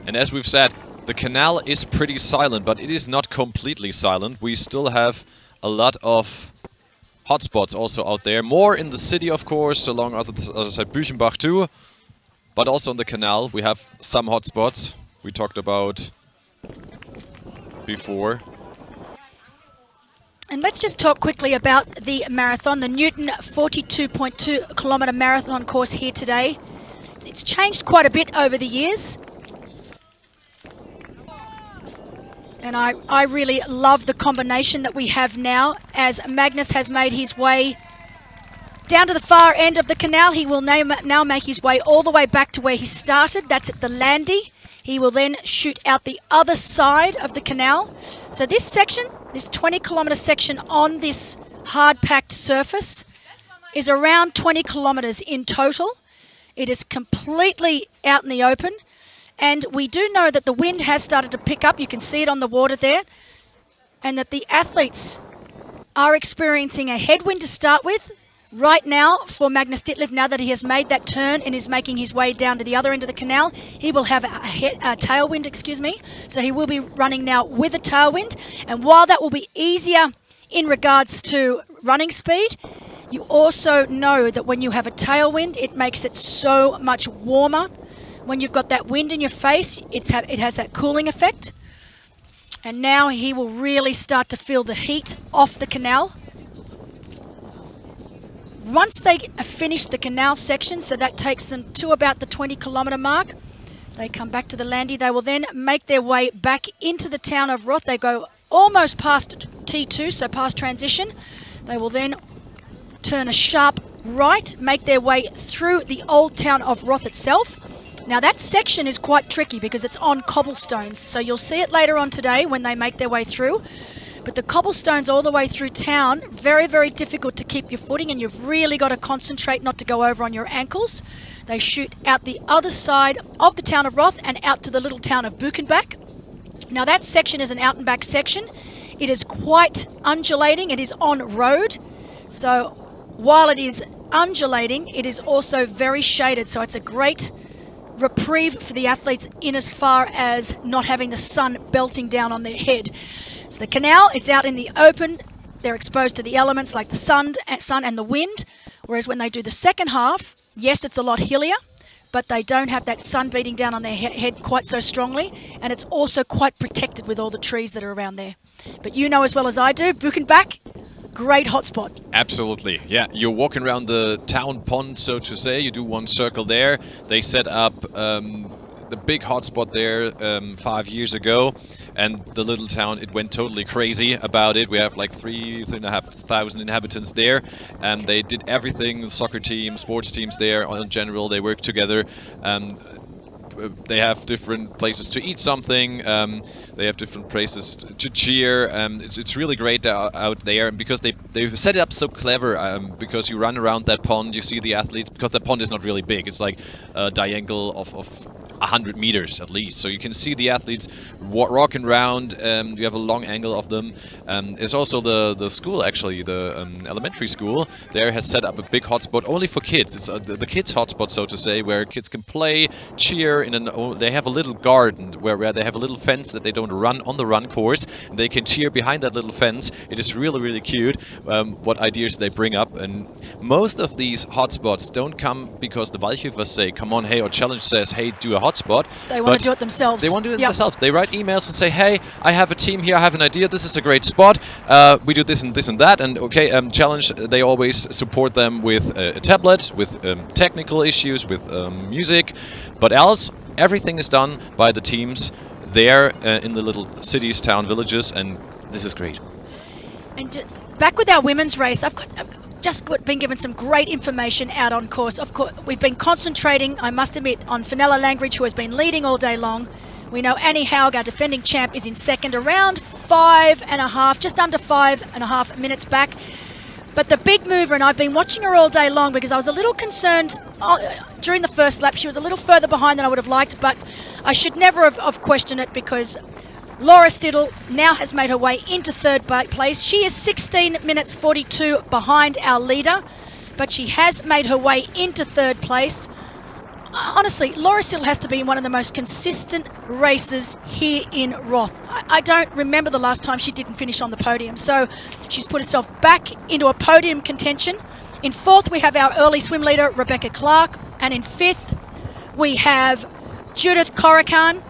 And as we've said, the canal is pretty silent, but it is not completely silent. We still have a lot of hotspots also out there. More in the city, of course, along other side Büchenbach too. But also on the canal, we have some hotspots we talked about before. And let's just talk quickly about the marathon, the Newton 42.2 kilometre marathon course here today. It's changed quite a bit over the years. And I really love the combination that we have now. As Magnus has made his way down to the far end of the canal, he will now make his way all the way back to where he started. That's at the Landy. He will then shoot out the other side of the canal. So this section, this 20 kilometre section on this hard-packed surface is around 20 kilometres in total. It is completely out in the open. And we do know that the wind has started to pick up. You can see it on the water there. And that the athletes are experiencing a headwind to start with. Right now, for Magnus Ditlev, now that he has made that turn and is making his way down to the other end of the canal, he will have a tailwind, So he will be running now with a tailwind. And while that will be easier in regards to running speed, you also know that when you have a tailwind, it makes it so much warmer. When you've got that wind in your face, it has that cooling effect. And now he will really start to feel the heat off the canal. Once they finish the canal section, so that takes them to about the 20 kilometre mark, they come back to the Landy. They will then make their way back into the town of Roth. They go almost past T2, so past transition. They will then turn a sharp right, make their way through the old town of Roth itself. Now that section is quite tricky because it's on cobblestones, so you'll see it later on today when they make their way through. But the cobblestones all the way through town, very, very difficult to keep your footing, and you've really got to concentrate not to go over on your ankles. They shoot out the other side of the town of Roth and out to the little town of Buchenbach. Now that section is an out and back section. It is quite undulating. It is on road. So while it is undulating, it is also very shaded. So it's a great reprieve for the athletes in as far as not having the sun belting down on their head. So the canal, it's out in the open. They're exposed to the elements like the sun and the wind. Whereas when they do the second half, yes, it's a lot hillier, but they don't have that sun beating down on their head quite so strongly. And it's also quite protected with all the trees that are around there. But you know as well as I do, Buchenbach, great hotspot. Absolutely, yeah. You're walking around the town pond, so to say. You do one circle there. They set up the big hotspot there 5 years ago, and the little town, it went totally crazy about it. We have like 3,500 inhabitants there, and they did everything. The soccer team, sports teams there in general, they work together. They have different places to eat something. They have different places to cheer. It's really great out there, and because they set it up so clever. Because you run around that pond, you see the athletes. Because that pond is not really big. It's like a diagonal of 100 meters at least. So you can see the athletes rocking around. You have a long angle of them. It's also the school, actually, the elementary school there has set up a big hotspot only for kids. It's the kids hotspot, so to say, where kids can play, cheer. They have a little garden where they have a little fence that they don't run on the run course. They can cheer behind that little fence. It is really, really cute what ideas they bring up. And most of these hotspots don't come because the Waldhöfers say, come on, hey, or Challenge says, hey, do a hotspot. They want to do it themselves. They want to do it themselves. They write emails and say, hey, I have a team here, I have an idea, this is a great spot. We do this and this and that. And okay, Challenge, they always support them with a tablet, with technical issues, with music. But else, everything is done by the teams there in the little cities, town, villages, and this is great. And back with our women's race, I've been given some great information out on course. Of course, we've been concentrating, I must admit, on Fenella Langridge, who has been leading all day long. We know Annie Haug, our defending champ, is in second, around 5.5, just under 5.5 minutes back. But the big mover, and I've been watching her all day long because I was a little concerned during the first lap. She was a little further behind than I would have liked, but I should never have questioned it because Laura Siddall now has made her way into third place. She is 16 minutes 42 behind our leader, but she has made her way into third place. Honestly, Laura Siddall has to be in one of the most consistent races here in Roth. I don't remember the last time she didn't finish on the podium, so she's put herself back into a podium contention. In fourth, we have our early swim leader, Rebecca Clark, and in fifth, we have Judith Corican.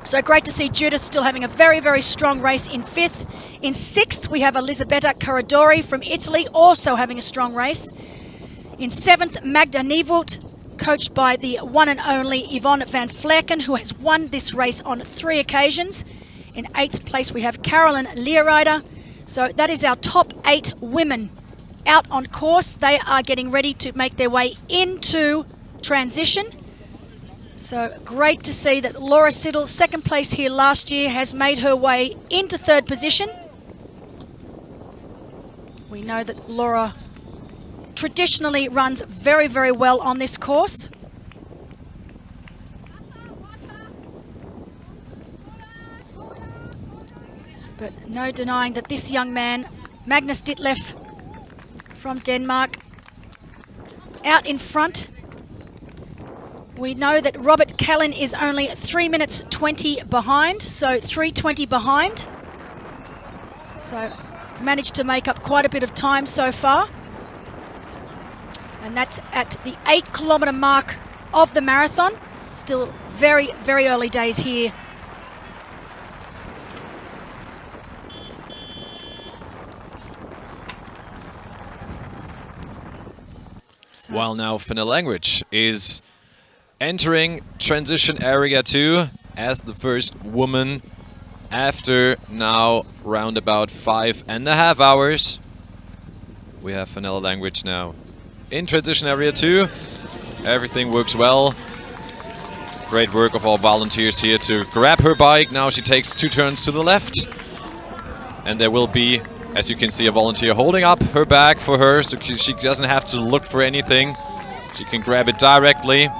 So great to see Judith still having a very, very strong race in fifth. In sixth, we have Elisabetta Caradori from Italy, also having a strong race. In seventh, Magda Nivult, coached by the one and only Yvonne van Vlerken, who has won this race on 3 occasions. In eighth place, we have Carolyn Leerrider. So that is our top 8 women out on course. They are getting ready to make their way into transition. So great to see that Laura Siddall, second place here last year, has made her way into third position. We know that Laura traditionally runs very, very well on this course. But no denying that this young man, Magnus Ditlev from Denmark, out in front. We know that Robert Callan is only 3 minutes 20 behind, so 3:20 behind. So managed to make up quite a bit of time so far. And that's at the 8-kilometre mark of the marathon. Still very, very early days here. While now Fenella Langridge is entering transition area 2 as the first woman after now round about 5.5 hours. We have Fenella Langridge now in transition area 2. Everything works well. Great work of all volunteers here to grab her bike. Now she takes 2 turns to the left. And there will be, as you can see, a volunteer holding up her bag for her, so she doesn't have to look for anything. She can grab it directly.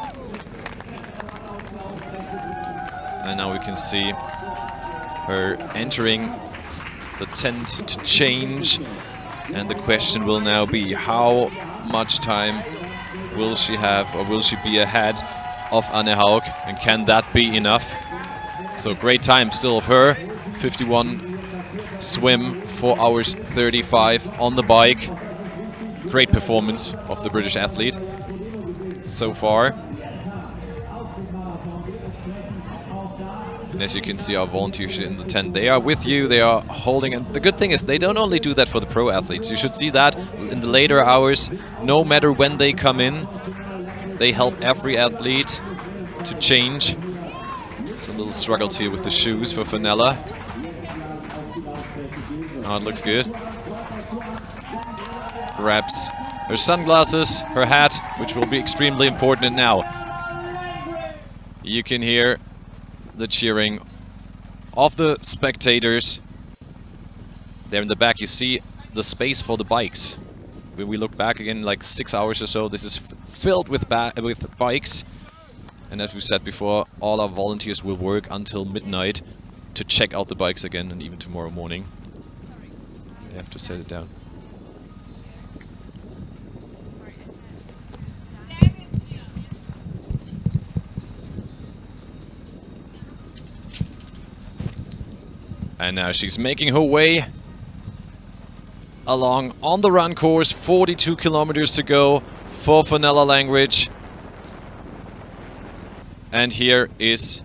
And now we can see her entering the tent to change. And the question will now be, how much time will she have, or will she be ahead of Anne Haug, and can that be enough? So great time still of her, 51 swim, 4 hours 35 on the bike. Great performance of the British athlete so far. And as you can see, our volunteers in the tent, they are with you, they are holding. And the good thing is they don't only do that for the pro athletes. You should see that in the later hours, no matter when they come in, they help every athlete to change. Some little struggles here with the shoes for Fenella. Oh, it looks good. Grabs her sunglasses, her hat, which will be extremely important now. You can hear the cheering of the spectators. There in the back you see the space for the bikes. When we look back again, like 6 hours or so, this is filled with bikes. And as we said before, all our volunteers will work until midnight to check out the bikes again, and even tomorrow morning. They have to set it down. And now she's making her way along on the run course. 42 kilometers to go for Fenella Langridge. And here is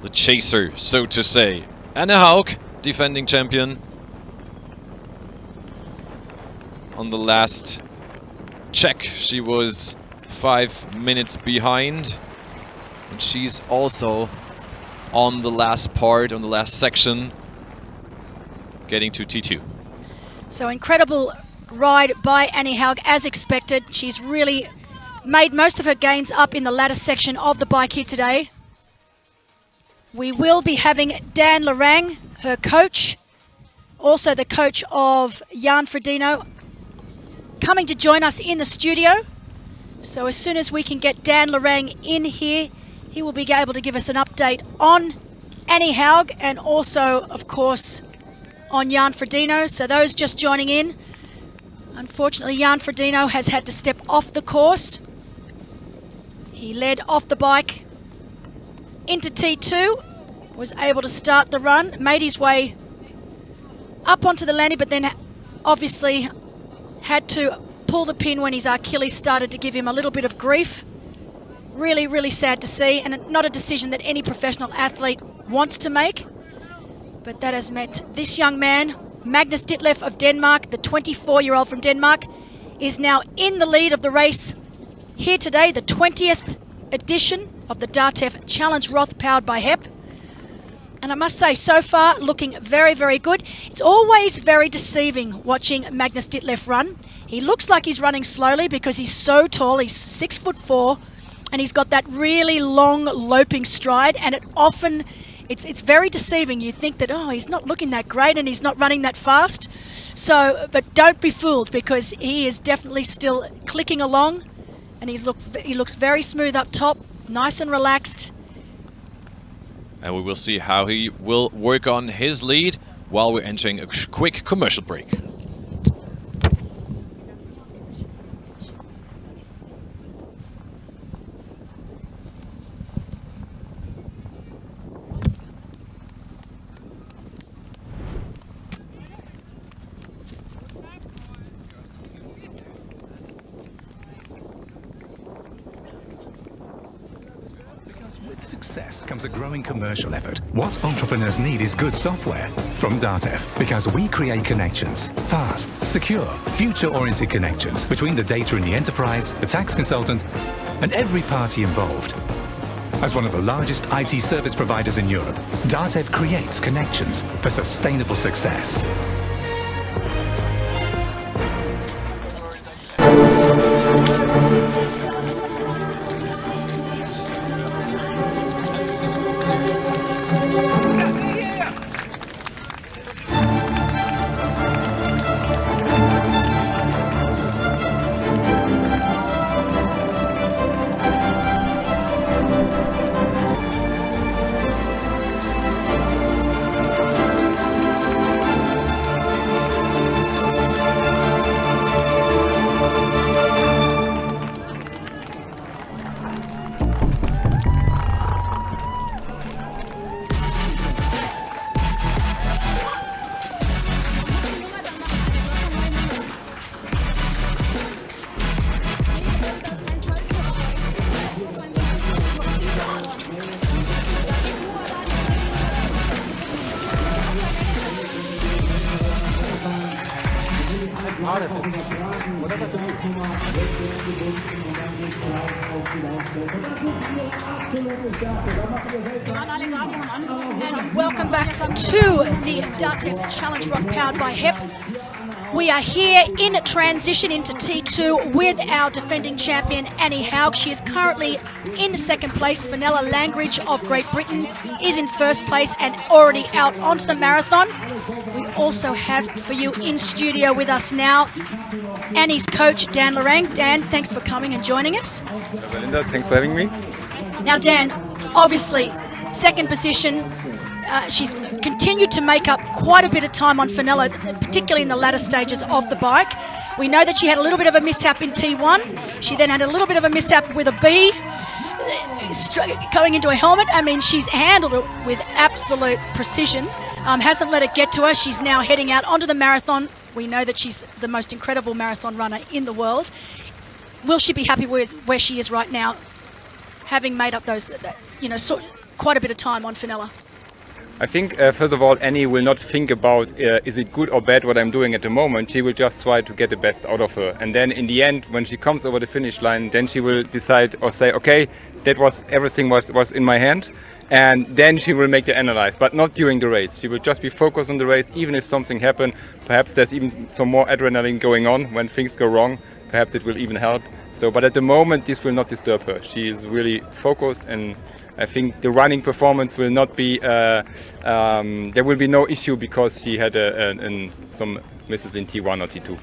the chaser, so to say. Anne Haug, defending champion. On the last check, she was 5 minutes behind. And she's also on the last part, on the last section, getting to T2. So incredible ride by Annie Haug, as expected. She's really made most of her gains up in the latter section of the bike here today. We will be having Dan Lorang, her coach, also the coach of Jan Frodeno, coming to join us in the studio. So as soon as we can get Dan Lorang in here, he will be able to give us an update on Annie Haug and also, of course, on Jan Frodeno. So those just joining in, unfortunately, Jan Frodeno has had to step off the course. He led off the bike into T2, was able to start the run, made his way up onto the landing, but then obviously had to pull the pin when his Achilles started to give him a little bit of grief. Really, really sad to see, and not a decision that any professional athlete wants to make. But that has meant this young man, Magnus Ditlev of Denmark, the 24-year-old from Denmark, is now in the lead of the race here today, the 20th edition of the DATEV Challenge Roth powered by HEP. And I must say, so far, looking very, very good. It's always very deceiving watching Magnus Ditlev run. He looks like he's running slowly because he's so tall. He's 6'4", and he's got that really long loping stride, and it often, it's very deceiving. You think that, oh, he's not looking that great and he's not running that fast. So, but don't be fooled, because he is definitely still clicking along, and he looks very smooth up top, nice and relaxed. And we will see how he will work on his lead while we're entering a quick commercial break. With success comes a growing commercial effort. What entrepreneurs need is good software from DATEV, because we create connections, fast, secure, future-oriented connections between the data in the enterprise, the tax consultant, and every party involved. As one of the largest IT service providers in Europe, DATEV creates connections for sustainable success. And welcome back to the DATEV Challenge Roth powered by HEP. We are here in transition into T2 with our defending champion Annie Haug. She is currently in second place. Fenella Langridge of Great Britain is in first place and already out onto the marathon. We also have for you in studio with us now Annie's coach Dan Lorang. Dan, thanks for coming and joining us. Belinda, thanks for having me. Now, Dan, obviously, second position. She's continued to make up quite a bit of time on Fenella, particularly in the latter stages of the bike. We know that she had a little bit of a mishap in T1. She then had a little bit of a mishap with a B, going into a helmet. I mean, she's handled it with absolute precision. Hasn't let it get to her. She's now heading out onto the marathon. We know that she's the most incredible marathon runner in the world. Will she be happy with where she is right now, having made up those, quite a bit of time on Fenella? I think, first of all, Annie will not think about is it good or bad what I'm doing at the moment. She will just try to get the best out of her. And then in the end, when she comes over the finish line, then she will decide or say, okay, that was everything was in my hand. And then she will make the analyze, but not during the race. She will just be focused on the race, even if something happens. Perhaps there's even some more adrenaline going on when things go wrong. Perhaps it will even help. So, but at the moment, this will not disturb her. She is really focused, and I think the running performance will not be, there will be no issue because she had some misses in T1 or T2.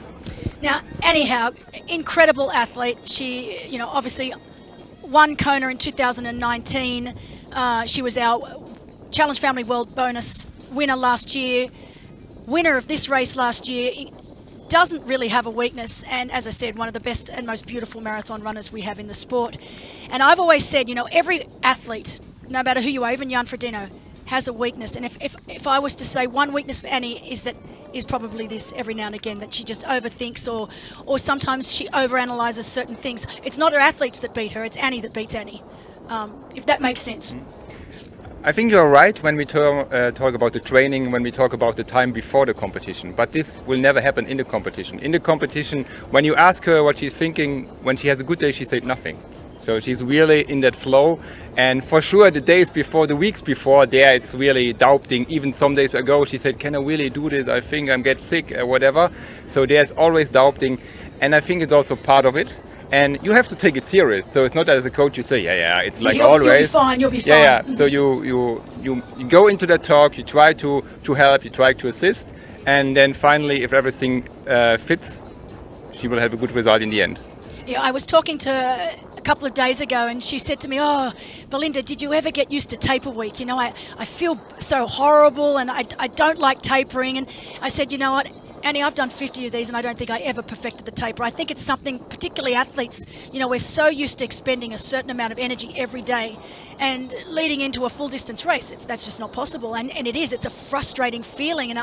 Now, anyhow, incredible athlete. She, obviously won Kona in 2019. She was our Challenge Family World Bonus winner last year, winner of this race last year. Doesn't really have a weakness, and as I said, one of the best and most beautiful marathon runners we have in the sport. And I've always said, every athlete, no matter who you are, even Jan Frodeno, has a weakness. And if I was to say one weakness for Annie is probably this every now and again, that she just overthinks or sometimes she overanalyzes certain things. It's not her athletes that beat her, it's Annie that beats Annie, if that makes sense. I think you're right when we talk about the training, when we talk about the time before the competition. But this will never happen in the competition. In the competition, when you ask her what she's thinking, when she has a good day, she said nothing. So she's really in that flow. And for sure, the days before, the weeks before, there it's really doubting. Even some days ago, she said, can I really do this? I think I'm get sick or whatever. So there's always doubting. And I think it's also part of it. And you have to take it serious. So it's not that as a coach you say, yeah, it's like always. You'll be fine, you'll be fine. Yeah. So you go into that talk, you try to help, you try to assist. And then finally, if everything fits, she will have a good result in the end. Yeah, I was talking to her a couple of days ago and she said to me, oh, Belinda, did you ever get used to taper week? I feel so horrible and I don't like tapering. And I said, you know what, Annie, I've done 50 of these and I don't think I ever perfected the taper. I think it's something, particularly athletes, we're so used to expending a certain amount of energy every day and leading into a full distance race, that's just not possible. And it's a frustrating feeling. And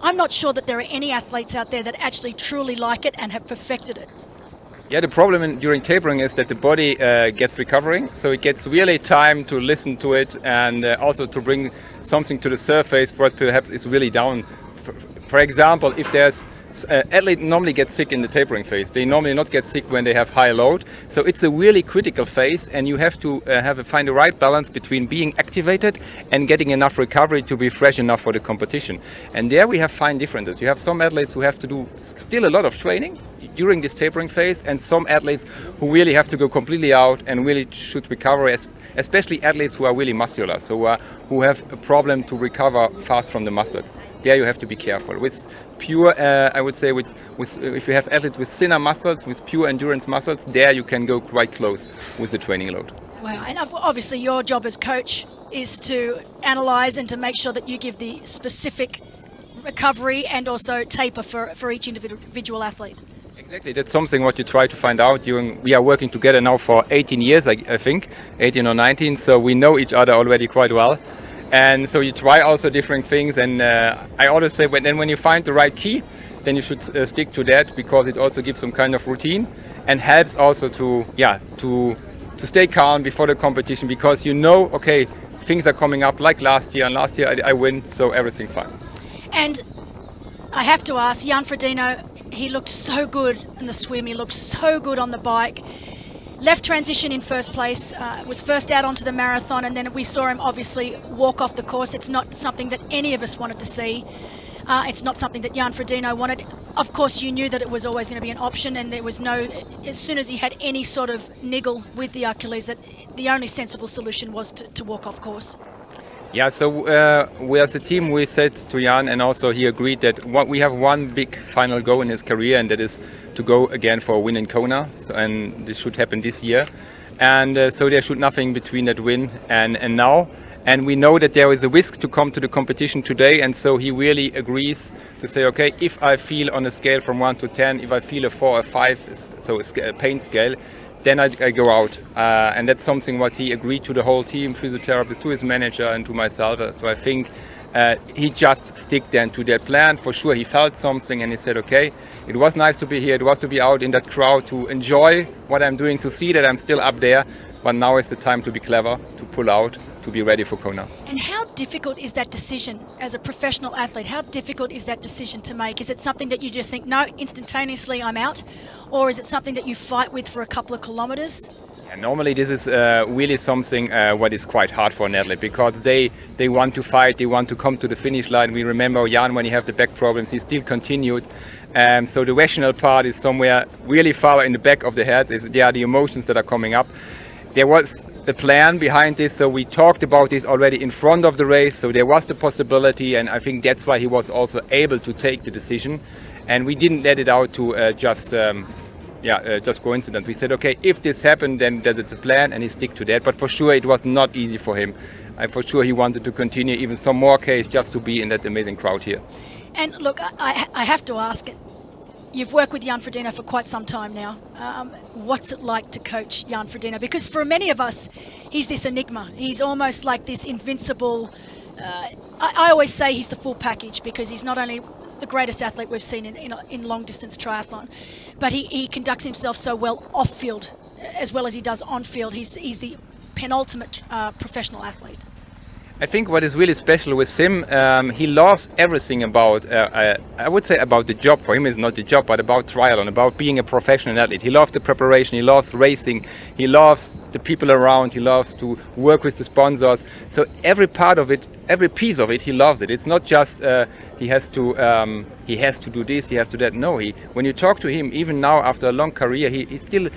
I'm not sure that there are any athletes out there that actually truly like it and have perfected it. Yeah, the problem during tapering is that the body gets recovering, so it gets really time to listen to it and also to bring something to the surface what perhaps is really down. For example, if there's athlete normally gets sick in the tapering phase. They normally not get sick when they have high load. So it's a really critical phase, and you have to find the right balance between being activated and getting enough recovery to be fresh enough for the competition. And there we have fine differences. You have some athletes who have to do still a lot of training during this tapering phase, and some athletes who really have to go completely out and really should recover, especially athletes who are really muscular, so who have a problem to recover fast from the muscles. There you have to be careful. With pure, I would say, with if you have athletes with thinner muscles, with pure endurance muscles, there you can go quite close with the training load. Wow, and obviously your job as coach is to analyse and to make sure that you give the specific recovery and also taper for each individual athlete. Exactly, that's something what you try to find out during, we are working together now for 18 years, I think, 18 or 19, so we know each other already quite well. And so you try also different things, and I always say when you find the right key, then you should stick to that, because it also gives some kind of routine and helps also to stay calm before the competition, because okay, things are coming up like last year, and last year I win, so everything fine. And I have to ask, Jan Frodeno, he looked so good in the swim, he looked so good on the bike. Left transition in first place, was first out onto the marathon, and then we saw him obviously walk off the course. It's not something that any of us wanted to see. It's not something that Jan Frodeno wanted. Of course, you knew that it was always going to be an option, and there was no, as soon as he had any sort of niggle with the Achilles, that the only sensible solution was to walk off course. Yeah, so we as a team, we said to Jan, and also he agreed, that we have one big final goal in his career, and that is to go again for a win in Kona, and this should happen this year. And so there should nothing between that win and now. And we know that there is a risk to come to the competition today, and so he really agrees to say, okay, if I feel on a scale from 1 to 10, if I feel a 4 or 5, so a pain scale, then I go out. And that's something what he agreed to the whole team, physiotherapist, to his manager and to myself. So I think he just stick then to that plan. For sure, he felt something and he said, okay, it was nice to be here, it was to be out in that crowd, to enjoy what I'm doing, to see that I'm still up there, but now is the time to be clever, to pull out, to be ready for Kona. And how difficult is that decision as a professional athlete? How difficult is that decision to make? Is it something that you just think, no, instantaneously I'm out? Or is it something that you fight with for a couple of kilometers? Yeah, normally this is really something what is quite hard for an athlete, because they want to fight, they want to come to the finish line. We remember Jan, when he had the back problems, he still continued. So the rational part is somewhere really far in the back of the head. There are the emotions that are coming up. There was the plan behind this, so we talked about this already in front of the race, so there was the possibility, and I think that's why he was also able to take the decision. And we didn't let it out to just coincidence. We said, okay, if this happened, then there's a plan, and he stick to that. But for sure, it was not easy for him. For sure, he wanted to continue even some more case just to be in that amazing crowd here. And look, I have to ask it. You've worked with Jan Frodeno for quite some time now. What's it like to coach Jan Frodeno? Because for many of us, he's this enigma. He's almost like this invincible... I always say he's the full package, because he's not only the greatest athlete we've seen in long-distance triathlon, but he conducts himself so well off-field as well as he does on-field. He's the penultimate professional athlete. I think what is really special with him, he loves everything about, I would say about the job. For him it's not the job, but about triathlon, about being a professional athlete. He loves the preparation, he loves racing, he loves the people around, he loves to work with the sponsors. So every part of it, every piece of it, he loves it. It's not just he has to do this, he has to do that. No, when you talk to him, even now after a long career, he still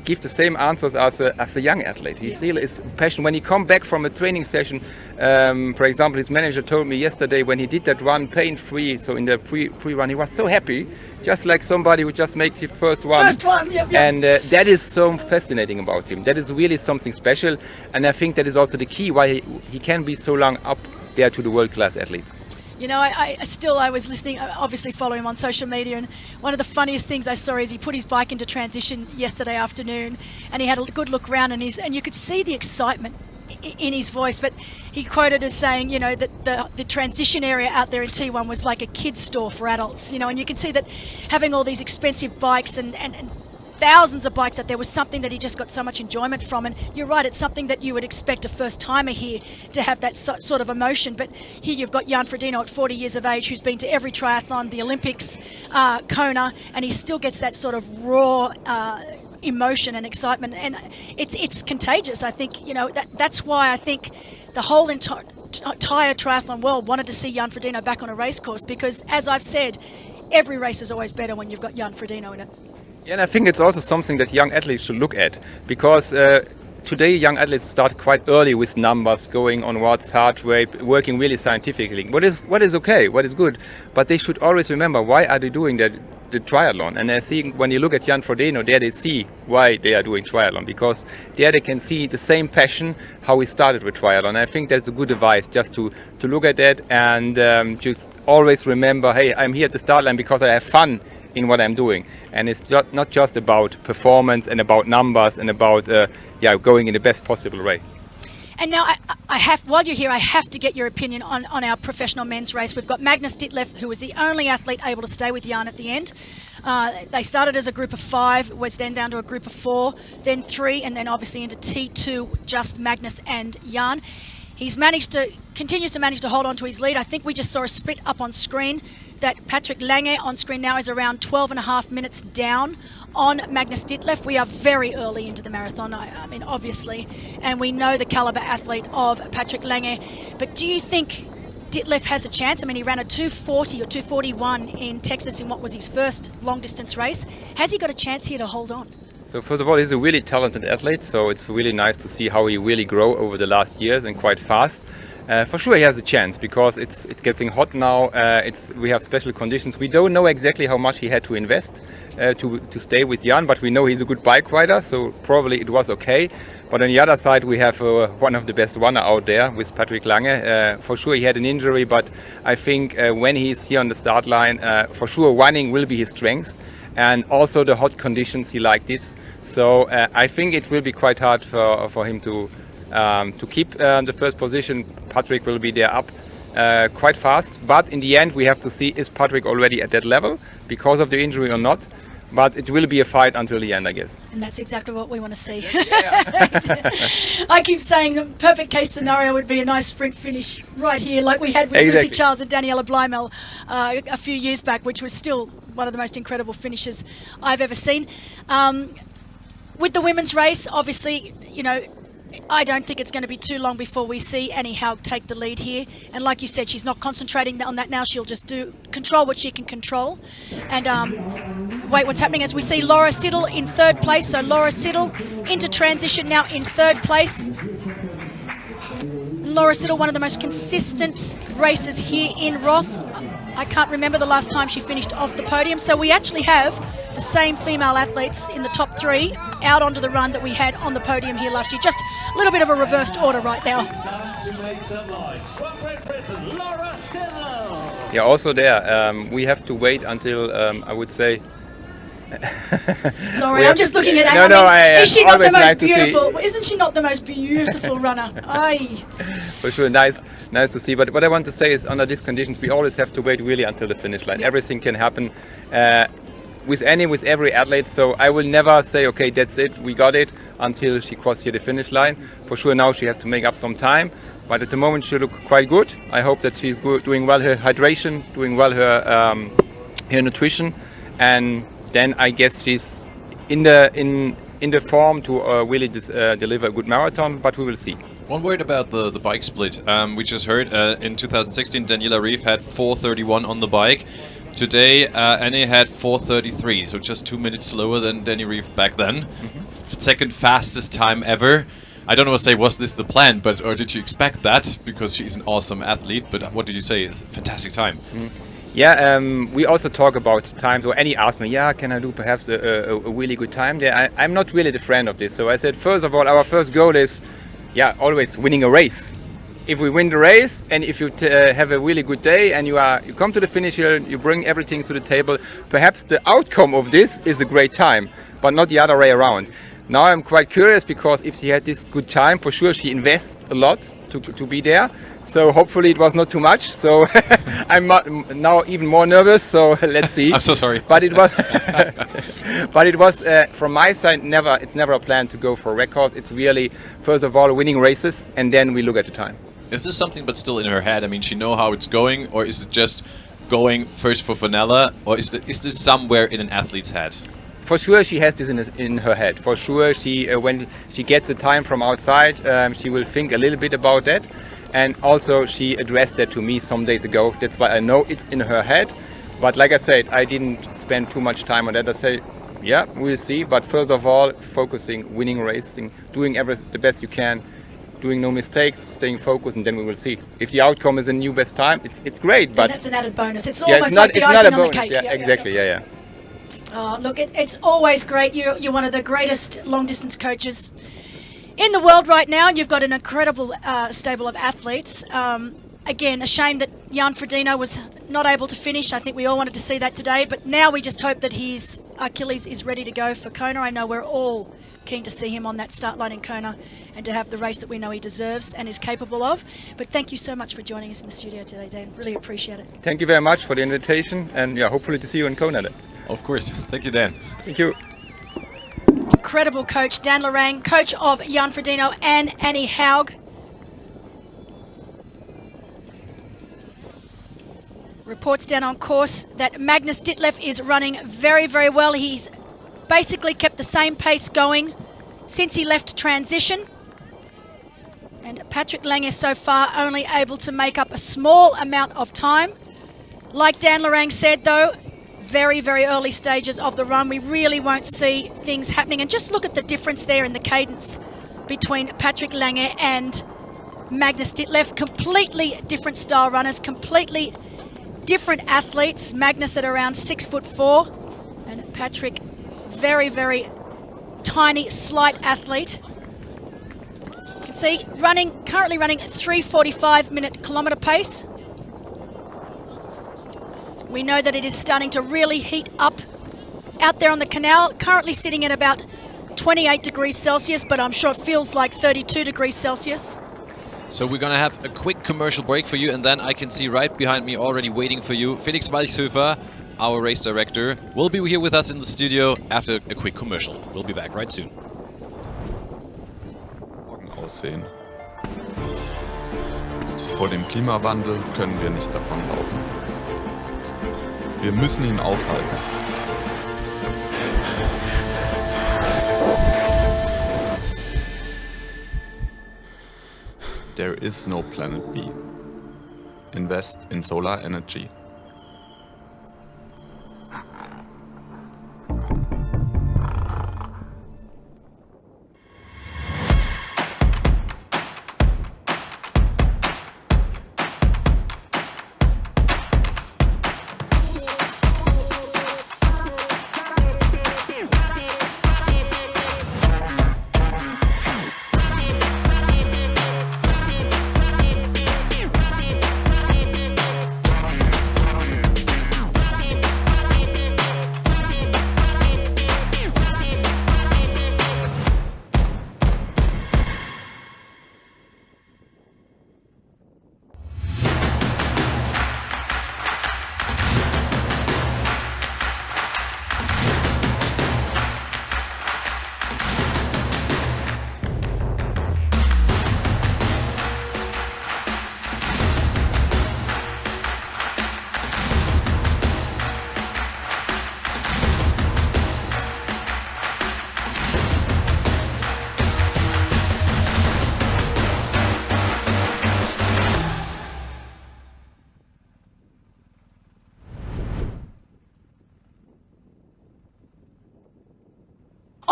give the same answers as a young athlete. He still is passionate. When he come back from a training session, for example, his manager told me yesterday when he did that run pain-free, so in the pre-run, he was so happy, just like somebody who just made his first run. Yep. And that is so fascinating about him. That is really something special, and I think that is also the key why he can be so long up there to the world-class athletes. You know, I was listening, obviously follow him on social media, and one of the funniest things I saw is he put his bike into transition yesterday afternoon, and he had a good look around, and you could see the excitement in his voice, but he quoted as saying, you know, that the transition area out there in T1 was like a kid's store for adults, you know, and you can see that having all these expensive bikes and thousands of bikes out there was something that he just got so much enjoyment from. And you're right, it's something that you would expect a first timer here to have that sort of emotion, but here you've got Jan Frodeno at 40 years of age who's been to every triathlon, the Olympics, Kona, and he still gets that sort of raw emotion and excitement, and it's contagious. I think, you know, that's why I think the whole entire triathlon world wanted to see Jan Frodeno back on a race course, because as I've said, every race is always better when you've got Jan Frodeno in it. Yeah, and I think it's also something that young athletes should look at, because today young athletes start quite early with numbers, going on watts, heart rate, working really scientifically. What is okay, what is good, but they should always remember, why are they doing the triathlon? And I think when you look at Jan Frodeno, there they see why they are doing triathlon, because there they can see the same passion how he started with triathlon. I think that's a good advice, just to look at that and just always remember, hey, I'm here at the start line because I have fun in what I'm doing, and it's not just about performance and about numbers and about going in the best possible way. And now, while you're here, I have to get your opinion on our professional men's race. We've got Magnus Ditlev, who was the only athlete able to stay with Jan at the end. They started as a group of 5, was then down to a group of 4, then 3, and then obviously into T2, just Magnus and Jan. He's continues to manage to hold on to his lead. I think we just saw a split up on screen that Patrick Lange on screen now is around 12.5 minutes down on Magnus Ditlev. We are very early into the marathon, I mean, obviously, and we know the caliber athlete of Patrick Lange. But do you think Ditlev has a chance? I mean, he ran a 2:40 or 2:41 in Texas in what was his first long distance race. Has he got a chance here to hold on? So first of all, he's a really talented athlete, so it's really nice to see how he really grew over the last years and quite fast. For sure he has a chance because it's getting hot now. We have special conditions. We don't know exactly how much he had to invest to stay with Jan, but we know he's a good bike rider, so probably it was okay. But on the other side we have one of the best runner out there with Patrick Lange. For sure he had an injury, but I think when he's here on the start line, for sure running will be his strength, and also the hot conditions, he liked it. So I think it will be quite hard for him to keep the first position. Patrick will be there up quite fast, but in the end we have to see, is Patrick already at that level because of the injury or not. But it will be a fight until the end, I guess. And that's exactly what we want to see. I keep saying the perfect case scenario would be a nice sprint finish right here, like we had with Lucy Charles and Daniela Blymel a few years back, which was still one of the most incredible finishes I've ever seen. With the women's race, obviously, you know, I don't think it's going to be too long before we see Annie Haug take the lead here. And like you said, she's not concentrating on that now. She'll just control what she can control. And wait, what's happening as we see Laura Siddall in third place. So Laura Siddall into transition now in third place. Laura Siddall, one of the most consistent racers here in Roth. I can't remember the last time she finished off the podium. So we actually have the same female athletes in the top three out onto the run that we had on the podium here last year. Just a little bit of a reversed order right now. Yeah, also there, we have to wait until, I would say... Sorry, I'm just looking at Annie. Is she not the most nice beautiful? Isn't she not the most beautiful runner? Aye. For sure, nice to see. But what I want to say is, under these conditions, we always have to wait really until the finish line. Yep. Everything can happen. With every athlete, so I will never say, okay, that's it, we got it, until she crosses here the finish line. For sure now she has to make up some time, but at the moment she looks quite good. I hope that she's doing well her hydration, doing well her nutrition, and then I guess she's in the form to really deliver a good marathon, but we will see. One word about the bike split. We just heard in 2016 Daniela Rief had 4:31 on the bike. Today, Annie had 4:33, so just 2 minutes slower than Danny Rief back then. Second fastest time ever. I don't know what to say, was this the plan, or did you expect that? Because she's an awesome athlete, but what did you say? It's a fantastic time. Yeah, we also talk about times, or Annie asked me, yeah, can I do perhaps a really good time there? I'm not really the friend of this, so I said, first of all, our first goal is, yeah, always winning a race. If we win the race, and if you have a really good day, and you come to the finish here, you bring everything to the table, perhaps the outcome of this is a great time, but not the other way around. Now I'm quite curious, because if she had this good time, for sure she invests a lot to be there. So hopefully it was not too much. So I'm now even more nervous. So let's see. I'm so sorry. But it was, from my side, it's never a plan to go for a record. It's really, first of all, winning races, and then we look at the time. Is this something but still in her head? I mean, she know how it's going, or is it just going first for Fenella, or is this somewhere in an athlete's head? For sure she has this in her head. For sure when she gets the time from outside, she will think a little bit about that. And also she addressed that to me some days ago. That's why I know it's in her head. But like I said, I didn't spend too much time on that. I say, yeah, we'll see. But first of all, focusing, winning racing, doing the best you can, doing no mistakes, staying focused, and then we will see. If the outcome is a new best time, it's great. But that's an added bonus. It's almost like the icing on the cake. Yeah, exactly. Yeah. Look, it's always great. You're one of the greatest long-distance coaches in the world right now, and you've got an incredible stable of athletes. Again, a shame that Jan Frodeno was not able to finish. I think we all wanted to see that today, but now we just hope that his Achilles is ready to go for Kona. I know we're all keen to see him on that start line in Kona and to have the race that we know he deserves and is capable of. But thank you so much for joining us in the studio today, Dan. Really appreciate it. Thank you very much for the invitation, and yeah, hopefully to see you in Kona then. Of course. Thank you, Dan. Thank you. Incredible coach, Dan Lorang, coach of Jan Frodeno and Annie Haug. Reports down on course that Magnus Ditlev is running very, very well. He's basically kept the same pace going since he left transition. And Patrick Lange so far only able to make up a small amount of time. Like Dan Lorang said though, very, very early stages of the run. We really won't see things happening. And just look at the difference there in the cadence between Patrick Lange and Magnus Ditlev. Completely different style runners, completely different athletes. Magnus at around 6'4", and Patrick, very, very tiny, slight athlete. You can see currently running 3:45 minute kilometre pace. We know that it is starting to really heat up out there on the canal, currently sitting at about 28 degrees Celsius, but I'm sure it feels like 32 degrees Celsius. So we're gonna have a quick commercial break for you, and then I can see right behind me already waiting for you, Felix Walchshöfer, our race director, will be here with us in the studio after a quick commercial. We'll be back right soon. Morgen aussehen. Vor dem Klimawandel können wir nicht davonlaufen. Wir müssen ihn aufhalten. There is no planet B. Invest in solar energy.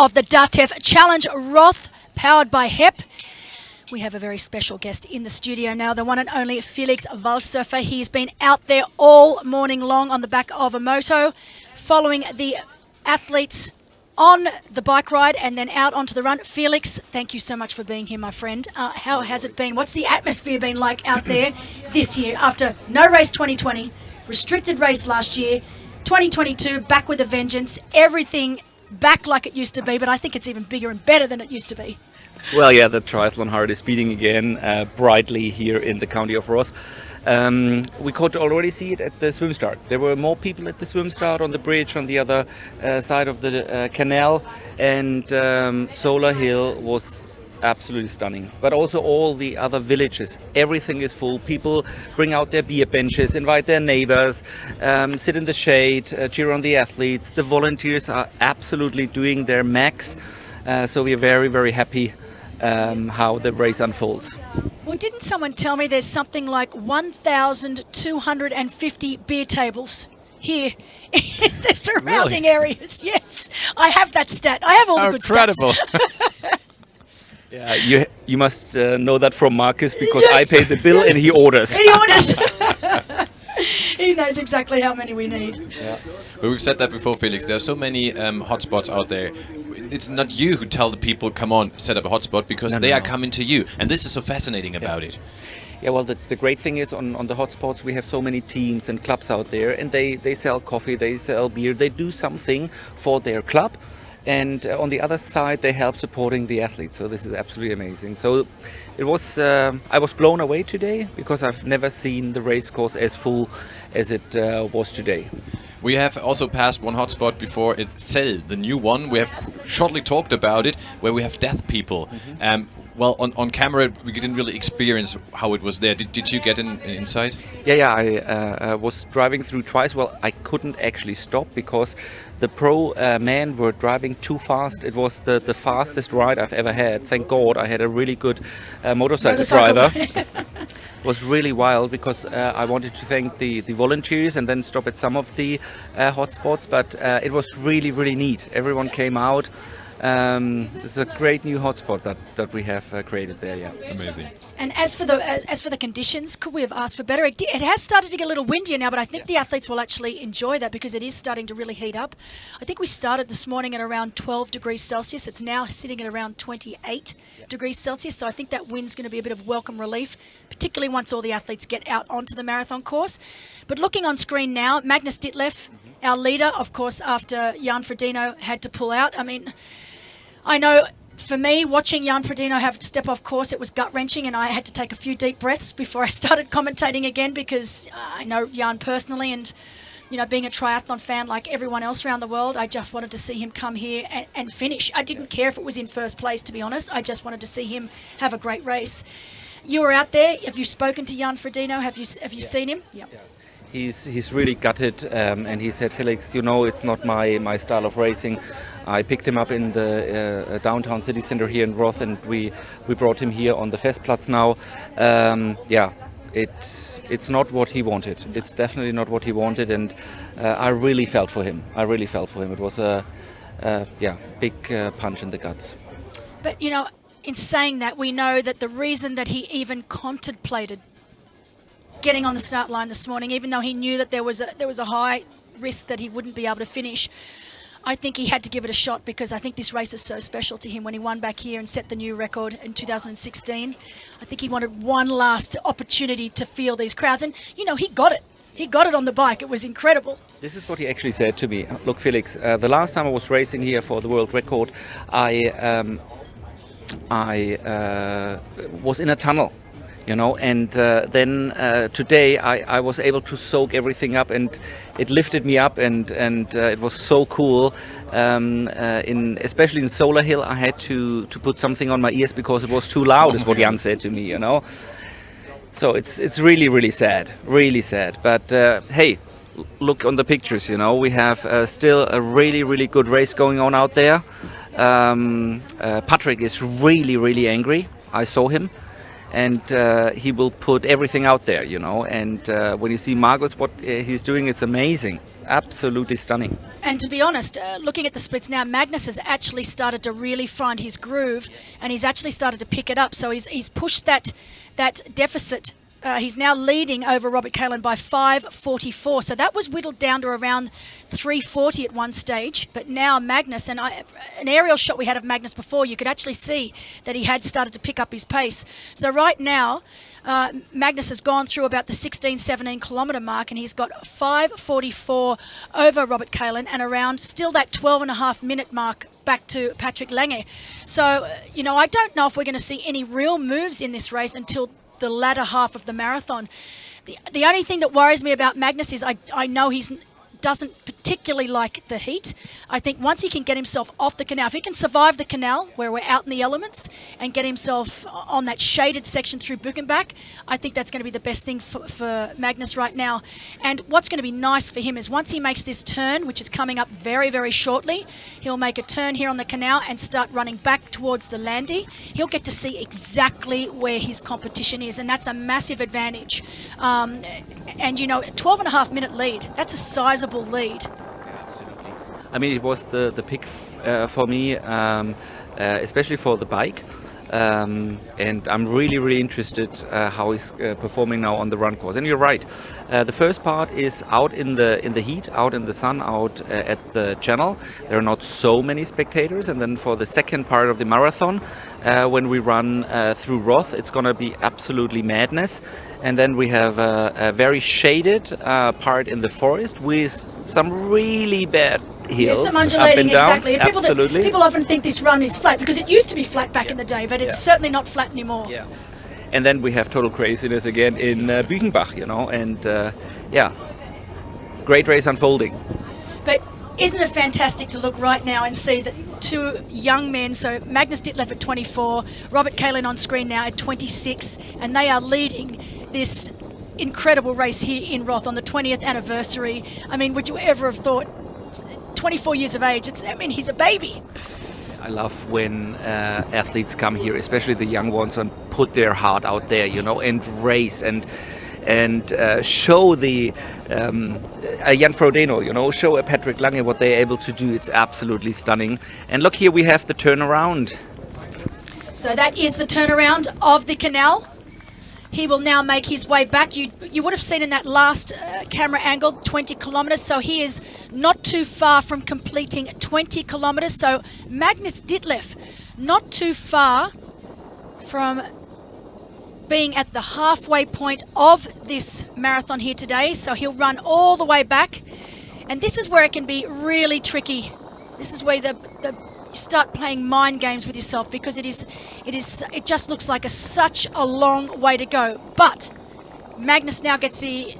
Of the DATEV Challenge Roth, powered by HEP. We have a very special guest in the studio now, the one and only Felix Walchshöfer. He's been out there all morning long on the back of a moto, following the athletes on the bike ride and then out onto the run. Felix, thank you so much for being here, my friend. How has it been? What's the atmosphere been like out there this year after no race 2020, restricted race last year, 2022 back with a vengeance, everything back like it used to be, but I think it's even bigger and better than it used to be. Well, yeah, the triathlon heart is beating again brightly here in the county of Roth. We could already see it at the swim start. There were more people at the swim start on the bridge on the other side of the canal, and Solar Hill was absolutely stunning. But also all the other villages, everything is full. People bring out their beer benches, invite their neighbors, sit in the shade, cheer on the athletes. The volunteers are absolutely doing their max. So we are very, very happy how the race unfolds. Well, didn't someone tell me there's something like 1,250 beer tables here in the surrounding areas? Yes, I have that stat. I have all the good Incredible. stats. Yeah, you must know that from Marcus, because Yes, I pay the bill and he orders. He orders. He knows exactly how many we need. Yeah. But we've said that before, Felix. There are so many hotspots out there. It's not you who tell the people, come on, set up a hotspot, because they are coming to you. And this is so fascinating about it. Yeah, well, the great thing is on the hotspots we have so many teams and clubs out there, and they sell coffee, they sell beer, they do something for their club. And on the other side, they help supporting the athletes. So this is absolutely amazing. So it was, I was blown away today, because I've never seen the race course as full as it was today. We have also passed one hotspot before, it's Siddall, the new one. We have shortly talked about it, where we have deaf people. Well, on camera, we didn't really experience how it was there. Did you get an insight? Yeah, I was driving through twice. Well, I couldn't actually stop because the pro men were driving too fast. It was the fastest ride I've ever had. Thank God I had a really good motorcycle driver. It was really wild, because I wanted to thank the volunteers and then stop at some of the hotspots, but it was really, really neat. Everyone came out. It's a great new hotspot that we have created there. Yeah, amazing. And as for the conditions, could we have asked for better? It has started to get a little windier now, but I think the athletes will actually enjoy that because it is starting to really heat up. I think we started this morning at around 12 degrees Celsius. It's now sitting at around 28 degrees Celsius. So I think that wind's going to be a bit of welcome relief, particularly once all the athletes get out onto the marathon course. But looking on screen now, Magnus Ditlev, our leader, of course, after Jan Frodeno had to pull out. I mean, I know for me, watching Jan Frodeno have to step off course, it was gut-wrenching, and I had to take a few deep breaths before I started commentating again because I know Jan personally, and being a triathlon fan like everyone else around the world, I just wanted to see him come here and finish. I didn't care if it was in first place, to be honest. I just wanted to see him have a great race. You were out there. Have you spoken to Jan Frodeno? Have you seen him? Yep. Yeah. He's really gutted, and he said, Felix, it's not my style of racing. I picked him up in the downtown city center here in Roth, and we brought him here on the Festplatz now. It's not what he wanted. It's definitely not what he wanted, and I really felt for him. It was a big punch in the guts. But in saying that, we know that the reason that he even contemplated getting on the start line this morning, even though he knew that there was a high risk that he wouldn't be able to finish, I think he had to give it a shot because I think this race is so special to him. When he won back here and set the new record in 2016, I think he wanted one last opportunity to feel these crowds, and he got it. He got it on the bike. It was incredible. This is what he actually said to me. Look, Felix, the last time I was racing here for the world record, I was in a tunnel. And then today I was able to soak everything up, and it lifted me up, and it was so cool. Especially in Solar Hill, I had to put something on my ears because it was too loud, is what Jan said to me, So it's really, really sad, really sad. But hey, look on the pictures, we have still a really, really good race going on out there. Patrick is really, really angry. I saw him. And he will put everything out there, and when you see Magnus, what he's doing, it's amazing, absolutely stunning. And to be honest, looking at the splits now, Magnus has actually started to really find his groove, and he's actually started to pick it up, so he's pushed that deficit. He's now leading over Robert Kalin by 5:44. So that was whittled down to around 3:40 at one stage. But now Magnus, and an aerial shot we had of Magnus before, you could actually see that he had started to pick up his pace. So right now, Magnus has gone through about the 16-17 kilometre mark, and he's got 5:44 over Robert Kalin and around still that 12.5 minute mark back to Patrick Lange. So, I don't know if we're going to see any real moves in this race until the latter half of the marathon. The only thing that worries me about Magnus is I know he doesn't particularly like the heat. I think once he can get himself off the canal, if he can survive the canal where we're out in the elements and get himself on that shaded section through Buchenbach, I think that's going to be the best thing for Magnus right now. And what's going to be nice for him is once he makes this turn, which is coming up very, very shortly, he'll make a turn here on the canal and start running back towards the Landy. He'll get to see exactly where his competition is, and that's a massive advantage. And 12.5 minute lead, that's a sizable lead. Absolutely. I mean, it was the pick for me, especially for the bike. And I'm really, really interested how he's performing now on the run course. And you're right. The first part is out in the heat, out in the sun, out at the channel. There are not so many spectators. And then for the second part of the marathon, when we run through Roth, it's going to be absolutely madness. And then we have a very shaded part in the forest with some really bad hills, some undulating, up and down. Exactly. People often think this run is flat because it used to be flat back in the day, but it's certainly not flat anymore. Yeah. And then we have total craziness again in Buchenbach, and great race unfolding. But isn't it fantastic to look right now and see that two young men, so Magnus Ditlev at 24, Robert Kalin on screen now at 26, and they are leading this incredible race here in Roth on the 20th anniversary. I mean, would you ever have thought 24 years of age, he's a baby. I love when athletes come here, especially the young ones, and put their heart out there, and race. And and show the Jan Frodeno, show a Patrick Lange what they're able to do. It's absolutely stunning. And look, here we have the turnaround. So that is the turnaround of the canal. He will now make his way back. You would have seen in that last camera angle 20 kilometres, so he is not too far from completing 20 kilometres. So Magnus Ditlev, not too far from being at the halfway point of this marathon here today. So he'll run all the way back. And this is where it can be really tricky. This is where you start playing mind games with yourself, because it just looks like such a long way to go. But Magnus now gets the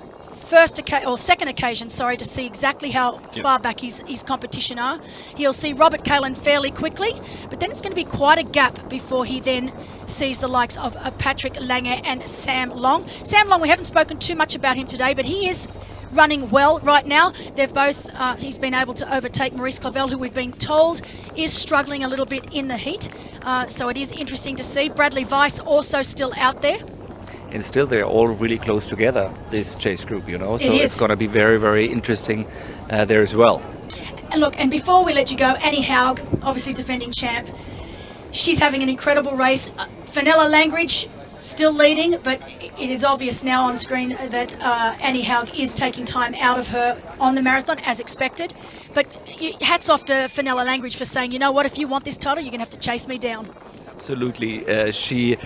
second occasion, to see exactly how far back his competition are. He'll see Robert Kalin fairly quickly, but then it's going to be quite a gap before he then sees the likes of Patrick Lange and Sam Long. Sam Long, we haven't spoken too much about him today, but he is running well right now. They've both, he's been able to overtake Maurice Clavel, who we've been told is struggling a little bit in the heat. So it is interesting to see. Bradley Weiss also still out there. And still they're all really close together, this chase group, so it's going to be very, very interesting there as well. And look, and before we let you go, Annie Haug, obviously defending champ, she's having an incredible race. Fenella Langridge still leading, but it is obvious now on screen that Annie Haug is taking time out of her on the marathon, as expected. But hats off to Fenella Langridge for saying, you know what, if you want this title, you're going to have to chase me down. Absolutely. She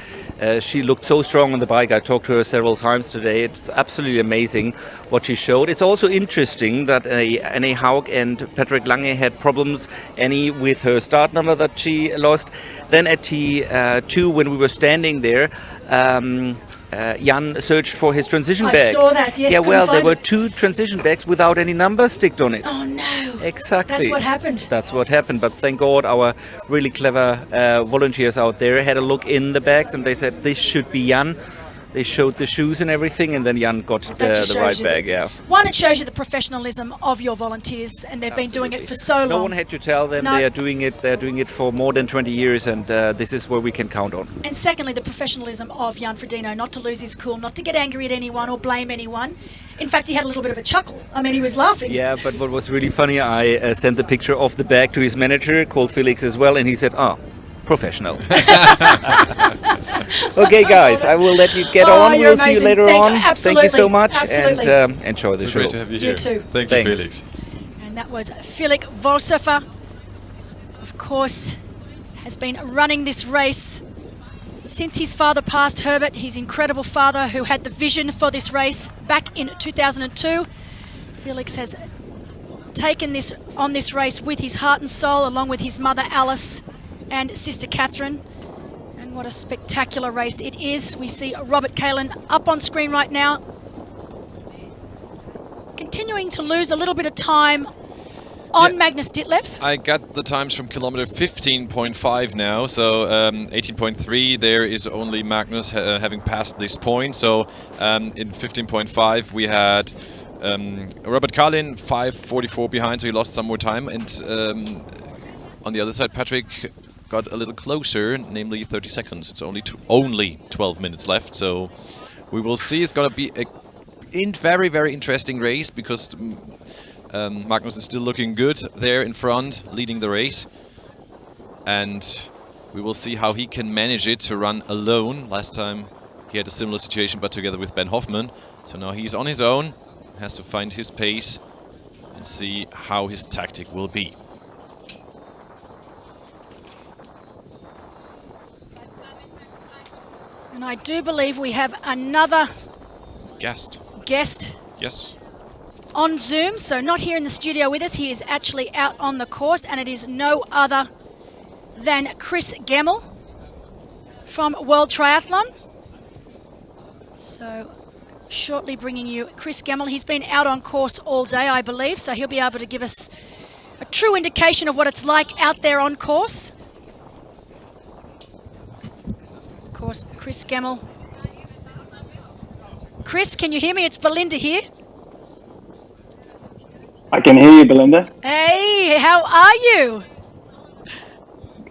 looked so strong on the bike. I talked to her several times today. It's absolutely amazing what she showed. It's also interesting that Annie Haug and Patrick Lange had problems, Annie with her start number that she lost. Then at T2, when we were standing there, Jan searched for his transition bag. I saw that, yes. Yeah, well, there were 2 transition bags without any numbers sticked on it. Oh, no. Exactly. That's what happened. That's what happened. But thank God our really clever volunteers out there had a look in the bags and they said, this should be Jan. They showed the shoes and everything, and then Jan got the right bag. Yeah. One, it shows you the professionalism of your volunteers, and they've been doing it for so long. No one had to tell them they are doing it. They're doing it for more than 20 years, and this is where we can count on. And secondly, the professionalism of Jan Frodeno, not to lose his cool, not to get angry at anyone or blame anyone. In fact, he had a little bit of a chuckle. I mean, he was laughing. Yeah, but what was really funny, I sent the picture of the bag to his manager, called Felix as well, and he said, professional. Okay, guys, I will let you get on. We'll see you later on. Thank you so much, and enjoy the show. Great to have you here. You too. Thank you, Felix. And that was Felix Volshofer, of course, has been running this race since his father passed, Herbert, his incredible father who had the vision for this race back in 2002. Felix has taken on this race with his heart and soul, along with his mother Alice and sister Catherine. And what a spectacular race it is. We see Robert Kalin up on screen right now, continuing to lose a little bit of time on Magnus Ditlev. I got the times from kilometer 15.5 now, so 18.3 there is only Magnus having passed this point. So in 15.5 we had Robert Kalin 5:44 behind, so he lost some more time, and on the other side Patrick got a little closer, namely 30 seconds. It's only 12 minutes left, so we will see. It's going to be a very, very interesting race, because Magnus is still looking good there in front, leading the race. And we will see how he can manage it to run alone. Last time he had a similar situation, but together with Ben Hoffman. So now he's on his own, has to find his pace and see how his tactic will be. And I do believe we have another guest. Yes. On Zoom, so not here in the studio with us. He is actually out on the course, and it is no other than Chris Gemmell from World Triathlon. So shortly bringing you Chris Gemmell. He's been out on course all day, I believe, so he'll be able to give us a true indication of what it's like out there on course. Of course, Chris Gemmell. Chris, can you hear me? It's Belinda here. I can hear you, Belinda. Hey, how are you?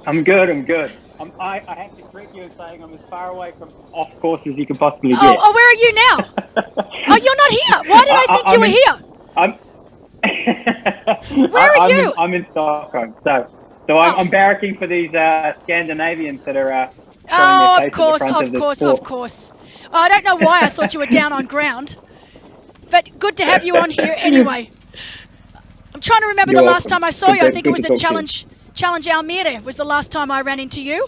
I'm good. I have to correct you in saying I'm as far away from off course as you can possibly get. Oh, where are you now? Oh, you're not here. Why did I think you were here? Where are you? I'm in Stockholm. So I'm barracking for these Scandinavians that are showing their face at the front of course. I don't know why I thought you were down on ground, but good to have you on here anyway. I'm trying to remember the last time I saw you. I think it was at Challenge Almere was the last time I ran into you.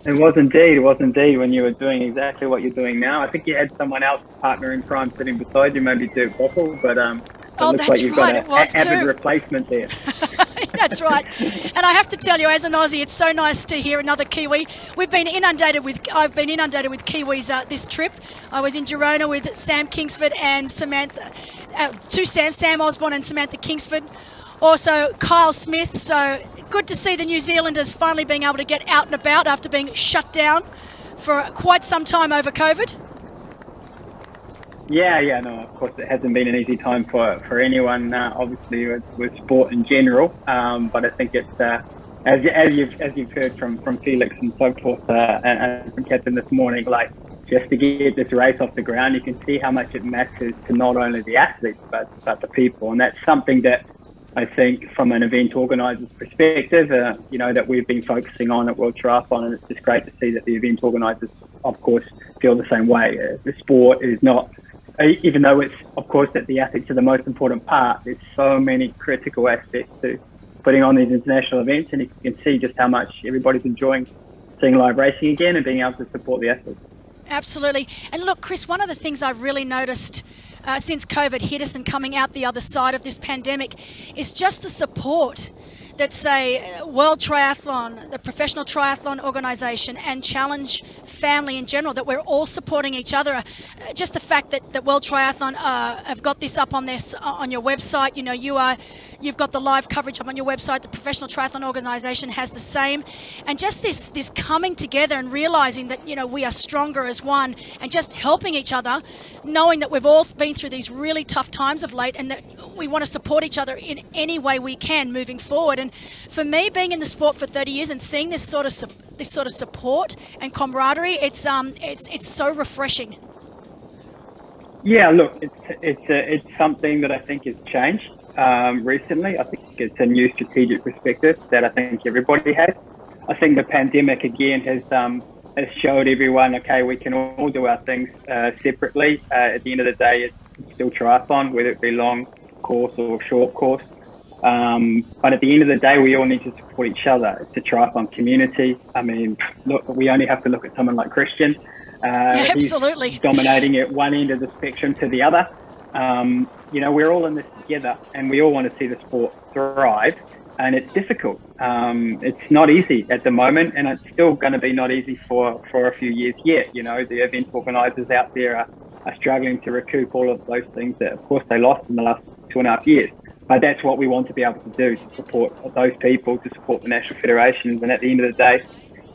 It was indeed when you were doing exactly what you're doing now. I think you had someone else, partner in crime, sitting beside you, maybe Dirk Boffel, but it looks like you've got an avid replacement there. That's right. And I have to tell you, as an Aussie, it's so nice to hear another Kiwi. I've been inundated with Kiwis this trip. I was in Girona with Sam Kingsford and Samantha, two Sams, Sam Osborne and Samantha Kingsford. Also Kyle Smith. So good to see the New Zealanders finally being able to get out and about after being shut down for quite some time over COVID. Yeah, no, of course it hasn't been an easy time for anyone, obviously with sport in general. But I think it's as you've heard from Felix and so forth, and from Captain this morning, like just to get this race off the ground, you can see how much it matters to not only the athletes but the people, and that's something that I think from an event organiser's perspective, that we've been focusing on at World Triathlon, and it's just great to see that the event organisers, of course, feel the same way. The sport is not, even though it's, of course, that the athletes are the most important part, there's so many critical aspects to putting on these international events, and you can see just how much everybody's enjoying seeing live racing again and being able to support the athletes. Absolutely. And look, Chris, one of the things I've really noticed since COVID hit us and coming out the other side of this pandemic is just the support that, say, World Triathlon, the Professional Triathlon Organisation, and Challenge family in general, that we're all supporting each other. Just the fact that World Triathlon have got this up on your website. You know, you've got the live coverage up on your website. The Professional Triathlon Organisation has the same. And just this coming together and realising that, we are stronger as one, and just helping each other, knowing that we've all been through these really tough times of late, and that we want to support each other in any way we can moving forward. And for me, being in the sport for 30 years and seeing this sort of support and camaraderie, it's so refreshing. Yeah, look, it's something that I think has changed recently. I think it's a new strategic perspective that I think everybody has. I think the pandemic again has showed everyone, okay, we can all do our things separately. At the end of the day, it's still triathlon, whether it be long course or short course. But at the end of the day, we all need to support each other. It's a triathlon community. I mean, look, we only have to look at someone like Christian. Absolutely. He's dominating at one end of the spectrum to the other. We're all in this together, and we all want to see the sport thrive. And it's difficult. It's not easy at the moment, and it's still going to be not easy for a few years yet. The event organisers out there are struggling to recoup all of those things that, of course, they lost in the last 2.5 years. But that's what we want to be able to do, to support those people, to support the national federations, and at the end of the day,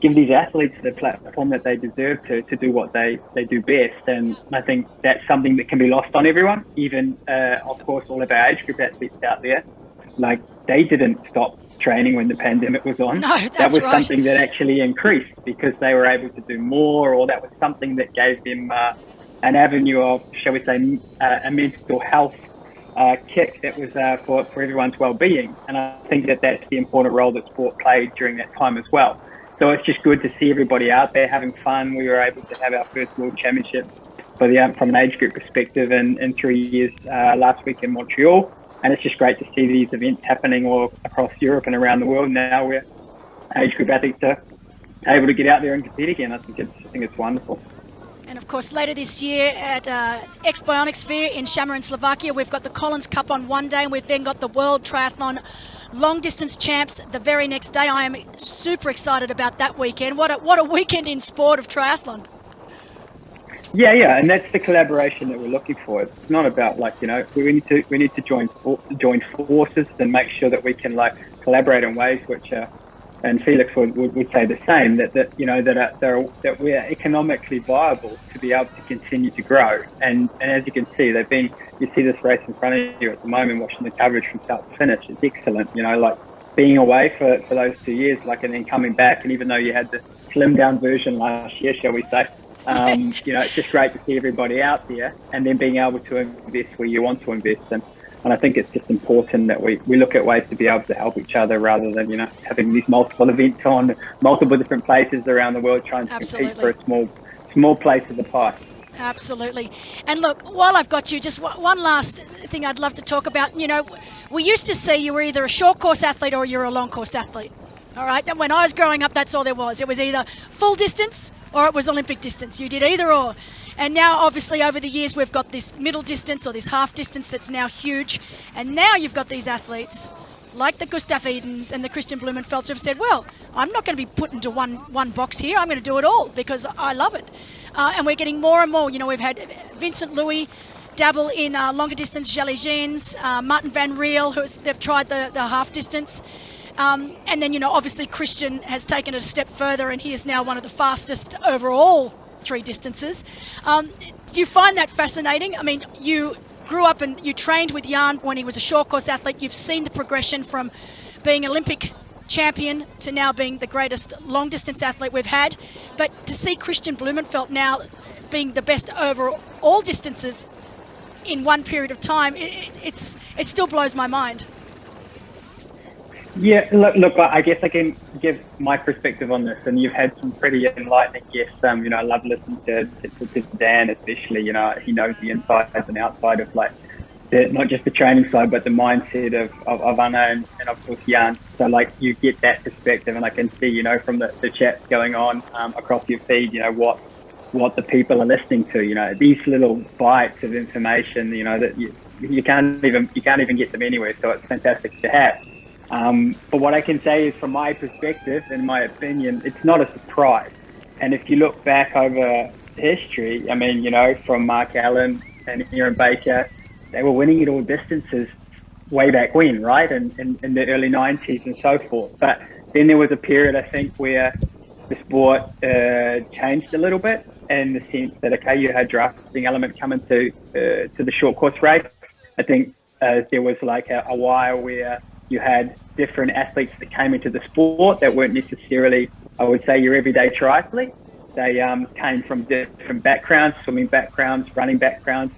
give these athletes the platform that they deserve to do what they do best. And I think that's something that can be lost on everyone, even, of course, all of our age group athletes out there. Like, they didn't stop training when the pandemic was on. No, that's that was right. Something that actually increased because they were able to do more, or that was something that gave them an avenue of, shall we say, a mental health kick that was for everyone's well-being. And I think that's the important role that sport played during that time as well. So it's just good to see everybody out there having fun. We were able to have our first World Championship from an age group perspective in 3 years last week in Montreal. And it's just great to see these events happening all across Europe and around the world now, where age group athletes are able to get out there and compete again. I think it's wonderful. And of course, later this year at X-Bionics Fair in Šamarin, Slovakia, we've got the Collins Cup on one day, and we've then got the World Triathlon Long Distance Champs the very next day. I am super excited about that weekend. What a weekend in sport of triathlon. Yeah, and that's the collaboration that we're looking for. It's not about we need to join forces and make sure that we can collaborate in ways which and Felix would say the same, that we're economically viable to be able to continue to grow. And as you can see, you see this race in front of you at the moment, watching the coverage from start to finish. It's excellent. being away for those 2 years, like, and then coming back, and even though you had the slim down version last year, shall we say, you know, it's just great to see everybody out there, and then being able to invest where you want to invest. And I think it's just important that we look at ways to be able to help each other rather than, you know, having these multiple events on multiple different places around the world trying to compete for a small place of the pie. Absolutely. And look, while I've got you, just one last thing I'd love to talk about. You know, we used to say you were either a short course athlete or you're a long course athlete. All right. And when I was growing up, that's all there was. It was either full distance or it was Olympic distance. You did either or. And now, obviously, over the years, we've got this middle distance or this half distance that's now huge. And now you've got these athletes like the Gustav Edens and the Christian Blumenfelds who've said, well, I'm not going to be put into one box here. I'm going to do it all because I love it. And we're getting more and more. You know, we've had Vincent Louis dabble in longer distance Jalligens, Martin Van Riel, they've tried the half distance. And then, you know, obviously Christian has taken it a step further and he is now one of the fastest overall 3 distances. Do you find that fascinating? I mean, you grew up and you trained with Jan when he was a short course athlete. You've seen the progression from being Olympic champion to now being the greatest long distance athlete we've had. But to see Christian Blumenfeld now being the best over all distances in one period of time, it still blows my mind. Yeah, look, I guess I can give my perspective on this, and you've had some pretty enlightening guests. You know, I love listening to Dan, especially. You know, he knows the inside and outside of, like, not just the training side, but the mindset of Anna and of course Jan. So, like, you get that perspective, and I can see, you know, from the chats going on across your feed, you know, what the people are listening to. You know, these little bites of information, you know, that you can't even get them anywhere. So it's fantastic to have. But what I can say is, from my perspective, in my opinion, it's not a surprise. And if you look back over history, I mean, you know, from Mark Allen and Aaron Baker, they were winning at all distances way back when, right? And in the early 90s and so forth. But then there was a period, I think, where the sport changed a little bit in the sense that, okay, you had drafting element coming to the short course race. I think there was like a while where you had different athletes that came into the sport that weren't necessarily, I would say, your everyday triathlete. They came from different backgrounds, swimming backgrounds, running backgrounds.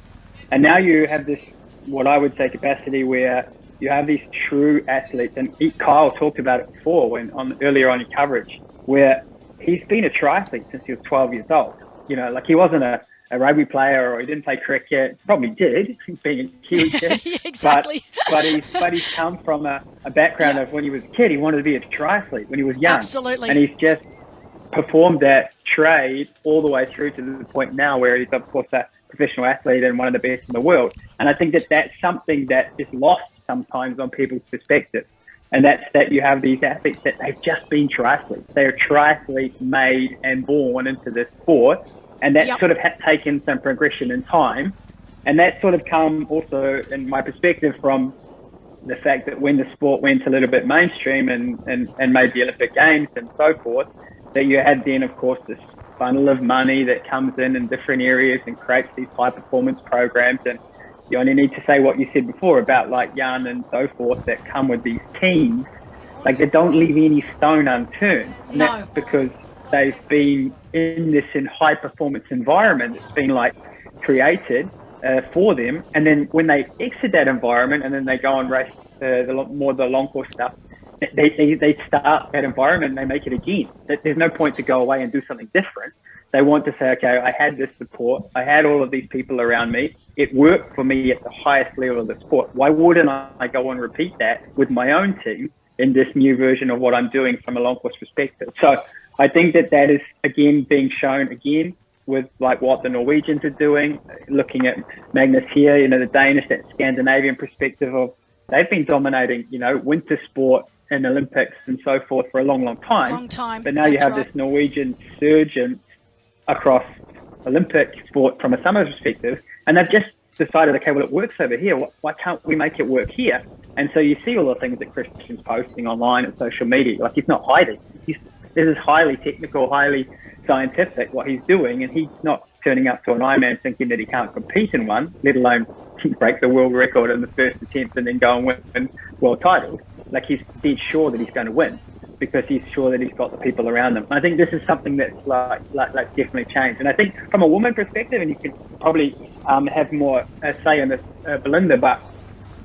And now you have this, what I would say, capacity where you have these true athletes. And Kyle talked about it before earlier on in coverage, where he's been a triathlete since he was 12 years old. You know, like, he wasn't a rugby player, or he didn't play cricket. Probably did, being a Kiwi kid. Yeah, exactly. But he's come from a background of, when he was a kid, he wanted to be a triathlete when he was young. Absolutely. And he's just performed that trade all the way through to the point now where he's, of course, a professional athlete and one of the best in the world. And I think that that's something that is lost sometimes on people's perspective. And that's that you have these athletes that they've just been triathletes. They're triathletes made and born into this sport. And that's sort of taken some progression in time. And that's sort of come also, in my perspective, from the fact that when the sport went a little bit mainstream and made the Olympic Games and so forth, that you had then, of course, this funnel of money that comes in different areas and creates these high performance programs. And you only need to say what you said before about, like, Jan and so forth, that come with these teams, like, they don't leave any stone unturned. And No. that's because they've been in this high performance environment that's been, like, created for them. And then when they exit that environment and then they go and race the long course stuff, they start that environment and they make it again. There's no point to go away and do something different. They want to say, okay, I had this support. I had all of these people around me. It worked for me at the highest level of the sport. Why wouldn't I go and repeat that with my own team in this new version of what I'm doing from a long course perspective? So I think that is, again, being shown again with, like, what the Norwegians are doing, looking at Magnus here, you know, the Danish, that Scandinavian perspective of, they've been dominating, you know, winter sport and Olympics and so forth for a long, long time. But now you have this Norwegian surge across Olympic sport from a summer perspective, and they've just decided, okay, well, it works over here. Why can't we make it work here? And so you see all the things that Christian's posting online and social media. Like, he's not hiding. This is highly technical, highly scientific, what he's doing, and he's not turning up to an Ironman thinking that he can't compete in one, let alone break the world record in the first attempt and then go and win world titles. like he's dead sure that he's going to win because he's sure that he's got the people around him. I think this is something that's like definitely changed. And I think from a woman perspective, and you could probably have more say in this, Belinda, but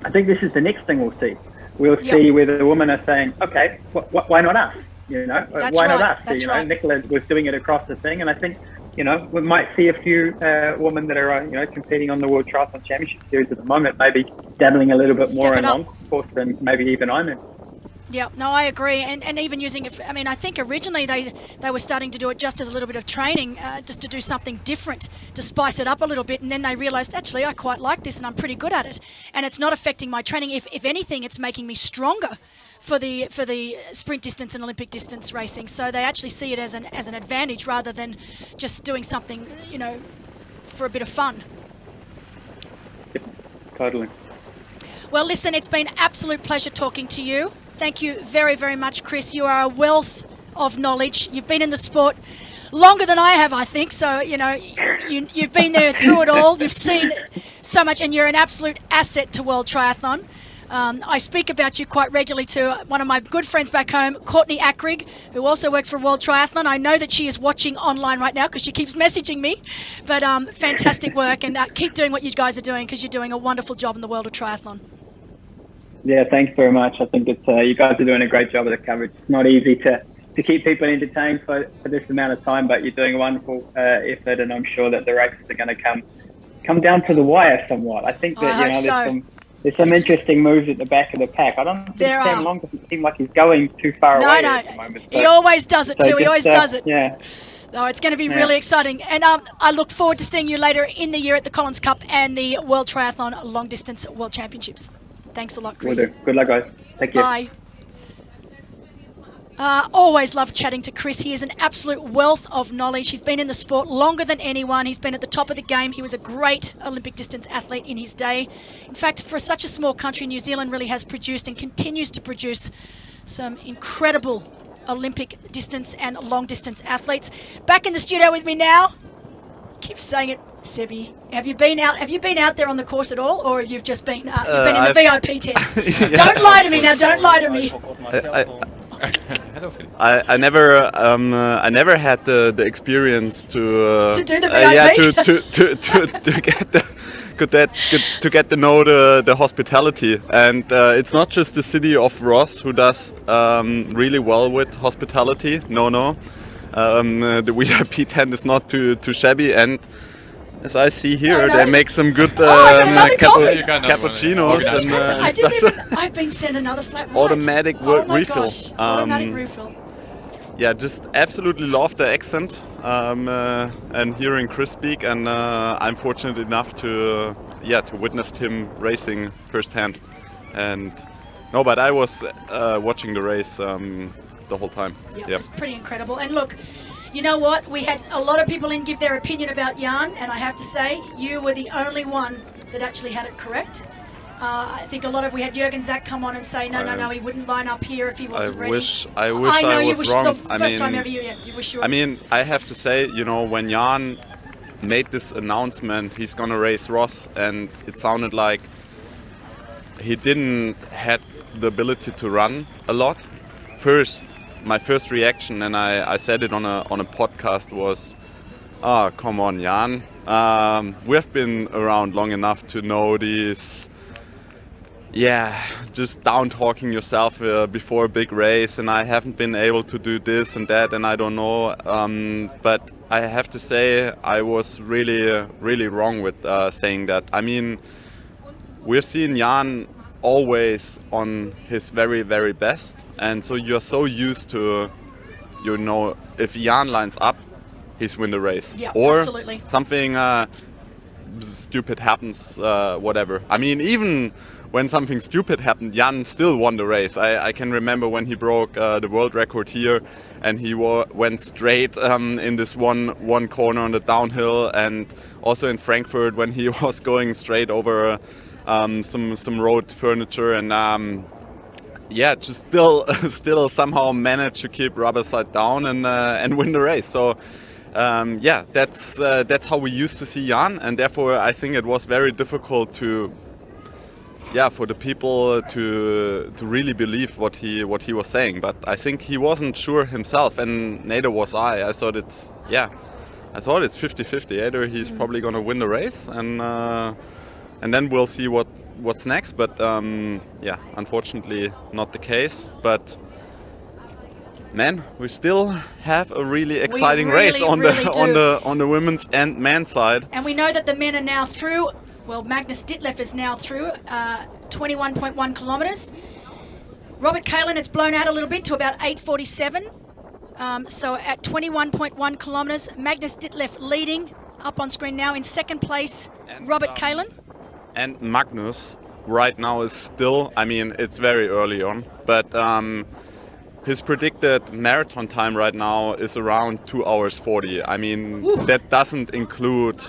I think this is the next thing we'll see. We'll see where the women are saying, okay, why not us? You know, why not us? That's right. Nicola was doing it across the thing, and I think, you know, we might see a few women that are, you know, competing on the World Triathlon Championship Series at the moment, maybe dabbling a little bit more in long course than maybe even I'm in. Yeah, no, I agree, and even using it. I mean, I think originally they were starting to do it just as a little bit of training, just to do something different, to spice it up a little bit, and then they realised actually I quite like this and I'm pretty good at it, and it's not affecting my training. If anything, it's making me stronger for the sprint distance and Olympic distance racing. So they actually see it as an advantage rather than just doing something, you know, for a bit of fun. Yep, totally. Well, listen, it's been an absolute pleasure talking to you. Thank you very, very much, Chris. You are a wealth of knowledge. You've been in the sport longer than I have, I think. So, you know, you've been there through it all. You've seen so much, and you're an absolute asset to World Triathlon. I speak about you quite regularly to one of my good friends back home, Courtney Ackrig, who also works for World Triathlon. I know that she is watching online right now because she keeps messaging me. But fantastic work, and keep doing what you guys are doing because you're doing a wonderful job in the world of triathlon. Yeah, thanks very much. I think it's you guys are doing a great job of the coverage. It's not easy to keep people entertained for this amount of time, but you're doing a wonderful effort, and I'm sure that the races are going to come down to the wire somewhat. I think that there's some interesting moves at the back of the pack. I don't think Sam Long doesn't seem like he's going too far away at the moment. So, he always does it too. He always does it. Yeah. No, it's going to be really exciting. And I look forward to seeing you later in the year at the Collins Cup and the World Triathlon Long Distance World Championships. Thanks a lot, Chris. Will do. Good luck, guys. Take care. Bye. Always love chatting to Chris. He is an absolute wealth of knowledge. He's been in the sport longer than anyone. He's been at the top of the game. He was a great Olympic distance athlete in his day. In fact, for such a small country, New Zealand really has produced and continues to produce some incredible Olympic distance and long distance athletes. Back in the studio with me now, keep saying it, Sebi. Have you been out there on the course at all, or you've just been in the VIP tent? Yeah. Don't lie to me now. Don't lie to me. I never had the experience to do the VIP. To get to know the hospitality, and it's not just the city of Roth who does really well with hospitality. No, the VIP tent is not too shabby, and as I see here, they make some good cappuccinos. I've been sent another flat white. Automatic refill. Gosh. Automatic refill. Yeah, just absolutely love the accent and hearing Chris speak, and I'm fortunate enough to witness him racing firsthand. But I was watching the race the whole time. Yeah, it's pretty incredible. And look, you know what? We had a lot of people in give their opinion about Jan, and I have to say, you were the only one that actually had it correct. I think we had Jürgen Zach come on and say, no, he wouldn't line up here if he wasn't ready. I wish I was wrong. Time ever you wish you were. I mean, I have to say, you know, when Jan made this announcement, he's going to race Roth, and it sounded like he didn't have the ability to run a lot. My first reaction, and I said it on a podcast, was, "Oh, come on, Jan. We have been around long enough to know these, just down talking yourself before a big race, and I haven't been able to do this and that, and I don't know." But I have to say, I was really, really wrong with saying that. I mean, we've seen Jan always on his very, very best, and so you're so used to, you know, if Jan lines up, he's win the race. Yeah, or absolutely. Something stupid happens, whatever. I mean, even when something stupid happened, Jan still won the race. I can remember when he broke the world record here, and he went straight in this one corner on the downhill, and also in Frankfurt when he was going straight over some road furniture, and just still somehow managed to keep rubber side down and win the race. So that's how we used to see Jan, and therefore I think it was very difficult to for the people to really believe what he was saying. But I think he wasn't sure himself, and neither was I. I thought it's 50-50. Either he's probably going to win the race, and then we'll see what's next. But unfortunately not the case. But man, we still have a really exciting race on the women's and men's side. And we know that the men are now through. Well, Magnus Ditlev is now through 21.1 kilometres. Robert Kalin, it's blown out a little bit to about 8:47. So at 21.1 kilometres, Magnus Ditlev leading up on screen now in second place, Robert Kalin. And Magnus right now is still, I mean, it's very early on, but his predicted marathon time right now is around 2 hours 40. I mean, that doesn't include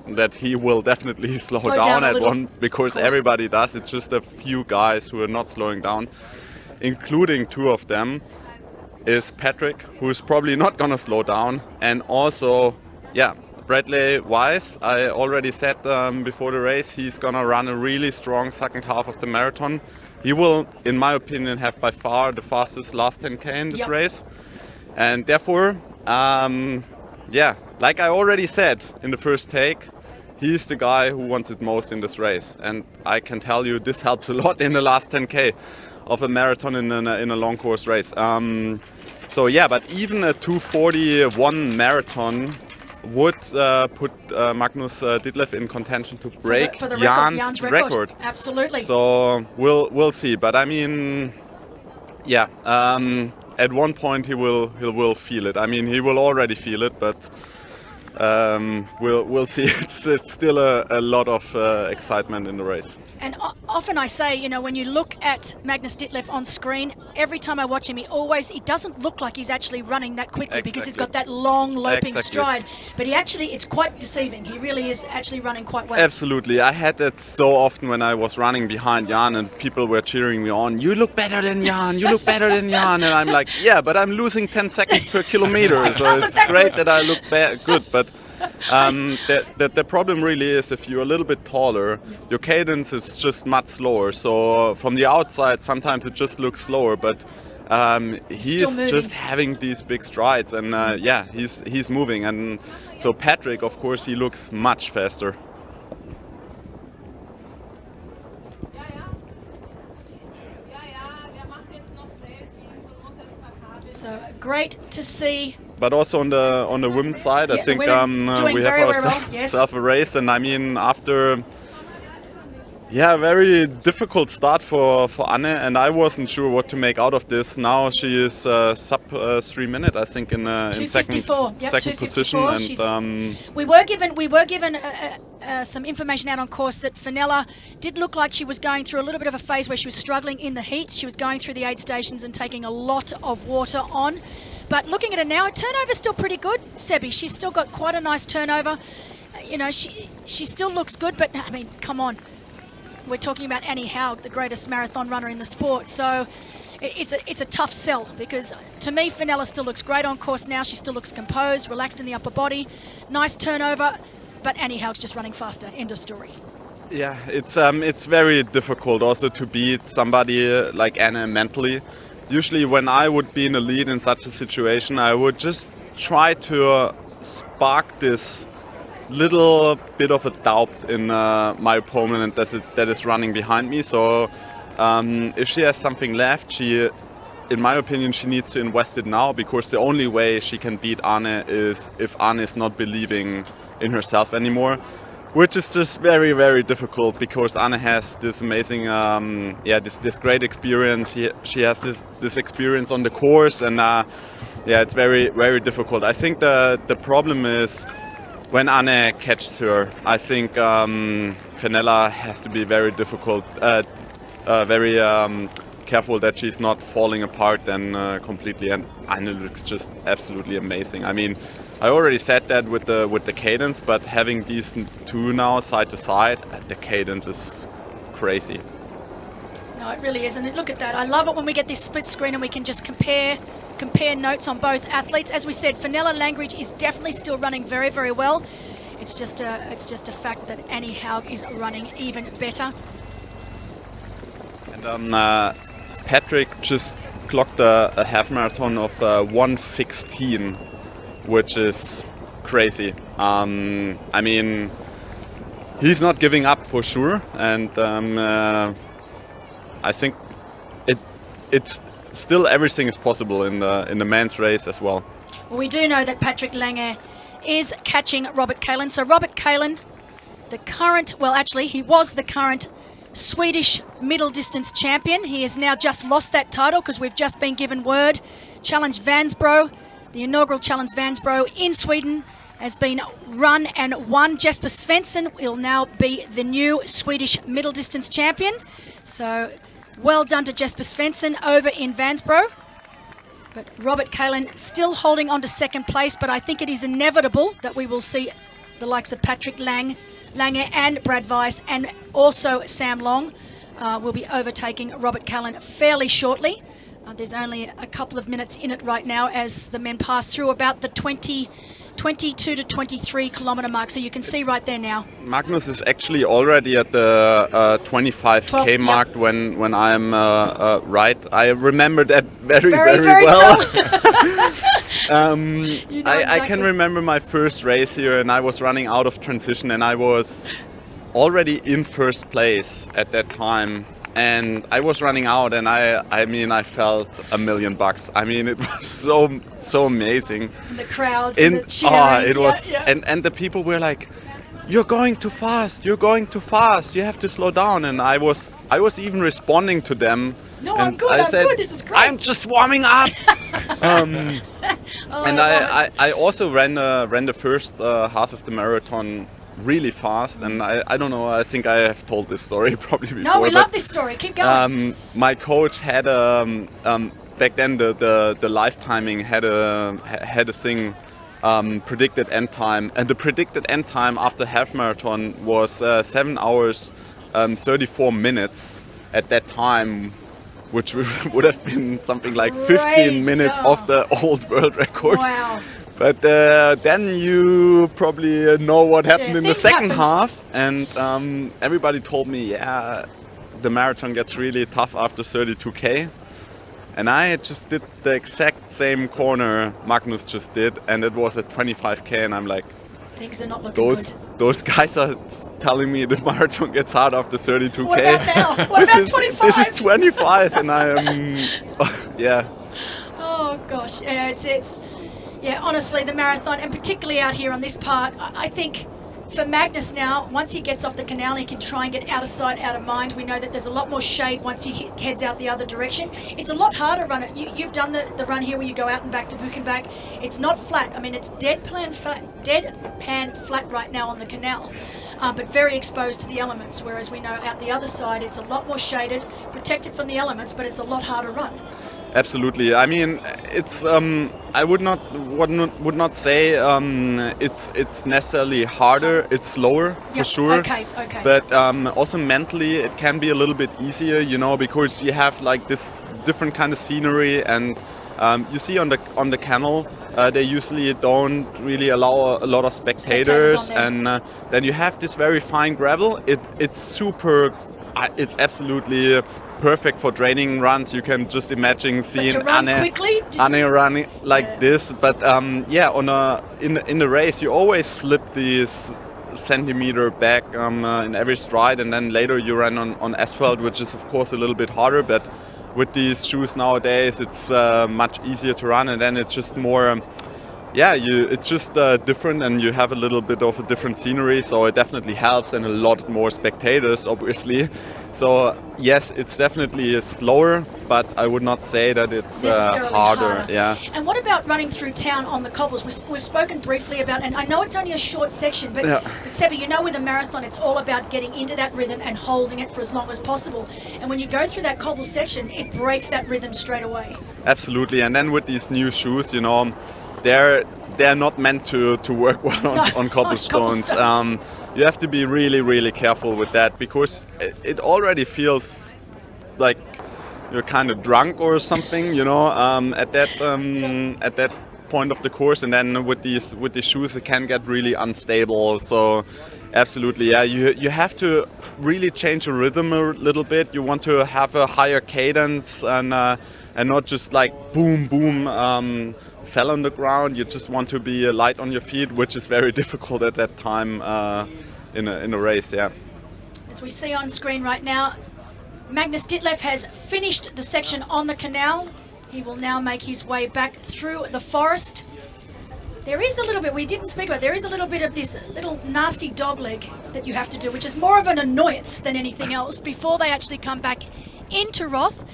that he will definitely slow down at one, because everybody does. It's just a few guys who are not slowing down, including two of them is Patrick, who's probably not gonna slow down, and also Bradley Weiss. I already said before the race he's gonna run a really strong second half of the marathon. He will, in my opinion, have by far the fastest last 10k in this race, and therefore like I already said in the first take, he's the guy who wants it most in this race, and I can tell you this helps a lot in the last 10k of a marathon in a long course race. But even a 2:41 marathon would put Magnus Ditlev in contention to break for the Jan's record. Absolutely. So we'll see, but I mean, at one point he will feel it. I mean, he will already feel it, but we'll see. It's still a lot of excitement in the race. And often I say, you know, when you look at Magnus Ditlev on screen, every time I watch him, he doesn't look like he's actually running that quickly because he's got that long loping stride. But it's quite deceiving. He really is actually running quite well. Absolutely. I had that so often when I was running behind Jan and people were cheering me on. You look better than Jan. You look better than Jan. And I'm like, yeah, but I'm losing 10 seconds per kilometer. So it's great that I look good. But the problem really is if you're a little bit taller, your cadence is just much slower. So from the outside, sometimes it just looks slower, but he's just having these big strides, and he's moving. And so Patrick, of course, he looks much faster. So great to see. But also on the women's side, I think we have ourselves a race, and I mean after a very difficult start for Anne, and I wasn't sure what to make out of this. Now she is sub 3 minutes, I think, in second position. And we were given some information out on course that Fenella did look like she was going through a little bit of a phase where she was struggling in the heat. She was going through the aid stations and taking a lot of water on. But looking at her now, her turnover's still pretty good, Sebi. She's still got quite a nice turnover. You know, she still looks good, but I mean, come on. We're talking about Annie Haug, the greatest marathon runner in the sport. So it's a tough sell, because to me, Fenella still looks great on course now. She still looks composed, relaxed in the upper body, nice turnover, but Annie Haug's just running faster. End of story. Yeah, it's very difficult also to beat somebody like Anna mentally. Usually when I would be in the lead in such a situation, I would just try to spark this little bit of a doubt in my opponent that is running behind me. So if she has something left, in my opinion, she needs to invest it now, because the only way she can beat Anne is if Anne is not believing in herself anymore, which is just very, very difficult, because Anne has this amazing, this great experience. She has this experience on the course, and it's very, very difficult. I think the problem is when Anne catches her, I think Fenella has to be very difficult, very careful that she's not falling apart then completely. And Anne looks just absolutely amazing. I mean, I already said that with the cadence, but having these two now side to side, the cadence is crazy. No, it really is. And look at that. I love it when we get this split screen and we can just compare notes on both athletes. As we said, Fenella Langridge is definitely still running very, very well. It's just a fact that Annie Haug is running even better. Patrick just clocked a half marathon of 1:16, which is crazy. I mean, he's not giving up for sure, and I think it's still everything is possible in the men's race as well. Well, we do know that Patrick Lange is catching Robert Kalin. So Robert Kalin, the current, well actually he was the current Swedish middle distance champion. He has now just lost that title because we've just been given word. Challenge Vansbro, the inaugural Challenge Vansbro in Sweden has been run and won. Jesper Svensson will now be the new Swedish middle distance champion. So well done to Jesper Svensson over in Vansbro. But Robert Kalin still holding on to second place, but I think it is inevitable that we will see the likes of Patrick Lange and Brad Weiss and also Sam Long will be overtaking Robert Kalin fairly shortly. There's only a couple of minutes in it right now as the men pass through about the 22 to 23 kilometer mark, so you can see right there now. Magnus is actually already at the 25k mark when I'm right. I remember that very well. You know I can remember my first race here, and I was running out of transition, and I was already in first place at that time. And I was running out, and I mean, I felt $1 million. I mean, it was so amazing. And the crowds and the cheering. It was, and the people were like, "You're going too fast! You're going too fast! You have to slow down!" And I was even responding to them. No, and I'm good. I said, good. This is great. I'm just warming up. And I also ran the first half of the marathon really fast, and I don't know, I think I have told this story probably before. No, we love this story. Keep going. My coach had back then the live timing had a thing, predicted end time, and the predicted end time after half marathon was 7 hours 34 minutes at that time, which would have been something like 15 minutes off the old world record. Wow. But then you probably know what happened in the second half, and everybody told me, yeah, the marathon gets really tough after 32k. And I just did the exact same corner Magnus just did, and it was at 25k, and I'm like, things are not looking good. Those guys are telling me the marathon gets hard after 32k. What about now? What about 25? This is 25, and I am, yeah. Oh gosh, yeah, it's. Yeah, honestly, the marathon, and particularly out here on this part, I think for Magnus now, once he gets off the canal, he can try and get out of sight, out of mind. We know that there's a lot more shade once he heads out the other direction. It's a lot harder run. You've done the run here where you go out and back to Buchenbach. It's not flat. I mean, it's deadpan flat right now on the canal, but very exposed to the elements, whereas we know out the other side, it's a lot more shaded, protected from the elements, but it's a lot harder run. Absolutely. I mean, it's I would not say it's necessarily harder. It's slower for sure. Okay. But also mentally, it can be a little bit easier, you know, because you have like this different kind of scenery, and you see on the canal, they usually don't really allow a lot of spectators, and then you have this very fine gravel. It's super. It's absolutely perfect for training runs. You can just imagine seeing Anne running like this. But yeah, in the race, you always slip these centimeter back in every stride, and then later you run on asphalt, which is of course a little bit harder. But with these shoes nowadays, it's much easier to run, and then it's just more. It's just different, and you have a little bit of a different scenery, so it definitely helps, and a lot more spectators, obviously. So yes, it's definitely slower, but I would not say that it's harder. Yeah. And what about running through town on the cobbles? We've spoken briefly about, and I know it's only a short section, but Sebi, you know, with a marathon, it's all about getting into that rhythm and holding it for as long as possible. And when you go through that cobble section, it breaks that rhythm straight away. Absolutely, and then with these new shoes, you know, they're not meant to work well on cobblestones. You have to be really, really careful with that, because it already feels like you're kind of drunk or something, you know, at that point of the course. And then with these shoes, it can get really unstable. So Absolutely, yeah. You have to really change your rhythm a little bit. You want to have a higher cadence and not just like boom, boom, fell on the ground. You just want to be light on your feet, which is very difficult at that time in a race, yeah. As we see on screen right now, Magnus Ditlev has finished the section on the canal. He will now make his way back through the forest. There is a little bit, we didn't speak about, there is a little bit of this little nasty dog leg that you have to do, which is more of an annoyance than anything else. Before they actually come back into Roth,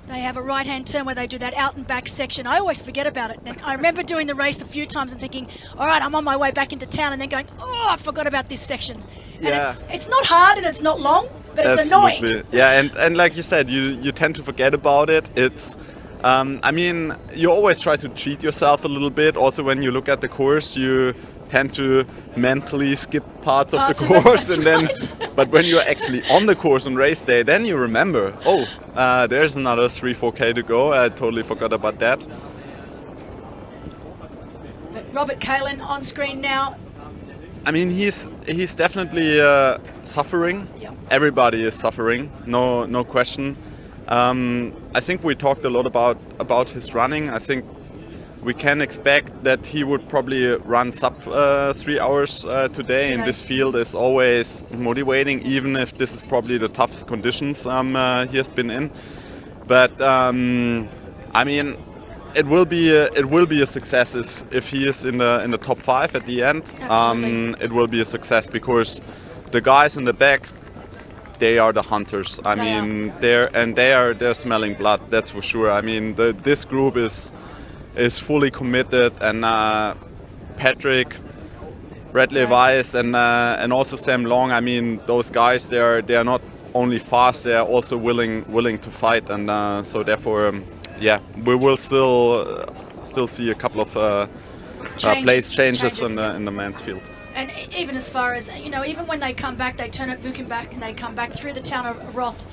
they have a right-hand turn where they do that out and back section. I always forget about it. And I remember doing the race a few times and thinking, all right, I'm on my way back into town, and then going, oh, I forgot about this section. And Yeah. it's not hard and it's not long, but it's Absolutely. annoying. Yeah, and like you said, you tend to forget about it. It's, I mean, you always try to cheat yourself a little bit. Also, when you look at the course, you tend to mentally skip parts of the course, and then, but when you're actually on the course on race day, then you remember, oh, there's another 3-4K to go. I totally forgot about that. But Robert Kalin on screen now. I mean, he's definitely suffering. Yeah. Everybody is suffering, no question. I think we talked a lot about his running. I think we can expect that he would probably run sub 3 hours today. And this field is always motivating, even if this is probably the toughest conditions he has been in. But I mean, it will be a success if he is in the top 5 at the end. It will be a success because the guys in the back, they are the hunters. I mean, they're smelling blood. That's for sure. I mean, this group is fully committed, and Patrick, Bradley Weiss, and also Sam Long. I mean, those guys, they are not only fast, they are also willing to fight, and so therefore, yeah, we will still see a couple of place changes in the men's field. And even as far as, you know, even when they come back, they turn at Vukenbach and they come back through the town of Roth,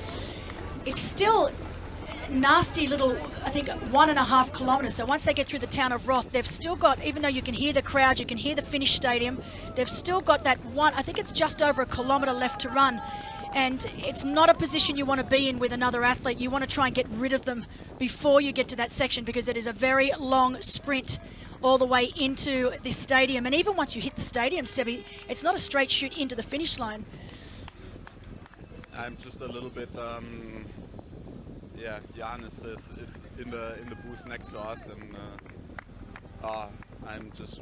it's still nasty little, I think, 1.5 kilometres. So once they get through the town of Roth, they've still got, even though you can hear the crowd, you can hear the Finnish stadium, they've still got that one, I think it's just over 1 kilometre left to run. And it's not a position you want to be in with another athlete. You want to try and get rid of them before you get to that section, because it is a very long sprint all the way into this stadium. And even once you hit the stadium, Sebi, it's not a straight shoot into the finish line. I'm just a little bit, yeah, Jan is in the booth next to us, and I'm just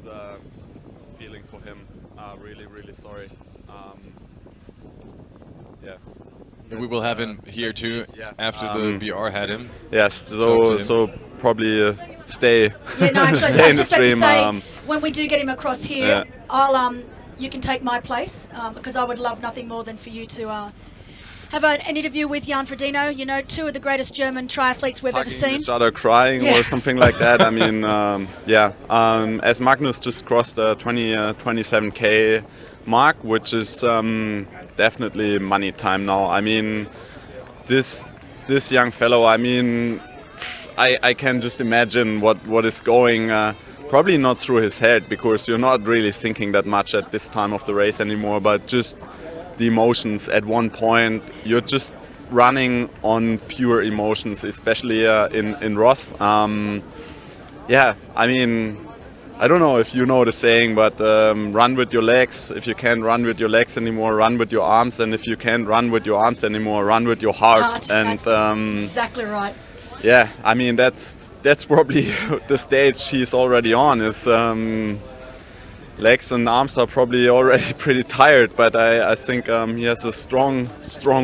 feeling for him. Really, really sorry. Yeah. We will have him here too, after the BR had him. Yes, so probably stay, Yeah, no, actually, stay I in the was just about to stream. say, when we do get him across here, Yeah. I'll you can take my place, because I would love nothing more than for you to have an interview with Jan Frodeno. You know, 2 of the greatest German triathletes we've ever Hugging seen. each other, crying or something like that. I mean, yeah. As Magnus just crossed the 27K mark, which is definitely money time now. I mean, this young fellow, I mean, I can just imagine what is going, probably not through his head, because you're not really thinking that much at this time of the race anymore, but just the emotions. At one point, you're just running on pure emotions, especially in Roth. Yeah, I mean, I don't know if you know the saying, but run with your legs. If you can't run with your legs anymore, run with your arms. And if you can't run with your arms anymore, run with your heart. And exactly right. Yeah, I mean, that's probably the stage he's already on. His legs and arms are probably already pretty tired, but I think he has a strong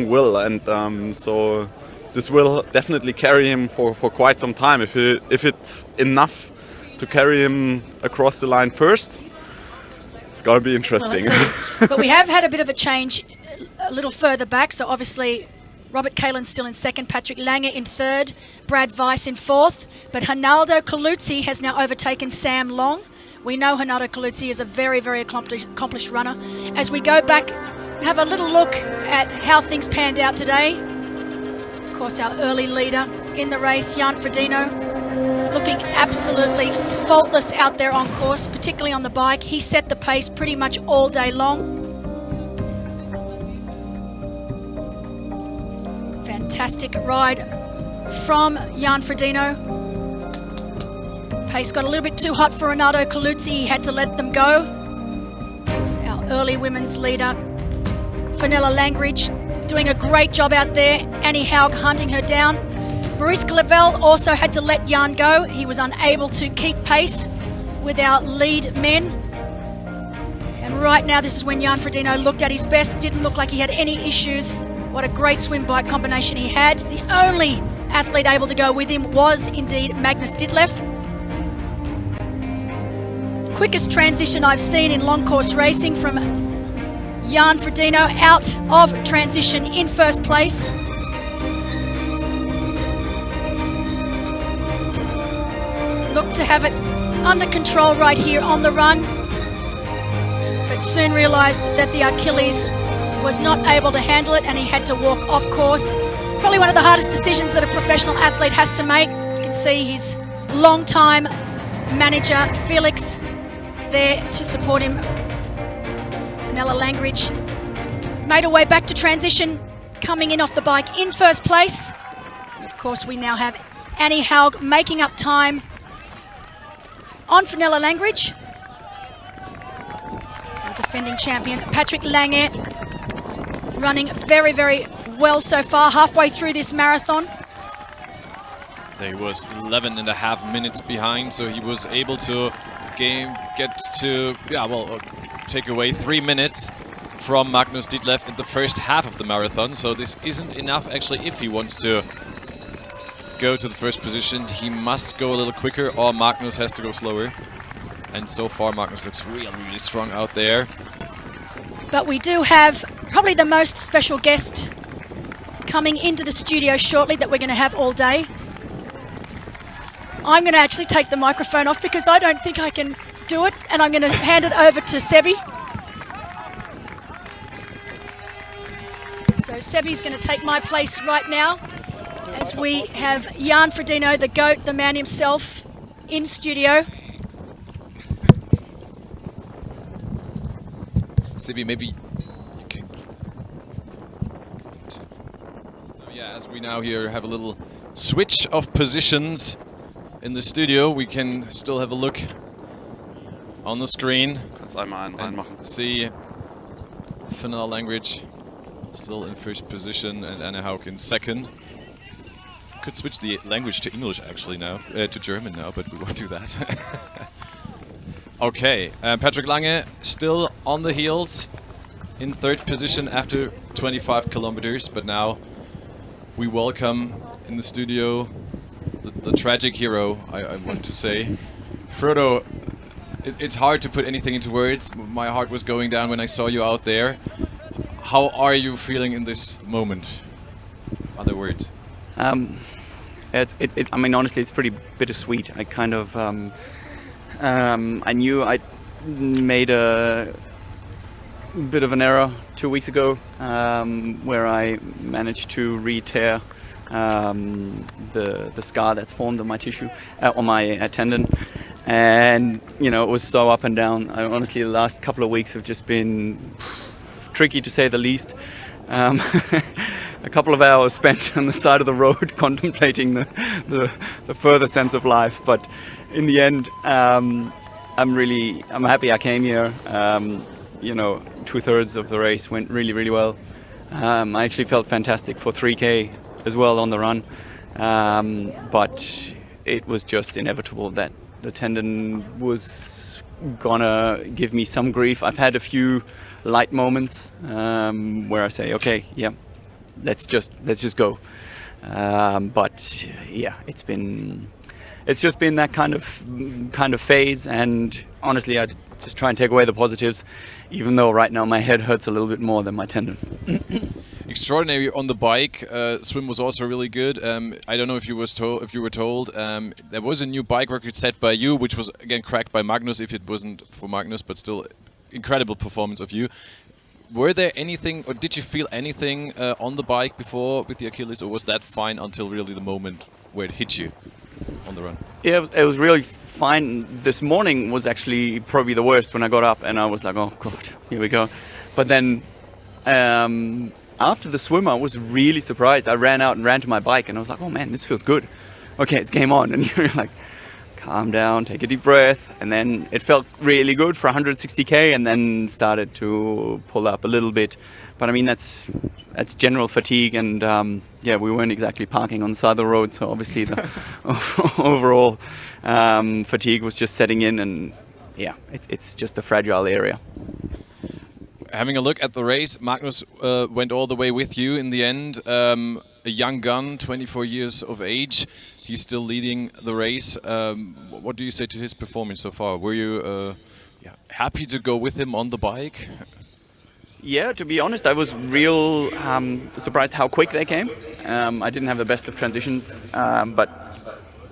will, and so this will definitely carry him for quite some time. If it's enough to carry him across the line first, it's going to be interesting. Well, but we have had a bit of a change a little further back. So obviously Robert Kalin's still in second, Patrick Lange in third, Brad Weiss in fourth. But Ronaldo Colucci has now overtaken Sam Long. We know Ronaldo Colucci is a very, very accomplished runner. As we go back, have a little look at how things panned out today. Of course, our early leader in the race, Jan Frodeno, looking absolutely faultless out there on course, particularly on the bike. He set the pace pretty much all day long. Fantastic ride from Jan Frodeno. Pace got a little bit too hot for Renato Coluzzi. He had to let them go. Of course, our early women's leader, Fenella Langridge, doing a great job out there. Annie Haug hunting her down. Maurice Clavel also had to let Jan go. He was unable to keep pace with our lead men. And right now, this is when Jan Frodeno looked at his best. Didn't look like he had any issues. What a great swim-bike combination he had. The only athlete able to go with him was indeed Magnus Ditlev. Quickest transition I've seen in long course racing from Jan Frodeno out of transition in first place. Looked to have it under control right here on the run, but soon realised that the Achilles was not able to handle it and he had to walk off course. Probably one of the hardest decisions that a professional athlete has to make. You can see his long-time manager, Felix, there to support him. Fenella Langridge made her way back to transition, coming in off the bike in first place. And of course, we now have Annie Haug making up time on Fenella Langridge. Our defending champion, Patrick Lange, running very, very well so far, halfway through this marathon. He was 11.5 minutes behind, so he was able to take away 3 minutes from Magnus Ditlev in the first half of the marathon. So this isn't enough actually if he wants to go to the first position. He must go a little quicker or Magnus has to go slower. And so far Magnus looks really, really strong out there. But we do have probably the most special guest coming into the studio shortly that we're going to have all day. I'm going to actually take the microphone off because I don't think I can do it, and I'm going to hand it over to Sebi. So Sebi's going to take my place right now as we have Jan Frodeno, the GOAT, the man himself, in studio. Sebi, maybe you can... So yeah, as we now here have a little switch of positions in the studio, we can still have a look on the screen and see Fenella Langridge still in first position and Annie Haug in second. Could switch the language to English actually now, to German now, but we won't do that. Okay, Patrick Lange still on the heels in third position after 25 kilometers, but now we welcome in the studio the tragic hero, I want to say. Frodo, it's hard to put anything into words. My heart was going down when I saw you out there. How are you feeling in this moment? Other words? I mean, honestly, it's pretty bittersweet. I kind of, I knew I made a bit of an error 2 weeks ago, where I managed to re-tear the scar that's formed on my tissue, on my tendon, and you know, it was so up and down. Honestly, the last couple of weeks have just been tricky to say the least. A couple of hours spent on the side of the road contemplating the further sense of life, but in the end, I'm happy I came here. You know, 2/3 of the race went really, really well. I actually felt fantastic for 3K as well on the run, but it was just inevitable that the tendon was gonna give me some grief. I've had a few light moments where I say, okay, yeah, let's just go. But yeah, it's just been that kind of phase, and honestly, I just try and take away the positives, even though right now my head hurts a little bit more than my tendon. Extraordinary on the bike. Swim was also really good. I don't know if you were told there was a new bike record set by you, which was again cracked by Magnus. If it wasn't for Magnus, but still incredible performance of you. Were there anything, or did you feel anything on the bike before with the Achilles, or was that fine until really the moment where it hit you on the run? Yeah, it was really fine. This morning was actually probably the worst when I got up and I was like, oh God, here we go. But then after the swim, I was really surprised. I ran out and ran to my bike, and I was like, oh man, this feels good. Okay, it's game on. And you're like, calm down, take a deep breath. And then it felt really good for 160k, and then started to pull up a little bit. But I mean, that's general fatigue, and yeah, we weren't exactly parking on the side of the road, so obviously the overall fatigue was just setting in, and yeah, it's just a fragile area. Having a look at the race, Magnus went all the way with you in the end. A young gun, 24 years of age. He's still leading the race. What do you say to his performance so far? Were you happy to go with him on the bike? Yeah, to be honest, I was real surprised how quick they came. I didn't have the best of transitions, but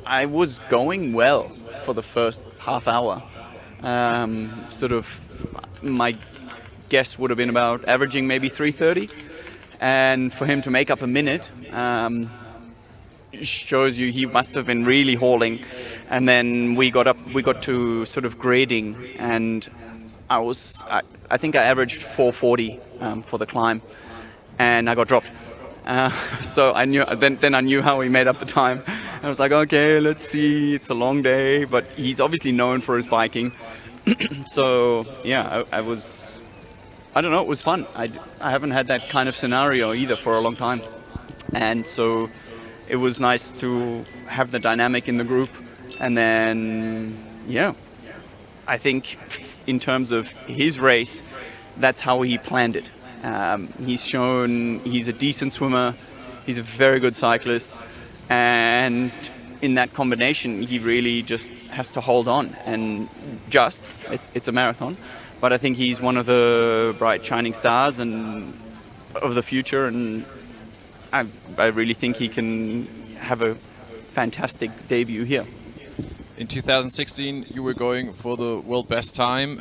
I was going well for the first half hour. Sort of, my guess would have been about averaging maybe 3:30, and for him to make up a minute shows you he must have been really hauling. And then we got to sort of grading, and I think I averaged 4:40 for the climb, and I got dropped. So I knew then I knew how he made up the time. I was like, okay, let's see. It's a long day, but he's obviously known for his biking. So yeah, I don't know, it was fun. I haven't had that kind of scenario either for a long time. And so it was nice to have the dynamic in the group. And then, yeah, I think in terms of his race, that's how he planned it. He's shown he's a decent swimmer, he's a very good cyclist, and in that combination, he really just has to hold on. And it's a marathon. But I think he's one of the bright shining stars and of the future, and I really think he can have a fantastic debut here. In 2016, you were going for the world best time.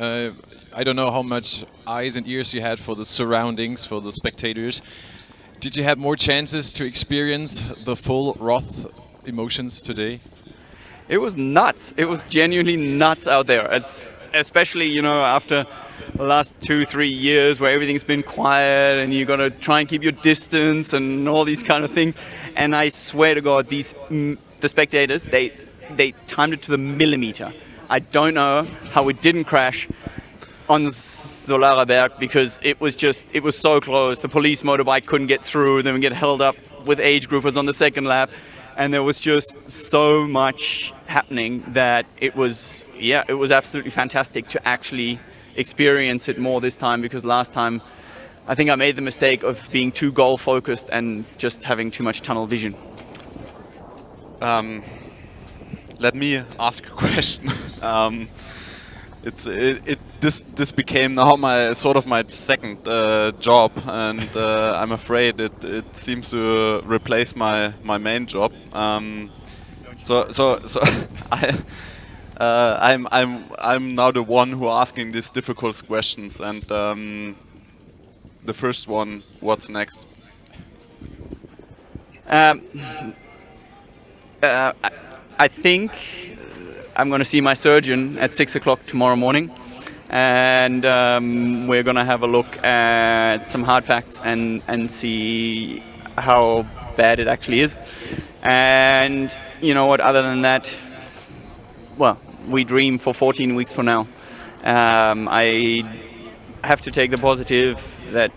I don't know how much eyes and ears you had for the surroundings, for the spectators. Did you have more chances to experience the full Roth emotions today? It was nuts. It was genuinely nuts out there. It's especially, you know, after the last 2-3 years where everything's been quiet and you got to try and keep your distance and all these kind of things. And I swear to God, the spectators, they timed it to the millimeter. I don't know how it didn't crash on Solaraberg, because it was so close. The police motorbike couldn't get through, then we get held up with age groupers on the second lap. And there was just so much happening that it was absolutely fantastic to actually experience it more this time, because last time I think I made the mistake of being too goal focused and just having too much tunnel vision. Let me ask a question. This became now my second job, and I'm afraid it seems to replace my main job. So I'm now the one who asking these difficult questions, and the first one, what's next? I think I'm going to see my surgeon at 6 o'clock tomorrow morning, and we're going to have a look at some hard facts and see how bad it actually is. And you know what, other than that, well, we dream for 14 weeks from now. I have to take the positive that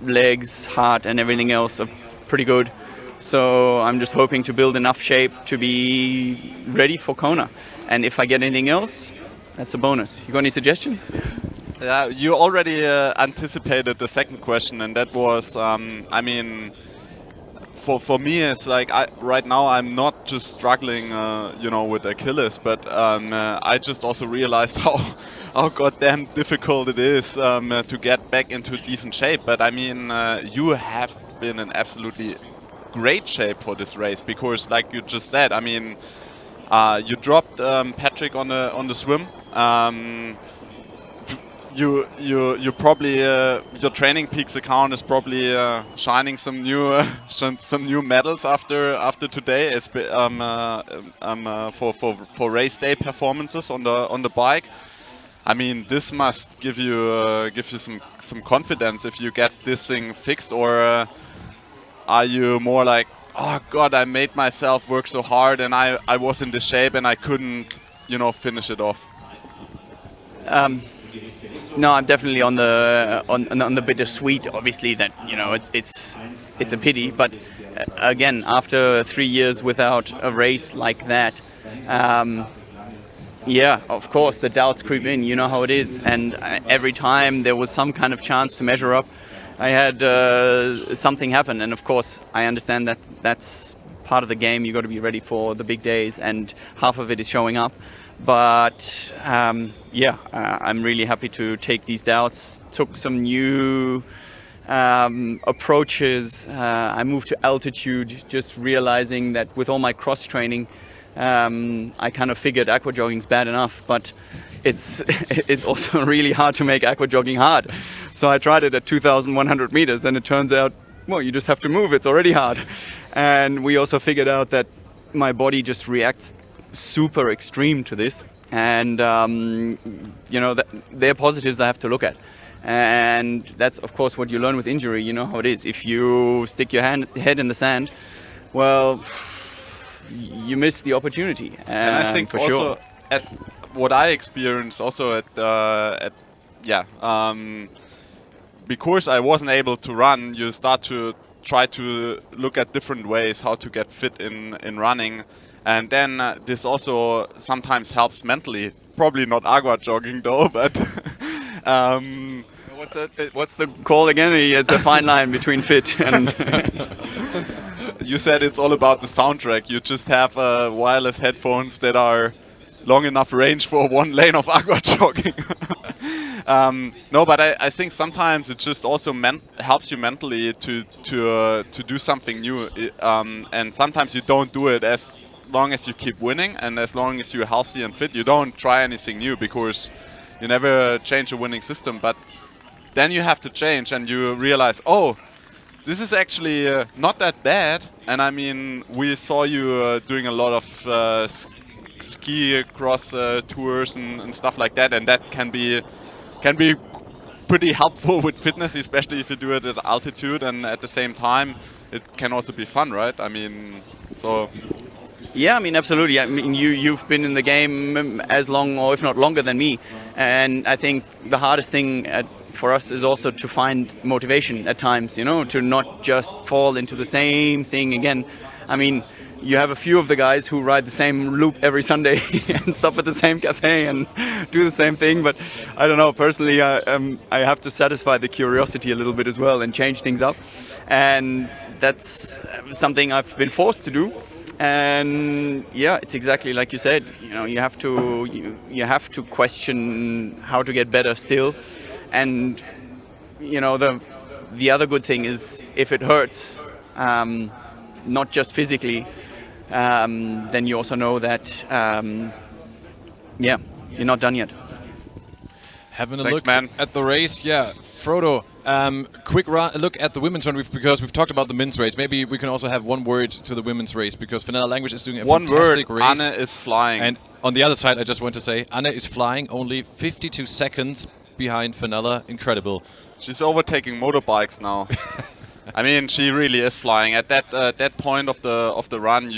legs, heart and everything else are pretty good. So I'm just hoping to build enough shape to be ready for Kona. And if I get anything else, that's a bonus. You got any suggestions? Yeah, you already anticipated the second question, and that was, I mean, for me, it's like right now I'm not just struggling, you know, with Achilles, but I just also realized how goddamn difficult it is to get back into decent shape. But I mean, you have been in absolutely great shape for this race, because like you just said, I mean, you dropped Patrick on the swim. You probably your Training Peaks account is probably shining some new medals after today, for race day performances on the bike. I mean, this must give you some confidence if you get this thing fixed, or are you more like, oh God, I made myself work so hard and I was in this shape and I couldn't, finish it off? No, I'm definitely on the bittersweet. Obviously, that it's a pity. But again, after 3 years without a race like that, yeah, of course the doubts creep in. You know how it is. And every time there was some kind of chance to measure up, I had something happen. And of course, I understand that that's part of the game. You got to be ready for the big days, and half of it is showing up. But I'm really happy to take these doubts. Took some new approaches. I moved to altitude, just realizing that with all my cross training, I kind of figured aqua jogging's bad enough, but it's also really hard to make aqua jogging hard. So I tried it at 2,100 meters, and it turns out, well, you just have to move. It's already hard. And we also figured out that my body just reacts super extreme to this, and they're positives I have to look at, and that's of course what you learn with injury. You know how it is. If you stick your head in the sand, well, you miss the opportunity. And I think for also sure. at what I experienced also because I wasn't able to run, you start to try to look at different ways how to get fit in running. And then this also sometimes helps mentally. Probably not aqua jogging though, but what's the call again? It's a fine line between fit and. You said it's all about the soundtrack. You just have wireless headphones that are long enough range for one lane of aqua jogging. No, but I think sometimes it just also helps you mentally to do something new. And sometimes you don't do it as long as you keep winning, and as long as you're healthy and fit, you don't try anything new because you never change a winning system. But then you have to change, and you realize, oh, this is actually not that bad. And I mean, we saw you doing a lot of ski cross tours and stuff like that, and that can be pretty helpful with fitness, especially if you do it at altitude, and at the same time it can also be fun, right? I mean, so. Yeah, I mean, absolutely. I mean, you've been in the game as long, or if not longer than me, and I think the hardest thing for us is also to find motivation at times, to not just fall into the same thing again. I mean, you have a few of the guys who ride the same loop every Sunday and stop at the same cafe and do the same thing, but I don't know, personally I have to satisfy the curiosity a little bit as well and change things up, and that's something I've been forced to do. And yeah, it's exactly like you said. You have to question how to get better still. And the other good thing is, if it hurts, not just physically, then you also know that you're not done yet. Having a look at the race, Frodo. Quick look at the women's run, because we've talked about the men's race. Maybe we can also have one word to the women's race, because Fenella Langridge is doing a fantastic race. Anne is flying. And on the other side, I just want to say, Anne is flying only 52 seconds behind Fenella. Incredible. She's overtaking motorbikes now. I mean, she really is flying. At that point of the run,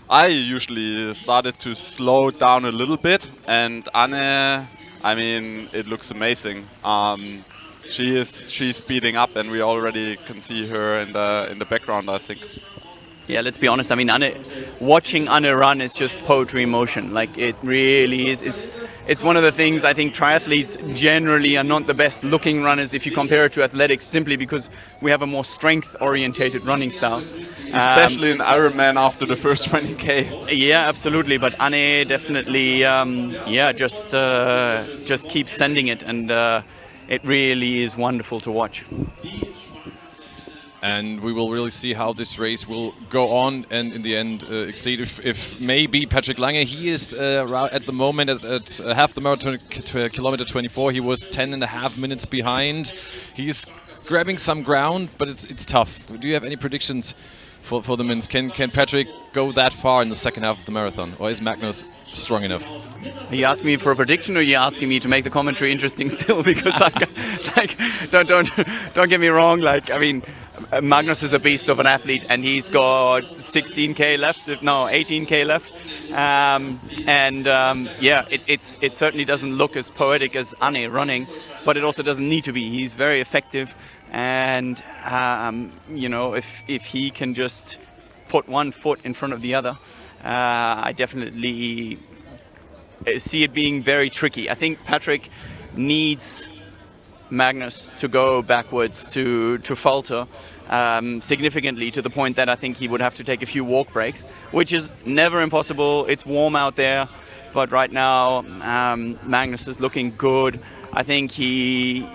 I usually started to slow down a little bit, and Anne, I mean, it looks amazing. She's speeding up, and we already can see her in the background, I think. Yeah, let's be honest. I mean, watching Anne run is just poetry in motion. Like, it really is. It's one of the things I think triathletes generally are not the best looking runners if you compare it to athletics, simply because we have a more strength-orientated running style. Especially in Ironman after the first 20K. Yeah, absolutely. But Anne definitely, just keeps sending it, and it really is wonderful to watch. And we will really see how this race will go on, and in the end exceed if maybe Patrick Lange. He is at the moment at half the marathon, kilometer 24. He was 10.5 minutes behind. He's grabbing some ground, but it's tough. Do you have any predictions for the men's? Can Patrick go that far in the second half of the marathon, or is Magnus strong enough? Are you asking me for a prediction, or are you asking me to make the commentary interesting still? Because don't get me wrong. Like, I mean, Magnus is a beast of an athlete, and he's got 16k left, 18k left, yeah, it certainly doesn't look as poetic as Anne running, but it also doesn't need to be. He's very effective, and you know, if he can just put one foot in front of the other, I definitely see it being very tricky. I think Patrick needs Magnus to go backwards, to falter significantly, to the point that I think he would have to take a few walk breaks, which is never impossible. It's warm out there, but right now Magnus is looking good. I think he,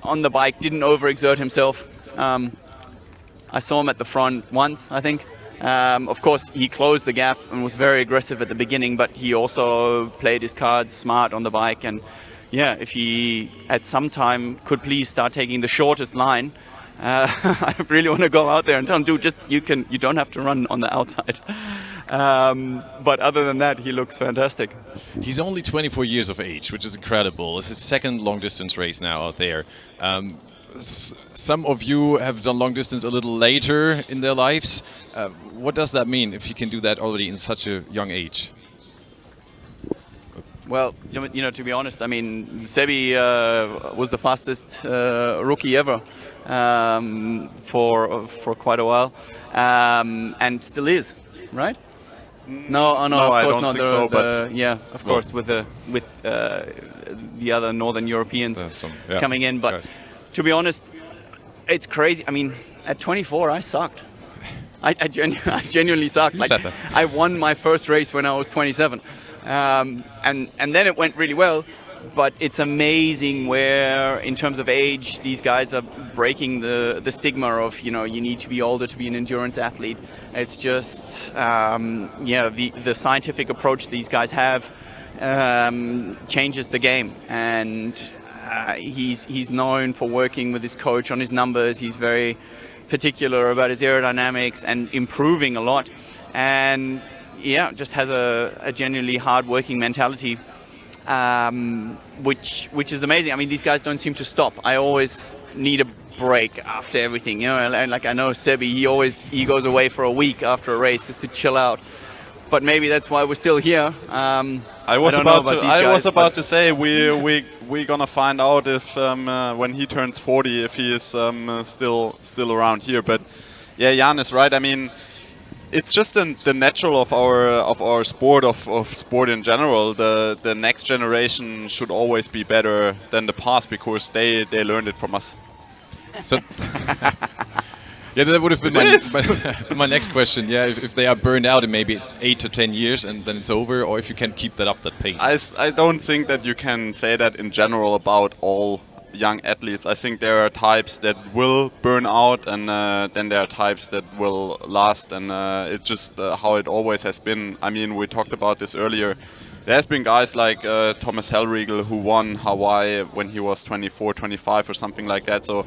on the bike, didn't overexert himself. I saw him at the front once, I think. Of course, he closed the gap and was very aggressive at the beginning, but he also played his cards smart on the bike. And yeah, if he at some time could please start taking the shortest line, I really want to go out there and tell him, dude, just you don't have to run on the outside. But other than that, he looks fantastic. He's only 24 years of age, which is incredible. It's his second long distance race now out there. Some of you have done long distance a little later in their lives. What does that mean if you can do that already in such a young age? Well, you know, to be honest, I mean, Sebi was the fastest rookie ever for quite a while, and still is, right? No, of course not. But yeah, of course, with the other Northern Europeans coming in. But to be honest, it's crazy. I mean, at 24, I sucked. I genuinely sucked. You said that. I won my first race when I was 27. And then it went really well, but it's amazing where, in terms of age, these guys are breaking the stigma of, you know, you need to be older to be an endurance athlete. It's just, yeah, the scientific approach these guys have changes the game, and he's known for working with his coach on his numbers. He's very particular about his aerodynamics and improving a lot, and yeah, just has a genuinely hard-working mentality, which is amazing. I mean, these guys don't seem to stop. I always need a break after everything, you know. And like, I know Sebi, he goes away for a week after a race just to chill out. But maybe that's why we're still here. I was about to say we're gonna find out if when he turns 40, if he is still around here. But yeah, Jan is right. I mean, it's just the natural of our sport, of sport in general. The next generation should always be better than the past, because they learned it from us. So yeah, that would have been my next question. Yeah, if they are burned out in maybe 8 to 10 years and then it's over, or if you can keep that up, that pace. I don't think that you can say that in general about all young athletes. I think there are types that will burn out, and then there are types that will last, and it's just how it always has been. I mean, we talked about this earlier. There has been guys like Thomas Hellriegel who won Hawaii when he was 24, 25 or something like that. So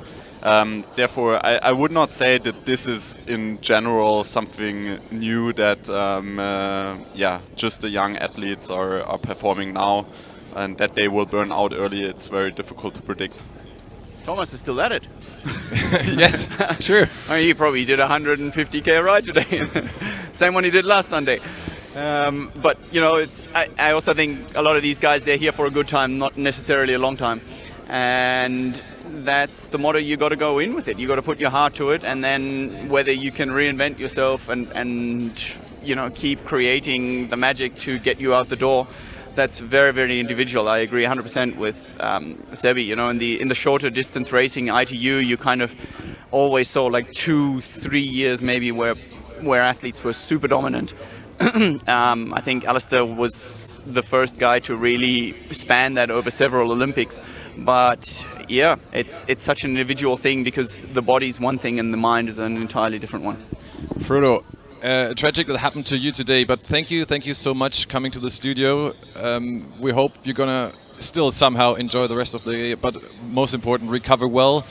therefore, I would not say that this is in general something new that yeah, just the young athletes are performing now, and that they will burn out early. It's very difficult to predict. Thomas is still at it. Yes, sure. I mean, he probably did a 150k ride today. Same one he did last Sunday. But you know, I also think a lot of these guys, they're here for a good time, not necessarily a long time, and that's the motto. You got to go in with it. You got to put your heart to it, and then whether you can reinvent yourself and you know, keep creating the magic to get you out the door, that's very, very individual. I agree 100% with Sebi. You know, in the shorter distance racing, ITU, you kind of always saw like 2-3 years maybe where athletes were super dominant. I think Alistair was the first guy to really span that over several Olympics. But yeah, it's such an individual thing, because the body's one thing and the mind is an entirely different one. Frodo, tragic that happened to you today, but thank you so much coming to the studio. We hope you're gonna still somehow enjoy the rest of the day, but most important, recover well.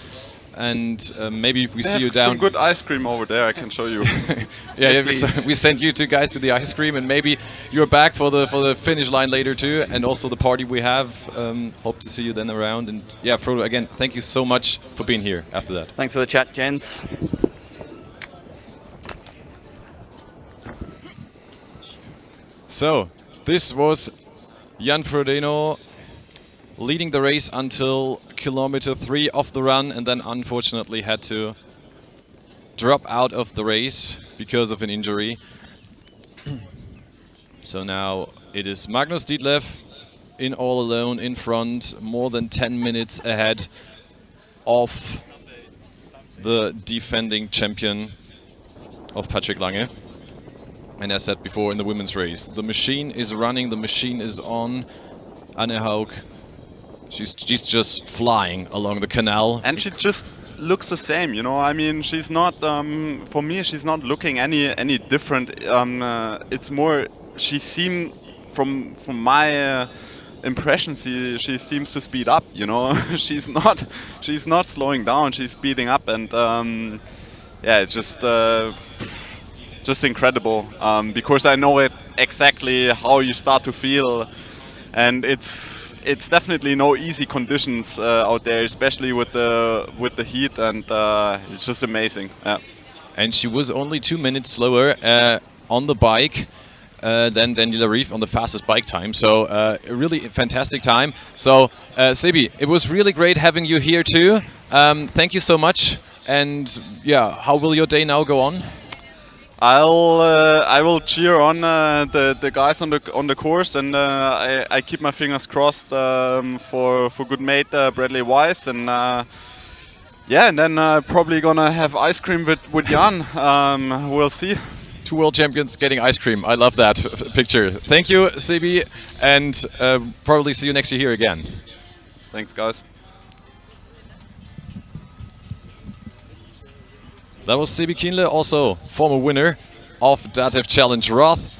and maybe we They see you have down. some good ice cream over there. I can show you. Yeah, Yes, we sent you two guys to the ice cream, and maybe you're back for the finish line later too, and also the party we have. Hope to see you then around. And yeah, Frodo, again, thank you so much for being here after that. Thanks for the chat, gents. So this was Jan Frodeno leading the race until kilometer 3 of the run, and then unfortunately had to drop out of the race because of an injury. So now it is Magnus Ditlev in all alone in front, more than 10 minutes ahead of the defending champion of Patrick Lange. And as said before in the women's race, the machine is running, the machine is on. Anne Haug, she's just flying along the canal. And she just looks the same, you know. I mean, she's not, for me, she's not looking any different. It's more, she seemed, from my impression, she seems to speed up, you know. she's not slowing down, she's speeding up, and yeah, it's just incredible, because I know it exactly how you start to feel, and it's definitely no easy conditions out there, especially with the heat, and it's just amazing. Yeah. And she was only 2 minutes slower on the bike than Daniela Reef on the fastest bike time. So a really fantastic time. So Sebi, it was really great having you here too. Thank you so much. And yeah, how will your day now go on? I will cheer on the guys on the course, and I keep my fingers crossed for good mate Bradley Weiss, and yeah, and then probably gonna have ice cream with Jan. We'll see. 2 world champions getting ice cream. I love that picture. Thank you, Sebi, and probably see you next year here again. Thanks, guys. That was Sebi Kienle, also former winner of DATEV Challenge Roth.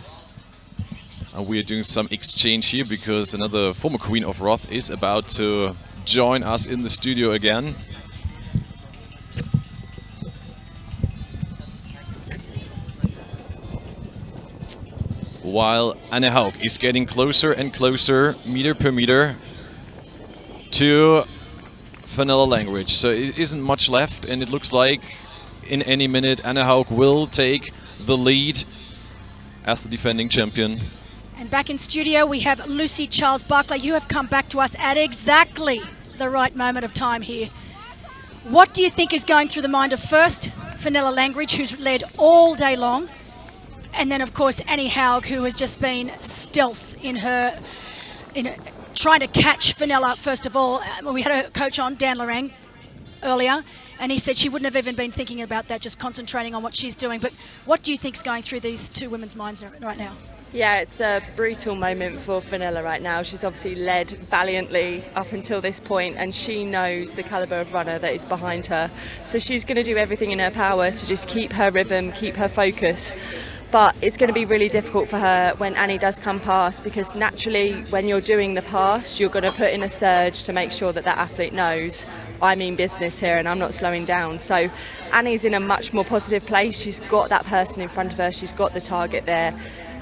And we are doing some exchange here because another former queen of Roth is about to join us in the studio again. While Anne Haug is getting closer and closer, meter per meter, to Fenella Langridge. So it isn't much left, and it looks like in any minute Anne Haug will take the lead as the defending champion. And back in studio we have Lucy Charles-Barclay. You have come back to us at exactly the right moment of time here. What do you think is going through the mind of first Fenella Langridge, who's led all day long, and then of course Anne Haug, who has just been stealth in her trying to catch Fenella first of all. We had a coach on, Dan Lorang, earlier, and he said she wouldn't have even been thinking about that, just concentrating on what she's doing. But what do you think's going through these two women's minds right now? Yeah, it's a brutal moment for Fenella right now. She's obviously led valiantly up until this point, and she knows the calibre of runner that is behind her. So she's going to do everything in her power to just keep her rhythm, keep her focus. But it's going to be really difficult for her when Annie does come past, because naturally when you're doing the pass, you're going to put in a surge to make sure that that athlete knows I mean business here and I'm not slowing down. So Annie's in a much more positive place. She's got that person in front of her, she's got the target there,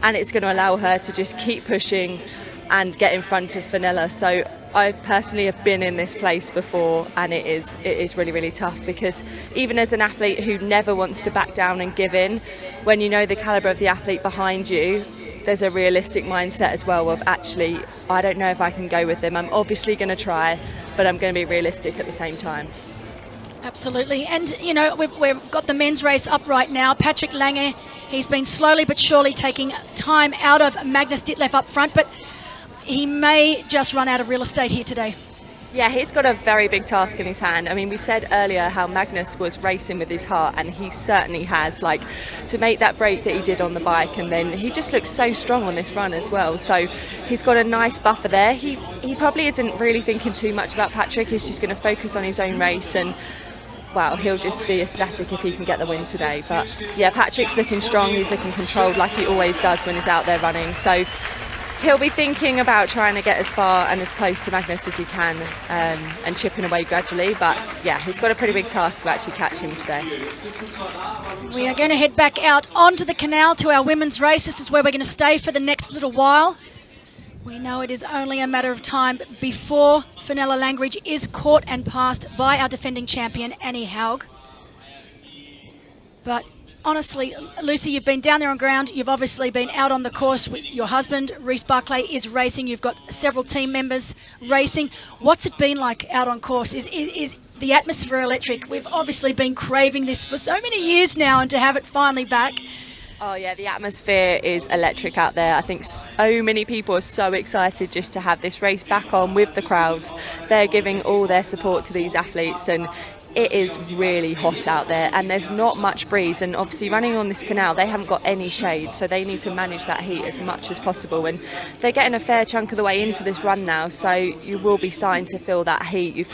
and it's going to allow her to just keep pushing and get in front of Fenella. So I personally have been in this place before, and it is really, really tough, because even as an athlete who never wants to back down and give in, when you know the calibre of the athlete behind you, there's a realistic mindset as well of, actually, I don't know if I can go with them. I'm obviously going to try, but I'm going to be realistic at the same time. Absolutely. And, you know, we've got the men's race up right now. Patrick Lange, he's been slowly but surely taking time out of Magnus Ditlev up front, but he may just run out of real estate here today. Yeah, he's got a very big task in his hand. I mean, we said earlier how Magnus was racing with his heart, and he certainly has. Like, to make that break that he did on the bike, and then he just looks so strong on this run as well. So he's got a nice buffer there. He probably isn't really thinking too much about Patrick. He's just going to focus on his own race, and wow, he'll just be ecstatic if he can get the win today. But yeah, Patrick's looking strong. He's looking controlled like he always does when he's out there running. So He'll be thinking about trying to get as far and as close to Magnus as he can, and chipping away gradually, but yeah, he's got a pretty big task to actually catch him today. We are going to head back out onto the canal to our women's race. This is where we're going to stay for the next little while. We know it is only a matter of time before Fenella Langridge is caught and passed by our defending champion, Annie Haug. But honestly, Lucy, you've been down there on ground. You've obviously been out on the course with your husband. Reece Barclay is racing. You've got several team members racing. What's it been like out on course? Is the atmosphere electric? We've obviously been craving this for so many years now, and to have it finally back. Oh yeah, the atmosphere is electric out there. I think so many people are so excited just to have this race back on with the crowds. They're giving all their support to these athletes, and it is really hot out there, and there's not much breeze, and obviously running on this canal they haven't got any shade, so they need to manage that heat as much as possible, and they're getting a fair chunk of the way into this run now, so you will be starting to feel that heat. You've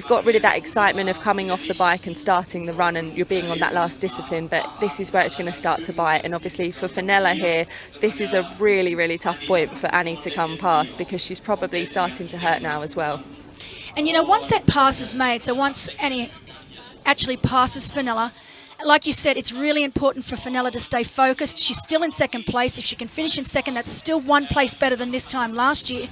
got rid of that excitement of coming off the bike and starting the run, and you're being on that last discipline, but this is where it's going to start to bite. And obviously for Fenella here, this is a really, really tough point for Annie to come past, because she's probably starting to hurt now as well. And you know, once that pass is made, so once Annie actually passes Fenella, like you said, it's really important for Fenella to stay focused. She's still in second place. If she can finish in second, that's still one place better than this time last year.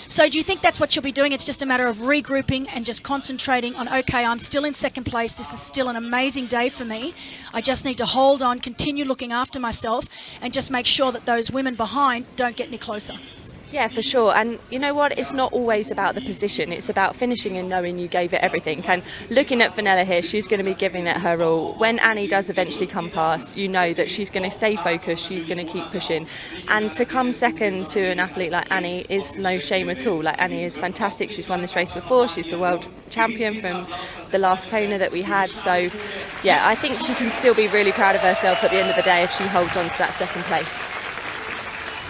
So do you think that's what she'll be doing? It's just a matter of regrouping and just concentrating on, okay, I'm still in second place. This is still an amazing day for me. I just need to hold on, continue looking after myself, and just make sure that those women behind don't get any closer. Yeah, for sure. And you know what? It's not always about the position. It's about finishing and knowing you gave it everything. And looking at Fenella here, she's going to be giving it her all. When Annie does eventually come past, you know that she's going to stay focused. She's going to keep pushing. And to come second to an athlete like Annie is no shame at all. Like, Annie is fantastic. She's won this race before. She's the world champion from the last Kona that we had. So, yeah, I think she can still be really proud of herself at the end of the day if she holds on to that second place.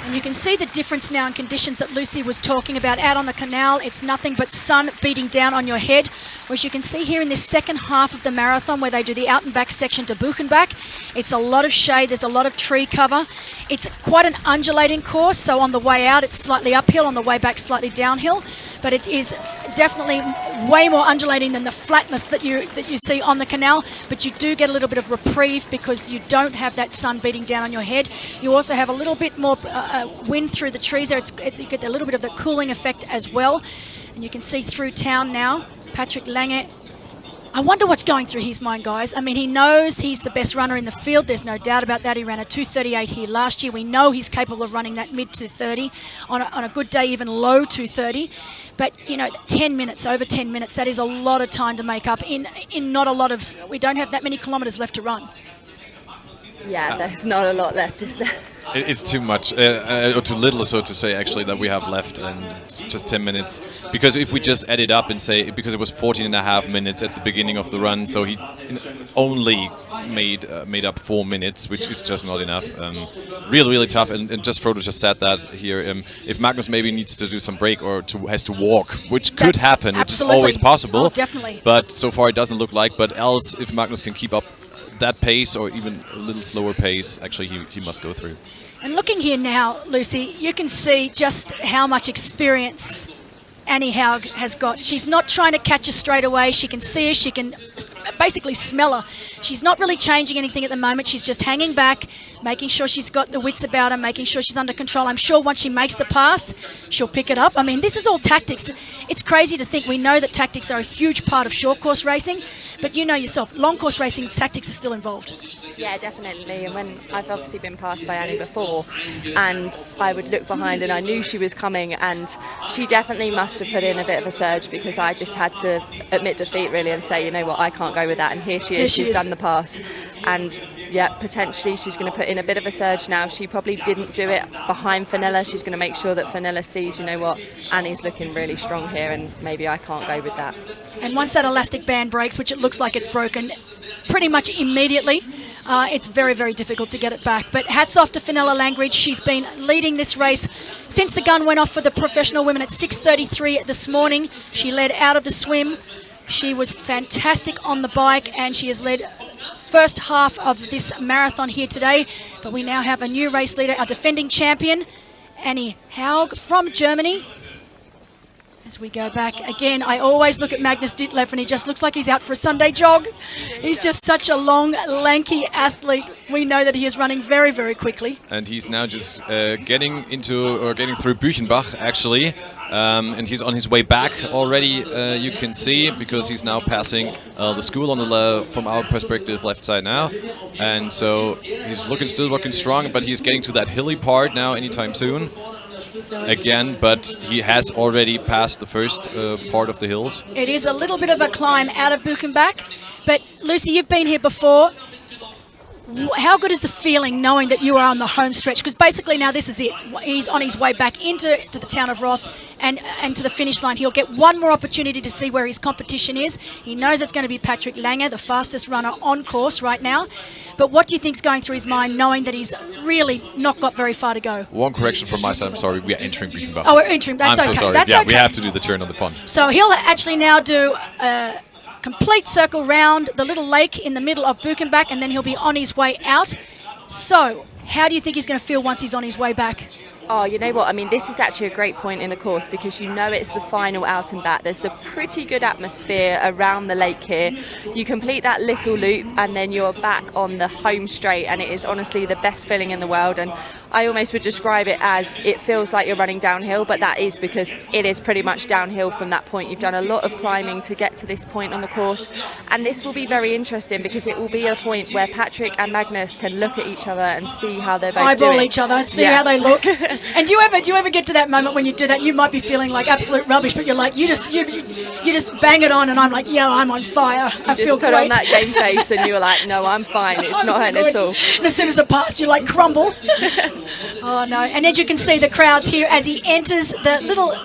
And you can see the difference now in conditions that Lucy was talking about. Out on the canal, it's nothing but sun beating down on your head. Whereas you can see here in this second half of the marathon, where they do the out and back section to Buchenbach, it's a lot of shade, there's a lot of tree cover. It's quite an undulating course, so on the way out it's slightly uphill, on the way back slightly downhill. But it is definitely way more undulating than the flatness that you see on the canal. But you do get a little bit of reprieve because you don't have that sun beating down on your head. You also have a little bit more wind through the trees there. You get a little bit of the cooling effect as well. And you can see through town now, Patrick Lange. I wonder what's going through his mind, guys. I mean, he knows he's the best runner in the field. There's no doubt about that. He ran a 2:38 here last year. We know he's capable of running that mid 2:30, on a good day, even low 2:30. But, you know, 10 minutes, over 10 minutes, that is a lot of time to make up in not a lot of, we don't have that many kilometres left to run. Yeah, there's not a lot left, is there? It's too much, or too little, so to say, actually, that we have left, and it's just 10 minutes. Because if we just add it up and say, because it was 14.5 minutes at the beginning of the run, so he only made up 4 minutes, which is just not enough. Really, really tough, and just Frodo just said that here. If Magnus maybe needs to do some break or has to walk, which could happen, which is always possible. Oh, definitely. But so far it doesn't look like. But else, if Magnus can keep up that pace or even a little slower pace, actually he must go through. And looking here now, Lucy, you can see just how much experience Annie Haug has got. She's not trying to catch her straight away. She can see her, she can basically smell her. She's not really changing anything at the moment. She's just hanging back, making sure she's got the wits about her, making sure she's under control. I'm sure once she makes the pass, she'll pick it up. I mean, this is all tactics. It's crazy to think. We know that tactics are a huge part of short course racing, but you know yourself, long course racing, tactics are still involved. Yeah, definitely. And when I've obviously been passed by Annie before, and I would look behind and I knew she was coming, and she definitely must have put in a bit of a surge, because I just had to admit defeat really and say, you know what, I can't go with that. And here she is, she's done the pass, and yeah, potentially she's going to put in a bit of a surge now. She probably didn't do it behind Fenella. She's going to make sure that Fenella sees, you know what, Annie's looking really strong here, and maybe I can't go with that. And once that elastic band breaks, which it looks like it's broken pretty much immediately, it's very, very difficult to get it back. But hats off to Fenella Langridge. She's been leading this race since the gun went off for the professional women at 6:33 this morning. She led out of the swim. She was fantastic on the bike, and she has led first half of this marathon here today. But we now have a new race leader, our defending champion, Annie Haug from Germany. As we go back, again, I always look at Magnus Ditlev and he just looks like he's out for a Sunday jog. He's just such a long, lanky athlete. We know that he is running very, very quickly. And he's now just getting through Büchenbach, actually. And he's on his way back already, you can see, because he's now passing the school on the from our perspective left side now. And so he's still looking strong, but he's getting to that hilly part now anytime soon. Again, but he has already passed the first part of the hills. It is a little bit of a climb out of Büchenbach, but Lucy, you've been here before. How good is the feeling knowing that you are on the home stretch? Because basically now this is it. He's on his way back into the town of Roth and to the finish line. He'll get one more opportunity to see where his competition is. He knows it's going to be Patrick Lange, the fastest runner on course right now. But what do you think's going through his mind knowing that he's really not got very far to go? One correction from my side, I'm sorry, we are entering Büchenbach. Oh, we're entering, that's okay. I'm so sorry, that's yeah, okay. We have to do the turn on the pond. So he'll actually now do a complete circle round the little lake in the middle of Büchenbach, and then he'll be on his way out. So, how do you think he's going to feel once he's on his way back? Oh, you know what? I mean, this is actually a great point in the course because you know it's the final out and back. There's a pretty good atmosphere around the lake here. You complete that little loop and then you're back on the home straight, and it is honestly the best feeling in the world. And I almost would describe it as it feels like you're running downhill, but that is because it is pretty much downhill from that point. You've done a lot of climbing to get to this point on the course, and this will be very interesting because it will be a point where Patrick and Magnus can look at each other and see how they're both doing. Eyeball each other and see how they look. And do you ever get to that moment when you do that? You might be feeling like absolute rubbish, but you're like, you just bang it on, and I'm like, yeah, I'm on fire. I feel great. You just put on that game face, and you're like, no, I'm fine. It's not hurting at all. And as soon as the pass, you like crumble. Oh no! And as you can see, the crowds here as he enters the little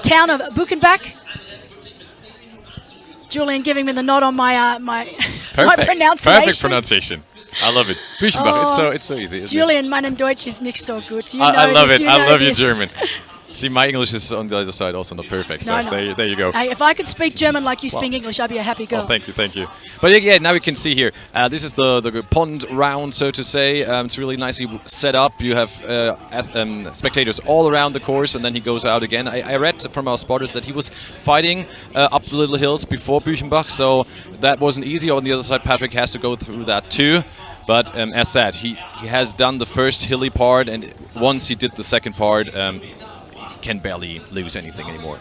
town of Büchenbach. Julian giving me the nod on my pronunciation. Perfect pronunciation. I love it. Büchenbach. It's so easy. Julian, mein Deutsch ist nicht so gut. I love it. I love you, German. See, my English is on the other side also not perfect. So No. There you go. Hey, if I could speak German like you speak English, I'd be a happy girl. Oh, thank you. But yeah, now we can see here. This is the pond round, so to say. It's really nicely set up. You have spectators all around the course, and then he goes out again. I read from our spotters that he was fighting up the little hills before Büchenbach, so that wasn't easy. On the other side, Patrick has to go through that too. But as said, he has done the first hilly part, and once he did the second part, he can barely lose anything anymore.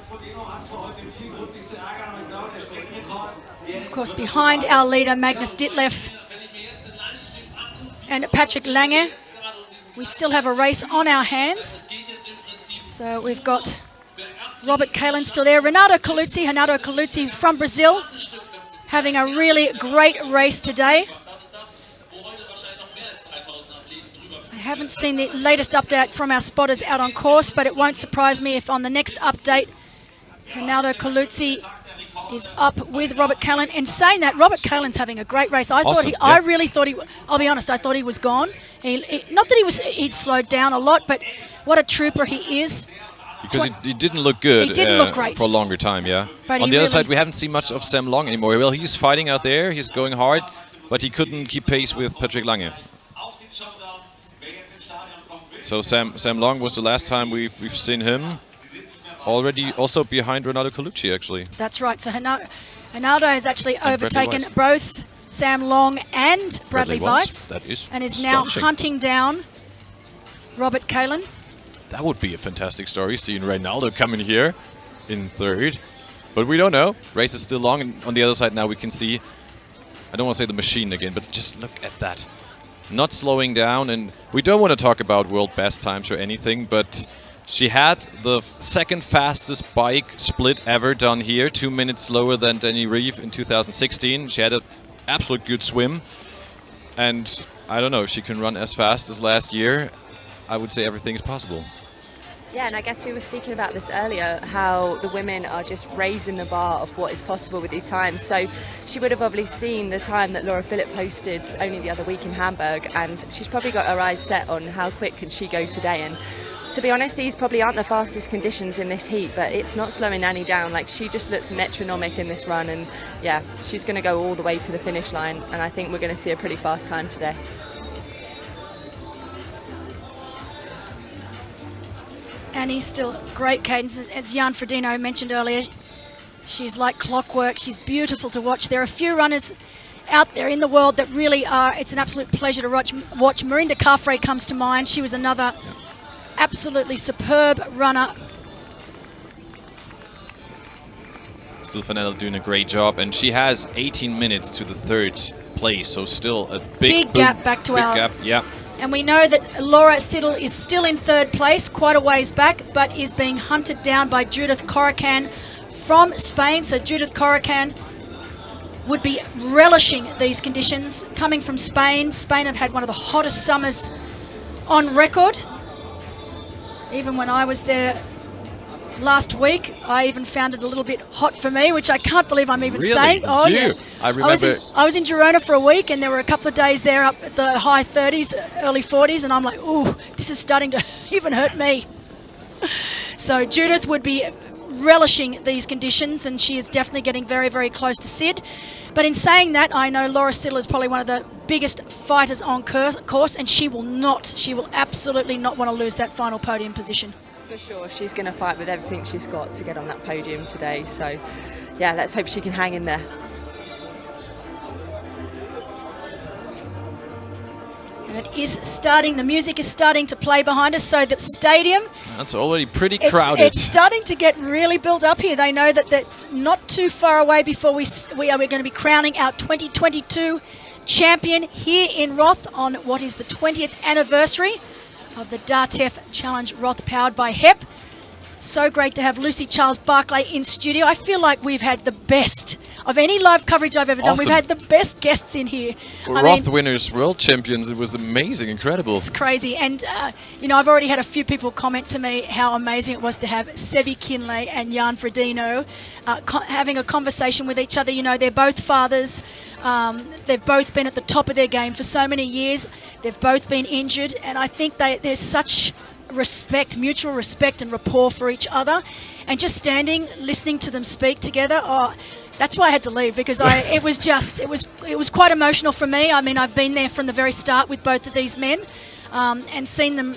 Of course, behind our leader, Magnus Ditlev and Patrick Lange, we still have a race on our hands. So we've got Robert Kalin still there. Renato Coluzzi from Brazil, having a really great race today. I haven't seen the latest update from our spotters out on course, but it won't surprise me if on the next update, Renato Coluzzi is up with Robert Kalin. And saying that, Robert Kalin's having a great race. I really thought I'll be honest, I thought he was gone. Not that he'd slowed down a lot, but what a trooper he is. Because he didn't look good. He didn't look great for a longer time, yeah. But on the other side, we haven't seen much of Sam Long anymore. Well, he's fighting out there. He's going hard, but he couldn't keep pace with Patrick Lange. So Sam Long was the last time we've seen him. Already also behind Renato Coluzzi, actually. That's right. So Renato has actually overtaken both Sam Long and Bradley Weiss. That is and is now hunting down Robert Kalin. That would be a fantastic story, seeing Reynaldo coming here in third. But we don't know. Race is still long. And on the other side now we can see, I don't want to say the machine again, but just look at that. Not slowing down. And we don't want to talk about world best times or anything, but she had the second fastest bike split ever done here, 2 minutes slower than Danny Reeve in 2016. She had an absolute good swim. And I don't know if she can run as fast as last year. I would say everything is possible. Yeah, and I guess we were speaking about this earlier, how the women are just raising the bar of what is possible with these times. So she would have probably seen the time that Laura Philipp posted only the other week in Hamburg, and she's probably got her eyes set on how quick can she go today. And to be honest, these probably aren't the fastest conditions in this heat, but it's not slowing Annie down. Like, she just looks metronomic in this run, and yeah, she's going to go all the way to the finish line, and I think we're going to see a pretty fast time today. And he's still great cadence. As Jan Frodeno mentioned earlier, she's like clockwork. She's beautiful to watch. There are a few runners out there in the world that really are, it's an absolute pleasure to watch. Marinda Carfrae comes to mind. She was another absolutely superb runner. Still Fenella doing a great job, and she has 18 minutes to the third place, so still a big gap back to our... Big gap, yeah. And we know that Laura Siddall is still in third place, quite a ways back, but is being hunted down by Judith Corrican from Spain. So Judith Corrican would be relishing these conditions. Coming from Spain, Spain have had one of the hottest summers on record. Even when I was there last week, I even found it a little bit hot for me, which I can't believe I'm even saying. Oh, yeah. I remember. I was in Girona for a week, and there were a couple of days there up at the high 30s, early 40s, and I'm like, ooh, this is starting to even hurt me. So Judith would be relishing these conditions, and she is definitely getting very, very close to Sid. But in saying that, I know Laura Siddall is probably one of the biggest fighters on course, and she will absolutely not want to lose that final podium position. For sure, she's going to fight with everything she's got to get on that podium today. So, yeah, let's hope she can hang in there. And it is starting, the music is starting to play behind us, so the stadium... That's already pretty crowded. It's starting to get really built up here. They know that that's not too far away before we're going to be crowning our 2022 champion here in Roth on what is the 20th anniversary of the DATEV Challenge Roth, powered by HEP. So great to have Lucy Charles Barclay in studio. I feel like we've had the best of any live coverage I've ever done. We've had the best guests in here. Roth winners, world champions. It was amazing, incredible. It's crazy. And, you know, I've already had a few people comment to me how amazing it was to have Sevi Kinley and Jan Frodeno having a conversation with each other. You know, they're both fathers. They've both been at the top of their game for so many years. They've both been injured. And I think there's such respect, mutual respect and rapport for each other. And just standing, listening to them speak together, that's why I had to leave, because it was quite emotional for me. I mean, I've been there from the very start with both of these men, and seen them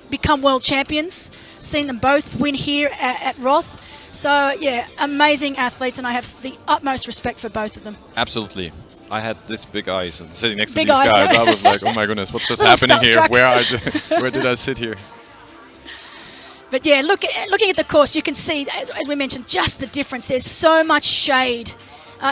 become world champions, seen them both win here at Roth. So yeah, amazing athletes, and I have the utmost respect for both of them. Absolutely. I had this big eyes sitting next to these guys. I was like, oh my goodness, what's just happening here? Where did I sit here? But yeah, looking at the course, you can see, as we mentioned, just the difference. There's so much shade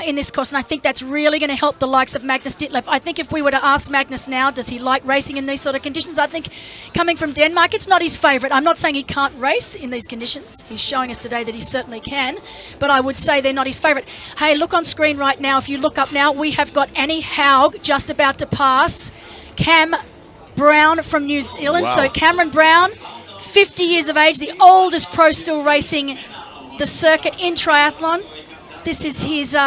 in this course, and I think that's really going to help the likes of Magnus Ditlev. I think if we were to ask Magnus now, does he like racing in these sort of conditions? I think coming from Denmark, it's not his favourite. I'm not saying he can't race in these conditions. He's showing us today that he certainly can, but I would say they're not his favourite. Hey, look on screen right now. If you look up now, we have got Annie Haug just about to pass Cam Brown from New Zealand. Wow. So Cameron Brown, 50 years of age, the oldest pro still racing the circuit in triathlon. This is his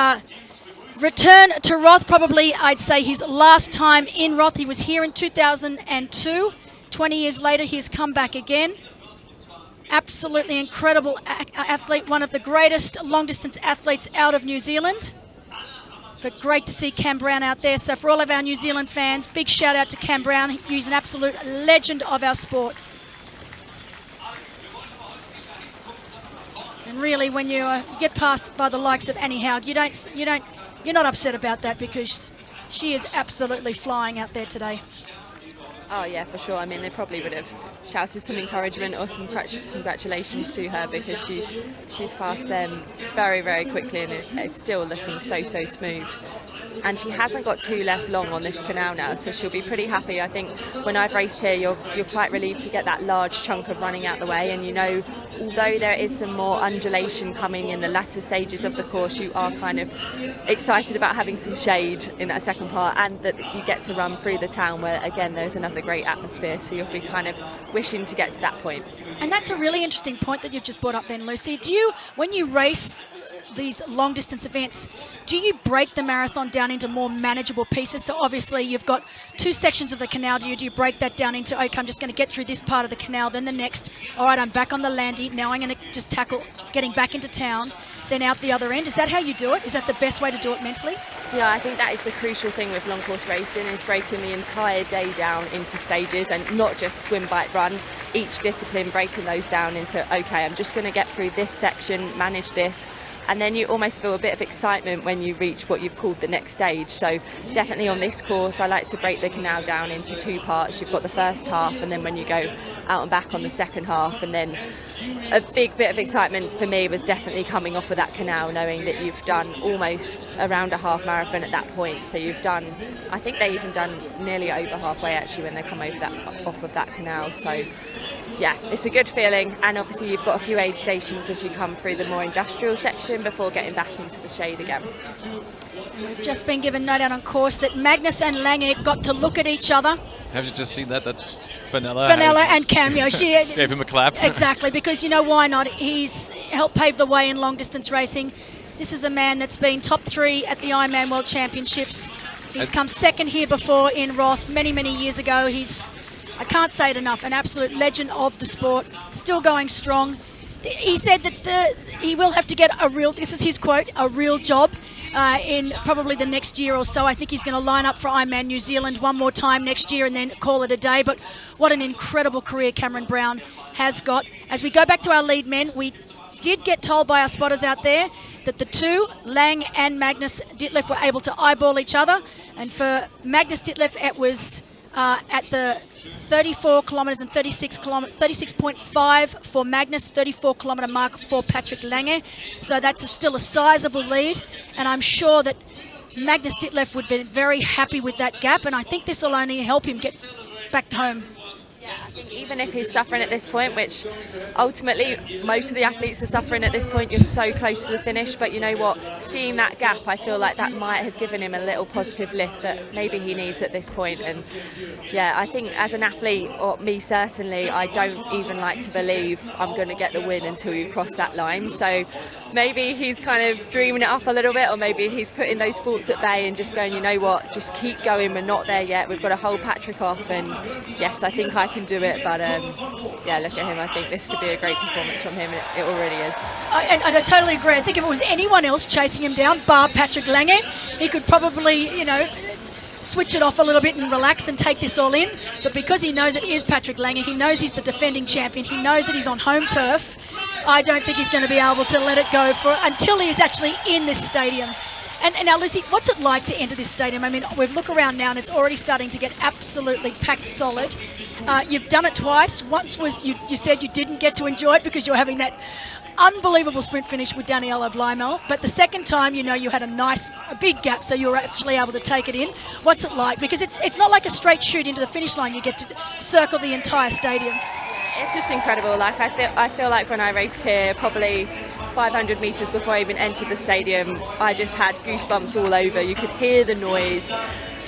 return to Roth, probably I'd say his last time in Roth. He was here in 2002. 20 years later, he's come back again. Absolutely incredible athlete, one of the greatest long-distance athletes out of New Zealand. But great to see Cam Brown out there. So for all of our New Zealand fans, big shout out to Cam Brown. He's an absolute legend of our sport. And really, when you get passed by the likes of Annie Haug, you're not upset about that, because she is absolutely flying out there today. Oh yeah, for sure. I mean, they probably would have shouted some encouragement or some congratulations to her, because she's passed them very, very quickly, and it's still looking so smooth. And she hasn't got too left long on this canal now, so she'll be pretty happy. I think when I've raced here, you're quite relieved to get that large chunk of running out the way, and you know, although there is some more undulation coming in the latter stages of the course, you are kind of excited about having some shade in that second part, and that you get to run through the town where, again, there's another great atmosphere, so you'll be kind of wishing to get to that point. And that's a really interesting point that you've just brought up then, Lucy. When you race these long distance events, do you break the marathon down into more manageable pieces? So obviously you've got two sections of the canal. Do you break that down into, okay, I'm just going to get through this part of the canal, then the next, all right, I'm back on the landy, now I'm going to just tackle getting back into town, then out the other end? Is that how you do it? Is that the best way to do it mentally? Yeah, I think that is the crucial thing with long course racing, is breaking the entire day down into stages, and not just swim, bike, run. Each discipline, breaking those down into, okay, I'm just going to get through this section, manage this, and then you almost feel a bit of excitement when you reach what you've called the next stage. So definitely on this course, I like to break the canal down into two parts. You've got the first half, and then when you go out and back on the second half, and then a big bit of excitement for me was definitely coming off of that canal, knowing that you've done almost around a half marathon at that point. So you've done, I think they even done nearly over halfway actually when they come over that, off of that canal. So yeah, it's a good feeling, and obviously you've got a few aid stations as you come through the more industrial section before getting back into the shade again. We've just been given note out on course that Magnus and Lange got to look at each other. Have you just seen that Fenella and Cameo, she gave him a clap? Exactly, because you know why not? He's helped pave the way in long distance racing. This is a man that's been top 3 at the Ironman World Championships. He's come second here before in Roth many years ago. He's, I can't say it enough, an absolute legend of the sport, still going strong. He said that he will have to get a real, this is his quote, a real job in probably the next year or so. I think he's going to line up for Ironman New Zealand one more time next year and then call it a day. But what an incredible career Cameron Brown has got. As we go back to our lead men, we did get told by our spotters out there that the two, Lange and Magnus Ditlev, were able to eyeball each other. And for Magnus Ditlev, it was at the 34 kilometres and 36.5 for Magnus, 34 kilometre mark for Patrick Lange. So that's still a sizable lead, and I'm sure that Magnus Ditlev would be very happy with that gap, and I think this will only help him get back home. Yeah, I think even if he's suffering at this point, which ultimately most of the athletes are suffering at this point, you're so close to the finish, but you know what, seeing that gap, I feel like that might have given him a little positive lift that maybe he needs at this point. And yeah, I think as an athlete, or me certainly, I don't even like to believe I'm going to get the win until you cross that line. So maybe he's kind of dreaming it up a little bit, or maybe he's putting those thoughts at bay and just going, you know what, just keep going, we're not there yet, we've got to hold Patrick off. And yes, I think I can do it, but yeah, look at him. I think this could be a great performance from him, and it already is. And I totally agree. I think if it was anyone else chasing him down, bar Patrick Lange, he could probably, you know, switch it off a little bit and relax and take this all in. But because he knows it is Patrick Lange, he knows he's the defending champion, he knows that he's on home turf, I don't think he's going to be able to let it go until he's actually in this stadium. And now, Lucy, what's it like to enter this stadium? I mean, we've looked around now and it's already starting to get absolutely packed solid. You've done it twice. Once was you said you didn't get to enjoy it because you were having that unbelievable sprint finish with Daniela Blymel. But the second time, you know, you had a big gap, so you were actually able to take it in. What's it like? Because it's not like a straight shoot into the finish line. You get to circle the entire stadium. It's just incredible. Like I feel like when I raced here, probably 500 metres before I even entered the stadium, I just had goosebumps all over. You could hear the noise,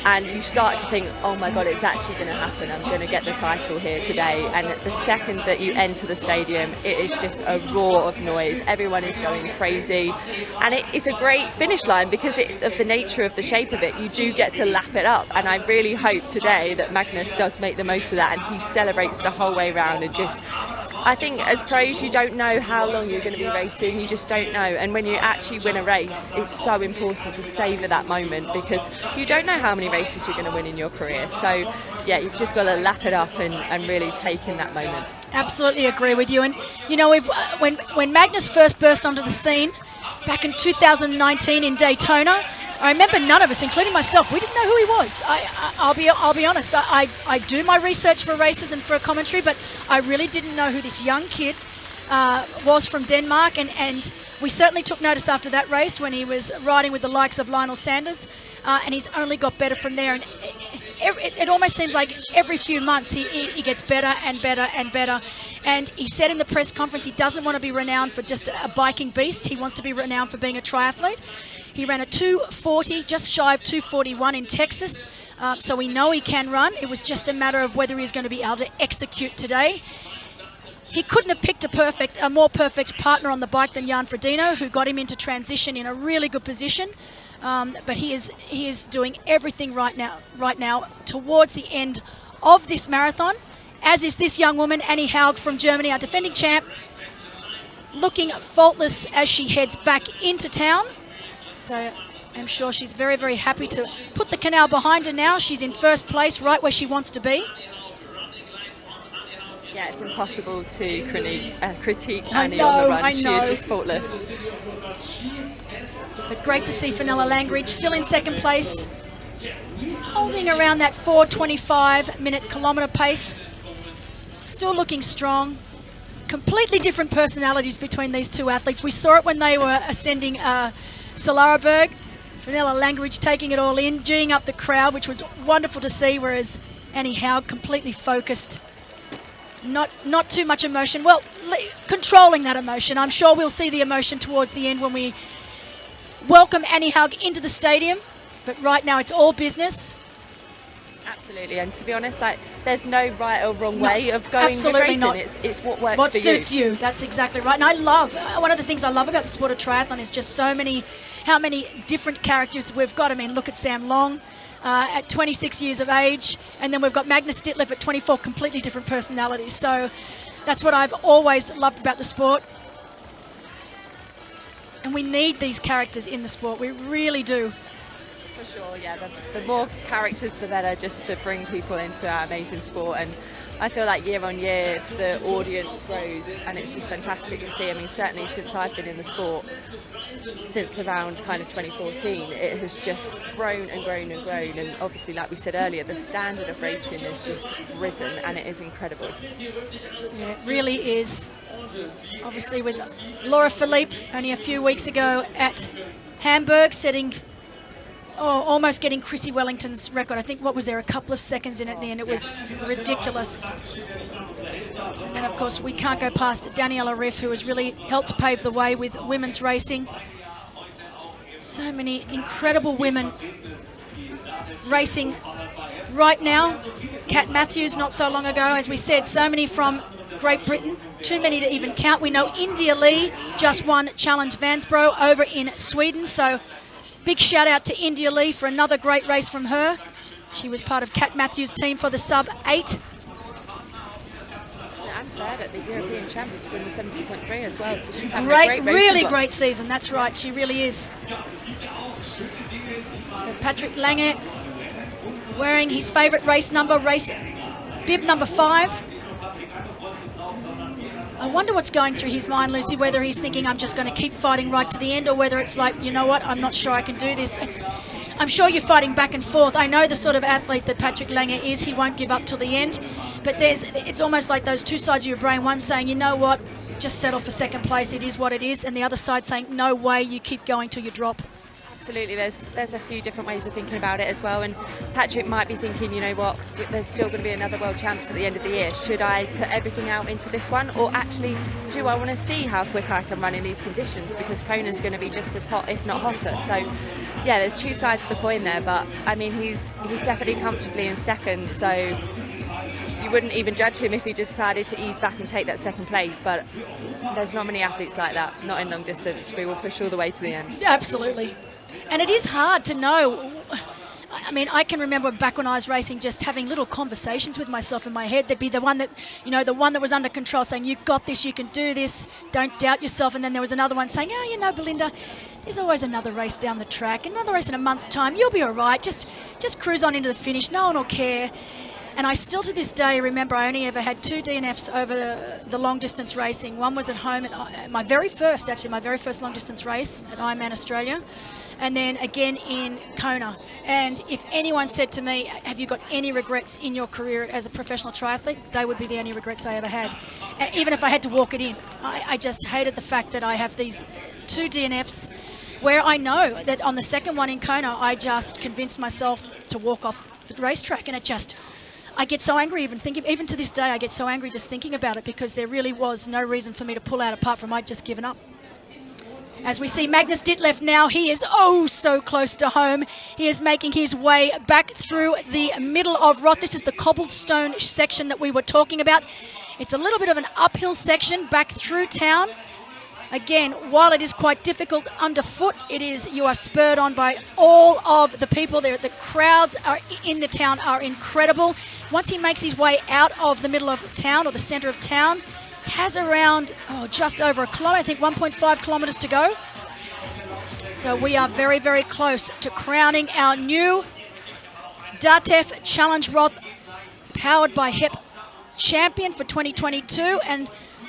and you start to think, oh my God, it's actually going to happen. I'm going to get the title here today. And the second that you enter the stadium, it is just a roar of noise. Everyone is going crazy. And it's a great finish line because of the nature of the shape of it. You do get to lap it up. And I really hope today that Magnus does make the most of that and he celebrates the whole way around. And just, I think as pros, you don't know how long you're going to be racing. You just don't know. And when you actually win a race, it's so important to savour that moment because you don't know how many races you're going to win in your career. So yeah, you've just got to lap it up and really take in that moment. Absolutely agree with you. And you know, when Magnus first burst onto the scene back in 2019 in Daytona, I remember none of us, including myself, we didn't know who he was. I'll be honest. I do my research for races and for a commentary, but I really didn't know who this young kid was from Denmark, and we certainly took notice after that race when he was riding with the likes of Lionel Sanders, and he's only got better from there. And it almost seems like every few months he gets better and better and better. And he said in the press conference he doesn't want to be renowned for just a biking beast. He wants to be renowned for being a triathlete. He ran a 2:40, just shy of 2:41 in Texas, so we know he can run. It was just a matter of whether he's going to be able to execute today. He couldn't have picked a more perfect partner on the bike than Jan Frodeno, who got him into transition in a really good position. But he is doing everything right now towards the end of this marathon, as is this young woman, Annie Haug from Germany, our defending champ, looking faultless as she heads back into town. So I'm sure she's very, very happy to put the canal behind her now. She's in first place, right where she wants to be. Yeah, it's impossible to critique Annie on the run. She is just faultless. But great to see Fenella Langridge still in second place, holding around that 4:25 kilometre pace. Still looking strong. Completely different personalities between these two athletes. We saw it when they were ascending Solaraberg. Fenella Langridge taking it all in, geeing up the crowd, which was wonderful to see, whereas Annie Haug completely focused. Not too much emotion. Well, controlling that emotion. I'm sure we'll see the emotion towards the end when we welcome Annie Haug into the stadium. But right now it's all business. Absolutely, and to be honest, there's no right or wrong way of going absolutely with racing. Not. It's what works what for you. What suits you. That's exactly right. And I love, one of the things I love about the sport of triathlon is just how many different characters we've got. I mean, look at Sam Long at 26 years of age, and then we've got Magnus Ditlev at 24, completely different personalities. So that's what I've always loved about the sport. And we need these characters in the sport. We really do. For sure, yeah. The more characters, the better, just to bring people into our amazing sport. And I feel like year on year, the audience grows, and it's just fantastic to see. I mean, certainly since I've been in the sport, since around kind of 2014, it has just grown and grown and grown. And obviously, like we said earlier, the standard of racing has just risen, and it is incredible. Yeah, it really is. Obviously, with Laura Philippe only a few weeks ago at Hamburg, setting. Almost getting Chrissy Wellington's record. I think, what was there, a couple of seconds in at the end? It was ridiculous. And then, of course, we can't go past Daniela Riff, who has really helped pave the way with women's racing. So many incredible women racing right now. Kat Matthews not so long ago, as we said, so many from Great Britain. Too many to even count. We know India Lee just won Challenge Vansbro over in Sweden, so big shout out to India Lee for another great race from her. She was part of Kat Matthews' team for the sub-8. And third at the European Champs in the 70.3 as well. So she's having great, a great really great season. That's right, she really is. But Patrick Lange wearing his favourite race number, bib number 5. I wonder what's going through his mind, Lucy, whether he's thinking, I'm just going to keep fighting right to the end, or whether it's like, you know what, I'm not sure I can do this. I'm sure you're fighting back and forth. I know the sort of athlete that Patrick Lange is. He won't give up till the end. But it's almost like those two sides of your brain. One saying, you know what, just settle for second place. It is what it is. And the other side saying, no way, you keep going till you drop. Absolutely, there's a few different ways of thinking about it as well, and Patrick might be thinking, you know what, there's still going to be another World Champs at the end of the year. Should I put everything out into this one, or actually do I want to see how quick I can run in these conditions, because Kona's going to be just as hot, if not hotter. So yeah, there's two sides of the coin there, but I mean, he's definitely comfortably in second, so you wouldn't even judge him if he just decided to ease back and take that second place. But there's not many athletes like that, not in long distance. We will push all the way to the end. Yeah, absolutely. And it is hard to know. I mean, I can remember back when I was racing, just having little conversations with myself in my head. There'd be the one that, you know, the one that was under control, saying, you got this, you can do this, don't doubt yourself. And then there was another one saying, oh, you know, Belinda, there's always another race down the track, another race in a month's time, you'll be all right, just cruise on into the finish, no one will care. And I still to this day remember I only ever had 2 DNFs over the long distance racing. One was at home, at my very first long distance race at Ironman Australia. And then again in Kona. And if anyone said to me, have you got any regrets in your career as a professional triathlete, they would be the only regrets I ever had. Even if I had to walk it in. I just hated the fact that I have these 2 DNFs where I know that on the second one in Kona, I just convinced myself to walk off the racetrack, and I get so angry even to this day, I get so angry just thinking about it, because there really was no reason for me to pull out apart from I'd just given up. As we see Magnus Ditlev now, he is oh so close to home. He is making his way back through the middle of Roth. This is the cobblestone section that we were talking about. It's a little bit of an uphill section back through town. Again, while it is quite difficult underfoot, you are spurred on by all of the people there. The crowds in the town are incredible. Once he makes his way out of the middle of town, or the center of town, has around just over a kilometre, I think 1.5 kilometres to go. So we are very, very close to crowning our new DATEV Challenge Roth powered by HEP champion for 2022, and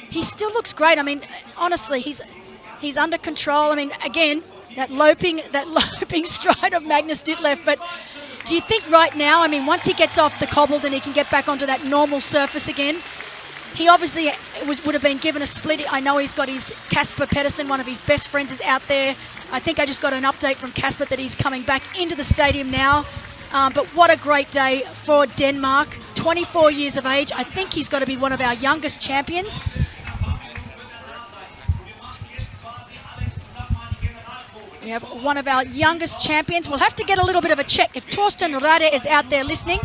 he still looks great. I mean, honestly, he's under control. I mean, again, that loping stride of Magnus Ditlev, but do you think right now, I mean, once he gets off the cobbled and he can get back onto that normal surface again, he obviously would have been given a split. I know he's got his Kasper Pedersen, one of his best friends, is out there. I think I just got an update from Kasper that he's coming back into the stadium now. But what a great day for Denmark. 24 years of age. I think he's got to be one of our youngest champions. We have one of our youngest champions. We'll have to get a little bit of a check. If Torsten Rade is out there listening,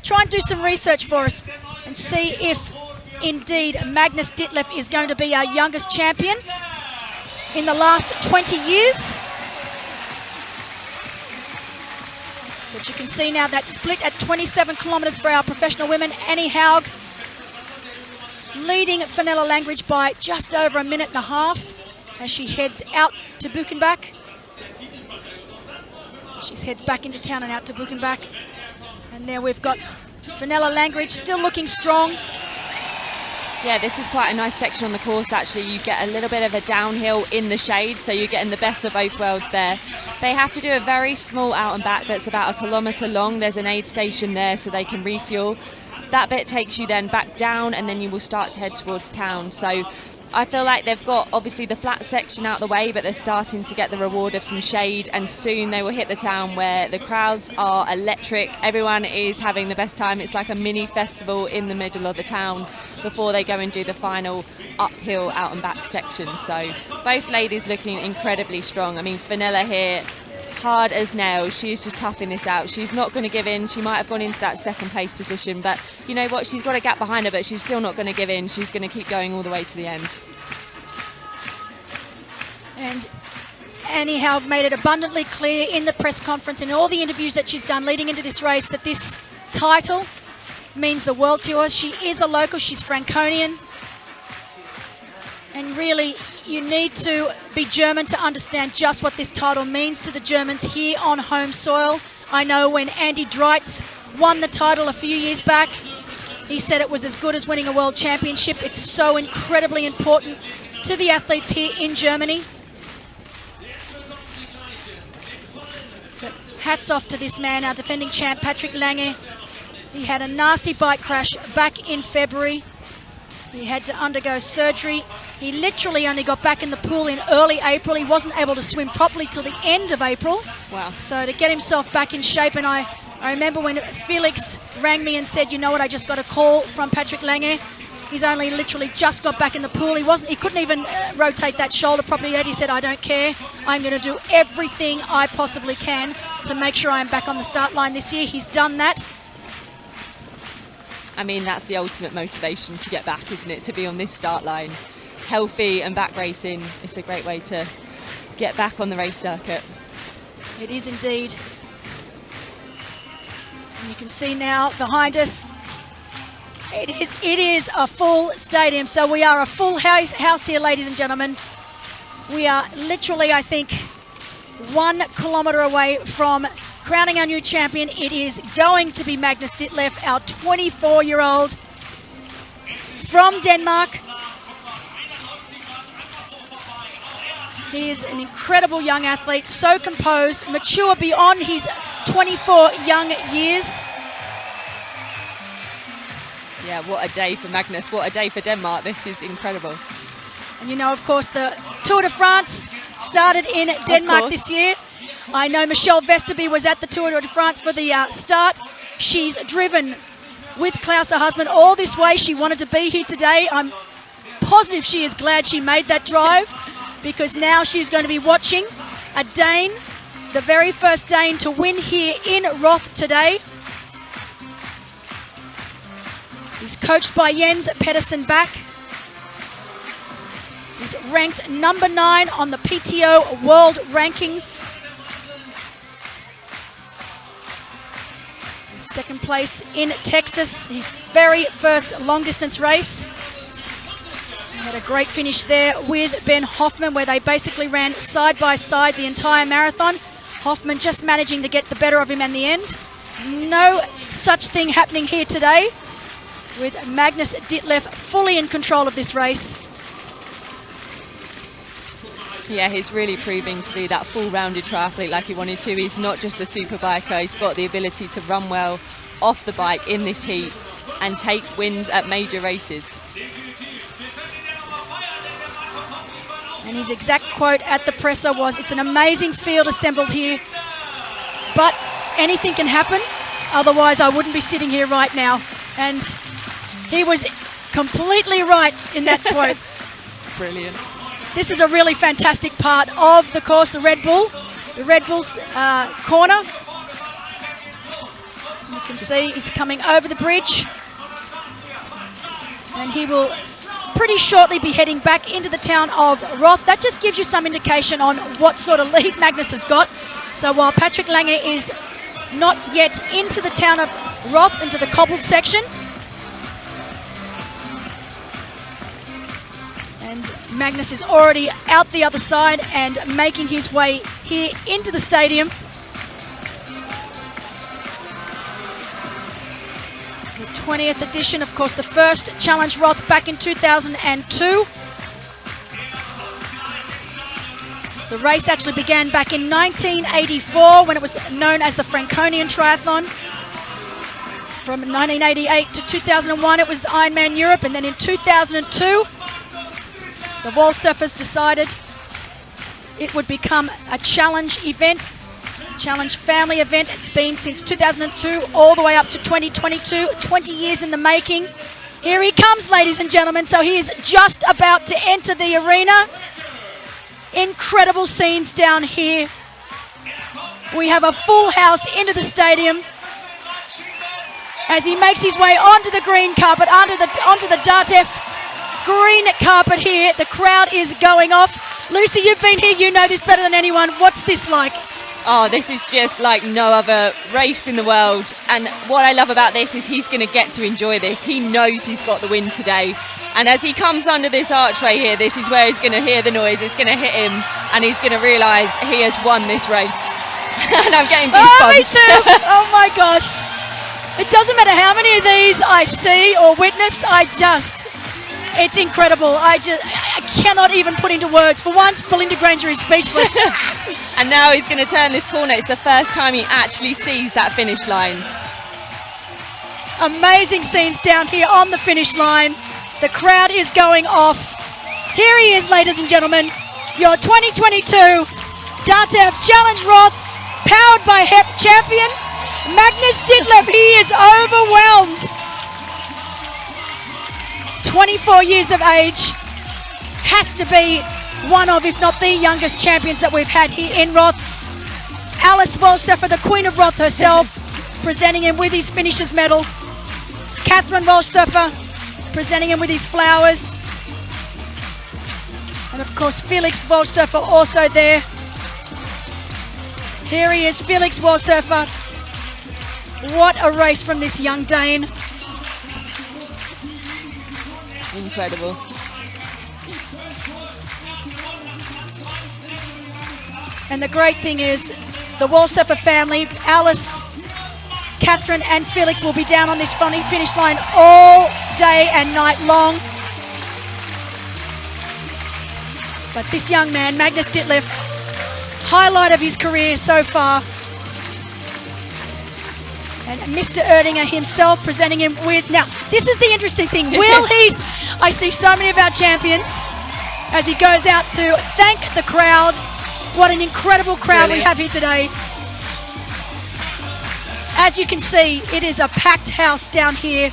try and do some research for us and see if indeed Magnus Ditlev is going to be our youngest champion in the last 20 years. But you can see now that split at 27 kilometres for our professional women. Annie Haug leading Fenella Langridge by just over a minute and a half as she heads out to Buchenbach. She heads back into town and out to Buchenbach. And there we've got Fenella Langridge still looking strong. Yeah, this is quite a nice section on the course actually. You get a little bit of a downhill in the shade, so you're getting the best of both worlds there. They have to do a very small out and back that's about 1 kilometre long. There's an aid station there so they can refuel. That bit takes you then back down and then you will start to head towards town. So I feel like they've got obviously the flat section out the way, but they're starting to get the reward of some shade, and soon they will hit the town where the crowds are electric. Everyone is having the best time. It's like a mini festival in the middle of the town before they go and do the final uphill out and back section. So both ladies looking incredibly strong. I mean, Fenella here, hard as nails. She's just toughing this out. She's not going to give in. She might have gone into that second place position, but you know what? She's got a gap behind her, but she's still not going to give in. She's going to keep going all the way to the end. And Annie Haug made it abundantly clear in the press conference and all the interviews that she's done leading into this race that this title means the world to us. She is the local. She's Franconian. And really, you need to be German to understand just what this title means to the Germans here on home soil. I know when Andy Dreitz won the title a few years back, he said it was as good as winning a world championship. It's so incredibly important to the athletes here in Germany. But hats off to this man, our defending champ, Patrick Lange. He had a nasty bike crash back in February. He had to undergo surgery. He literally only got back in the pool in early April. He wasn't able to swim properly till the end of April. Wow. So to get himself back in shape, and I remember when Felix rang me and said, you know what, I just got a call from Patrick Lange. He's only literally just got back in the pool. He couldn't even rotate that shoulder properly yet. He said, I don't care. I'm going to do everything I possibly can to make sure I'm back on the start line this year. He's done that. I mean, that's the ultimate motivation to get back, isn't it? To be on this start line, healthy and back racing. It's a great way to get back on the race circuit. It is indeed. And you can see now behind us, it is a full stadium. So we are a full house here, ladies and gentlemen. We are literally, I think, 1 kilometre away from crowning our new champion. It is going to be Magnus Ditlev, our 24-year-old from Denmark. He is an incredible young athlete, so composed, mature beyond his 24 young years. Yeah, what a day for Magnus, what a day for Denmark. This is incredible. And you know, of course, the Tour de France started in Denmark this year. I know Michelle Vesterby was at the Tour de France for the start. She's driven with Klaus, her husband, all this way. She wanted to be here today. I'm positive she is glad she made that drive, because now she's going to be watching a Dane, the very first Dane to win here in Roth today. He's coached by Jens Pedersen Bak. He's ranked number 9 on the PTO World Rankings. Second place in Texas, his very first long distance race. Had a great finish there with Ben Hoffman, where they basically ran side by side the entire marathon. Hoffman just managing to get the better of him in the end. No such thing happening here today, with Magnus Ditlev fully in control of this race. Yeah, he's really proving to be that full-rounded triathlete like he wanted to. He's not just a super biker, he's got the ability to run well off the bike in this heat and take wins at major races. And his exact quote at the presser was, "It's an amazing field assembled here, but anything can happen, otherwise I wouldn't be sitting here right now." And he was completely right in that quote. Brilliant. This is a really fantastic part of the course, the Red Bull's corner. You can see he's coming over the bridge, and he will pretty shortly be heading back into the town of Roth. That just gives you some indication on what sort of lead Magnus has got. So while Patrick Lange is not yet into the town of Roth, into the cobbled section, and Magnus is already out the other side and making his way here into the stadium. The 20th edition, of course, the first Challenge Roth back in 2002. The race actually began back in 1984 when it was known as the Franconian Triathlon. From 1988 to 2001 it was Ironman Europe, and then in 2002 the wall surfers decided it would become a challenge event, challenge family event. It's been since 2002 all the way up to 2022, 20 years in the making. Here he comes, ladies and gentlemen. So he is just about to enter the arena. Incredible scenes down here. We have a full house into the stadium as he makes his way onto the green carpet, onto the DATEV green carpet here. The crowd is going off. Lucy, you've been here, you know this better than anyone. What's this like? Oh, this is just like no other race in the world. And what I love about this is he's going to get to enjoy this. He knows he's got the win today. And as he comes under this archway here, this is where he's going to hear the noise. It's going to hit him and he's going to realise he has won this race. And I'm getting goosebumps. Oh, me too. Oh my gosh. It doesn't matter how many of these I see or witness, it's incredible. I cannot even put into words. For once, Belinda Granger is speechless. And now he's going to turn this corner. It's the first time he actually sees that finish line. Amazing scenes down here on the finish line. The crowd is going off. Here he is, ladies and gentlemen, your 2022 DATEV Challenge Roth, powered by HEP champion, Magnus Ditlev. He is overwhelmed. 24 years of age, has to be one of, if not the youngest champions that we've had here in Roth. Alice Walshseffer, the Queen of Roth herself, presenting him with his finisher's medal. Catherine Walshseffer, presenting him with his flowers. And of course, Felix Walshseffer also there. Here he is, Felix Walshseffer. What a race from this young Dane. Incredible. And the great thing is, the Walshseffer family, Alice, Catherine and Felix, will be down on this finish line all day and night long. But this young man, Magnus Ditlev, highlight of his career so far. And Mr. Erdinger himself presenting him with, now this is the interesting thing, I see so many of our champions as he goes out to thank the crowd. What an incredible crowd we have here today. As you can see, it is a packed house down here.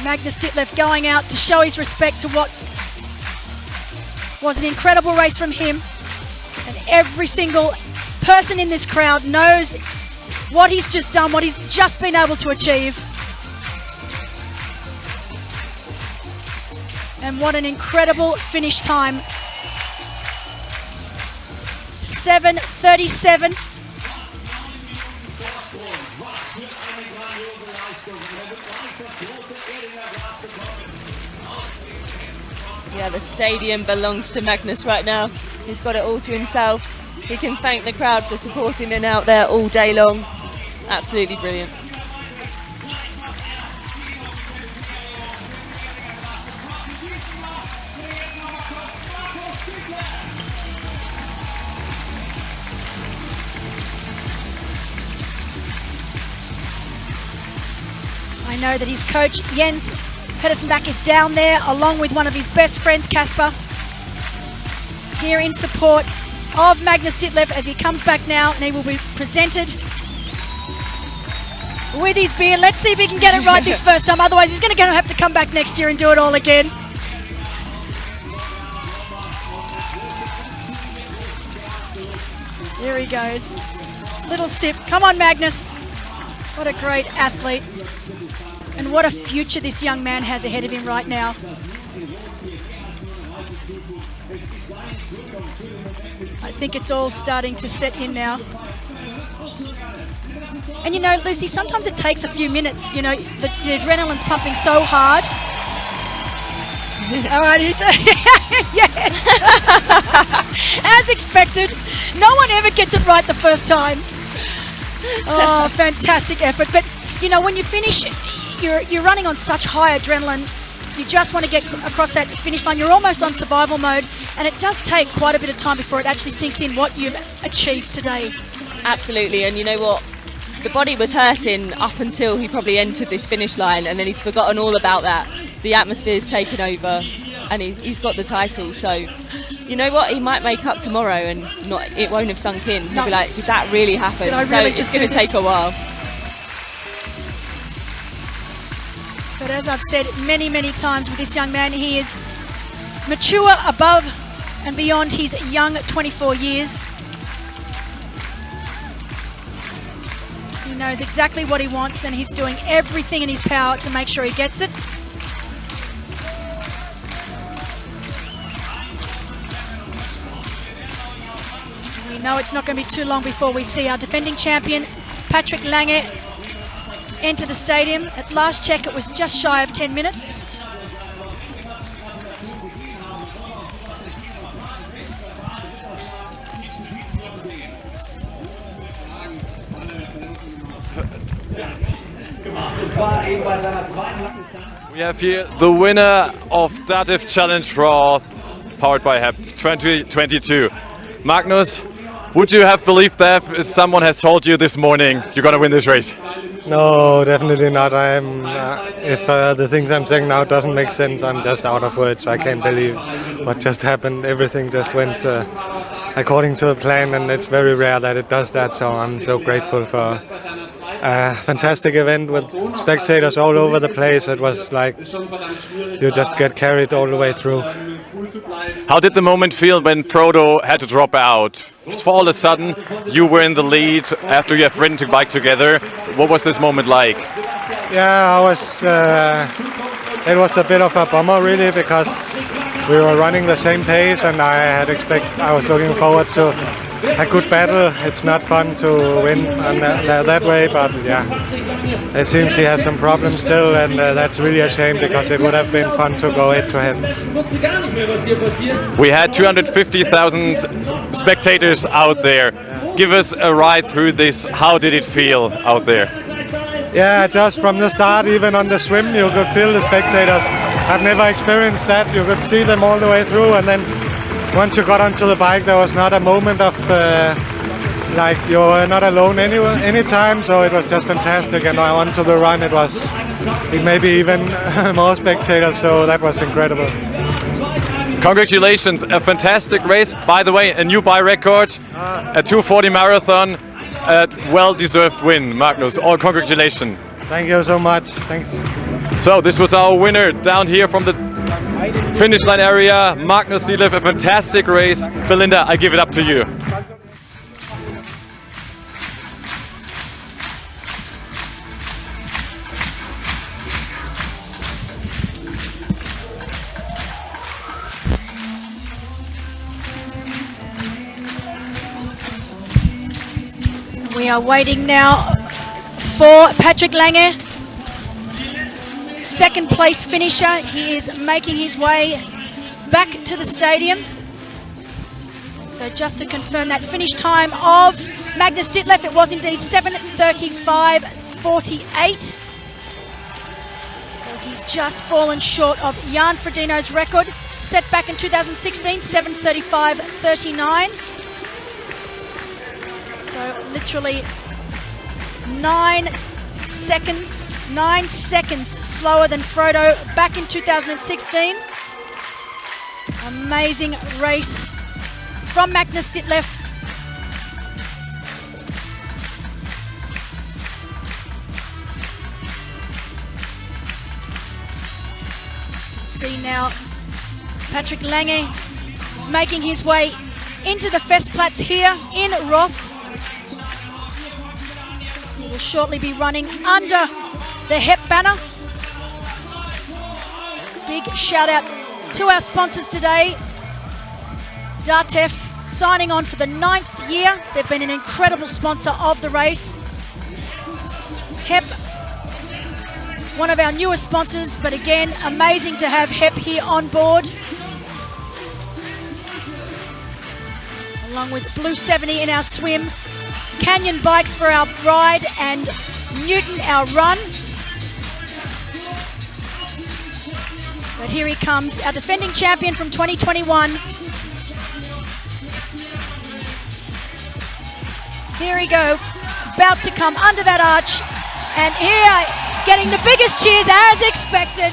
Magnus Ditlev going out to show his respect to what was an incredible race from him. And every single person in this crowd knows what he's just done, what he's just been able to achieve. And what an incredible finish time. 7:37. Yeah, the stadium belongs to Magnus right now. He's got it all to himself. He can thank the crowd for supporting him out there all day long. Absolutely brilliant. I know that his coach, Jens Pedersenbach, is down there along with one of his best friends, Kasper, here in support of Magnus Ditlev as he comes back now, and he will be presented with his beer. Let's see if he can get it right this first time, otherwise he's going to have to come back next year and do it all again. There he goes. Little sip. Come on, Magnus. What a great athlete. And what a future this young man has ahead of him right now. I think it's all starting to set in now. And you know, Lucy, sometimes it takes a few minutes. You know, the adrenaline's pumping so hard. All right, yes. As expected. No one ever gets it right the first time. Oh, fantastic effort. But, you know, when you finish, you're running on such high adrenaline. You just want to get across that finish line. You're almost on survival mode, and it does take quite a bit of time before it actually sinks in what you've achieved today. Absolutely, and you know what? The body was hurting up until he probably entered this finish line, and then he's forgotten all about that. The atmosphere's taken over, and he's got the title. So, you know what? He might make up tomorrow, and it won't have sunk in. He'll be like, did that really happen? Did I so really it's going to take a while. But as I've said many, many times with this young man, he is mature above and beyond his young 24 years. He knows exactly what he wants, and he's doing everything in his power to make sure he gets it. We know it's not going to be too long before we see our defending champion, Patrick Lange, enter the stadium. At last check, it was just shy of 10 minutes. We have here the winner of DATEV Challenge Roth, powered by HEP 2022. Magnus, would you have believed that if someone had told you this morning you're going to win this race? No, definitely not. If the things I'm saying now doesn't make sense, I'm just out of words. I can't believe what just happened. Everything just went according to the plan, and it's very rare that it does that. So I'm so grateful for a fantastic event with spectators all over the place. It was like you just get carried all the way through. How did the moment feel when Frodo had to drop out? For all of a sudden, you were in the lead after you have ridden the bike together. What was this moment like? Yeah, it was a bit of a bummer really, because we were running the same pace, and I was looking forward to a good battle. It's not fun to win that way, but yeah, it seems he has some problems still, and that's really a shame, because it would have been fun to go head to head. We had 250,000 spectators out there. Give us a ride through this. How did it feel out there? Yeah, just from the start, even on the swim, you could feel the spectators. I've never experienced that. You could see them all the way through, and then once you got onto the bike, there was not a moment of like you were not alone anytime, so it was just fantastic. And onto the run, it maybe even more spectators, so that was incredible. Congratulations, a fantastic race. By the way, a new bike record, a 2:40 marathon, a well-deserved win, Magnus. All congratulations. Thank you so much. Thanks. So this was our winner down here from the finish line area, Magnus Ditlev, a fantastic race. Belinda, I give it up to you. We are waiting now for Patrick Lange. second place finisher. He is making his way back to the stadium. So just to confirm that finish time of Magnus Ditlev, it was indeed 7:35.48. So he's just fallen short of Jan Frodeno's record, set back in 2016, 7:35.39. So literally 9 seconds slower than Frodo back in 2016. Amazing race from Magnus Ditlev. See now, Patrick Lange is making his way into the Festplatz here in Roth. He will shortly be running under the HEP banner. Big shout out to our sponsors today. DATEV signing on for the 9th year. They've been an incredible sponsor of the race. HEP, one of our newest sponsors, but again, amazing to have HEP here on board. Along with Blue 70 in our swim, Canyon Bikes for our ride, and Newton our run. But here he comes, our defending champion from 2021. Here we go, about to come under that arch, and here, getting the biggest cheers as expected.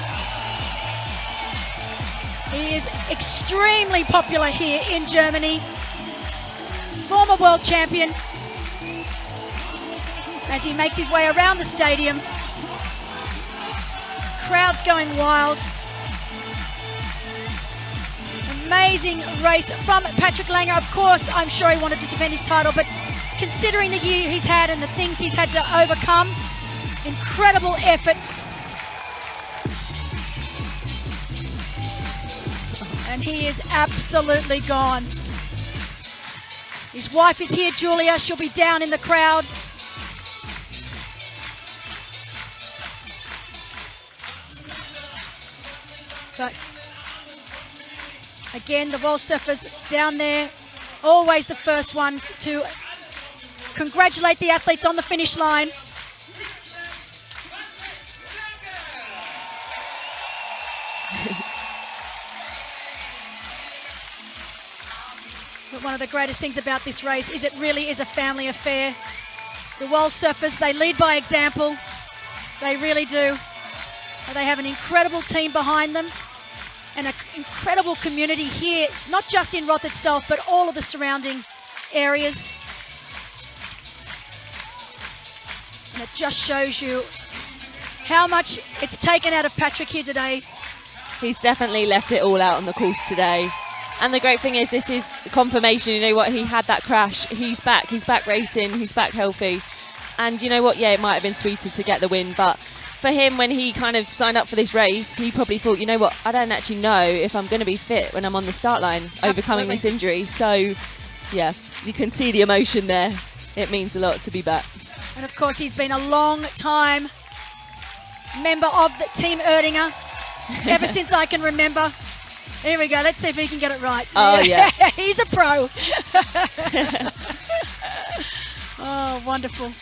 He is extremely popular here in Germany. Former world champion, as he makes his way around the stadium. Crowds going wild. Amazing race from Patrick Lange. Of course, I'm sure he wanted to defend his title, but considering the year he's had and the things he's had to overcome, incredible effort. And he is absolutely gone. His wife is here, Julia. She'll be down in the crowd. But again, the wall surfers down there, always the first ones to congratulate the athletes on the finish line. But one of the greatest things about this race is it really is a family affair. The wall surfers, they lead by example. They really do. They have an incredible team behind them and an incredible community here, not just in Roth itself, but all of the surrounding areas. And it just shows you how much it's taken out of Patrick here today. He's definitely left it all out on the course today. And the great thing is, this is confirmation. You know what? He had that crash. He's back racing. He's back healthy. And you know what? Yeah, it might have been sweeter to get the win, but for him, when he kind of signed up for this race, he probably thought, you know what? I don't actually know if I'm going to be fit when I'm on the start line, overcoming this injury. So, yeah, you can see the emotion there. It means a lot to be back. And of course, he's been a long time member of the Team Erdinger, ever since I can remember. Here we go. Let's see if he can get it right. Oh, yeah. He's a pro. Oh, wonderful.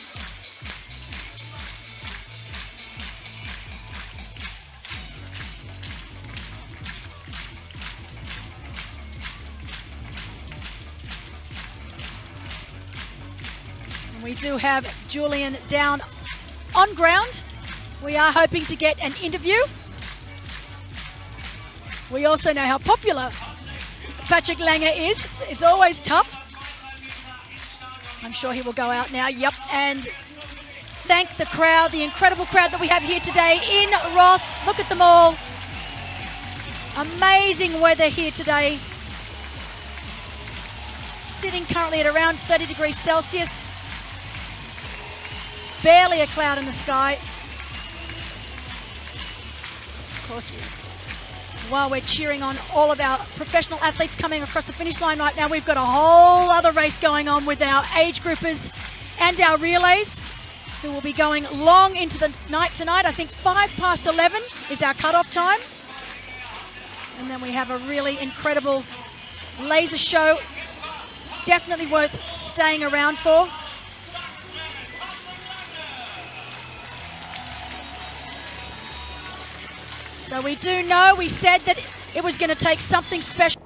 We do have Julian down on ground. We are hoping to get an interview. We also know how popular Patrick Lange is. It's always tough. I'm sure he will go out now. Yep, and thank the crowd, the incredible crowd that we have here today in Roth. Look at them all. Amazing weather here today. Sitting currently at around 30 degrees Celsius. Barely a cloud in the sky. Of course, while we're cheering on all of our professional athletes coming across the finish line right now, we've got a whole other race going on with our age groupers and our relays. who will be going long into the night tonight. I think 11 is our cutoff time. And then we have a really incredible laser show. Definitely worth staying around for. So we do know, we said that it was going to take something special.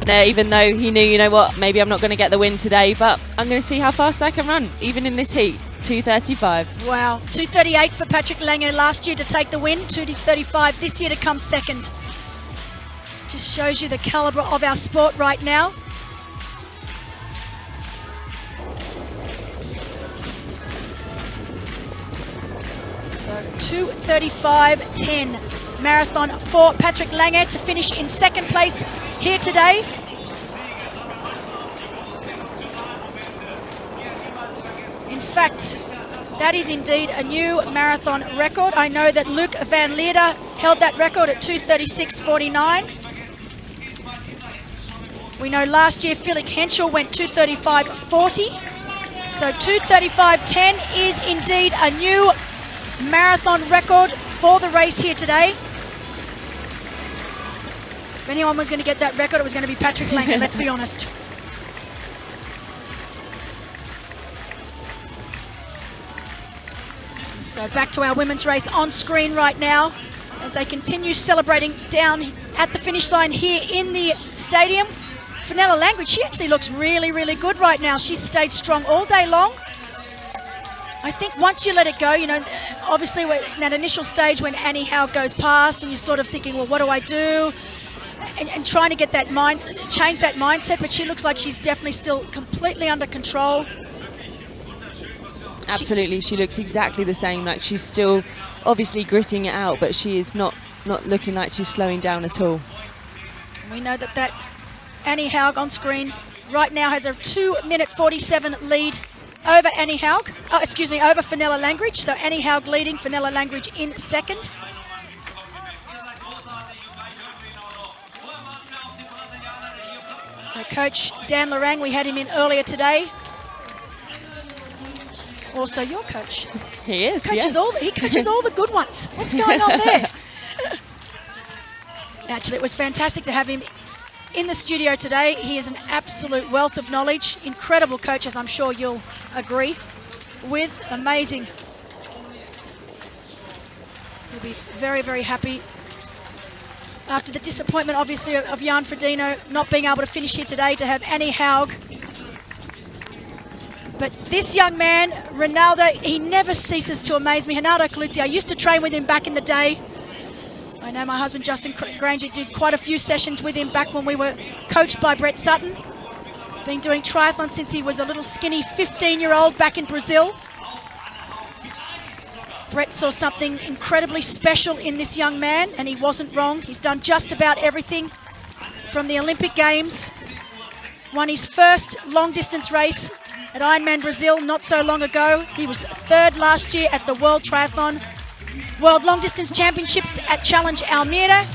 Even though he knew, you know what, maybe I'm not going to get the win today, but I'm going to see how fast I can run, even in this heat. 2:35. Wow, 2:38 for Patrick Lange last year to take the win, 2:35 this year to come second. Just shows you the calibre of our sport right now. So 2:35.10 marathon for Patrick Lange to finish in second place here today. In fact, that is indeed a new marathon record. I know that Luc van Leerde held that record at 2:36.49. We know last year Felix Henschel went 2:35.40. So 2:35.10 is indeed a new marathon record for the race here today. If anyone was going to get that record, it was going to be Patrick Lange, let's be honest. So back to our women's race on screen right now as they continue celebrating down at the finish line here in the stadium. Fenella Langridge, she actually looks really, really good right now. She's stayed strong all day long. I think once you let it go, you know, obviously in that initial stage when Annie Haug goes past and you're sort of thinking, well, what do I do? And trying to get that change that mindset, but she looks like she's definitely still completely under control. Absolutely, she looks exactly the same. Like she's still obviously gritting it out, but she is not looking like she's slowing down at all. We know that Annie Haug on screen right now has a 2:47 lead over Annie Haug. Over Fenella Langridge. So Annie Haug leading, Fenella Langridge in second. Our coach Dan Lorang, we had him in earlier today. Also your coach. He is. He coaches all the good ones. What's going on there? Actually, it was fantastic to have him in the studio today. He is an absolute wealth of knowledge. Incredible coach, as I'm sure you'll agree with. Amazing. He'll be very, very happy after the disappointment, obviously, of Jan Frodeno not being able to finish here today, to have Annie Haug. But this young man, Ronaldo, he never ceases to amaze me. Ronaldo Colucci, I used to train with him back in the day. I know my husband Justin Granger did quite a few sessions with him back when we were coached by Brett Sutton. He's been doing triathlon since he was a little skinny 15-year-old back in Brazil. Brett saw something incredibly special in this young man, and he wasn't wrong. He's done just about everything from the Olympic Games. Won his first long-distance race at Ironman Brazil not so long ago. He was third last year at the World Long Distance Championships at Challenge Almeida.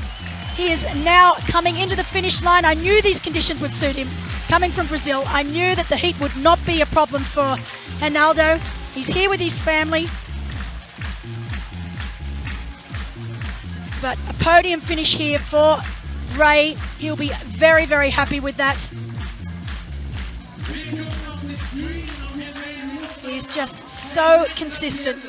He is now coming into the finish line. I knew these conditions would suit him. Coming from Brazil, I knew that the heat would not be a problem for Ronaldo. He's here with his family. But a podium finish here for Ray. He'll be very, very happy with that. He's just so consistent.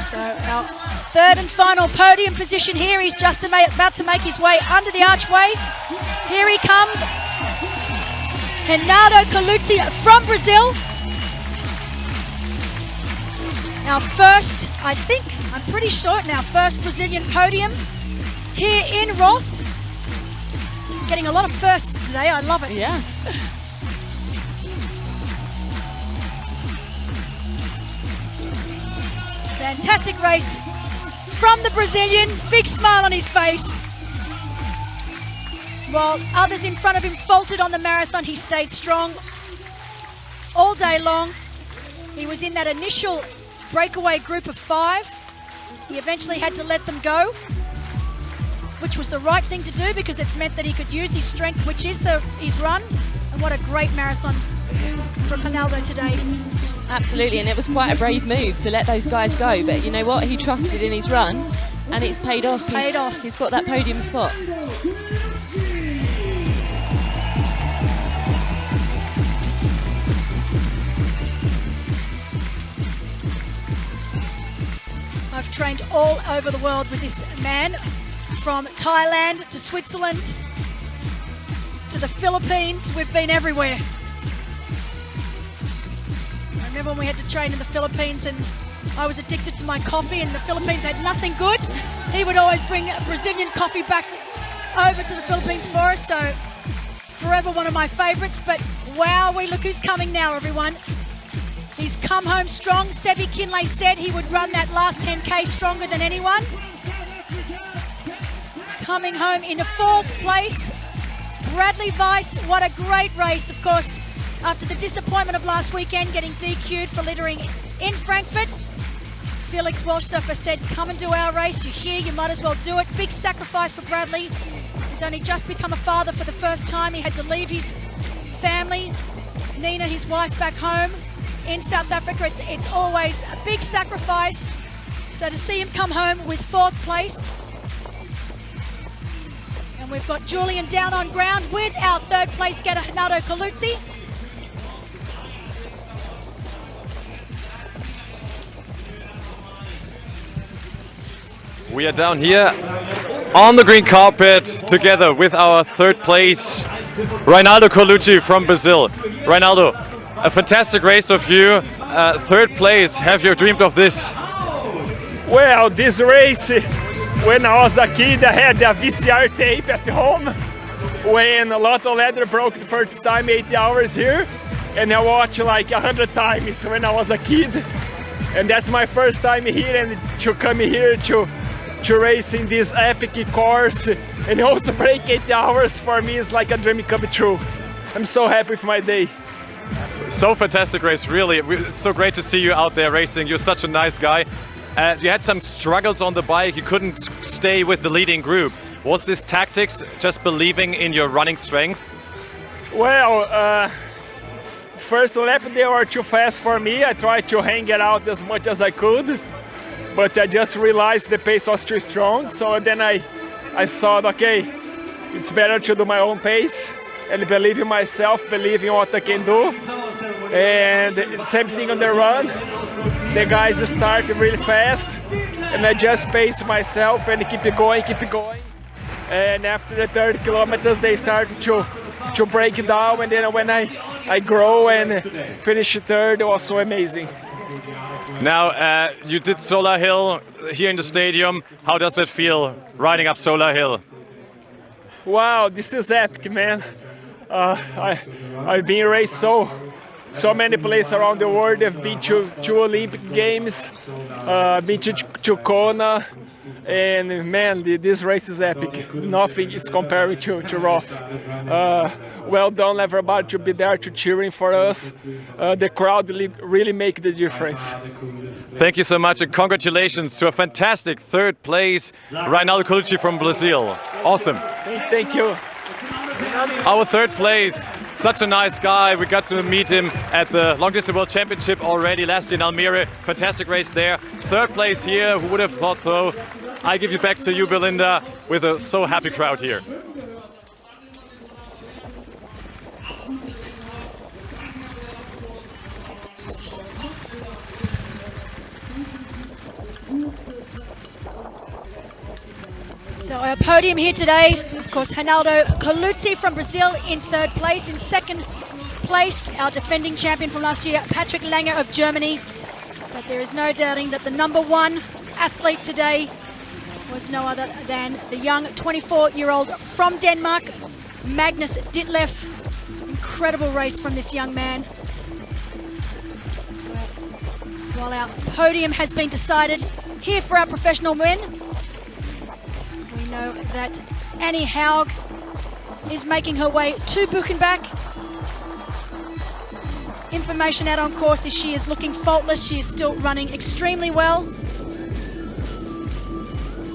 So our third and final podium position here. He's just about to make his way under the archway. Here he comes. Ronaldo Colucci from Brazil. Our first, I'm pretty sure, our first Brazilian podium here in Roth. Getting a lot of firsts today, I love it. Yeah. Fantastic race from the Brazilian, big smile on his face. While others in front of him faltered on the marathon, he stayed strong all day long. He was in that initial breakaway group of 5. He eventually had to let them go, which was the right thing to do because it's meant that he could use his strength, which is his run. And what a great marathon from Ronaldo today. Absolutely, and it was quite a brave move to let those guys go, but you know what? He trusted in his run and it's paid off. He's got that podium spot. I've trained all over the world with this man, from Thailand to Switzerland to the Philippines. We've been everywhere. I remember when we had to train in the Philippines and I was addicted to my coffee and the Philippines had nothing good. He would always bring a Brazilian coffee back over to the Philippines for us, so forever one of my favorites. But wow, look who's coming now, everyone. He's come home strong. Sebi Kinley said he would run that last 10K stronger than anyone. Coming home in a 4th place, Bradley Weiss. What a great race, of course, after the disappointment of last weekend, getting DQ'd for littering in Frankfurt. Felix Walschhofer said, come and do our race. You're here, you might as well do it. Big sacrifice for Bradley. He's only just become a father for the first time. He had to leave his family, Nina, his wife, back home in South Africa. It's always a big sacrifice. So to see him come home with 4th place. And we've got Julian down on ground with our 3rd place getter, Renato Colucci. We are down here on the green carpet together with our 3rd place, Reinaldo Colucci from Brazil. Reinaldo, a fantastic race of you, 3rd place. Have you dreamed of this? Well, this race, when I was a kid, I had a VCR tape at home when a lot of leather broke the first time, 8 hours here, and I watched like 100 times when I was a kid. And that's my first time here, and to come here to race in this epic course and also break 8 hours for me is like a dream come true. I'm so happy for my day. So fantastic race, really. It's so great to see you out there racing. You're such a nice guy. You had some struggles on the bike. You couldn't stay with the leading group. Was this tactics, just believing in your running strength? Well, first lap they were too fast for me. I tried to hang it out as much as I could, but I just realized the pace was too strong. So then I thought, okay, it's better to do my own pace and believe in myself, believe in what I can do. And same thing on the run. The guys start really fast and I just pace myself and keep it going. And after the 30 kilometers, they started to break down, and then when I grow and finish 3rd, it was so amazing. Now, you did Solar Hill here in the stadium. How does it feel riding up Solar Hill? Wow, this is epic, man. I've been raced so many places around the world. I've been to 2 Olympic Games, been to Kona, and man, this race is epic. Nothing is compared to Roth. Well done everybody to be there to cheering for us. The crowd really make the difference. Thank you so much, and congratulations to a fantastic 3rd place, Reinaldo Colucci from Brazil. Awesome. Thank you. Our 3rd place, such a nice guy. We got to meet him at the Long Distance World Championship already last year in Almere. Fantastic race there. 3rd place here. Who would have thought, though? I give you back to you, Belinda, with a so happy crowd here. So our podium here today, of course, Reinaldo Colucci from Brazil in 3rd place. In 2nd place, our defending champion from last year, Patrick Lange of Germany. But there is no doubting that the number 1 athlete today was no other than the young 24-year-old from Denmark, Magnus Ditlev. Incredible race from this young man. So while our podium has been decided, Here for our professional men, we know that Annie Haug is making her way to Buchenbach. Information out on course is she is looking faultless. She is still running extremely well.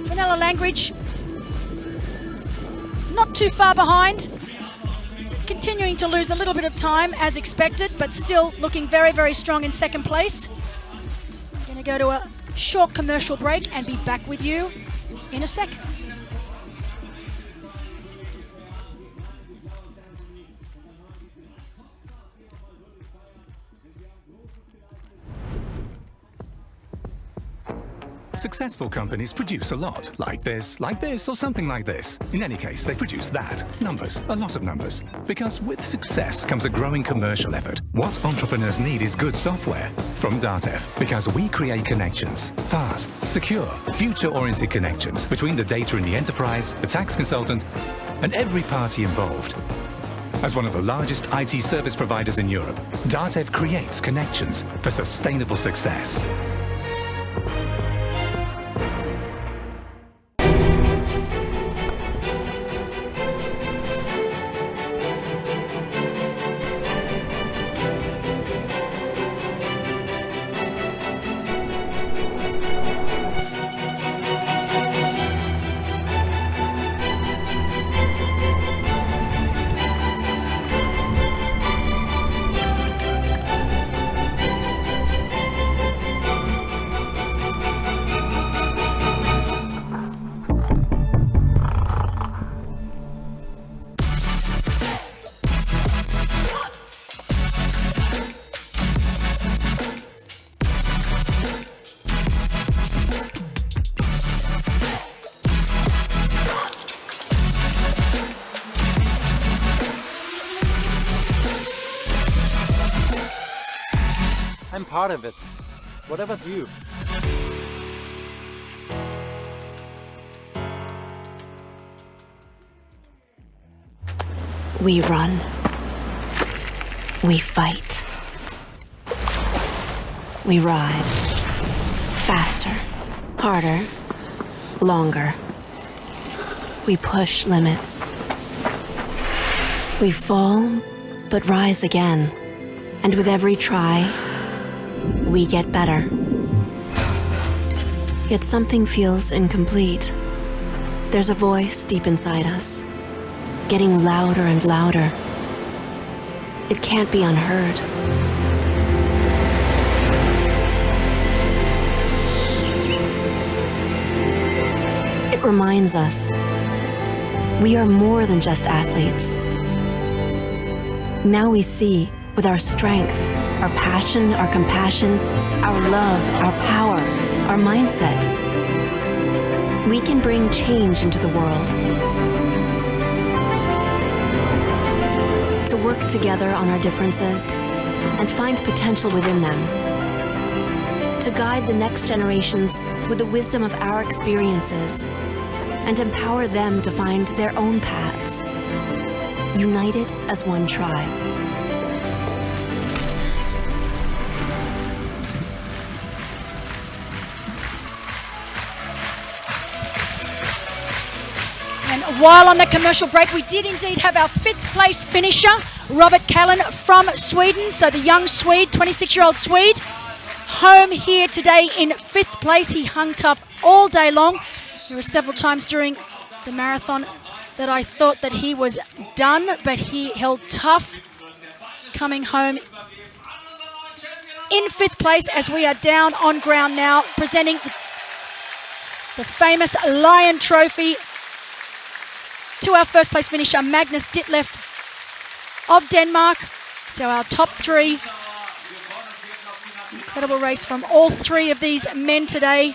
Fenella Langridge, not too far behind. Continuing to lose a little bit of time as expected, but still looking very, very strong in second place. Going to go to a short commercial break and be back with you in a sec. Successful companies produce a lot, like this, or something like this. In any case, they produce that. Numbers, a lot of numbers. Because with success comes a growing commercial effort. What entrepreneurs need is good software. From DATEV, because we create connections. Fast, secure, future-oriented connections between the data in the enterprise, the tax consultant, and every party involved. As one of the largest IT service providers in Europe, DATEV creates connections for sustainable success. I'm part of it. What about you? We run. We fight. We ride. Faster. Harder. Longer. We push limits. We fall, but rise again. And with every try, we get better. Yet something feels incomplete. There's a voice deep inside us, getting louder and louder. It can't be unheard. It reminds us we are more than just athletes. Now we see, with our strength, our passion, our compassion, our love, our power, our mindset, we can bring change into the world. To work together on our differences and find potential within them. To guide the next generations with the wisdom of our experiences and empower them to find their own paths, united as one tribe. While on the commercial break, we did indeed have our 5th place finisher, Robert Callan from Sweden. So the young Swede, 26-year-old Swede, home here today in 5th place. He hung tough all day long. There were several times during the marathon that I thought that he was done, but he held tough, coming home in 5th place as we are down on ground now, presenting the famous Lion Trophy to our 1st place finisher, Magnus Ditlev of Denmark. So our top 3. Incredible race from all 3 of these men today.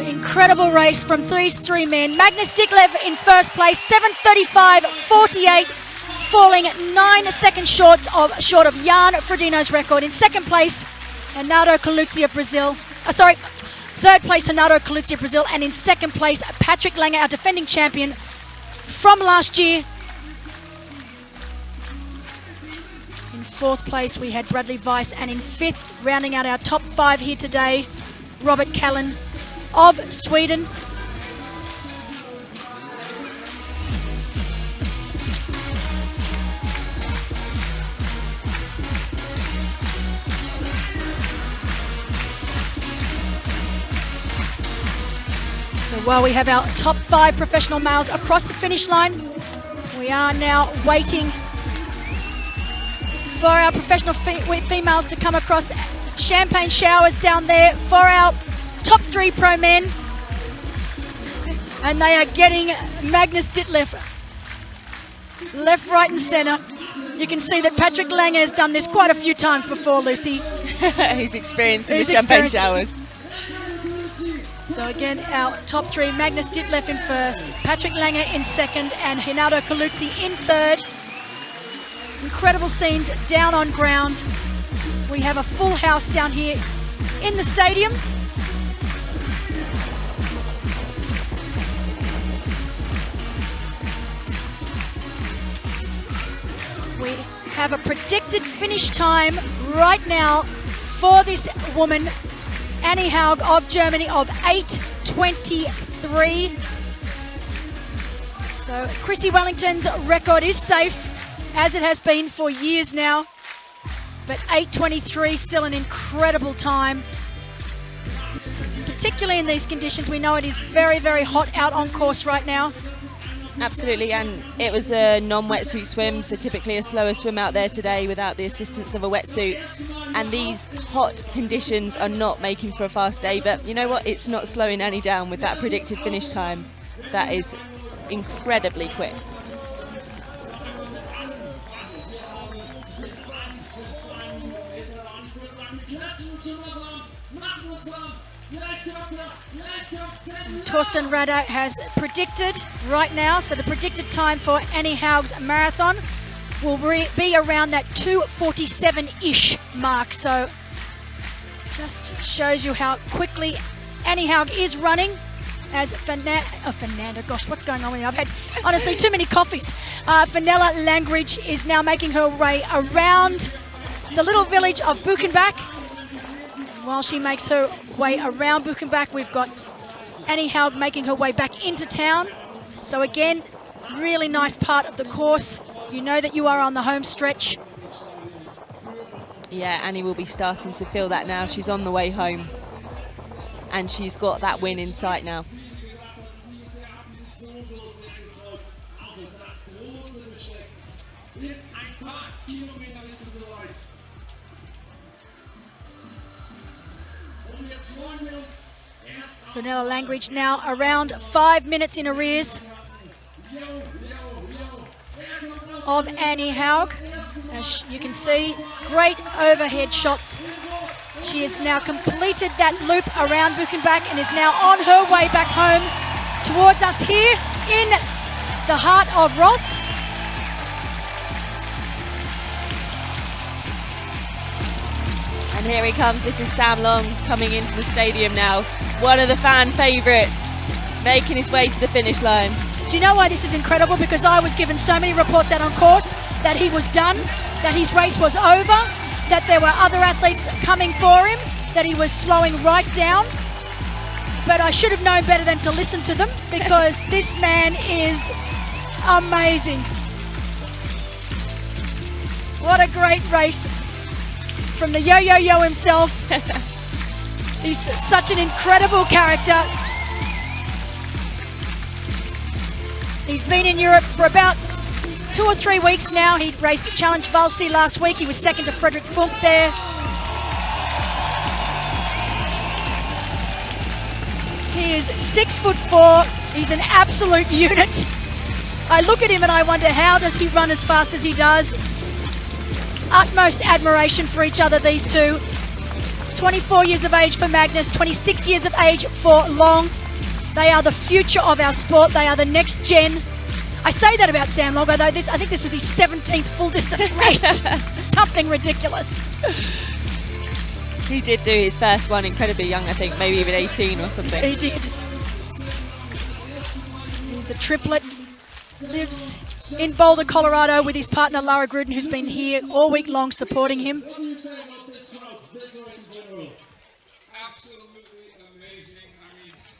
incredible race from these three men. Magnus Ditlev in first place, 7:35.48, falling 9 seconds short of Jan Frodeno's record. In second place, Renato Caluzzi of Brazil. Third place, Renato Caluzzi of Brazil. And in second place, Patrick Lange, our defending champion from last year. In fourth place, we had Bradley Weiss. And in fifth, rounding out our top 5 here today, Robert Kallen of Sweden. So while we have our top 5 professional males across the finish line, we are now waiting for our professional females to come across. Champagne showers down there for our top 3 pro men. And they are getting Magnus Ditlev left, right and centre. You can see that Patrick Lange has done this quite a few times before, Lucy. He's experienced in the champagne showers. So again, our top 3, Magnus Ditlev in first, Patrick Lange in second, and Renato Caluzzi in third. Incredible scenes down on ground. We have a full house down here in the stadium. We have a predicted finish time right now for this woman, Annie Haug of Germany, of 8:23. So Chrissy Wellington's record is safe, as it has been for years now. But 8:23, still an incredible time. Particularly in these conditions, we know it is very, very hot out on course right now. Absolutely, and it was a non-wetsuit swim, so typically a slower swim out there today without the assistance of a wetsuit. And these hot conditions are not making for a fast day, but you know what? It's not slowing Annie down with that predicted finish time. That is incredibly quick. Torsten Rada has predicted right now, so the predicted time for Annie Haug's marathon will be around that 2:47-ish mark. So just shows you how quickly Annie Haug is running. As Fernanda, gosh, what's going on with me? I've had, honestly, too many coffees. Fenella Langridge is now making her way around the little village of Buchenbach. While she makes her way around Buchenbach, we've got Annie Haug making her way back into town. So again, really nice part of the course. You know that you are on the home stretch. Yeah, Annie will be starting to feel that now. She's on the way home. And she's got that win in sight now. Fenella Langridge now around 5 minutes in arrears of Annie Haug. As you can see, great overhead shots. She has now completed that loop around Buchenbach and is now on her way back home towards us here in the heart of Roth. And here he comes. This is Sam Long coming into the stadium now. One of the fan favourites, making his way to the finish line. Do you know why this is incredible? Because I was given so many reports out on course that he was done, that his race was over, that there were other athletes coming for him, that he was slowing right down. But I should have known better than to listen to them, because this man is amazing. What a great race from the yo-yo-yo himself. He's such an incredible character. He's been in Europe for about 2 or 3 weeks now. He raced at Challenge Valsy last week. He was second to Frederick Fulk there. He is 6'4". He's an absolute unit. I look at him and I wonder, how does he run as fast as he does? Utmost admiration for each other, these two. 24 years of age for Magnus, 26 years of age for Lange. They are the future of our sport. They are the next gen. I say that about Sam Lange, although I think this was his 17th full distance race. Something ridiculous. He did do his first one incredibly young, I think, maybe even 18 or something. He did. He's a triplet. Lives in Boulder, Colorado with his partner Lara Gruden, who's been here all week long supporting him.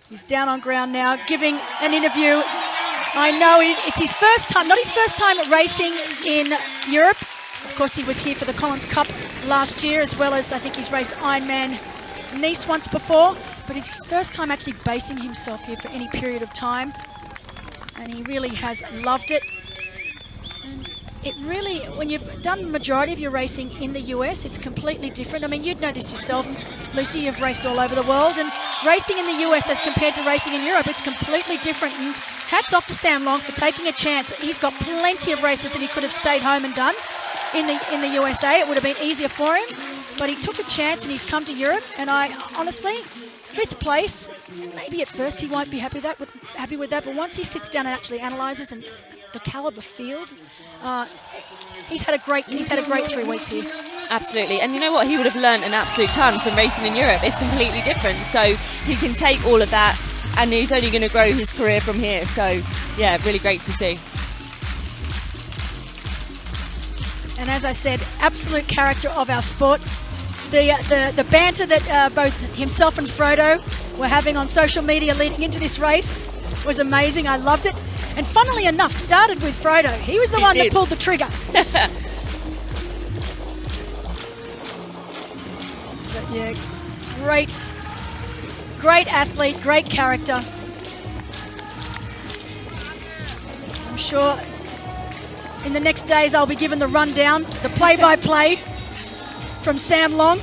He's down on ground now, giving an interview. I know it's his first time, not his first time racing in Europe. Of course, he was here for the Collins Cup last year, as well as I think he's raced Ironman Nice once before, but it's his first time actually basing himself here for any period of time. And he really has loved it. And it really, when you've done the majority of your racing in the US, it's completely different. I mean, you'd know this yourself, Lucy, you've raced all over the world, and racing in the US as compared to racing in Europe, it's completely different. And hats off to Sam Lange for taking a chance. He's got plenty of races that he could have stayed home and done in the USA. It would have been easier for him, but he took a chance and he's come to Europe. And I honestly, 5th place, maybe at first he won't be happy with that, but once he sits down and actually analyses and the caliber field, he's had a great 3 weeks here. Absolutely, and you know what? He would have learned an absolute ton from racing in Europe. It's completely different, so he can take all of that, and he's only going to grow his career from here. So, yeah, really great to see. And as I said, absolute character of our sport. The banter that both himself and Frodo were having on social media leading into this race was amazing. I loved it. And funnily enough, started with Frodo. He was the one that pulled the trigger. But yeah, great athlete, great character. I'm sure in the next days I'll be given the rundown, the play-by-play from Sam Lange.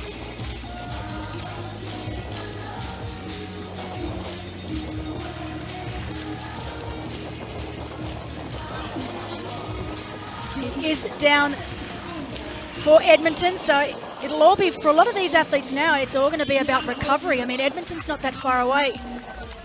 It is down for Edmonton, so it'll all be, for a lot of these athletes now, it's all going to be about recovery. I mean, Edmonton's not that far away.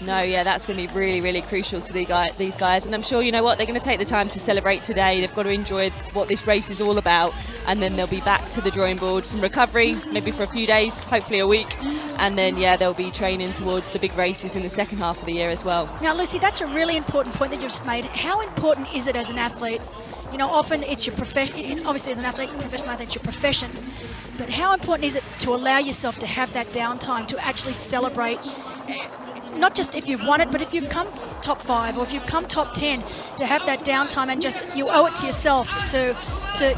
No, yeah, that's going to be really, really crucial to these guys. And I'm sure, you know what, they're going to take the time to celebrate today. They've got to enjoy what this race is all about. And then they'll be back to the drawing board. Some recovery, maybe for a few days, hopefully a week. And then, yeah, they'll be training towards the big races in the second half of the year as well. Now, Lucy, that's a really important point that you just made. How important is it as an athlete? You know, often it's your profession, obviously as an athlete, professional athlete, it's your profession. But how important is it to allow yourself to have that downtime, to actually celebrate, not just if you've won it, but if you've come top 5 or if you've come top 10, to have that downtime and just, you owe it to yourself to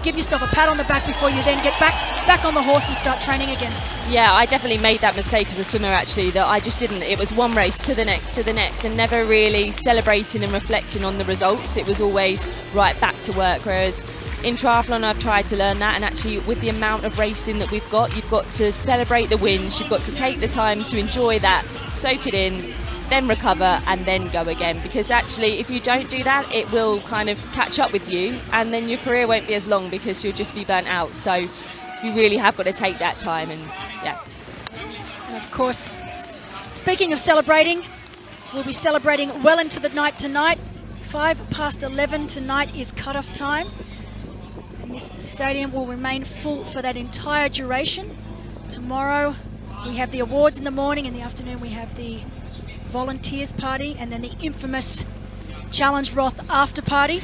give yourself a pat on the back before you then get back on the horse and start training again. Yeah, I definitely made that mistake as a swimmer, actually, that I just didn't. It was one race to the next, and never really celebrating and reflecting on the results. It was always right back to work, whereas in triathlon I've tried to learn that, and actually with the amount of racing that we've got, you've got to celebrate the wins, you've got to take the time to enjoy that, soak it in, then recover and then go again, because actually if you don't do that, it will kind of catch up with you, and then your career won't be as long because you'll just be burnt out. So you really have got to take that time. And yeah, and of course, speaking of celebrating, we'll be celebrating well into the night tonight. 11:05 tonight is cut-off time, and this stadium will remain full for that entire duration. Tomorrow we have the awards in the morning, in the afternoon we have the volunteers party, and then the infamous Challenge Roth after party.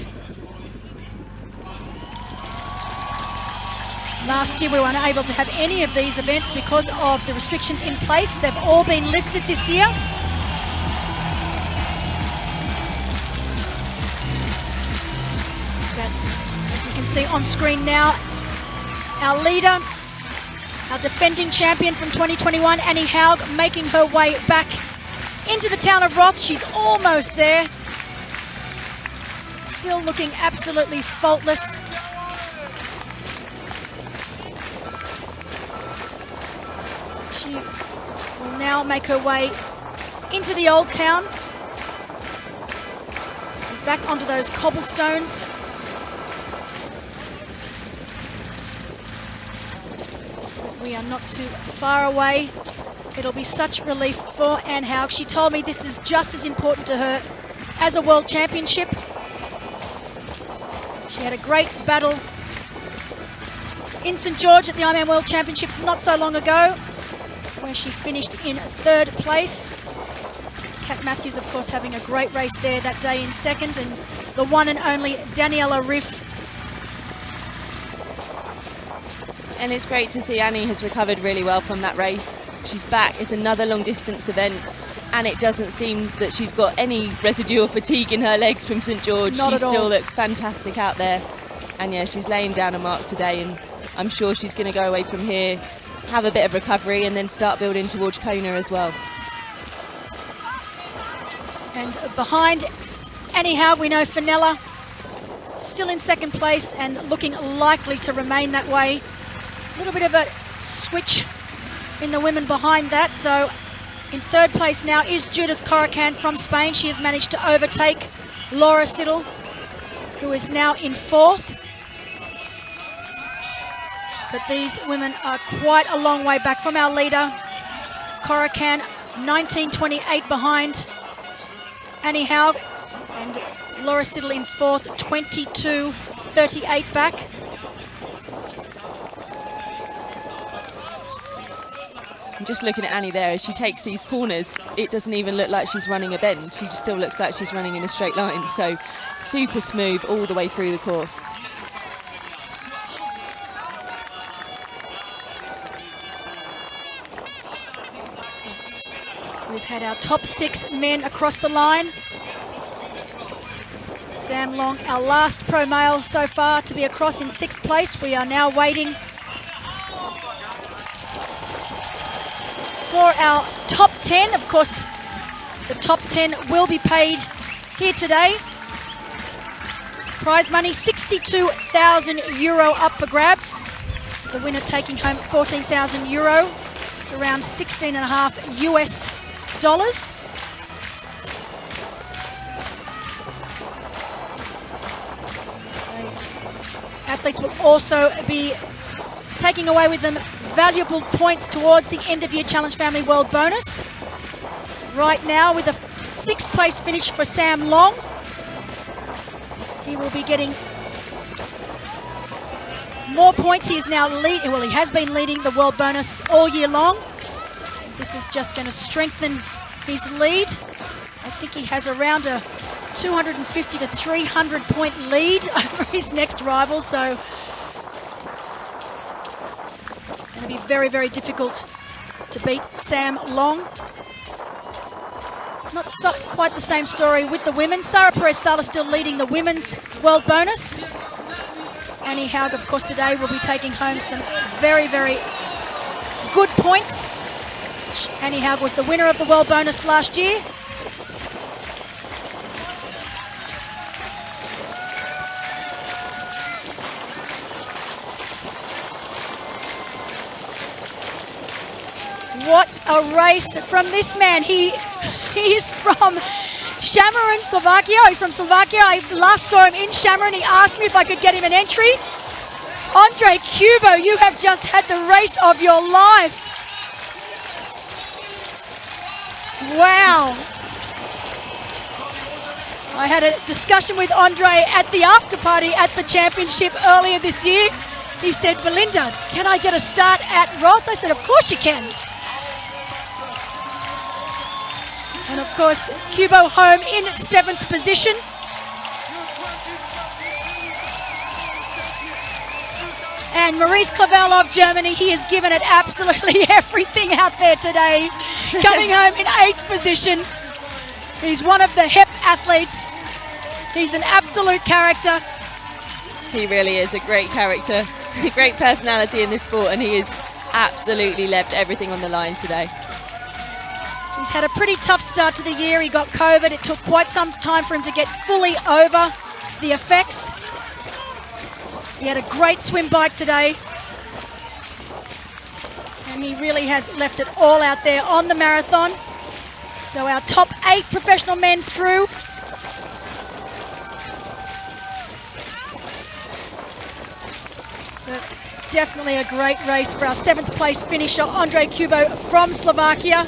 Last year we were unable to have any of these events because of the restrictions in place. They've all been lifted this year. But as you can see on screen now, our leader, our defending champion from 2021, Annie Haug, making her way back into the town of Roth. She's almost there. Still looking absolutely faultless. She will now make her way into the old town, back onto those cobblestones. We are not too far away. It'll be such relief for Anne Haug. She told me this is just as important to her as a World Championship. She had a great battle in St George at the Ironman World Championships not so long ago, where she finished in 3rd place. Kat Matthews, of course, having a great race there that day in 2nd, and the one and only Daniela Riff. And it's great to see Annie has recovered really well from that race. She's back. It's another long distance event, and it doesn't seem that she's got any residual fatigue in her legs from St George. Not she at all. still looks fantastic out there. And yeah, she's laying down a mark today, and I'm sure she's going to go away from here, have a bit of recovery, and then start building towards Kona as well. And behind Annie Haug, we know Fenella still in 2nd place and looking likely to remain that way. A little bit of a switch in the women behind that. So in 3rd place now is Judith Corican from Spain. She has managed to overtake Laura Siddall, who is now in 4th. But these women are quite a long way back from our leader. Corican 19.28 behind Annie Haug, and Laura Siddall in 4th, 22.38 back. And just looking at Annie there, as she takes these corners, it doesn't even look like she's running a bend. She just still looks like she's running in a straight line. So super smooth all the way through the course. We've had our top 6 men across the line. Sam Long, our last pro male so far to be across in 6th place. We are now waiting for our top 10. Of course, the top 10 will be paid here today. Prize money, €62,000 up for grabs. The winner taking home €14,000. It's around $16.5 US. Athletes will also be taking away with them valuable points towards the end of year Challenge Family World Bonus. Right now, with a 6th place finish for Sam Long, he will be getting more points. He is now leading, well, he has been leading the World Bonus all year long. This is just going to strengthen his lead. I think he has around a 250 to 300 point lead over his next rival, so it's going to be very, very difficult to beat Sam Long. Not quite the same story with the women. Sarah Perez-Sala still leading the women's World Bonus. Annie Haug, of course, today will be taking home some very, very good points. Annie Haug was the winner of the World Bonus last year. What a race from this man. He's from Šamarin, Slovakia. He's from Slovakia. I last saw him in Šamarin. He asked me if I could get him an entry. Andre Kubo, you have just had the race of your life. Wow. I had a discussion with Andre at the after party at the championship earlier this year. He said, Belinda, can I get a start at Roth? I said, of course you can. And of course, Kubo home in 7th position. And Maurice Clavel of Germany, he has given it absolutely everything out there today. Coming home in 8th position. He's one of the HEP athletes. He's an absolute character. He really is a great character, a great personality in this sport, and he has absolutely left everything on the line today. He's had a pretty tough start to the year. He got COVID. It took quite some time for him to get fully over the effects. He had a great swim bike today. And he really has left it all out there on the marathon. So our top 8 professional men through. But definitely a great race for our 7th place finisher, Andrej Kubo from Slovakia.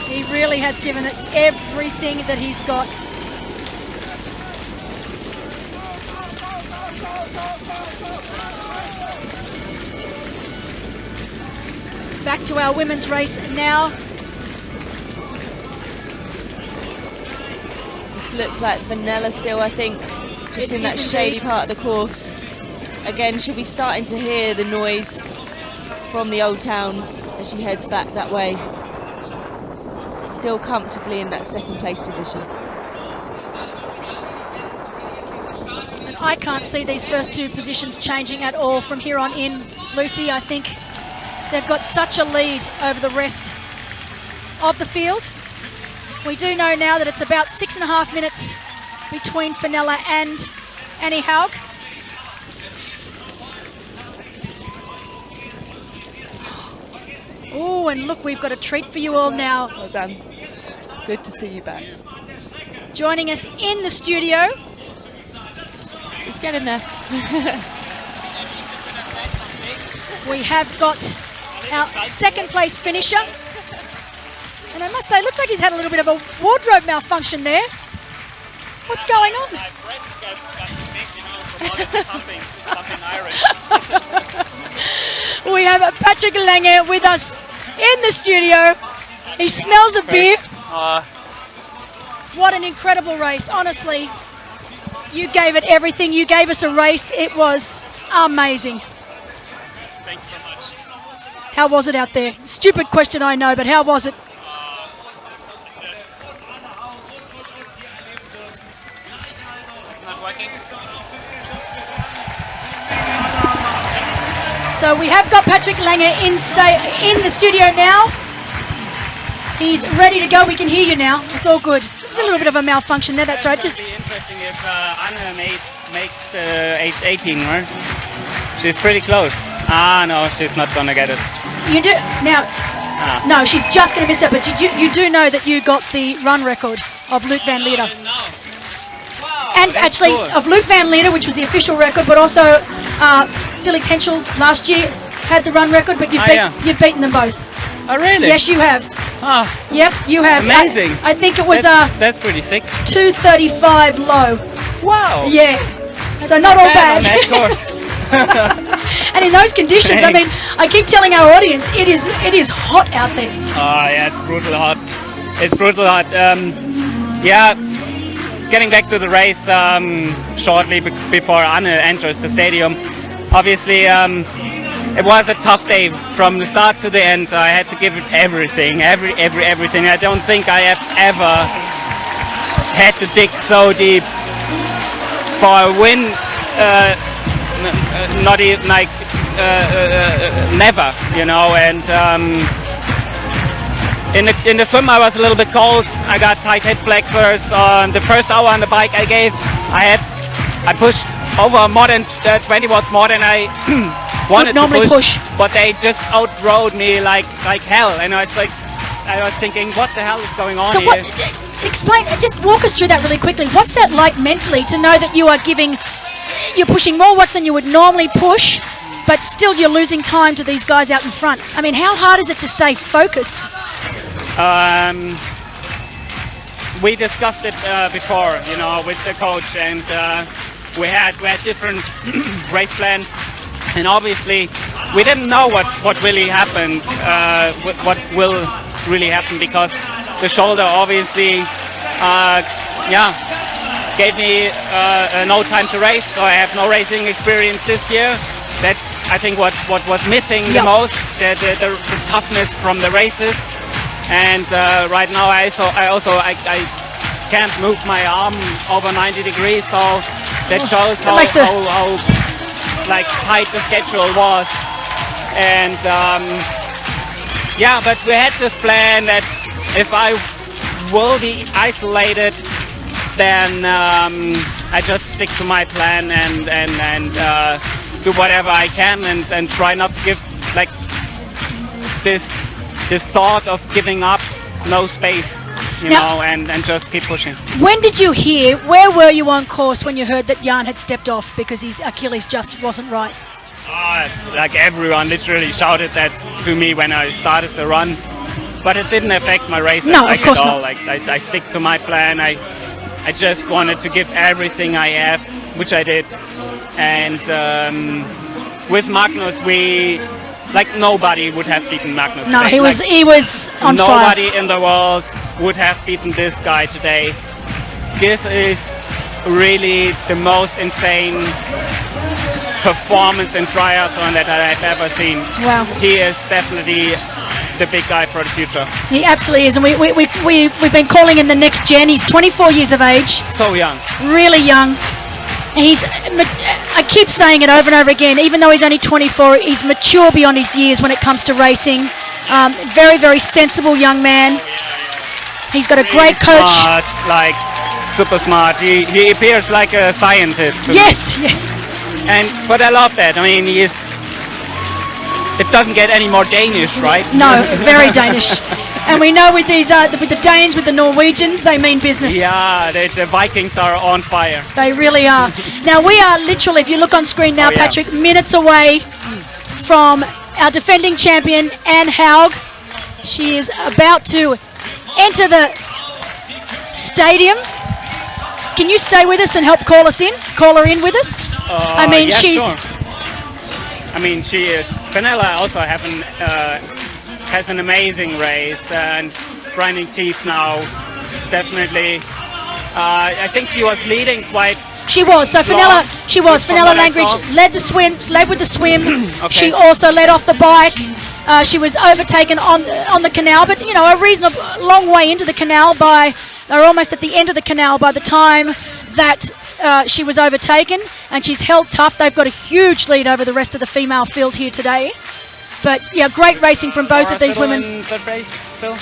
He really has given it everything that he's got. Back to our women's race now. This looks like Fenella still, I think, just in that shady part of the course. Again, she'll be starting to hear the noise from the old town as she heads back that way. Still comfortably in that 2nd place position. And I can't see these first 2 positions changing at all from here on in. Lucy, I think they've got such a lead over the rest of the field. We do know now that it's about 6.5 minutes between Fenella and Annie Haug. Oh, and look, we've got a treat for you all now. Well done. Good to see you back. Joining us in the studio. Let's get in there. We have got our 2nd place finisher. And I must say, it looks like he's had a little bit of a wardrobe malfunction there. What's going on? My breast got too big, you know, from all the pumping iron. We have Patrick Lange with us in the studio. He smells a beer. What an incredible race, honestly. You gave it everything. You gave us a race. It was amazing. Thank you so much. How was it out there? Stupid question, I know, but how was it? Not working. So we have got Patrick Lange in the studio now. He's ready to go. We can hear you now. It's all good. A little bit of a malfunction there. That's right. Just It'd be interesting if Anna makes the 18, right? She's pretty close. No, she's not gonna get it. you do now. No, she's just going to miss it. But you do know that you got the run record of Luke van Leer. And actually, of Luke van Leer, which was the official record, but also Felix Henschel last year had the run record, but you've beaten them both. Oh, really? Yes, you have. Oh. Yep, you have. Amazing. I think it was that's pretty sick. 2:35 low. Wow. Yeah. So not all bad. Of course. And in those conditions, I mean, I keep telling our audience, it is hot out there. Oh yeah, it's brutal hot. It's brutal hot. Yeah. Getting back to the race shortly before Anne enters the stadium. Obviously, it was a tough day from the start to the end. I had to give it everything, everything. I don't think I have ever had to dig so deep for a win. Not even like never, you know. And in the swim, I was a little bit cold. I got tight hip flexors. On the first hour on the bike, I pushed over more than 20 watts more than I wanted to push, but they just outrode me like hell. And I was thinking, what the hell is going on here? Explain, just walk us through that really quickly. What's that like mentally to know that you're pushing more watts than you would normally push, but still you're losing time to these guys out in front? I mean, how hard is it to stay focused? We discussed it before, you know, with the coach, and we had different race plans, and obviously we didn't know what really happened, what will really happen, because the shoulder obviously, gave me no time to race, so I have no racing experience this year. That's, I think, what was missing the most, the toughness from the races. And right now I can't move my arm over 90 degrees, so that shows how like tight the schedule was. And but we had this plan that if I will be isolated, then I just stick to my plan and do whatever I can and try not to give like this this thought of giving up, no space, you know, and just keep pushing. When did you hear, where were you on course when you heard that Jan had stepped off because his Achilles just wasn't right? Like everyone literally shouted that to me when I started the run, but it didn't affect my race No, of course at all. not. Like I stick to my plan. I just wanted to give everything I have, which I did. And with Magnus, nobody would have beaten Magnus. No, today. he was on fire. Nobody in the world would have beaten this guy today. This is really the most insane performance in triathlon that I've ever seen. Wow. He is definitely the big guy for the future. He absolutely is, and we've been calling him the next gen. He's 24 years of age. So young. Really young. I keep saying it over and over again, even though he's only 24, he's mature beyond his years when it comes to racing. Very, very sensible young man. He's got a great coach. Smart, like super smart. He appears like a scientist. Yes. But I love that. I mean, it doesn't get any more Danish, right? No, very Danish. And we know with these, with the Danes, with the Norwegians, they mean business. Yeah, the Vikings are on fire. They really are. Now we are literally, if you look on screen now, Patrick, minutes away from our defending champion, Anne Haug. She is about to enter the stadium. Can you stay with us and help call her in with us? I mean, yeah, she's... Sure. I mean, she is. Fenella also has an amazing race and grinding teeth now, definitely. I think she was leading quite... She was. So Fenella Langridge led with the swim. Okay. She also led off the bike. She was overtaken on the canal, but you know, a reasonable long way into the canal they're almost at the end of the canal by the time that she was overtaken, and she's held tough. They've got a huge lead over the rest of the female field here today. But yeah, great racing from both of these women. In third place still?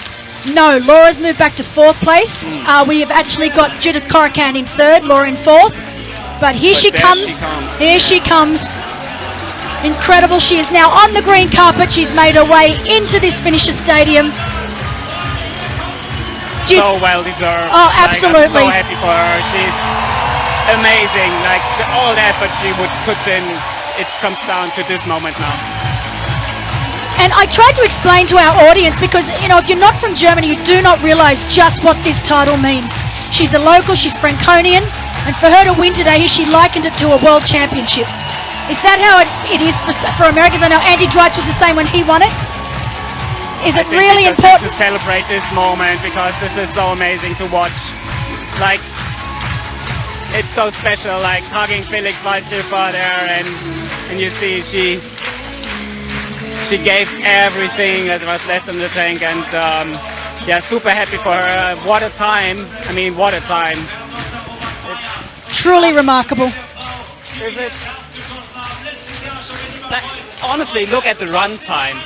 No, Laura's moved back to 4th place. We have actually got Judith Corican in 3rd, Laura in 4th. But here she comes. Here she comes. Incredible. She is now on the green carpet. She's made her way into this finisher stadium. So well deserved. Oh, absolutely. I'm so happy for her. She's amazing. Like all the effort she puts in, it comes down to this moment now. And I tried to explain to our audience because, you know, if you're not from Germany, you do not realize just what this title means. She's a local, she's Franconian, and for her to win today, she likened it to a world championship. Is that how it is for Americans? I know Andy Dreitz was the same when he won it. Is it really important to celebrate this moment because this is so amazing to watch? Like, it's so special, like hugging Felix Weisshöfer there, and you see she gave everything that was left in the tank, and yeah, super happy for her. What a time! I mean, what a time! Truly remarkable. Is it? Honestly, look at the run time.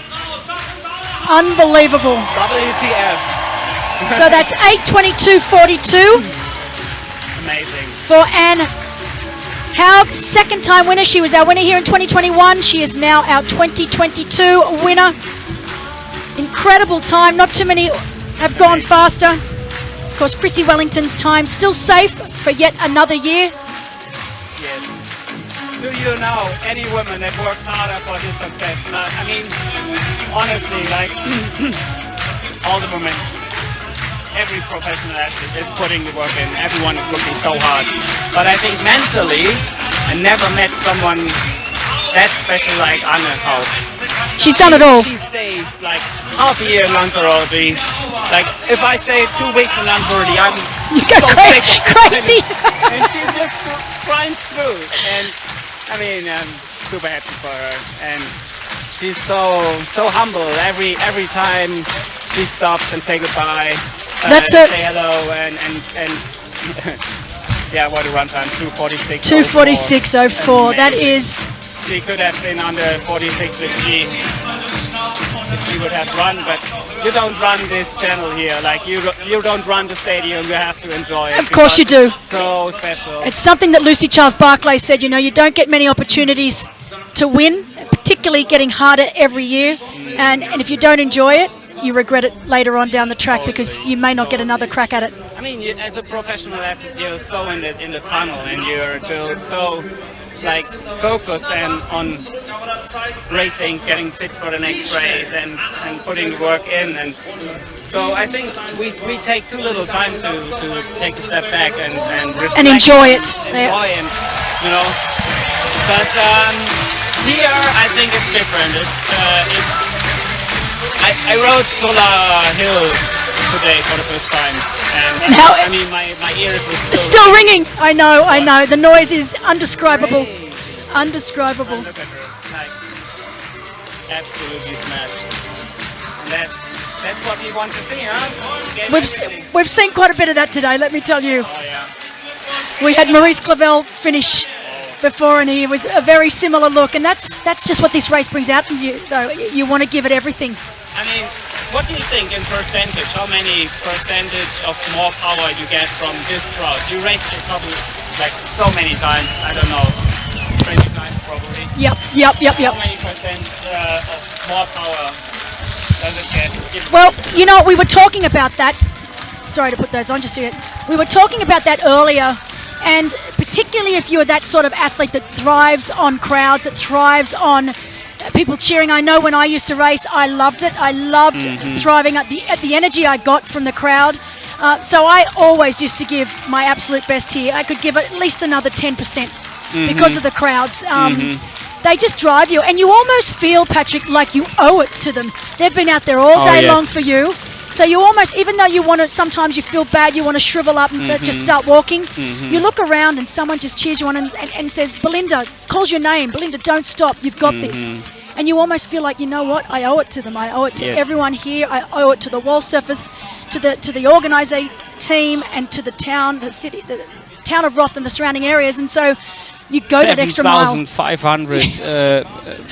Unbelievable. WTF. So that's 8:22.42. Amazing. For Anne Haug, second time winner. She was our winner here in 2021. She is now our 2022 winner. Incredible time. Not too many have gone faster. Of course, Chrissy Wellington's time still safe for yet another year. Yes. Do you know any woman that works harder for this success? I mean, honestly, like all the women, every professional athlete is putting the work in. Everyone is working so hard. But I think mentally, I never met someone that special like Anne Haug. She's done it all. She stays like half a year in Lanzarote. Like if I stay 2 weeks in Lanzarote, I'm so sick of crazy. And she just grinds through. And I mean, I'm super happy for her. And she's so humble. Every time she stops and say goodbye. That's it. Say hello and yeah, what a run time, 2:46. 2:46.04. That is. She could have been under 46 if she would have run, but you don't run this channel here. Like you don't run the stadium. You have to enjoy it. Of course you do. It's so special. It's something that Lucy Charles Barclay said. You know, you don't get many opportunities to win, particularly particularly getting harder every year. And if you don't enjoy it, you regret it later on down the track because you may not get another crack at it. I mean, as a professional athlete, you're so in the tunnel, and you're just so like focused and on racing, getting fit for the next race, and putting the work in. And so I think we take too little time to take a step back and reflect and enjoy it. Enjoy and you know. But here, I think it's different. I rode Solar Hill today for the first time, and how, I mean my ears were still ringing. I know. The noise is undescribable. Undescribable. Look at her, like, absolutely smashed. And that's what we want to see, huh? We've seen quite a bit of that today. Let me tell you. Oh, yeah. We had Maurice Clavel finish before, and he was a very similar look, and that's just what this race brings out in you. Though you want to give it everything. I mean, what do you think in percentage? How many percentage of more power you get from this crowd? You raced a couple, like so many times. I don't know, 20 times probably. Yep. How many percent of more power does it get? Well, you know, we were talking about that. Sorry to put those on just yet. We were talking about that earlier, and particularly if you're that sort of athlete that thrives on crowds, that thrives on people cheering. I know when I used to race, I loved it. I loved thriving at the energy I got from the crowd. So I always used to give my absolute best here. I could give at least another 10% because of the crowds. They just drive you, and you almost feel, Patrick, like you owe it to them. They've been out there all day long for you. So you almost, even though you want to, sometimes you feel bad, you want to shrivel up and just start walking. You look around and someone just cheers you on and says, Belinda, calls your name. Belinda, don't stop. You've got this. And you almost feel like, you know what? I owe it to them. I owe it to everyone here. I owe it to the wall surface, to the organising team, and to the town, the city, the town of Roth and the surrounding areas. And so you go that extra mile. 7,500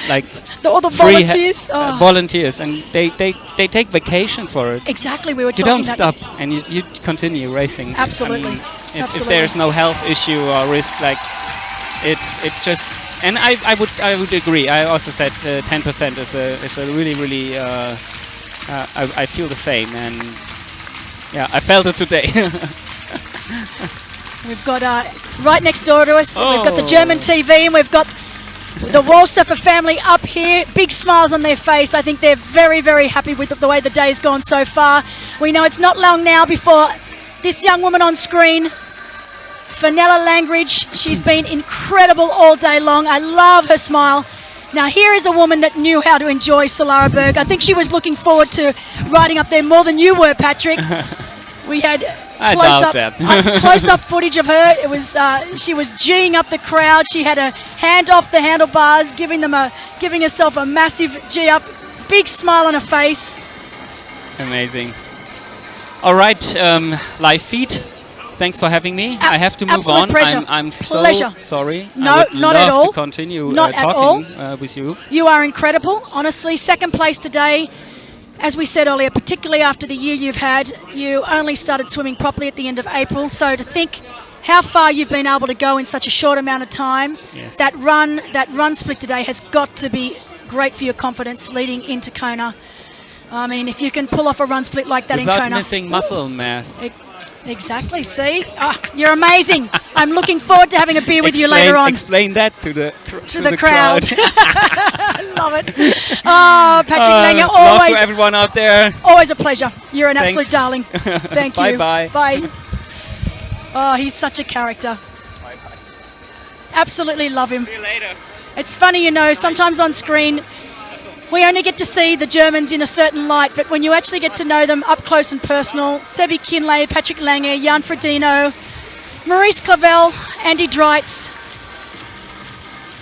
like all the volunteers. Volunteers, and they take vacation for it. Exactly, we were You talking don't stop, and you continue racing. Absolutely. I mean, if there's no health issue or risk, like it's just. And I would agree. I also said 10% is a really I feel the same, and yeah, I felt it today. We've got right next door to us, we've got the German TV, and we've got the Wallsuffer family up here, big smiles on their face. I think they're very, very happy with the way the day's gone so far. We know it's not long now before this young woman on screen, Fenella Langridge, she's been incredible all day long. I love her smile. Now here is a woman that knew how to enjoy Solarberg. I think she was looking forward to riding up there more than you were, Patrick. We had close-up footage of her. It was she was geeing up the crowd. She had a hand off the handlebars, giving herself a massive gee up, big smile on her face. Amazing. All right, live feed. Thanks for having me. I have to move on. Pleasure. I'm so sorry. No, I would not love at all. to continue not talking at all. with you. You are incredible. Honestly, second place today. As we said earlier, particularly after the year you've had, you only started swimming properly at the end of April. So to think how far you've been able to go in such a short amount of time, that run split today has got to be great for your confidence leading into Kona. I mean, if you can pull off a run split like that without in Kona. missing muscle mass. Exactly, see? You're amazing. I'm looking forward to having a beer with you later on. Explain that to the crowd. I love it. Oh, Patrick Lange, always. Love to everyone out there. Always a pleasure. You're an Thanks. absolute darling. Thank you. Bye-bye. Bye. Oh, he's such a character. Absolutely love him. See you later. It's funny, you know, sometimes on screen, we only get to see the Germans in a certain light, but when you actually get to know them up close and personal, Sebi Kinley, Patrick Lange, Jan Frodeno, Maurice Clavel, Andy Dreitz,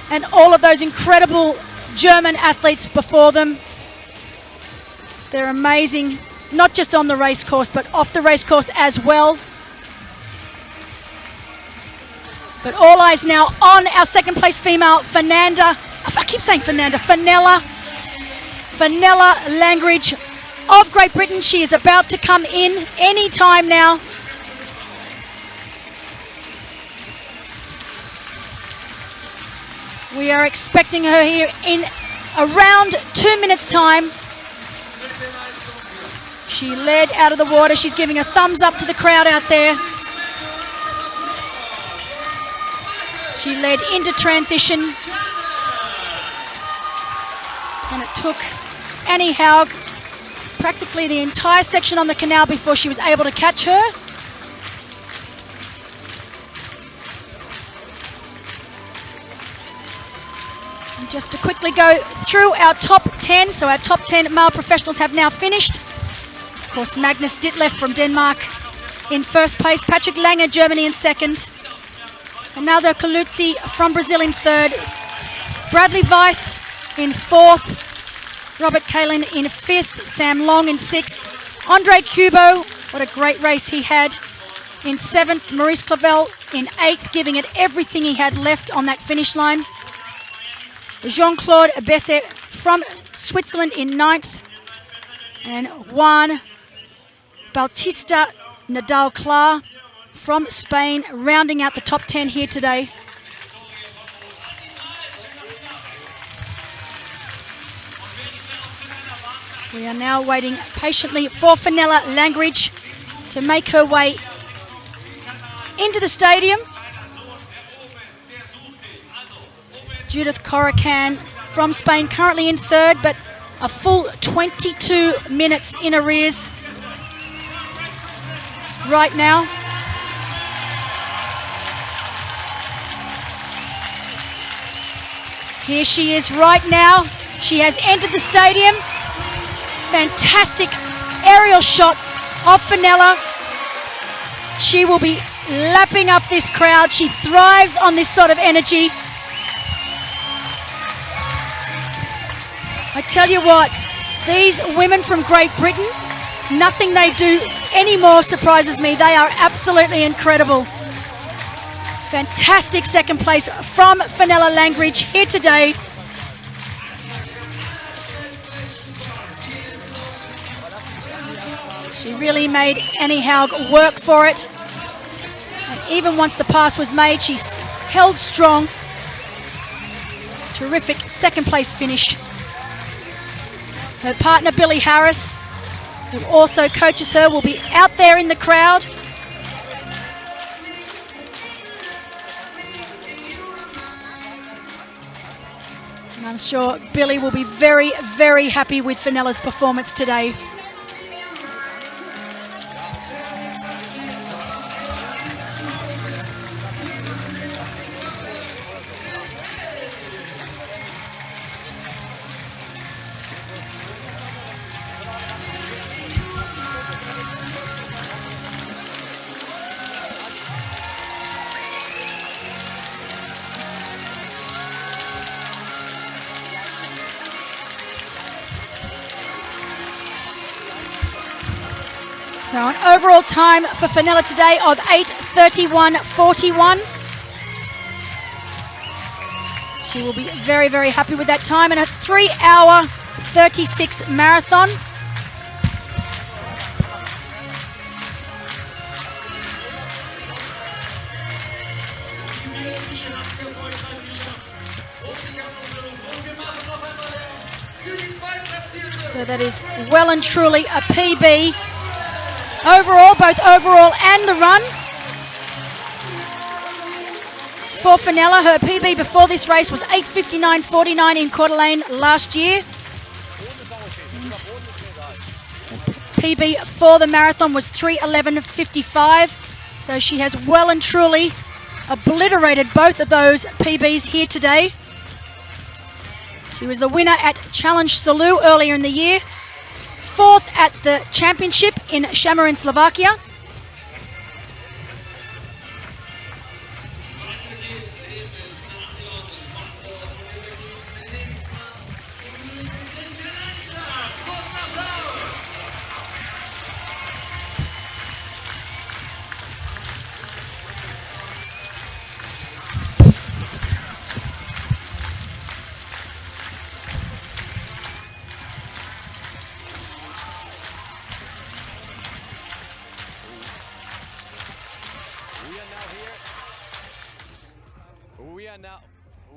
and all of those incredible German athletes before them. They're amazing, not just on the race course, but off the race course as well. But all eyes now on our second place female, Fenella Langridge of Great Britain. She is about to come in any time now. We are expecting her here in around 2 minutes time. She led out of the water. She's giving a thumbs up to the crowd out there. She led into transition. And it took Annie Haug practically the entire section on the canal before she was able to catch her. And just to quickly go through our top 10. So our top 10 male professionals have now finished. Of course, Magnus Ditlev from Denmark in first place. Patrick Lange, Germany in second. Ronaldo Caluzzi from Brazil in third. Bradley Weiss in fourth. Robert Kalin in fifth. Sam Long in sixth. Andre Kubo, what a great race he had, in seventh. Maurice Clavel in eighth, giving it everything he had left on that finish line. Jean-Claude Besset from Switzerland in ninth. And Juan Bautista Nadal-Clar from Spain, rounding out the top 10 here today. We are now waiting patiently for Fenella Langridge to make her way into the stadium. Judith Corican from Spain, currently in third, but a full 22 minutes in arrears right now. Here she is right now. She has entered the stadium. Fantastic aerial shot of Fenella. She will be lapping up this crowd. She thrives on this sort of energy. I tell you what, these women from Great Britain, nothing they do anymore surprises me. They are absolutely incredible. Fantastic second place from Fenella Langridge here today. She really made Annie Haug work for it. And even once the pass was made, she held strong. Terrific second place finish. Her partner, Billy Harris, who also coaches her, will be out there in the crowd. And I'm sure Billy will be very, very happy with Fenella's performance today. So an overall time for Fenella today of 8:31.41. She will be very, very happy with that time, and a 3-hour 36 marathon. So that is well and truly a PB. Overall, both overall and the run. For Fenella, her PB before this race was 8:59.49 in Coeur d'Alene last year. And PB for the marathon was 3:11.55. So she has well and truly obliterated both of those PBs here today. She was the winner at Challenge Salou earlier in the year. Fourth at the championship in Šamorín, Slovakia.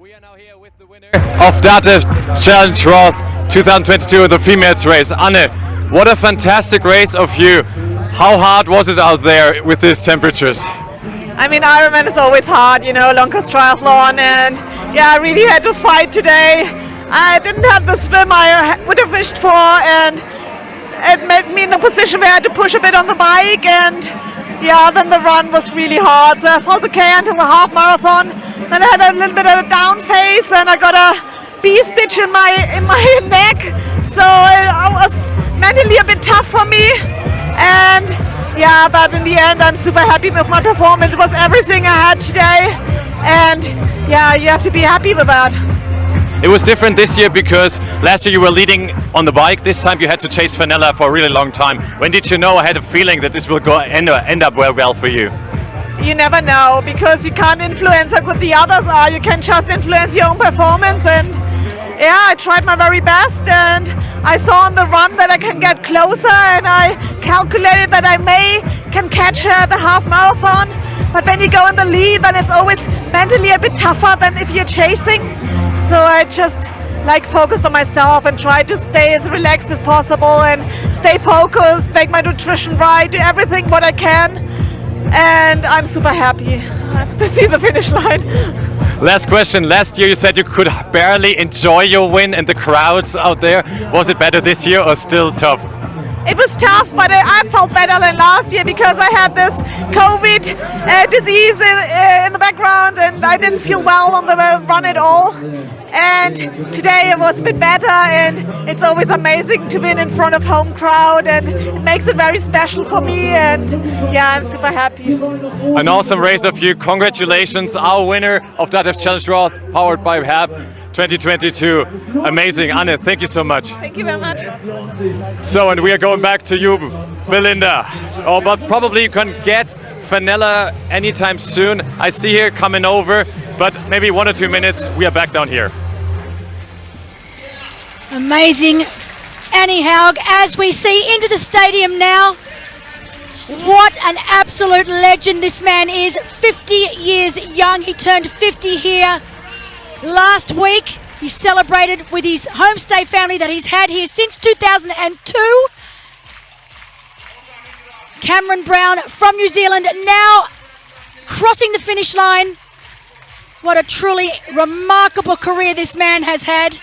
Of DATEV Challenge Roth 2022, the females race. Anne, what a fantastic race of you. How hard was it out there with these temperatures? I mean, Ironman is always hard, you know, long course triathlon, and yeah, I really had to fight today. I didn't have the swim I would have wished for, and it made me in a position where I had to push a bit on the bike, and yeah, then the run was really hard. So I felt okay until the half marathon. Then I had a little bit of a down phase, and I got a bee stitch in my neck. So it was mentally a bit tough for me. And yeah, but in the end, I'm super happy with my performance. It was everything I had today. And yeah, you have to be happy with that. It was different this year because last year you were leading on the bike. This time you had to chase Fenella for a really long time. When did you know? I had a feeling that this will end up well for you. You never know, because you can't influence how good the others are. You can just influence your own performance. And yeah, I tried my very best, and I saw on the run that I can get closer, and I calculated that I can catch the half marathon. But when you go in the lead, then it's always mentally a bit tougher than if you're chasing. So I just focused on myself and tried to stay as relaxed as possible and stay focused, make my nutrition right, do everything what I can. And I'm super happy to see the finish line. Last question. Last year you said you could barely enjoy your win and the crowds out there. Was it better this year or still tough? It was tough, but I felt better than last year because I had this COVID disease in the background, and I didn't feel well on the run at all. And today it was a bit better, and it's always amazing to win in front of home crowd, and it makes it very special for me, and yeah, I'm super happy. An awesome race of you. Congratulations, our winner of DATEV Challenge Roth, powered by HAB 2022. Amazing. Anne, thank you so much. Thank you very much. So, and we are going back to you, Belinda. Oh, but probably you can get Fenella anytime soon. I see her coming over, but maybe 1 or 2 minutes, we are back down here. Amazing. Annie Haug, as we see into the stadium now. What an absolute legend this man is. 50 years young. He turned 50 here last week. He celebrated with his homestay family that he's had here since 2002. Cameron Brown from New Zealand now crossing the finish line. What a truly remarkable career this man has had.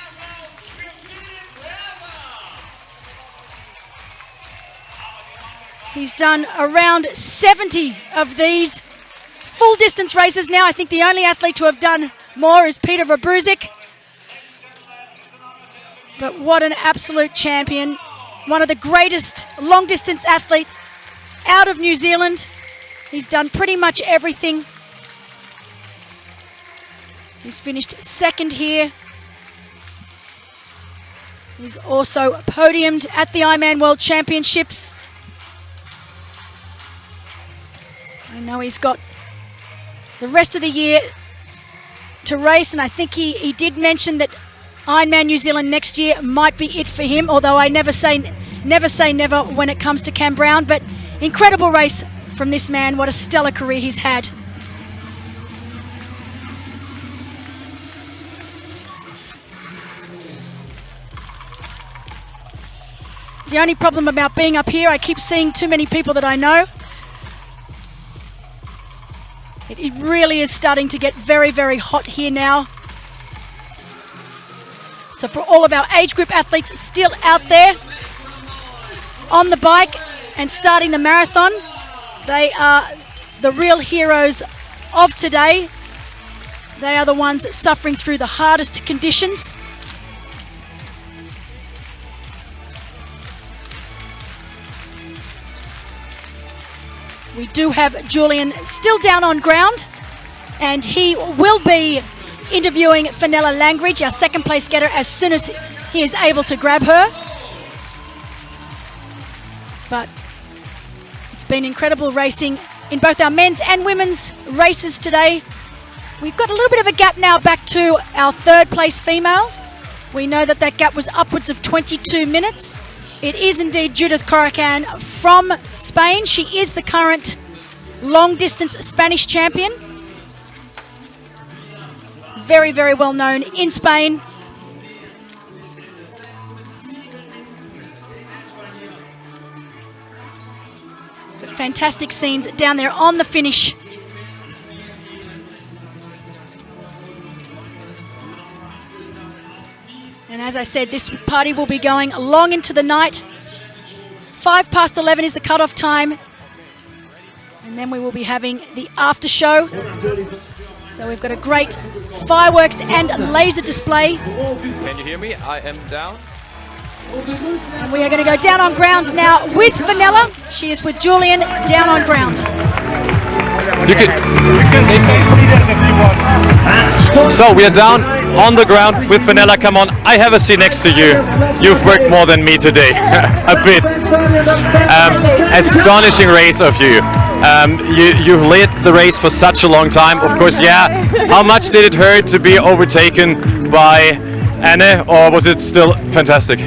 He's done around 70 of these full distance races now. I think the only athlete to have done more is Peter Verbruzik. But what an absolute champion. One of the greatest long distance athletes out of New Zealand. He's done pretty much everything. He's finished second here. He's also podiumed at the Ironman World Championships. I know he's got the rest of the year to race, and I think he did mention that Ironman New Zealand next year might be it for him, although I never say never when it comes to Cam Brown. But incredible race from this man. What a stellar career he's had. It's the only problem about being up here. I keep seeing too many people that I know. It really is starting to get very, very hot here now. So for all of our age group athletes still out there on the bike and starting the marathon, they are the real heroes of today. They are the ones suffering through the hardest conditions. We do have Julian still down on ground, and he will be interviewing Fenella Langridge, our second place getter, as soon as he is able to grab her. But it's been incredible racing in both our men's and women's races today. We've got a little bit of a gap now back to our third place female. We know that that gap was upwards of 22 minutes. It is indeed Judith Corrican from Spain. She is the current long distance Spanish champion. very, very well known in Spain. But fantastic scenes down there on the finish. And as I said, this party will be going long into the night. 11:05 is the cutoff time. And then we will be having the after show. So we've got a great fireworks and laser display. Can you hear me? I am down. And we are going to go down on ground now with Fenella. She is with Julian down on ground. So we are down on the ground with Fenella. Come on, I have a seat next to you. You've worked more than me today, a bit. Astonishing race of you. You've led the race for such a long time. Of course, yeah. How much did it hurt to be overtaken by Anne, or was it still fantastic?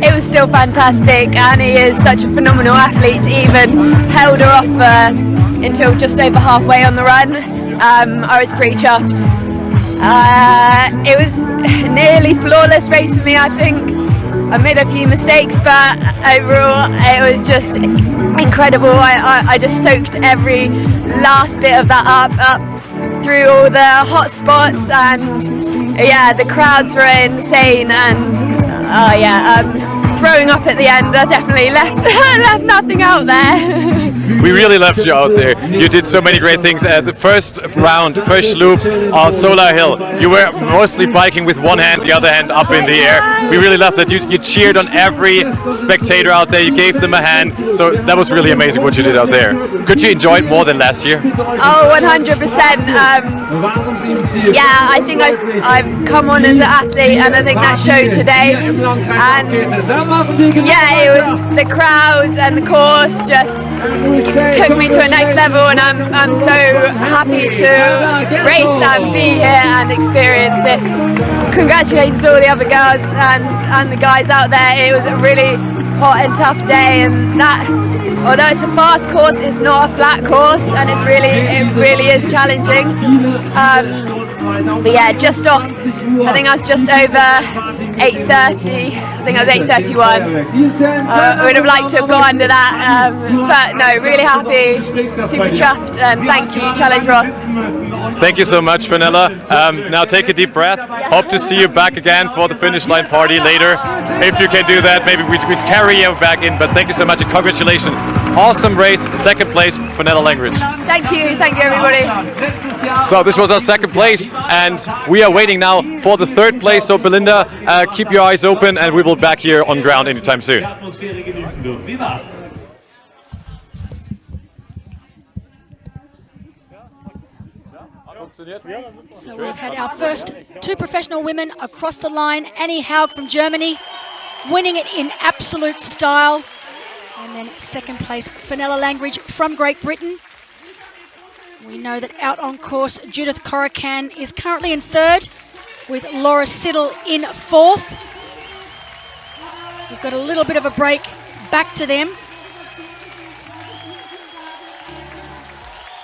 It was still fantastic. Annie is such a phenomenal athlete. Even held her off until just over halfway on the run. I was pretty chuffed. It was nearly flawless race for me, I think. I made a few mistakes, but overall it was just incredible. I just soaked every last bit of that up through all the hot spots, and yeah, the crowds were insane, and throwing up at the end. I definitely left nothing out there. We really left you out there. You did so many great things. The first loop on Solar Hill, you were mostly biking with one hand, the other hand up in the air. We really loved that. You cheered on every spectator out there. You gave them a hand. So that was really amazing what you did out there. Could you enjoy it more than last year? Oh, 100%. Yeah, I think I've come on as an athlete, and I think that showed today. And yeah, it was the crowds and the course just took me to a next level, and I'm so happy to race and be here and experience this. Congratulations to all the other girls and the guys out there. It was a really hot and tough day, and that, although it's a fast course, it's not a flat course, and it really is challenging. But yeah, just off, I think I was just over 8:30. I think I was 8:31. I would have liked to have gone under that, but no, really happy, super chuffed, and thank you, Challenge Roth. Thank you so much, Fenella. Now take a deep breath. Hope to see you back again for the finish line party later. If you can do that, maybe we carry you back in, but thank you so much and congratulations. Awesome race, second place, Fenella Langridge. Thank you everybody. So this was our second place, and we are waiting now for the third place. So Belinda, keep your eyes open, and we will be back here on ground anytime soon. So we've had our first two professional women across the line. Annie Haug from Germany, winning it in absolute style. And then second place, Fenella Langridge from Great Britain. We know that out on course, Judith Corican is currently in third, with Laura Siddall in fourth. We've got a little bit of a break back to them.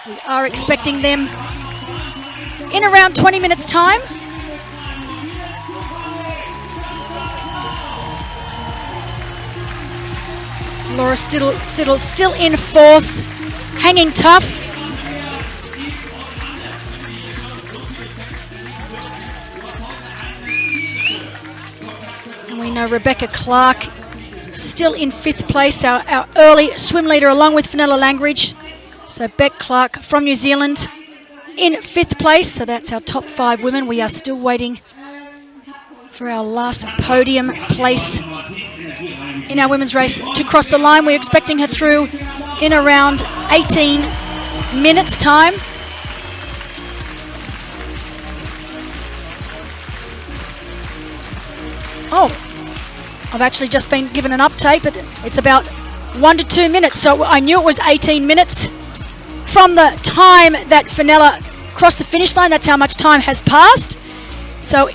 We are expecting them in around 20 minutes' time. Laura Siddall still in fourth, hanging tough. And we know Rebecca Clark still in fifth place, our early swim leader, along with Fenella Langridge. So Beck Clark from New Zealand in fifth place. So that's our top 5 women. We are still waiting for our last podium place in our women's race to cross the line. We're expecting her through in around 18 minutes' time. Oh, I've actually just been given an update, but it's about 1 to 2 minutes. So I knew it was 18 minutes from the time that Fenella crossed the finish line. That's how much time has passed. So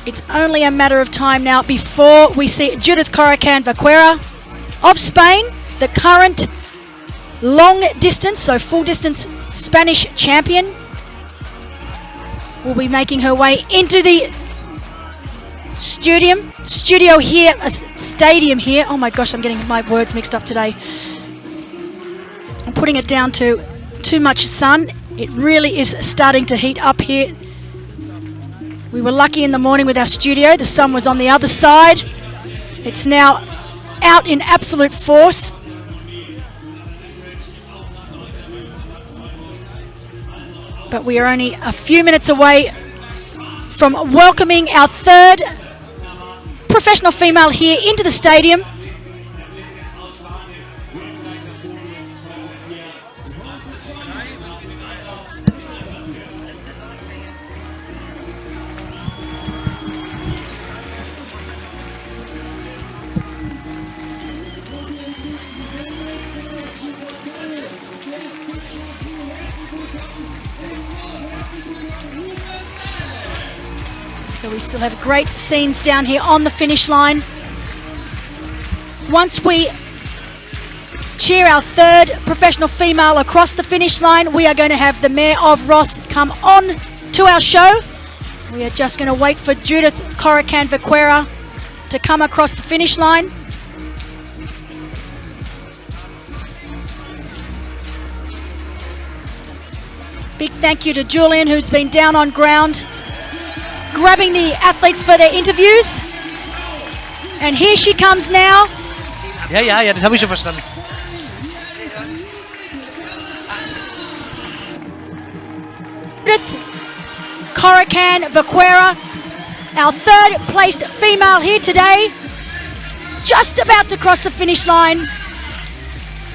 it's only a matter of time now before we see Judith Corican Vaquera of Spain, the current long distance, so full distance Spanish champion. will be making her way into the studio here, a stadium here. Oh my gosh, I'm getting my words mixed up today. I'm putting it down to too much sun. It really is starting to heat up here. We were lucky in the morning with our studio. The sun was on the other side. It's now out in absolute force. But we are only a few minutes away from welcoming our third professional female here into the stadium. So we still have great scenes down here on the finish line. Once we cheer our third professional female across the finish line, we are going to have the Mayor of Roth come on to our show. We are just going to wait for Judith Corican-Vaquera to come across the finish line. Big thank you to Julian, who's been down on ground grabbing the athletes for their interviews. And here she comes now. Ja, das habe ich schon verstanden. Judith Corican-Vaquera, our third placed female here today, just about to cross the finish line.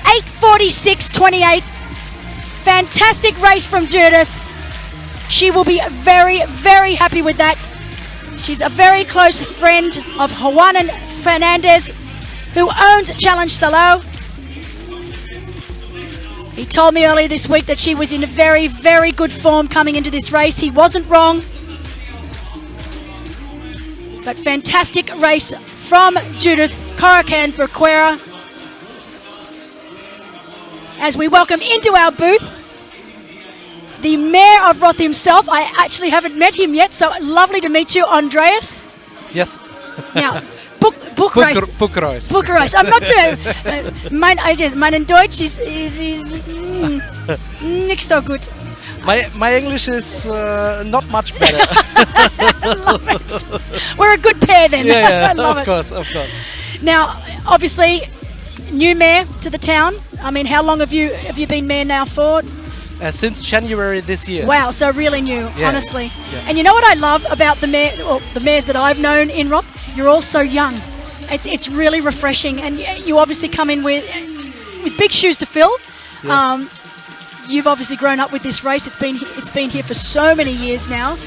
8:46.28. Fantastic race from Judith. She will be very, very happy with that. She's a very close friend of Juan Fernandez, who owns Challenge Siddall. He told me earlier this week that she was in a very, very good form coming into this race. He wasn't wrong. But fantastic race from Judith Corican-Vaquera. As we welcome into our booth the Mayor of Roth himself. I actually haven't met him yet, so lovely to meet you, Andreas. Yes. Now, Buchreis. I'm not so... mein Deutsch is nicht so good. My English is not much better. Love it. We're a good pair then. Yeah, I love of course. Now, obviously, new mayor to the town. I mean, how long have you been mayor now for? Since January this year. Wow, so really new, honestly. Yeah. And you know what I love about the mayor, or the mayors that I've known in Roth? You're all so young. It's really refreshing, and you obviously come in with big shoes to fill. Yes. You've obviously grown up with this race. It's been here for so many years now.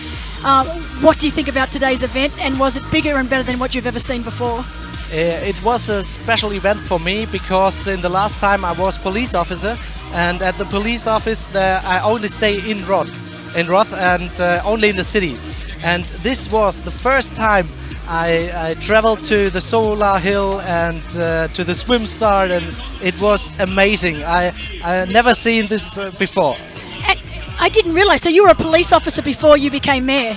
What do you think about today's event, and was it bigger and better than what you've ever seen before? It was a special event for me because in the last time I was police officer, and at the police office there I only stay in Roth and only in the city. And this was the first time I traveled to the Solar Hill and to the swim start, and it was amazing. I never seen this before. And I didn't realize, so you were a police officer before you became mayor.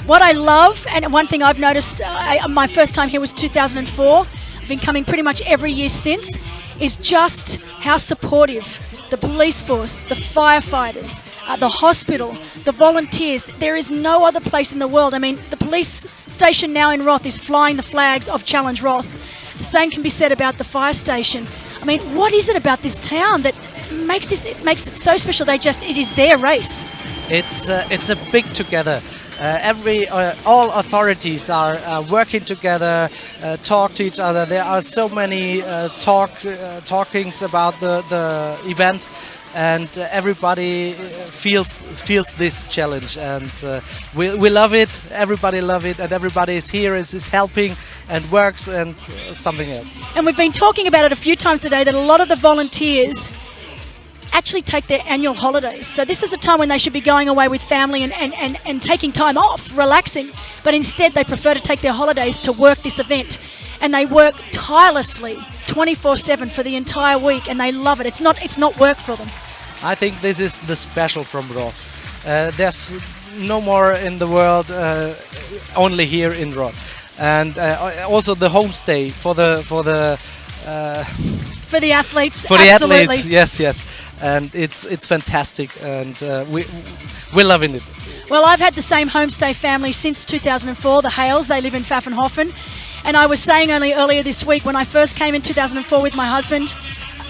What I love, and one thing I've noticed, my first time here was 2004, I've been coming pretty much every year since, is just how supportive the police force, the firefighters, the hospital, the volunteers. There is no other place in the world. I mean, the police station now in Roth is flying the flags of Challenge Roth. The same can be said about the fire station. I mean, what is it about this town that makes it so special? It is their race. It's a big together. All authorities are working together, talk to each other. There are so many talkings about the event, and everybody feels this challenge, and we love it. Everybody love it, and everybody is here, is helping and works and something else. And we've been talking about it a few times today that a lot of the volunteers actually take their annual holidays. So this is a time when they should be going away with family and taking time off, relaxing. But instead they prefer to take their holidays to work this event. And they work tirelessly 24/7 for the entire week, and they love it. It's not work for them. I think this is the special from Roth. There's no more in the world, only here in Roth. And also the homestay for the athletes. For the absolutely. athletes, yes. And it's fantastic, and we're loving it. Well, I've had the same homestay family since 2004, the Hales. They live in Pfaffenhofen. And I was saying only earlier this week, when I first came in 2004 with my husband,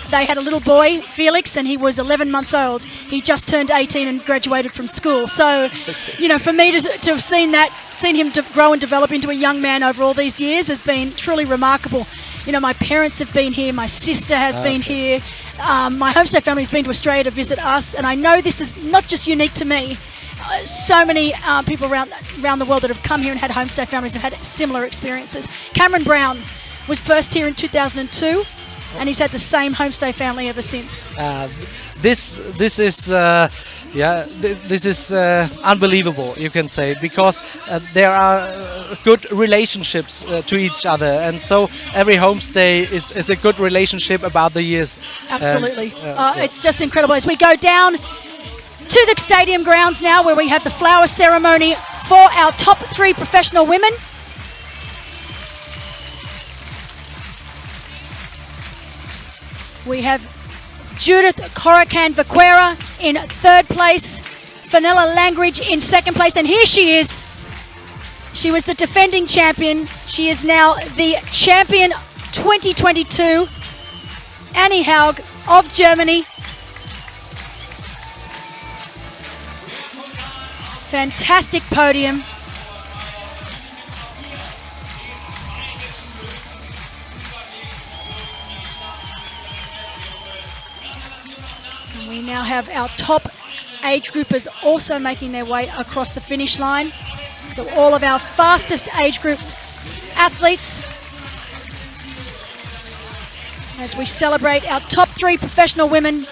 they had a little boy, Felix, and he was 11 months old. He just turned 18 and graduated from school. So, you know, for me to have seen him grow and develop into a young man over all these years has been truly remarkable. You know, my parents have been here, my sister has been here, my homestay family has been to Australia to visit us, and I know this is not just unique to me. So many people around the world that have come here and had homestay families have had similar experiences. Cameron Brown was first here in 2002, and he's had the same homestay family ever since. This is unbelievable, you can say, because there are good relationships to each other, and so every homestay is a good relationship about the years. Absolutely. It's just incredible. As we go down to the stadium grounds now, where we have the flower ceremony for our top 3 professional women. We have Judith Corican-Vaquera in 3rd place, Fenella Langridge in 2nd place, and here she is. She was the defending champion. She is now the champion 2022, Annie Haug of Germany. Fantastic podium. And we now have our top age groupers also making their way across the finish line. So all of our fastest age group athletes, as we celebrate our top 3 professional women.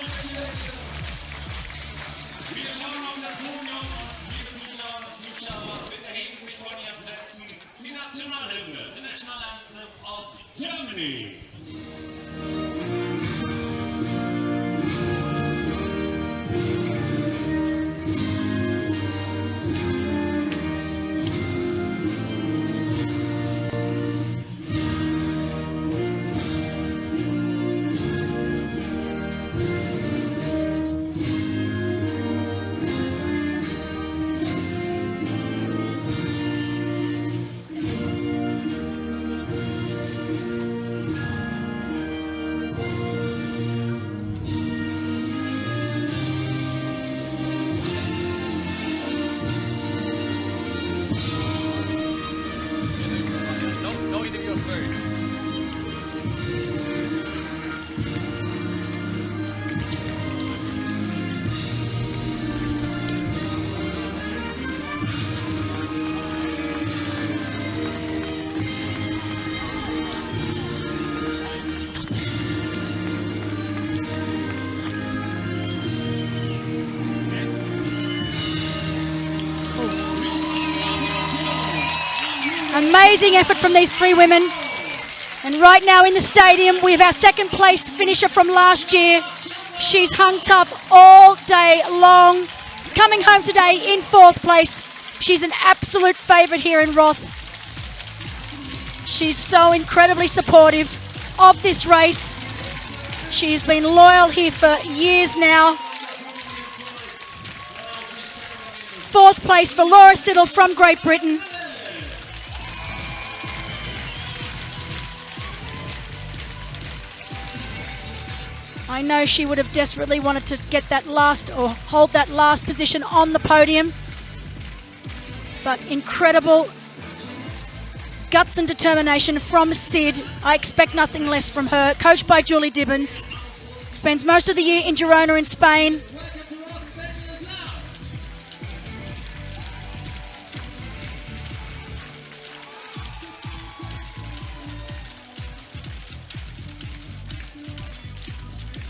Amazing effort from these 3 women. And right now in the stadium, we have our 2nd place finisher from last year. She's hung tough all day long. Coming home today in 4th place. She's an absolute favourite here in Roth. She's so incredibly supportive of this race. She has been loyal here for years now. 4th place for Laura Siddall from Great Britain. I know she would have desperately wanted to get that last or hold that last position on the podium. But incredible guts and determination from Sid. I expect nothing less from her. Coached by Julie Dibbins. Spends most of the year in Girona in Spain.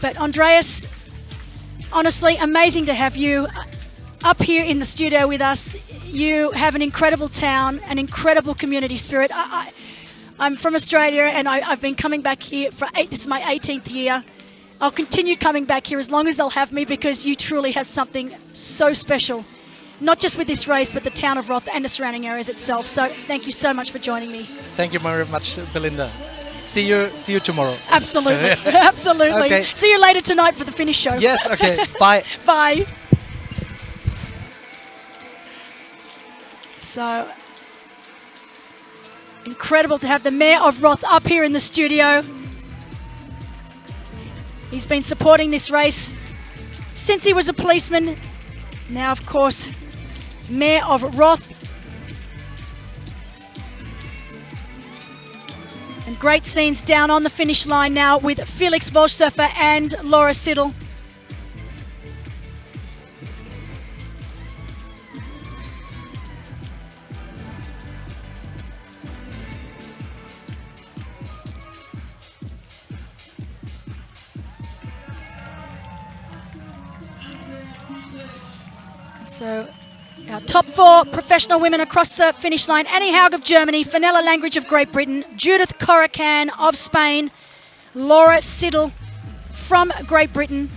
But Andreas, honestly, amazing to have you up here in the studio with us. You have an incredible town, an incredible community spirit. I'm from Australia, and I've been coming back here for this is my 18th year. I'll continue coming back here as long as they'll have me, because you truly have something so special not just with this race, but the town of Roth and the surrounding areas itself. So thank you so much for joining me. Thank you very much, Belinda. See you tomorrow. Absolutely. Absolutely. Okay. See you later tonight for the finish show. Yes, okay. Bye. Bye. So incredible to have the Mayor of Roth up here in the studio. He's been supporting this race since he was a policeman. Now, of course, Mayor of Roth. And great scenes down on the finish line now with Felix Volschsurfer and Laura Siddall. So our top 4 professional women across the finish line: Annie Haug of Germany, Fenella Langridge of Great Britain, Judith Corrican of Spain, Laura Siddall from Great Britain,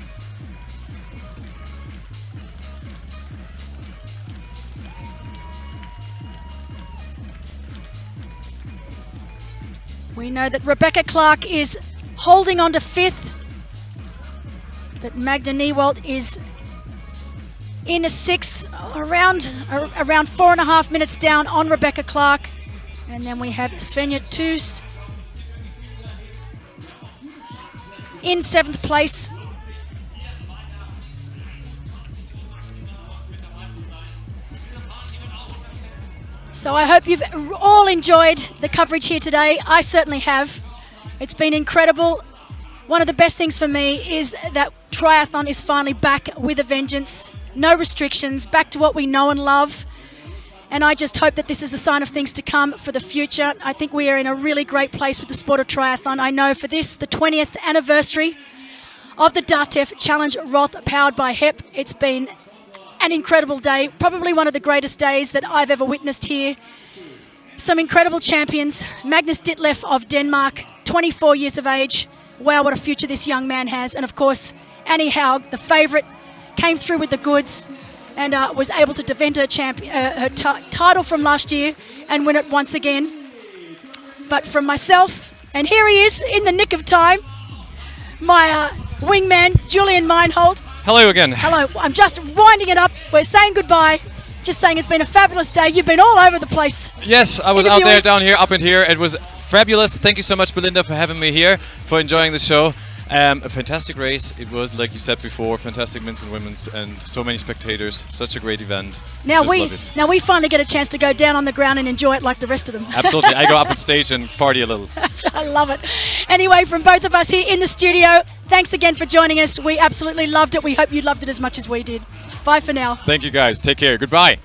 we know that Rebecca Clark is holding on to 5th, but Magda Niewald is in a 6th, around 4.5 minutes down on Rebecca Clark. And then we have Svenja Toos in 7th place. So I hope you've all enjoyed the coverage here today. I certainly have. It's been incredible. One of the best things for me is that triathlon is finally back with a vengeance. No restrictions, back to what we know and love. And I just hope that this is a sign of things to come for the future. I think we are in a really great place with the sport of triathlon. I know for this, the 20th anniversary of the DATEV Challenge Roth powered by HEP, it's been an incredible day, probably one of the greatest days that I've ever witnessed here. Some incredible champions. Magnus Ditlev of Denmark, 24 years of age. Wow, what a future this young man has. And of course, Annie Haug, the favourite, came through with the goods and was able to defend her title from last year and win it once again. But from myself, and here he is in the nick of time, my wingman, Julian Meinhold. Hello again. Hello. I'm just winding it up. We're saying goodbye. Just saying it's been a fabulous day. You've been all over the place. Yes, I was out there, down here, up in here. It was fabulous. Thank you so much, Belinda, for having me here, for enjoying the show. A fantastic race. It was, like you said before, fantastic men's and women's, and so many spectators. Such a great event. Now we finally get a chance to go down on the ground and enjoy it like the rest of them. Absolutely. I go up on stage and party a little. I love it. Anyway, from both of us here in the studio, thanks again for joining us. We absolutely loved it. We hope you loved it as much as we did. Bye for now. Thank you, guys. Take care. Goodbye.